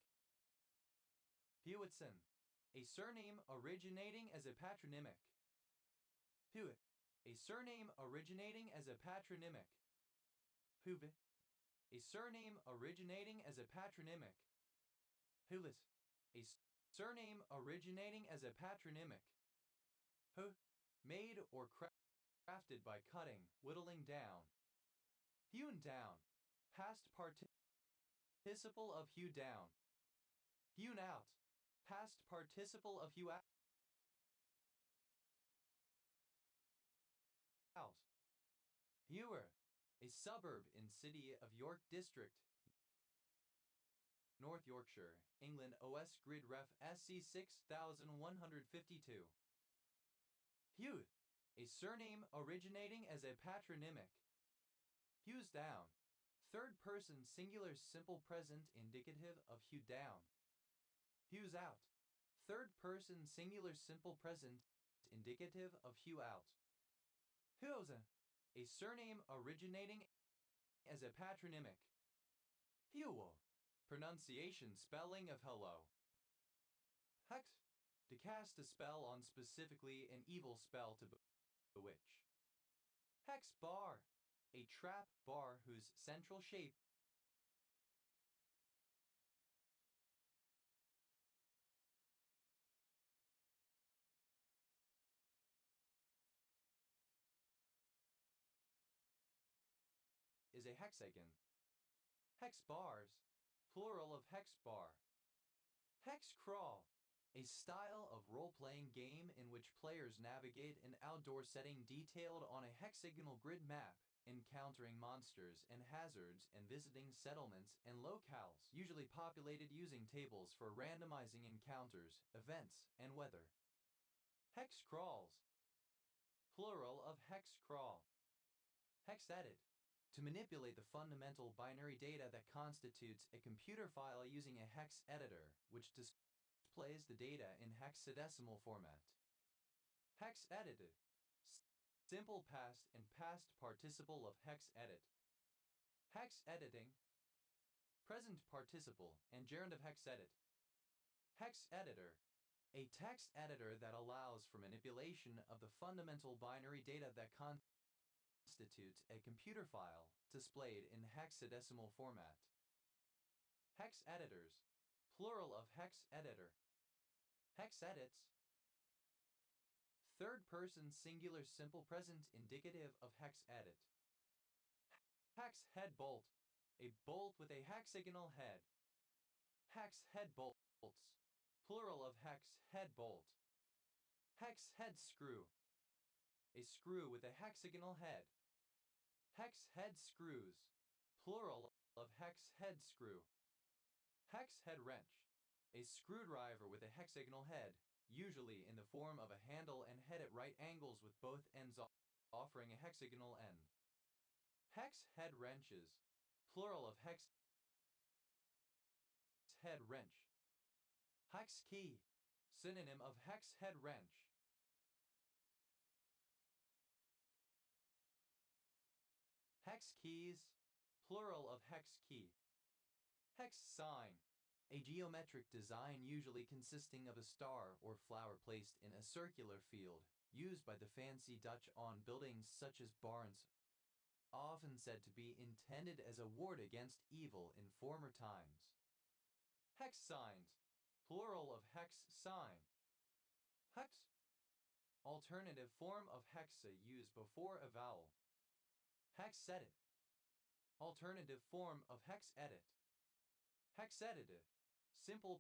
[SPEAKER 1] Hewitson, a surname originating as a patronymic. Hewitt, a surname originating as a patronymic. Huve, a surname originating as a patronymic. Hulis, a surname originating as a patronymic. Hu, made or crafted by cutting, whittling down. Hewn down, past participle of hew down. Hewn out, past participle of hew out. Hewer, a suburb in City of York District, North Yorkshire, England. OS Grid Ref SC 6152. Hewth, a surname originating as a patronymic. Hews down, third person singular simple present indicative of hew down. Hews out, third person singular simple present indicative of hew out. Hewza, a surname originating as a patronymic. Hewo, pronunciation spelling of hello. Hex, to cast a spell on, specifically an evil spell to bewitch. Hex bar, a trap bar whose central shape is a hexagon. Hex bars, plural of hex bar. Hex crawl, a style of role-playing game in which players navigate an outdoor setting detailed on a hexagonal grid map, encountering monsters and hazards and visiting settlements and locales, usually populated using tables for randomizing encounters, events, and weather. Hex crawls, plural of hex crawl. Hex edit, to manipulate the fundamental binary data that constitutes a computer file using a hex editor, which displays the data in hexadecimal format. Hex edited. Simple past and past participle of hex edit. Hex editing. Present participle and gerund of hex edit. Hex editor. A text editor that allows for manipulation of the fundamental binary data that constitutes a computer file displayed in hexadecimal format. Hex editors. Plural of hex editor. Hex edits. Third person singular simple present indicative of hex edit. Hex head bolt. A bolt with a hexagonal head. Hex head bolts. Plural of hex head bolt. Hex head screw. A screw with a hexagonal head. Hex head screws. Plural of hex head screw. Hex head wrench. A screwdriver with a hexagonal head, usually in the form of a handle and head at right angles with both ends offering a hexagonal end. Hex head wrenches. Plural of hex head wrench. Hex key. Synonym of hex head wrench. Hex keys. Plural of hex key. Hex sign. A geometric design usually consisting of a star or flower placed in a circular field, used by the fancy Dutch on buildings such as barns, often said to be intended as a ward against evil in former times. Hex signs. Plural of hex sign. Hex. Alternative form of hexa used before a vowel. Hex edit. Alternative form of hex edit. Hex edited. Simple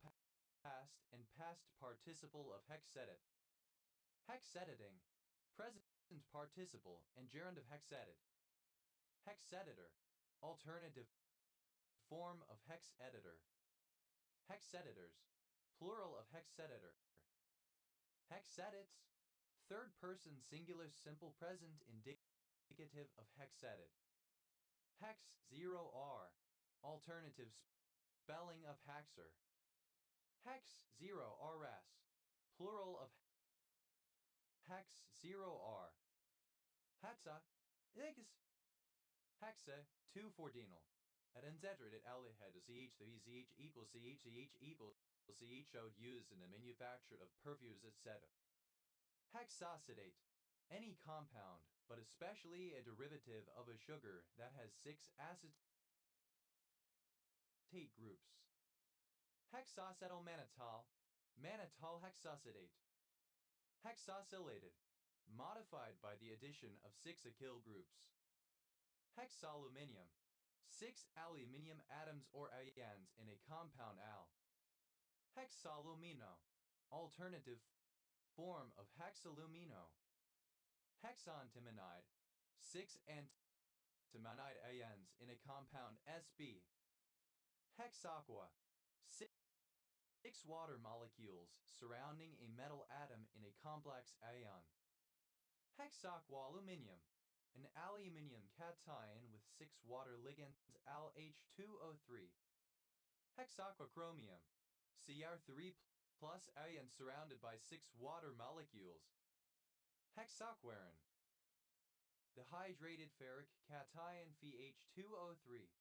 [SPEAKER 1] past and past participle of hex edit. Hex editing. Present participle and gerund of hex edit. Hex editor. Alternative form of hex editor. Hex editors. Plural of hex editor. Hex edits. Third person singular simple present indicative of hex edit. Hex 0R. Alternative spelling of hexer. Hex 0RS. Plural of hex 0R. Hexa. X. Hexa 2 fordinal. At enzetted aldehyde CH3CH equals CH equals CH used in the manufacture of perfumes, etc. Hexosidate. Any compound, but especially a derivative of a sugar that has 6 acetate groups. Hexacetylmannitol. Mannitol hexosidate. Hexosylated. Modified by the addition of 6 acyl groups. Hexaluminium. 6 aluminium atoms or ions in a compound al. Hexalumino. Alternative form of hexalumino. Hexantimonide. 6 antimonide ions in a compound Sb. Hexaqua. 6 water molecules surrounding a metal atom in a complex ion. Hexaqualuminium. An aluminium cation with 6 water ligands Al H2O3. Hexaquachromium. Cr3 plus ion surrounded by 6 water molecules. Hexaquarin. The hydrated ferric cation FeH2O3.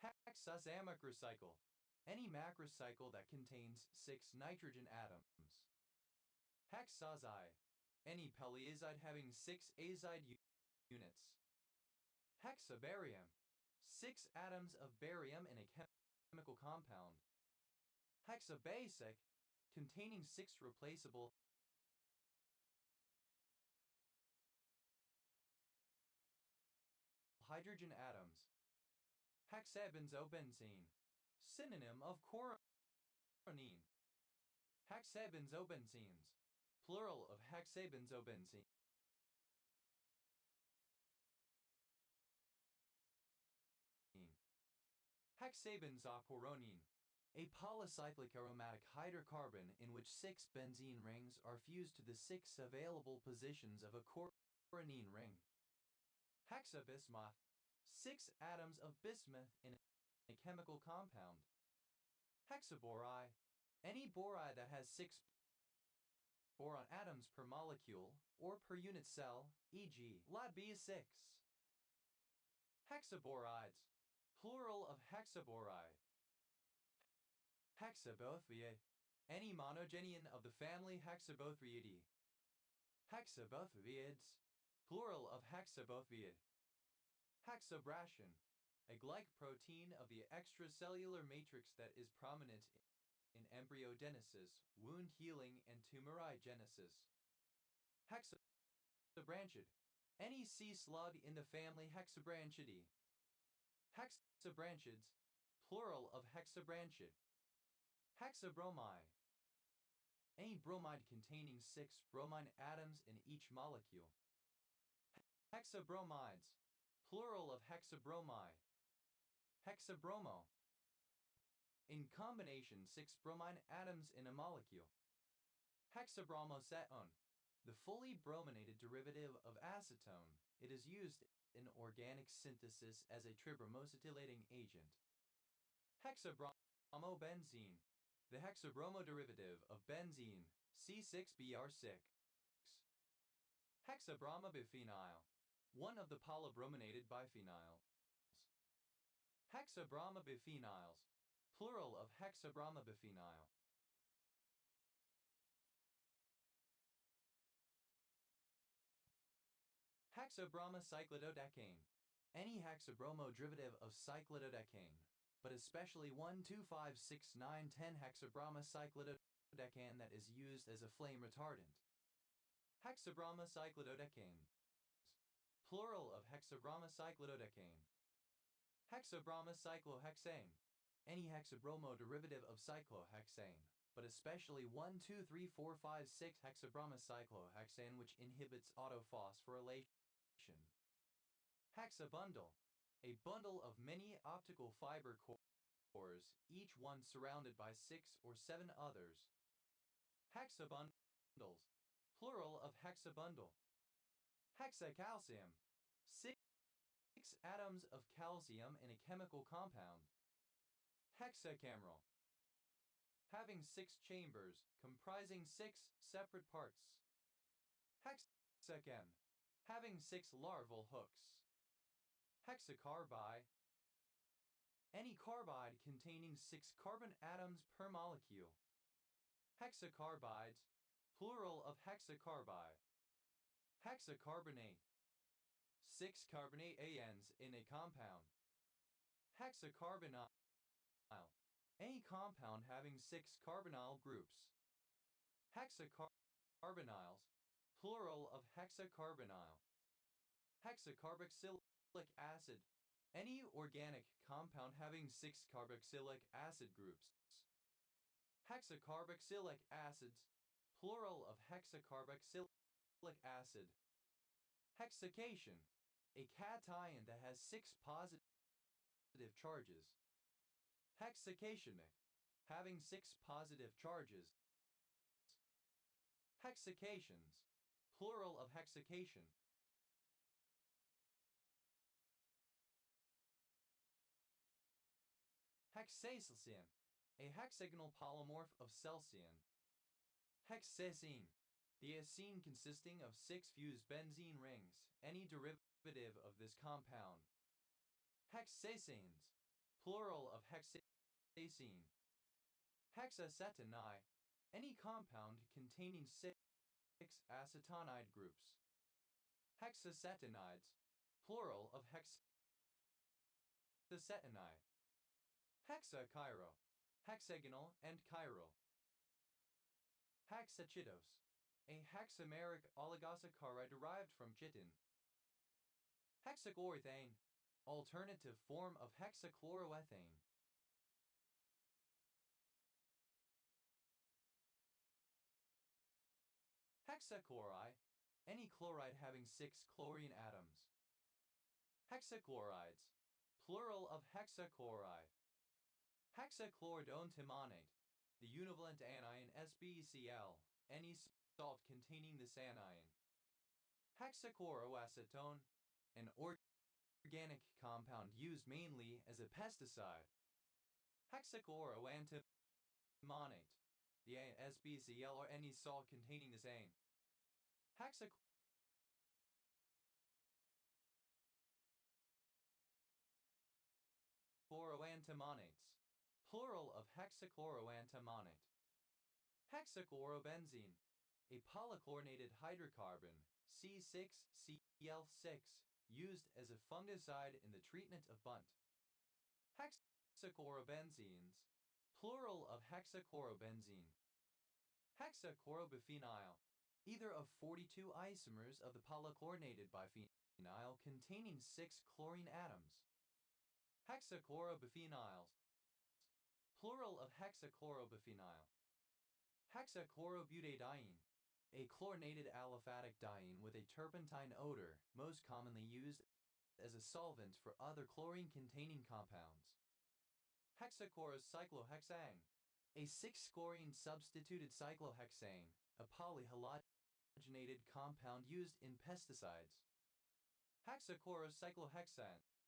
[SPEAKER 1] Hexasamacrocycle. Any macrocycle that contains 6 nitrogen atoms. Hexazide. Any polyazide having 6 azide units. Hexabarium. 6 atoms of barium in a chemical compound. Hexabasic. Containing 6 replaceable hydrogen atoms. Hexabenzobenzene. Synonym of coronine. Hexabenzobenzenes. Plural of hexabenzobenzene. Hexabenzoquaronine. A polycyclic aromatic hydrocarbon in which 6 benzene rings are fused to the 6 available positions of a coronine ring. Hexabismuth. 6 atoms of bismuth in a chemical compound. Hexaboride. Any boride that has 6 boron atoms atoms per molecule or per unit cell, e.g. LaB6. Hexaborides, plural of hexaboride. Hexabothria, any monogenein of the family Hexabothriidae. Hexabothriids, plural of hexabothriid. Hexabration, a glycoprotein of the extracellular matrix that is prominent in embryogenesis, wound healing, and tumorigenesis. Hexabranchid, any sea slug in the family Hexabranchidae. Hexabranchids, plural of hexabranchid. Hexabromide, any bromide containing 6 bromine atoms in each molecule. Hexabromides, plural of hexabromide. Hexabromo, in combination 6 bromine atoms in a molecule. Hexabromocetone, the fully brominated derivative of acetone. It is used in organic synthesis as a tribromocetylating agent. Hexabromobenzene, the hexabromo derivative of benzene, C6BR6. Hexabromobiphenyl, one of the polybrominated biphenyls. Hexabromobiphenyls, plural of hexabromobiphenyl. Hexabromocyclidodecane, any hexabromo derivative of cyclidodecane, but especially 1, 2, 5, 6, 9, 10 hexabromocyclidodecane that is used as a flame retardant. Hexabromocyclidodecanes, plural of hexabromocyclidodecane. Hexabromocyclohexane, any hexabromo derivative of cyclohexane, but especially 1, 2, 3, 4, 5, 6 hexabromocyclohexane which inhibits autophosphorylation. Hexabundle, a bundle of many optical fiber cores, each one surrounded by 6 or 7 others. Hexabundles, plural of hexabundle. Hexacalcium, 6 atoms of calcium in a chemical compound. Hexacameral, having 6 chambers comprising 6 separate parts. Hexachem, having 6 larval hooks. Hexacarbi, any carbide containing 6 carbon atoms per molecule. Hexacarbides, plural of hexacarbi. Hexacarbonate, 6 carbonate ANs in a compound. Hexacarbonyl, any compound having 6 carbonyl groups. Hexacarbonyls, plural of hexacarbonyl. Hexacarboxylic acid, any organic compound having 6 carboxylic acid groups. Hexacarboxylic acids, plural of hexacarboxylic acid. Hexacation, a cation that has 6 positive charges. Hexacationic, having 6 positive charges. Hexacations, plural of hexacation. Hexacin, a hexagonal polymorph of celsian. Hexacene, the acene consisting of 6 fused benzene rings, any derivative of this compound. Hexacenes, plural of hexacene. Hexacetoni, any compound containing 6 acetonide groups. Hexacetonides, plural of hexacetoni. Hexachiral, hexagonal and chiral. Hexachitose, a hexameric oligosaccharide derived from chitin. Hexachloroethane, alternative form of hexachloroethane. Hexachloride, any chloride having 6 chlorine atoms. Hexachlorides, plural of hexachloride. Hexachlorodone timonate, the univalent anion SbCl, any salt containing this anion. Hexachloroacetone, an organic compound used mainly as a pesticide. Hexachloroantimonate, the SbCl or any salt containing this ane. Hexachloroantimoniates. Plural of hexachloroantimonate. Hexachlorobenzene. A polychlorinated hydrocarbon, C6Cl6, used as a fungicide in the treatment of bunt. Hexachlorobenzenes. Plural of hexachlorobenzene. Hexachlorobiphenyl. Either of 42 isomers of the polychlorinated biphenyl containing 6 chlorine atoms. Hexachlorobiphenyls. Plural of hexachlorobiphenyl. Hexachlorobutadiene. A chlorinated aliphatic diene with a turpentine odor, most commonly used as a solvent for other chlorine-containing compounds. Hexachlorocyclohexane. A 6-chlorine substituted cyclohexane, a polyhalogenated compound used in pesticides. Hexachlorocyclohexanes.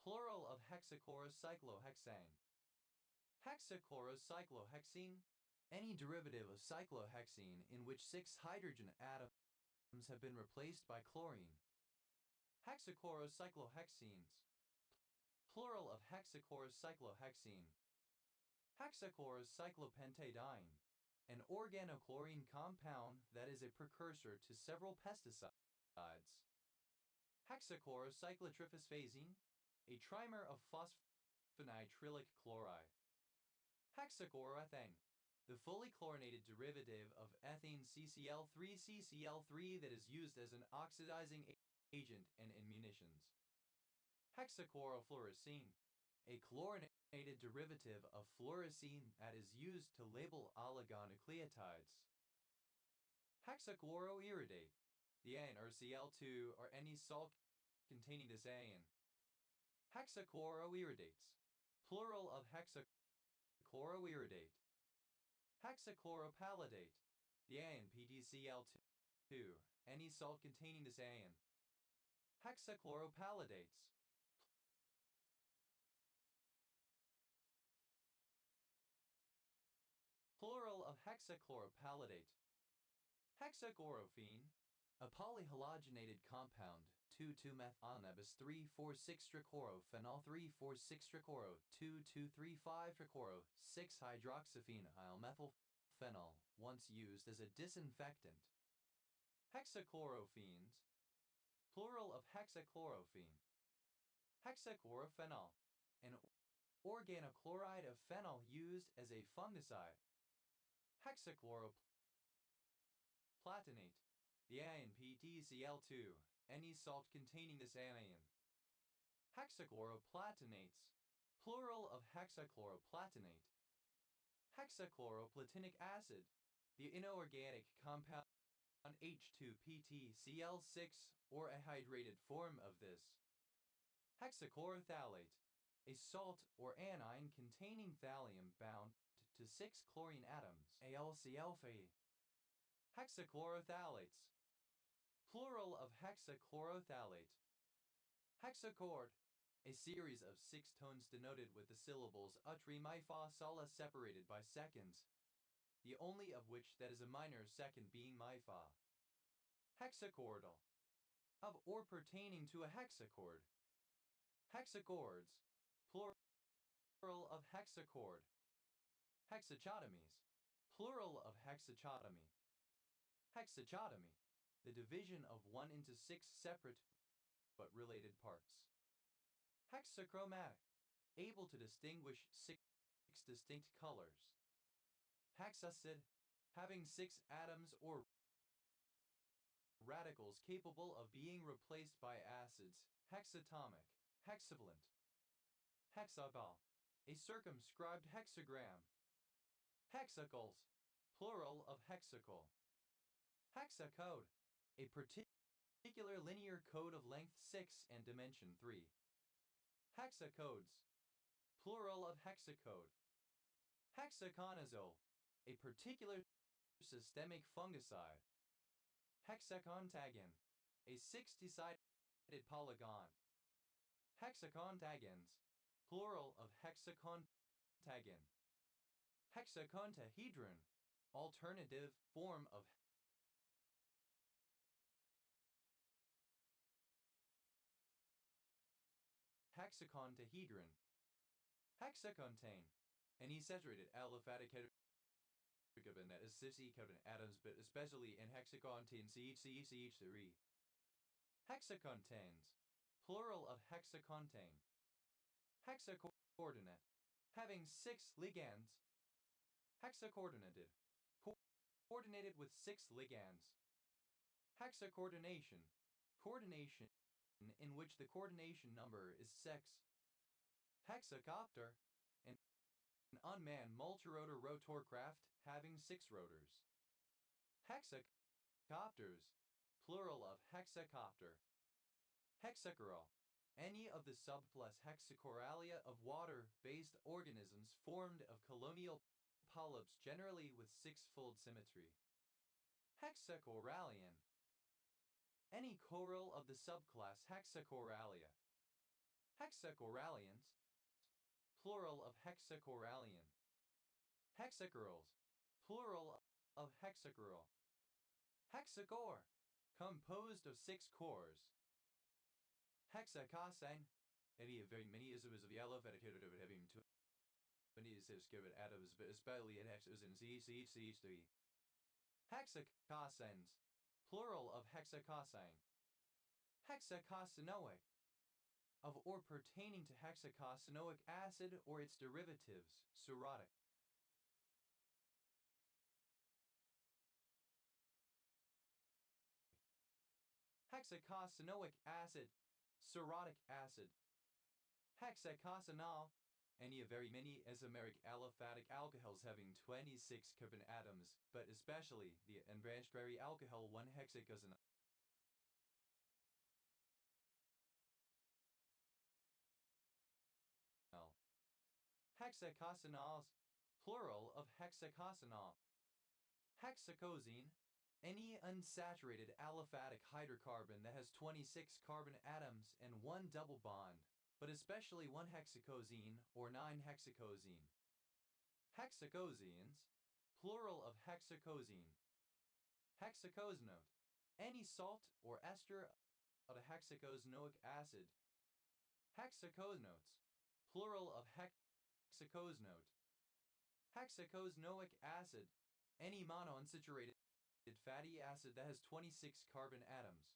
[SPEAKER 1] Plural of hexachlorocyclohexane. Hexachlorocyclohexene. Any derivative of cyclohexene in which 6 hydrogen atoms have been replaced by chlorine. Hexachlorocyclohexenes. Plural of hexachlorocyclohexene. Hexachlorocyclopentadiene. An organochlorine compound that is a precursor to several pesticides. Hexachlorocyclotriphosphazeine. A trimer of phosphoNitrile chloride. Hexachloroethane. The fully chlorinated derivative of ethane CCl3 that is used as an oxidizing agent and in munitions. Hexachlorofluorocene. A chlorinated derivative of fluorocene that is used to label oligonucleotides. Hexachloroiridate. The ane or Cl2 or any salt containing this ane. Hexachloroiridates. Plural of hexachloroiridate. Hexachloropalladate. The ane PDCl2. Any salt containing this ane. Hexachloropalladates. Plural of hexachloropalladate. Hexachlorophenone. A polyhalogenated compound, 2,2-methonebus 3,4,6-trichlorophenol 3,4,6-trichlo 2,2,3,5-trichlo 6-hydroxyphenyl methylphenol, once used as a disinfectant. Hexachlorophenes. Plural of hexachlorophene. Hexachlorophenol. An organochloride of phenol used as a fungicide. Hexachloroplatinate. The ane PTCl2. Any salt containing this anion. Hexachloroplatinates. Plural of hexachloroplatinate. Hexachloroplatinic acid. The inorganic compound H2PTCl6 or a hydrated form of this. Hexachlorothalate. A salt or anion containing thallium bound to 6 chlorine atoms. AlCl3. Hexachlorothalates. Plural of hexachlorothalate. Hexachord. A series of 6 tones denoted with the syllables utri mi fa sola separated by seconds, the only of which that is a minor second being mi fa. Hexachordal. Of or pertaining to a hexachord. Hexachords. Plural of hexachord. Hexachotomies. Plural of hexachotomy. Hexachotomy. The division of one into 6 separate but related parts. Hexachromatic. Able to distinguish 6 distinct colors. Hexacid. Having 6 atoms or radicals capable of being replaced by acids. Hexatomic. Hexavalent. Hexagal. A circumscribed hexagram. Hexacles. Plural of hexacle. Hexacode. A particular linear code of length 6 and dimension 3. Hexacodes. Plural of hexacode. Hexaconazole. A particular systemic fungicide. Hexacontagon. A 6-sided polygon. Hexacontagens. Plural of hexacontagon. Hexacontahedron. Alternative form of hexacantahedron. Hexacantane, any saturated aliphatic carbon that is cis-carbon atoms, but especially in hexacantane CH3. Hexacantanes, plural of hexacantane. Hexacoordinate, having 6 ligands. Hexacoordinated, coordinated with 6 ligands. Hexacoordination, coordination in which the coordination number is 6. Hexacopter, an unmanned multirotor rotorcraft having 6 rotors. Hexacopters, plural of hexacopter. Hexacoral, any of the subclass Hexacoralia of water-based organisms formed of colonial polyps generally with 6-fold symmetry. Hexacorallian, any coral of the subclass Hexacoralia. Hexacorallians, plural of hexacorallian. Hexacorals, plural of hexacoral. Hexacore, composed of 6 cores. Hexacosine, any very many isomers of yellow that are having 20 cis-carbon atoms, but especially in hexosin CH3. Hexacosines, plural of hexacosine. Hexacosinoic, of or pertaining to hexacosinoic acid or its derivatives, cirrhotic. Hexacosinoic acid, cirrhotic acid. Hexacosinol, any of very many isomeric aliphatic alcohols having 26 carbon atoms, but especially the unbranched berry alcohol 1-hexacosinol. Hexacosinols, plural of hexacosinol. Hexacosine, any unsaturated aliphatic hydrocarbon that has 26 carbon atoms and 1 double bond, but especially 1-hexacosine or 9-hexacosine. Hexacosines, plural of hexacosine. Hexacosinote, any salt or ester of a hexacosinoic acid. Hexacosinotes, plural of hexacosinote. Hexacosinoic acid, any monounsaturated fatty acid that has 26 carbon atoms.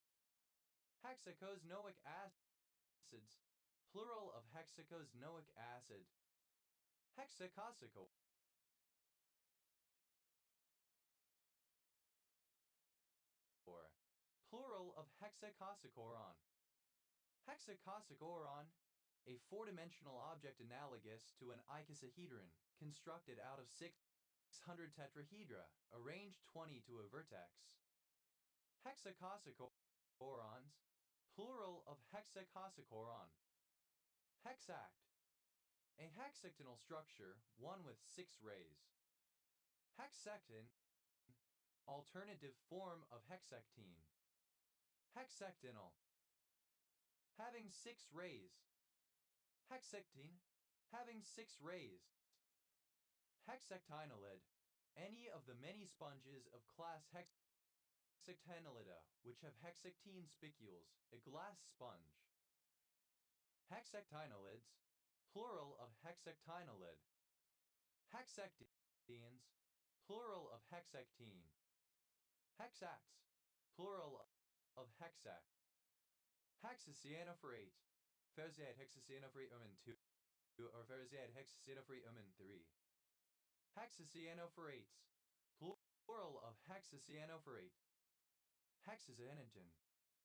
[SPEAKER 1] Hexacosinoic acids, plural of hexacosinoic acid. Hexacosicore, plural of hexacosicoron. Hexacosicoron, a 4-dimensional object analogous to an icosahedron constructed out of 600 tetrahedra, arranged 20 to a vertex. Hexacosicorons, plural of hexacosicoron. Hexact, a hexactinal structure, one with 6 rays. Hexactin, alternative form of hexactine. Hexactinal, having 6 rays. Hexactine, having 6 rays. Hexactinolid, any of the many sponges of class Hexactinolida which have hexactine spicules, a glass sponge. Hexactinolids, plural of hexactinolid. Hexactines, plural of hexactine. Hexacs, plural of hexact. Hexacyanophorate, ferrosiate hexacyanophorate 2 or ferrosiate hexacyanophorate 3. Hexacyanophorates, plural of hexacyanophrate. Hexacyanogen,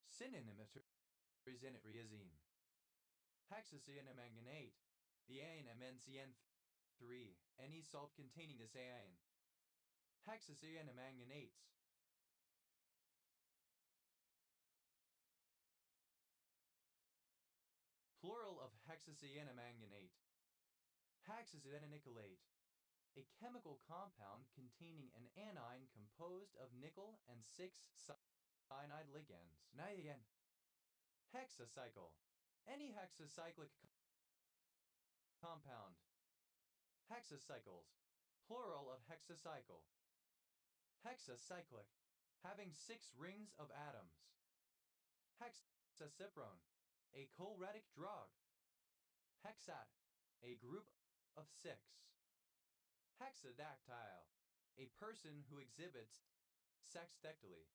[SPEAKER 1] synonym of triazine. Hexacyanomanganate, the ANMNCN3, any salt containing this AN. Hexacyanomanganetes, plural of hexacyanomanganate. Hexacyanonickelate, a chemical compound containing an anion composed of nickel and 6 cyanide ligands. Hexacycle, any hexacyclic compound. Hexacycles, plural of hexacycle. Hexacyclic, having 6 rings of atoms. Hexacyprone, a choleretic drug. Hexad, a group of 6. Hexadactyl, a person who exhibits sexdactyly.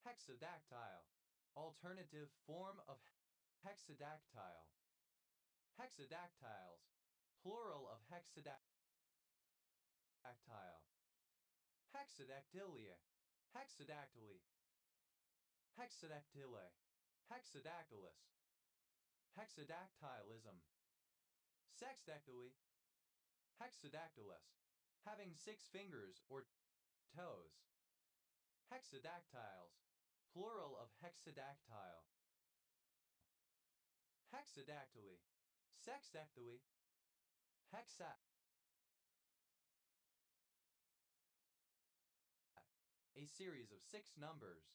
[SPEAKER 1] Hexadactyl, alternative form of hexadactyl. Hexadactyls, plural of hexadactyl. Hexadactylia, hexadactyly. Hexadactylae, hexadactylus. Hexadactylism. Sexdactyly, hexadactylus, having 6 fingers or toes. Hexadactyls, plural of hexadactyl. Hexadactyly, sexdactyly, hexa. A series of 6 numbers.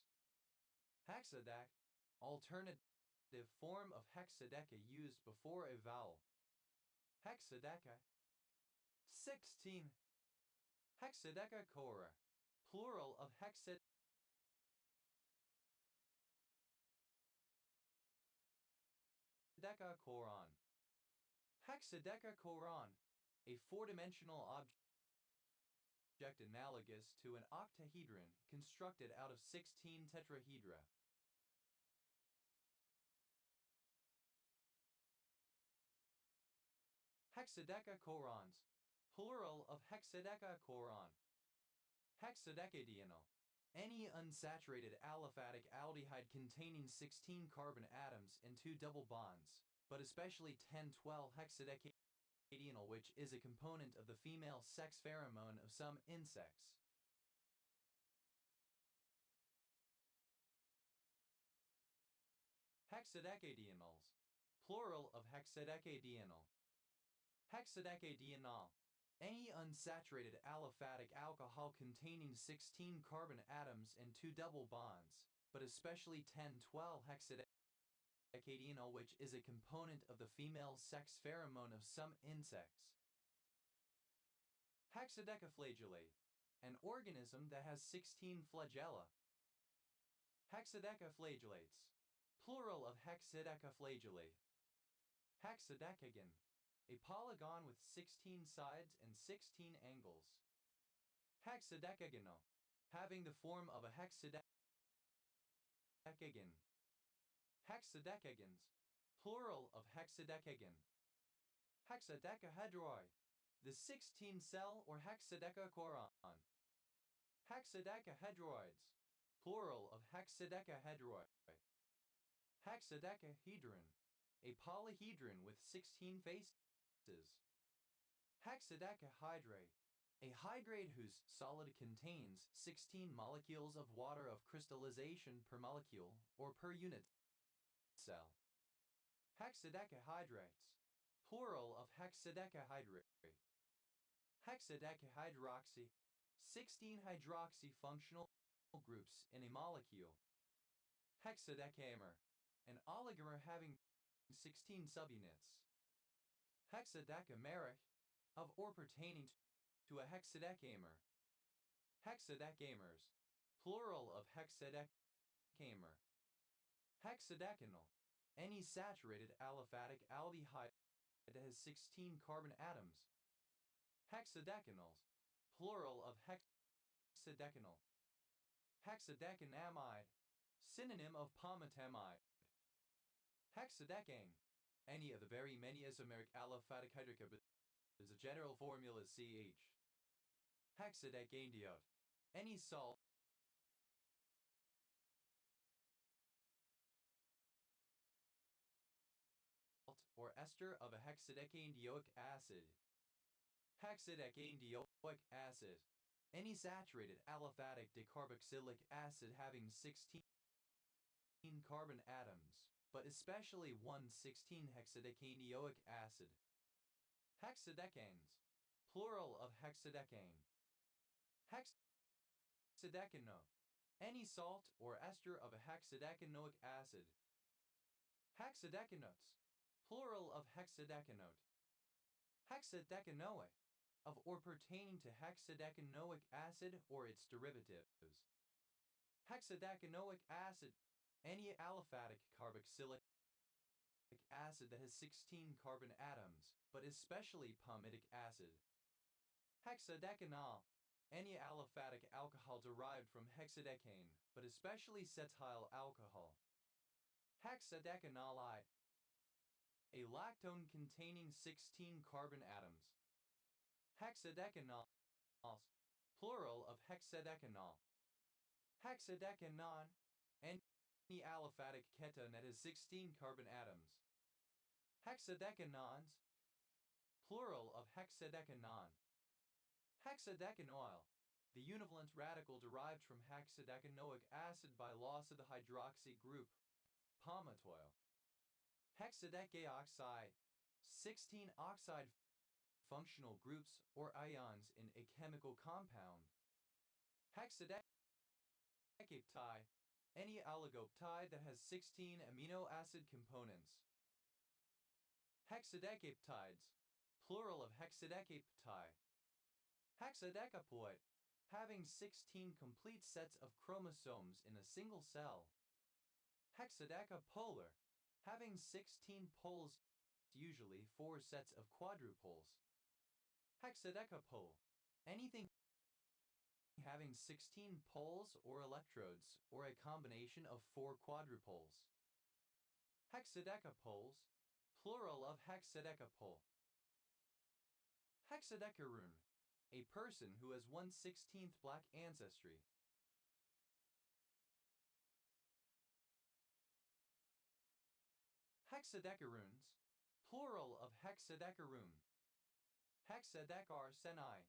[SPEAKER 1] Hexadeca, alternative form of hexadeca used before a vowel. Hexadeca. 16. Hexadecacora, plural of hexadecacoron. Hexadecacoron, a 4-dimensional object analogous to an octahedron constructed out of 16 tetrahedra. Hexadecacorons, plural of hexadecacoron. Hexadecadienal, any unsaturated aliphatic aldehyde containing 16 carbon atoms and 2 double bonds, but especially 10-12 hexadecadienal, which is a component of the female sex pheromone of some insects. Hexadecadienals, plural of hexadecadienal. Hexadecadienal, any unsaturated aliphatic alcohol containing 16 carbon atoms and 2 double bonds, but especially 10-12 hexadecadienal, which is a component of the female sex pheromone of some insects. Hexadecaflagellate, an organism that has 16 flagella. Hexadecaflagellates, plural of hexadecaflagellate. Hexadecagon, a polygon with 16 sides and 16 angles. Hexadecagonal, having the form of a hexadecagon. Hexadecagons, plural of hexadecagon. Hexadecahedroi, the 16-cell or hexadecacoron. Hexadecahedroids, plural of hexadecahedroi. Hexadecahedron, a polyhedron with 16 faces. Hexadecahydrate, a hydrate whose solid contains 16 molecules of water of crystallization per molecule or per unit cell. Hexadecahydrates, plural of hexadecahydrate. Hexadecahydroxy, 16 hydroxy functional groups in a molecule. Hexadecamer, an oligomer having 16 subunits. Hexadecameric, of or pertaining to a hexadecamer. Hexadecamers, plural of hexadecamer. Hexadecanal, any saturated aliphatic aldehyde that has 16 carbon atoms. Hexadecanals, plural of hexadecanal. Hexadecanamide, synonym of palmitamide. Hexadecane, any of the very many isomeric aliphatic hydrocarbonates. The general formula is CH. Hexadecanediol, any salt or ester of a hexadecanedioic acid. Hexadecanedioic acid, any saturated aliphatic decarboxylic acid having 16 carbon atoms, but especially 1,16-hexadecanedioic acid. Hexadecanes, plural of hexadecane. Hexadecanoate, any salt or ester of a hexadecanoic acid. Hexadecanoates, plural of hexadecanoate. Hexadecanoate, of or pertaining to hexadecanoic acid or its derivatives. Hexadecanoic acid, any aliphatic carboxylic acid that has 16 carbon atoms, but especially palmitic acid. Hexadecanol, any aliphatic alcohol derived from hexadecane, but especially cetyl alcohol. Hexadecanolide, a lactone containing 16 carbon atoms. Hexadecanols, plural of hexadecanol. Hexadecanon, any aliphatic ketone that has 16 carbon atoms. Hexadecanons, plural of hexadecanon. Hexadecanoil, the univalent radical derived from hexadecanoic acid by loss of the hydroxy group, palmitoyl. Hexadecaoxide, 16 oxide functional groups or ions in a chemical compound. Hexadecaptide, any oligopeptide that has 16 amino acid components. Hexadecaptides, plural of hexadecaptide. Hexadecaploid, having 16 complete sets of chromosomes in a single cell. Hexadecapolar, having 16 poles, usually 4 sets of quadrupoles. Hexadecapole, anything having 16 poles or electrodes, or a combination of 4 quadrupoles. Hexadecapoles, plural of hexadecapole. Hexadecarune, a person who has 1/16 black ancestry. Hexadecarunes, plural of hexadecarune. Hexadecarseni,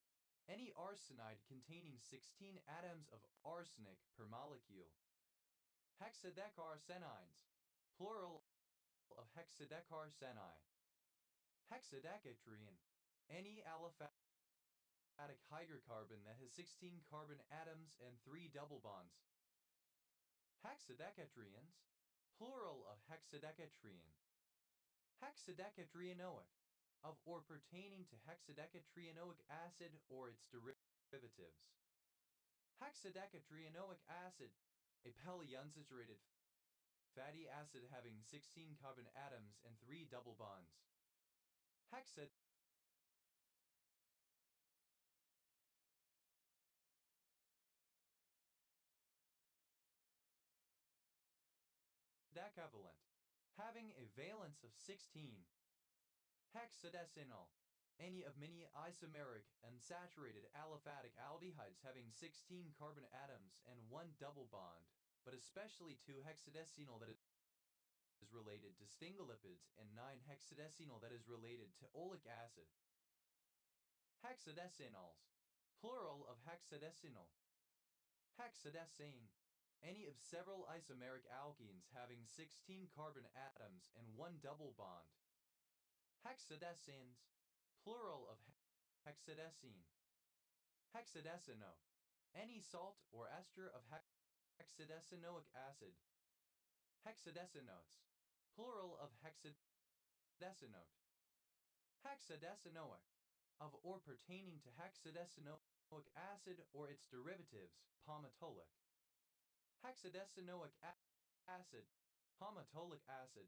[SPEAKER 1] any arsenide containing 16 atoms of arsenic per molecule. Hexadecarsenides, plural of hexadecarseni. Hexadecatriene, any aliphatic hydrocarbon that has 16 carbon atoms and 3 double bonds. Hexadecatrienes, plural of hexadecatriene. Hexadecatrienoic, of or pertaining to hexadecatrienoic acid or its derivatives. Hexadecatrienoic acid, a polyunsaturated fatty acid having 16 carbon atoms and 3 double bonds. Hexadecavalent, having a valence of 16. Hexadecinol, any of many isomeric unsaturated aliphatic aldehydes having 16 carbon atoms and 1 double bond, but especially 2-hexadecinol that is related to sphingolipids and 9-hexadecinol that is related to oleic acid. Hexadecinols, plural of hexadecinol. Hexadecane, any of several isomeric alkenes having 16 carbon atoms and 1 double bond. Hexadecines, plural of hexadecine. Hexadecino, any salt or ester of hexadecinoic acid. Hexadecinotes, plural of hexadecinote. Hexadecinoic, of or pertaining to hexadecinoic acid or its derivatives, palmitoleic. Hexadecinoic acid, palmitoleic acid.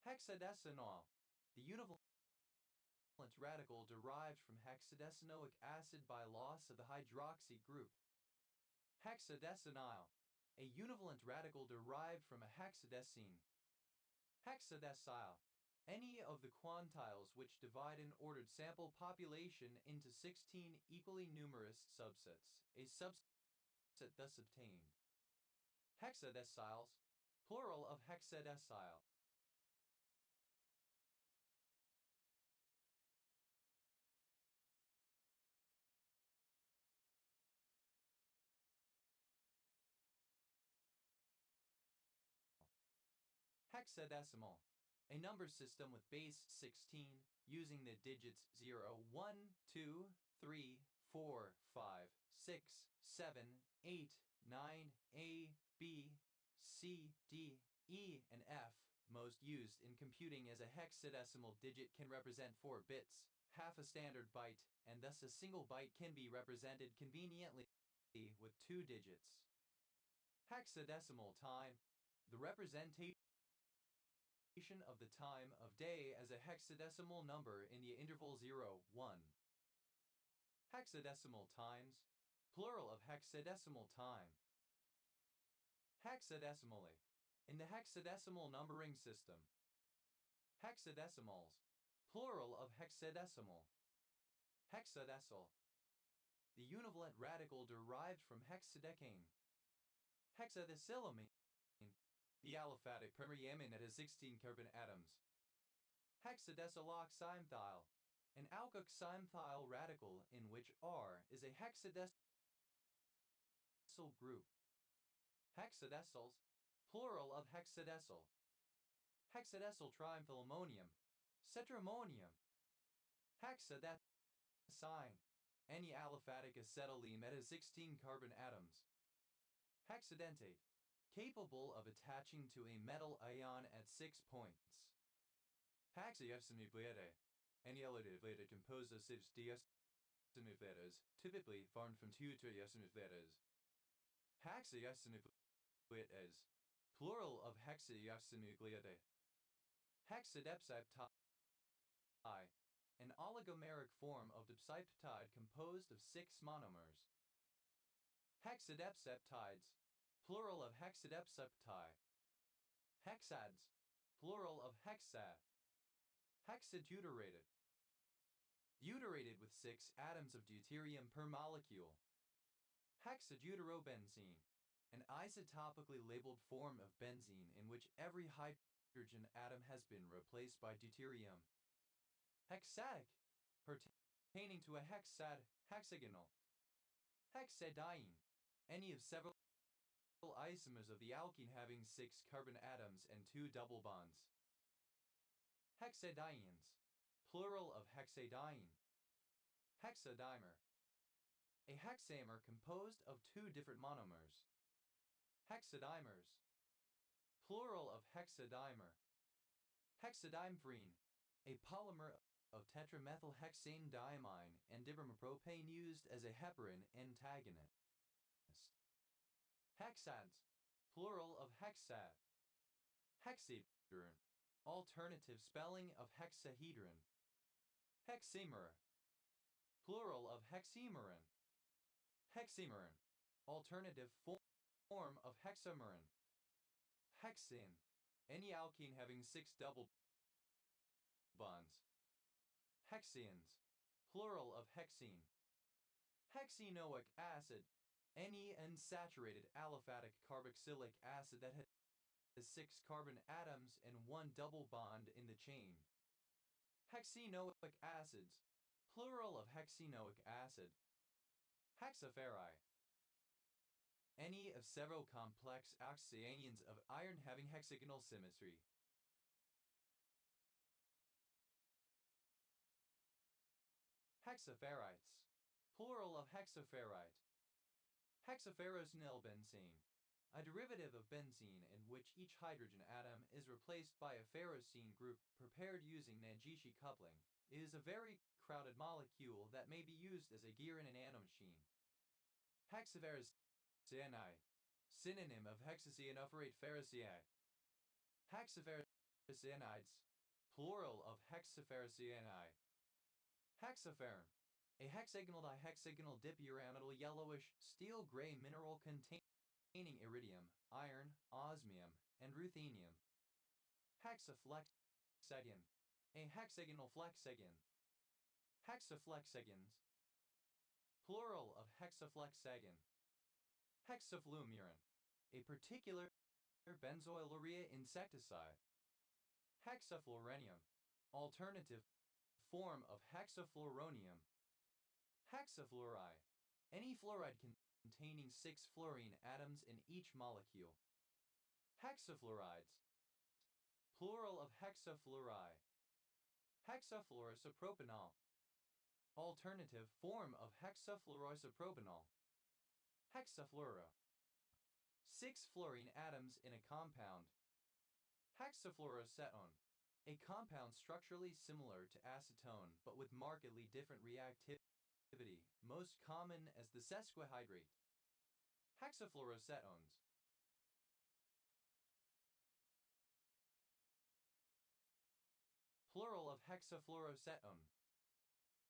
[SPEAKER 1] Hexadecinol, the univalent radical derived from hexadecinoic acid by loss of the hydroxy group. Hexadecinyl, a univalent radical derived from a hexadecine. Hexadecyl, any of the quantiles which divide an ordered sample population into 16 equally numerous subsets, a subset thus obtained. Hexadecyls, plural of hexadecyl. Hexadecimal, a number system with base 16 using the digits 0, 1, 2, 3, 4, 5, 6, 7, 8, 9, A, B, C, D, E, and F. Most used in computing as a hexadecimal digit can represent 4 bits, half a standard byte, and thus a single byte can be represented conveniently with 2 digits. Hexadecimal time, the representation of the time of day as a hexadecimal number in the interval 0, 1. Hexadecimal times, plural of hexadecimal time. Hexadecimally, in the hexadecimal numbering system. Hexadecimals, plural of hexadecimal. Hexadecimal, the univalent radical derived from hexadecane. Hexadecilamine, the aliphatic primary amine that has 16 carbon atoms. Hexadecyloxymethyl, an alkoxymethyl radical in which R is a hexadecyl group. Hexadecyls, plural of hexadecyl. Hexadecyl trimethylammonium, cetramonium. Hexadecine, any aliphatic acetylene that has 16 carbon atoms. Hexadentate, capable of attaching to a metal ion at 6 points. Hexadecynucleate, any aldehyde composed of 6 deoxynucleates, typically formed from 2 trioxynucleates. Hexadecynucleates, plural of hexadeoxynucleate. Hexadipeptide, an oligomeric form of dipeptide composed of 6 monomers. Hexadipeptides, plural of hexadipeptide. Hexads, plural of hexa. Hexadeuterated, deuterated with 6 atoms of deuterium per molecule. Hexadeuterobenzene, an isotopically labeled form of benzene in which every hydrogen atom has been replaced by deuterium. Hexadic, pertaining to a hexagonal. Hexadiene, any of several isomers of the alkene having 6 carbon atoms and 2 double bonds. Hexadienes, plural of hexadiene. Hexadimer, a hexamer composed of 2 different monomers. Hexadimers, plural of hexadimer. Hexadimefrene, a polymer of tetramethylhexane diamine and dibenzopropane used as a heparin antagonist. Hexads, plural of hexad. Hexahedron, alternative spelling of hexahedron. Hexamer, plural of hexameron. Hexameron, alternative form of hexameron. Hexane, any alkene having 6 double bonds. Hexanes, plural of hexene. Hexanoic acid, any unsaturated aliphatic carboxylic acid that has 6 carbon atoms and 1 double bond in the chain. Hexanoic acids, plural of hexanoic acid. Hexaferri, any of several complex oxyanions of iron having hexagonal symmetry. Hexaferrites, plural of hexaferrite. Hexaferrosinylbenzene, a derivative of benzene in which each hydrogen atom is replaced by a ferrocene group prepared using Nagishi coupling, is a very crowded molecule that may be used as a gear in a nanomachine. Hexaferrocyanide, synonym of hexacyanophorate ferrocyanide. Hexaferrocyanides, plural of hexaferrocyanide. Hexaferrum, a hexagonal dihexagonal dipyramidal yellowish steel-gray mineral containing iridium, iron, osmium, and ruthenium. Hexaflexagon, a hexagonal flexagon. Hexaflexagons, plural of hexaflexagon. Hexafluomurin, a particular benzoylurea insecticide. Hexafluorenium, alternative form of hexafluoronium. Hexafluoride, any fluoride containing 6 fluorine atoms in each molecule. Hexafluorides, plural of hexafluoride. Hexafluoroisopropanol, alternative form of hexafluoroisopropanol. Hexafluoro, 6 fluorine atoms in a compound. Hexafluorocetone, a compound structurally similar to acetone but with markedly different reactivity, most common as the sesquihydrate. Hexafluorocetones, hexafluoroacetone.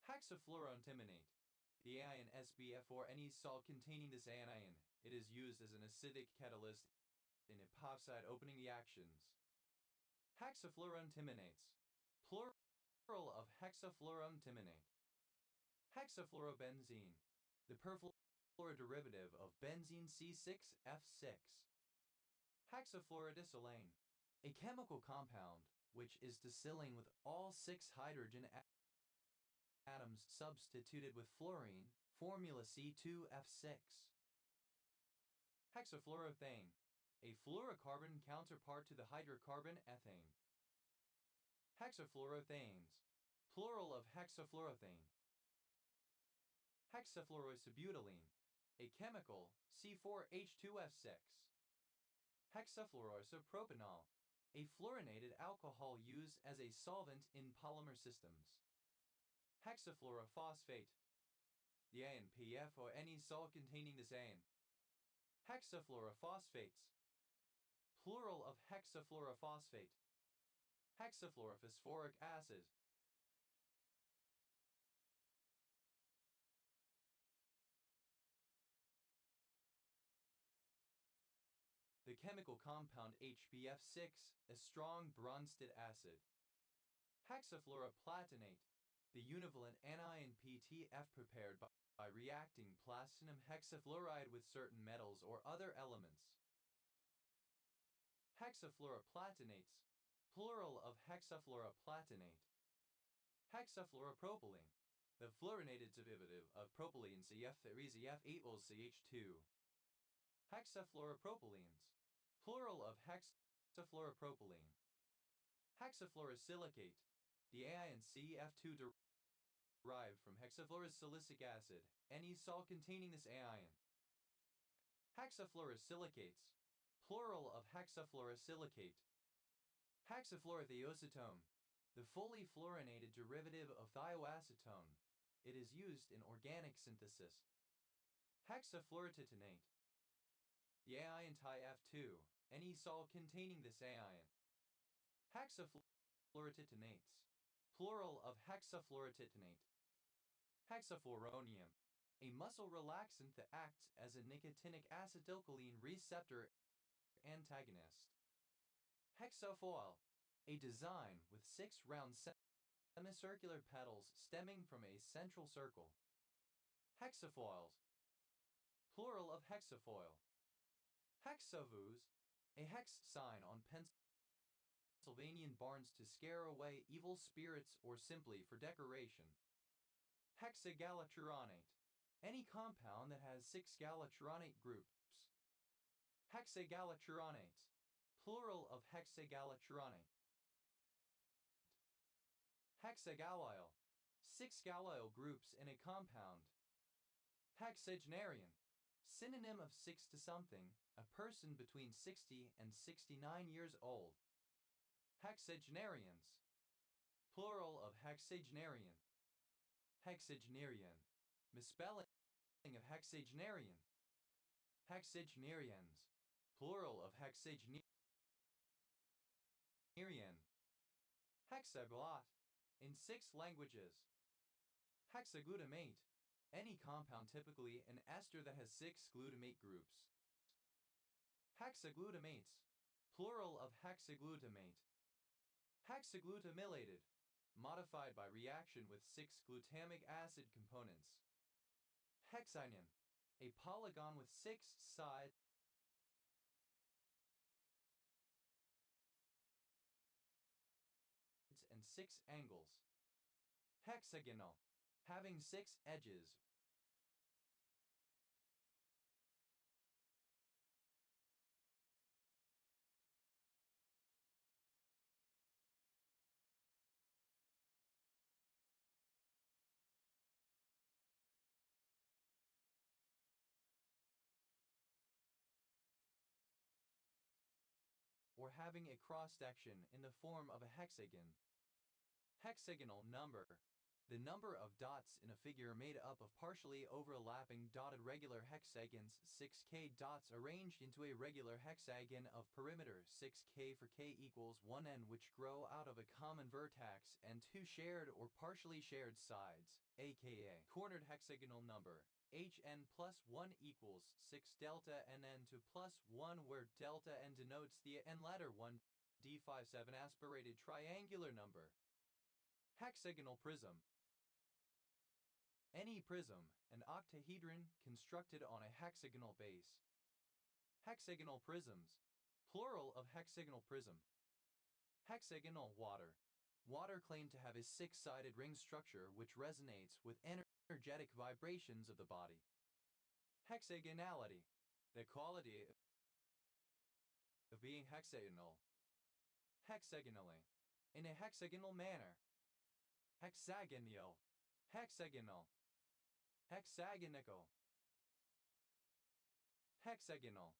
[SPEAKER 1] Hexafluoroantimonate. The anion SBF or any salt containing this anion. It is used as an acidic catalyst in epoxide opening reactions. Hexafluoroantimonates. Plural of hexafluoroantimonate. Hexafluorobenzene. The perfluoroderivative of benzene C6F6. Hexafluorodisylane. A chemical compound which is disilane with all 6 hydrogen atoms substituted with fluorine, formula C2F6. Hexafluoroethane. A fluorocarbon counterpart to the hydrocarbon ethane. Hexafluoroethanes. Plural of hexafluoroethane. Hexafluoroisobutylene. A chemical C4H2F6. Hexafluoroisopropanol. A fluorinated alcohol used as a solvent in polymer systems. Hexafluorophosphate. The ANPF or any salt containing this AN. Hexafluorophosphates. Plural of hexafluorophosphate. Hexafluorophosphoric acid. The chemical compound HBF6, a strong Bronsted acid. Hexafluoroplatinate. The univalent anion PTF prepared by reacting platinum hexafluoride with certain metals or other elements. Hexafluoroplatinates. Plural of hexafluoroplatinate. Hexafluoropropylene. The fluorinated derivative of propylene CF3CF equals CH2. Hexafluoropropylenes. Plural of hexafluoropropylene. Hexafluorosilicate. The anion CF2 derived from hexafluorosilicic acid, any salt containing this anion. Hexafluorosilicates. Plural of hexafluorosilicate. Hexafluorothioacetone. The fully fluorinated derivative of thioacetone. It is used in organic synthesis. Hexafluorotitanate. The anion TiF2, any salt containing this anion. Hexafluorotitanates. Plural of hexafluorotitanate. Hexafluoronium. A muscle relaxant that acts as a nicotinic acetylcholine receptor antagonist. Hexafoil. A design with 6 round semicircular petals stemming from a central circle. Hexafoils. Plural of hexafoil. Hexavus. A hex sign on Pennsylvanian barns to scare away evil spirits or simply for decoration. Hexagalachuronate. Any compound that has 6 galachuronate groups. Hexagalachuronates. Plural of hexagalachuronate. Hexagallyl. 6 gallyl groups in a compound. Hexagenarian. Synonym of 6 to something, a person between 60 and 69 years old. Hexagenarians. Plural of hexagenarian. Hexagenarian. Misspelling of hexagenarian. Hexagenarians. Plural of hexagenarian. Hexaglot. In 6 languages. Hexaglutamate. Any compound, typically an ester that has 6 glutamate groups. Hexaglutamates. Plural of hexaglutamate. Hexaglutamylated. Modified by reaction with 6 glutamic acid components. Hexanion. A polygon with 6 sides and 6 angles. Hexagonal. Having 6 edges. Or having a cross-section in the form of a hexagon. Hexagonal number. The number of dots in a figure made up of partially overlapping dotted regular hexagons 6k dots arranged into a regular hexagon of perimeter 6k for k equals 1n which grow out of a common vertex and two shared or partially shared sides, aka cornered hexagonal number. Hn plus 1 equals 6 delta nn to plus 1 where delta n denotes the n ladder 1 d57 aspirated triangular number. Hexagonal prism. Any prism, an octahedron constructed on a hexagonal base. Hexagonal prisms. Plural of hexagonal prism. Hexagonal water. Water claimed to have a six-sided ring structure which resonates with energetic vibrations of the body. Hexagonality. The quality of being hexagonal. Hexagonally. In a hexagonal manner. Hexagonal. Hexagonal. Hexagonical. Hexagonal.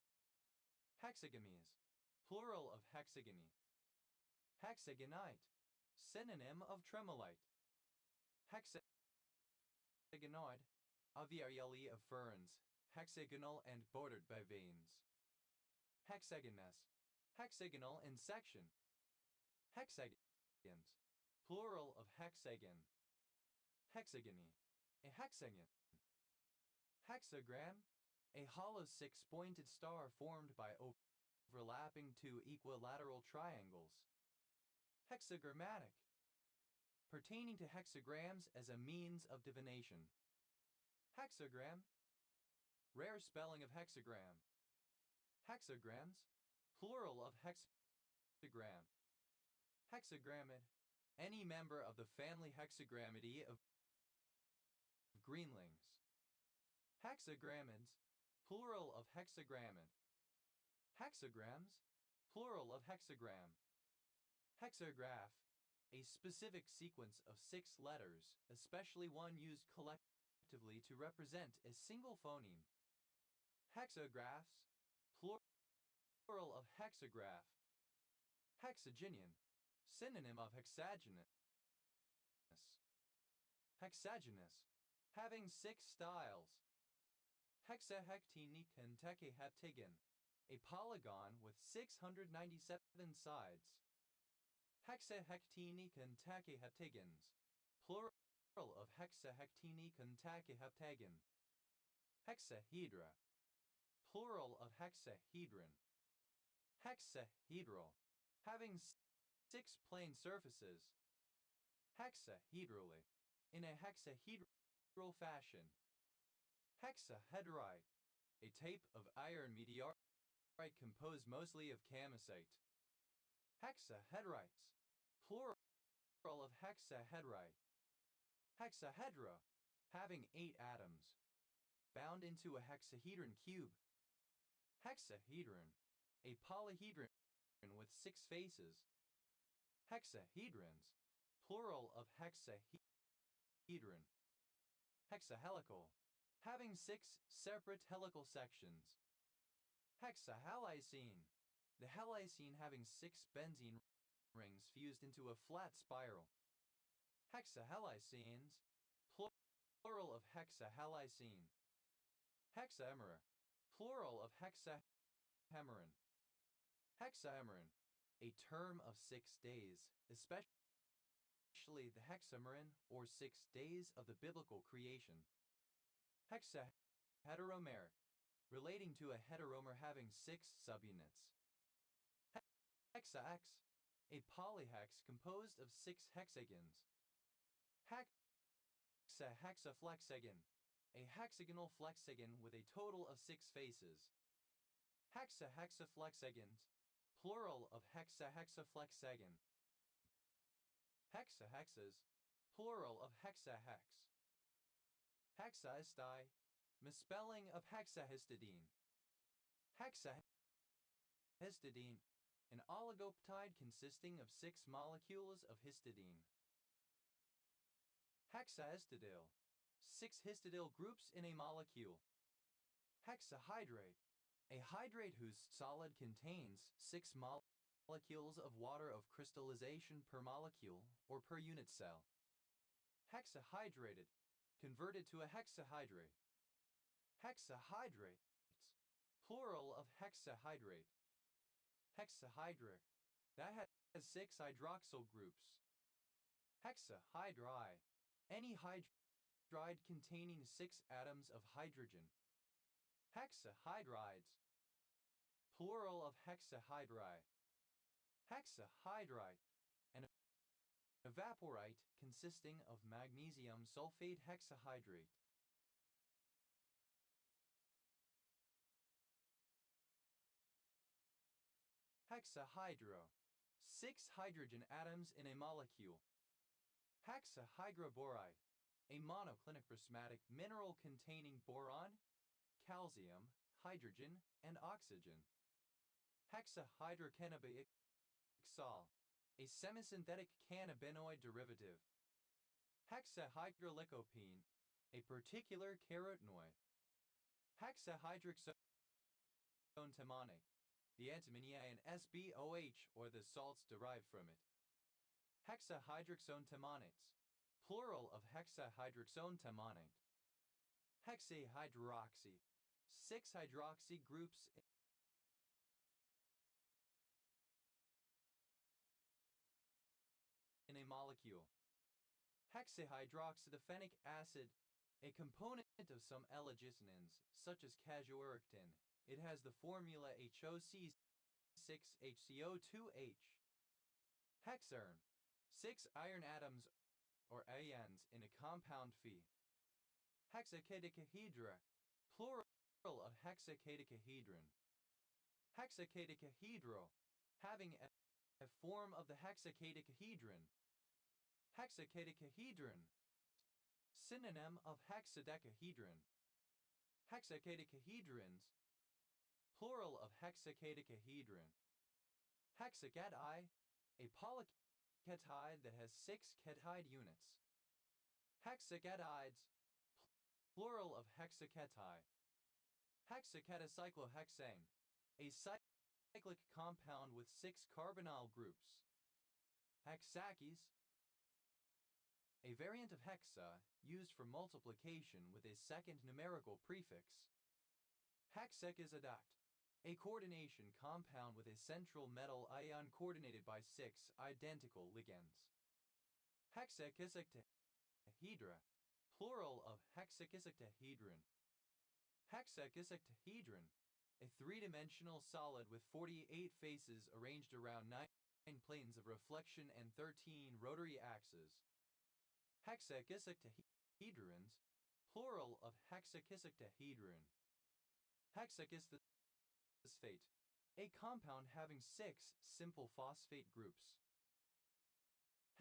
[SPEAKER 1] Hexagamies. Plural of hexagony. Hexagonite. Synonym of tremolite. Hexagonoid. Aviarelli of ferns. Hexagonal and bordered by veins. Hexagonous. Hexagonal in section. Hexagons. Plural of hexagon. Hexagony. A hexagon. Hexagram. A hollow six-pointed star formed by overlapping two equilateral triangles. Hexagrammatic. Pertaining to hexagrams as a means of divination. Hexagram. Rare spelling of hexagram. Hexagrams. Plural of hexagram. Hexagramid. Any member of the family Hexagramidae of greenlings. Hexagramids. Plural of hexagramid. Hexagrams. Plural of hexagram. Hexagraph. A specific sequence of 6 letters, especially one used collectively to represent a single phoneme. Hexagraphs. Plural of hexagraph. Hexagenean. Synonym of hexagonous. Hexagonous. Having 6 styles. Hexahectinic-heptagon. A polygon with 697 sides. Hexahectinic-heptagons. Plural of hexahectinic-heptagon. Hexahedra. Plural of hexahedron. Hexahedral. Having 6 plane surfaces. Hexahedrally. In a hexahedral fashion. Hexahedrite. A type of iron meteorite composed mostly of camosite. Hexahedrites. Plural of hexahedrite. Hexahedra. Having 8 atoms. Bound into a hexahedron cube. Hexahedron. A polyhedron with 6 faces. Hexahedrons. Plural of hexahedron. Hexahelical. Having 6 separate helical sections. Hexahalicene. The helicene having 6 benzene rings fused into a flat spiral. Hexahelicenes. Plural of hexahalicene. Hexaemerer. Plural of hexahemeron. Hexaemeron. A term of 6 days, especially the hexameron or 6 days of the biblical creation. Hexaheteromeric. Relating to a heteromer having 6 subunits. Hexahex. A polyhex composed of 6 hexagons. Hexaflexagon. A hexagonal flexagon with a total of 6 faces. Hexaflexagons. Plural of hexaflexagon. Hexahexes. Plural of hexahex. Hexahistide. Misspelling of hexahistidine. Hexahistidine. An oligopeptide consisting of 6 molecules of histidine. Hexahistidyl. 6 histidyl groups in a molecule. Hexahydrate. A hydrate whose solid contains 6 molecules of water of crystallization per molecule or per unit cell. Hexahydrated, converted to a hexahydrate. Hexahydrates, plural of hexahydrate. Hexahydric, that has 6 hydroxyl groups. Hexahydride, any hydride containing 6 atoms of hydrogen. Hexahydrides, plural of hexahydride. Hexahydrite, an evaporite consisting of magnesium sulfate hexahydrate. Hexahydro, 6 hydrogen atoms in a molecule. Hexahydroboride, a monoclinic prismatic mineral containing boron, calcium, hydrogen, and oxygen. Hexahydrocannabinoxol, a semisynthetic cannabinoid derivative. Hexahydrolycopene, a particular carotenoid. Hexahydroxyzontamonic, the antimony and SbOH or the salts derived from it. Hexahydroxontamonates, plural of hexahydroxontamonate. Hexahydroxy, 6 hydroxy groups in a molecule. Hexahydroxydephenic acid, a component of some L-argitinins, such as casuarictin. It has the formula HOC6HCO2H. Hexarn, 6 iron atoms or ANs in a compound Phe. Hexacadecahedra, plural of hexacadecahedron. Hexacadecahedral, having a form of the hexacadecahedron. Hexacadecahedron, synonym of hexadecahedron. Hexacadecahedrons, plural of hexacadecahedron. Hexacation, a polyketide that has 6 ketide units. Hexacatides, plural of hexaketide. Hexacatacyclohexane, a cyclic compound with 6 carbonyl groups. Hexakis, a variant of hexa used for multiplication with a second numerical prefix. Hexakizidact, a coordination compound with a central metal ion coordinated by 6 identical ligands. Hexakisoctahedra, plural of hexakisoctahedron. Hexakisoctahedron, a 3-dimensional solid with 48 faces arranged around 9 planes of reflection and 13 rotary axes. Hexakisoctahedrons, plural of hexakisoctahedron. Hexakisphosphate, a compound having 6 simple phosphate groups.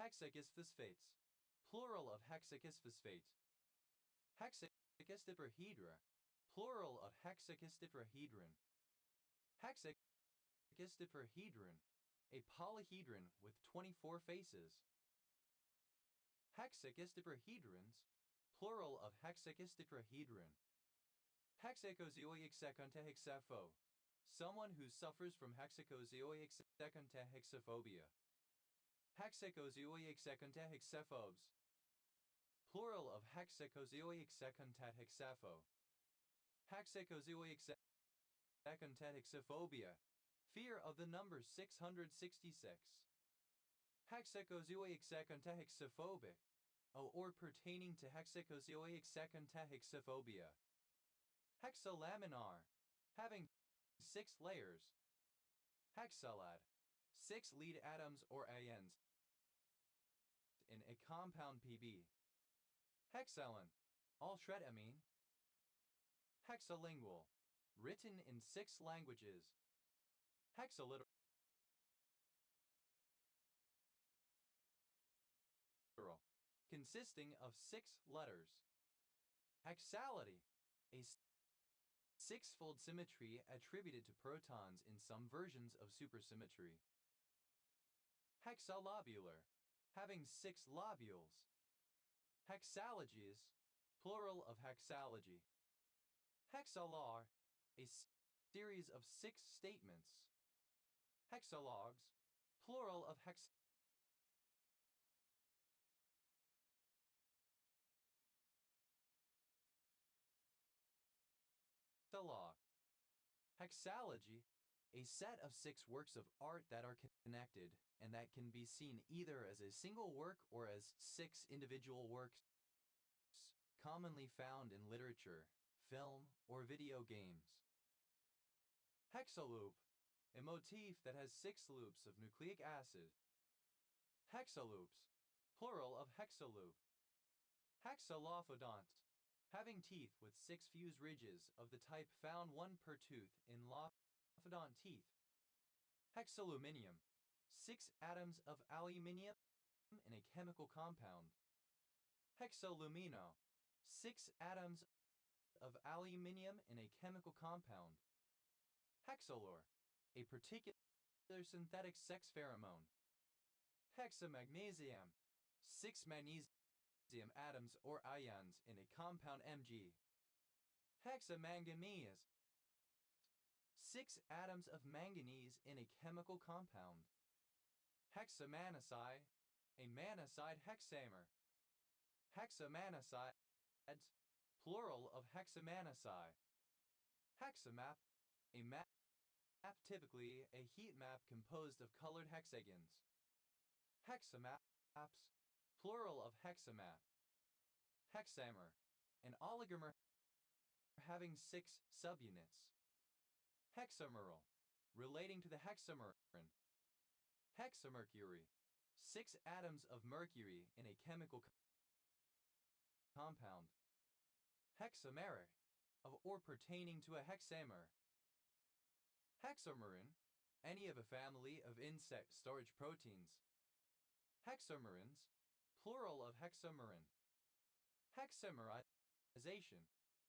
[SPEAKER 1] Hexakisphosphates, plural of hexakisphosphates. Hexakistiprahedra, plural of hexakistiprahedron. Hexakistiprahedron, a polyhedron with 24 faces. Hexakistiprahedrons, plural of hexakistiprahedron. Hexacozoic secontahexapho, someone who suffers from hexacozoic secontahexaphobia. Hexacozoic secontahexaphobes, plural of hexacozoic secontahexapho. Hexacozoic secontahexaphobia, fear of the number 666. Hexacozoic secontahexaphobic, or pertaining to hexacozoic secontahexaphobia. Hexalaminar, having 6 layers. Hexalad, 6 lead atoms or ANs in a compound PB. Hexalin, all-shredamine. Hexalingual, written in 6 languages. Hexaliteral, consisting of 6 letters. Hexality, a 6-fold symmetry attributed to protons in some versions of supersymmetry. Hexalobular, having 6 lobules. Hexalogies, plural of hexalogy. Hexalar, a series of 6 statements. Hexalogs, plural of Hexalogy, a set of 6 works of art that are connected and that can be seen either as a single work or as 6 individual works, commonly found in literature, film, or video games. Hexaloop, a motif that has 6 loops of nucleic acid. Hexaloops, plural of hexaloop. Hexalophodont, having teeth with 6 fused ridges of the type found 1 per tooth in lophodont teeth. Hexaluminium, 6 atoms of aluminium in a chemical compound. Hexalumino, 6 atoms of aluminium in a chemical compound. Hexalure, a particular synthetic sex pheromone. Hexamagnesium, 6 magnesium atoms or ions in a compound Mg. Hexamanganese, 6 atoms of manganese in a chemical compound. Hexamanasi, a manaside hexamer. Hexamanasides, plural of hexamanasi. Hexamap, a map, typically a heat map composed of colored hexagons. Hexamaps, plural of hexamap. Hexamer, an oligomer having 6 subunits. Hexameral, relating to the hexamerin. Hexamercury, 6 atoms of mercury in a chemical compound. Hexameric, of or pertaining to a hexamer. Hexamerin, any of a family of insect storage proteins. Hexamerins, plural of hexamerin. Hexamerization,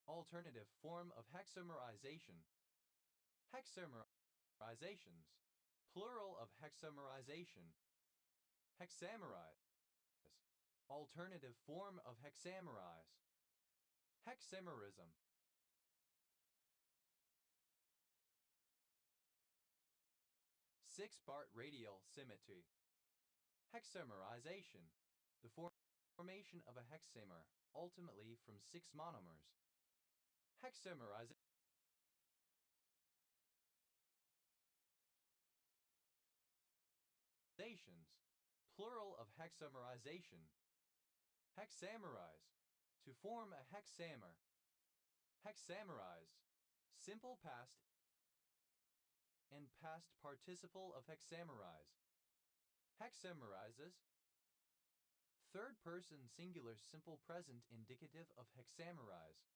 [SPEAKER 1] alternative form of hexamerization. Hexamerizations, plural of hexamerization. Hexamerize, alternative form of hexamerize. Hexamerism. Six-part radial symmetry. Hexamerization, the formation of a hexamer, ultimately from 6 monomers. Hexamerization, plural of hexamerization. Hexamerize, to form a hexamer. Hexamerize, simple past and past participle of hexamerize. Hexamerizes, third person singular simple present indicative of hexamerize.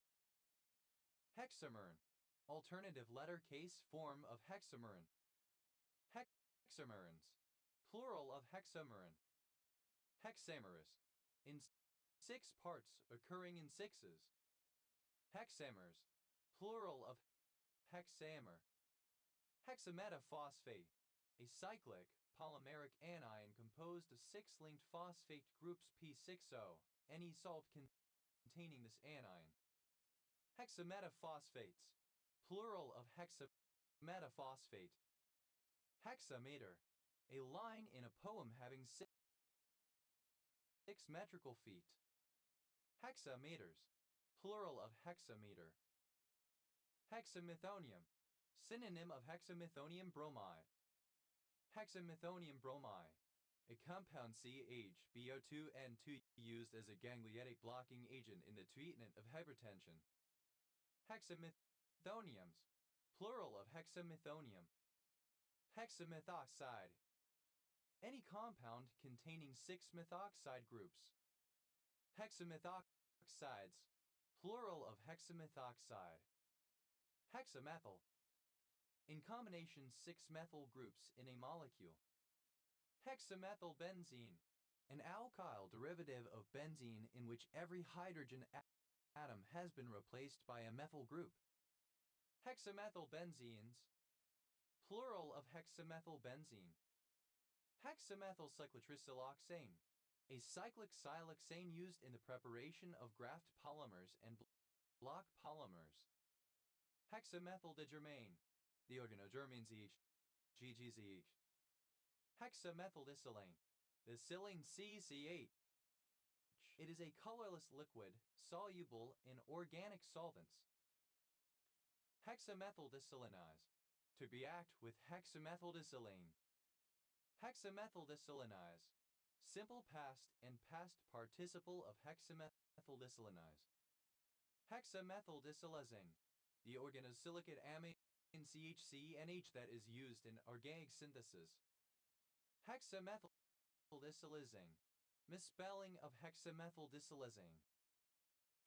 [SPEAKER 1] Hexamerin, alternative letter case form of hexamerin. Hexamerins, plural of hexamerin. Hexamerous, in 6 parts occurring in 6s. Hexamers, plural of hexamer. Hexametaphosphate, a cyclic polymeric anion composed of 6 linked phosphate groups P6O, any salt containing this anion. Hexametaphosphates, plural of hexametaphosphate. Hexameter, a line in a poem having 6 metrical feet. Hexameters, plural of hexameter. Hexamethonium, synonym of hexamethonium bromide. Hexamethonium bromide, a compound CHBO2N2 used as a gangliotic blocking agent in the treatment of hypertension. Hexamethoniums, plural of hexamethonium. Hexamethoxide, any compound containing 6 methoxide groups. Hexamethoxides, plural of hexamethoxide. Hexamethyl, in combination 6 methyl groups in a molecule. Hexamethylbenzene, an alkyl derivative of benzene in which every hydrogen atom has been replaced by a methyl group. Hexamethylbenzenes, plural of hexamethylbenzene. Hexamethylcyclotrisiloxane, a cyclic siloxane used in the preparation of graft polymers and block polymers. Hexamethyldigermane, the organogermane GGZH. Hexamethyldisilane, the silane CCH. It is a colorless liquid soluble in organic solvents. Hexamethyldesilanize. To react with hexamethyldesilane. Hexamethyldesilanize. Simple past and past participle of hexamethyldesilanize. Hexamethyldesilazane. The organosilicate amine CHCNH that is used in organic synthesis. Hexamethyldesilazane. Misspelling of hexamethyldesilazane.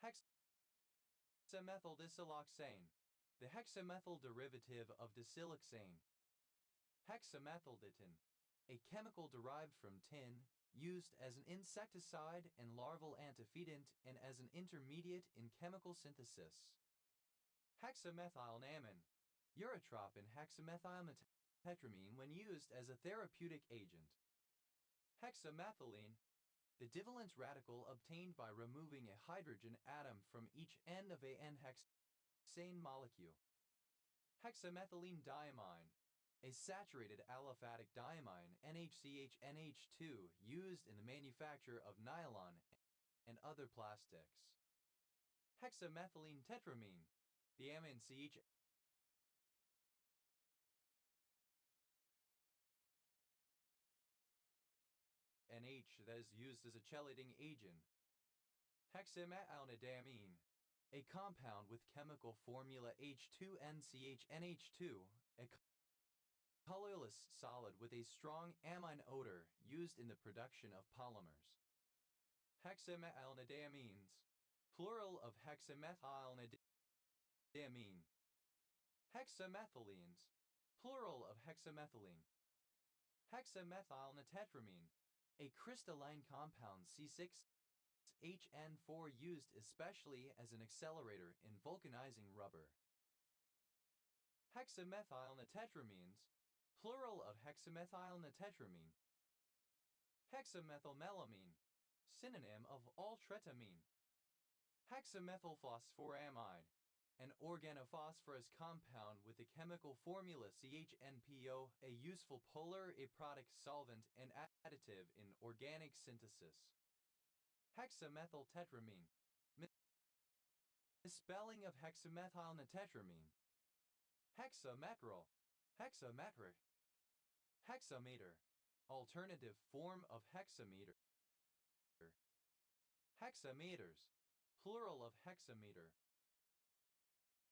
[SPEAKER 1] Hexamethyldesiloxane. The hexamethyl derivative of desiloxane. Hexamethylditin. A chemical derived from tin, used as an insecticide and larval antefidant and as an intermediate in chemical synthesis. Hexamethylnamine. Urotropin hexamethylmethetramine when used as a therapeutic agent. Hexamethylene. The divalent radical obtained by removing a hydrogen atom from each end of a N-hexane molecule. Hexamethylene diamine. A saturated aliphatic diamine NHCHNH2 used in the manufacture of nylon and other plastics. Hexamethylene tetramine. The amine CHNH that is used as a chelating agent. Hexamethylnidamine. A compound with chemical formula H2NCHNH2, a colorless solid with a strong amine odor used in the production of polymers. Hexamethylnidamines. Plural of hexamethylnidamine. Hexamethylenes. Plural of hexamethylene. Hexamethylnitretramine. A crystalline compound C6H4 used especially as an accelerator in vulcanizing rubber. Hexamethylnitretramines. Plural of hexamethylnitretramine. Hexamethylmelamine. Synonym of all-tretamine. Hexamethylphosphoramide. An organophosphorus compound with the chemical formula CHNPO, a useful polar aprotic solvent and additive in organic synthesis. Hexamethyltetramine. Misspelling of hexamethylnitretramine. Hexametryl. Hexametric. Hexameter. Alternative form of hexameter. Hexameters. Plural of hexameter.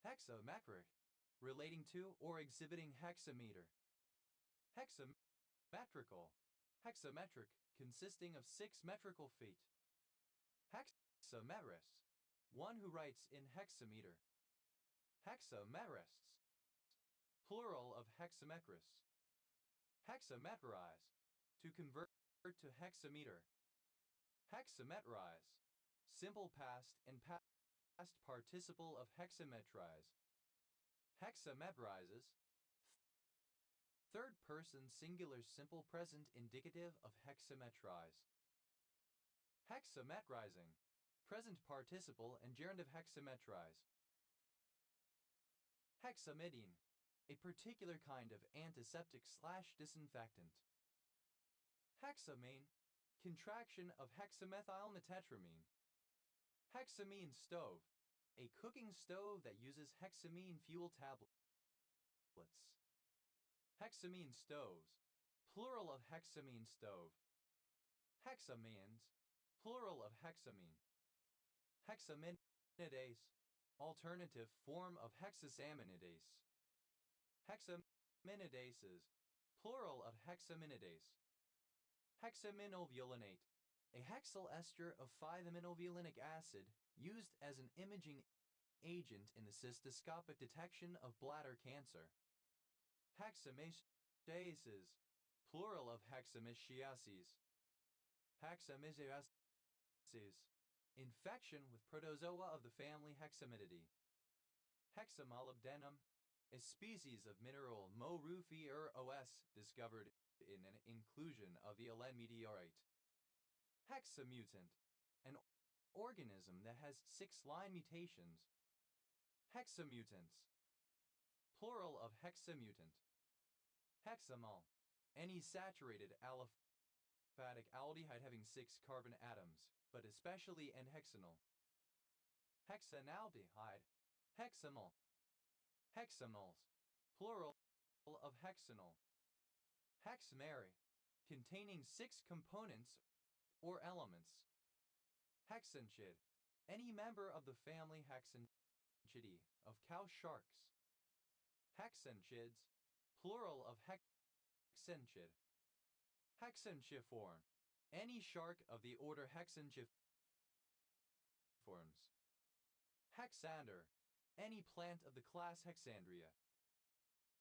[SPEAKER 1] Hexametric. Relating to or exhibiting hexameter. Hexametrical. Hexametric, consisting of 6 metrical feet. Hexametrist. One who writes in hexameter. Hexamerists. Plural of hexametrists. Hexametrize. To convert to hexameter. Hexametrize. Simple past and past participle of hexametrize. Hexamebrizes. Third person singular simple present indicative of hexametrize. Hexametrizing. Present participle and gerund of hexametrize. Hexamidine. A particular kind of antiseptic/disinfectant. Hexamine. Contraction of hexamethylnitretramine. Hexamine stove. A cooking stove that uses hexamine fuel tablets. Hexamine stoves. Plural of hexamine stove. Hexamines. Plural of hexamine. Hexaminidase. Alternative form of hexasaminidase. Hexaminidases. Plural of hexaminidase. Hexaminovulinate. A hexyl ester of 5-aminovulinic acid used as an imaging agent in the cystoscopic detection of bladder cancer. Hexamichases. Plural of hexamichiases. Hexamichiases. Infection with protozoa of the family Hexamididae. Hexamolybdenum. A species of mineral Mo-Rufi-OS discovered in an inclusion of the Alen meteorite. Hexamutant. An organism that has 6 line mutations. Hexamutants. Plural of hexamutant. Hexamol. Any saturated aliphatic aldehyde having 6 carbon atoms, but especially N-hexanol. Hexanaldehyde. Hexamol. Hexanols, plural of hexanol. Hexameri, containing 6 components or elements. Hexanchid, any member of the family Hexanchidae of cow sharks. Hexanchids, plural of hexanchid. Hexanchiform, any shark of the order Hexanchiforms. Hexander, any plant of the class Hexandria.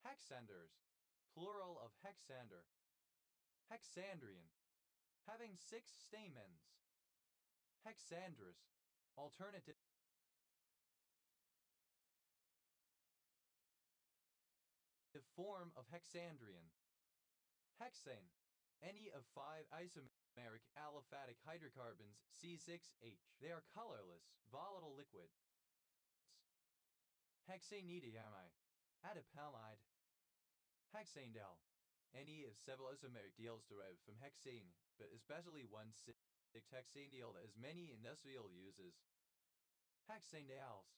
[SPEAKER 1] Hexanders, plural of hexander. Hexandrian, having 6 stamens. Hexandrous, alternative form of hexandrian. Hexane, any of 5 isomeric aliphatic hydrocarbons C6H. They are colorless, volatile liquids. Hexanediamide, adipalide. Hexandel, any of several isomeric deals derived from hexane, but especially 1,6-hexanediol that has many industrial uses. Hexanedials,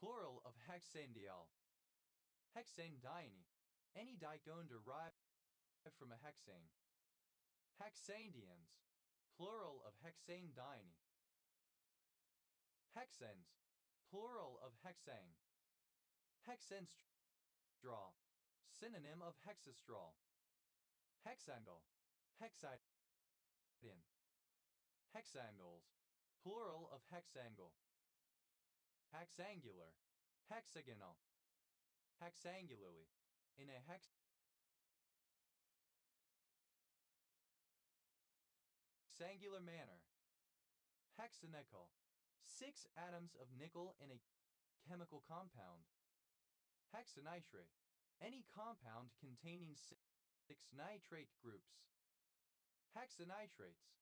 [SPEAKER 1] plural of hexanediol. Hexanediene, any dicone derived from a hexane. Hexanedians, plural of hexanediene. Hexans, plural of hexane. Hexanstraw, synonym of hexastraw. Hexangle, hexidine. Hexangles, plural of hexangle. Hexangular, hexagonal. Hexangularly, in a hexangular manner. Hexanickel, 6 atoms of nickel in a chemical compound. Hexanitrate, any compound containing 6 nitrate groups. Hexanitrates,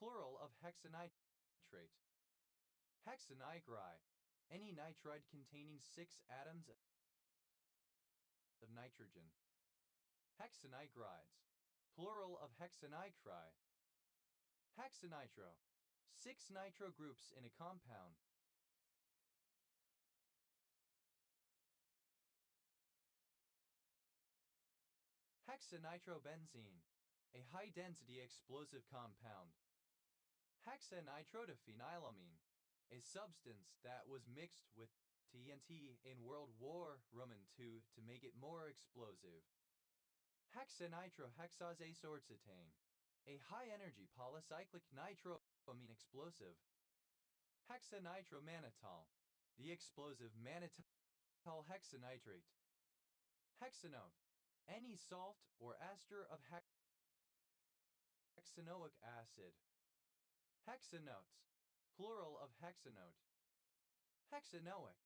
[SPEAKER 1] plural of hexanitrate. Hexanigri, any nitride containing 6 atoms of nitrogen. Hexanigrides, plural of hexanitri. Hexanitro, 6 nitro groups in a compound. Hexanitrobenzene, a high-density explosive compound. Hexanitrotophenylamine, a substance that was mixed with TNT in World War II to make it more explosive. Hexanitrohexazoxetane, a high-energy polycyclic nitroamine explosive. Hexanitromannitol, the explosive mannitol hexanitrate. Hexanote, any salt or ester of hexanoic acid. Hexanotes, plural of hexanote. Hexanoic,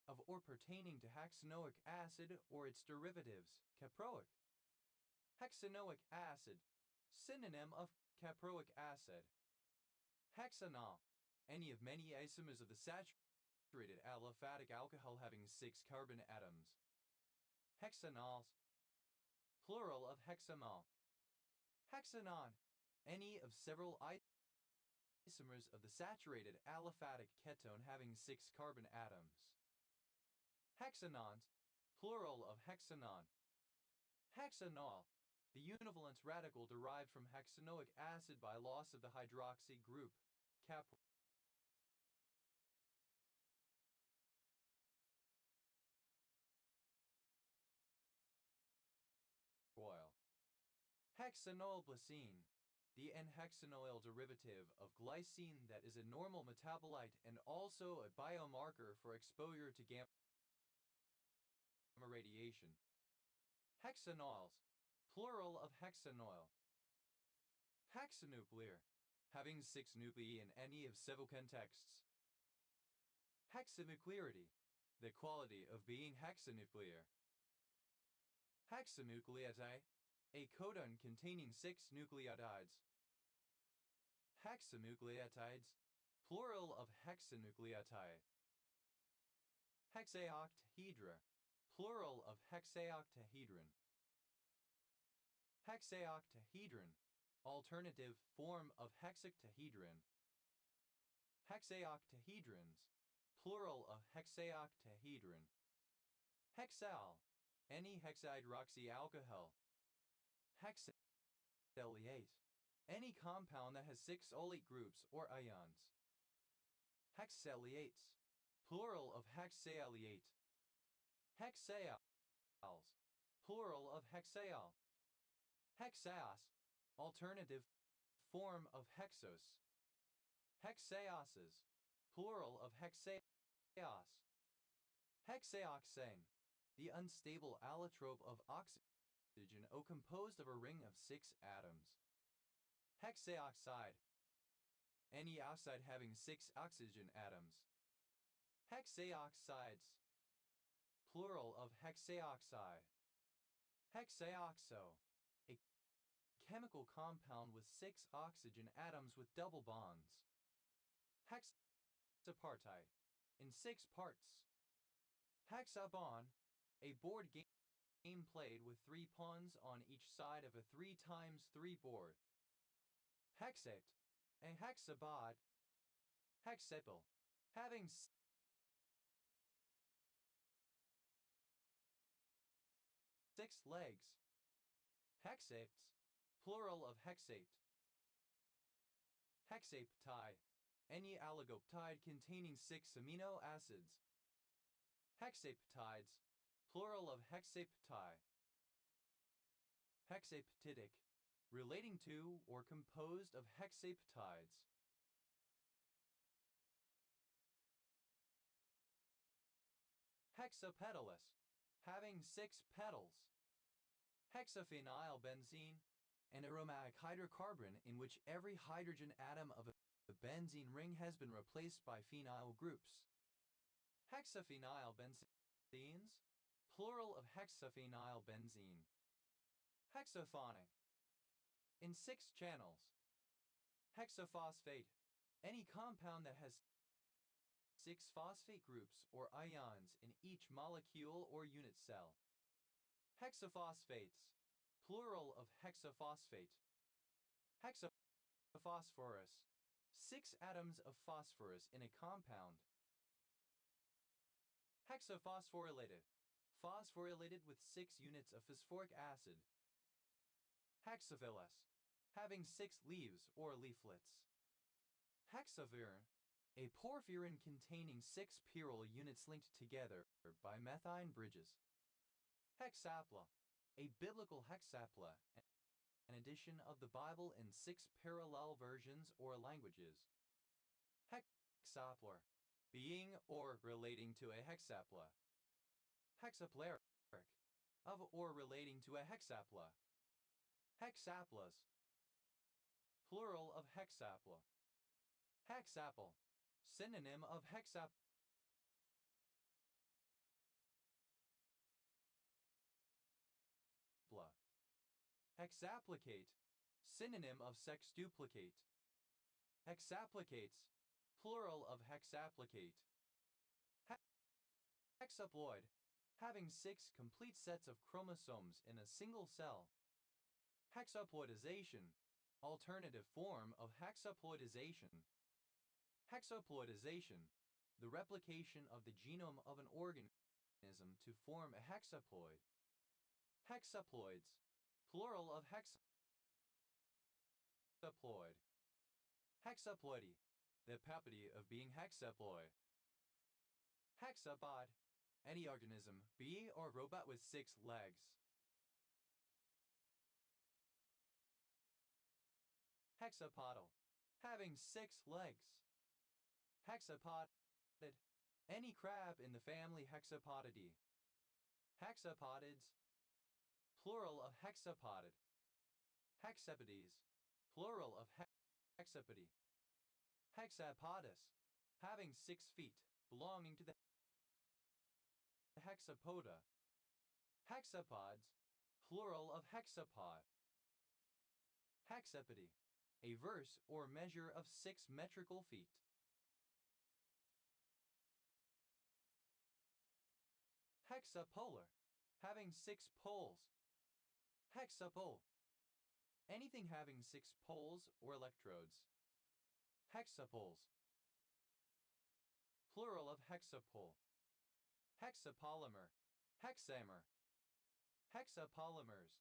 [SPEAKER 1] of or pertaining to hexanoic acid or its derivatives, caproic. Hexanoic acid, synonym of caproic acid. Hexanol, any of many isomers of the saturated aliphatic alcohol having 6 carbon atoms. Hexanols, plural of hexamol. Hexanon, any of several isomers of the saturated aliphatic ketone having 6 carbon atoms. Hexanons, plural of hexanon. Hexanol, the univalent radical derived from hexanoic acid by loss of the hydroxy group, caproyl. Hexanolglycine, the N-hexanoyl derivative of glycine that is a normal metabolite and also a biomarker for exposure to gamma radiation. Hexanols, plural of hexanoyl. Hexanuclear, having 6 nuclei in any of several contexts. Hexanuclearity, the quality of being hexanuclear. Hexanucleotide, a codon containing 6 nucleotides. Hexanucleotides, plural of hexanucleotide. Hexaoctahedra, plural of hexaoctahedron. Hexaoctahedron, alternative form of hexactahedron. Hexaoctahedrons, plural of hexaoctahedron. Hexal, any hexahydroxyalcohol. Hexaleate, any compound that has 6 olate groups or ions. Hexaleates, plural of hexaleate. Hexaals, plural of hexaol. Hexaos, alternative form of hexos. Hexaoses, plural of hexaos. Hexaoxane, the unstable allotrope of oxygen O composed of a ring of 6 atoms. Hexaoxide, any oxide having 6 oxygen atoms. Hexaoxides, plural of hexaoxide. Hexaoxo, a chemical compound with 6 oxygen atoms with double bonds. Hexapartite, in 6 parts. Hexabon, a board game played with 3 pawns on each side of a 3x3 board. Hexapt, a hexabod. Hexapal, having 6 legs. Hexapts, plural of hexapt. Hexapeptide, any oligopeptide containing 6 amino acids. Hexapeptides, plural of hexapeptide. Hexapeptidic, relating to or composed of hexapeptides. Hexapetalous, having 6 petals. Hexaphenylbenzene, an aromatic hydrocarbon in which every hydrogen atom of a benzene ring has been replaced by phenyl groups. Hexaphenylbenzenes, plural of hexaphenylbenzene. Hexaphonic, in 6 channels. Hexaphosphate, any compound that has 6 phosphate groups or ions in each molecule or unit cell. Hexaphosphates, plural of hexaphosphate. Hexaphosphorus, 6 atoms of phosphorus in a compound. Hexaphosphorylated, phosphorylated with 6 units of phosphoric acid. Hexaphyllus, having 6 leaves or leaflets. Hexavirin, a porphyrin containing 6 pyrrole units linked together by methine bridges. Hexapla, a biblical hexapla, an edition of the Bible in 6 parallel versions or languages. Hexaplar, being or relating to a hexapla. Hexaplaric, of or relating to a hexapla. Hexaplas, plural of hexapla. Hexapple, synonym of hexapla. Hexapplicate, synonym of sexduplicate. Hexapplicates, plural of hexapplicate. Hexaploid, having 6 complete sets of chromosomes in a single cell. Hexaploidization, alternative form of hexaploidization. Hexaploidization, the replication of the genome of an organism to form a hexaploid. Hexaploids, plural of hexaploid. Hexaploidy, the property of being hexaploid. Hexapod, any organism, bee or robot with 6 legs. Hexapodal, having 6 legs. Hexapodid, any crab in the family Hexapodidae. Hexapodids, plural of hexapodid. Hexapodes, plural of hexapody. Hexapodus, having 6 feet, belonging to the hexapoda. Hexapods, plural of hexapod. Hexapody, a verse or measure of 6 metrical feet. Hexapolar, having 6 poles. Hexapole, anything having 6 poles or electrodes. Hexapoles, plural of hexapole. Hexapolymer, Hexamer. Hexapolymers,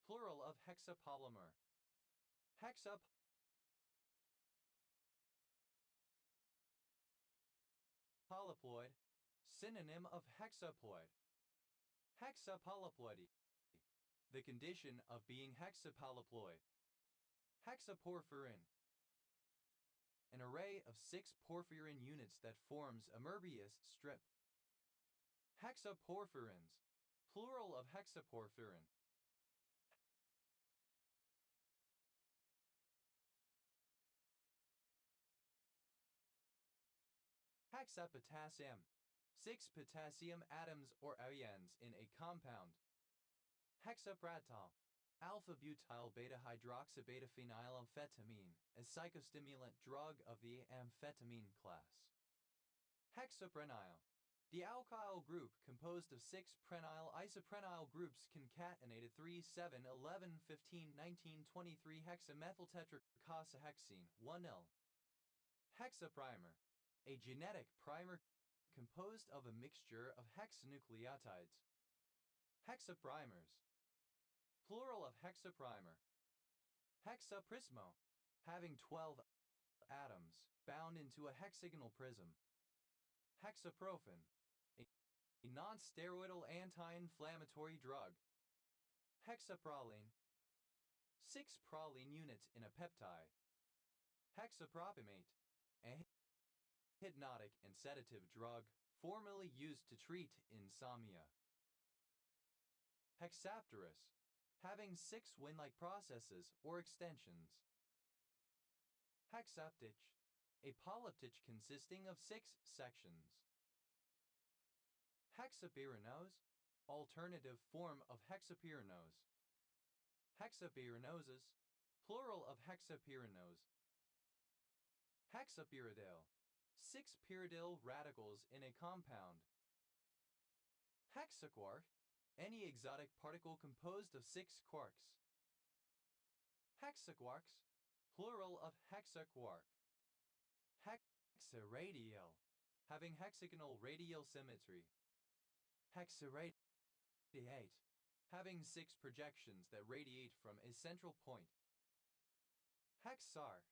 [SPEAKER 1] plural of hexapolymer. Hexapolyploid, synonym of hexaploid. Hexapolyploidy, the condition of being hexapolyploid. Hexaporphyrin, an array of 6 porphyrin units that forms a Möbius strip. Hexaporphyrins, plural of hexaporphyrin. Hexapotassium, 6 potassium atoms or ions in a compound. Hexapratol, alpha-butyl beta-hydroxybeta-phenylamphetamine, a psychostimulant drug of the amphetamine class. Hexaprenyl, the alkyl group composed of 6 prenyl isoprenyl groups concatenated 3,7,11,15,19,23 hexamethyltetracosahexene 1L. Hexaprimer, a genetic primer composed of a mixture of hexanucleotides. Hexaprimers, plural of hexaprimer. Hexaprismo, having 12 atoms bound into a hexagonal prism. Hexaprofen, a non-steroidal anti-inflammatory drug. Hexaproline, 6 proline units in a peptide. Hexapropamate, a hypnotic and sedative drug formerly used to treat insomnia. Hexapterous, having 6 Wien-like processes or extensions. Hexaptych, a polyptych consisting of 6 sections. Hexapyranose, alternative form of hexapyranose. Hexapyranoses, plural of hexapyranose. Hexapyridyl, 6 pyridyl radicals in a compound. Hexaquark, any exotic particle composed of 6 quarks. Hexaquarks, plural of hexaquark. Hexaradial, having hexagonal radial symmetry. Hexaradiate, having 6 projections that radiate from a central point. Hexarch,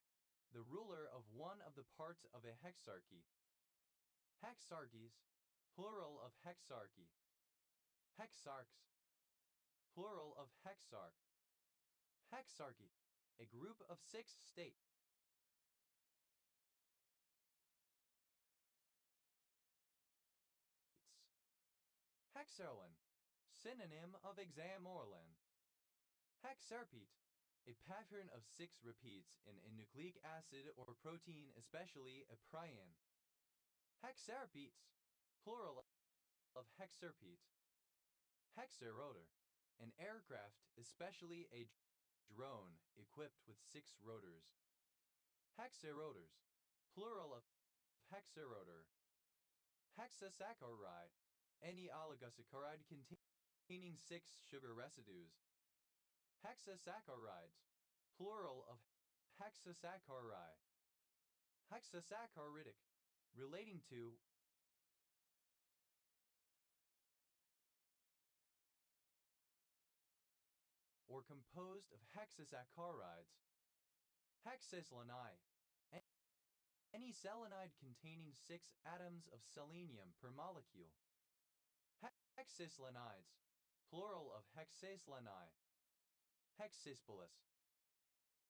[SPEAKER 1] the ruler of one of the parts of a hexarchy. Hexarchies, plural of hexarchy. Hexarchs, plural of hexarch. Hexarchy, a group of 6 states. Hexerlin, synonym of hexamorelin. Hexerpete, a pattern of 6 repeats in a nucleic acid or protein, especially a prion. Hexerpetes, plural of hexerpete. Hexarotor, an aircraft, especially a drone, equipped with 6 rotors. Hexarotors, plural of hexarotor. Hexasaccharide, any oligosaccharide containing 6 sugar residues. Hexasaccharides, plural of hexasaccharide. Hexasaccharidic, relating to or composed of hexasaccharides. Hexaselenide, any selenide containing 6 atoms of selenium per molecule. Hexaselenides, plural of hexaselenide. Hexaspalus,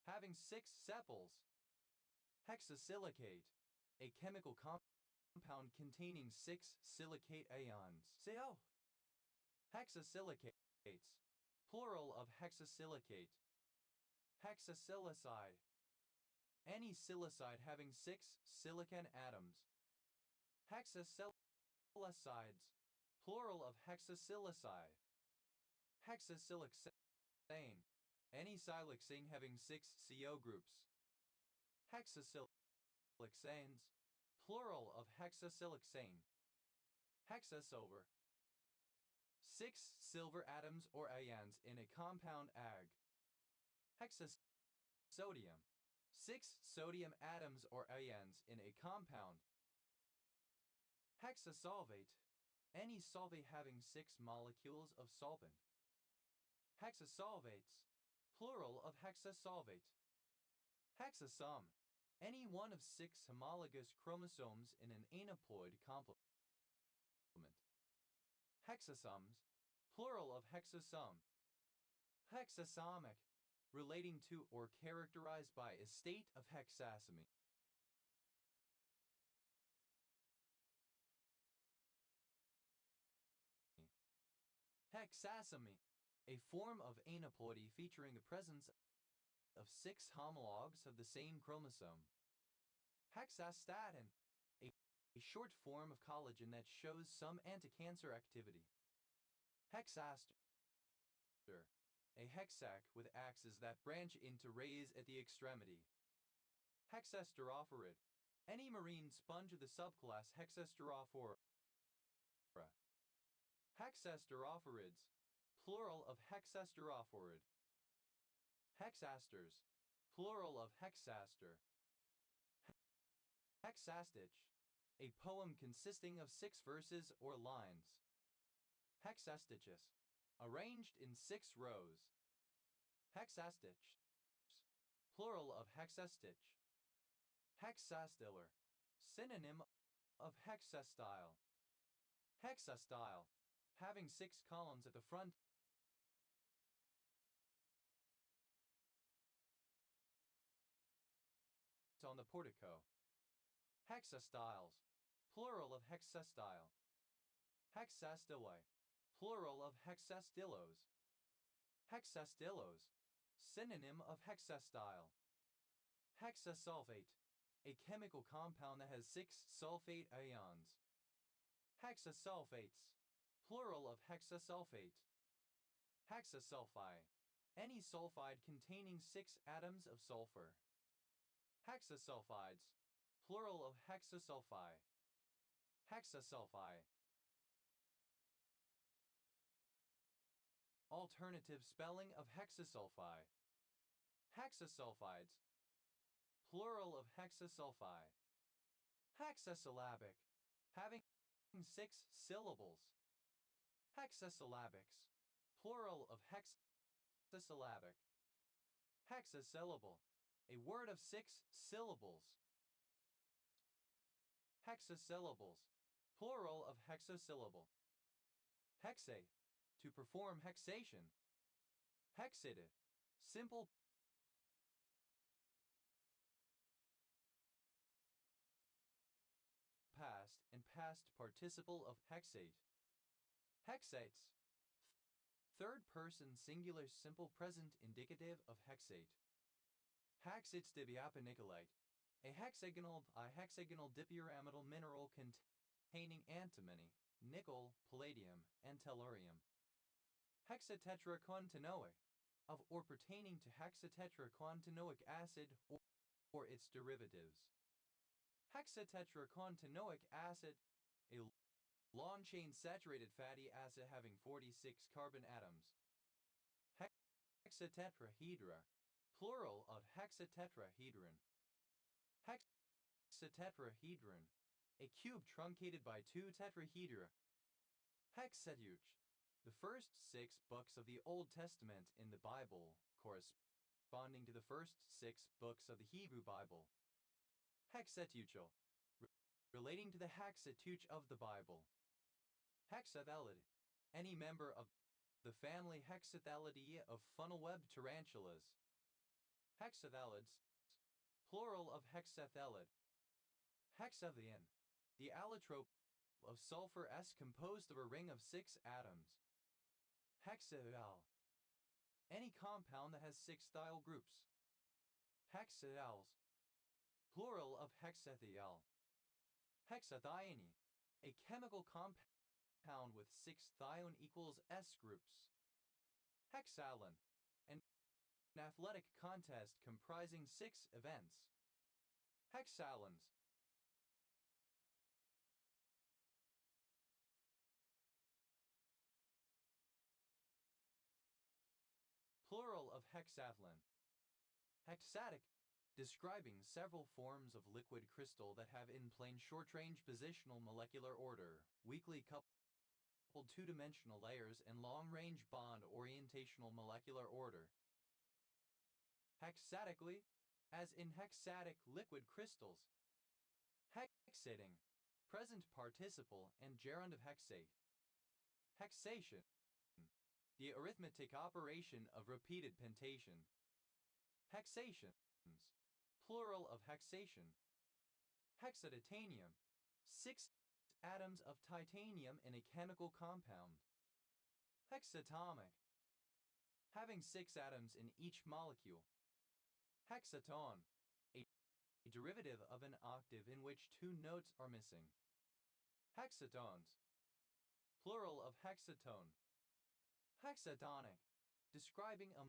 [SPEAKER 1] having 6 sepals. Hexasilicate, a chemical compound containing 6 silicate ions. CO. Hexasilicates, plural of hexasilicate. Hexasilicide, any silicide having 6 silicon atoms. Hexasilicides, plural of hexasilicide. Hexasiloxane, any siloxane having 6 CO groups. Hexasiloxanes, plural of hexasiloxane. Hexasilver, 6 silver atoms or ions in a compound Ag. Hexasodium, 6 sodium atoms or ions in a compound. Hexasolvate, Any solvate having 6 molecules of solvent. Hexasolvates, plural of hexasolvate. Hexasome, any one of 6 homologous chromosomes in an aneuploid complement. Hexasomes, plural of hexasome. Hexasomic, relating to or characterized by a state of hexasome. Hexasome, a form of aneuploidy featuring the presence of 6 homologs of the same chromosome. Hexastatin, a short form of collagen that shows some anti-cancer activity. Hexaster, a hexac with axes that branch into rays at the extremity. Hexasterophorid, any marine sponge of the subclass Hexasterophora. Hexasterophorids, plural of hexasterophorid. Hexasters, plural of hexaster. Hexastich, a poem consisting of 6 verses or lines. Hexastichus, arranged in 6 rows. Hexastich, plural of hexastich. Hexastiller, synonym of hexastyle. Hexastyle, having 6 columns at the front on the portico. Hexastyles, plural of hexastyle. Hexastilloi, plural of hexastillos. Hexastillos, synonym of hexastyle. Hexasulfate, a chemical compound that has 6 sulfate ions. Hexasulfates, plural of hexasulfate. Hexasulfide, any sulfide containing 6 atoms of sulfur. Hexasulfides, plural of hexasulfide. Hexasulfide. Alternative spelling of hexasulfide. Hexasulfides, plural of hexasulfide. Hexasyllabic, having 6 syllables. Hexasyllabics, plural of hexasyllabic. Hexasyllable, a word of 6 syllables. Hexasyllables, plural of hexasyllable. Hexa, to perform hexation. Hexidative, simple past and past participle of hexate. Hexates, third person singular simple present indicative of hexate. Haxates dibiaponicolite, a hexagonal dipyramidal mineral containing antimony, nickel, palladium, and tellurium. Hexatetraquantanoic, of or pertaining to hexatetraquantanoic acid or its derivatives. Hexatetraquantanoic acid, a long-chain saturated fatty acid having 46 carbon atoms. Hexatetrahedra, plural of hexatetrahedron. Hexatetrahedron, a cube truncated by 2 tetrahedra. Hexateuch, the first 6 books of the Old Testament in the Bible, corresponding to the first 6 books of the Hebrew Bible. Hexateuchal, relating to the Hexateuch of the Bible. Hexathelid, any member of the family Hexathelidae of funnel-webbed tarantulas. Hexathelids, plural of hexathelid. Hexathion, the allotrope of sulfur S composed of a ring of 6 atoms. Hexathial, any compound that has 6 thiol groups. Hexathials, plural of hexathial. Hexathione, a chemical compound with 6 thione equals S groups. Hexalin, an athletic contest comprising 6 events. Hexalins, plural of hexathlon. Hexatic, describing several forms of liquid crystal that have in plane short-range positional molecular order, weakly coupled two-dimensional layers and long-range bond orientational molecular order. Hexatically, as in hexatic liquid crystals. Hexating, present participle and gerund of hexate. Hexation, the arithmetic operation of repeated pentation. Hexations, plural of hexation. Hexatitanium, 6 atoms of titanium in a chemical compound. Hexatomic, having 6 atoms in each molecule. Hexaton, a derivative of an octave in which 2 notes are missing. Hexatones, plural of hexatone. Hexatonic, describing a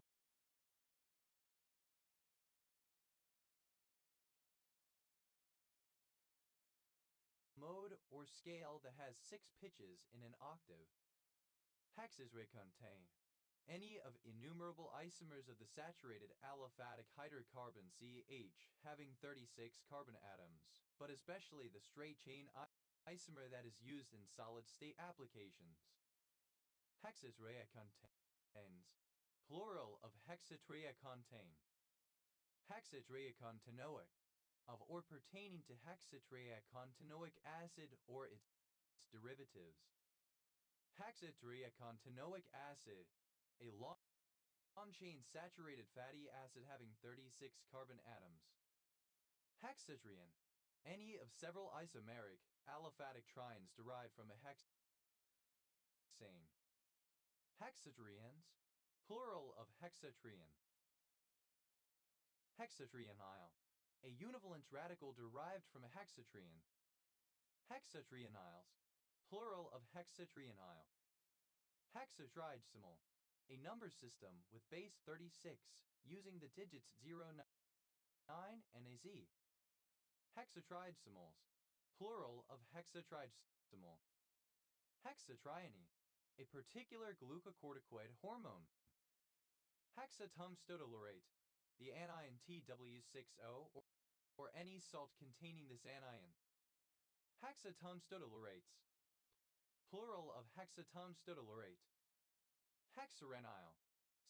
[SPEAKER 1] mode or scale that has 6 pitches in an octave. Hexisrecontain, any of innumerable isomers of the saturated aliphatic hydrocarbon CH having 36 carbon atoms, but especially the straight chain isomer that is used in solid-state applications. Hexitreacontains, plural of hexitreacontain. Hexitreacontanoic, of or pertaining to hexitreacontanoic acid or its derivatives. Hexitreacontanoic acid, a long-chain saturated fatty acid having 36 carbon atoms. Hexatriene, any of several isomeric aliphatic trienes derived from a hexane. Hexatrienes, plural of hexatriene. Hexatrienyl, a univalent radical derived from a hexatriene. Hexatrienyls, plural of hexatrienyl. Hexatridecymal, a number system with base 36 using the digits 0, 9, and a Z. Hexatridecimals, plural of hexatridecymal. Hexatriene, a particular glucocorticoid hormone. Hexatumstodolurate, the anion TW60 or any salt containing this anion. Hexatumstodolurates, plural of hexatumstodolurate. Hexarenyl,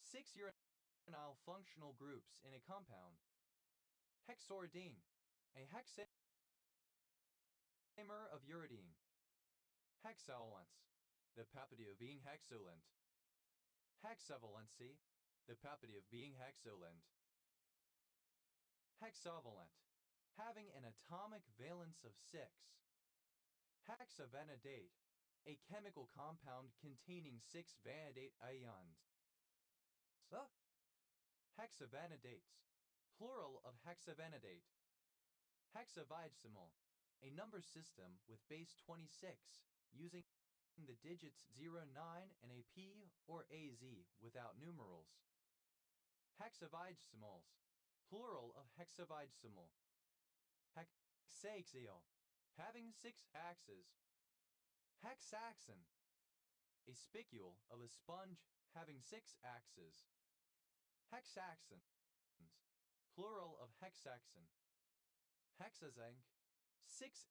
[SPEAKER 1] 6 uranyl functional groups in a compound. Hexordine, a hexamer of uridine. Hexavalence, the property of being hexavalent. Hexavalency, the property of being hexavalent. Hexavalent, having an atomic valence of 6. Hexavanadate, a chemical compound containing 6 vanadate ions. Hexavanadates, plural of hexavanadate. Hexavidecymal, a number system with base 26 using the digits 0, 9 and a P or AZ without numerals. Hexavidecimals, plural of hexavidecymal. Hexaxial, having 6 axes. Hexaxon, a spicule of a sponge having 6 axes. Hexaxons, plural of hexaxon. Hexazinc, 6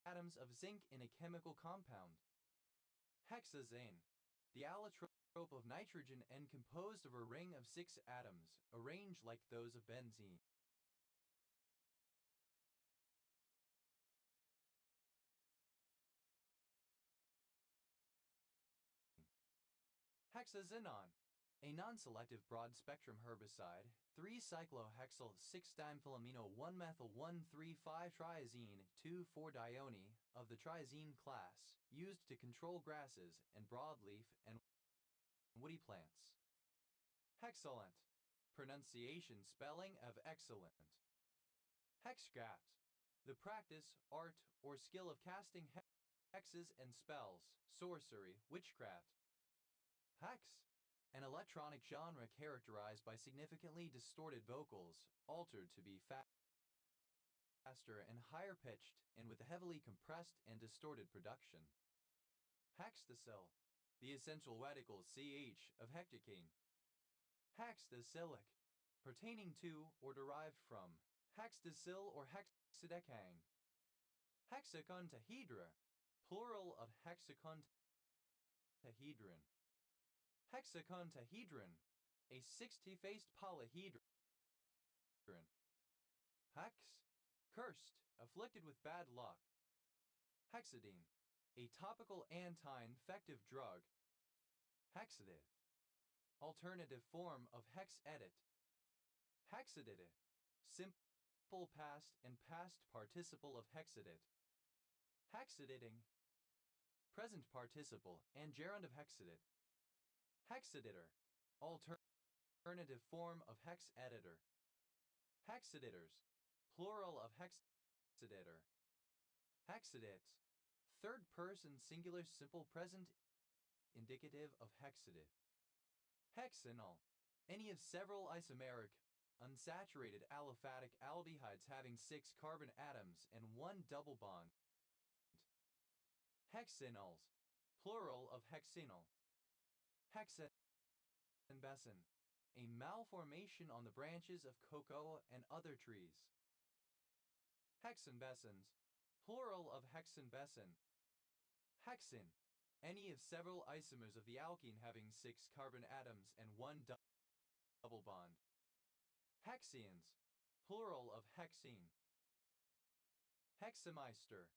[SPEAKER 1] atoms of zinc in a chemical compound. Hexazane, the allotrope of nitrogen and composed of a ring of 6 atoms, arranged like those of benzene. Hexazinon, a non-selective broad-spectrum herbicide, 3-cyclohexyl 6-dimethylamino 1-methyl-1,3,5-triazine 2,4-dione of the triazine class, used to control grasses and broadleaf and woody plants. Hexalent, pronunciation spelling of excellent. Hexcraft, the practice, art, or skill of casting hexes and spells, sorcery, witchcraft. Hex, an electronic genre characterized by significantly distorted vocals, altered to be faster and higher pitched, and with a heavily compressed and distorted production. Hextacil, the essential radical CH of hectocane. Hextacylic, pertaining to or derived from hextacil or hexadecane. Hexacontahedra, plural of hexaconta. Hexacotahedron. Hexacotahedron, a 60-faced polyhedron. Hex, cursed, afflicted with bad luck. Hexidine, a topical anti-infective drug. Hexadid, alternative form of hexedit. Hexadid, simple past and past participle of hexadid. Hexaditing, present participle and gerund of hexadid. Hexaditor, alternative form of hexeditor. Hexaditors, plural of hexaditor. Hexadits, third person singular simple present indicative of hexadid. Hexanol, any of several isomeric, unsaturated aliphatic aldehydes having 6 carbon atoms and 1 double bond. Hexanols, plural of hexenol. Hexenbeson, a malformation on the branches of cocoa and other trees. Hexenbesons, plural of hexenbeson. Hexene, any of several isomers of the alkene having 6 carbon atoms and 1 double bond. Hexenes, plural of hexene. Hexameister,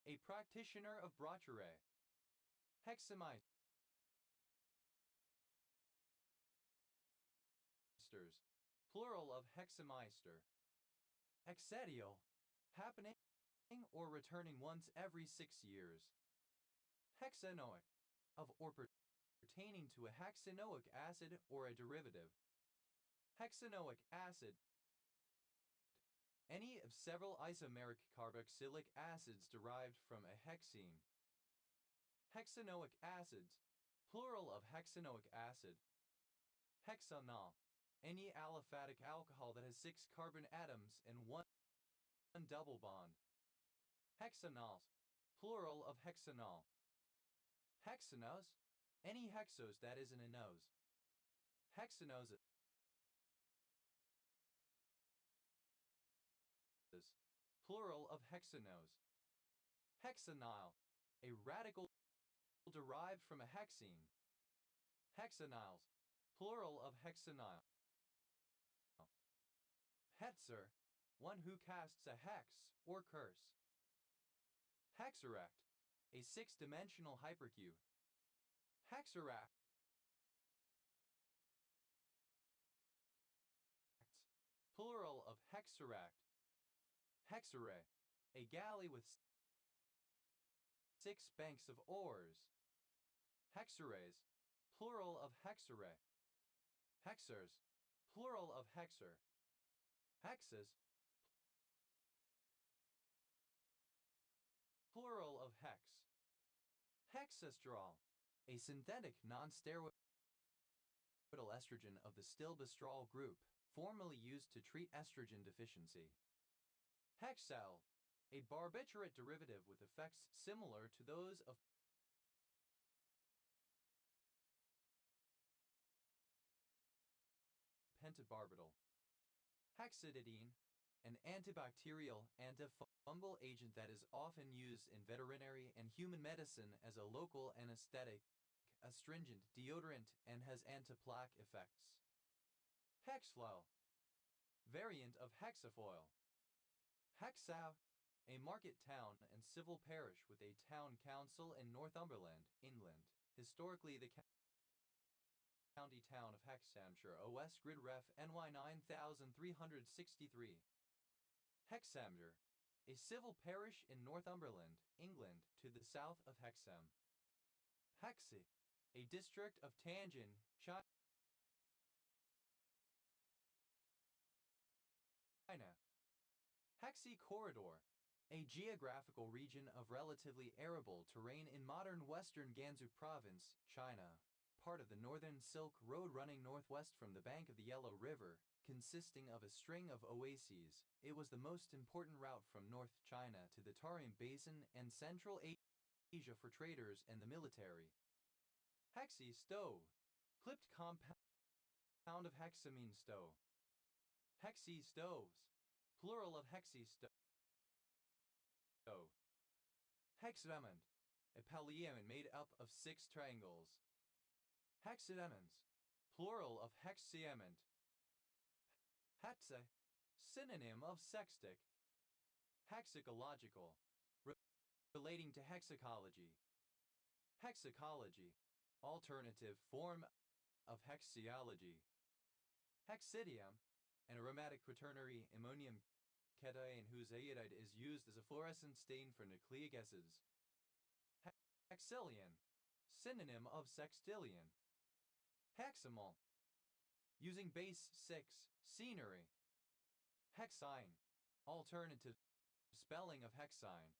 [SPEAKER 1] a practitioner of brochure. Hexameisters, plural of hexameister. Hexadial, happening or returning once every 6 years. Hexanoic, of or pertaining to a hexanoic acid or a derivative. Hexanoic acid, any of several isomeric carboxylic acids derived from a hexene. Hexanoic acids, plural of hexanoic acid. Hexanol, any aliphatic alcohol that has 6 carbon atoms and 1 double bond. Hexanols, plural of hexanol. Hexanose, any hexose that is in a nose. Hexanosis, plural of hexanose. Hexanyl, a radical derived from a hexene. Hexanyls, plural of hexanyl. Hetzer, one who casts a hex or curse. Hexerect, a 6-dimensional hypercube. Hexeract, plural of hexeract. Hexarray, a galley with 6 banks of oars. Hexarrays, plural of hexarray. Hexers, plural of hexer. Hexes, plural of hex. Hexastrol, a synthetic non-steroidal estrogen of the stilbestrol group, formerly used to treat estrogen deficiency. Hexal, a barbiturate derivative with effects similar to those of pentobarbital. Hexadidine, an antibacterial, antifungal agent that is often used in veterinary and human medicine as a local anesthetic, astringent, deodorant, and has anti-plaque effects. Hexflow, variant of hexafoil. Hexau, a market town and civil parish with a town council in Northumberland, England, historically the county town of Hexhamshire, OS Grid Ref NY 9363. Hexhamshire, a civil parish in Northumberland, England, to the south of Hexham. Hexi, a district of Tianjin, China. Hexi Corridor, a geographical region of relatively arable terrain in modern western Gansu Province, China, part of the Northern Silk Road running northwest from the bank of the Yellow River, consisting of a string of oases. It was the most important route from North China to the Tarim Basin and Central Asia for traders and the military. Hexi stove, clipped compound of hexamine stove. Hexi stoves, plural of hexi stove. Hexvehement, a polyamine made up of 6 triangles. Hexadiamond, plural of hexadiamond. Hexa, synonym of sextic. Hexicological, relating to hexicology. Hexicology, alternative form of hexiology. Hexidium, an aromatic quaternary ammonium cation whose iodide is used as a fluorescent stain for nucleic acids. Hexillion, synonym of sextillion. Hexamol, using base 6, scenery. Hexine, alternative spelling of hexine.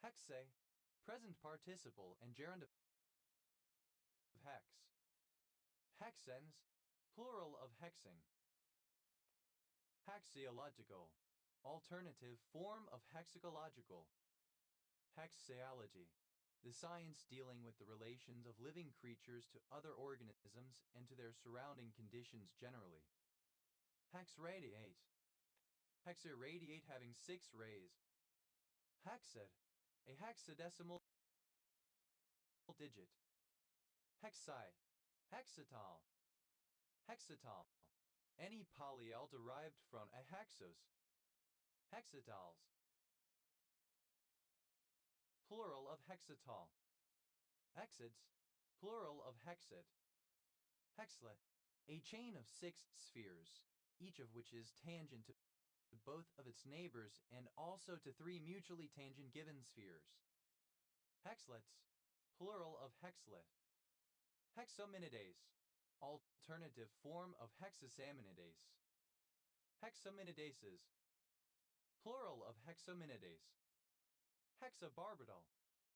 [SPEAKER 1] Hexe, present participle and gerund of hex. Hexens, plural of hexing. Haxiological, alternative form of hexicological. Hexaology, the science dealing with the relations of living creatures to other organisms and to their surrounding conditions generally. Hexradiate, hexaradiate having 6 rays. Hexad, a hexadecimal digit. Hexide, hexatal. Hexatal, any polyol derived from a hexose. Hexatals, plural of hexatal. Hexids, plural of hexid. Hexlet, a chain of 6 spheres, each of which is tangent to both of its neighbors and also to 3 mutually tangent given spheres. Hexlets, plural of hexlet. Hexaminidase, alternative form of hexasaminidase. Hexaminidases, plural of hexaminidase. Hexabarbital,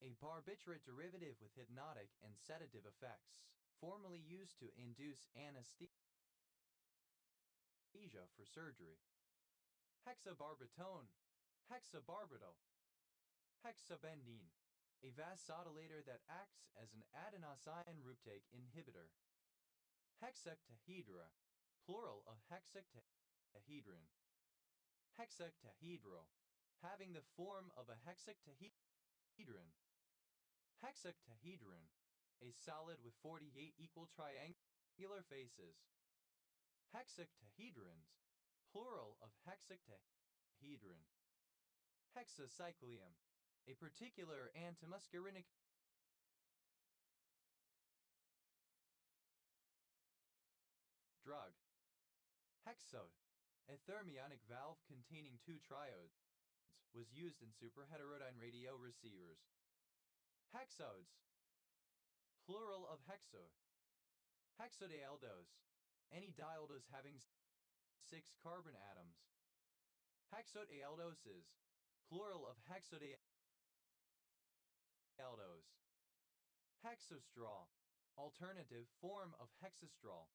[SPEAKER 1] a barbiturate derivative with hypnotic and sedative effects, formerly used to induce anesthesia for surgery. Hexabarbitone, hexabarbital. Hexabendine, a vasodilator that acts as an adenosine reuptake inhibitor. Hexactahedra, plural of hexactahedron. Hexactahedral, having the form of a hexactahedron. Hexactahedron, a solid with 48 equal triangular faces. Hexactahedrons, plural of hexactahedron. Hexacyclium, a particular antimuscarinic drug. Hexode, a thermionic valve containing 2 triodes, was used in superheterodyne radio receivers. Hexodes, plural of hexode. Hexodealdose, any dialdose having 6 carbon atoms. Hexodealdoses, plural of hexodealdose. Hexostrol, alternative form of hexastrol.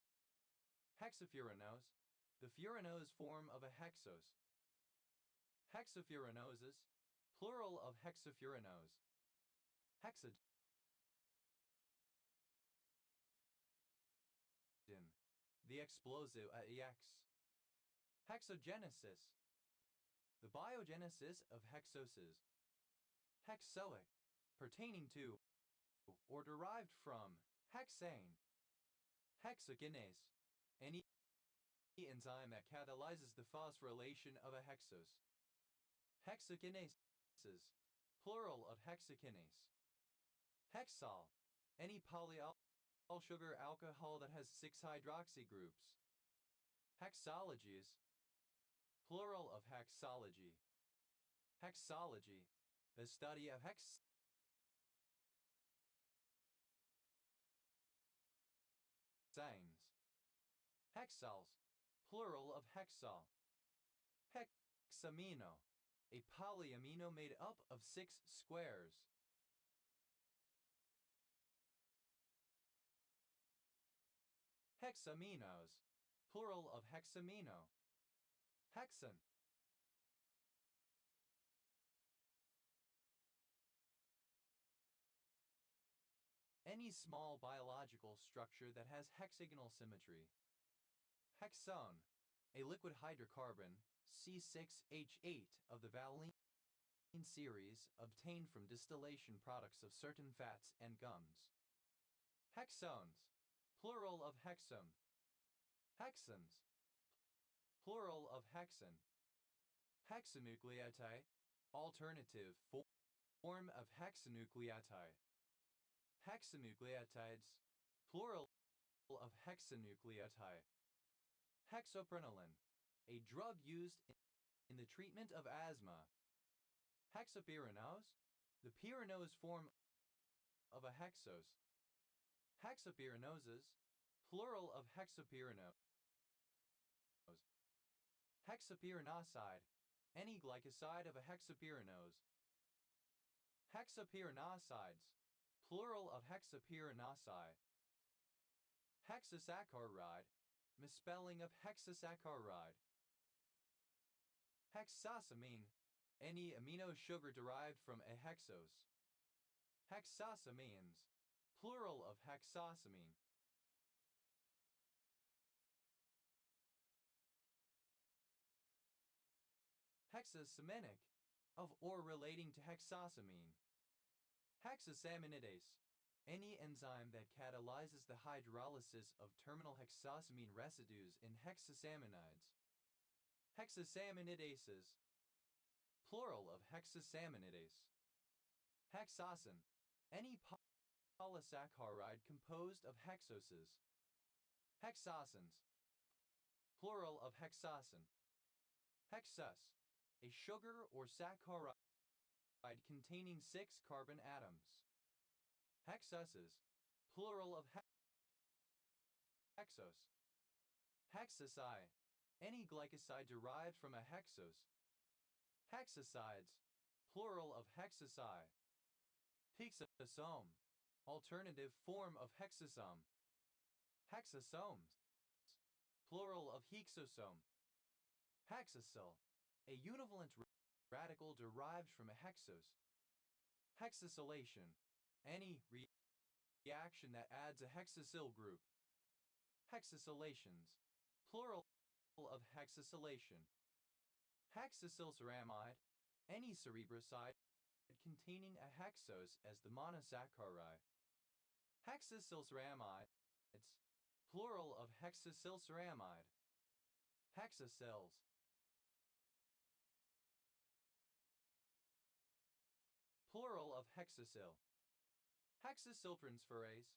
[SPEAKER 1] Hexafuranose, the furanose form of a hexose. Hexafuranoses, plural of hexafuranose. Hexagen, the explosive EX. Hexogenesis, the biogenesis of hexoses. Hexoic, pertaining to or derived from hexane. Hexokinase, any enzyme that catalyzes the phosphorylation of a hexose. Hexokinases, plural of hexokinase. Hexol, any polyol sugar alcohol that has 6 hydroxy groups. Hexologies, plural of hexology. Hexology, the study of hexines. Hexols, plural of hexol. Hexamino, a polyamino made up of 6 squares. Hexaminos, plural of hexamino. Hexan, any small biological structure that has hexagonal symmetry. Hexone, a liquid hydrocarbon, C6H8 of the valine series obtained from distillation products of certain fats and gums. Hexones, plural of hexone. Hexons, plural of hexane. Hexanucleotide, alternative form of hexanucleotide. Hexanucleotides, plural of hexanucleotide. Hexoprenolone, a drug used in the treatment of asthma. Hexapyranose, the pyranose form of a hexose. Hexapyranoses, plural of hexapyranose. Hexapyranoside, any glycoside of a hexapyranose. Hexapyranosides, plural of hexapyranoside. Hexasaccharide, misspelling of hexasaccharide. Hexosamine, any amino sugar derived from a hexose. Hexosamines, plural of hexosamine. Hexasaminic, of or relating to hexosamine. Hexasaminidase, any enzyme that catalyzes the hydrolysis of terminal hexosamine residues in hexasaminides. Hexasaminidases, plural of hexasaminidase. Hexosin, any polysaccharide composed of hexoses. Hexosins, plural of hexosin. Hexose, a sugar or saccharide containing 6 carbon atoms. Hexoses, plural of hexose. Hexaci, any glycoside derived from a hexose. Hexasides, plural of hexaci. Hexosome, alternative form of hexosome. Hexosomes, plural of hexosome. Hexacyl, a univalent radical derived from a hexose. Hexacylation, any reaction that adds a hexacyl group. Hexacylations, plural of hexacylation. Hexacylceramide, any cerebroside containing a hexose as the monosaccharide. Hexacylceramides, plural of hexacylceramide. Hexacells, plural of hexacyl. Hexacyltransferase,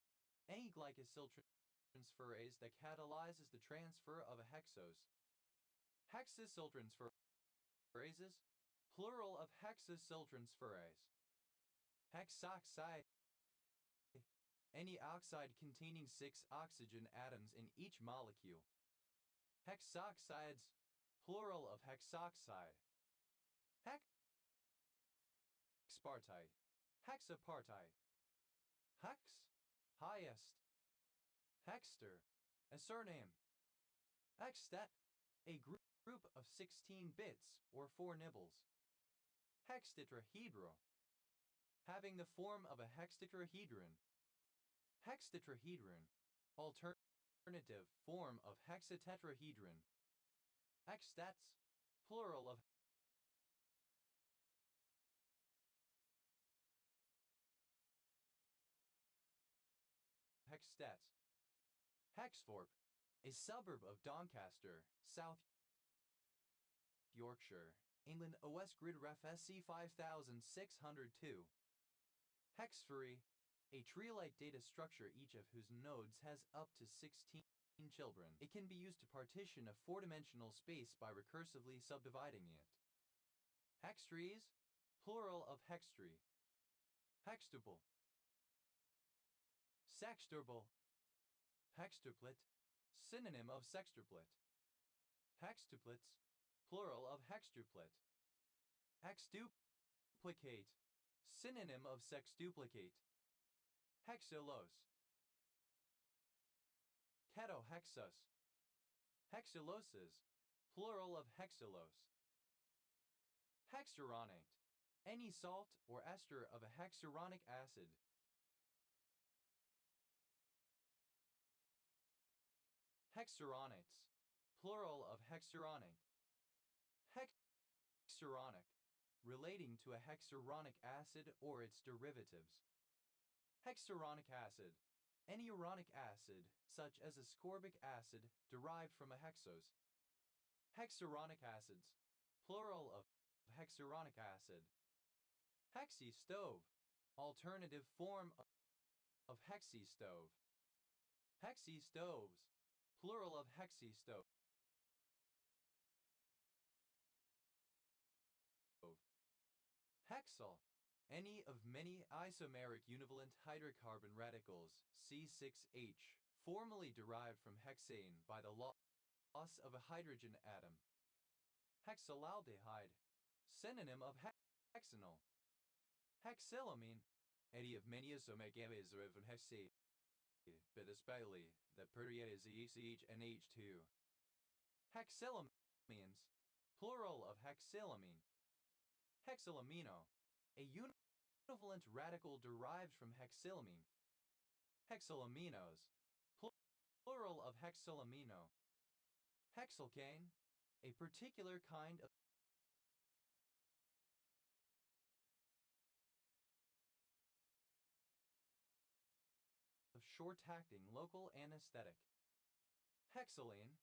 [SPEAKER 1] any glycosyltransferase that catalyzes the transfer of a hexose. Hexacyltransferases, plural of hexacyltransferase. Hexoxide, any oxide containing 6 oxygen atoms in each molecule. Hexoxides, plural of hexoxide. Hexpartite, hexapartite. Hex, highest. Hexter, a surname. Hextet, a group of 16 bits or 4 nibbles. Hextetrahedral, having the form of a hextetrahedron. Hextetrahedron, alternative form of hexatetrahedron. Hexstats, plural of hexstats. Hexthorpe, a suburb of Doncaster, South Yorkshire, England. OS Grid Ref SC 5602. Hexphery, a tree-like data structure each of whose nodes has up to 16 children. It can be used to partition a 4-dimensional space by recursively subdividing it. Hextrees, plural of hextree. Hextuple, sextuple. Hextuplet, synonym of sextuplet. Hextuplets, plural of hextuplet. Hexduplicate, synonym of sexduplicate. Hexulose. Ketohexose. Hexuloses, plural of hexulose. Hexuronate, any salt or ester of a hexuronic acid. Hexuronates, plural of hexuronate. Hexuronic, relating to a hexuronic acid or its derivatives. Hexuronic acid. Any uronic acid, such as ascorbic acid, derived from a hexose. Hexuronic acids. Plural of hexuronic acid. Hexy stove. Alternative form of hexy stove. Hexy stoves. Plural of hexy stove. Hexyl. Any of many isomeric univalent hydrocarbon radicals, C6H, formally derived from hexane by the loss of a hydrogen atom. Hexylaldehyde. Synonym of hexanol. Hexylamine. Any of many isomeric derived from hexane, but especially the protease ECHNH2. Hexylamines. Plural of hexylamine. Hexylamino. A univalent radical derived from hexylamine. Hexylaminos. Plural of hexylamino. Hexylcane. A particular kind of short-acting local anesthetic. Hexylene.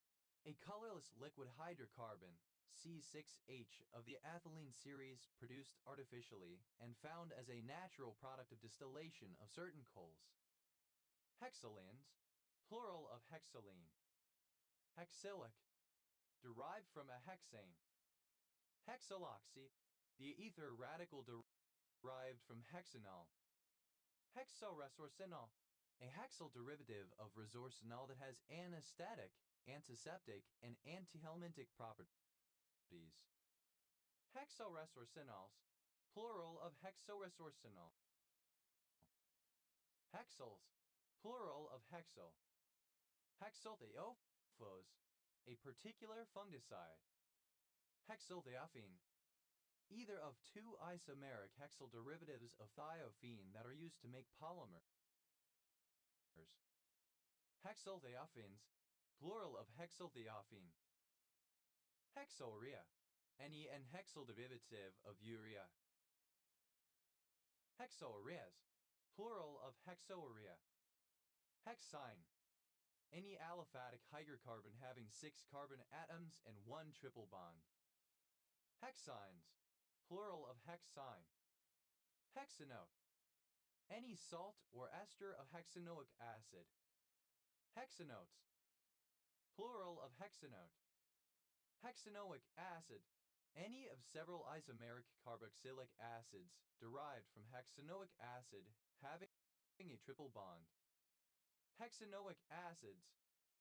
[SPEAKER 1] A colorless liquid hydrocarbon, C6H, of the ethylene series produced artificially and found as a natural product of distillation of certain coals. Hexylenes. Plural of hexylene. Hexylic. Derived from a hexane. Hexyloxy. The ether radical derived from hexanol. Hexoresorcinol. A hexyl derivative of resorcinol that has anesthetic, antiseptic, and antihelmintic properties. Hexoresorcinols. Plural of hexoresorcinol. Hexyls. Plural of hexyl. Hexylthiophos. A particular fungicide. Hexylthiophene. Either of two isomeric hexyl derivatives of thiophene that are used to make polymers. Hexylthiophenes. Plural of hexylthiophene. Hexourea. Any N-hexyl derivative of urea. Hexoureas. Plural of hexourea. Hexyne. Any aliphatic hydrocarbon having 6 carbon atoms and 1 triple bond. Hexynes. Plural of hexyne. Hexanote. Any salt or ester of hexanoic acid. Hexanotes. Plural of hexanote. Hexanoic acid. Any of several isomeric carboxylic acids derived from hexanoic acid having a triple bond. Hexanoic acids.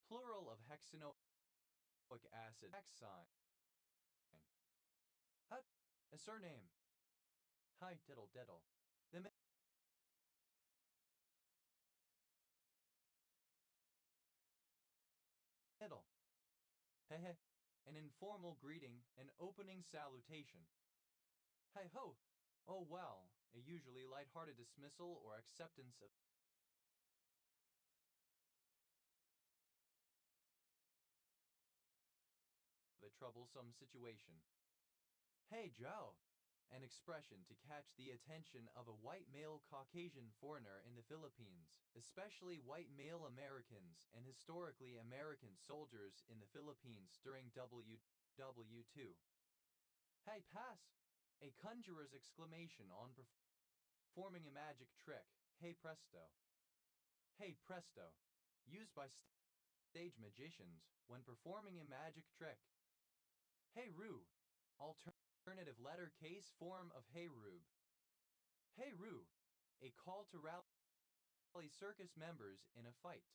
[SPEAKER 1] Plural of hexanoic acid. Hexyne. A surname. Hi diddle diddle. The middle. Hehe. An informal greeting, an opening salutation. Hi ho. Oh well, a usually light-hearted dismissal or acceptance of a troublesome situation. Hey Joe. An expression to catch the attention of a white male Caucasian foreigner in the Philippines, especially white male Americans and historically American soldiers in the Philippines during WW2. Hey pass! A conjurer's exclamation on performing a magic trick. Hey presto! Hey presto! Used by stage magicians when performing a magic trick. Hey Roo! Alternative letter case form of Hey Rube. Hey Roo! A call to rally circus members in a fight.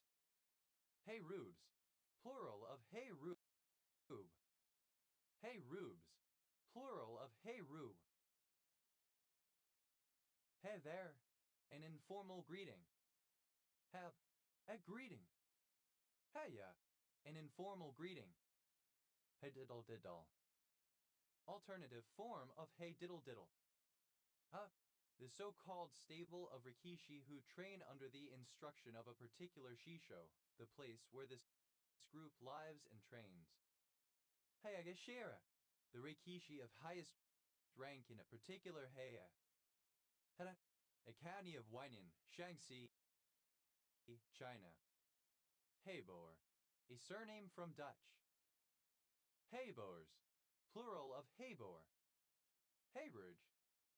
[SPEAKER 1] Hey Rubes! Plural of Hey Rube. Hey Rubes! Plural of Hey Rube. Hey there! An informal greeting. Have a greeting. Heya! An informal greeting. Hey diddle diddle. Alternative form of Hey diddle diddle. The so-called stable of Rikishi who train under the instruction of a particular shisho, the place where this group lives and trains. Hey Agashira, the Rikishi of highest rank in a particular heya. Heda, a county of Weinin, Shaanxi, China. Heibor, a surname from Dutch. Heibors, plural of Heibor. Heybridge,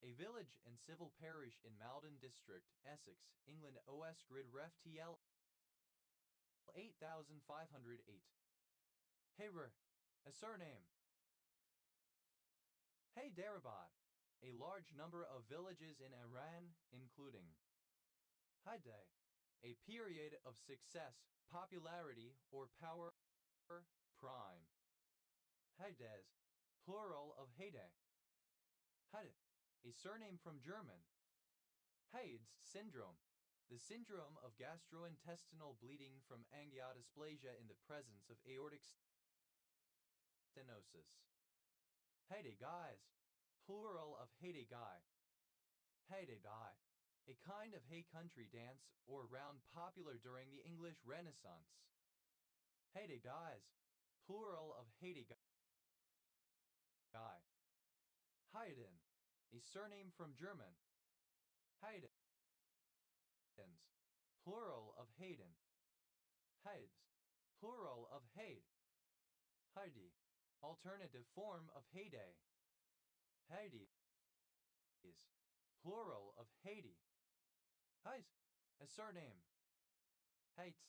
[SPEAKER 1] a village and civil parish in Malden District, Essex, England. OS Grid Ref TL 8508. Heyrer, a surname. Hyderabad, a large number of villages in Iran, including Hyderabad, a period of success, popularity, or power. Prime. Heides, plural of Heyde. Heide, a surname from German. Heids syndrome, the syndrome of gastrointestinal bleeding from angiodysplasia in the presence of aortic stenosis. Heidegeis, plural of Heidegai. Heidegei, a kind of hay country dance or round popular during the English Renaissance. Heidegeis, plural of Heidegei. Haydn, a surname from German. Haydens, plural of Hayden. Heids, plural of Haid. Heidi, alternative form of heyday. Heides, plural of Haiti. Heis, a surname. Heights,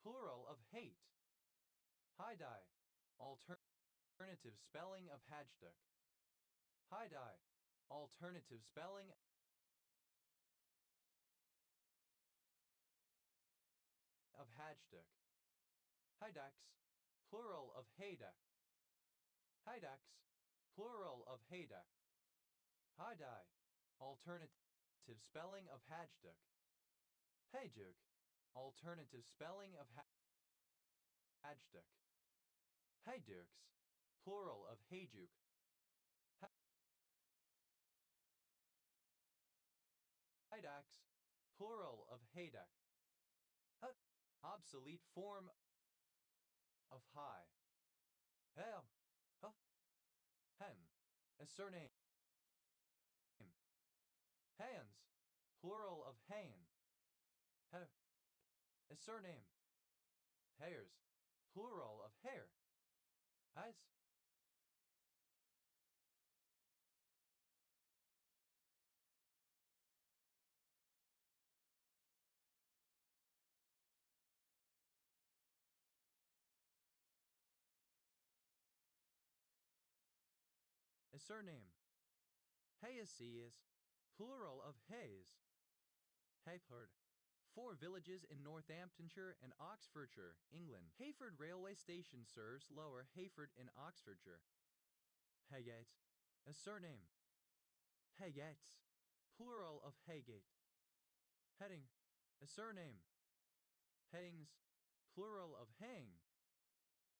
[SPEAKER 1] plural of hate. Haidai, alternative spelling of Hajduk. Haidai, alternative spelling of Hajduk. Haidaks, plural of Hayduk. Haidaks, plural of Hayduk. Haidai, alternative spelling of Hajduk. Hajduk, alternative spelling of Hajduk. Hayduks, plural of Hayjuk. Haydaks, plural of Hayduk. Obsolete form of high. Hell, hen, a surname. Hands, plural of Hain. A surname. Hairs, plural of hair. Eyes. A surname. Hayesius, plural of Hayes. Hayford, 4 villages in Northamptonshire and Oxfordshire, England. Hayford railway station serves Lower Hayford in Oxfordshire. Haygate, a surname. Haygates, plural of Haygate. Heading, a surname. Headings, plural of hang.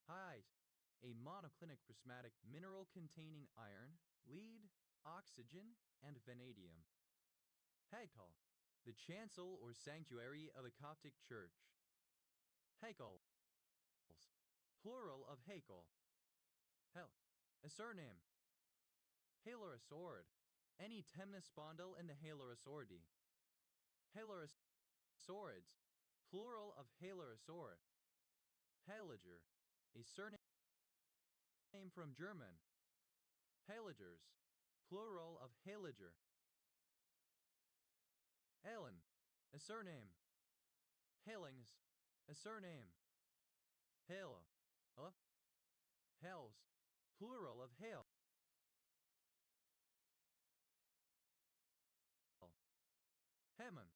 [SPEAKER 1] Hide, a monoclinic prismatic mineral containing iron, lead, oxygen, and vanadium. Haikal, the chancel or sanctuary of the Coptic Church. Haikals, plural of Haikal. Hel, a surname. Halorasaurid, any temnospondyl in the Halorasauridee. Halorosaurids, plural of Halorasaurid. Haliger, a surname from German. Haligers, plural of Haliger. Halen, a surname. Halings, a surname. Hale, Hales, plural of Hale. Heman,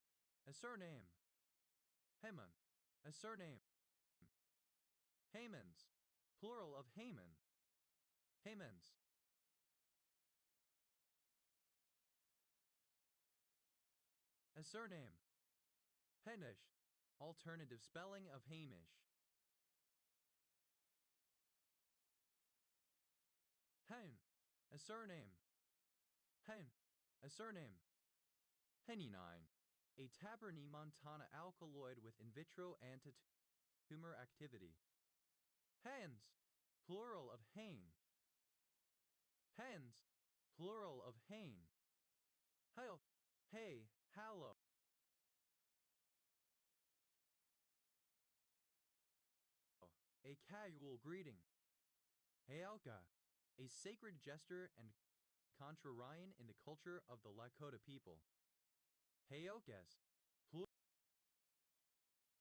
[SPEAKER 1] a surname. Heman, a surname. Haymans, plural of Haman. Haymans. A surname. Hamish, alternative spelling of Hamish. Hain, a surname. Hain, a surname. Henninine, a Taberni Montana alkaloid with in vitro anti-tumor activity. Hands, plural of Hain. Hands, plural of hain. Hail, hey, hallow. A casual greeting. Heauka, a sacred gesture and contrarian in the culture of the Lakota people. Heokes,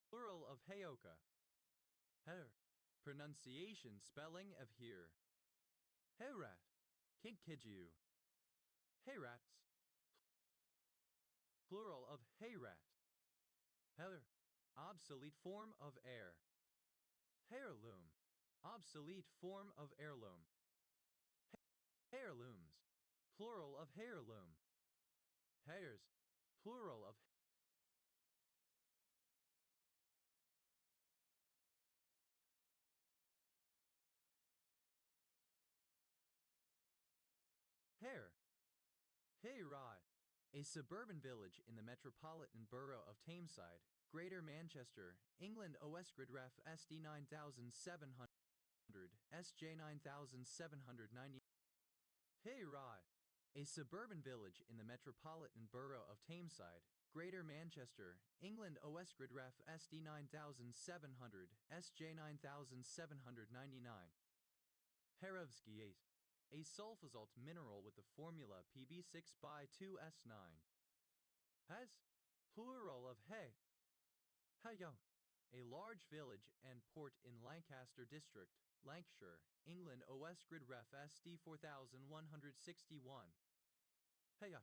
[SPEAKER 1] plural of Heoka. Her, pronunciation spelling of here. Herat, Kinkiju. Herats, plural of Herat. Heather, obsolete form of air. Heirloom, obsolete form of heirloom. Heirlooms, plural of heirloom. Hairs, plural of hair. Hayride, a suburban village in the metropolitan borough of Tameside, Greater Manchester, England. OS Grid Ref SD 9700, SJ 9790. Hayride, a suburban village in the metropolitan borough of Tameside, Greater Manchester, England. OS Grid Ref SD 9700, SJ 9799. Perovskite, a sulfosalt mineral with the formula Pb6 by 2s9. Has, plural of he. Hayo, a large village and port in Lancaster District, Lancashire, England. OS Grid Ref SD 4161. Heya,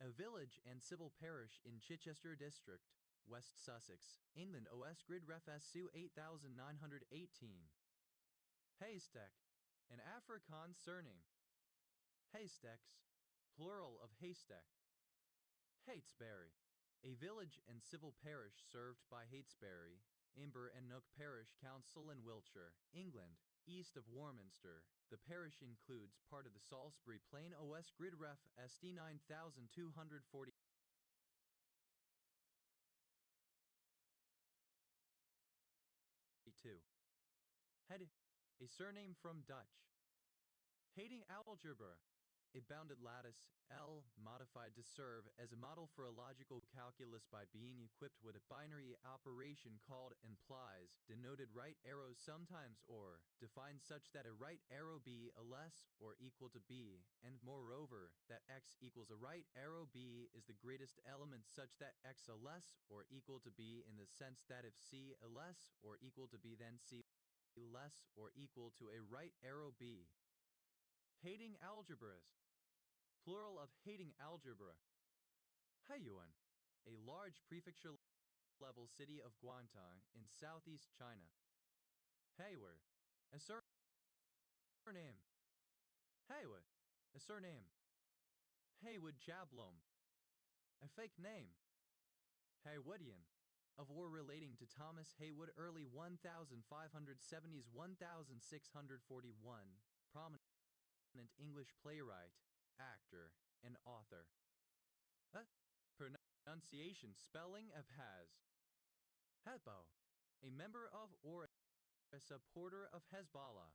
[SPEAKER 1] a village and civil parish in Chichester District, West Sussex, England. OS Grid Ref SU 8918. Haystack, an Afrikaans surname. Haystacks, plural of haystack. Hatesbury, a village and civil parish served by Hatesbury, Imber and Nook Parish Council in Wiltshire, England, east of Warminster. The parish includes part of the Salisbury Plain. OS Grid Ref SD 9240. Head, a surname from Dutch. Hating algebra, a bounded lattice, L, modified to serve as a model for a logical calculus by being equipped with a binary operation called implies, denoted right arrows sometimes or, defined such that a right arrow be a less or equal to b, and moreover, that x equals a right arrow b is the greatest element such that x a less or equal to b in the sense that if c a less or equal to b then c less or equal to a right arrow b. Hating algebras, plural of hating algebra. Haiyuan, a large prefecture-level city of Guangdong in southeast China. Heiwer, a surname. Heiwa, a surname. Haywood Jablom, a fake name. Haywoodian, of or relating to Thomas Heywood, early 1570s 1641, prominent English playwright, actor, and author. Pronunciation spelling of has. Hezbo, a member of or a supporter of Hezbollah.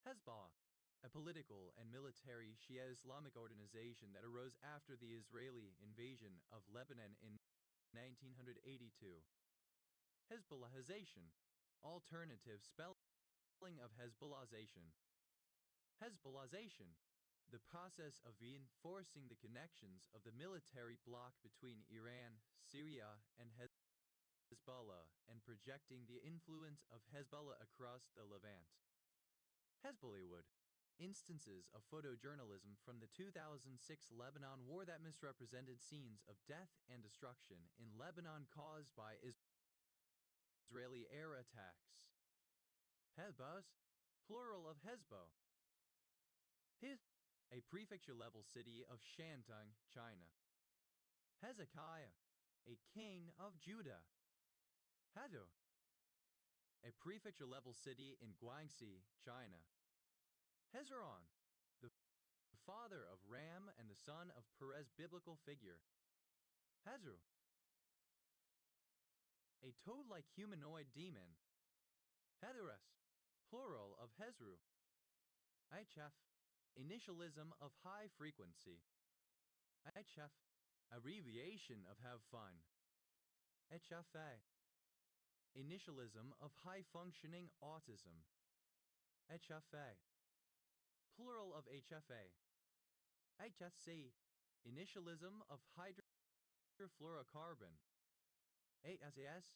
[SPEAKER 1] Hezbollah, a political and military Shia Islamic organization that arose after the Israeli invasion of Lebanon in 1982. Hezbollahization, alternative spelling of Hezbollahization. Hezbollahization, the process of reinforcing the connections of the military bloc between Iran, Syria, and Hezbollah, and projecting the influence of Hezbollah across the Levant. Hezbollah, instances of photojournalism from the 2006 Lebanon war that misrepresented scenes of death and destruction in Lebanon caused by Israeli air attacks. Hezbollah, plural of Hezbo. A prefecture-level city of Shantung, China. Hezekiah, a king of Judah. Hado, a prefecture-level city in Guangxi, China. Hezron, the father of Ram and the son of Perez, biblical figure. Hezru, a toad-like humanoid demon. Hetheres, plural of Hezru. Ichef, initialism of high frequency. HF, abbreviation of have fun. HFA, initialism of high functioning autism. HFA, plural of HFA. HFC, initialism of hydrofluorocarbon. HSAS,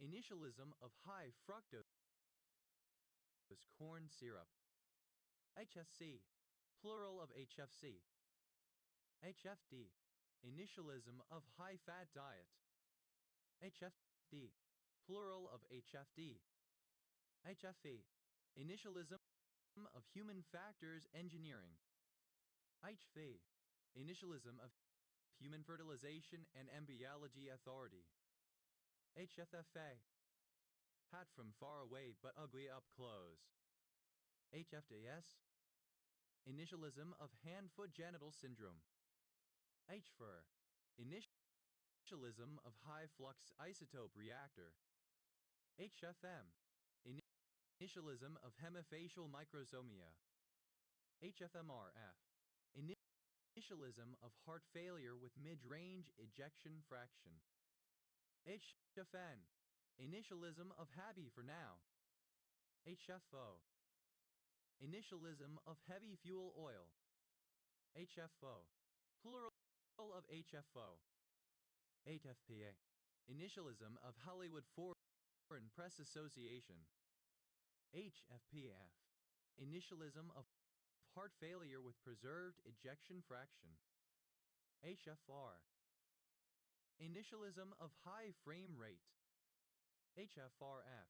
[SPEAKER 1] initialism of high fructose corn syrup. HSC, plural of HFC. HFD, initialism of high-fat diet. HFD, plural of HFD. HFE, initialism of human factors engineering. HFE, initialism of human fertilization and embryology authority. HFFA, hat from far away but ugly up close. HFDS, initialism of hand-foot genital syndrome. HFR, initialism of high-flux isotope reactor. HFM, initialism of hemifacial microsomia. HFMRF, initialism of heart failure with mid-range ejection fraction. HFN, initialism of happy for now. HFO, initialism of heavy fuel oil. HFO, plural of HFO. HFPA, initialism of Hollywood Foreign Press Association. HFPF, initialism of heart failure with preserved ejection fraction. HFR, initialism of high frame rate. HFRF,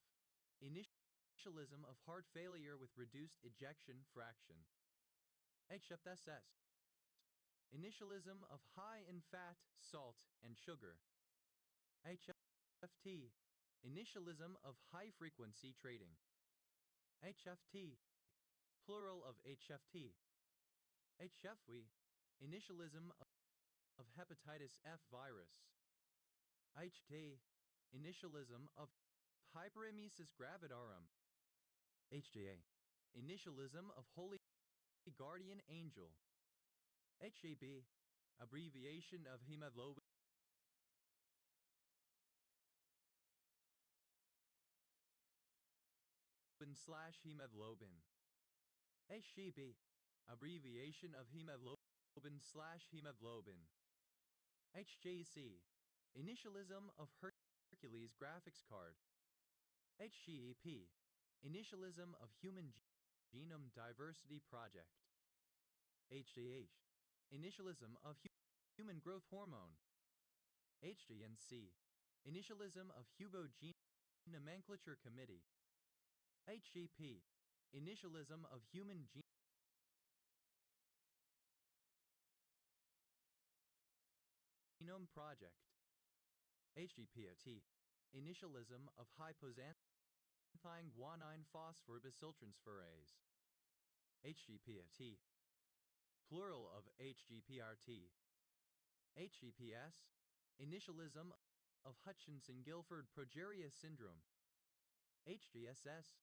[SPEAKER 1] initialism of heart failure with reduced ejection fraction. HFSS, initialism of high in fat, salt, and sugar. HFT, initialism of high frequency trading. HFT, plural of HFT. HFV, initialism of hepatitis F virus. HT, initialism of hyperemesis gravidarum. HJA, initialism of holy guardian angel. HAB, abbreviation of hemoglobin / hemoglobin. HGB, abbreviation of hemoglobin / hemoglobin. HJC, initialism of Hercules graphics card. HGEP, initialism of Human Genome Diversity Project. HGH, initialism of Human Growth Hormone. HGNC, initialism of Hugo Gene Nomenclature Committee. HGP, initialism of Human Genome Project. HGPOT, initialism of hypoxanthine guanine phosphorybacilltransferase. HGPOT, plural of HGPRT. HGPS, initialism of Hutchinson-Gilford progeria syndrome. HGSS,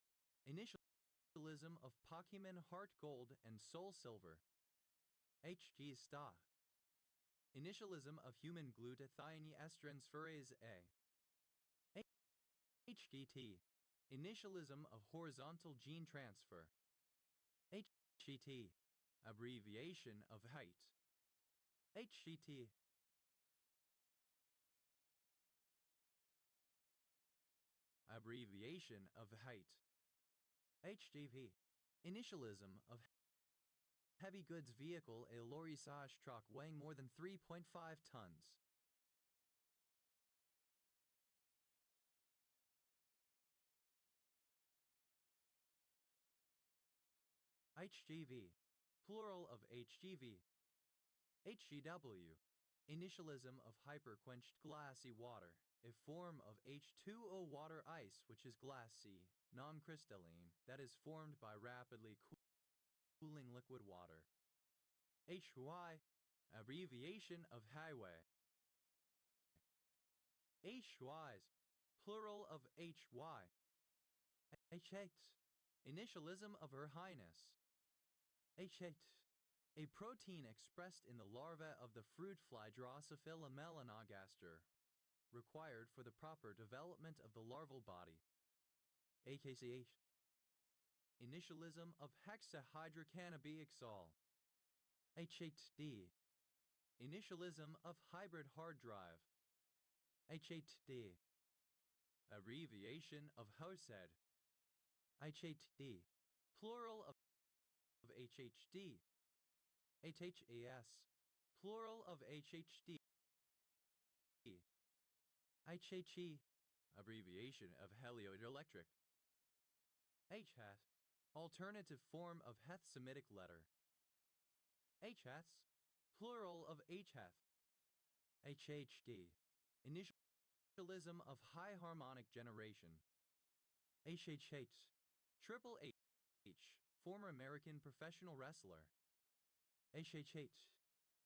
[SPEAKER 1] initialism of Pokemon Heart Gold and Soul Silver. HG-STA, initialism of human glutathione-esteransferase A. HGT, initialism of horizontal gene transfer. HGT, abbreviation of height. HGT, abbreviation of height. HGV, initialism of heavy goods vehicle, a lorry/truck weighing more than 3.5 tons. HGV, plural of HGV. HGW, initialism of hyperquenched glassy water, a form of H2O water ice which is glassy, non-crystalline, that is formed by rapidly cooling liquid water. HY, abbreviation of highway. HYs, plural of HY. HX, initialism of Her Highness. H8. A protein expressed in the larva of the fruit fly Drosophila melanogaster, required for the proper development of the larval body. AKCH. Initialism of hexahydrocannabidiol. H8D. Initialism of hybrid hard drive. H8D. Abbreviation of HOSED. H8D. Plural of HHD. HHAS. Plural of HHD. HHE. Abbreviation of helioelectric. HHAT. Alternative form of Heth Semitic letter. HHATs. Plural of HHAT. HHD. Initialism of high harmonic generation. HHH. Triple H. Former American professional wrestler. HHH.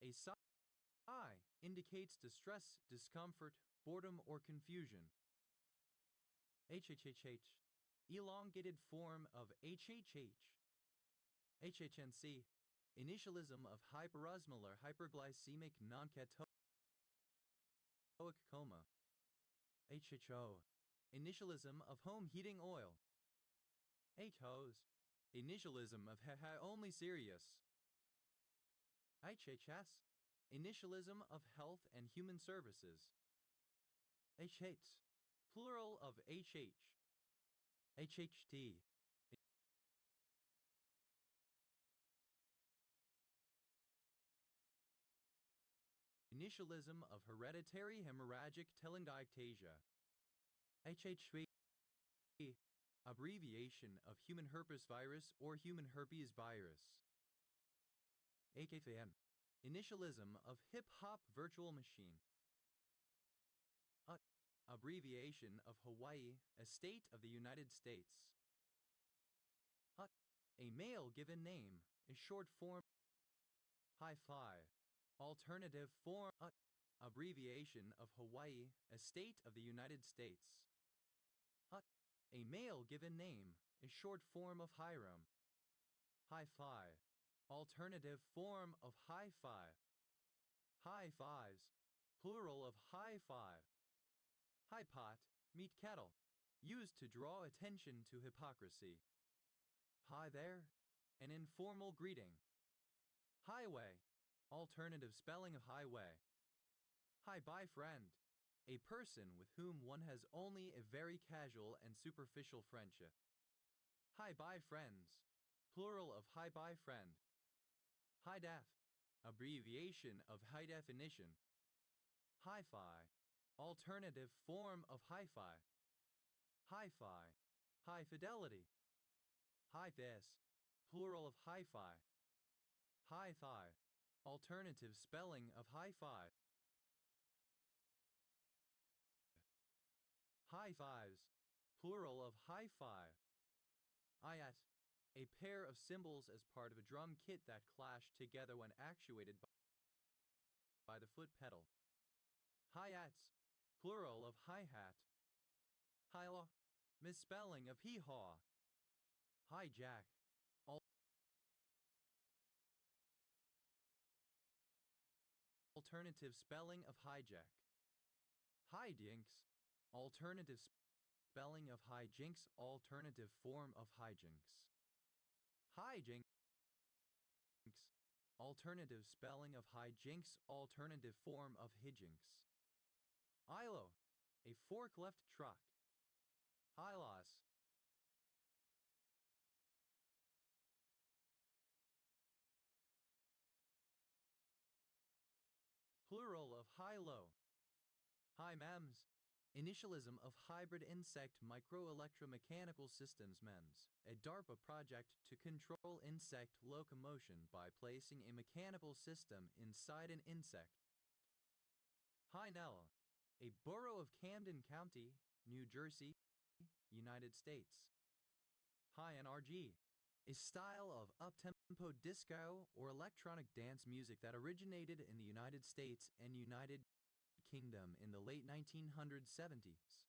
[SPEAKER 1] A sigh indicates distress, discomfort, boredom, or confusion. HHHH. Elongated form of HHH. HHNC. Initialism of hyperosmolar hyperglycemic non-catabolic coma. HHO. Initialism of home heating oil. HHOS. Initialism of only serious. HHS. Initialism of health and human services. HHs. Plural of HH. HHT. Initialism of hereditary hemorrhagic telangiectasia. HHV. Abbreviation of human herpes virus or human herpes virus. AKFN. Initialism of hip-hop virtual machine. Abbreviation of Hawaii, a state of the United States. A male given name is short form. Hi-Fi. Alternative form. Abbreviation of Hawaii, a state of the United States. A male given name is short form of Hiram. Hi-Fi. Alternative form of high-five. High fives. Plural of high-five. High pot, meet kettle. Used to draw attention to hypocrisy. Hi there. An informal greeting. Highway. Alternative spelling of highway. Hi-bye friend. A person with whom one has only a very casual and superficial friendship. Hi-bye friends. Plural of hi-bye friend. Hi-def. Abbreviation of high definition. Hi-fi. Alternative form of hi-fi. Hi-fi. High fidelity. Hi-vis. Plural of hi-fi. Hi-fi. Alternative spelling of hi-fi. High-fives. Plural of hi-fi. IAT. A pair of cymbals as part of a drum kit that clash together when actuated by the foot pedal. Hi-hats. Plural of hi-hat. Hi-lo. Misspelling of hee-haw. Hijack. Alternative spelling of hijack. Hijinks. Alternative spelling of hijinks. Alternative form of hijinks. Hijinks. Alternative spelling of hijinks. Alternative form of hijinks. ILO. A forklift truck. Hylos. Plural of high-low. Hi-MEMS. Initialism of Hybrid Insect Microelectromechanical Systems MEMS, a DARPA project to control insect locomotion by placing a mechanical system inside an insect. Hi-Nella. A borough of Camden County, New Jersey, United States. Hi-NRG. A style of up-tempo disco or electronic dance music that originated in the United States and United Kingdom in the late 1970s.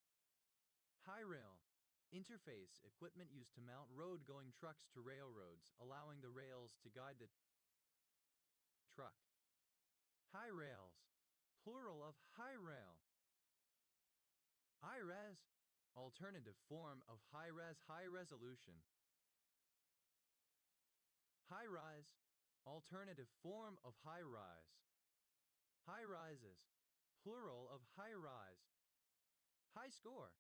[SPEAKER 1] Hi-Rail. Interface equipment used to mount road-going trucks to railroads, allowing the rails rails to guide the truck. High rails, plural of high rail. High-res, alternative form of high-res, high resolution. High-rise, alternative form of high-rise. High-rises, plural of high-rise. High score,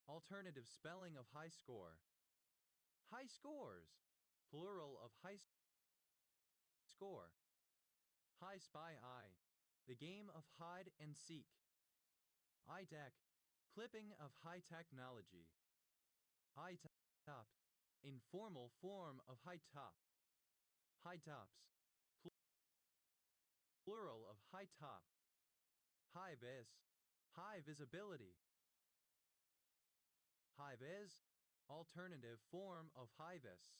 [SPEAKER 1] alternative spelling of high score. High scores, plural of high score. High spy eye, the game of hide and seek. High tech, clipping of high technology. High top, informal form of high top. High tops, plural of high top. High vis, high visibility. High vis, alternative form of high vis.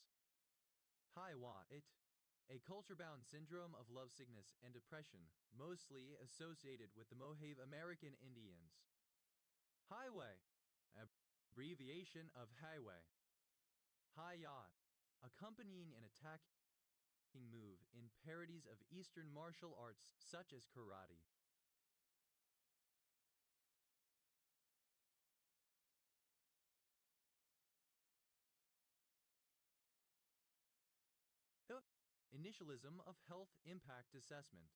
[SPEAKER 1] High watt, a culture-bound syndrome of lovesickness and depression, mostly associated with the Mohave American Indians. Highway, abbreviation of highway. High yacht, accompanying an attacking move in parodies of Eastern martial arts such as karate. Initialism of Health Impact Assessment.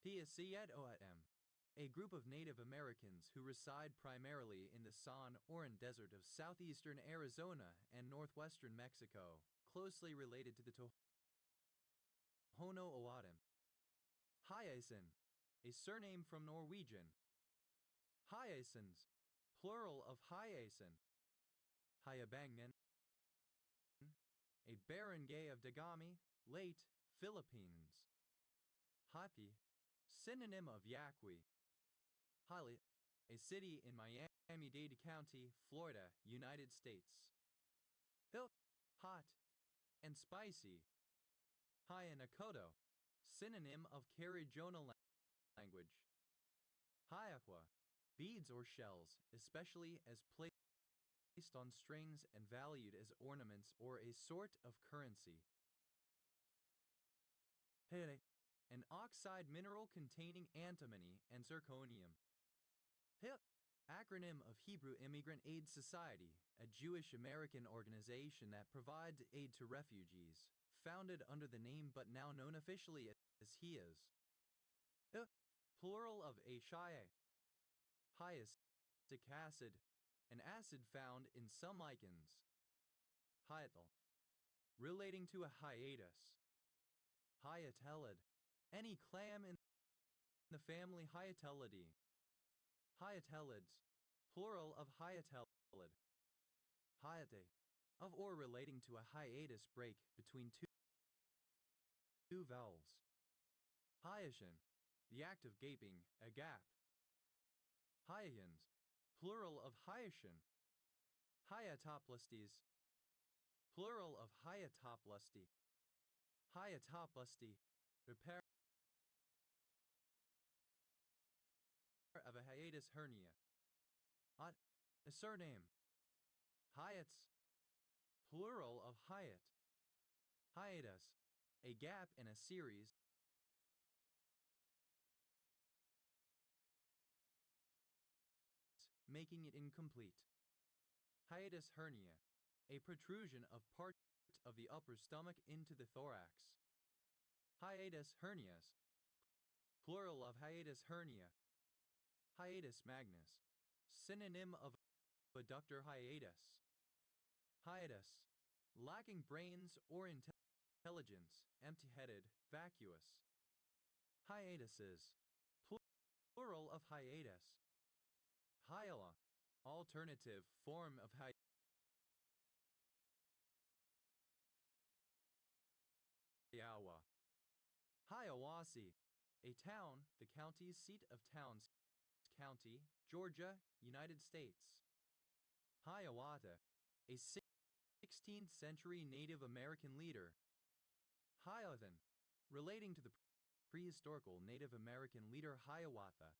[SPEAKER 1] PSCED-OAM, a group of Native Americans who reside primarily in the San Oran Desert of southeastern Arizona and northwestern Mexico, closely related to the Tohono O'odham. Hyacinth, a surname from Norwegian. Hyacinths, plural of hyacinth. Hayabangnan, a barangay of Dagami, late Philippines. Hapi, synonym of Yaqui. Highly, a city in Miami-Dade County, Florida, United States. Hill, hot and spicy. Hayanakoto, synonym of Carigona language. Hayakwa, beads or shells, especially as placed on strings and valued as ornaments or a sort of currency. Here, an oxide mineral containing antimony and zirconium. HIP, acronym of Hebrew Immigrant Aid Society, a Jewish American organization that provides aid to refugees, founded under the name but now known officially as HIAS. HIP, plural of Ashiae. Hyaluronic acid, an acid found in some lichens. Hyatal, relating to a hiatus. Hyatelid, any clam in the family Hyatelidae. Hyatelids, plural of hyatelid. Hyate, of or relating to a hiatus break between two vowels. Hyacin, the act of gaping, a gap. Hyacins, plural of hyacin. Hyatoplasties, plural of hyatoplasty. Hyatoplasty, repair of a hiatus hernia. A surname. Hyats, plural of hyat. Hiatus, a gap in a series making it incomplete. Hiatus hernia, a protrusion of part of the upper stomach into the thorax. Hiatus hernias, plural of hiatus hernia. Hiatus magnus, synonym of adductor hiatus. Hiatus, lacking brains or intelligence, empty-headed, vacuous. Hiatuses, plural of hiatus. Hyala, alternative form of Hiawa. Hiawassee, a town, the county seat of Towns County, Georgia, United States. Hiawatha, a 16th century Native American leader. Hiawathan, relating to the prehistorical Native American leader Hiawatha.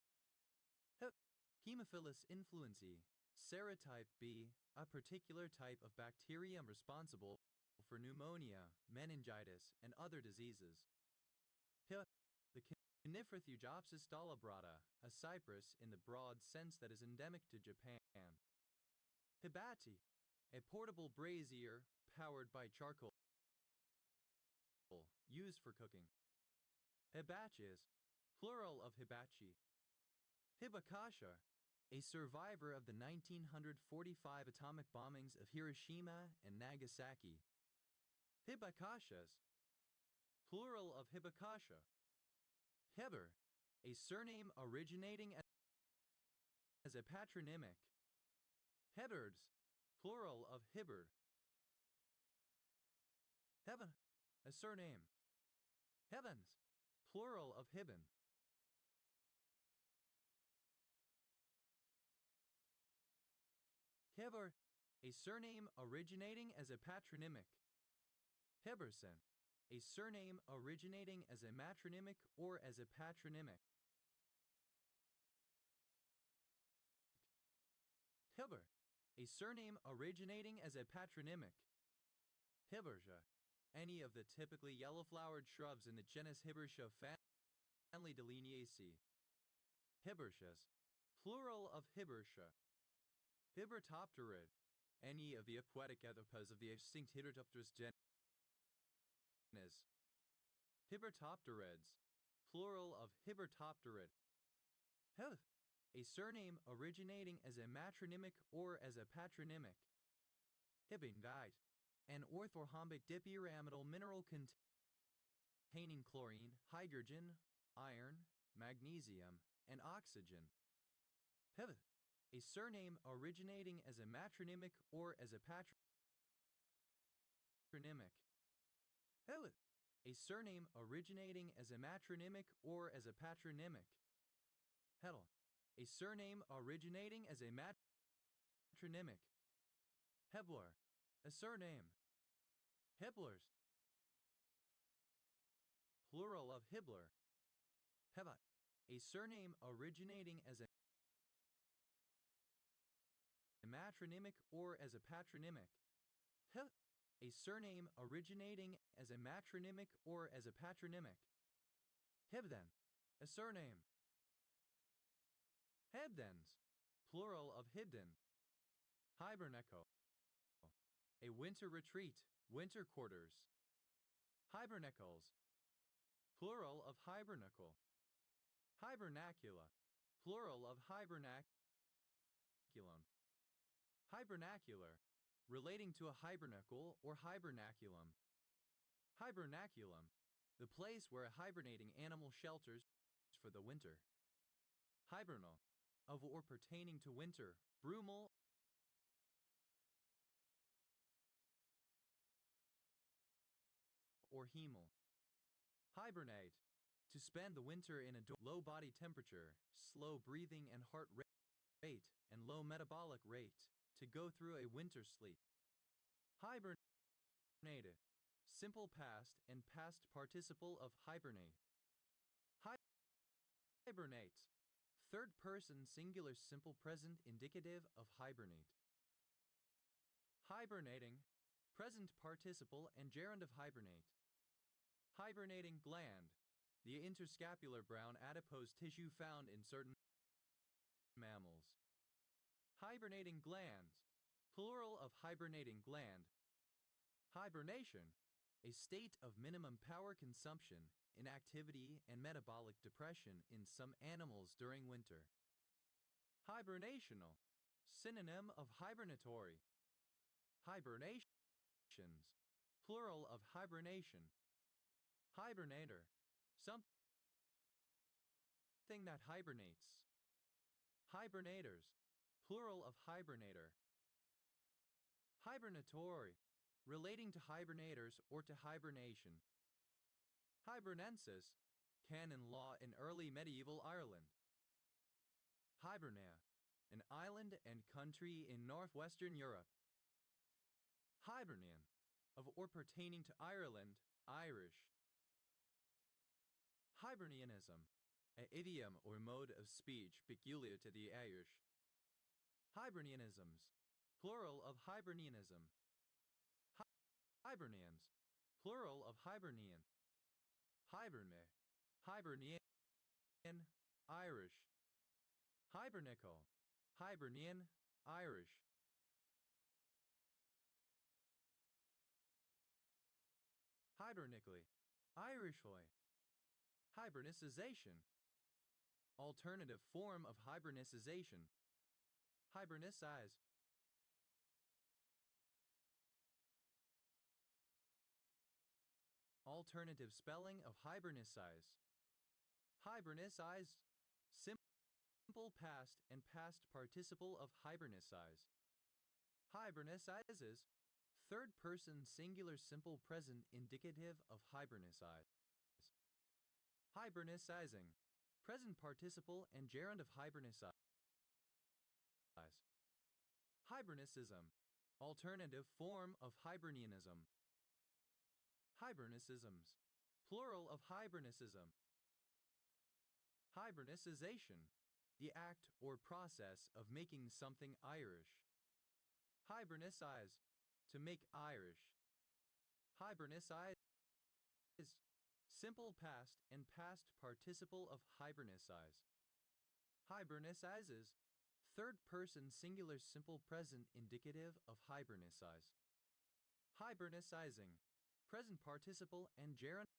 [SPEAKER 1] Haemophilus influenzae, serotype B, a particular type of bacterium responsible for pneumonia, meningitis, and other diseases. The coniferous Eugopsis stalobrata, a cypress in the broad sense that is endemic to Japan. Hibati, a portable brazier powered by charcoal, used for cooking. Hibachis, plural of hibachi. Hibakasha, a survivor of the 1945 atomic bombings of Hiroshima and Nagasaki. Hibakashas, plural of Hibakasha. Heber, a surname originating as a patronymic. Heberds, plural of Hibbard. Heaven, a surname. Heavens, plural of Hibben. Heber, a surname originating as a patronymic. Heberson, a surname originating as a matronymic or as a patronymic. Heber, a surname originating as a patronymic. Hibbertia, any of the typically yellow-flowered shrubs in the genus Hibbertia family Delineaceae. Hibbertias, plural of Hibbertia. Hibbertopterid, any of the aquatic ethopus of the extinct Hibbertopterus genus. Hibbertopterids, plural of Hibbertopterid. Heth, a surname originating as a matronymic or as a patronymic. Hibbingite, an orthorhombic dipyramidal mineral containing chlorine, hydrogen, iron, magnesium, and oxygen. Heth, a surname originating as a matronymic or as a patronymic. Heth, a surname originating as a matronymic or as a patronymic. Hedel, a surname originating as a matronymic. Hebler, a surname. Heblers, plural of Hibbler. Hevat, a surname originating as a matronymic or as a patronymic. Heth, a surname originating as a matronymic or as a patronymic. Hebden, a surname. Hebdens, plural of Hibden. Hibernacle, a winter retreat, winter quarters. Hibernacles, plural of hibernacle. Hibernacula, plural of hibernaculum. Hibernacular, relating to a hibernacle or hibernaculum. Hibernaculum, the place where a hibernating animal shelters for the winter. Hibernal, of or pertaining to winter, brumal or hemal. Hibernate, to spend the winter in a low body temperature, slow breathing and heart rate, and low metabolic rate, to go through a winter sleep. Hibernated, simple past and past participle of hibernate. Hibernate, third person singular simple present indicative of hibernate. Hibernating, present participle and gerund of hibernate. Hibernating gland, the interscapular brown adipose tissue found in certain mammals. Hibernating glands, plural of hibernating gland. Hibernation, a state of minimum power consumption, inactivity, and metabolic depression in some animals during winter. Hibernational, synonym of hibernatory. Hibernations, plural of hibernation. Hibernator, something that hibernates. Hibernators, plural of hibernator. Hibernatory, relating to hibernators or to hibernation. Hibernensis, canon law in early medieval Ireland. Hibernia, an island and country in northwestern Europe. Hibernian, of or pertaining to Ireland, Irish. Hibernianism, an idiom or mode of speech peculiar to the Irish. Hibernianisms, plural of Hibernianism. Hibernians, plural of Hibernian. Hiberme, Hibernian, Irish. Hibernical, Hibernian, Irish. Hibernically, Irishly. Hibernicization, alternative form of hibernicization. Hibernicize. Alternative spelling of hibernicize. Hibernicize, simple past and past participle of hibernicize. Hibernicizes, third person singular simple present indicative of hibernicize. Hibernicizing, present participle and gerund of hibernicize. Hibernicism, alternative form of hibernianism. Hibernicisms, plural of hibernicism. Hibernicization, the act or process of making something Irish. Hibernicize, to make Irish. Hibernicize, simple past and past participle of hibernicize. Hibernicizes, third person singular simple present indicative of hibernicize. Hibernicizing, present participle and gerund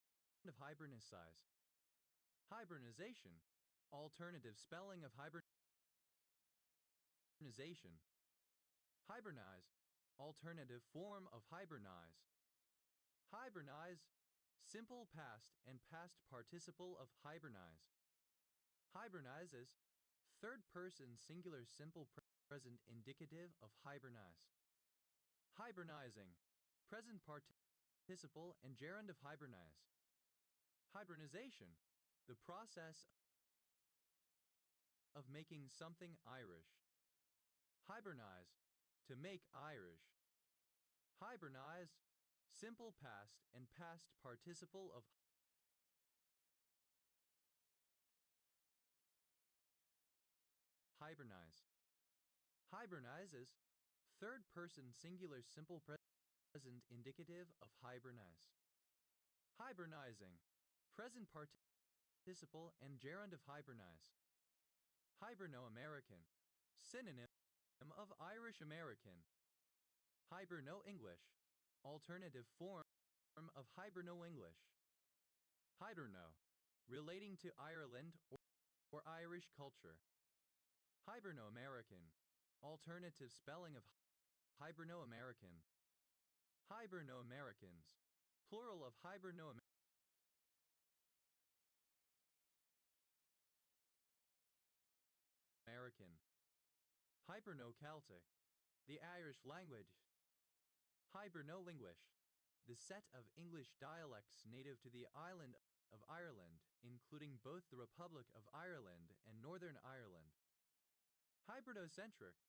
[SPEAKER 1] of hibernicize. Hibernization, alternative spelling of hibernization. Hibernize, alternative form of hibernize. Hibernize, simple past and past participle of hibernize. Hibernizes, third person singular simple present indicative of hibernize. Hibernizing, present participle and gerund of hibernize. Hibernization, the process of making something Irish. Hibernize, to make Irish. Hibernize, simple past and past participle of hibernize. Hibernizes, third person singular simple present indicative of hibernize. Hibernizing, present participle and gerund of hibernize. Hiberno-American, synonym of Irish American. Hiberno-English, alternative form of Hiberno-English. Hiberno, relating to Ireland or Irish culture. Hiberno-American, alternative spelling of Hiberno-American. Hiberno-Americans, plural of Hiberno-Americans. Hiberno-Celtic, the Irish language. Hiberno-Linguish, the set of English dialects native to the island of Ireland, including both the Republic of Ireland and Northern Ireland. Hibernocentric,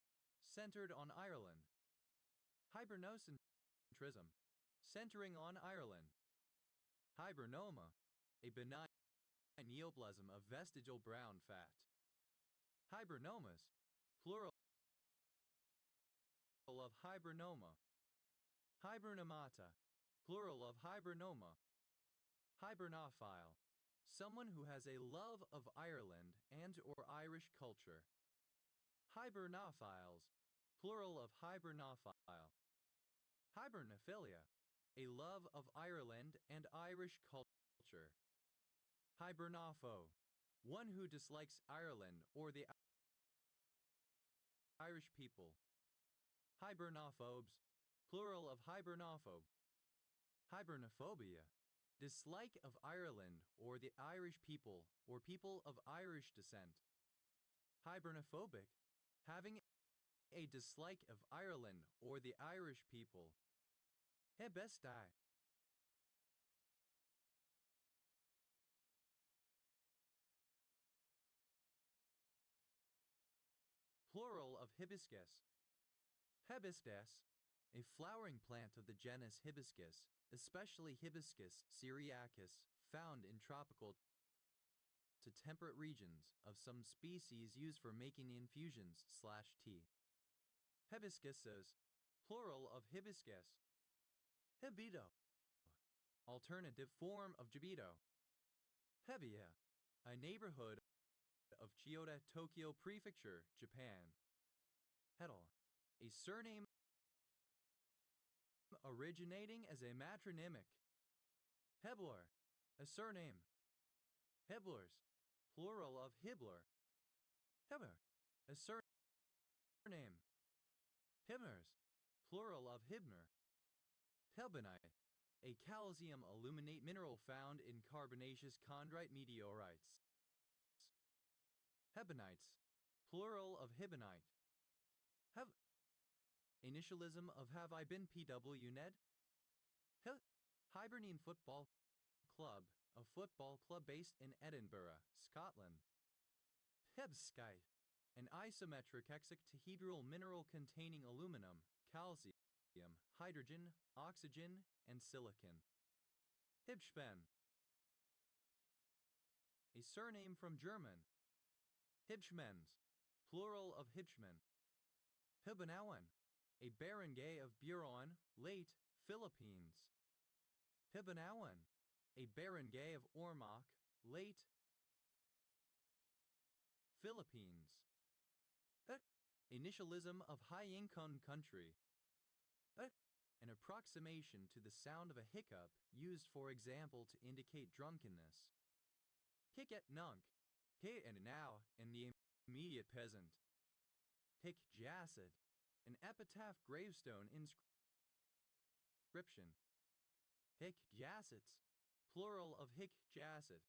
[SPEAKER 1] centered on Ireland. Hibernocentrism, centering on Ireland. Hibernoma, a benign neoplasm of vestigial brown fat. Hibernomas, plural of hibernoma. Hibernomata, plural of hibernoma. Hibernophile, someone who has a love of Ireland and or Irish culture. Hibernophiles, plural of hibernophile. Hibernophilia, a love of Ireland and Irish culture. Hibernopho, one who dislikes Ireland or the Irish people. Hibernophobes, plural of hibernophobe. Hibernophobia, dislike of Ireland or the Irish people or people of Irish descent. Hibernophobic, having a dislike of Ireland or the Irish people. Hebestai, plural of hibiscus. Hibiscus, a flowering plant of the genus Hibiscus, especially Hibiscus syriacus, found in tropical to temperate regions, of some species used for making infusions/tea. Hibiscuses, plural of hibiscus. Hebito, alternative form of Jibito. Hebiya, a neighborhood of Chiyoda, Tokyo Prefecture, Japan. Hedel, a surname originating as a matronymic. Hebler, a surname. Heblers, plural of Hibler. Heber, a surname. Hibners, plural of Hibner. Helbenite, a calcium aluminate mineral found in carbonaceous chondrite meteorites. Hebenites, plural of Hibonite. Initialism of Have I Been PW Ned? Hibernian Football Club, a football club based in Edinburgh, Scotland. Hebskite, an isometric hexactahedral mineral containing aluminum, calcium, hydrogen, oxygen, and silicon. Hibspen, a surname from German. Hibschmens, plural of Hibschmen. Hibanawan, a barangay of Buron, late Philippines. Hibanawan, a barangay of Ormoc, late Philippines. Initialism of high-income country. An approximation to the sound of a hiccup used, for example, to indicate drunkenness. Hic et nunc, he and now, and the immediate peasant. Hic jacet, an epitaph gravestone inscription. Hic jacets, plural of hic jacet.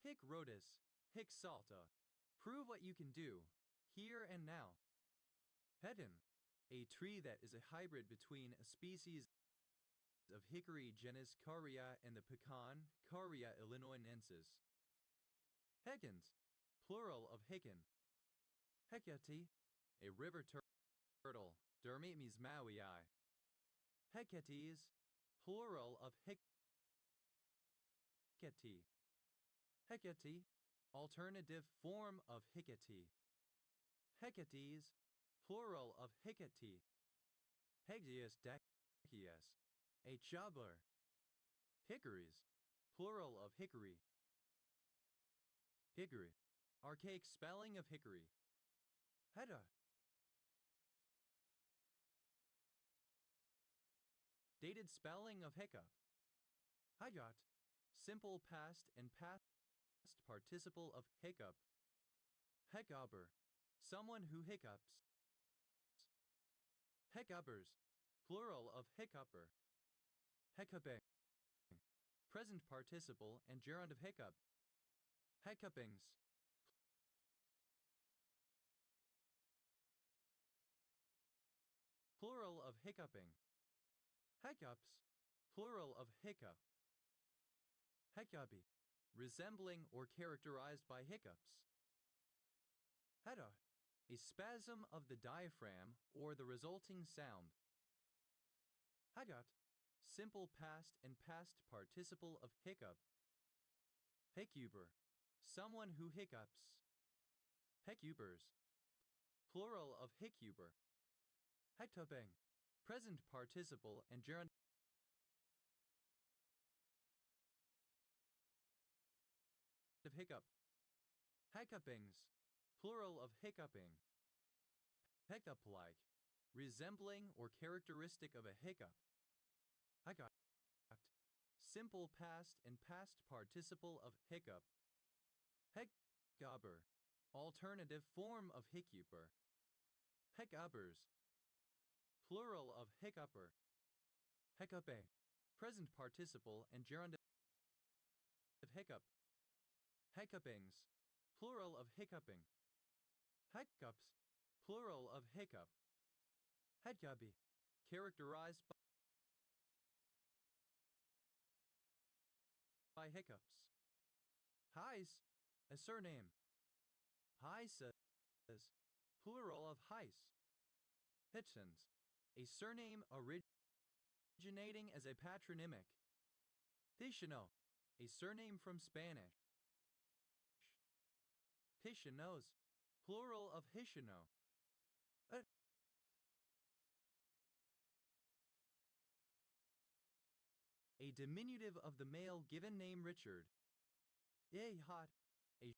[SPEAKER 1] Hic rotus, hic salta, prove what you can do, here and now. Hedin, a tree that is a hybrid between a species of hickory genus Carya and the pecan Carya illinoinensis. Hegans, plural of hicken. Hecate, a river turtle, Dermates mauii. Hecates, plural of Hecate. Hecate, alternative form of Hecate. Hecates, plural of Hecate. Hegius decius, a chobbler. Hickories, plural of hickory. Hickory, archaic spelling of hickory. Hedda, dated spelling of hiccup. Higot, simple past and past participle of hiccup. Heckubber, someone who hiccups. Heckubbers, plural of hiccupper. Hiccuping, present participle and gerund of hiccup. Hiccupings, plural of hiccuping. Hiccups, plural of hiccup. Hecubby, resembling or characterized by hiccups. Hedda, a spasm of the diaphragm or the resulting sound. Hagot, simple past and past participle of hiccup. Hiccuber, someone who hiccups. Heckubers, plural of hiccuber. Hectubing, present participle and gerund of hiccup. Hiccupings, plural of hiccuping. Hiccup-like, resembling or characteristic of a hiccup. Hiccup, simple past and past participle of hiccup. Heckubber, alternative form of hiccuber. Heckubbers, plural of hiccupper. Hiccupe, present participle and gerund of hiccup. Hiccupings, plural of hiccuping. Hiccups, plural of hiccup. Headcubby, characterized by hiccups. Heis, a surname. Heises, plural of heis. Hitchens, a surname originating as a patronymic. Hishino, a surname from Spanish. Hishinos, plural of Hishino. a diminutive of the male given name Richard. Hip-hop, a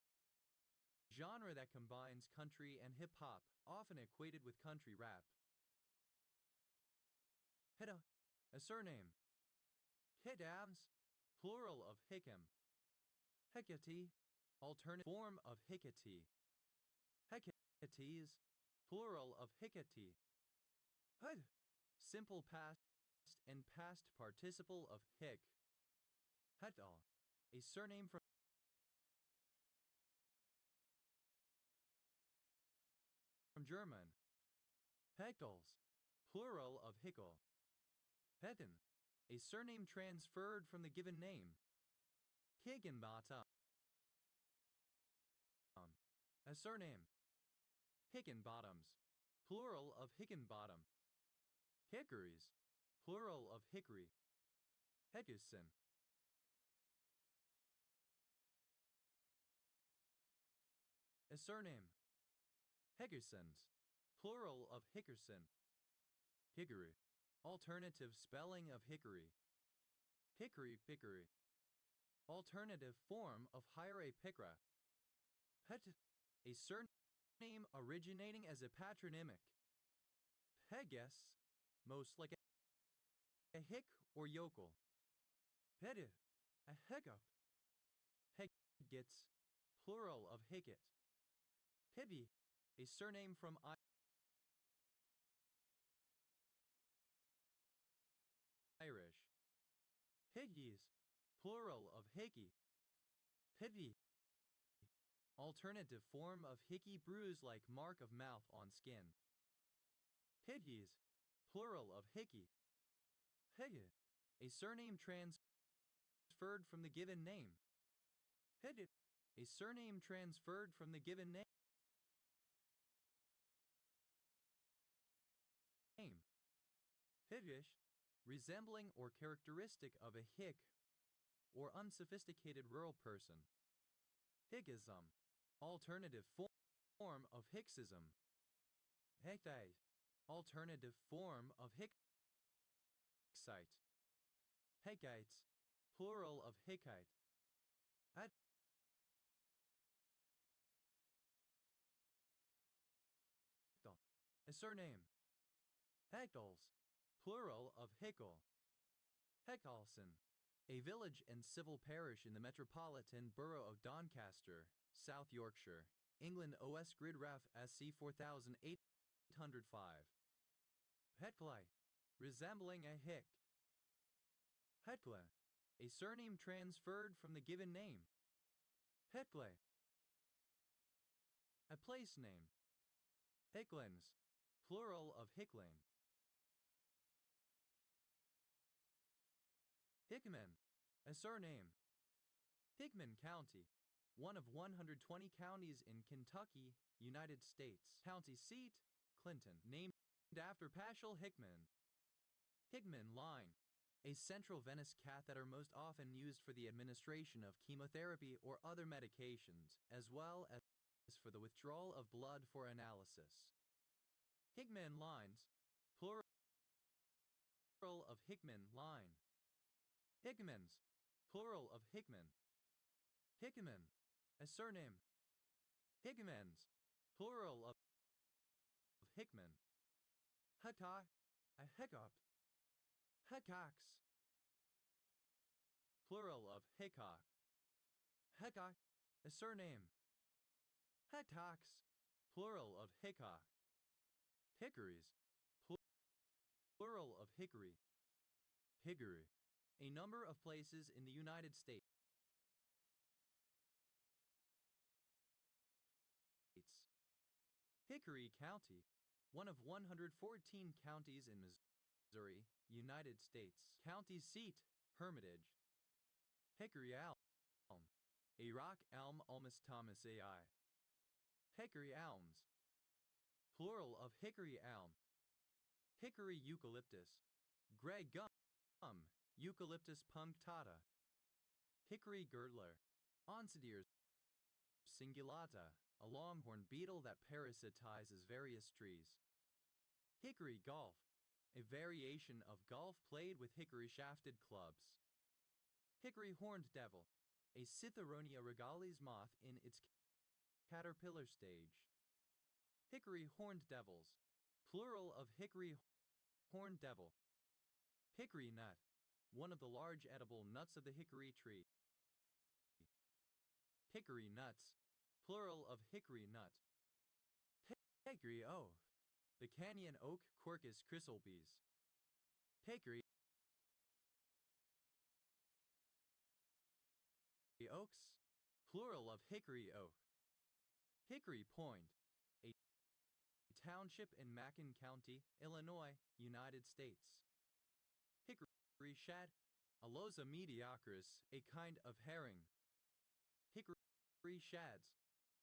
[SPEAKER 1] genre that combines country and hip-hop, often equated with country rap. Hida, a surname. Hidams, plural of Hickam. Hecate, alternate form of Hecate. Hecates, plural of Hecate. Hud, simple past and past participle of hic. Hedal, a surname from German. Hectals, plural of Hickel. Hedden, a surname transferred from the given name. Higginbottom, a surname. Higginbottoms, plural of Higginbottom. Hickories, plural of hickory. Hegison, a surname. Heggersons, plural of Hickerson. Hickory, alternative spelling of hickory. Hickory pickory, alternative form of Hyre picra. Het, a surname originating as a patronymic. Peges, most like a hick or yokel. Pede, a hiccup. Higgets, plural of hicket. Hibby, a surname from Irish. Higgies, plural of hickey. Hibby, alternative form of hickey bruise like mark of mouth on skin. Higgies, plural of hickey. Higget, a surname transferred from the given name. Higget, a surname transferred from the given name. Higgish, resembling or characteristic of a hick or unsophisticated rural person. Higgism, alternative form of Hicksism. Hickite, alternative form of Hicksite. Hickites, plural of Hickite. A surname. Hectals, plural of Hickle. Heckalson, a village and civil parish in the metropolitan borough of Doncaster, South Yorkshire, England. OS Grid Ref SC 4805. Hetkle, resembling a hick. Hetkle, a surname transferred from the given name. Hetkle, a place name. Hicklins, plural of Hickling. Hickman, a surname. Hickman County, one of 120 counties in Kentucky, United States. County seat, Clinton, named after Paschal Hickman. Hickman Line, a central venous catheter most often used for the administration of chemotherapy or other medications, as well as for the withdrawal of blood for analysis. Hickman lines, plural of Hickman line. Hickmans, plural of Hickman. Hickman, a surname. Hickmans, plural of Hickman. Hickock, a hiccup. Hickox, plural of Hickok. Hickok, a surname. Hickox, plural of Hickok. Hickories, plural of hickory. Hickory, a number of places in the United States. Hickory County, one of 114 counties in Missouri, United States. County seat, Hermitage. Hickory elm, a rock elm Ulmus Thomas AI. Hickory elms, plural of hickory elm. Hickory eucalyptus. Grey gum, Eucalyptus punctata. Hickory girdler. Onsidier cingulata, a longhorn beetle that parasitizes various trees. Hickory golf, a variation of golf played with hickory shafted clubs. Hickory horned devil, a Citheronia regalis moth in its caterpillar stage. Hickory horned devils, plural of hickory horned devil. Hickory nut, one of the large edible nuts of the hickory tree. Hickory nuts, plural of hickory nut. Hickory oak, the canyon oak Quercus chrysalpes. Hickory oaks, plural of hickory oak. Hickory Point, a township in Macon County, Illinois, United States. Hickory shad, Alosa mediocris, a kind of herring. Hickory shads,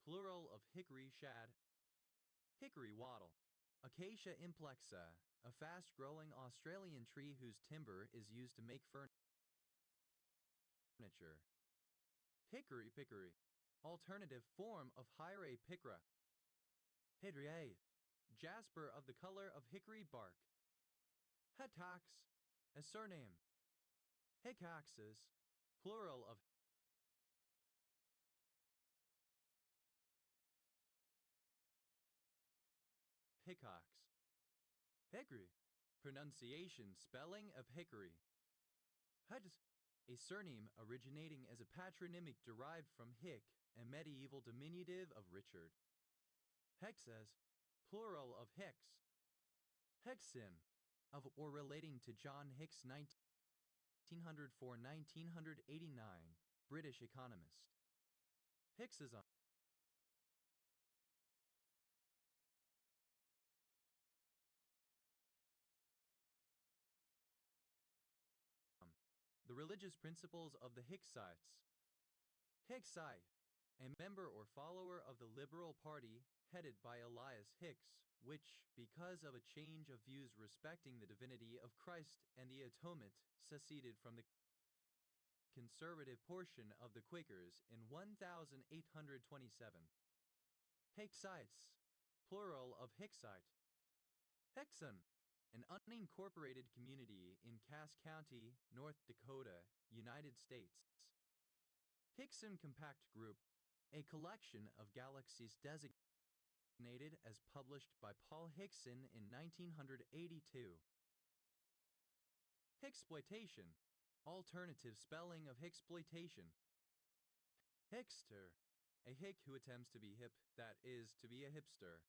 [SPEAKER 1] plural of hickory shad. Hickory wattle, Acacia implexa, a fast-growing Australian tree whose timber is used to make furniture. Hickory pickery, alternative form of Hyraea picra. Hydriae, jasper of the color of hickory bark. Hetax, a surname. Hicaxes, plural of hickox. Hickory, pronunciation spelling of hickory. Hud, a surname originating as a patronymic derived from hic, a medieval diminutive of Richard. Hexes, plural of Hicks. Hexin, of or relating to John Hicks 1904-1989, British economist. Hicksism, the religious principles of the Hicksites. Hicksite, a member or follower of the Liberal Party headed by Elias Hicks, which, because of a change of views respecting the divinity of Christ and the atonement, seceded from the conservative portion of the Quakers in 1827. Hicksites, plural of Hicksite. Hexon, an unincorporated community in Cass County, North Dakota, United States. Hickson Compact Group, a collection of galaxies designated as published by Paul Hickson in 1982. Hicksploitation, alternative spelling of Hicksploitation. Hickster, a hick who attempts to be hip, that is, to be a hipster.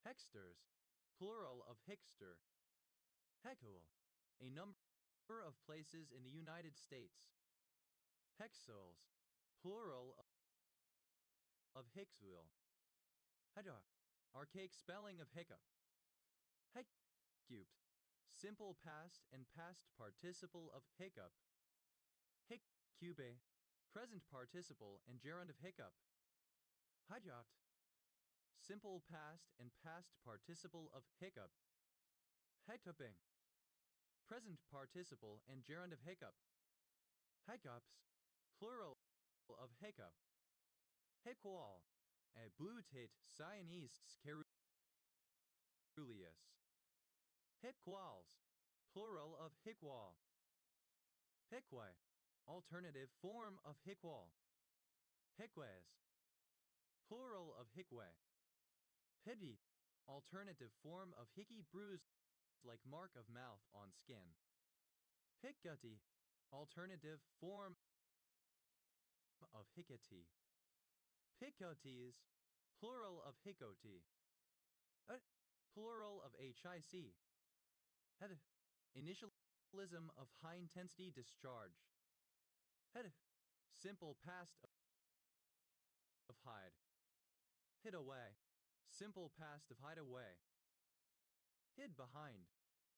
[SPEAKER 1] Hecksters, plural of hickster. Heckle, a number of places in the United States. Hexels, plural of Hicksville. Hedda, archaic spelling of hiccup. Heckcubed, simple past and past participle of hiccup. Hiccube, present participle and gerund of hiccup. Hidyot, simple past and past participle of hiccup. Hiccuping, present participle and gerund of hiccup. Hiccups, plural of hiccup. Hickwall, a blutate Sionists caeruleus. Hickwalls, plural of hickwall. Hickway, alternative form of hickwall. Hickways, plural of hickway. Hiddy, alternative form of hickey bruise like mark of mouth on skin. Hickgutty, alternative form of hickety. Hickoties, plural of hickoty. Plural of hic. Head, initialism of high-intensity discharge. Head, simple past of hide. Hid away, simple past of hide away. Hid behind,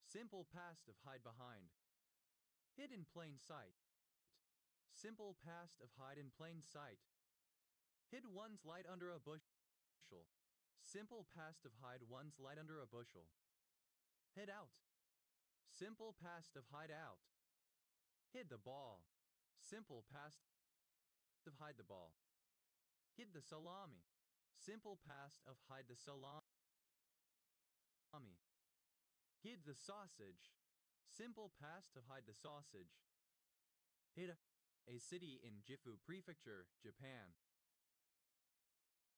[SPEAKER 1] simple past of hide behind. Hid in plain sight, simple past of hide in plain sight. Hid one's light under a bushel, simple past of hide one's light under a bushel. Hid out, simple past of hide out. Hid the ball, simple past of hide the ball. Hid the salami, simple past of hide the salami. Hid the sausage, simple past of hide the sausage. Hida, a city in Gifu Prefecture, Japan.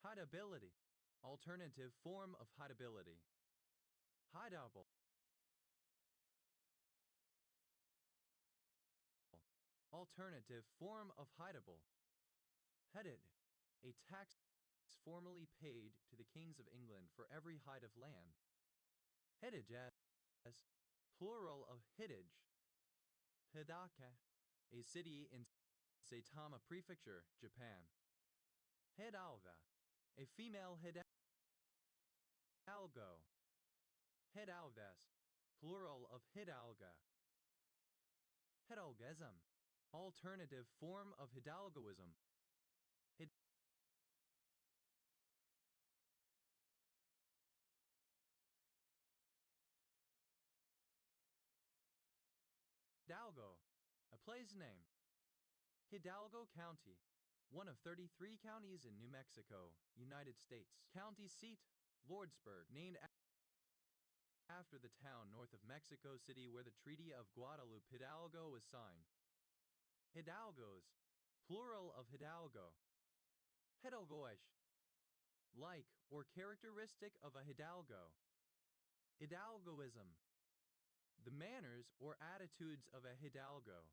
[SPEAKER 1] Hideability, alternative form of hideability. Hideable. Alternative form of hideable. Headed, a tax formerly paid to the kings of England for every hide of land. Hidage, plural of Hidage. Hidaka, a city in Saitama Prefecture, Japan. Hidalga, a female hidalgo. Hidalgas, plural of hidalga. Hidalgism, alternative form of hidalgoism. Hidalgo, a place name. Hidalgo County, one of 33 counties in New Mexico, United States. County seat, Lordsburg, named after the town north of Mexico City where the Treaty of Guadalupe Hidalgo was signed. Hidalgos, plural of Hidalgo. Hidalgoish, like or characteristic of a hidalgo. Hidalgoism, the manners or attitudes of a hidalgo.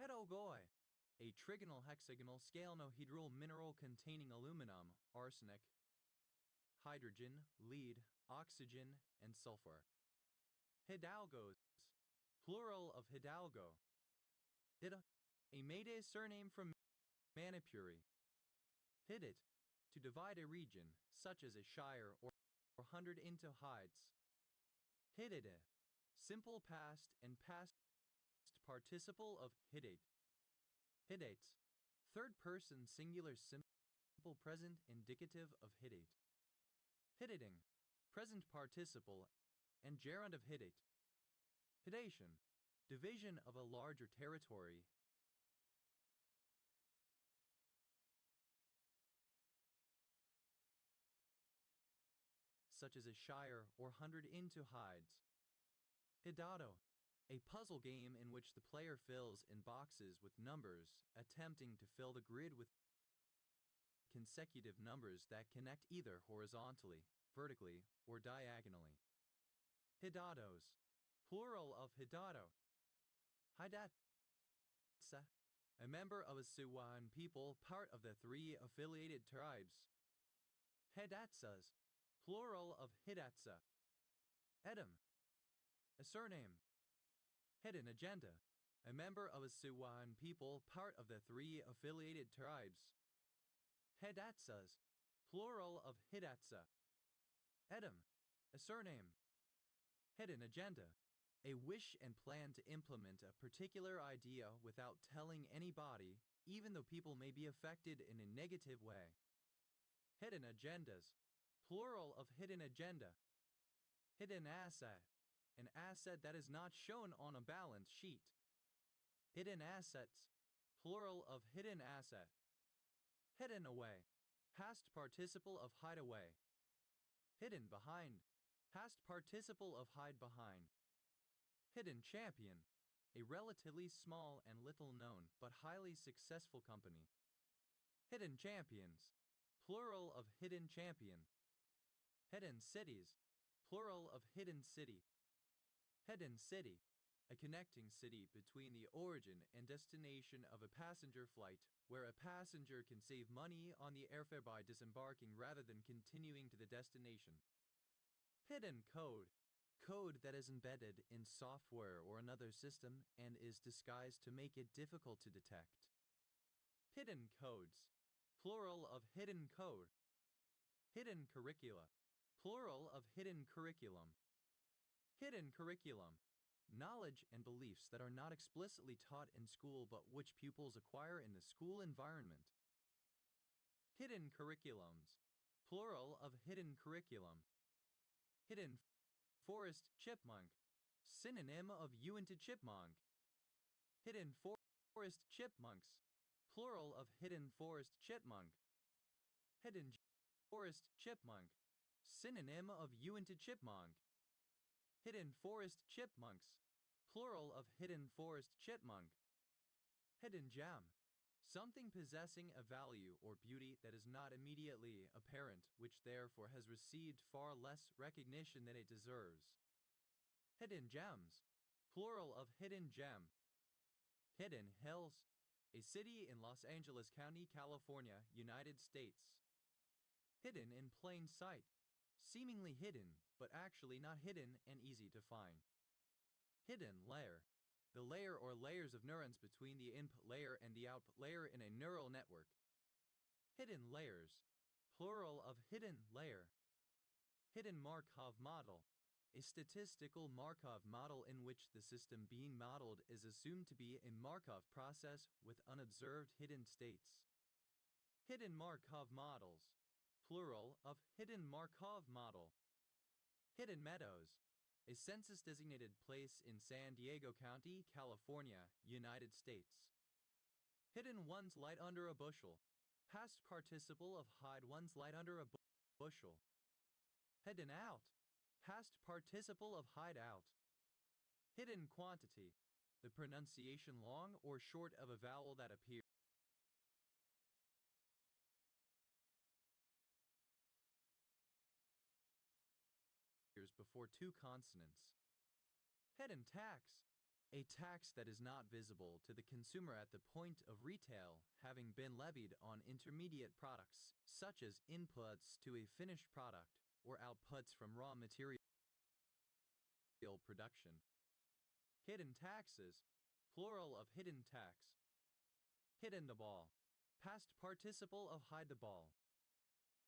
[SPEAKER 1] Hidalgoi, a trigonal hexagonal scalenohedral mineral containing aluminum, arsenic, hydrogen, lead, oxygen, and sulfur. Hidalgos, plural of hidalgo. Hida, a Medes surname from Manipuri. Hidit, to divide a region, such as a shire or hundred into hides. Hidide, simple past and past participle of hidate. Hidates, third person singular simple present indicative of hidate. Hidating, present participle and gerund of hidate. Hidation, division of a larger territory. Such as a shire or hundred into hides. Hidado, a puzzle game in which the player fills in boxes with numbers, attempting to fill the grid with consecutive numbers that connect either horizontally, vertically, or diagonally. Hidados, plural of hidado. Hidatsa, a member of a Siwan people, part of the 3 affiliated tribes. Hidatsas, plural of hidatsa. Edom, a surname. Hidden agenda, a member of a Siwan people, part of the 3 affiliated tribes. Hidatsas, plural of hidatsa. Edom, a surname. Hidden agenda, a wish and plan to implement a particular idea without telling anybody, even though people may be affected in a negative way. Hidden agendas, plural of hidden agenda. Hidden asset, an asset that is not shown on a balance sheet. Hidden assets, plural of hidden asset. Hidden away, past participle of hide away. Hidden behind, past participle of hide behind. Hidden champion, a relatively small and little known but highly successful company. Hidden champions, plural of hidden champion. Hidden cities, plural of hidden city. Hidden city, a connecting city between the origin and destination of a passenger flight, where a passenger can save money on the airfare by disembarking rather than continuing to the destination. Hidden code, code that is embedded in software or another system and is disguised to make it difficult to detect. Hidden codes, plural of hidden code. Hidden curricula, plural of hidden curriculum. Hidden curriculum, knowledge and beliefs that are not explicitly taught in school but which pupils acquire in the school environment. Hidden curriculums, plural of hidden curriculum. Hidden forest chipmunk, synonym of uinta chipmunk. Hidden forest chipmunks, plural of hidden forest chipmunk. Hidden forest chipmunk, synonym of uinta chipmunk. Hidden forest chipmunks, plural of hidden forest chipmunk. Hidden gem. Something possessing a value or beauty that is not immediately apparent, which therefore has received far less recognition than it deserves. Hidden gems. Plural of hidden gem. Hidden Hills. A city in Los Angeles County, California, United States. Hidden in plain sight. Seemingly hidden, but actually not hidden and easy to find. Hidden layer. The layer or layers of neurons between the input layer and the output layer in a neural network. Hidden layers. Plural of hidden layer. Hidden Markov model. A statistical Markov model in which the system being modeled is assumed to be a Markov process with unobserved hidden states. Hidden Markov models. Plural of hidden Markov model. Hidden Meadows. A census-designated place in San Diego County, California, United States. Hidden one's light under a bushel. Past participle of hide one's light under a bushel. Hidden out. Past participle of hide out. Hidden quantity. The pronunciation long or short of a vowel that appears before two consonants. Hidden tax. A tax that is not visible to the consumer at the point of retail, having been levied on intermediate products, such as inputs to a finished product or outputs from raw material production. Hidden taxes. Plural of hidden tax. Hidden the ball. Past participle of hide the ball.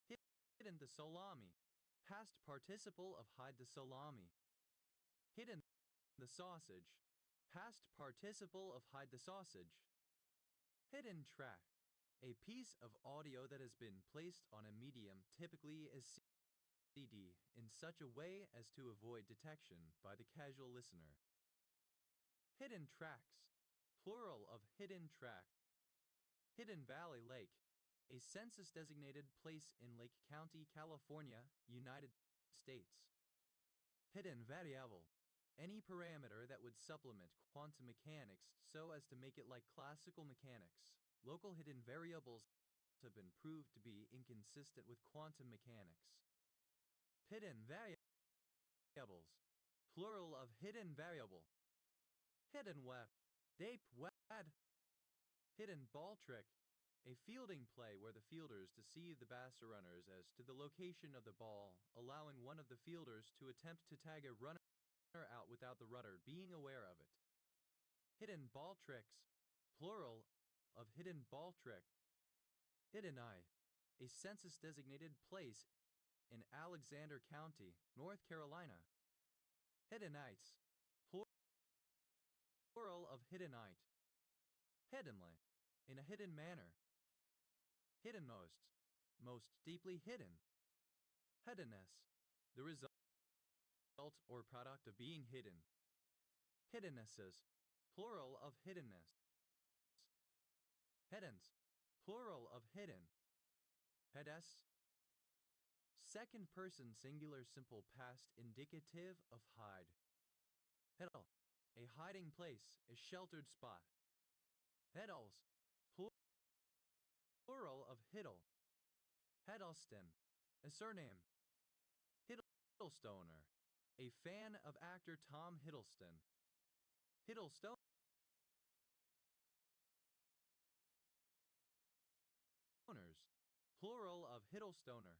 [SPEAKER 1] Hidden the salami. Past participle of hide the salami. Hidden the sausage. Past participle of hide the sausage. Hidden track. A piece of audio that has been placed on a medium, typically a CD, in such a way as to avoid detection by the casual listener. Hidden tracks. Plural of hidden track. Hidden Valley Lake. A census-designated place in Lake County, California, United States. Hidden variable. Any parameter that would supplement quantum mechanics so as to make it like classical mechanics. Local hidden variables have been proved to be inconsistent with quantum mechanics. Hidden variables. Plural of hidden variable. Hidden web. Dape wed. Hidden ball trick. A fielding play where the fielders deceive the baser runners as to the location of the ball, allowing one of the fielders to attempt to tag a runner out without the runner being aware of it. Hidden ball tricks. Plural of hidden ball trick. Hidden Eye. A census-designated place in Alexander County, North Carolina. Hiddenites. Plural of hiddenite. Hiddenly. In a hidden manner. Hiddenmost. Most deeply hidden. Hiddenness. The result or product of being hidden. Hiddennesses. Plural of hiddenness. Hiddens. Plural of hidden. Hedes. Second person singular simple past indicative of hide. Hiddle. A hiding place, a sheltered spot. Hiddles. Plural of hiddle. Hiddleston. A surname. Hiddlestoner. A fan of actor Tom Hiddleston. Hiddlestoners. Plural of Hiddlestoner.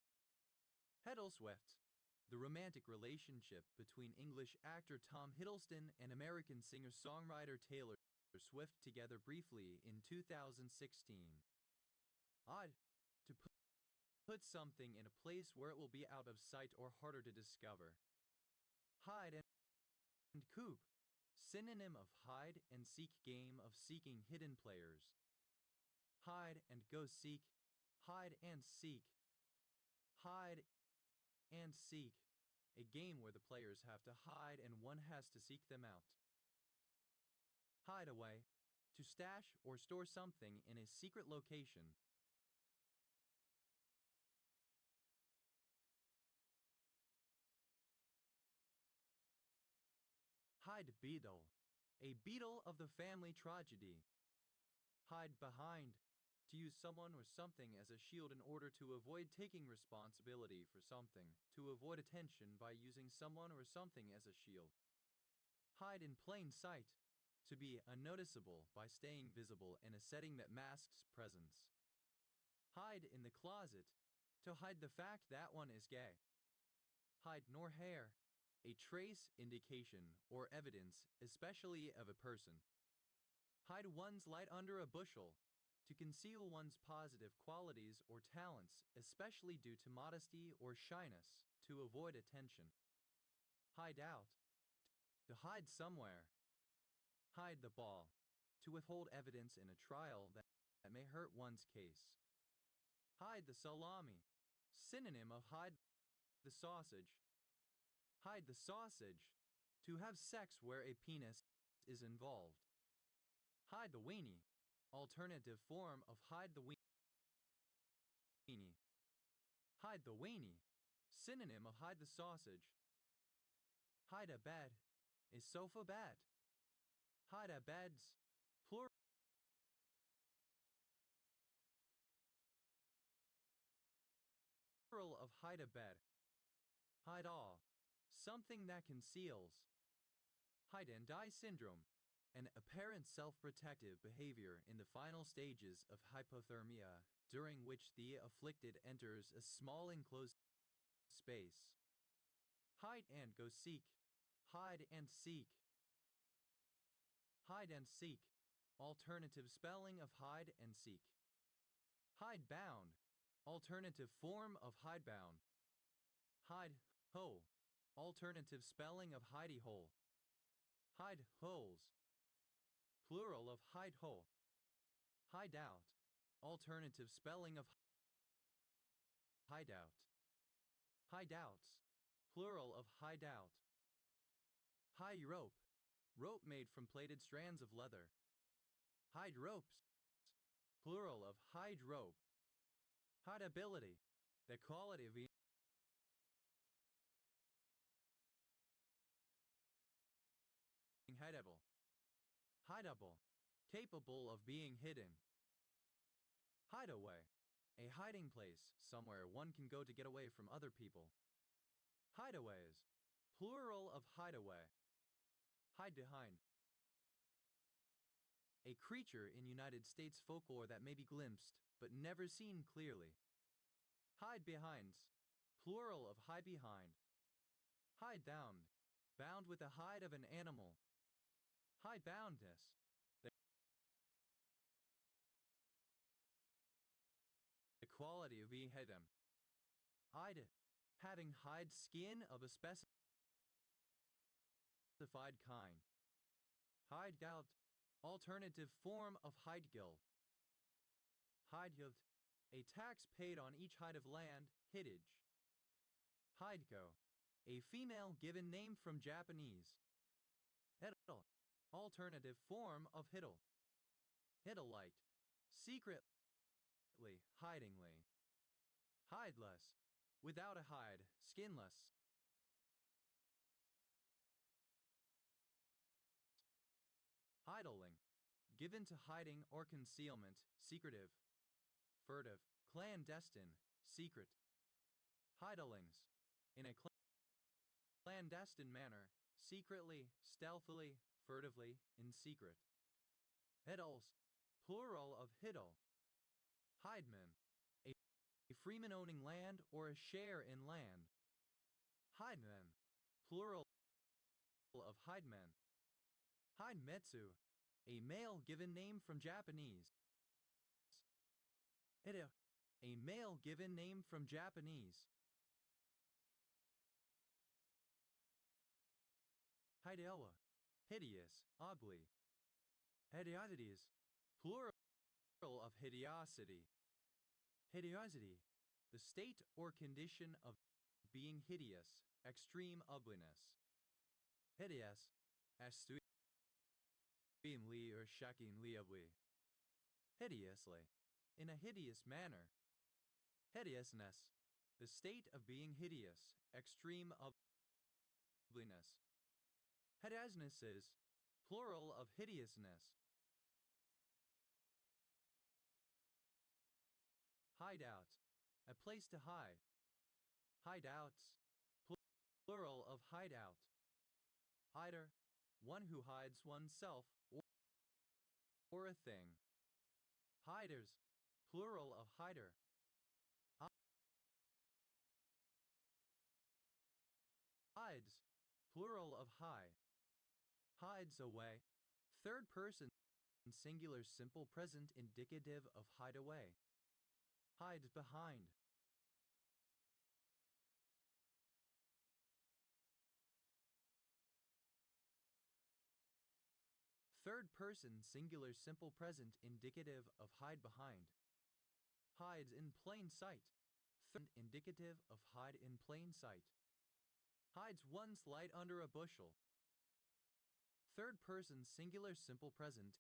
[SPEAKER 1] Hiddleswift. The romantic relationship between English actor Tom Hiddleston and American singer-songwriter Taylor Swift together briefly in 2016. Odd. To put something in a place where it will be out of sight or harder to discover. Hide and coop. Synonym of hide and seek, game of seeking hidden players. Hide and go seek. Hide and seek. Hide and seek. A game where the players have to hide and one has to seek them out. Hide away. To stash or store something in a secret location. Hide beetle. A beetle of the family Trogidae. Hide behind. To use someone or something as a shield in order to avoid taking responsibility for something. To avoid attention by using someone or something as a shield. Hide in plain sight. To be unnoticeable by staying visible in a setting that masks presence. Hide in the closet. To hide the fact that one is gay. Hide nor hair. A trace, indication, or evidence, especially of a person. Hide one's light under a bushel. To conceal one's positive qualities or talents, especially due to modesty or shyness, to avoid attention. Hide out. To hide somewhere. Hide the ball. To withhold evidence in a trial that may hurt one's case. Hide the salami. Synonym of hide the sausage. Hide the sausage. To have sex where a penis is involved. Hide the weenie. Alternative form of hide the weenie. Hide the weenie. Synonym of hide the sausage. Hide a bed. A sofa bed. Hide a beds. Plural of hide a bed. Hide all. Something that conceals. Hide and die syndrome. An apparent self-protective behavior in the final stages of hypothermia, during which the afflicted enters a small enclosed space. Hide and go seek. Hide and seek. Hide and seek. Alternative spelling of hide and seek. Hide bound. Alternative form of hidebound. Hide ho. Alternative spelling of hidey hole. Hide holes. Plural of hide hole. Hideout. Alternative spelling of hideout. Hideouts. Plural of hideout. Hide rope. Rope made from plaited strands of leather. Hide ropes. Plural of hide rope. Hideability. The quality of being hideable. Hideable. Capable of being hidden. Hideaway. A hiding place, somewhere one can go to get away from other people. Hideaways. Plural of hideaway. Hide behind. A creature in United States folklore that may be glimpsed, but never seen clearly. Hide behinds. Plural of hide behind. Hide bound. Bound with the hide of an animal. Hide boundness. The quality of being hidden. Hide. Having hide skin of a specified kind. Hide out. Alternative form of hide guilt. Hide guilt. A tax paid on each hide of land, hidage. Hideko. A female given name from Japanese. Hiddle. Alternative form of hiddle. Hiddleite. Secretly, hidingly. Hideless. Without a hide, skinless. Hidling. Given to hiding or concealment, secretive. Furtive. Clandestine, secret. Hidlings. In a clandestine manner, secretly, stealthily, furtively, in secret. Hiddles. Plural of hiddle. Hideman. A freeman owning land or a share in land. Hidemen. Plural of hidemen. Hidemetsu. A male given name from Japanese. Hide. A male given name from Japanese. Hideowa. Hideous, ugly. Hideosities. Plural of hideosity. Hideosity. The state or condition of being hideous, extreme ugliness. Hideous. Extremely or shockingly. Hideously. In a hideous manner. Hideousness. The state of being hideous, extreme ugliness. Hideousnesses. Plural of hideousness. Hideout. A place to hide. Hideouts. Plural of hideout. Hider. One who hides oneself or a thing. Hiders. Plural of hider. Hides. Plural of hide. Hides away. Third person singular simple present indicative of hide away. Hides behind. Third person singular simple present indicative of hide behind. Hides in plain sight. Third indicative of hide in plain sight. Hides one's light under a bushel. Third person singular simple present